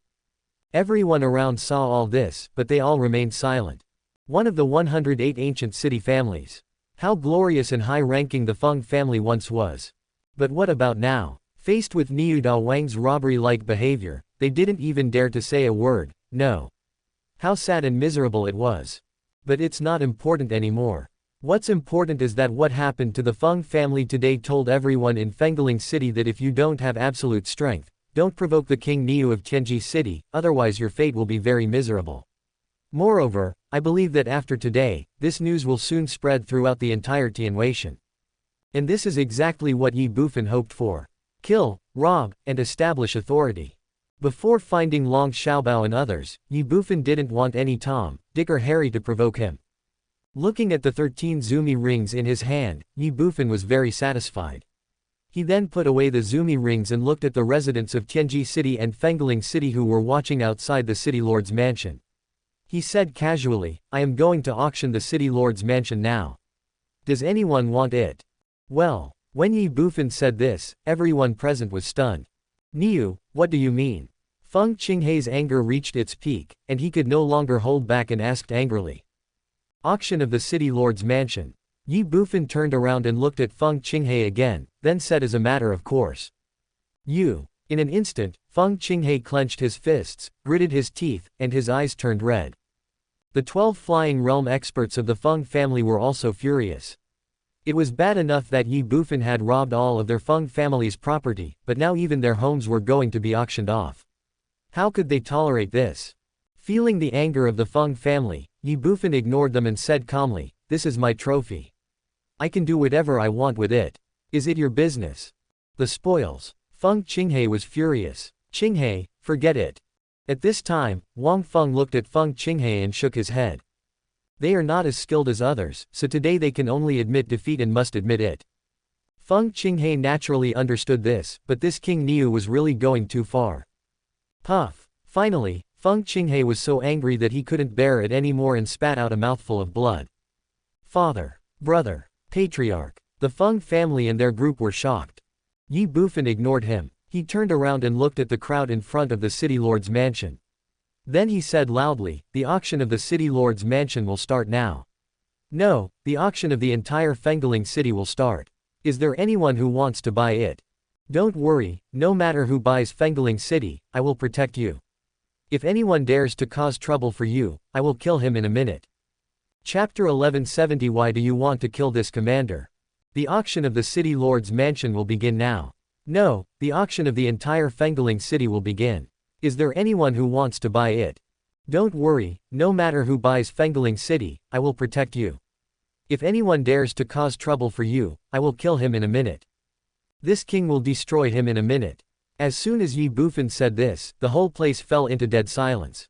Everyone around saw all this, but they all remained silent. One of the 108 ancient city families. How glorious and high-ranking the Feng family once was. But what about now? Faced with Niu Da Wang's robbery-like behavior, they didn't even dare to say a word, no. How sad and miserable it was. But it's not important anymore. What's important is that what happened to the Feng family today told everyone in Fengling City that if you don't have absolute strength, don't provoke the King Niu of Tianji City, otherwise your fate will be very miserable. Moreover, I believe that after today, this news will soon spread throughout the entire Tianwei. And this is exactly what Ye Bufan hoped for. Kill, rob, and establish authority. Before finding Long Xiaobao and others, Ye Bufan didn't want any Tom, Dick or Harry to provoke him. Looking at the 13 Zumi rings in his hand, Ye Bufan was very satisfied. He then put away the Zumi rings and looked at the residents of Tianji City and Fengling City who were watching outside the city lord's mansion. He said casually, I am going to auction the city lord's mansion now. Does anyone want it? Well, when Ye Bufan said this, everyone present was stunned. Niu, what do you mean? Feng Qinghe's anger reached its peak, and he could no longer hold back and asked angrily. Auction of the city lord's mansion. Ye Bufan turned around and looked at Feng Qinghe again, then said as a matter of course. In an instant, Feng Qinghe clenched his fists, gritted his teeth, and his eyes turned red. The 12 flying realm experts of the Feng family were also furious. It was bad enough that Ye Bufan had robbed all of their Feng family's property, but now even their homes were going to be auctioned off. How could they tolerate this? Feeling the anger of the Feng family, Ye Bufan ignored them and said calmly, this is my trophy. I can do whatever I want with it. Is it your business? The spoils. Feng Qinghe was furious. Qinghe, forget it. At this time, Wang Feng looked at Feng Qinghe and shook his head. They are not as skilled as others, so today they can only admit defeat and must admit it. Feng Qinghe naturally understood this, but this King Niu was really going too far. Puff. Finally, Feng Qinghe was so angry that he couldn't bear it anymore and spat out a mouthful of blood. Father, brother, patriarch. The Feng family and their group were shocked. Ye Bufan ignored him. He turned around and looked at the crowd in front of the city lord's mansion. Then he said loudly, the auction of the city lord's mansion will start now. No, the auction of the entire Fengling city will start. Is there anyone who wants to buy it? Don't worry, no matter who buys Fengling city, I will protect you. If anyone dares to cause trouble for you, I will kill him in a minute. Chapter 1170. Why do you want to kill this commander? The auction of the city lord's mansion will begin now. No, the auction of the entire Fengling city will begin. Is there anyone who wants to buy it? Don't worry, no matter who buys Fengling city, I will protect you. If anyone dares to cause trouble for you, I will kill him in a minute. This king will destroy him in a minute. As soon as Ye Bufan said this, the whole place fell into dead silence.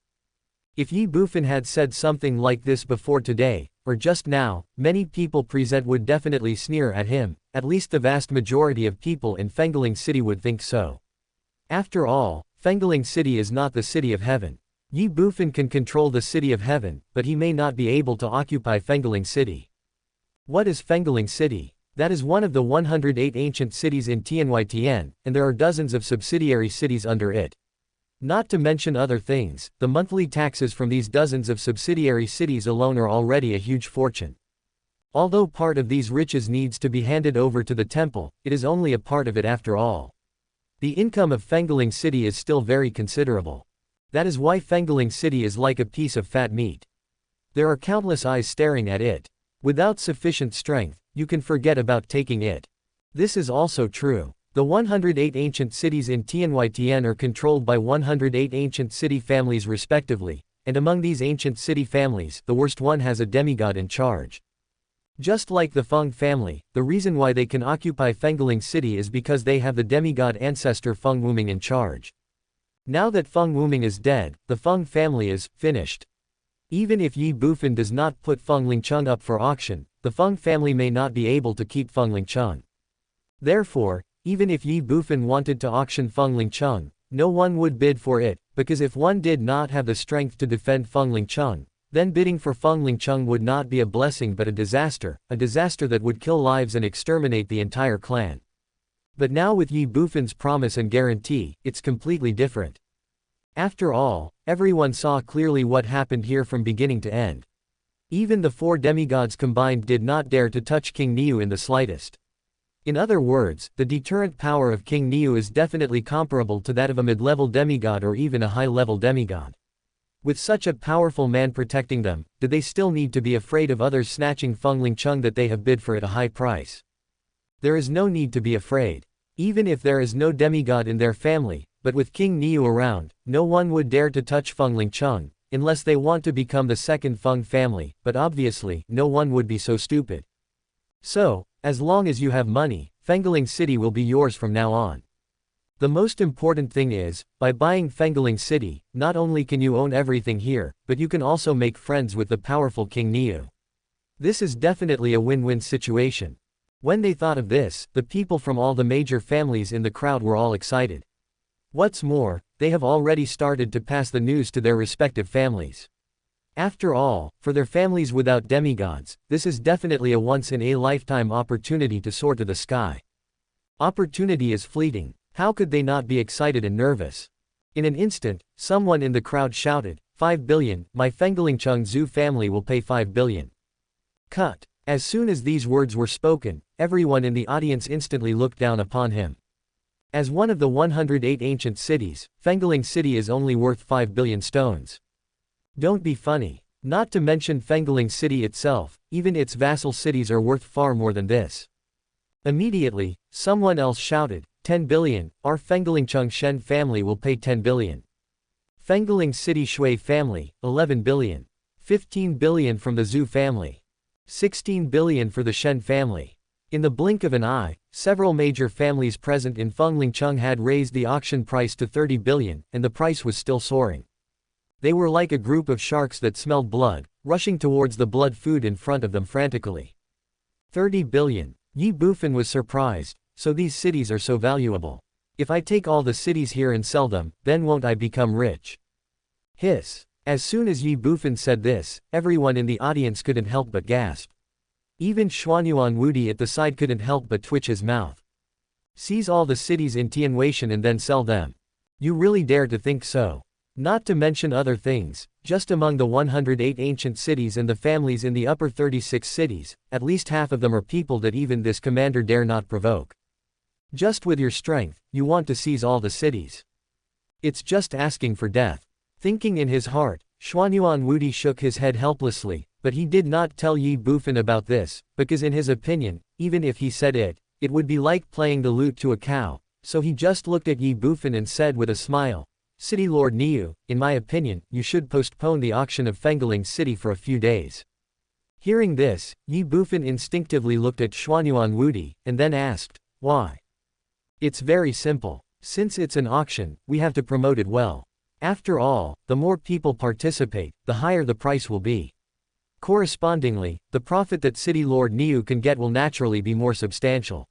If Ye Bufan had said something like this before today, or just now, many people present would definitely sneer at him, at least the vast majority of people in Fengling city would think so. After all, Fengling city is not the city of heaven. Ye Bufan can control the city of heaven, but he may not be able to occupy Fengling city. What is Fengling city? That is one of the 108 ancient cities in Tianyi, and there are dozens of subsidiary cities under it. Not to mention other things, the monthly taxes from these dozens of subsidiary cities alone are already a huge fortune. Although part of these riches needs to be handed over to the temple, it is only a part of it after all. The income of Fengling city is still very considerable. That is why Fengling city is like a piece of fat meat. There are countless eyes staring at it. Without sufficient strength, you can forget about taking it. This is also true. The 108 ancient cities in Tianyi are controlled by 108 ancient city families respectively, and among these ancient city families, the worst one has a demigod in charge. Just like the Feng family, the reason why they can occupy Fengling city is because they have the demigod ancestor Feng Wuming in charge. Now that Feng Wuming is dead, the Feng family is finished. Even if Ye Bufan does not put Feng Lingcheng up for auction, the Feng family may not be able to keep Feng Lingcheng. Therefore, even if Ye Bufan wanted to auction Feng Lingcheng, no one would bid for it, because if one did not have the strength to defend Feng Lingcheng, then bidding for Feng Lingcheng would not be a blessing but a disaster that would kill lives and exterminate the entire clan. But now with Ye Bufan's promise and guarantee, it's completely different. After all, everyone saw clearly what happened here from beginning to end. Even the four demigods combined did not dare to touch King Niu in the slightest. In other words, the deterrent power of King Niu is definitely comparable to that of a mid-level demigod or even a high-level demigod. With such a powerful man protecting them, do they still need to be afraid of others snatching Feng Lingcheng that they have bid for at a high price? There is no need to be afraid. Even if there is no demigod in their family, but with King Niu around, no one would dare to touch Feng Lingcheng, unless they want to become the second Feng family, but obviously, no one would be so stupid. So, as long as you have money, Fengling city will be yours from now on. The most important thing is, by buying Fengling city, not only can you own everything here, but you can also make friends with the powerful King Niu. This is definitely a win-win situation. When they thought of this, the people from all the major families in the crowd were all excited. What's more, they have already started to pass the news to their respective families. After all, for their families without demigods, this is definitely a once-in-a-lifetime opportunity to soar to the sky. Opportunity is fleeting. How could they not be excited and nervous? In an instant, someone in the crowd shouted, 5 billion, my Fenglingcheng Zhu family will pay 5 billion. Cut. As soon as these words were spoken, everyone in the audience instantly looked down upon him. As one of the 108 ancient cities, Fengling city is only worth 5 billion stones. Don't be funny. Not to mention Fengling city itself, even its vassal cities are worth far more than this. Immediately, someone else shouted, 10 billion, our Fenglingcheng Shen family will pay 10 billion. Fengling city Shui family, 11 billion. 15 billion from the Zhu family. 16 billion for the Shen family. In the blink of an eye, several major families present in Fenglingcheng had raised the auction price to 30 billion, and the price was still soaring. They were like a group of sharks that smelled blood, rushing towards the blood food in front of them frantically. 30 billion. Ye Bufan was surprised, so these cities are so valuable. If I take all the cities here and sell them, then won't I become rich? Hiss. As soon as Ye Bufan said this, everyone in the audience couldn't help but gasp. Even Xuanyuan Wudi at the side couldn't help but twitch his mouth. Seize all the cities in Tianwei and then sell them. You really dare to think so? Not to mention other things, just among the 108 ancient cities and the families in the upper 36 cities, at least half of them are people that even this commander dare not provoke. Just with your strength, you want to seize all the cities. It's just asking for death. Thinking in his heart, Xuanyuan Wudi shook his head helplessly, but he did not tell Ye Bufan about this, because in his opinion, even if he said it, it would be like playing the lute to a cow, So he just looked at Ye Bufan and said with a smile, City Lord Niu, in my opinion, you should postpone the auction of Fengaling City for a few days. Hearing this, Ye Bufan instinctively looked at Xuanyuan Wudi, and then asked, why? It's very simple. Since it's an auction, we have to promote it well. After all, the more people participate, the higher the price will be. Correspondingly, the profit that City Lord Niu can get will naturally be more substantial.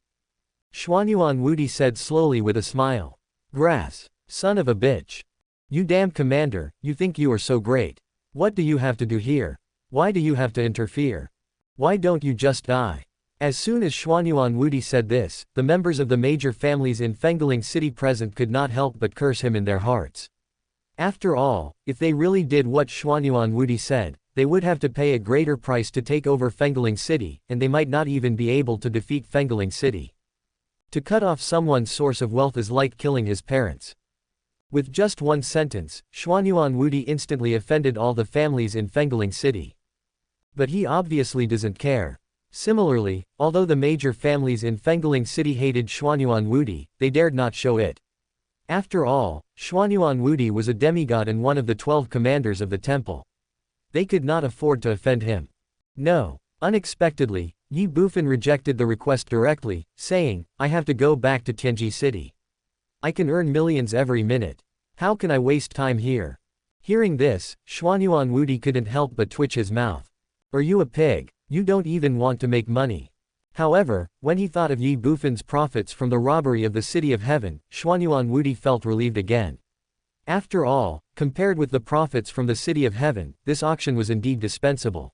Xuanyuan Wudi said slowly with a smile. Grass. Son of a bitch. You damn commander, you think you are so great. What do you have to do here? Why do you have to interfere? Why don't you just die? As soon as Xuanyuan Wudi said this, the members of the major families in Fengaling City present could not help but curse him in their hearts. After all, if they really did what Xuanyuan Wudi said, they would have to pay a greater price to take over Fengaling City, and they might not even be able to defeat Fengaling City. To cut off someone's source of wealth is like killing his parents. With just one sentence, Xuanyuan Wudi instantly offended all the families in Fengaling City. But he obviously doesn't care. Similarly, although the major families in Fengaling City hated Xuanyuan Wudi, they dared not show it. After all, Xuanyuan Wudi was a demigod and one of the 12 commanders of the temple. They could not afford to offend him. No. Unexpectedly, Ye Bufan rejected the request directly, saying, I have to go back to Tianji City. I can earn millions every minute. How can I waste time here? Hearing this, Xuanyuan Wudi couldn't help but twitch his mouth. Are you a pig? You don't even want to make money. However, when he thought of Ye Bufan's profits from the robbery of the City of Heaven, Xuanyuan Wudi felt relieved again. After all, compared with the profits from the City of Heaven, this auction was indeed dispensable.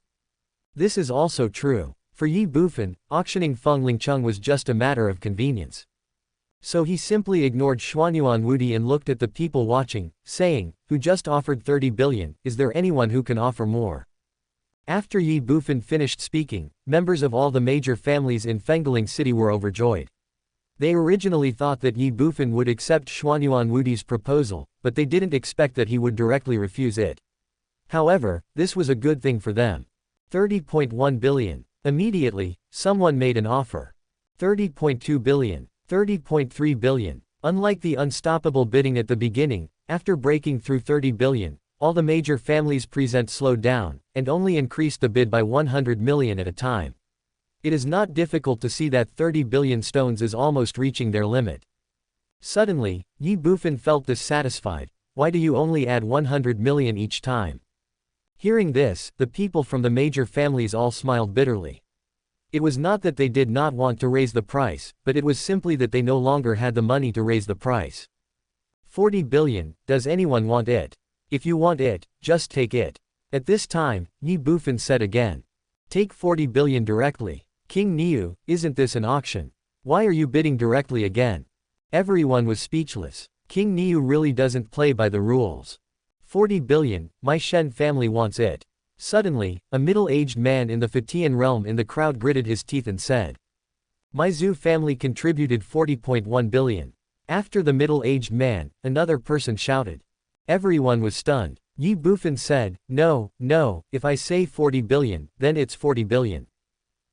This is also true. For Ye Bufan, auctioning Feng Lingcheng was just a matter of convenience. So he simply ignored Xuanyuan Wudi and looked at the people watching, saying, who just offered 30 billion, is there anyone who can offer more? After Ye Bufan finished speaking, members of all the major families in Fengaling City were overjoyed. They originally thought that Ye Bufan would accept Xuanyuan Wudi's proposal, but they didn't expect that he would directly refuse it. However, this was a good thing for them. 30.1 billion. Immediately, someone made an offer. 30.2 billion. 30.3 billion. Unlike the unstoppable bidding at the beginning, after breaking through 30 billion, all the major families present slowed down, and only increased the bid by 100 million at a time. It is not difficult to see that 30 billion stones is almost reaching their limit. Suddenly, Ye Bufan felt dissatisfied. Why do you only add 100 million each time? Hearing this, the people from the major families all smiled bitterly. It was not that they did not want to raise the price, but it was simply that they no longer had the money to raise the price. 40 billion, does anyone want it? If you want it, just take it. At this time, Ye Bufan said again. Take 40 billion directly. King Niu, isn't this an auction? Why are you bidding directly again? Everyone was speechless. King Niu really doesn't play by the rules. 40 billion, my Shen family wants it. Suddenly, a middle-aged man in the Fatian realm in the crowd gritted his teeth and said. My Zhu family contributed 40.1 billion. After the middle-aged man, another person shouted. Everyone was stunned. Ye Bufan said, no, if I say 40 billion, then it's 40 billion.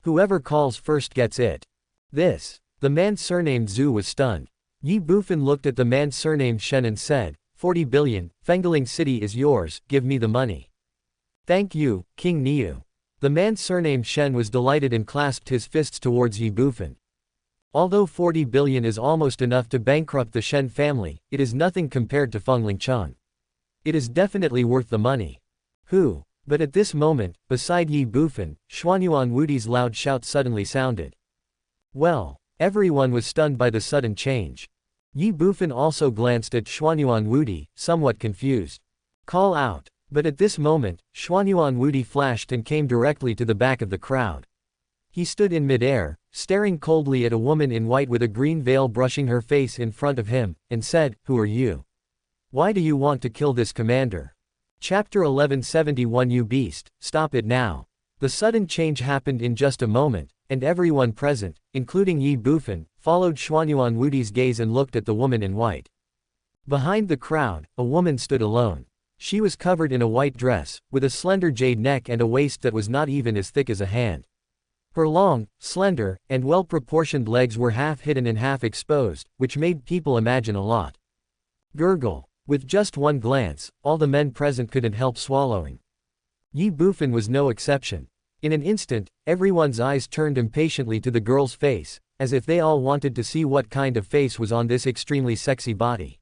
Whoever calls first gets it. The man surnamed Zhu was stunned. Ye Bufan looked at the man surnamed Shen and said, 40 billion, Fengaling City is yours, give me the money. Thank you, King Niu. The man surnamed Shen was delighted and clasped his fists towards Ye Bufan. Although 40 billion is almost enough to bankrupt the Shen family, it is nothing compared to Feng Lingcheng. It is definitely worth the money. Who? But at this moment, beside Ye Bufan, Xuanyuan Wudi's loud shout suddenly sounded. Well, everyone was stunned by the sudden change. Ye Bufan also glanced at Xuanyuan Wudi, somewhat confused. Call out. But at this moment, Xuanyuan Wudi flashed and came directly to the back of the crowd. He stood in midair, staring coldly at a woman in white with a green veil brushing her face in front of him, and said, Who are you? Why do you want to kill this commander? Chapter 1171 You beast, stop it now. The sudden change happened in just a moment, and everyone present, including Ye Bufan, followed Xuanyuan Wudi's gaze and looked at the woman in white. Behind the crowd, a woman stood alone. She was covered in a white dress, with a slender jade neck and a waist that was not even as thick as a hand. Her long, slender, and well-proportioned legs were half hidden and half exposed, which made people imagine a lot. Gurgle. With just one glance, all the men present couldn't help swallowing. Ye Bufan was no exception. In an instant, everyone's eyes turned impatiently to the girl's face, as if they all wanted to see what kind of face was on this extremely sexy body.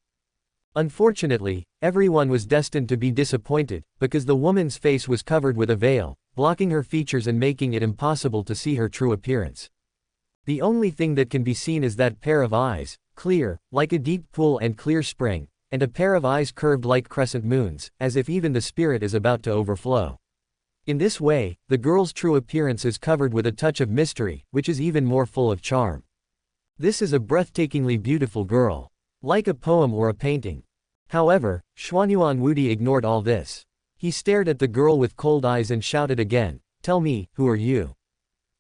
Unfortunately, everyone was destined to be disappointed, because the woman's face was covered with a veil, blocking her features and making it impossible to see her true appearance. The only thing that can be seen is that pair of eyes, clear, like a deep pool and clear spring, and a pair of eyes curved like crescent moons, as if even the spirit is about to overflow. In this way, the girl's true appearance is covered with a touch of mystery, which is even more full of charm. This is a breathtakingly beautiful girl. Like a poem or a painting. However, Xuanyuan Wudi ignored all this. He stared at the girl with cold eyes and shouted again, "Tell me, who are you?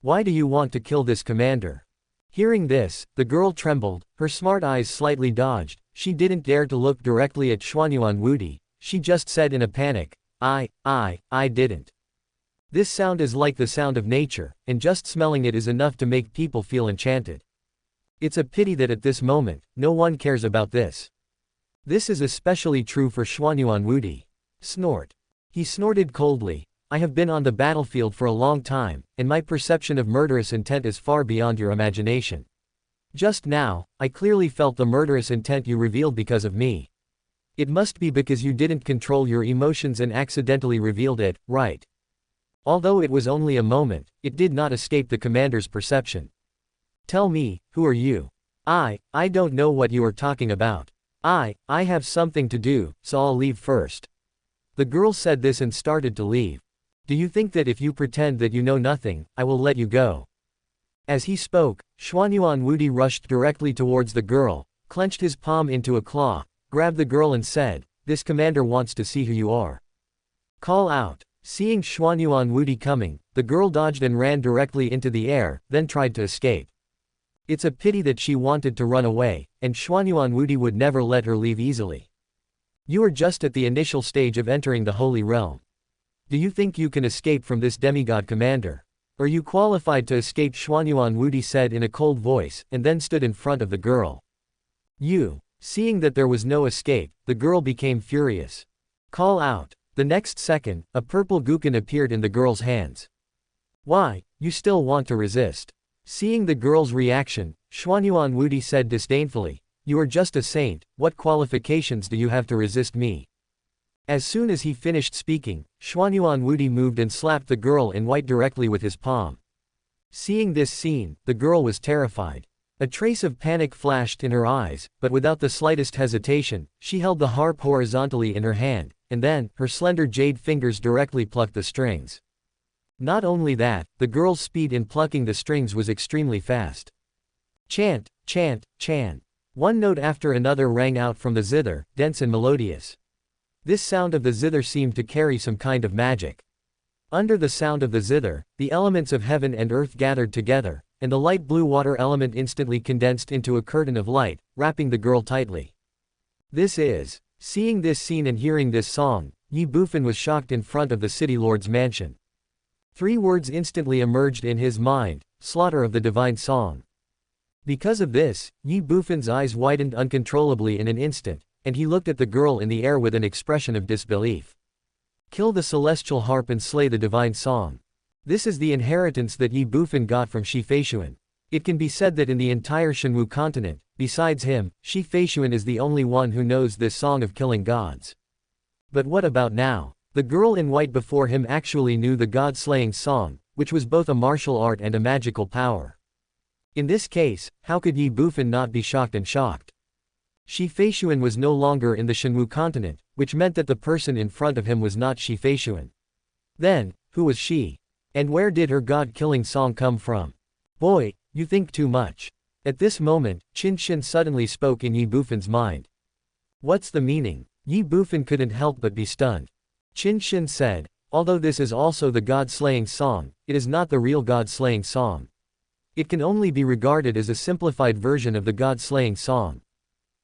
Why do you want to kill this commander?" Hearing this, the girl trembled, her smart eyes slightly dodged, she didn't dare to look directly at Xuanyuan Wudi, she just said in a panic, I didn't. This sound is like the sound of nature, and just smelling it is enough to make people feel enchanted. It's a pity that at this moment, no one cares about this. This is especially true for Xuanyuan Wudi. Snort. He snorted coldly. I have been on the battlefield for a long time, and my perception of murderous intent is far beyond your imagination. Just now, I clearly felt the murderous intent you revealed because of me. It must be because you didn't control your emotions and accidentally revealed it, right? Although it was only a moment, it did not escape the commander's perception. Tell me, who are you? I don't know what you are talking about. I have something to do, so I'll leave first. The girl said this and started to leave. Do you think that if you pretend that you know nothing, I will let you go? As he spoke, Xuanyuan Wudi rushed directly towards the girl, clenched his palm into a claw, grabbed the girl and said, "This commander wants to see who you are. Call out." Seeing Xuanyuan Wudi coming, the girl dodged and ran directly into the air, then tried to escape. It's a pity that she wanted to run away, and Xuanyuan Wudi would never let her leave easily. You are just at the initial stage of entering the Holy Realm. Do you think you can escape from this demigod commander? Are you qualified to escape? Xuanyuan Wudi said in a cold voice, and then stood in front of the girl. Seeing that there was no escape, the girl became furious. Call out. The next second, a purple guqin appeared in the girl's hands. Why, you still want to resist? Seeing the girl's reaction, Xuanyuan Wudi said disdainfully, you are just a saint, what qualifications do you have to resist me? As soon as he finished speaking, Xuanyuan Wudi moved and slapped the girl in white directly with his palm. Seeing this scene, the girl was terrified. A trace of panic flashed in her eyes, but without the slightest hesitation, she held the harp horizontally in her hand, and then, her slender jade fingers directly plucked the strings. Not only that, the girl's speed in plucking the strings was extremely fast. Chant, chant, chant. One note after another rang out from the zither, dense and melodious. This sound of the zither seemed to carry some kind of magic. Under the sound of the zither, the elements of heaven and earth gathered together, and the light blue water element instantly condensed into a curtain of light, wrapping the girl tightly. Seeing this scene and hearing this song, Ye Bufan was shocked in front of the city lord's mansion. 3 words instantly emerged in his mind, slaughter of the divine song. Because of this, Ye Bufan's eyes widened uncontrollably in an instant, and he looked at the girl in the air with an expression of disbelief. Kill the celestial harp and slay the divine song. This is the inheritance that Ye Bufan got from Shi Feishuan. It can be said that in the entire Shenwu continent, besides him, Shi Feishuan is the only one who knows this song of killing gods. But what about now? The girl in white before him actually knew the god-slaying song, which was both a martial art and a magical power. In this case, how could Ye Bufan not be shocked and shocked? Shi Feishuan was no longer in the Shenwu continent, which meant that the person in front of him was not Shi Feishuan. Then, who was she? And where did her god-killing song come from? Boy, you think too much. At this moment, Qin Shin suddenly spoke in Ye Bufan's mind. What's the meaning? Ye Bufan couldn't help but be stunned. Qin Shin said, although this is also the god-slaying song, it is not the real god-slaying song. It can only be regarded as a simplified version of the god-slaying song.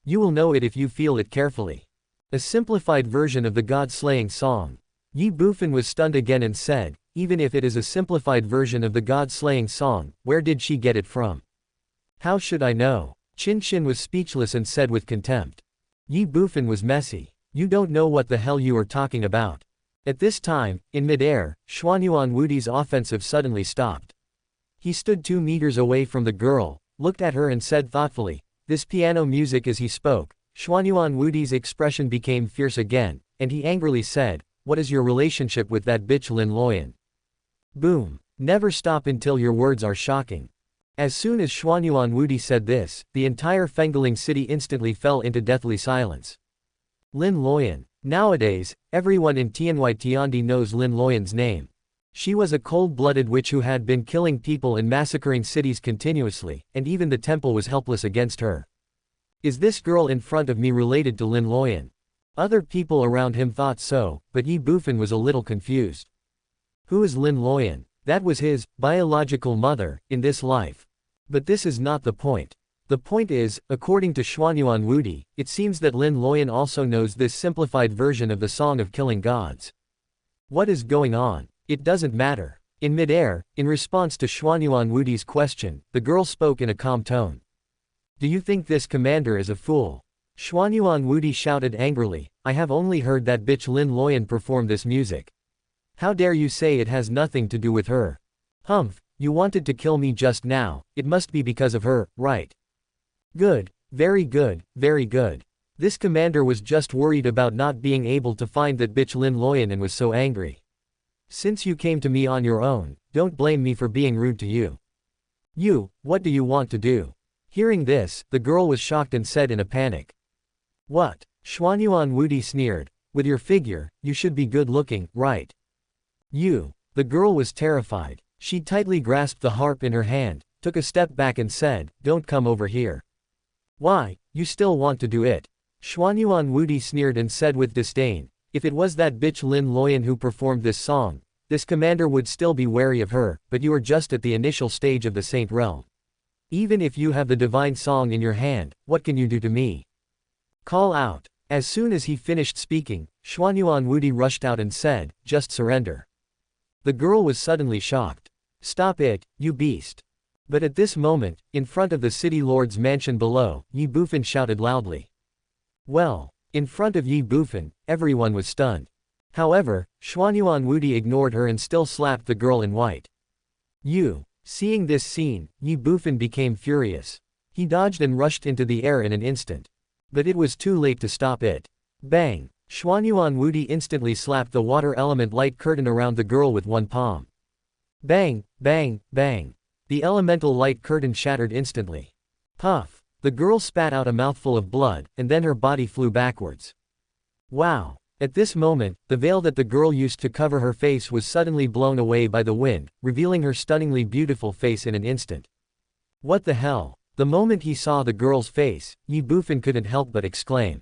You will know it if you feel it carefully. A simplified version of the god-slaying song. Ye Bufan was stunned again and said, even if it is a simplified version of the god-slaying song. Where did she get it from? How should I know? Qin Shin was speechless and said with contempt. Ye Bufan was messy. You don't know what the hell you are talking about. At this time, in midair, Xuanyuan Wudi's offensive suddenly stopped. He stood 2 meters away from the girl, looked at her and said thoughtfully, "This piano music." As he spoke, Xuanyuan Wudi's expression became fierce again, and he angrily said, "What is your relationship with that bitch Lin Loyan?" Boom. Never stop until your words are shocking. As soon as Xuanyuan Wudi said this, the entire Fengling city instantly fell into deathly silence. Lin Loyan. Nowadays, everyone in Tianwai Tiandi knows Lin Loyan's name. She was a cold-blooded witch who had been killing people and massacring cities continuously, and even the temple was helpless against her. Is this girl in front of me related to Lin Loyan? Other people around him thought so, but Ye Bufan was a little confused. Who is Lin Loyan? That was his biological mother in this life. But this is not the point. The point is, according to Xuanyuan Wudi, it seems that Lin Loyan also knows this simplified version of the Song of Killing Gods. What is going on? It doesn't matter. In midair, in response to Xuanyuan Wudi's question, the girl spoke in a calm tone. Do you think this commander is a fool? Xuanyuan Wudi shouted angrily, I have only heard that bitch Lin Loyan perform this music. How dare you say it has nothing to do with her? Humph, you wanted to kill me just now, it must be because of her, right? Good, very good, very good. This commander was just worried about not being able to find that bitch Lin Loyan and was so angry. Since you came to me on your own, don't blame me for being rude to you. You, what do you want to do? Hearing this, the girl was shocked and said in a panic. What? Xuanyuan Wudi sneered. With your figure, you should be good looking, right? You. The girl was terrified. She tightly grasped the harp in her hand, took a step back and said, don't come over here. Why, you still want to do it? Xuanyuan Wudi sneered and said with disdain, if it was that bitch Lin Loyan who performed this song, this commander would still be wary of her, but you are just at the initial stage of the saint realm. Even if you have the divine song in your hand, what can you do to me? Call out. As soon as he finished speaking, Xuanyuan Wudi rushed out and said, just surrender. The girl was suddenly shocked. Stop it, you beast. But at this moment, in front of the city lord's mansion below, Ye Bufan shouted loudly. Well, in front of Ye Bufan, everyone was stunned. However, Xuanyuan Wudi ignored her and still slapped the girl in white. You. Seeing this scene, Ye Bufan became furious. He dodged and rushed into the air in an instant. But it was too late to stop it. Bang! Xuanyuan Wudi instantly slapped the water element light curtain around the girl with one palm. Bang, bang, bang. The elemental light curtain shattered instantly. Puff. The girl spat out a mouthful of blood, and then her body flew backwards. Wow. At this moment, the veil that the girl used to cover her face was suddenly blown away by the wind, revealing her stunningly beautiful face in an instant. What the hell? The moment he saw the girl's face, Ye Bufan couldn't help but exclaim.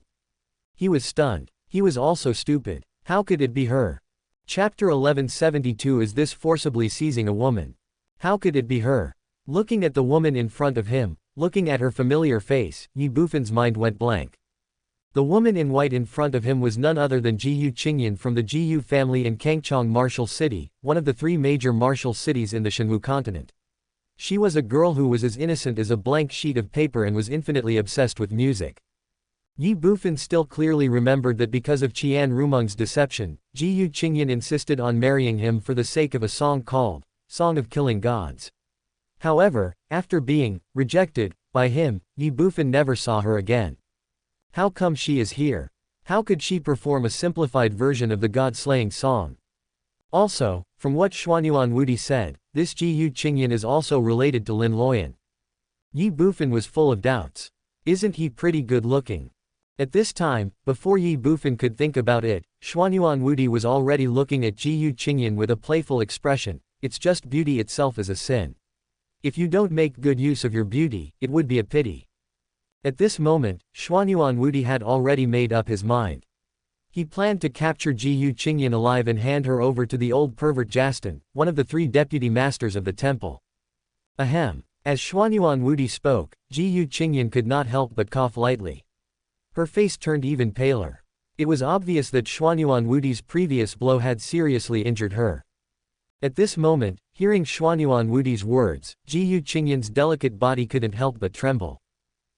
He was stunned. He was also stupid. How could it be her? Chapter 1172. Is this forcibly seizing a woman? How could it be her? Looking at the woman in front of him, looking at her familiar face, Ye Bufan's mind went blank. The woman in white in front of him was none other than Jiyu Qingyan from the Jiyu family in Kangchong Martial City, one of the 3 major martial cities in the Shenwu continent. She was a girl who was as innocent as a blank sheet of paper and was infinitely obsessed with music. Ye Bufan still clearly remembered that because of Qian Rumeng's deception, Jiyu Qingyan insisted on marrying him for the sake of a song called Song of Killing Gods. However, after being rejected by him, Ye Bufan never saw her again. How come she is here? How could she perform a simplified version of the god-slaying song? Also, from what Xuanyuan Wudi said, this Jiyu Qingyan is also related to Lin Loyan. Ye Bufan was full of doubts. Isn't he pretty good looking? At this time, before Ye Bufan could think about it, Xuanyuan Wudi was already looking at Jiyu Qingyan with a playful expression. It's just beauty itself is a sin. If you don't make good use of your beauty, it would be a pity. At this moment, Xuanyuan Wudi had already made up his mind. He planned to capture Jiyu Qingyan alive and hand her over to the old pervert Jastin, one of the 3 deputy masters of the temple. Ahem. As Xuanyuan Wudi spoke, Jiyu Qingyan could not help but cough lightly. Her face turned even paler. It was obvious that Xuanyuan Wudi's previous blow had seriously injured her. At this moment, hearing Xuanyuan Wudi's words, Ji Qingyan's delicate body couldn't help but tremble.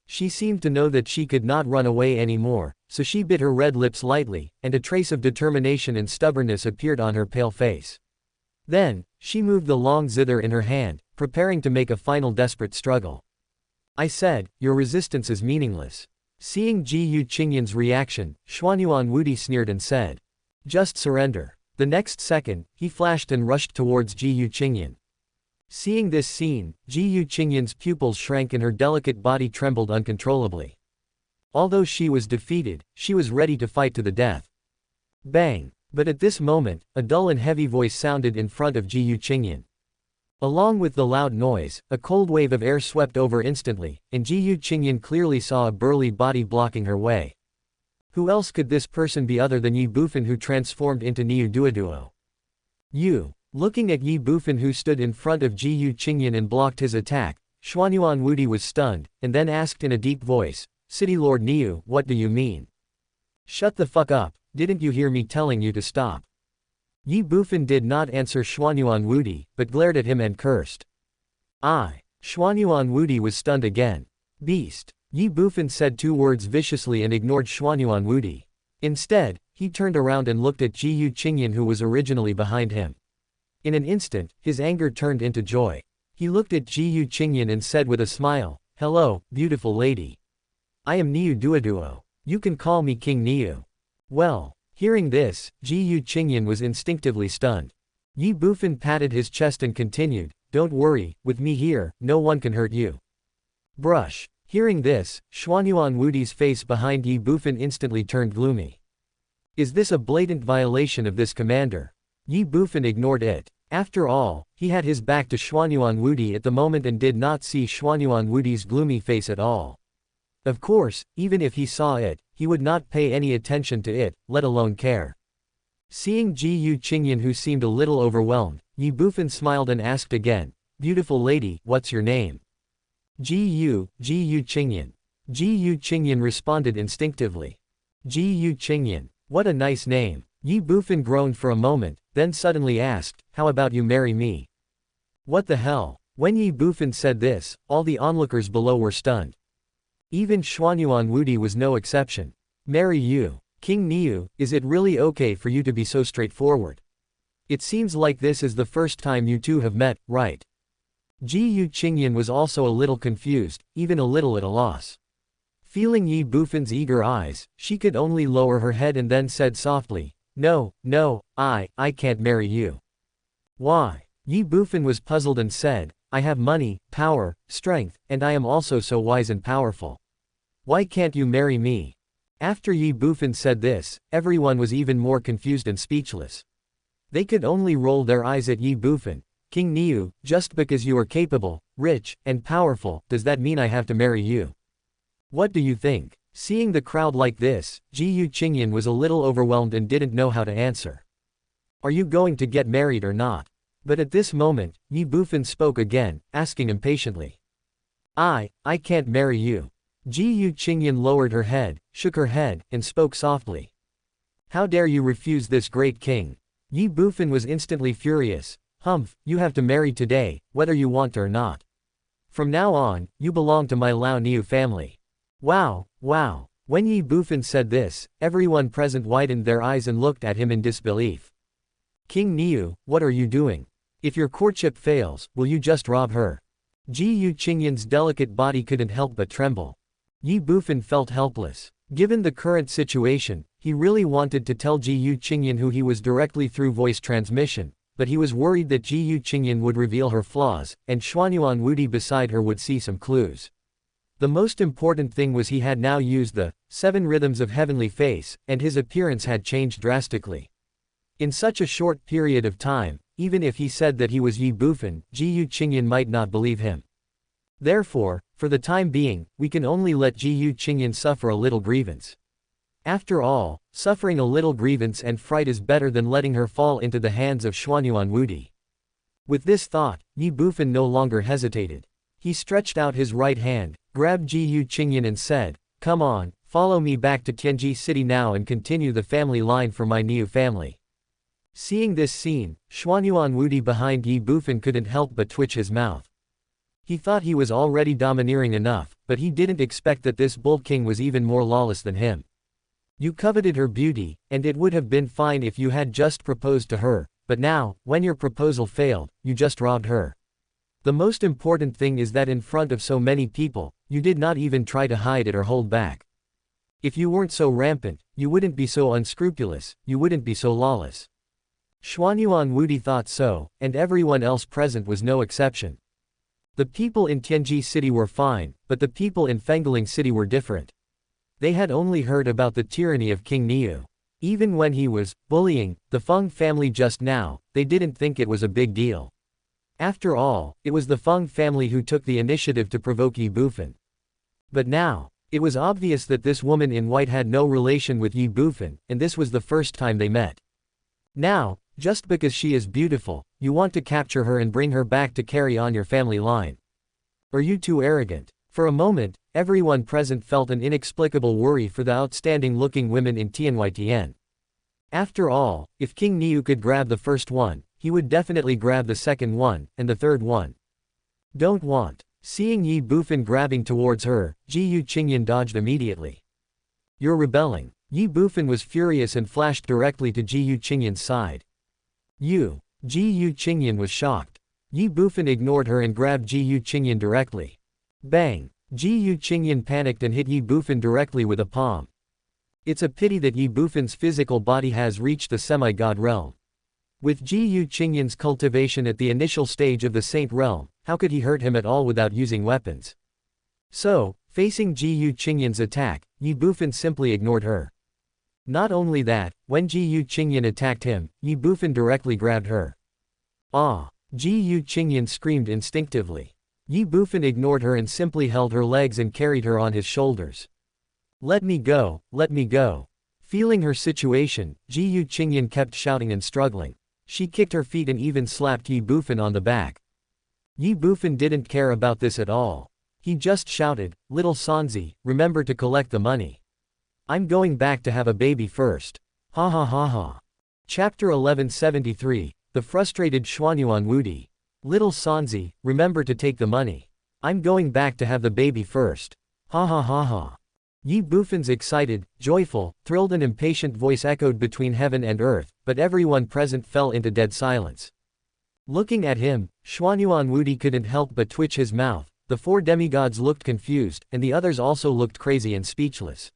She seemed to know that she could not run away anymore, so she bit her red lips lightly, and a trace of determination and stubbornness appeared on her pale face. Then, she moved the long zither in her hand, preparing to make a final desperate struggle. I said, your resistance is meaningless. Seeing Ji Qingyan's reaction, Xuanyuan Wudi sneered and said, just surrender. The next second, he flashed and rushed towards Ji Qingyan. Seeing this scene, Ji Qingyan's pupils shrank and her delicate body trembled uncontrollably. Although she was defeated, she was ready to fight to the death. Bang! But at this moment, a dull and heavy voice sounded in front of Ji Qingyan. Along with the loud noise, a cold wave of air swept over instantly, and Ji Qingyan clearly saw a burly body blocking her way. Who else could this person be other than Ye Bufan, who transformed into Niu Duoduo? You. Looking at Ye Bufan, who stood in front of Ji Qingyan and blocked his attack, Xuanyuan Wudi was stunned, and then asked in a deep voice, City Lord Niu, what do you mean? Shut the fuck up, didn't you hear me telling you to stop? Ye Bufan did not answer Xuanyuan Wudi, but glared at him and cursed. Xuanyuan Wudi was stunned again. Beast. Ye Bufan said two words viciously and ignored Xuanyuan Wudi. Instead, he turned around and looked at Ji Qingyan, who was originally behind him. In an instant, his anger turned into joy. He looked at Ji Qingyan and said with a smile, hello, beautiful lady. I am Niu Duoduo. You can call me King Niu. Well, hearing this, Ji Qingyan was instinctively stunned. Ye Bufan patted his chest and continued, don't worry, with me here, no one can hurt you. Brush. Hearing this, Xuanyuan Wudi's face behind Ye Bufan instantly turned gloomy. Is this a blatant violation of this commander? Ye Bufan ignored it. After all, he had his back to Xuanyuan Wudi at the moment and did not see Xuanyuan Wudi's gloomy face at all. Of course, even if he saw it, he would not pay any attention to it, let alone care. Seeing Ji Qingyan, who seemed a little overwhelmed, Ye Bufan smiled and asked again, beautiful lady, what's your name? Ji Qingyan. Ji Qingyan responded instinctively. Ji Qingyan. What a nice name. Ye Bufan groaned for a moment, then suddenly asked, how about you marry me? What the hell? When Ye Bufan said this, all the onlookers below were stunned. Even Xuanyuan Wudi was no exception. Marry you? King Niu, is it really okay for you to be so straightforward? It seems like this is the first time you two have met, right? Ji Qingyan was also a little confused, even a little at a loss. Feeling Ye Bufan's eager eyes, she could only lower her head and then said softly, no, I can't marry you. Why? Ye Bufan was puzzled and said, I have money, power, strength, and I am also so wise and powerful. Why can't you marry me? After Ye Bufan said this, everyone was even more confused and speechless. They could only roll their eyes at Ye Bufan. King Niu, just because you are capable, rich, and powerful, does that mean I have to marry you? What do you think? Seeing the crowd like this, Ji Qingyan was a little overwhelmed and didn't know how to answer. Are you going to get married or not? But at this moment, Ye Bufan spoke again, asking impatiently. I can't marry you. Ji Qingyan lowered her head, shook her head, and spoke softly. How dare you refuse this great king? Ye Bufan was instantly furious. Humph, you have to marry today, whether you want or not. From now on, you belong to my Lao Niu family. Wow. When Ye Bufan said this, everyone present widened their eyes and looked at him in disbelief. King Niu, what are you doing? If your courtship fails, will you just rob her? Ji Qingyan's delicate body couldn't help but tremble. Ye Bufan felt helpless. Given the current situation, he really wanted to tell Ji Qingyan who he was directly through voice transmission, but he was worried that Ji Qingyan would reveal her flaws, and Xuanyuan Wudi beside her would see some clues. The most important thing was he had now used the 7 rhythms of heavenly face, and his appearance had changed drastically. In such a short period of time, even if he said that he was Ye Bufan, Ji Qingyan might not believe him. Therefore, for the time being, we can only let Ji Qingyan suffer a little grievance. After all, suffering a little grievance and fright is better than letting her fall into the hands of Xuanyuan Wudi. With this thought, Ye Bufan no longer hesitated. He stretched out his right hand, grabbed Ji Qingyan and said, come on, follow me back to Tianji City now and continue the family line for my Niu family. Seeing this scene, Xuanyuan Wudi behind Ye Bufan couldn't help but twitch his mouth. He thought he was already domineering enough, but he didn't expect that this bull king was even more lawless than him. You coveted her beauty, and it would have been fine if you had just proposed to her, but now, when your proposal failed, you just robbed her. The most important thing is that in front of so many people, you did not even try to hide it or hold back. If you weren't so rampant, you wouldn't be so unscrupulous, you wouldn't be so lawless. Xuanyuan Wudi thought so, and everyone else present was no exception. The people in Tianji City were fine, but the people in Fengling City were different. They had only heard about the tyranny of King Niu. Even when he was bullying the Feng family just now, they didn't think it was a big deal. After all, it was the Feng family who took the initiative to provoke Ye Bufan. But now, it was obvious that this woman in white had no relation with Ye Bufan, and this was the first time they met. Now, just because she is beautiful, you want to capture her and bring her back to carry on your family line. Are you too arrogant? For a moment, everyone present felt an inexplicable worry for the outstanding-looking women in TianYTN. After all, if King Niu could grab the first one, he would definitely grab the second one, and the third one. Don't want. Seeing Ye Bufan grabbing towards her, Ji Qingyan dodged immediately. You're rebelling. Ye Bufan was furious and flashed directly to Ji Qingyan's side. Ji Qingyan was shocked. Ye Bufan ignored her and grabbed Ji Qingyan directly. Bang! Ji Qingyan panicked and hit Ye Bufan directly with a palm. It's a pity that Ye Bufan's physical body has reached the semi-god realm. With Ji Qingyan's cultivation at the initial stage of the Saint realm, how could he hurt him at all without using weapons? So, facing Ji Qingyan's attack, Ye Bufan simply ignored her. Not only that, when Ji Qingyan attacked him, Ye Bufan directly grabbed her. Ah! Ji Qingyan screamed instinctively. Ye Bufan ignored her and simply held her legs and carried her on his shoulders. Let me go, let me go. Feeling her situation, Ji Qingyan kept shouting and struggling. She kicked her feet and even slapped Ye Bufan on the back. Ye Bufan didn't care about this at all. He just shouted, "Little Sanzi, remember to collect the money. I'm going back to have a baby first." Ha ha ha ha. Chapter 1173, The Frustrated Xuanyuan Wudi. Little Sanzi, remember to take the money. I'm going back to have the baby first. Ha ha ha ha. Ye Bufan's excited, joyful, thrilled and impatient voice echoed between heaven and earth, but everyone present fell into dead silence. Looking at him, Xuanyuan Wudi couldn't help but twitch his mouth. The four demigods looked confused, and the others also looked crazy and speechless.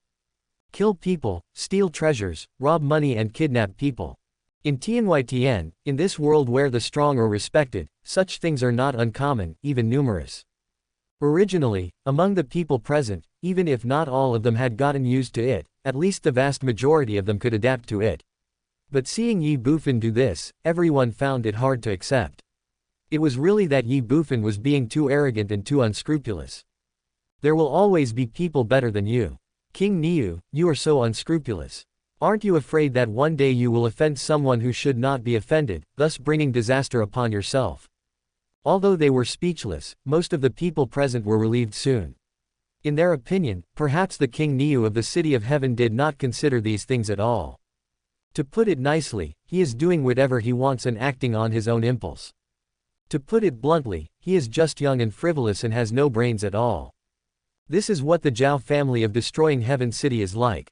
Kill people, steal treasures, rob money and kidnap people. In TianYTN, in this world where the strong are respected, such things are not uncommon, even numerous. Originally, among the people present, even if not all of them had gotten used to it, at least the vast majority of them could adapt to it. But seeing Ye Bufan do this, everyone found it hard to accept. It was really that Ye Bufan was being too arrogant and too unscrupulous. There will always be people better than you. King Niu, you are so unscrupulous. Aren't you afraid that one day you will offend someone who should not be offended, thus bringing disaster upon yourself? Although they were speechless, most of the people present were relieved soon. In their opinion, perhaps the King Niu of the City of Heaven did not consider these things at all. To put it nicely, he is doing whatever he wants and acting on his own impulse. To put it bluntly, he is just young and frivolous and has no brains at all. This is what the Zhao family of destroying Heaven City is like.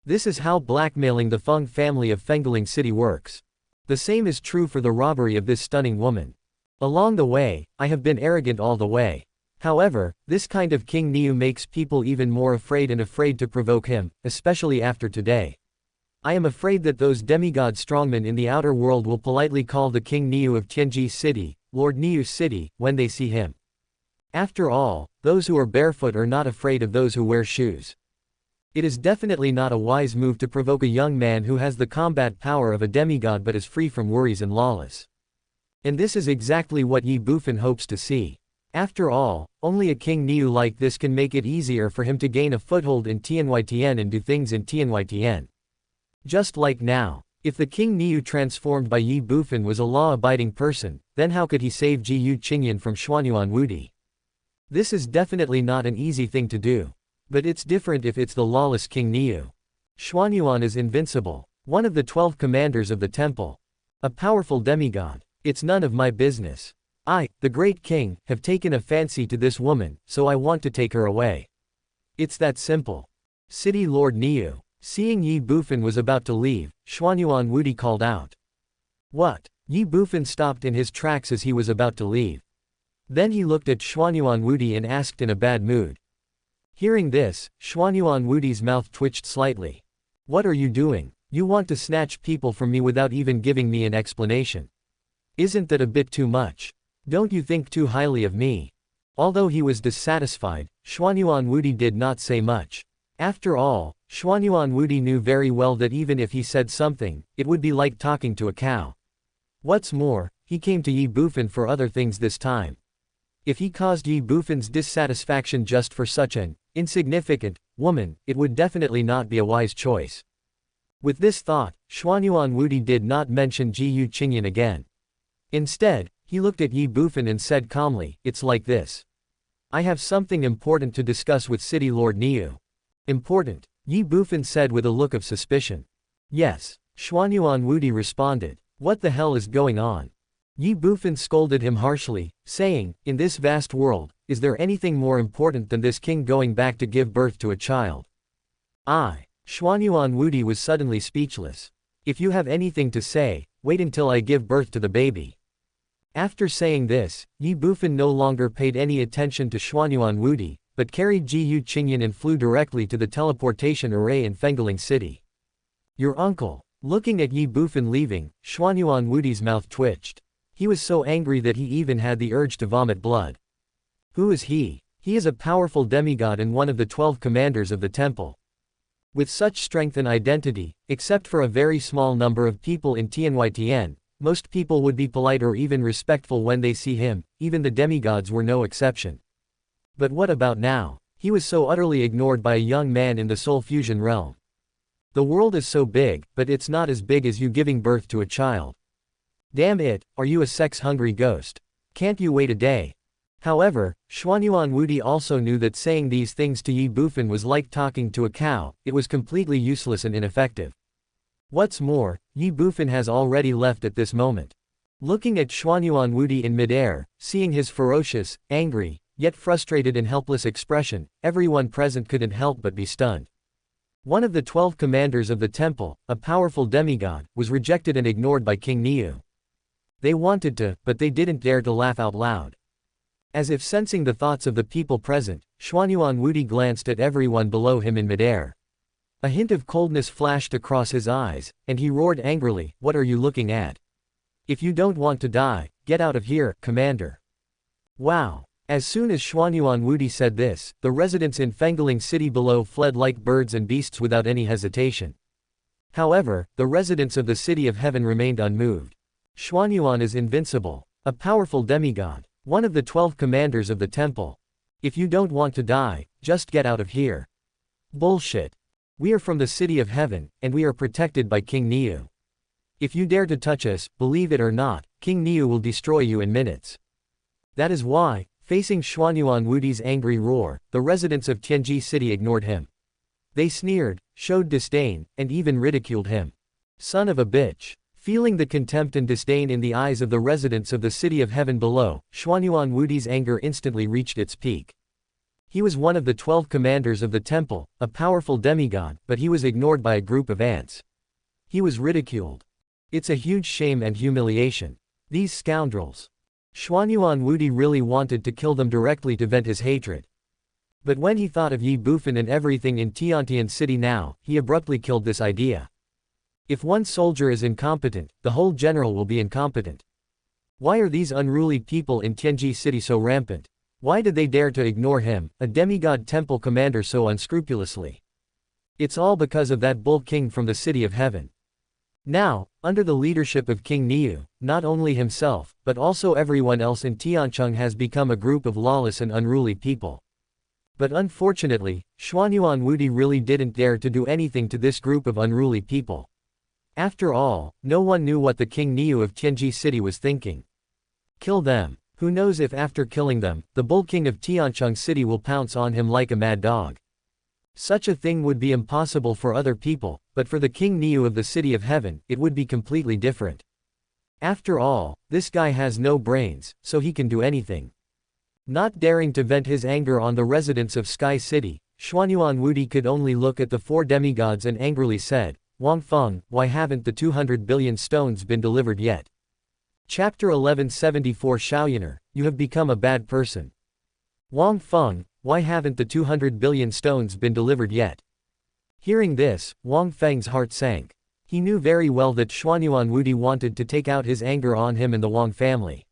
This is how blackmailing the Feng family of Fengling City works. The same is true for the robbery of this stunning woman. Along the way, I have been arrogant all the way. However, this kind of King Niu makes people even more afraid and afraid to provoke him, especially after today. I am afraid that those demigod strongmen in the outer world will politely call the King Niu of Tianji City, Lord Niu City, when they see him. After all, those who are barefoot are not afraid of those who wear shoes. It is definitely not a wise move to provoke a young man who has the combat power of a demigod but is free from worries and lawless. And this is exactly what Ye Bufan hopes to see. After all, only a King Niu like this can make it easier for him to gain a foothold in TianYTN and do things in TianYTN. Just like now, if the King Niu transformed by Ye Bufan was a law-abiding person, then how could he save Ji Qingyan from Xuanyuan Wudi? This is definitely not an easy thing to do. But it's different if it's the lawless King Niu. Xuanyuan is invincible, one of the 12 commanders of the temple. A powerful demigod. It's none of my business. I, the great king, have taken a fancy to this woman, so I want to take her away. It's that simple. City Lord Niu. Seeing Ye Bufan was about to leave, Xuanyuan Wudi called out. What? Ye Bufan stopped in his tracks as he was about to leave. Then he looked at Xuanyuan Wudi and asked in a bad mood. Hearing this, Xuanyuan Wudi's mouth twitched slightly. What are you doing? You want to snatch people from me without even giving me an explanation. Isn't that a bit too much? Don't you think too highly of me? Although he was dissatisfied, Xuanyuan Wudi did not say much. After all, Xuanyuan Wudi knew very well that even if he said something, it would be like talking to a cow. What's more, he came to Ye Bufan for other things this time. If he caused Ye Bufan's dissatisfaction just for such an insignificant woman, it would definitely not be a wise choice. With this thought, Xuanyuan Wudi did not mention Jiyu Qingyan again. Instead, he looked at Ye Bufan and said calmly, it's like this. I have something important to discuss with City Lord Niu. Important? Ye Bufan said with a look of suspicion. Yes, Xuanyuan Wudi responded. What the hell is going on? Ye Bufan scolded him harshly, saying, in this vast world, is there anything more important than this king going back to give birth to a child? Xuanyuan Wudi was suddenly speechless. If you have anything to say, wait until I give birth to the baby. After saying this, Ye Bufan no longer paid any attention to Xuanyuan Wudi, but carried Jiyu Qingyan and flew directly to the teleportation array in Fengling City. Your uncle. Looking at Ye Bufan leaving, Xuanyuan Wudi's mouth twitched. He was so angry that he even had the urge to vomit blood. Who is he? He is a powerful demigod and one of the 12 commanders of the temple. With such strength and identity, except for a very small number of people in TianYTN, most people would be polite or even respectful when they see him, even the demigods were no exception. But what about now? He was so utterly ignored by a young man in the soul fusion realm. The world is so big, but it's not as big as you giving birth to a child. Damn it, are you a sex-hungry ghost? Can't you wait a day? However, Xuanyuan Wudi also knew that saying these things to Ye Bufan was like talking to a cow, it was completely useless and ineffective. What's more, Ye Bufan has already left at this moment. Looking at Xuanyuan Wudi in midair, seeing his ferocious, angry, yet frustrated and helpless expression, everyone present couldn't help but be stunned. One of the 12 commanders of the temple, a powerful demigod, was rejected and ignored by King Niu. They wanted to, but they didn't dare to laugh out loud. As if sensing the thoughts of the people present, Xuanyuan Wudi glanced at everyone below him in midair. A hint of coldness flashed across his eyes, and he roared angrily, what are you looking at? If you don't want to die, get out of here, Commander. Wow. As soon as Xuanyuan Wudi said this, the residents in Fengling City below fled like birds and beasts without any hesitation. However, the residents of the City of Heaven remained unmoved. Xuanyuan is invincible, a powerful demigod, one of the 12 commanders of the temple. If you don't want to die, just get out of here. Bullshit. We are from the City of Heaven, and we are protected by King Niu. If you dare to touch us, believe it or not, King Niu will destroy you in minutes. That is why, facing Xuanyuan Wudi's angry roar, the residents of Tianji City ignored him. They sneered, showed disdain, and even ridiculed him. Son of a bitch. Feeling the contempt and disdain in the eyes of the residents of the City of Heaven below, Xuanyuan Wudi's anger instantly reached its peak. He was one of the 12 commanders of the temple, a powerful demigod, but he was ignored by a group of ants. He was ridiculed. It's a huge shame and humiliation. These scoundrels. Xuanyuan Wudi really wanted to kill them directly to vent his hatred. But when he thought of Ye Bufan and everything in Tiantian City now, he abruptly killed this idea. If one soldier is incompetent, the whole general will be incompetent. Why are these unruly people in Tianji City so rampant? Why did they dare to ignore him, a demigod temple commander, so unscrupulously? It's all because of that bull king from the City of Heaven. Now, under the leadership of King Niu, not only himself, but also everyone else in Tiancheng has become a group of lawless and unruly people. But unfortunately, Xuanyuan Wudi really didn't dare to do anything to this group of unruly people. After all, no one knew what the King Niu of Tianji City was thinking. Kill them. Who knows if after killing them, the Bull King of Tiancheng City will pounce on him like a mad dog. Such a thing would be impossible for other people, but for the King Niu of the City of Heaven, it would be completely different. After all, this guy has no brains, so he can do anything. Not daring to vent his anger on the residents of Sky City, Xuanyuan Wudi could only look at the four demigods and angrily said, Wang Feng, why haven't the 200 billion stones been delivered yet? Chapter 1174 Shaoyaner, you have become a bad person. Wang Feng, why haven't the 200 billion stones been delivered yet? Hearing this, Wang Feng's heart sank. He knew very well that Xuanyuan Wudi wanted to take out his anger on him and the Wang family.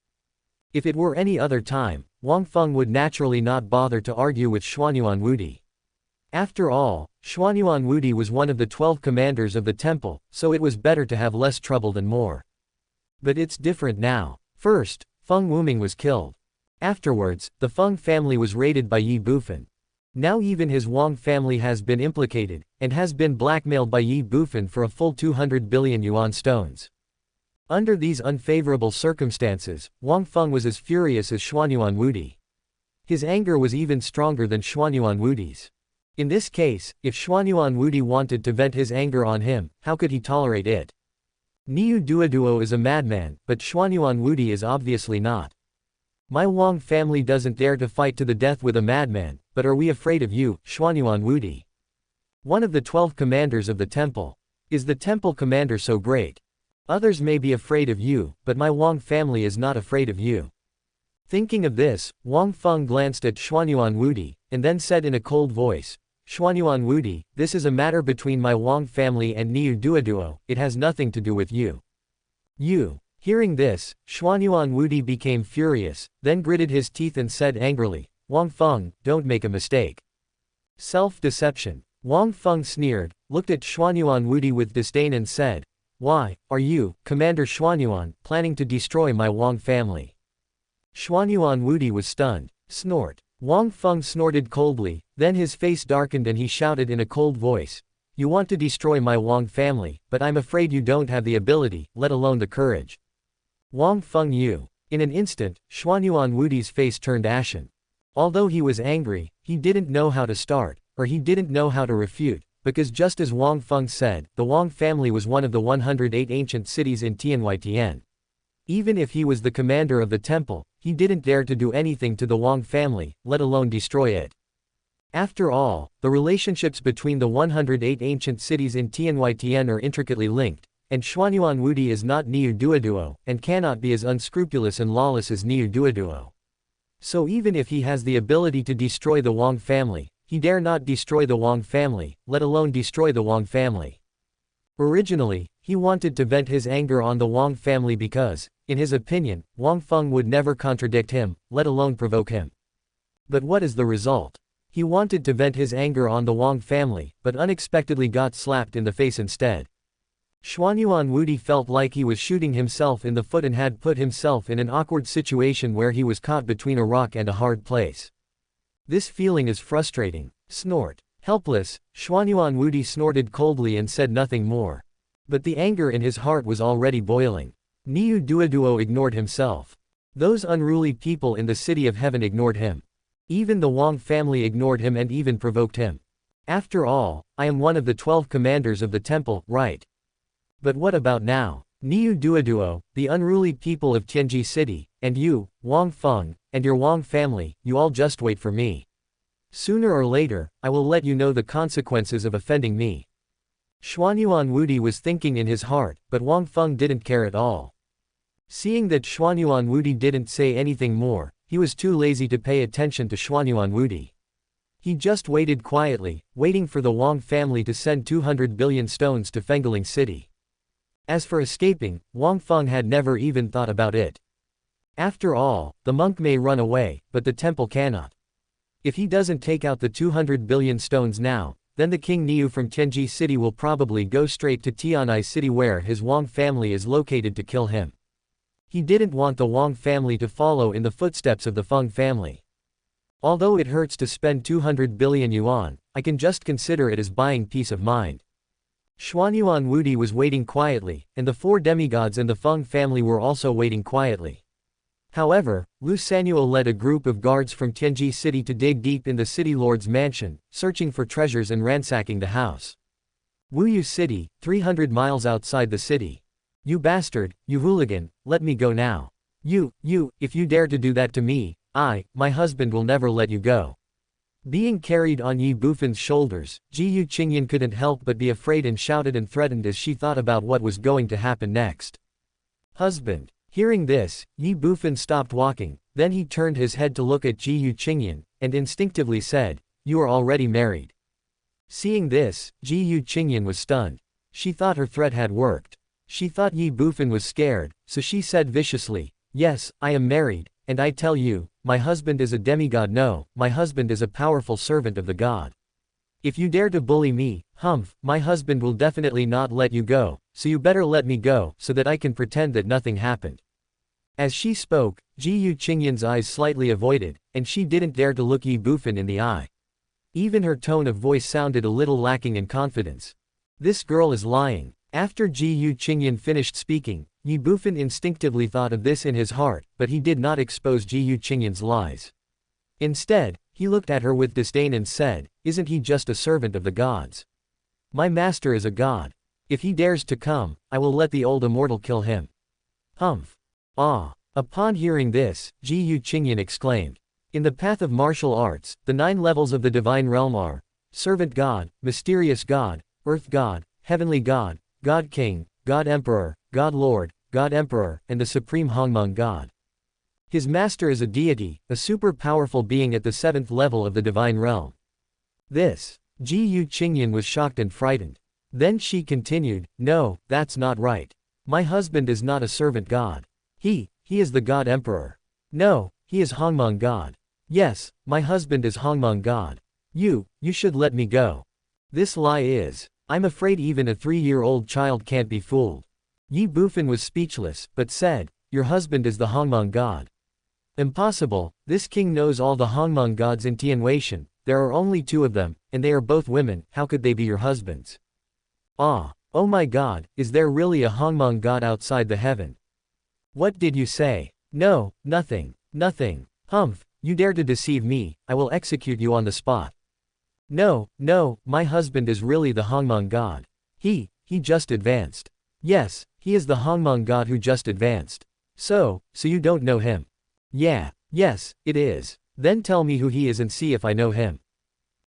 If it were any other time, Wang Feng would naturally not bother to argue with Xuanyuan Wudi. After all, Xuanyuan Wudi was one of the 12 commanders of the temple, so it was better to have less trouble than more. But it's different now. First, Feng Wuming was killed. Afterwards, the Feng family was raided by Ye Bufan. Now even his Wang family has been implicated, and has been blackmailed by Ye Bufan for a full 200 billion yuan stones. Under these unfavorable circumstances, Wang Feng was as furious as Xuanyuan Wudi. His anger was even stronger than Xuanyuan Wudi's. In this case, if Xuanyuan Wudi wanted to vent his anger on him, how could he tolerate it? Niu Duoduo is a madman, but Xuanyuan Wudi is obviously not. My Wang family doesn't dare to fight to the death with a madman, but are we afraid of you, Xuanyuan Wudi? One of the 12 commanders of the temple. Is the temple commander so great? Others may be afraid of you, but my Wang family is not afraid of you. Thinking of this, Wang Feng glanced at Xuanyuan Wudi, and then said in a cold voice, Xuanyuan Wudi, this is a matter between my Wang family and Niu Duoduo, it has nothing to do with you. You. Hearing this, Xuanyuan Wudi became furious, then gritted his teeth and said angrily, Wang Feng, don't make a mistake. Self-deception. Wang Feng sneered, looked at Xuanyuan Wudi with disdain and said, why, are you, Commander Xuanyuan, planning to destroy my Wang family? Xuanyuan Wudi was stunned. Snort. Wang Feng snorted coldly, then his face darkened and he shouted in a cold voice, you want to destroy my Wang family, but I'm afraid you don't have the ability, let alone the courage. Wang Feng you. In an instant, Xuanyuan Wudi's face turned ashen. Although he was angry, he didn't know how to start, or he didn't know how to refute, because just as Wang Feng said, the Wang family was one of the 108 ancient cities in TianYTN. Even if he was the commander of the temple, he didn't dare to do anything to the Wang family, let alone destroy it. After all, the relationships between the 108 ancient cities in TianYTN are intricately linked, and Xuanyuan Wudi is not Niu Duoduo, and cannot be as unscrupulous and lawless as Niu Duoduo. So even if he has the ability to destroy the Wang family, he dare not destroy the Wang family, let alone destroy the Wang family. Originally, he wanted to vent his anger on the Wang family because, in his opinion, Wang Feng would never contradict him, let alone provoke him. But what is the result? He wanted to vent his anger on the Wang family, but unexpectedly got slapped in the face instead. Xuanyuan Wudi felt like he was shooting himself in the foot and had put himself in an awkward situation where he was caught between a rock and a hard place. This feeling is frustrating. Snort. Helpless, Xuanyuan Wudi snorted coldly and said nothing more. But the anger in his heart was already boiling. Niu Duoduo ignored himself. Those unruly people in the city of heaven ignored him. Even the Wang family ignored him and even provoked him. After all, I am one of the 12 commanders of the temple, right? But what about now? Niu Duoduo, the unruly people of Tianji City, and you, Wang Feng, and your Wang family, you all just wait for me. Sooner or later, I will let you know the consequences of offending me. Xuanyuan Wudi was thinking in his heart, but Wang Feng didn't care at all. Seeing that Xuanyuan Wudi didn't say anything more, he was too lazy to pay attention to Xuanyuan Wudi. He just waited quietly, waiting for the Wang family to send 200 billion stones to Fengling City. As for escaping, Wang Feng had never even thought about it. After all, the monk may run away, but the temple cannot. If he doesn't take out the 200 billion stones now, then the King Niu from Tianji City will probably go straight to Tian'ai City where his Wang family is located to kill him. He didn't want the Wang family to follow in the footsteps of the Feng family. Although it hurts to spend 200 billion yuan, I can just consider it as buying peace of mind. Xuanyuan Wudi was waiting quietly, and the 4 demigods and the Feng family were also waiting quietly. However, Lu Sanuo led a group of guards from Tianji City to dig deep in the city lord's mansion, searching for treasures and ransacking the house. Wuyu City, 300 miles outside the city. You bastard, you hooligan, let me go now. If you dare to do that to me, my husband will never let you go. Being carried on Ye Bufan's shoulders, Ji Qingyan couldn't help but be afraid and shouted and threatened as she thought about what was going to happen next. Husband. Hearing this, Ye Bufan stopped walking, then he turned his head to look at Ji Qingyan, and instinctively said, "You are already married." Seeing this, Ji Qingyan was stunned. She thought her threat had worked. She thought Ye Bufan was scared, so she said viciously, "Yes, I am married, and I tell you, my husband is a demigod. No, my husband is a powerful servant of the god. If you dare to bully me, my husband will definitely not let you go, so you better let me go so that I can pretend that nothing happened." As she spoke, Ji Qingyan's eyes slightly avoided, and she didn't dare to look Ye Bufan in the eye. Even her tone of voice sounded a little lacking in confidence. This girl is lying. After Ji Qingyan finished speaking, Ye Bufan instinctively thought of this in his heart, but he did not expose Ji Qingyan's lies. Instead, he looked at her with disdain and said, "Isn't he just a servant of the gods? My master is a god. If he dares to come, I will let the old immortal kill him." Upon hearing this, Ji Qingyan exclaimed. In the path of martial arts, the 9 levels of the divine realm are servant god, mysterious god, earth god, heavenly god, god king, god emperor, god lord, god emperor, and the supreme Hongmeng god. His master is a deity, a super powerful being at the 7th level of the divine realm. This. Ji Qingyan was shocked and frightened. Then she continued, "No, that's not right. My husband is not a servant god. He is the god emperor. No, he is Hongmeng god. Yes, my husband is Hongmeng god. You should let me go. This lie is. I'm afraid even a 3-year-old child can't be fooled." Ye Bufan was speechless, but said, "Your husband is the Hongmeng god." "Impossible, this king knows all the Hongmeng gods in Tianwei. There are only 2 of them, and they are both women. How could they be your husbands?" Oh my god, is there really a Hongmeng god outside the heaven? What did you say? No, nothing. You dare to deceive me, I will execute you on the spot. No, my husband is really the Hongmeng god. He just advanced. Yes, he is the Hongmeng god who just advanced. So you don't know him? Yes, it is. Then tell me who he is and see if I know him.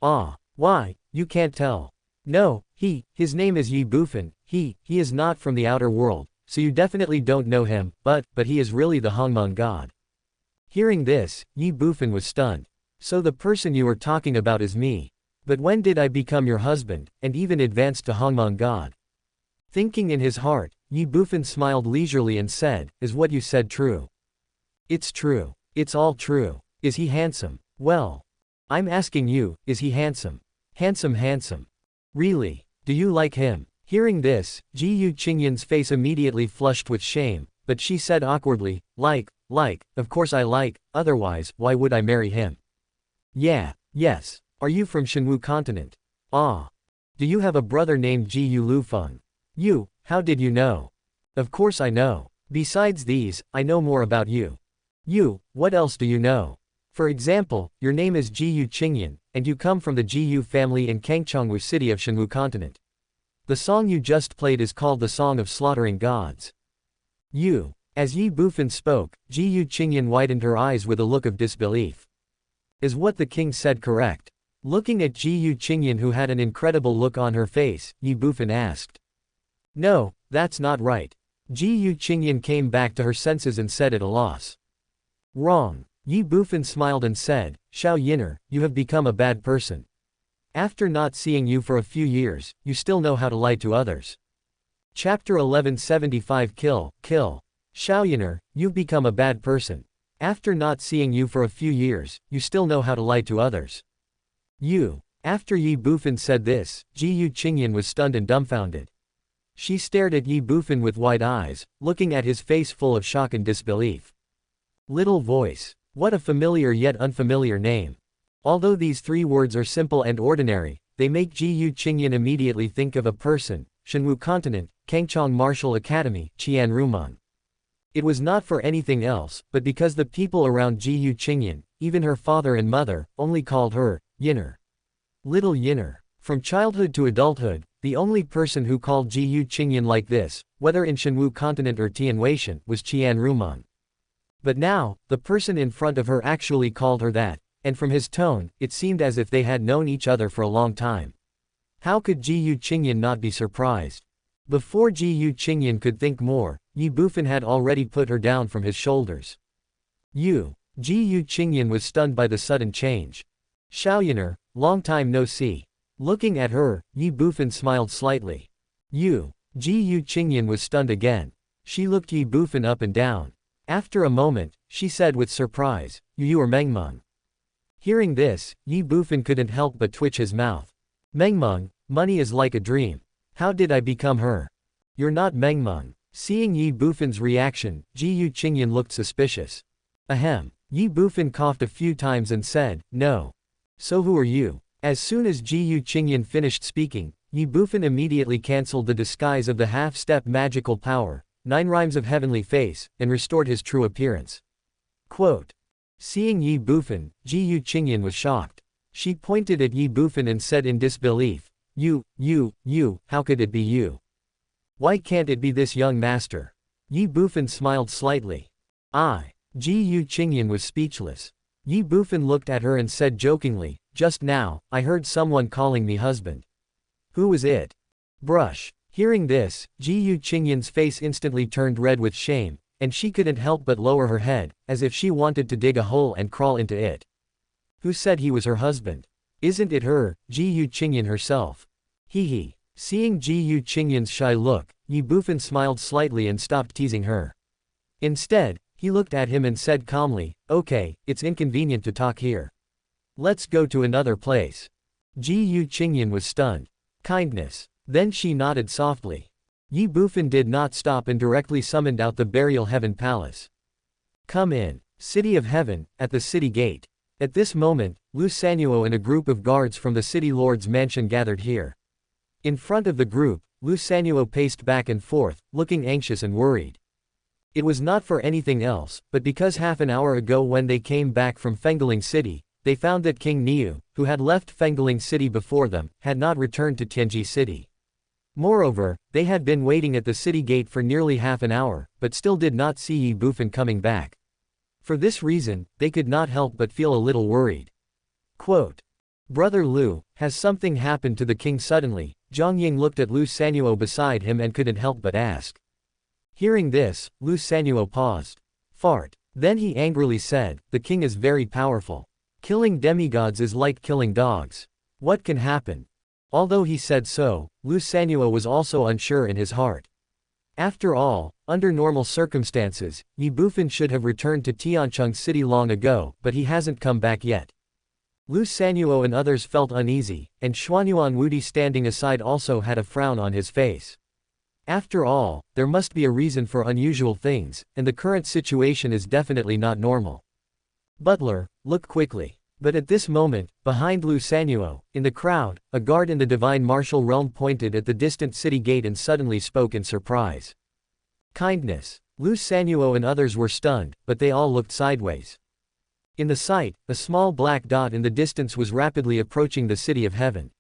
Why, you can't tell. No, his name is Ye Bufan. He is not from the outer world, so you definitely don't know him, but he is really the Hongmeng god. Hearing this, Ye Bufan was stunned. So the person you are talking about is me. But when did I become your husband, and even advanced to Hongmeng god? Thinking in his heart, Ye Bufan smiled leisurely and said, "Is what you said true?" "It's true. It's all true. Is he handsome?" "Well, I'm asking you, is he handsome?" Handsome. Really? Do you like him?" Hearing this, Ji Qingyan's face immediately flushed with shame, but she said awkwardly, like, of course I like, otherwise, why would I marry him?" Yes. Are you from Shenwu continent?" Do you have a brother named Ji Lufeng?" How did you know?" "Of course I know. Besides these, I know more about you." What else do you know? For example, your name is Ji Qingyan, and you come from the Jiyu family in Kangchongwu city of Shenwu continent. The song you just played is called the Song of Slaughtering Gods. As Ye Bufan spoke, Ji Qingyan widened her eyes with a look of disbelief. Is what the king said correct? Looking at Ji Qingyan, who had an incredible look on her face, Ye Bufan asked. "No, that's not right." Ji Qingyan came back to her senses and said at a loss. "Wrong." Ye Bufan smiled and said, "Xiao Yin'er, you have become a bad person. After not seeing you for a few years, you still know how to lie to others." Chapter 1175 Kill. Xiao Yin'er, you've become a bad person. After not seeing you for a few years, you still know how to lie to others. After Ye Bufan said this, Ji Qingyan was stunned and dumbfounded. She stared at Ye Bufan with wide eyes, looking at his face full of shock and disbelief. Little voice. What a familiar yet unfamiliar name. Although these 3 words are simple and ordinary, they make Ji Qingyan immediately think of a person, Shenwu continent, Kangchong Martial Academy, Qianruman. It was not for anything else, but because the people around Ji Qingyan, even her father and mother, only called her, Yin'er. Little Yin'er. From childhood to adulthood, the only person who called Ji Qingyan like this, whether in Shenwu continent or Tianweishan, was Qian Rumong. But now, the person in front of her actually called her that, and from his tone, it seemed as if they had known each other for a long time. How could Ji Qingyan not be surprised? Before Ji Qingyan could think more, Ye Bufan had already put her down from his shoulders. Ji Qingyan was stunned by the sudden change. Xiaoyaner, long time no see. Looking at her, Ye Bufan smiled slightly. Ji Qingyan was stunned again. She looked Ye Bufan up and down. After a moment, she said with surprise, You are Mengmeng. Hearing this, Ye Bufan couldn't help but twitch his mouth. Mengmeng, money is like a dream. How did I become her? You're not Mengmeng. Seeing Ye Bufan's reaction, Ji Qingyan looked suspicious. Ahem. Ye Bufan coughed a few times and said, No. So who are you? As soon as Ji Qingyan finished speaking, Ye Bufan immediately cancelled the disguise of the half-step magical power, 9 rhymes of heavenly face, and restored his true appearance. Quote. Seeing Ye Bufan, Ji Qingyan was shocked. She pointed at Ye Bufan and said in disbelief, You, how could it be you? Why can't it be this young master? Ye Bufan smiled slightly. Ji Qingyan was speechless. Ye Bufan looked at her and said jokingly, Just now, I heard someone calling me husband. Who was it? Brush. Hearing this, Ji Qingyan's face instantly turned red with shame, and she couldn't help but lower her head, as if she wanted to dig a hole and crawl into it. Who said he was her husband? Isn't it her, Ji Qingyan herself? Hee. Seeing Ji Qingyan's shy look, Ye Bufan smiled slightly and stopped teasing her. Instead, he looked at him and said calmly, Okay, it's inconvenient to talk here. Let's go to another place. Ji Qingyan was stunned. Kindness. Then she nodded softly. Ye Bufan did not stop and directly summoned out the Burial Heaven Palace. Come in. City of Heaven, at the city gate. At this moment, Lu Sanuo and a group of guards from the city lord's mansion gathered here. In front of the group, Lu Sanuo paced back and forth, looking anxious and worried. It was not for anything else, but because half an hour ago when they came back from Fengling City, they found that King Niu, who had left Fengling City before them, had not returned to Tianji City. Moreover, they had been waiting at the city gate for nearly half an hour, but still did not see Ye Bufan coming back. For this reason, they could not help but feel a little worried. Quote. Brother Lu, has something happened to the king suddenly? Zhang Ying looked at Lu Sanuo beside him and couldn't help but ask. Hearing this, Lu Sanuo paused. Fart. Then he angrily said, The king is very powerful. Killing demigods is like killing dogs. What can happen? Although he said so, Lu Sanuo was also unsure in his heart. After all, under normal circumstances, Ye Bufan should have returned to Tiancheng City long ago, but he hasn't come back yet. Lu Sanuo and others felt uneasy, and Xuanyuan Wudi standing aside also had a frown on his face. After all, there must be a reason for unusual things, and the current situation is definitely not normal. Butler, look quickly. But at this moment, behind Lu Sanuo, in the crowd, a guard in the divine martial realm pointed at the distant city gate and suddenly spoke in surprise. Kindness. Lu Sanuo and others were stunned, but they all looked sideways. In the sight, a small black dot in the distance was rapidly approaching the city of heaven.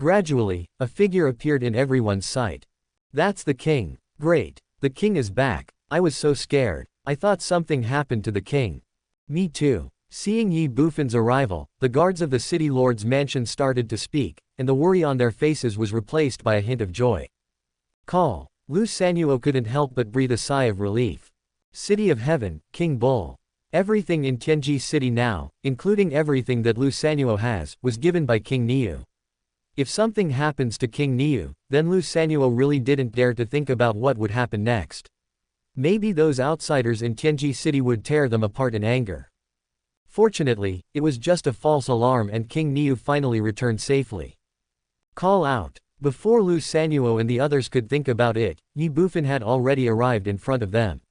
Gradually, a figure appeared in everyone's sight. That's the king. Great. The king is back. I was so scared. I thought something happened to the king. Me too. Seeing Ye Bufan's arrival, the guards of the city lord's mansion started to speak, and the worry on their faces was replaced by a hint of joy. Call. Lu Sanuo couldn't help but breathe a sigh of relief. City of Heaven, King Bull. Everything in Tianji City now, including everything that Lu Sanuo has, was given by King Niu. If something happens to King Niu, then Lu Sanuo really didn't dare to think about what would happen next. Maybe those outsiders in Tianji City would tear them apart in anger. Fortunately, it was just a false alarm and King Niu finally returned safely. Call out. Before Lu Sanuo and the others could think about it, Ye Bufan had already arrived in front of them.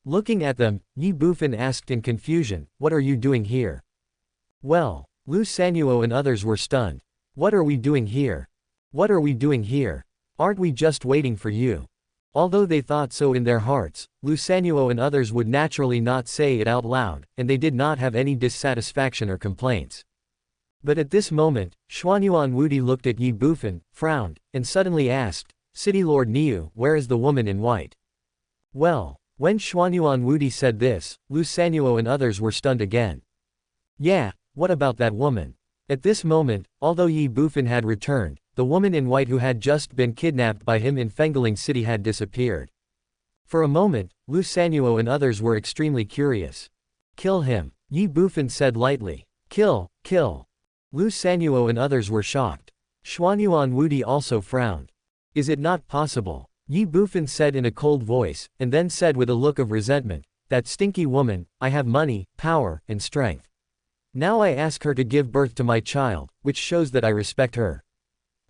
Looking at them, Ye Bufan asked in confusion, What are you doing here? Well, Lu Sanuo and others were stunned. What are we doing here? What are we doing here? Aren't we just waiting for you? Although they thought so in their hearts, Lu Sanuo and others would naturally not say it out loud, and they did not have any dissatisfaction or complaints. But at this moment, Xuanyuan Wudi looked at Ye Bufan, frowned, and suddenly asked, City Lord Niu, where is the woman in white? Well, when Xuanyuan Wudi said this, Lu Sanuo and others were stunned again. Yeah, what about that woman? At this moment, although Ye Bufan had returned, the woman in white who had just been kidnapped by him in Fengling City had disappeared. For a moment, Lu Sanuo and others were extremely curious. Kill him, Ye Bufan said lightly. Kill. Lu Sanuo and others were shocked. Xuanyuan Wudi also frowned. Is it not possible? Ye Bufan said in a cold voice, and then said with a look of resentment, that stinky woman, I have money, power, and strength. Now I ask her to give birth to my child, which shows that I respect her.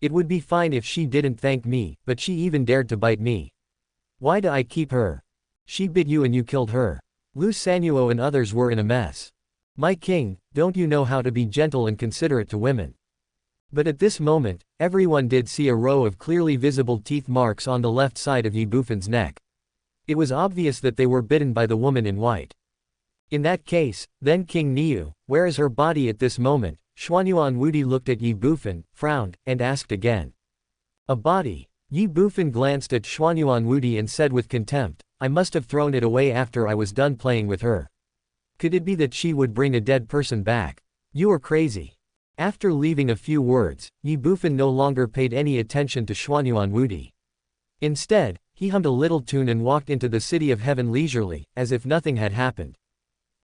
It would be fine if she didn't thank me, but she even dared to bite me. Why do I keep her? She bit you and you killed her. Lu Sanuo and others were in a mess. My king, don't you know how to be gentle and considerate to women? But at this moment, everyone did see a row of clearly visible teeth marks on the left side of Ye Bufan's neck. It was obvious that they were bitten by the woman in white. In that case, then King Niu, where is her body at this moment? Xuanyuan Wudi looked at Ye Bufan, frowned, and asked again. A body. Ye Bufan glanced at Xuanyuan Wudi and said with contempt, I must have thrown it away after I was done playing with her. Could it be that she would bring a dead person back? You are crazy. After leaving a few words, Ye Bufan no longer paid any attention to Xuanyuan Wudi. Instead, he hummed a little tune and walked into the city of heaven leisurely, as if nothing had happened.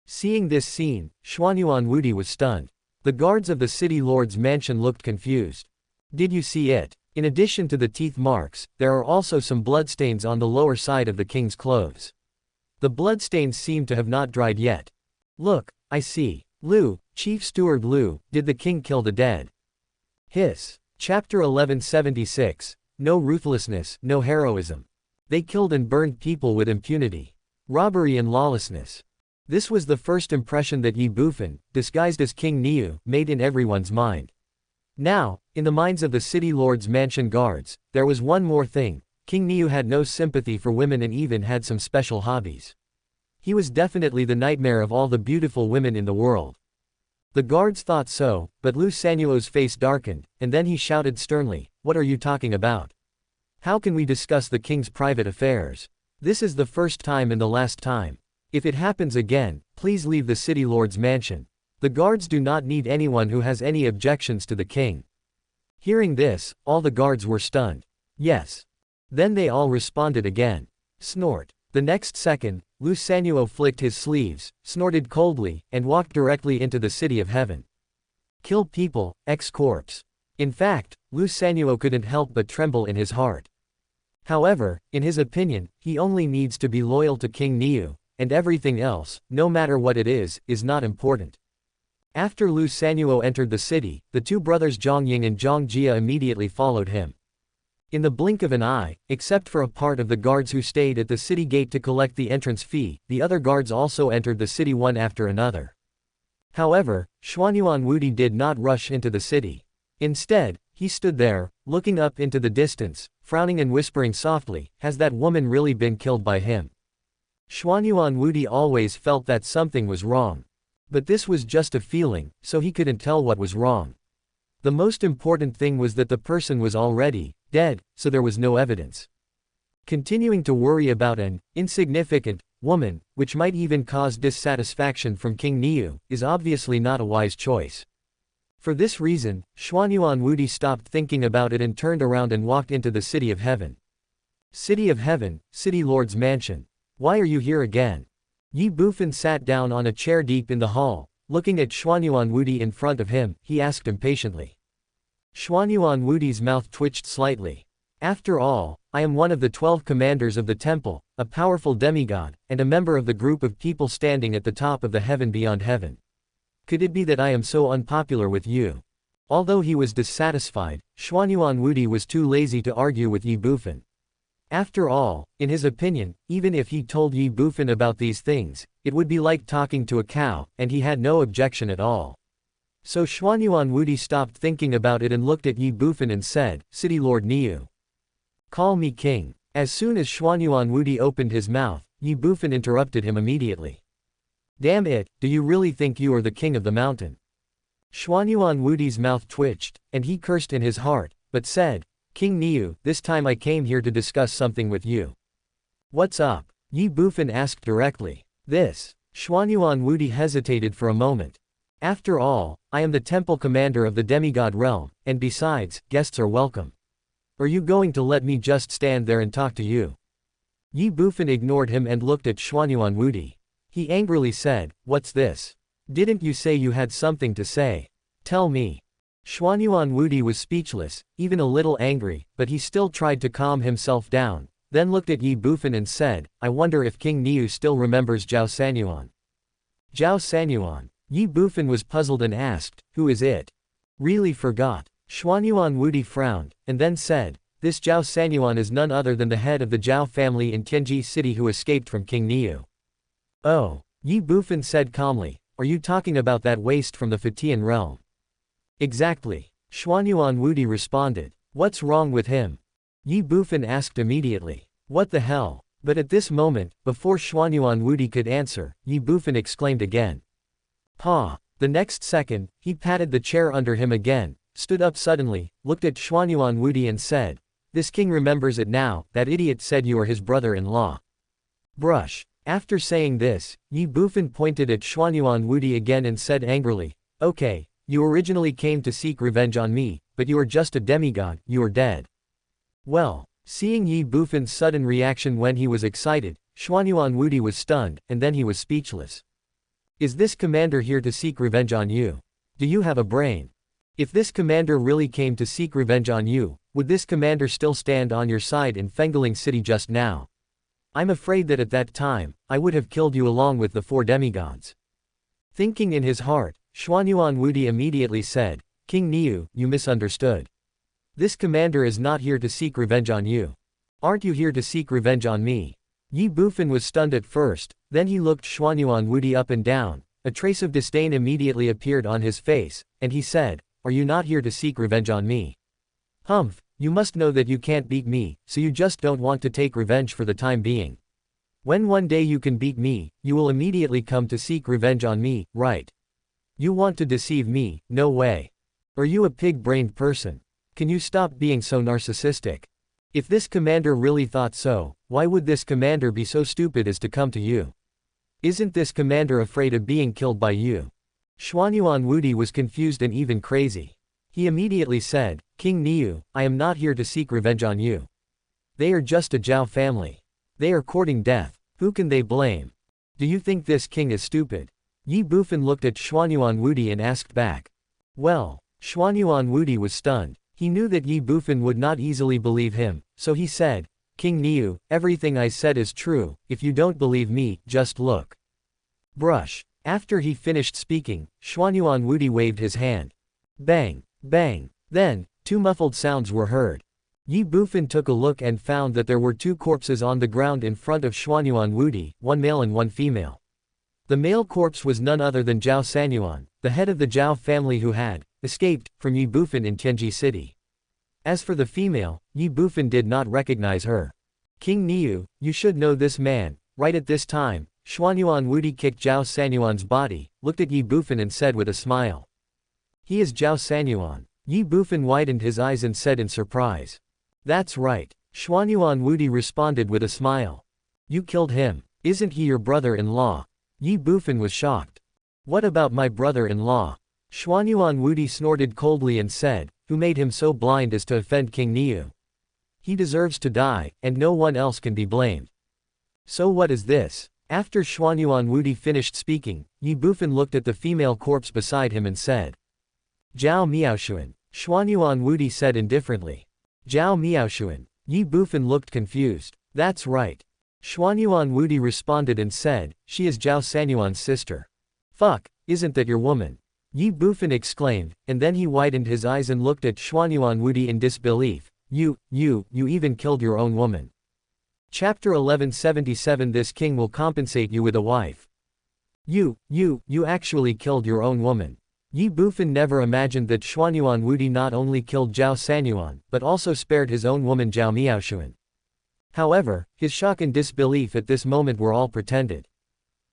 Seeing this scene, Xuanyuan Wudi was stunned. The guards of the city lord's mansion looked confused. Did you see it? In addition to the teeth marks, there are also some bloodstains on the lower side of the king's clothes. The bloodstains seem to have not dried yet. Look, I see. Lu, Chief Steward Lu, did the king kill the dead? Hiss. Chapter 1176. No ruthlessness, no heroism. They killed and burned people with impunity. Robbery and lawlessness. This was the first impression that Ye Bufan, disguised as King Niu, made in everyone's mind. Now, in the minds of the city lord's mansion guards, there was one more thing. King Niu had no sympathy for women and even had some special hobbies. He was definitely the nightmare of all the beautiful women in the world. The guards thought so, but Lu Sanuo's face darkened, and then he shouted sternly, What are you talking about? How can we discuss the king's private affairs? This is the first time and the last time. If it happens again, please leave the city lord's mansion. The guards do not need anyone who has any objections to the king. Hearing this, all the guards were stunned. Yes. Then they all responded again. Snort. The next second, Lu Sanuo flicked his sleeves, snorted coldly, and walked directly into the city of heaven. Kill people, ex-corpse. In fact, Lu Sanuo couldn't help but tremble in his heart. However, in his opinion, he only needs to be loyal to King Niu, and everything else, no matter what it is not important. After Lu Sanuo entered the city, the two brothers Zhongying and Zhongjia immediately followed him. In the blink of an eye, except for a part of the guards who stayed at the city gate to collect the entrance fee, the other guards also entered the city one after another. However, Xuanyuan Wudi did not rush into the city. Instead, he stood there, looking up into the distance, frowning and whispering softly, has that woman really been killed by him? Xuanyuan Wudi always felt that something was wrong. But this was just a feeling, so he couldn't tell what was wrong. The most important thing was that the person was already dead, so there was no evidence. Continuing to worry about an insignificant woman, which might even cause dissatisfaction from King Niu, is obviously not a wise choice. For this reason, Xuanyuan Wudi stopped thinking about it and turned around and walked into the City of Heaven. City of Heaven, City Lord's Mansion. Why are you here again? Ye Bufan sat down on a chair deep in the hall, looking at Xuanyuan Wudi in front of him, he asked impatiently. Xuanyuan Wudi's mouth twitched slightly. After all, I am one of the 12 commanders of the temple, a powerful demigod, and a member of the group of people standing at the top of the heaven beyond heaven. Could it be that I am so unpopular with you? Although he was dissatisfied, Xuanyuan Wudi was too lazy to argue with Ye Bufan. After all, in his opinion, even if he told Ye Bufan about these things, it would be like talking to a cow, and he had no objection at all. So Xuanyuan Wudi stopped thinking about it and looked at Ye Bufan and said, City Lord Niu. Call me king. As soon as Xuanyuan Wudi opened his mouth, Ye Bufan interrupted him immediately. Damn it, do you really think you are the king of the mountain? Xuanyuan Wudi's mouth twitched, and he cursed in his heart, but said, King Niu, this time I came here to discuss something with you. What's up? Ye Bufan asked directly. This. Xuanyuan Wudi hesitated for a moment. After all, I am the temple commander of the demigod realm, and besides, guests are welcome. Are you going to let me just stand there and talk to you? Ye Bufan ignored him and looked at Xuanyuan Wudi. He angrily said, What's this? Didn't you say you had something to say? Tell me. Xuanyuan Wudi was speechless, even a little angry, but he still tried to calm himself down, then looked at Ye Bufan and said, I wonder if King Niu still remembers Zhao Sanyuan. Zhao Sanyuan. Ye Bufan was puzzled and asked, Who is it? Really forgot. Xuanyuan Wudi frowned, and then said, This Zhao Sanyuan is none other than the head of the Zhao family in Tianji City who escaped from King Niu. Oh. Ye Bufan said calmly, Are you talking about that waste from the Fatian realm? Exactly. Xuanyuan Wudi responded. What's wrong with him? Ye Bufan asked immediately. What the hell? But at this moment, before Xuanyuan Wudi could answer, Ye Bufan exclaimed again. Pa. The next second, he patted the chair under him again, stood up suddenly, looked at Xuanyuan Wudi and said, This king remembers it now, that idiot said you are his brother-in-law. Brush. After saying this, Ye Bufan pointed at Xuanyuan Wudi again and said angrily, Okay, you originally came to seek revenge on me, but you are just a demigod, you are dead. Well. Seeing Ye Bufan's sudden reaction when he was excited, Xuanyuan Wudi was stunned, and then he was speechless. Is this commander here to seek revenge on you? Do you have a brain? If this commander really came to seek revenge on you, would this commander still stand on your side in Fengling City just now? I'm afraid that at that time, I would have killed you along with the 4 demigods. Thinking in his heart, Xuanyuan Wudi immediately said, King Niu, you misunderstood. This commander is not here to seek revenge on you. Aren't you here to seek revenge on me? Ye Bufan was stunned at first, then he looked Xuanyuan Wudi up and down, a trace of disdain immediately appeared on his face, and he said, Are you not here to seek revenge on me? Humph, you must know that you can't beat me, so you just don't want to take revenge for the time being. When one day you can beat me, you will immediately come to seek revenge on me, right? You want to deceive me, no way. Are you a pig-brained person? Can you stop being so narcissistic? If this commander really thought so, why would this commander be so stupid as to come to you? Isn't this commander afraid of being killed by you? Xuanyuan Wudi was confused and even crazy. He immediately said, King Niu, I am not here to seek revenge on you. They are just a Zhao family. They are courting death. Who can they blame? Do you think this king is stupid? Ye Bufan looked at Xuanyuan Wudi and asked back. Well. Xuanyuan Wudi was stunned. He knew that Ye Bufan would not easily believe him, so he said, King Niu, everything I said is true, if you don't believe me, just look. Brush. After he finished speaking, Xuanyuan Wudi waved his hand. Bang, bang. Then, 2 muffled sounds were heard. Ye Bufan took a look and found that there were 2 corpses on the ground in front of Xuanyuan Wudi, 1 male and 1 female. The male corpse was none other than Zhao Sanyuan, the head of the Zhao family who had escaped from Ye Bufan in Tianji City. As for the female, Ye Bufan did not recognize her. King Niu, you should know this man. Right at this time, Xuanyuan Wudi kicked Zhao Sanyuan's body, looked at Ye Bufan and said with a smile. He is Zhao Sanyuan. Ye Bufan widened his eyes and said in surprise. That's right. Xuanyuan Wudi responded with a smile. You killed him. Isn't he your brother-in-law? Ye Bufan was shocked. What about my brother-in-law? Xuanyuan Wudi snorted coldly and said, Who made him so blind as to offend King Niu? He deserves to die, and no one else can be blamed. So what is this? After Xuanyuan Wudi finished speaking, Ye Bufan looked at the female corpse beside him and said. Zhao Miaoshuan. Xuanyuan Wudi said indifferently. Zhao Miaoshuan. Ye Bufan looked confused. That's right. Xuanyuan Wudi responded and said, She is Zhao Sanyuan's sister. Fuck, isn't that your woman? Ye Bufan exclaimed, and then he widened his eyes and looked at Xuanyuan Wudi in disbelief. You even killed your own woman. Chapter 1177 This king will compensate you with a wife. You actually killed your own woman. Ye Bufan never imagined that Xuanyuan Wudi not only killed Zhao Sanyuan, but also spared his own woman Zhao Miaoshuan. However, his shock and disbelief at this moment were all pretended.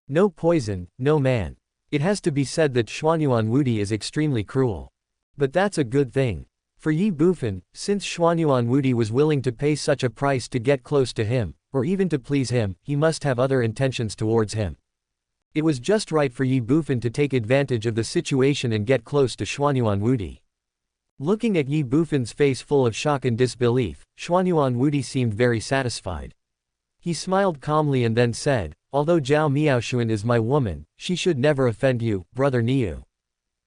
No poison, no man. It has to be said that Xuanyuan Wudi is extremely cruel. But that's a good thing. For Ye Bufan, since Xuanyuan Wudi was willing to pay such a price to get close to him, or even to please him, he must have other intentions towards him. It was just right for Ye Bufan to take advantage of the situation and get close to Xuanyuan Wudi. Looking at Ye Bufan's face full of shock and disbelief, Xuanyuan Wudi seemed very satisfied. He smiled calmly and then said, "Although Zhao Miaoshuan is my woman, she should never offend you, Brother Niu.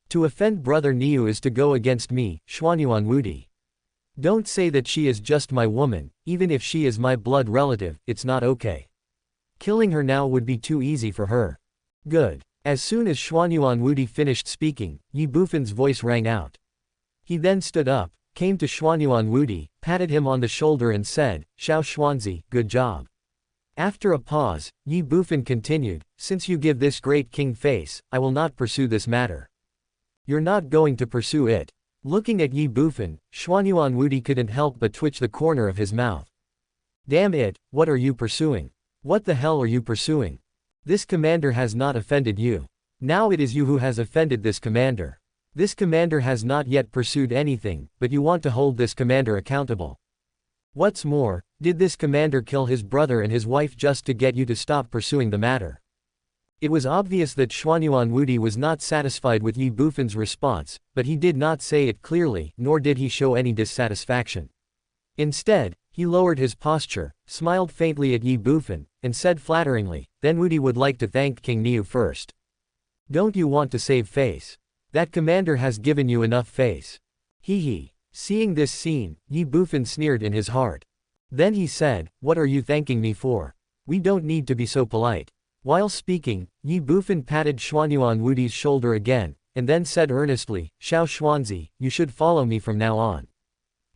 To offend Brother Niu is to go against me, Xuanyuan Wudi. Don't say that she is just my woman, even if she is my blood relative, it's not okay. Killing her now would be too easy for her." Good. As soon as Xuanyuan Wudi finished speaking, Ye Bufan's voice rang out. He then stood up, came to Xuanyuan Wudi, patted him on the shoulder and said, "Xiao Xuanzi, good job." After a pause, Ye Bufan continued, "Since you give this great king face, I will not pursue this matter." "You're not going to pursue it?" Looking at Ye Bufan, Xuanyuan Wudi couldn't help but twitch the corner of his mouth. "Damn it, what are you pursuing? What the hell are you pursuing? This commander has not offended you. Now it is you who has offended this commander. This commander has not yet pursued anything, but you want to hold this commander accountable. What's more, did this commander kill his brother and his wife just to get you to stop pursuing the matter?" It was obvious that Xuanyuan Wudi was not satisfied with Ye Bufan's response, but he did not say it clearly, nor did he show any dissatisfaction. Instead, he lowered his posture, smiled faintly at Ye Bufan, and said flatteringly, "Then Wudi would like to thank King Niu first. Don't you want to save face? That commander has given you enough face." Hee hee. Seeing this scene, Ye Bufan sneered in his heart. Then he said, "What are you thanking me for? We don't need to be so polite." While speaking, Ye Bufan patted Xuanyuan Wudi's shoulder again, and then said earnestly, "Xiao Xuanzi, you should follow me from now on.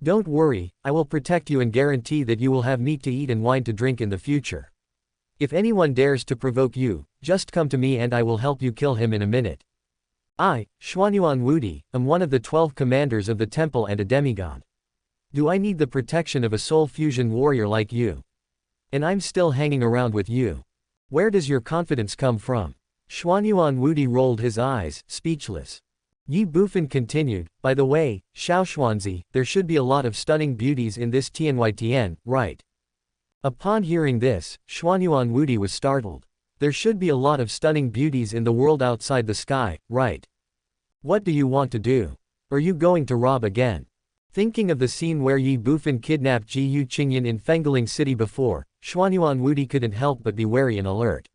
Don't worry, I will protect you and guarantee that you will have meat to eat and wine to drink in the future. If anyone dares to provoke you, just come to me and I will help you kill him in a minute. I, Xuanyuan Wudi, am one of the 12 commanders of the temple and a demigod. Do I need the protection of a soul fusion warrior like you? And I'm still hanging around with you. Where does your confidence come from?" Xuanyuan Wudi rolled his eyes, speechless. Ye Bufan continued, "By the way, Xiao Xuanzi, there should be a lot of stunning beauties in this TianYTN, right?" Upon hearing this, Xuanyuan Wudi was startled. There should be a lot of stunning beauties in the world outside the sky, right? What do you want to do? Are you going to rob again? Thinking of the scene where Ye Bufan kidnapped Ji Yu Qingyan in Fengling City before, Xuanyuan Wudi couldn't help but be wary and alert.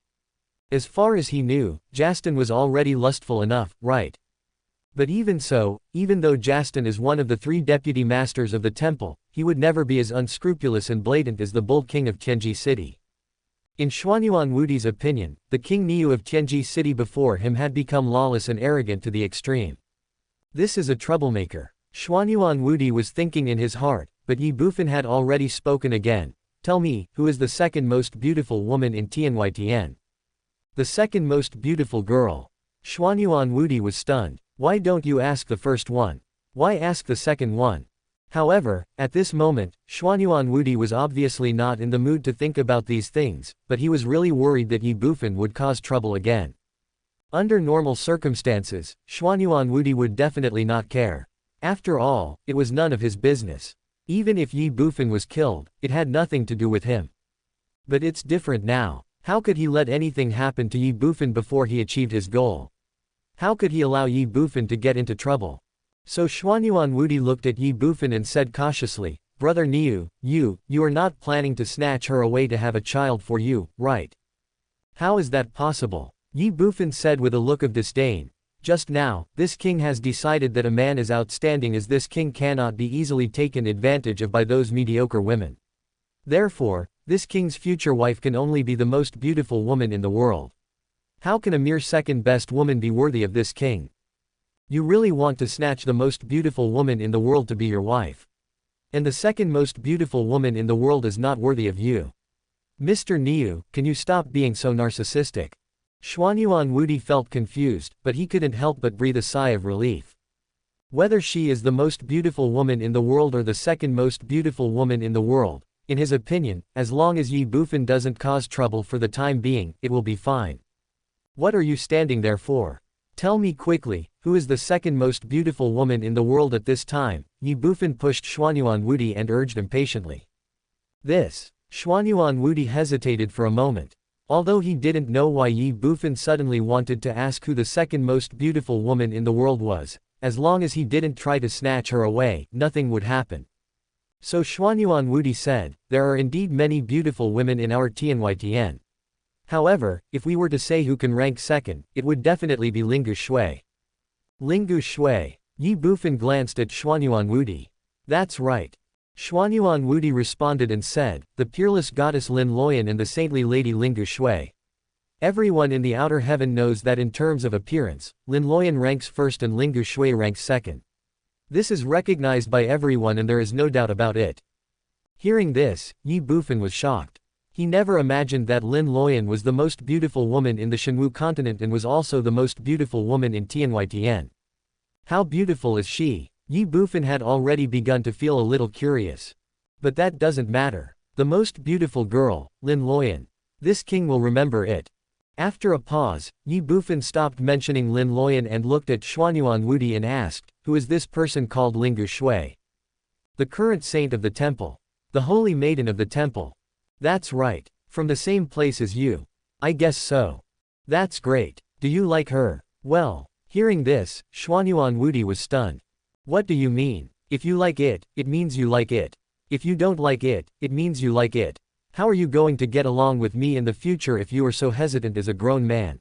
As far as he knew, Justin was already lustful enough, right? But even so, even though Justin is one of the 3 deputy masters of the temple, he would never be as unscrupulous and blatant as the bold king of Tianji City. In Xuanyuan Wudi's opinion, the King Niu of Tianji City before him had become lawless and arrogant to the extreme. This is a troublemaker. Xuanyuan Wudi was thinking in his heart, but Ye Bufan had already spoken again. "Tell me, who is the second most beautiful woman in TianYTN?" "The second most beautiful girl." Xuanyuan Wudi was stunned. "Why don't you ask the first one? Why ask the second one?" However, at this moment, Xuanyuan Wudi was obviously not in the mood to think about these things, but he was really worried that Ye Bufan would cause trouble again. Under normal circumstances, Xuanyuan Wudi would definitely not care. After all, it was none of his business. Even if Ye Bufan was killed, it had nothing to do with him. But it's different now. How could he let anything happen to Ye Bufan before he achieved his goal? How could he allow Ye Bufan to get into trouble? So Xuanyuan Wudi looked at Ye Bufan and said cautiously, "Brother Niu, you are not planning to snatch her away to have a child for you, right?" "How is that possible?" Ye Bufan said with a look of disdain. "Just now, this king has decided that a man as outstanding as this king cannot be easily taken advantage of by those mediocre women. Therefore, this king's future wife can only be the most beautiful woman in the world. How can a mere second best woman be worthy of this king? You really want to snatch the most beautiful woman in the world to be your wife. And the second most beautiful woman in the world is not worthy of you. Mr. Niu, can you stop being so narcissistic?" Xuanyuan Wudi felt confused, but he couldn't help but breathe a sigh of relief. Whether she is the most beautiful woman in the world or the second most beautiful woman in the world, in his opinion, as long as Ye Bufan doesn't cause trouble for the time being, it will be fine. What are you standing there for? Tell me quickly, who is the second most beautiful woman in the world at this time? Ye Bufan pushed Xuanyuan Wudi and urged impatiently. This. Xuanyuan Wudi hesitated for a moment. Although he didn't know why Ye Bufan suddenly wanted to ask who the second most beautiful woman in the world was, as long as he didn't try to snatch her away, nothing would happen. So Xuanyuan Wudi said, there are indeed many beautiful women in our Tianytn. However, if we were to say who can rank second, it would definitely be Lingu Shui. Lingu Shui. Ye Bufan glanced at Xuanyuan Wudi. That's right. Xuanyuan Wudi responded and said, the peerless goddess Lin Loyan and the saintly lady Lingu Shui. Everyone in the outer heaven knows that in terms of appearance, Lin Loyan ranks first and Lingu Shui ranks second. This is recognized by everyone and there is no doubt about it. Hearing this, Ye Bufan was shocked. He never imagined that Lin Loyan was the most beautiful woman in the Shenwu continent and was also the most beautiful woman in Tianytn. How beautiful is she? Ye Bufan had already begun to feel a little curious. But that doesn't matter. The most beautiful girl, Lin Loyan. This king will remember it. After a pause, Ye Bufan stopped mentioning Lin Loyan and looked at Xuanyuan Wudi and asked, who is this person called Lingu Shui? The current saint of the temple. The holy maiden of the temple. That's right. From the same place as you. I guess so. That's great. Do you like her? Well. Hearing this, Xuanyuan Wudi was stunned. What do you mean? If you like it, it means you like it. If you don't like it, it means you like it. How are you going to get along with me in the future if you are so hesitant as a grown man?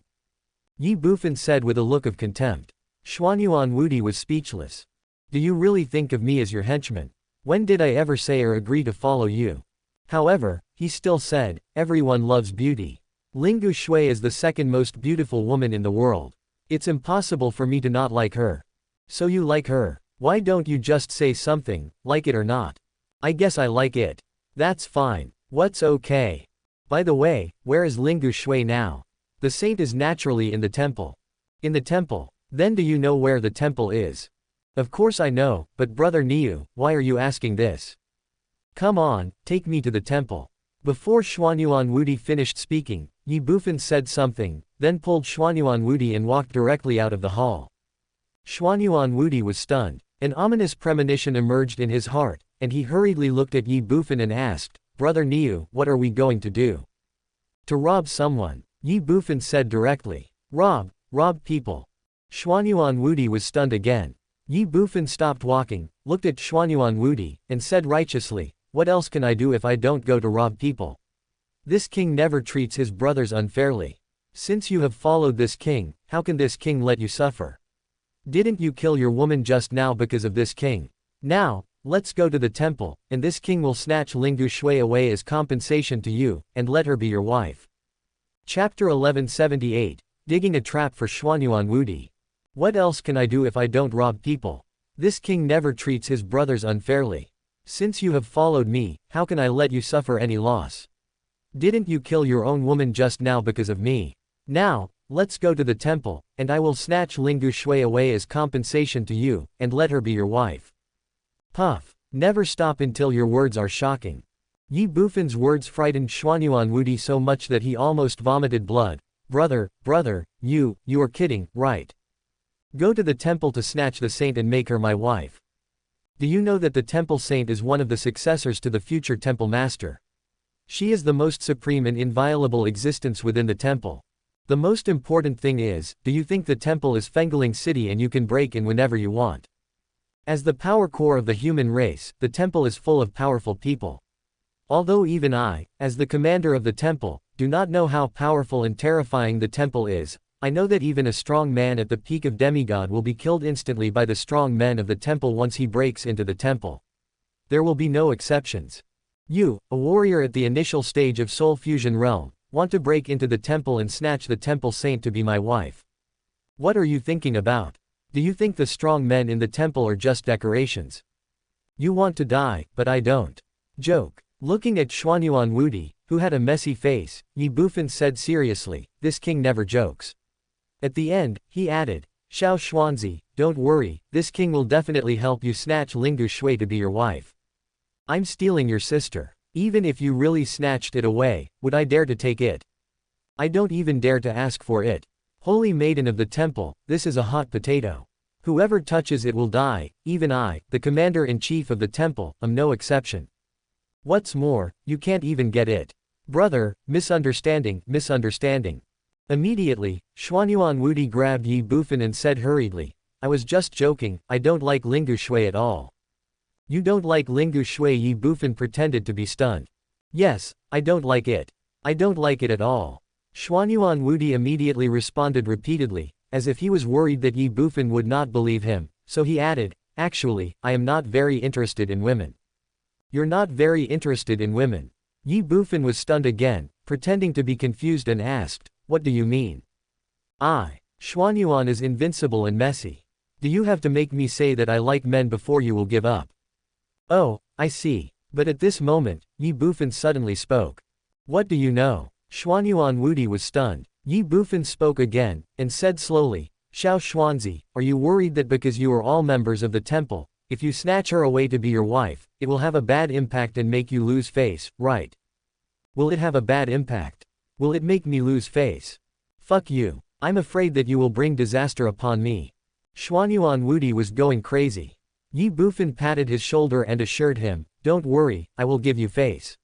Ye Bufan said with a look of contempt. Xuanyuan Wudi was speechless. Do you really think of me as your henchman? When did I ever say or agree to follow you? However, he still said, everyone loves beauty. Lingu Shui is the second most beautiful woman in the world. It's impossible for me to not like her. So you like her. Why don't you just say something, like it or not? I guess I like it. That's fine. What's okay? By the way, where is Lingu Shui now? The saint is naturally in the temple. In the temple? Then do you know where the temple is? Of course I know, but brother Niu, why are you asking this? Come on, take me to the temple. Before Xuanyuan Wudi finished speaking, Ye Bufan said something, then pulled Xuanyuan Wudi and walked directly out of the hall. Xuanyuan Wudi was stunned. An ominous premonition emerged in his heart, and he hurriedly looked at Ye Bufan and asked, Brother Niu, what are we going to do? To rob someone. Ye Bufan said directly. Rob people. Xuanyuan Wudi was stunned again. Ye Bufan stopped walking, looked at Xuanyuan Wudi, and said righteously, what else can I do if I don't go to rob people? This king never treats his brothers unfairly. Since you have followed this king, how can this king let you suffer? Didn't you kill your woman just now because of this king? Now, let's go to the temple, and this king will snatch Lingu Shui away as compensation to you, and let her be your wife. Chapter 1178, Digging a Trap for Xuanyuan Wudi. What else can I do if I don't rob people? This king never treats his brothers unfairly. Since you have followed me, how can I let you suffer any loss? Didn't you kill your own woman just now because of me? Now, let's go to the temple, and I will snatch Lingu Shui away as compensation to you, and let her be your wife. Puff. Never stop until your words are shocking. Ye Bufan's words frightened Xuanyuan Wudi so much that he almost vomited blood. Brother, you are kidding, right? Go to the temple to snatch the saint and make her my wife. Do you know that the temple saint is one of the successors to the future temple master? She is the most supreme and inviolable existence within the temple. The most important thing is, do you think the temple is Fengling City and you can break in whenever you want? As the power core of the human race, the temple is full of powerful people. Although even I, as the commander of the temple, do not know how powerful and terrifying the temple is, I know that even a strong man at the peak of demigod will be killed instantly by the strong men of the temple once he breaks into the temple. There will be no exceptions. You, a warrior at the initial stage of Soul Fusion realm, want to break into the temple and snatch the temple saint to be my wife. What are you thinking about? Do you think the strong men in the temple are just decorations? You want to die, but I don't. Joke. Looking at Xuanyuan Wudi, who had a messy face, Ye Bufan said seriously, this king never jokes. At the end, he added, Xiao Xuanzi, don't worry, this king will definitely help you snatch Lingu Shui to be your wife. I'm stealing your sister. Even if you really snatched it away, would I dare to take it? I don't even dare to ask for it. Holy maiden of the temple, this is a hot potato. Whoever touches it will die, even I, the commander-in-chief of the temple, am no exception. What's more, you can't even get it. Brother, misunderstanding. Immediately, Xuanyuan Wudi grabbed Ye Bufan and said hurriedly, I was just joking, I don't like Lingu Shui at all. You don't like Lingu Shui? Ye Bufan pretended to be stunned. Yes, I don't like it. I don't like it at all. Xuanyuan Wudi immediately responded repeatedly, as if he was worried that Ye Bufan would not believe him, so he added, actually, I am not very interested in women. You're not very interested in women. Ye Bufan was stunned again, pretending to be confused and asked, what do you mean? Xuanyuan is invincible and messy. Do you have to make me say that I like men before you will give up? Oh, I see. But at this moment, Ye Bufan suddenly spoke. What do you know? Xuanyuan Wudi was stunned. Ye Bufan spoke again, and said slowly, Xiao Xuanzi, are you worried that because you are all members of the temple, if you snatch her away to be your wife, it will have a bad impact and make you lose face, right? Will it have a bad impact? Will it make me lose face? Fuck you. I'm afraid that you will bring disaster upon me. Xuanyuan Wudi was going crazy. Ye Bufan patted his shoulder and assured him, don't worry, I will give you face.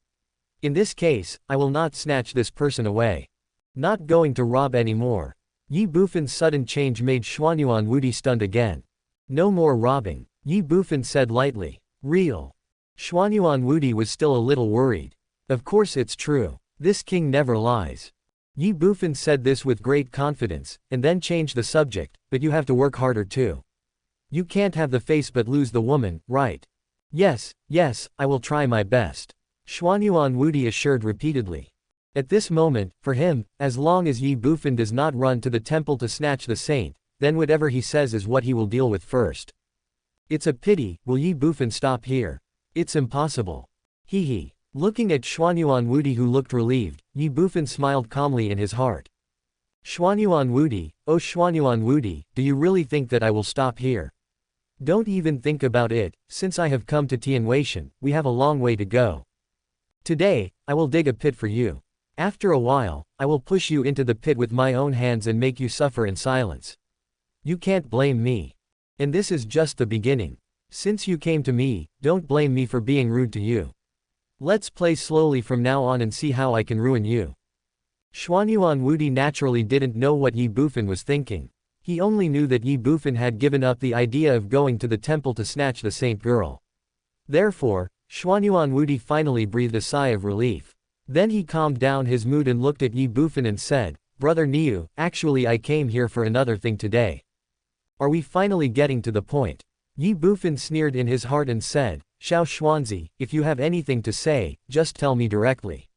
In this case, I will not snatch this person away. Not going to rob anymore. Ye Bufan's sudden change made Xuanyuan Wudi stunned again. No more robbing, Ye Bufan said lightly. Real. Xuanyuan Wudi was still a little worried. Of course it's true. This king never lies. Ye Bufan said this with great confidence, and then changed the subject, but you have to work harder too. You can't have the face but lose the woman, right? Yes, I will try my best. Xuanyuan Wudi assured repeatedly. At this moment, for him, as long as Ye Bufan does not run to the temple to snatch the saint, then whatever he says is what he will deal with first. It's a pity, will Ye Bufan stop here? It's impossible. Hee. Looking at Xuanyuan Wudi who looked relieved, Ye Bufan smiled calmly in his heart. Xuanyuan Wudi, oh Xuanyuan Wudi, do you really think that I will stop here? Don't even think about it, since I have come to Tianweishan, we have a long way to go. Today, I will dig a pit for you. After a while, I will push you into the pit with my own hands and make you suffer in silence. You can't blame me. And this is just the beginning. Since you came to me, don't blame me for being rude to you. Let's play slowly from now on and see how I can ruin you. Xuanyuan Wudi naturally didn't know what Ye Bufan was thinking. He only knew that Ye Bufan had given up the idea of going to the temple to snatch the saint girl. Therefore, Xuanyuan Wudi finally breathed a sigh of relief. Then he calmed down his mood and looked at Ye Bufan and said, Brother Niu, actually I came here for another thing today. Are we finally getting to the point? Ye Bufan sneered in his heart and said, Xiao Xuanzi, if you have anything to say, just tell me directly.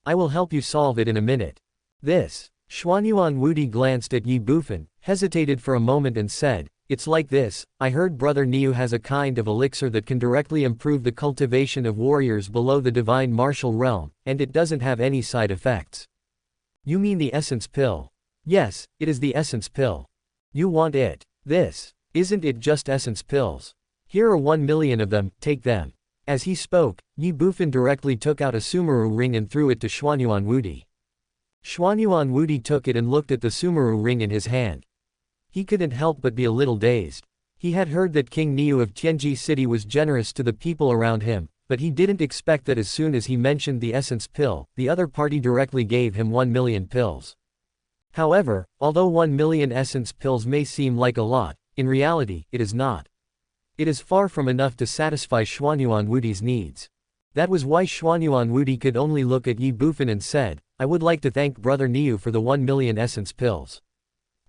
I will help you solve it in a minute. This. Xuanyuan Wudi glanced at Ye Bufan, hesitated for a moment and said, It's like this, I heard Brother Niu has a kind of elixir that can directly improve the cultivation of warriors below the divine martial realm, and it doesn't have any side effects. You mean the essence pill? Yes, it is the essence pill. You want it? This. Isn't it just essence pills? Here are 1 million of them, take them. As he spoke, Ye Bufan directly took out a Sumeru ring and threw it to Xuanyuan Wudi. Xuanyuan Wudi took it and looked at the Sumeru ring in his hand. He couldn't help but be a little dazed. He had heard that King Niu of Tianji City was generous to the people around him, but he didn't expect that as soon as he mentioned the essence pill, the other party directly gave him 1 million pills. However, although 1 million essence pills may seem like a lot, in reality, it is not. It is far from enough to satisfy Xuanyuan Wudi's needs. That was why Xuanyuan Wudi could only look at Ye Bufan and said, I would like to thank Brother Niu for the 1 million essence pills.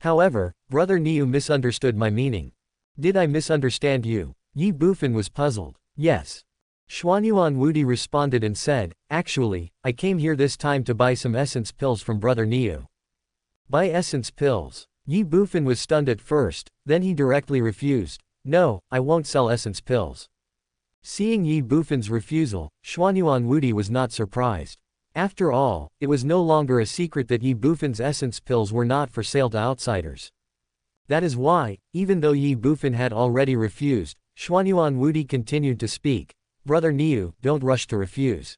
However, Brother Niu misunderstood my meaning. Did I misunderstand you? Ye Bufan was puzzled. Yes. Xuanyuan Wudi responded and said, Actually, I came here this time to buy some essence pills from Brother Niu. Buy essence pills? Ye Bufan was stunned at first, then he directly refused. No, I won't sell essence pills. Seeing Ye Bufan's refusal, Xuanyuan Wudi was not surprised. After all, it was no longer a secret that Ye Bufan's essence pills were not for sale to outsiders. That is why, even though Ye Bufan had already refused, Xuanyuan Wudi continued to speak. Brother Niu, don't rush to refuse.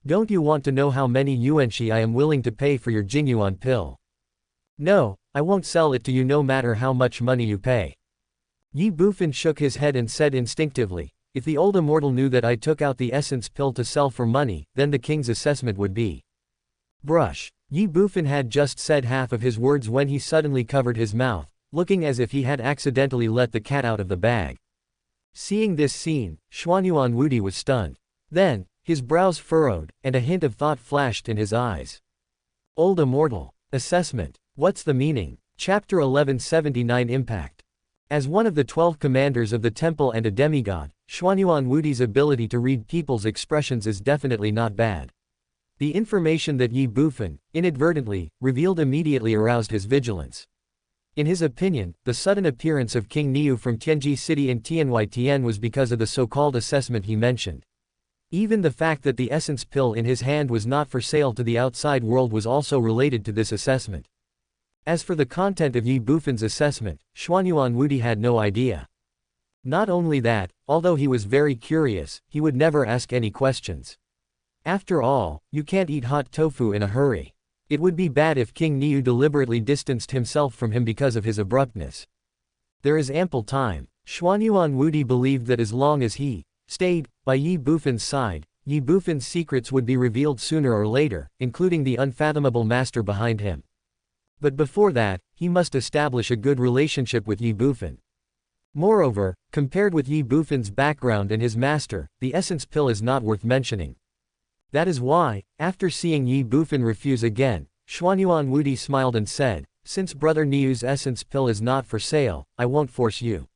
Don't you want to know how many yuanshi I am willing to pay for your Jingyuan pill? No, I won't sell it to you no matter how much money you pay. Ye Bufan shook his head and said instinctively, if the old immortal knew that I took out the essence pill to sell for money, then the king's assessment would be brush. Ye Bufan had just said half of his words when he suddenly covered his mouth, looking as if he had accidentally let the cat out of the bag. Seeing this scene, Xuanyuan Wudi was stunned. Then, his brows furrowed, and a hint of thought flashed in his eyes. Old immortal. Assessment. What's the meaning? Chapter 1179 Impact. As one of the 12 commanders of the temple and a demigod, Xuanyuan Wudi's ability to read people's expressions is definitely not bad. The information that Ye Bufan, inadvertently, revealed immediately aroused his vigilance. In his opinion, the sudden appearance of King Niu from Tianji City in Tianyi was because of the so-called assessment he mentioned. Even the fact that the essence pill in his hand was not for sale to the outside world was also related to this assessment. As for the content of Ye Bufan's assessment, Xuanyuan Wudi had no idea. Not only that, although he was very curious, he would never ask any questions. After all, you can't eat hot tofu in a hurry. It would be bad if King Niu deliberately distanced himself from him because of his abruptness. There is ample time. Xuanyuan Wudi believed that as long as he stayed by Ye Bufan's side, Ye Bufan's secrets would be revealed sooner or later, including the unfathomable master behind him. But before that, he must establish a good relationship with Ye Bufan. Moreover, compared with Ye Bufan's background and his master, the essence pill is not worth mentioning. That is why, after seeing Ye Bufan refuse again, Xuanyuan Wudi smiled and said, since Brother Niu's essence pill is not for sale, I won't force you.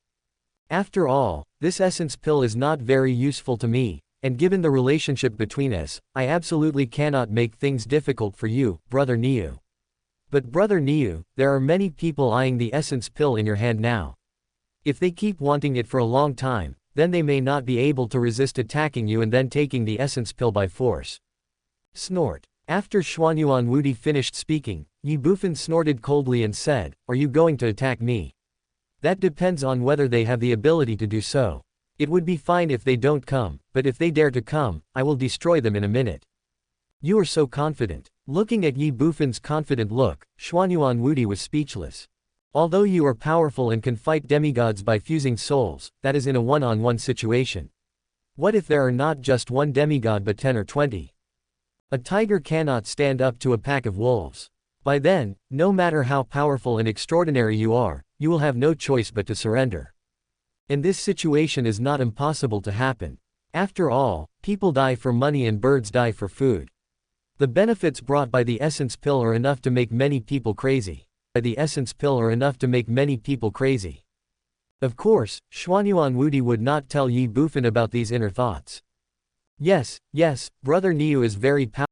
After all, this essence pill is not very useful to me, and given the relationship between us, I absolutely cannot make things difficult for you, Brother Niu. But Brother Niu, there are many people eyeing the essence pill in your hand now. If they keep wanting it for a long time, then they may not be able to resist attacking you and then taking the essence pill by force. Snort. After Xuanyuan Wudi finished speaking, Ye Bufan snorted coldly and said, are you going to attack me? That depends on whether they have the ability to do so. It would be fine if they don't come, but if they dare to come, I will destroy them in a minute. You are so confident. Looking at Ye Bufan's confident look, Xuanyuan Wudi was speechless. Although you are powerful and can fight demigods by fusing souls, that is in a one-on-one situation. What if there are not just one demigod but 10 or 20? A tiger cannot stand up to a pack of wolves. By then, no matter how powerful and extraordinary you are, you will have no choice but to surrender. And this situation is not impossible to happen. After all, people die for money and birds die for food. The benefits brought by the essence pill are enough to make many people crazy. The essence pill are enough to make many people crazy. Of course, Xuanyuan Wudi would not tell Ye Bufan about these inner thoughts. Yes, Brother Niu is very powerful.